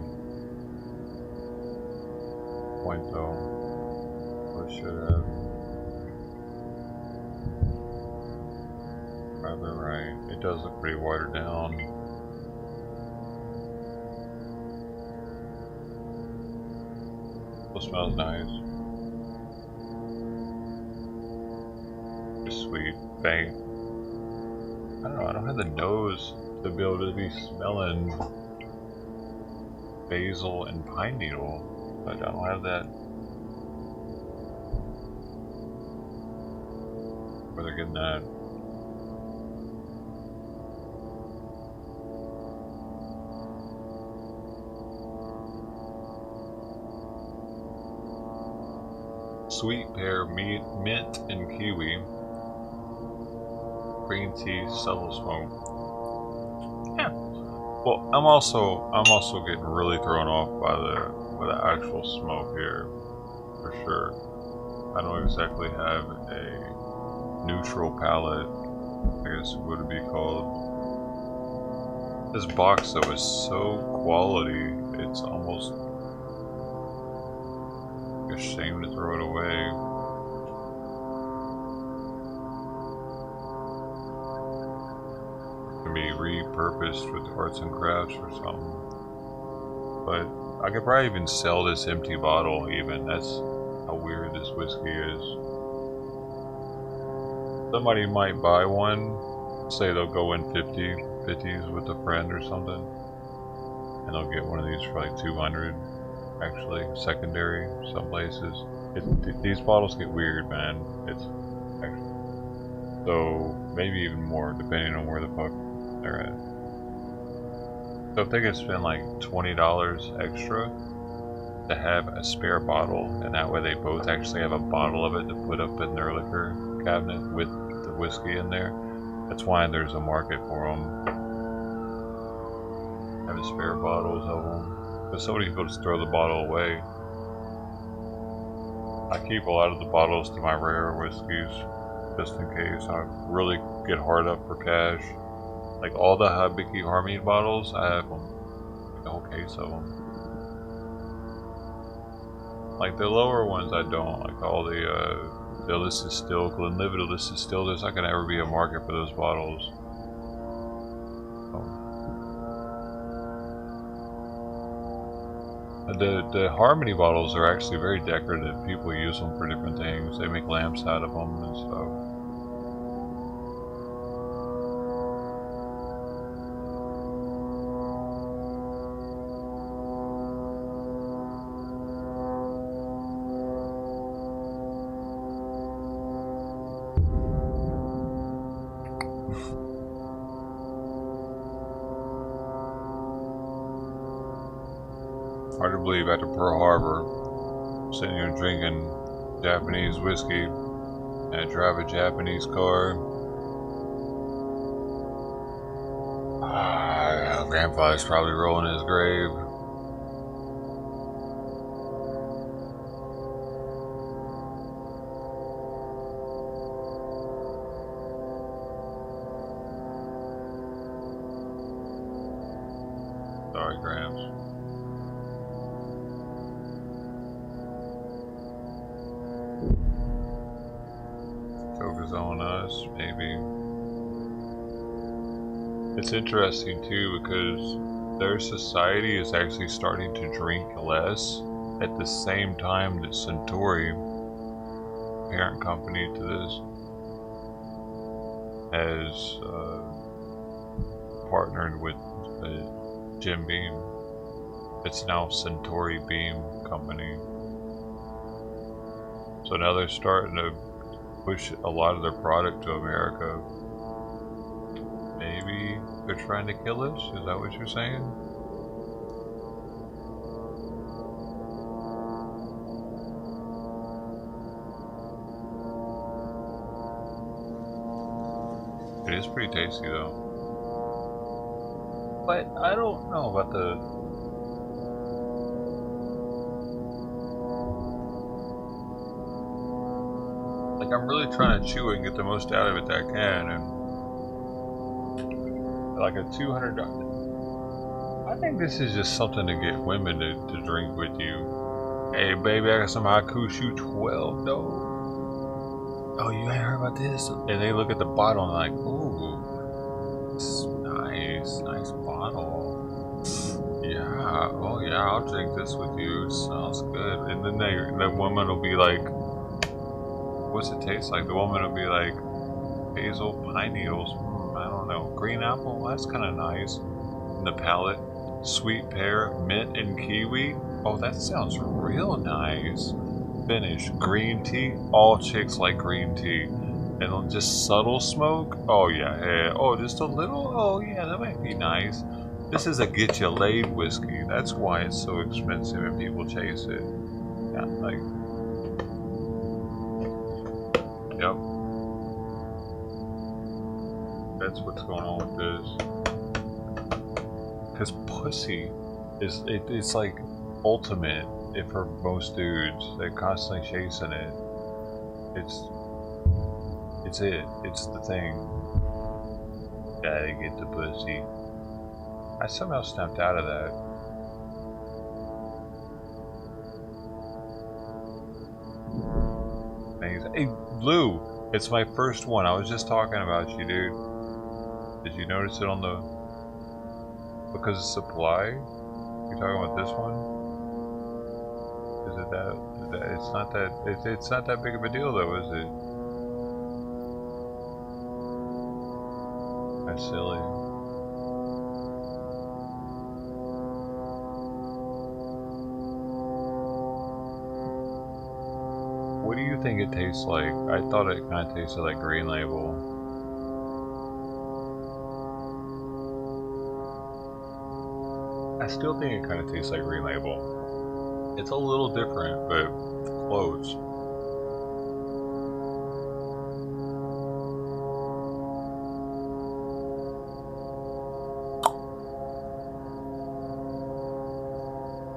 Point though. I should have. Rather right. It does look pretty watered down. It smells nice. Just sweet. Bang. I don't know, I don't have the nose to be able to be smelling basil and pine needle. But I don't have that. Where they're getting that. Sweet pear, mint and kiwi. Green tea, subtle smoke. Yeah. Well, I'm also getting really thrown off by the actual smoke here, for sure. I don't exactly have a neutral palette, I guess it would be called. This box though is so quality, it's almost a shame to throw it away. It can be repurposed with arts and crafts or something. But I could probably even sell this empty bottle even. That's how weird this whiskey is. Somebody might buy one, say they'll go in 50s with a friend or something. and they'll get one of these for like 200. Actually, secondary, some places. These bottles get weird, man. It's actually, so maybe even more, depending on where the fuck they're at. So if they could spend like $20 extra to have a spare bottle, and that way they both actually have a bottle of it to put up in their liquor cabinet with the whiskey in there. That's why there's a market for them. Having spare bottles of them. But so many people just throw the bottle away. I keep a lot of the bottles to my rare whiskeys, just in case I really get hard up for cash. Like all the Hibiki Harmony bottles, I have them. Like a whole case of them. Like the lower ones I don't. Like all the illicit still, Glenlivet illicit still, there's not going to ever be a market for those bottles. The Harmony bottles are actually very decorative. People use them for different things. They make lamps out of them and stuff. Hard to believe after Pearl Harbor, sitting here drinking Japanese whiskey and drive a Japanese car. Grandfather's probably rolling in his grave. Sorry, Gramps. Focus on us, maybe. It's interesting too because their society is actually starting to drink less at the same time that Centauri, parent company to this, has partnered with Jim Beam. It's now Centauri Beam Company. So now they're starting to push a lot of their product to America. Maybe they're trying to kill us? Is that what you're saying? It is pretty tasty though. But I don't know about the... Like I'm really trying to chew it and get the most out of it that I can, and like a $200. I think this is just something to get women to drink with you. Hey baby, I got some Hakushu 12 though. Oh, you ain't heard about this? And they look at the bottle and like, ooh, it's nice bottle. Yeah, oh yeah, I'll drink this with you. It sounds good. And then the woman will be like, what's it taste like? The woman will be like, basil, pine needles. I don't know. Green apple, that's kind of nice. In the palate, sweet pear, mint, and kiwi. Oh, that sounds real nice. Finish, green tea. All chicks like green tea. And just subtle smoke. Oh yeah. Oh, just a little. Oh yeah, that might be nice. This is a get you laid whiskey. That's why it's so expensive and people chase it. Yeah, like. Yep. That's what's going on with this. Because pussy is it's like ultimate for most dudes. They're constantly chasing it. It's the thing. Gotta get the pussy. I somehow snapped out of that. Amazing. Hey, Blue, it's my first one. I was just talking about you, dude. Did you notice it on the... Because of supply? You talking about this one? Is it that... It's not that... It's not that big of a deal though, is it? That's silly. what do you think it tastes like? I thought it kind of tasted like Green Label. I still think it kind of tastes like Green Label. It's a little different, but close.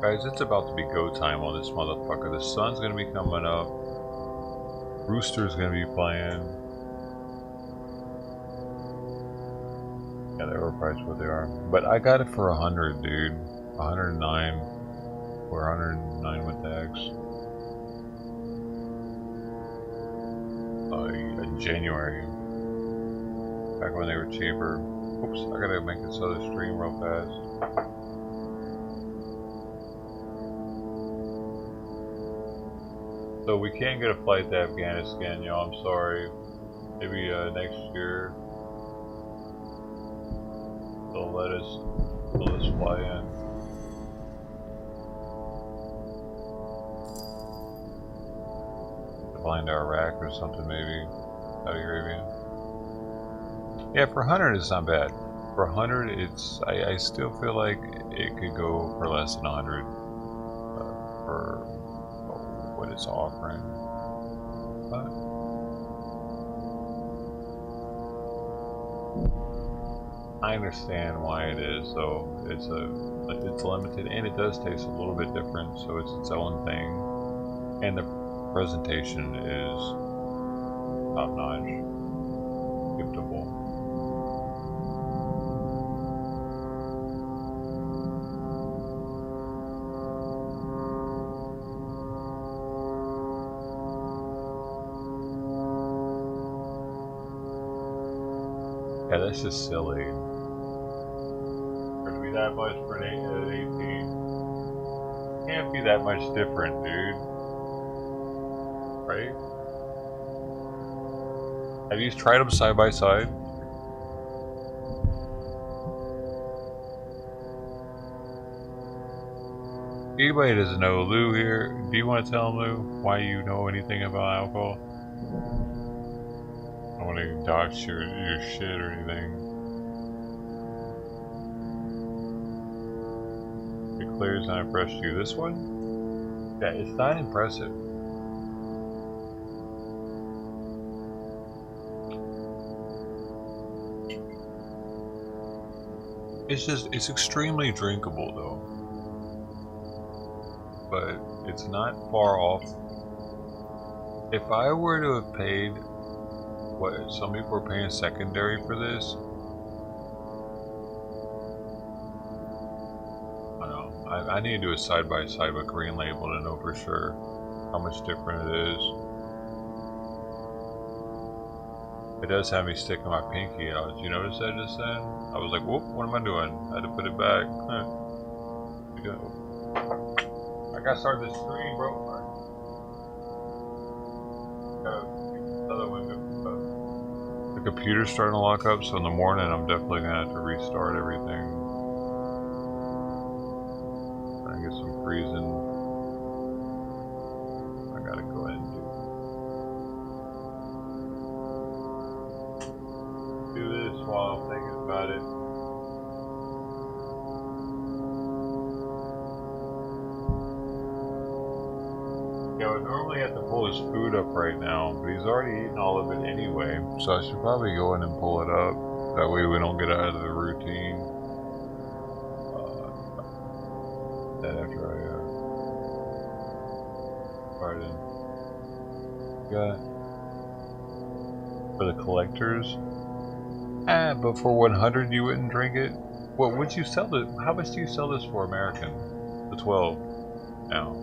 Guys, it's about to be go time on this motherfucker. The sun's gonna be coming up. Rooster's gonna be playing. Yeah, they overpriced what they are. But I got it for 100, dude. 109. Or 109 with tax. In January. Back when they were cheaper. Oops, I gotta make this other stream real fast. So we can't get a flight to Afghanistan, y'all. I'm sorry. Maybe next year they'll let us fly in. Flying to Iraq or something, maybe Saudi Arabia. Yeah, for 100 it's not bad. For 100, it's I still feel like it could go for less than 100 for what it's offering. But I understand why it is, though. It's limited and it does taste a little bit different, so it's its own thing. And the presentation is top notch, giftable. Yeah, that's just silly. For it to be that much for an 18. Can't be that much different, dude. Right? Have you tried them side by side? Anybody doesn't know Lou here? Do you want to tell Lou why you know anything about alcohol? I don't want to dox your shit or anything. It clears not impressed you. This one? Yeah, it's not impressive. It's extremely drinkable though. But it's not far off. If I were to have paid what some people are paying secondary for this, I don't know. I need to do a side by side with Green Label to know for sure how much different it is. It does have me sticking my pinky out. Did you notice that just then? I was like, whoop, what am I doing? I had to put it back. I gotta start this stream, bro. The computer's starting to lock up, so in the morning I'm definitely gonna have to restart everything. Try and get some freezing. I gotta go ahead and do this while I'm thinking about it. Yeah, I would normally have to pull his food up right now, but he's already eaten all of it anyway, so I should probably go in and pull it up. That way we don't get out of the routine. Then after I pardon. Got for the collectors. But for 100 you wouldn't drink it? What would you sell it? How much do you sell this for American? The 12 now.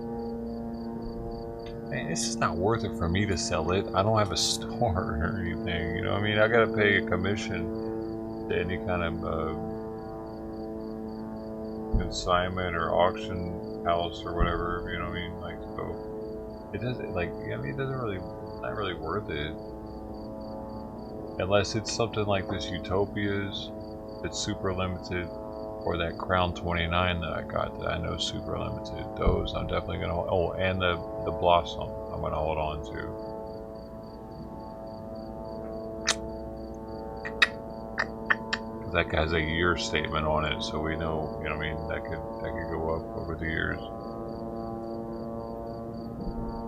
Man, it's just not worth it for me to sell it. I don't have a store or anything, you know what I mean? I gotta pay a commission to any kind of consignment or auction house or whatever, you know what I mean? Like, so it doesn't, like, I mean, it doesn't really, it's not really worth it. Unless it's something like this Utopias, it's super limited. or that Crown 29 that I got that I know is super limited. Those I'm definitely gonna. Oh, and the Blossom I'm gonna hold on to. That has a year statement on it, so we know, you know what I mean, that could go up over the years.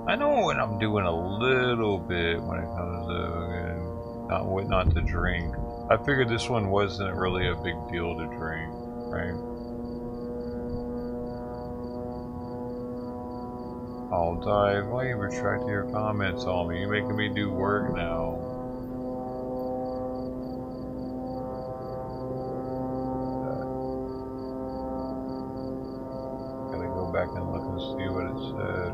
I know when I'm doing a little bit when it comes to what not to drink. I figured this one wasn't really a big deal to drink, right? I'll die. Why you retract your comments on me? You're making me do work now. Back and look and see what it said.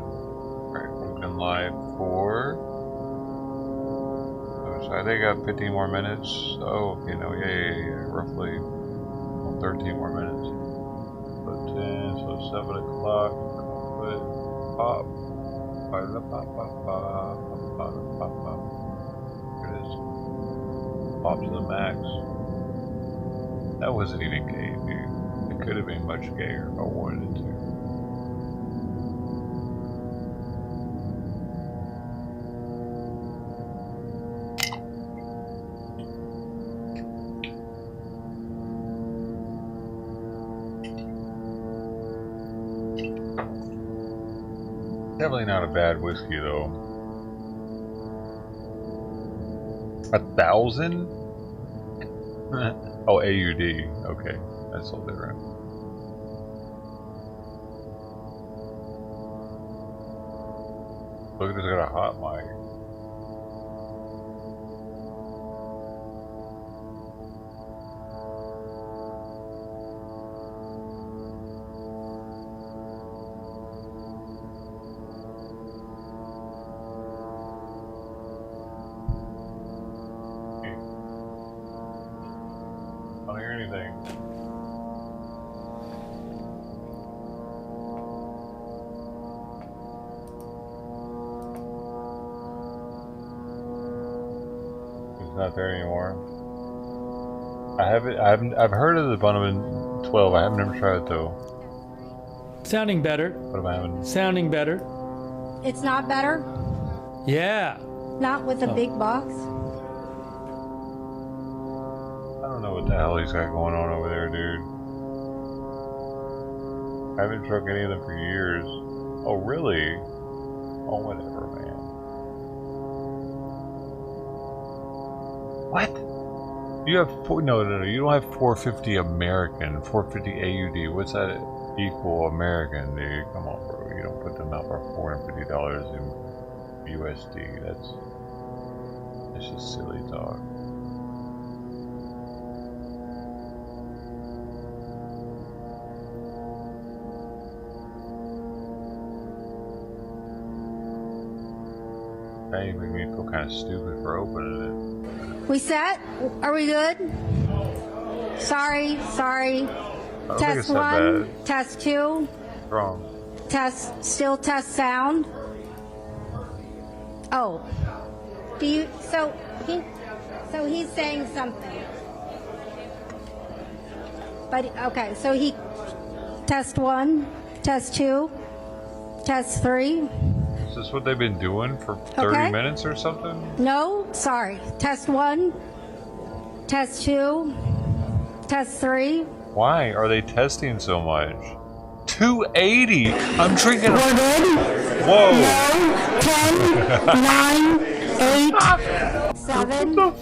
Right, we've been live for. So I think I got 15 more minutes. Oh, you know, yeah, roughly 13 more minutes. But 10, so 7 o'clock. But pop. Here it is. Pop to the max. That wasn't even gay, dude. It could have been much gayer if I wanted it to. Definitely not a bad whiskey though. 1,000? Oh, AUD. Okay, that's all different. Look at this, got a hot mic. I don't hear anything. It's not there anymore. I've heard of the Bunnaman 12. I haven't never tried it though. Sounding better. What am I having? Sounding better. It's not better? Yeah. Not with a big box? I don't know what the hell he's got going on over there, dude. I haven't drunk any of them for years. Oh, really? Oh, whatever, man. What? You have no. You don't have 450 American, 450 AUD. What's that equal American, dude? Come on, bro. You don't put them out for $450 in USD. That's just silly talk. That even made me feel kind of stupid for opening it. We set? Are we good? Sorry. Test 1, test 2. Wrong. Still test sound. Oh. So he's saying something. But okay, so he test 1, test 2, test 3. Is this what they've been doing for 30 minutes or something? No, sorry. Test 1, test 2, test 3. Why are they testing so much? 280. I'm drinking. We're good. Whoa. 10, 9, 8, 7,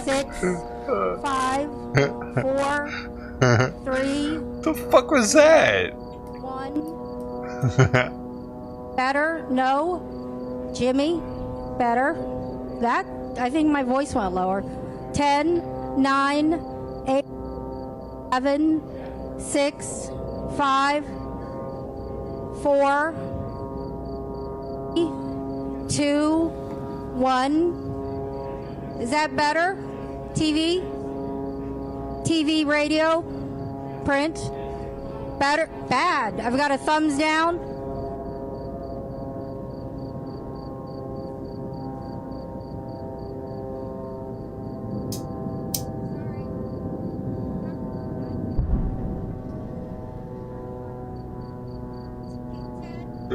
6, 5, 4, 3. The fuck was that? 1. Better? No. Jimmy? Better? That? I think my voice went lower. 10, 9, 8, 7, 6, 5, 4, 2, 1. Is that better? TV? TV, radio, print? Better? Bad. I've got a thumbs down.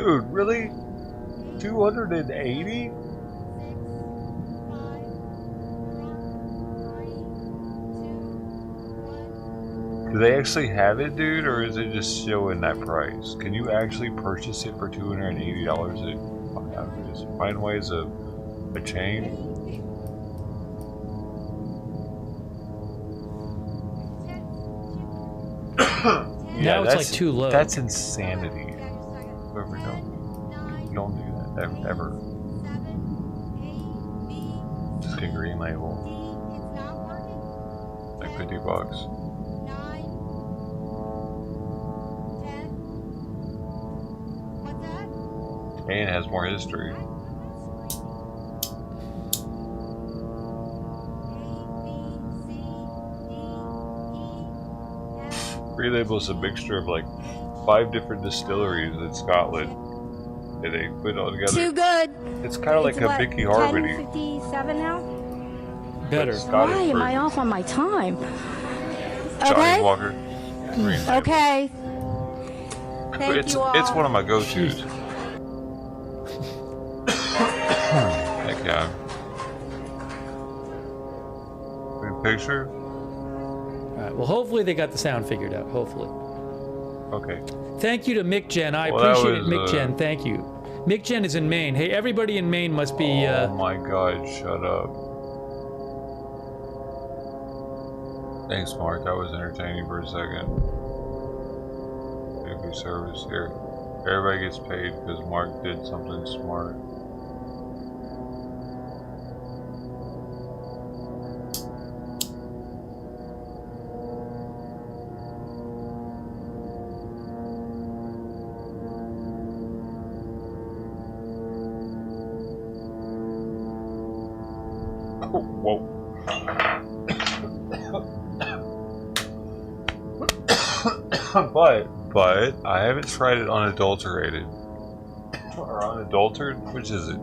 Dude, really? 280? Do they actually have it, dude, or is it just showing that price? Can you actually purchase it for $280? Just find ways of a chain. Yeah, now it's like too low. That's insanity. Whoever don't do that ever. Just get green label. Like $50. And it has more history. Free Label is a mixture of like 5 different distilleries in Scotland, and they put it all together. Too good. It's kind of like a Mickey Harmony. 10:57 now. Better. Why am I off on my time? Johnny Okay. Walker. Green Label. Okay. Thank It's you all. it's one of my go-tos. Heck yeah. Good picture. Alright, well, hopefully they got the sound figured out. Hopefully. Okay. Thank you to Mick Jen. I Well, that appreciate it, was, Mick Jen. Thank you. Mick Jen is in Maine. Hey, everybody in Maine must be. Oh my God! Shut up. Thanks, Mark. That was entertaining for a second. Thank you, service here. Everybody gets paid because Mark did something smart. Whoa. but I haven't tried it unadulterated. Or unadulterated? Which is it?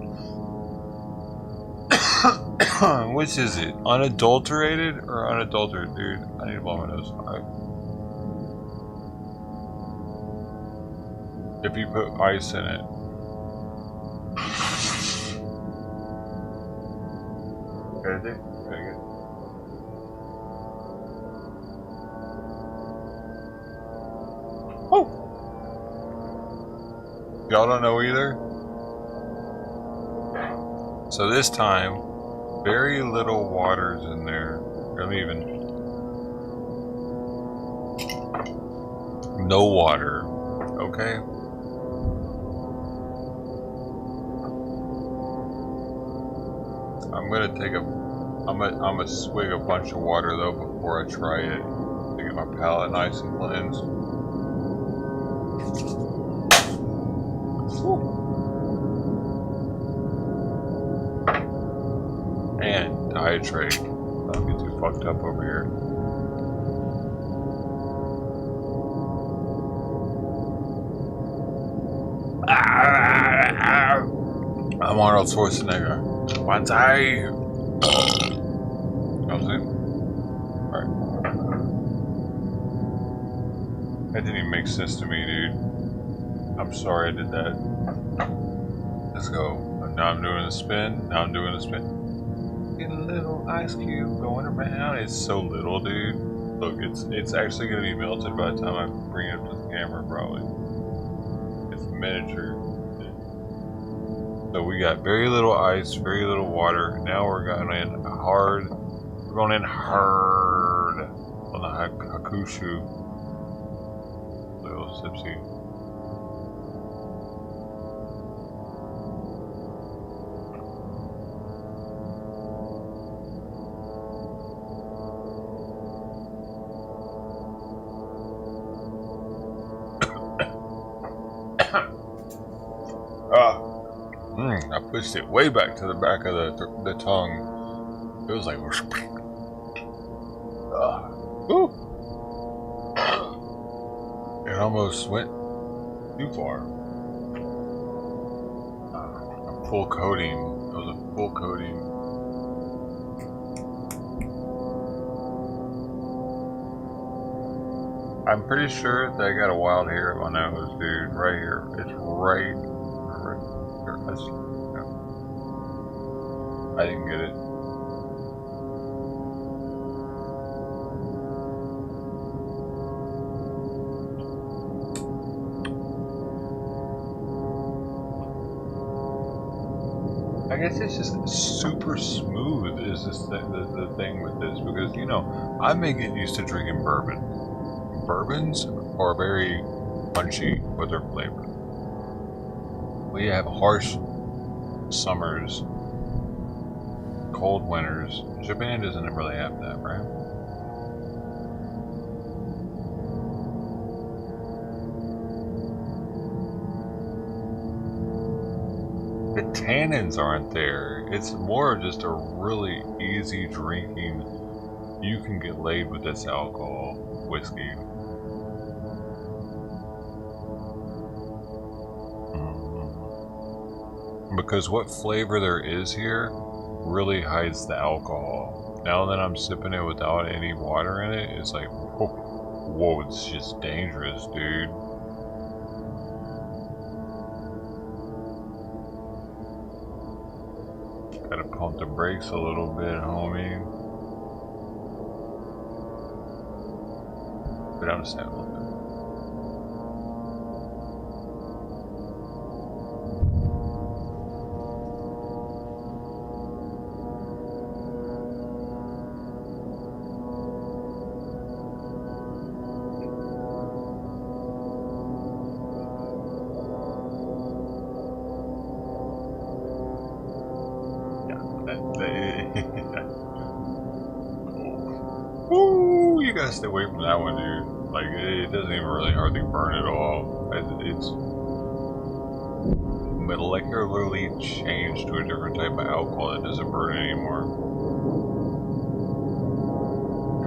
Which is it? Unadulterated or unadulterated? Dude, I need to blow my nose. Alright. If you put ice in it. Very good. Oh! Y'all don't know either? So this time, very little water's in there. Or even no water. Okay? I'm gonna swig a bunch of water though before I try it to get my palate nice and cleansed. And hydrate. Don't get too fucked up over here. I'm Arnold Schwarzenegger. One time. Alright. That didn't even make sense to me, dude. I'm sorry I did that. Let's go. Now I'm doing a spin. Now I'm doing a spin. Getting a little ice cube going around. It's so little, dude. Look, it's actually gonna be melted by the time I bring it up to the camera, probably. It's miniature. So we got very little ice, very little water. Now we're going in hard. We're going in hard on the hakushu. Little sipsy. I pushed it way back to the back of the tongue. It was like, it almost went too far. A full coating. It was a full coating. I'm pretty sure they got a wild hair on those, dude. Right here. It's right here. I didn't get it. I guess it's just super smooth is this the thing with this, because, you know, I may get used to drinking bourbon. Bourbons are very punchy with their flavor. We have harsh summers, cold winters. Japan doesn't really have that, right? The tannins aren't there. It's more just a really easy drinking. You can get laid with this alcohol, whiskey. Because what flavor there is here really hides the alcohol. Now that I'm sipping it without any water in it, it's like, whoa, it's just dangerous, dude. Gotta pump the brakes a little bit, homie. But I'm just having a little bit. Woo! You gotta stay away from that one, dude. Like, it doesn't even really hardly burn at all. It's molecularly changed to a different type of alcohol that doesn't burn anymore.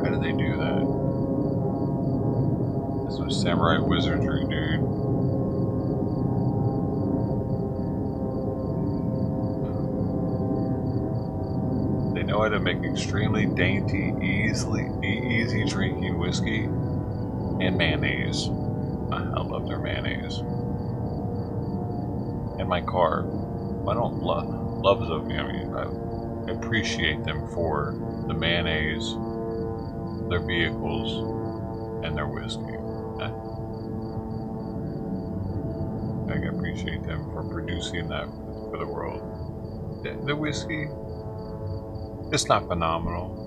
How do they do that? That's some samurai wizardry, dude. They know how to make extremely dainty, easy drinking whiskey and mayonnaise. I love their mayonnaise. And my car. I don't love them. I mean, I appreciate them for the mayonnaise, their vehicles, and their whiskey. I appreciate them for producing that for the world. The whiskey, it's not phenomenal.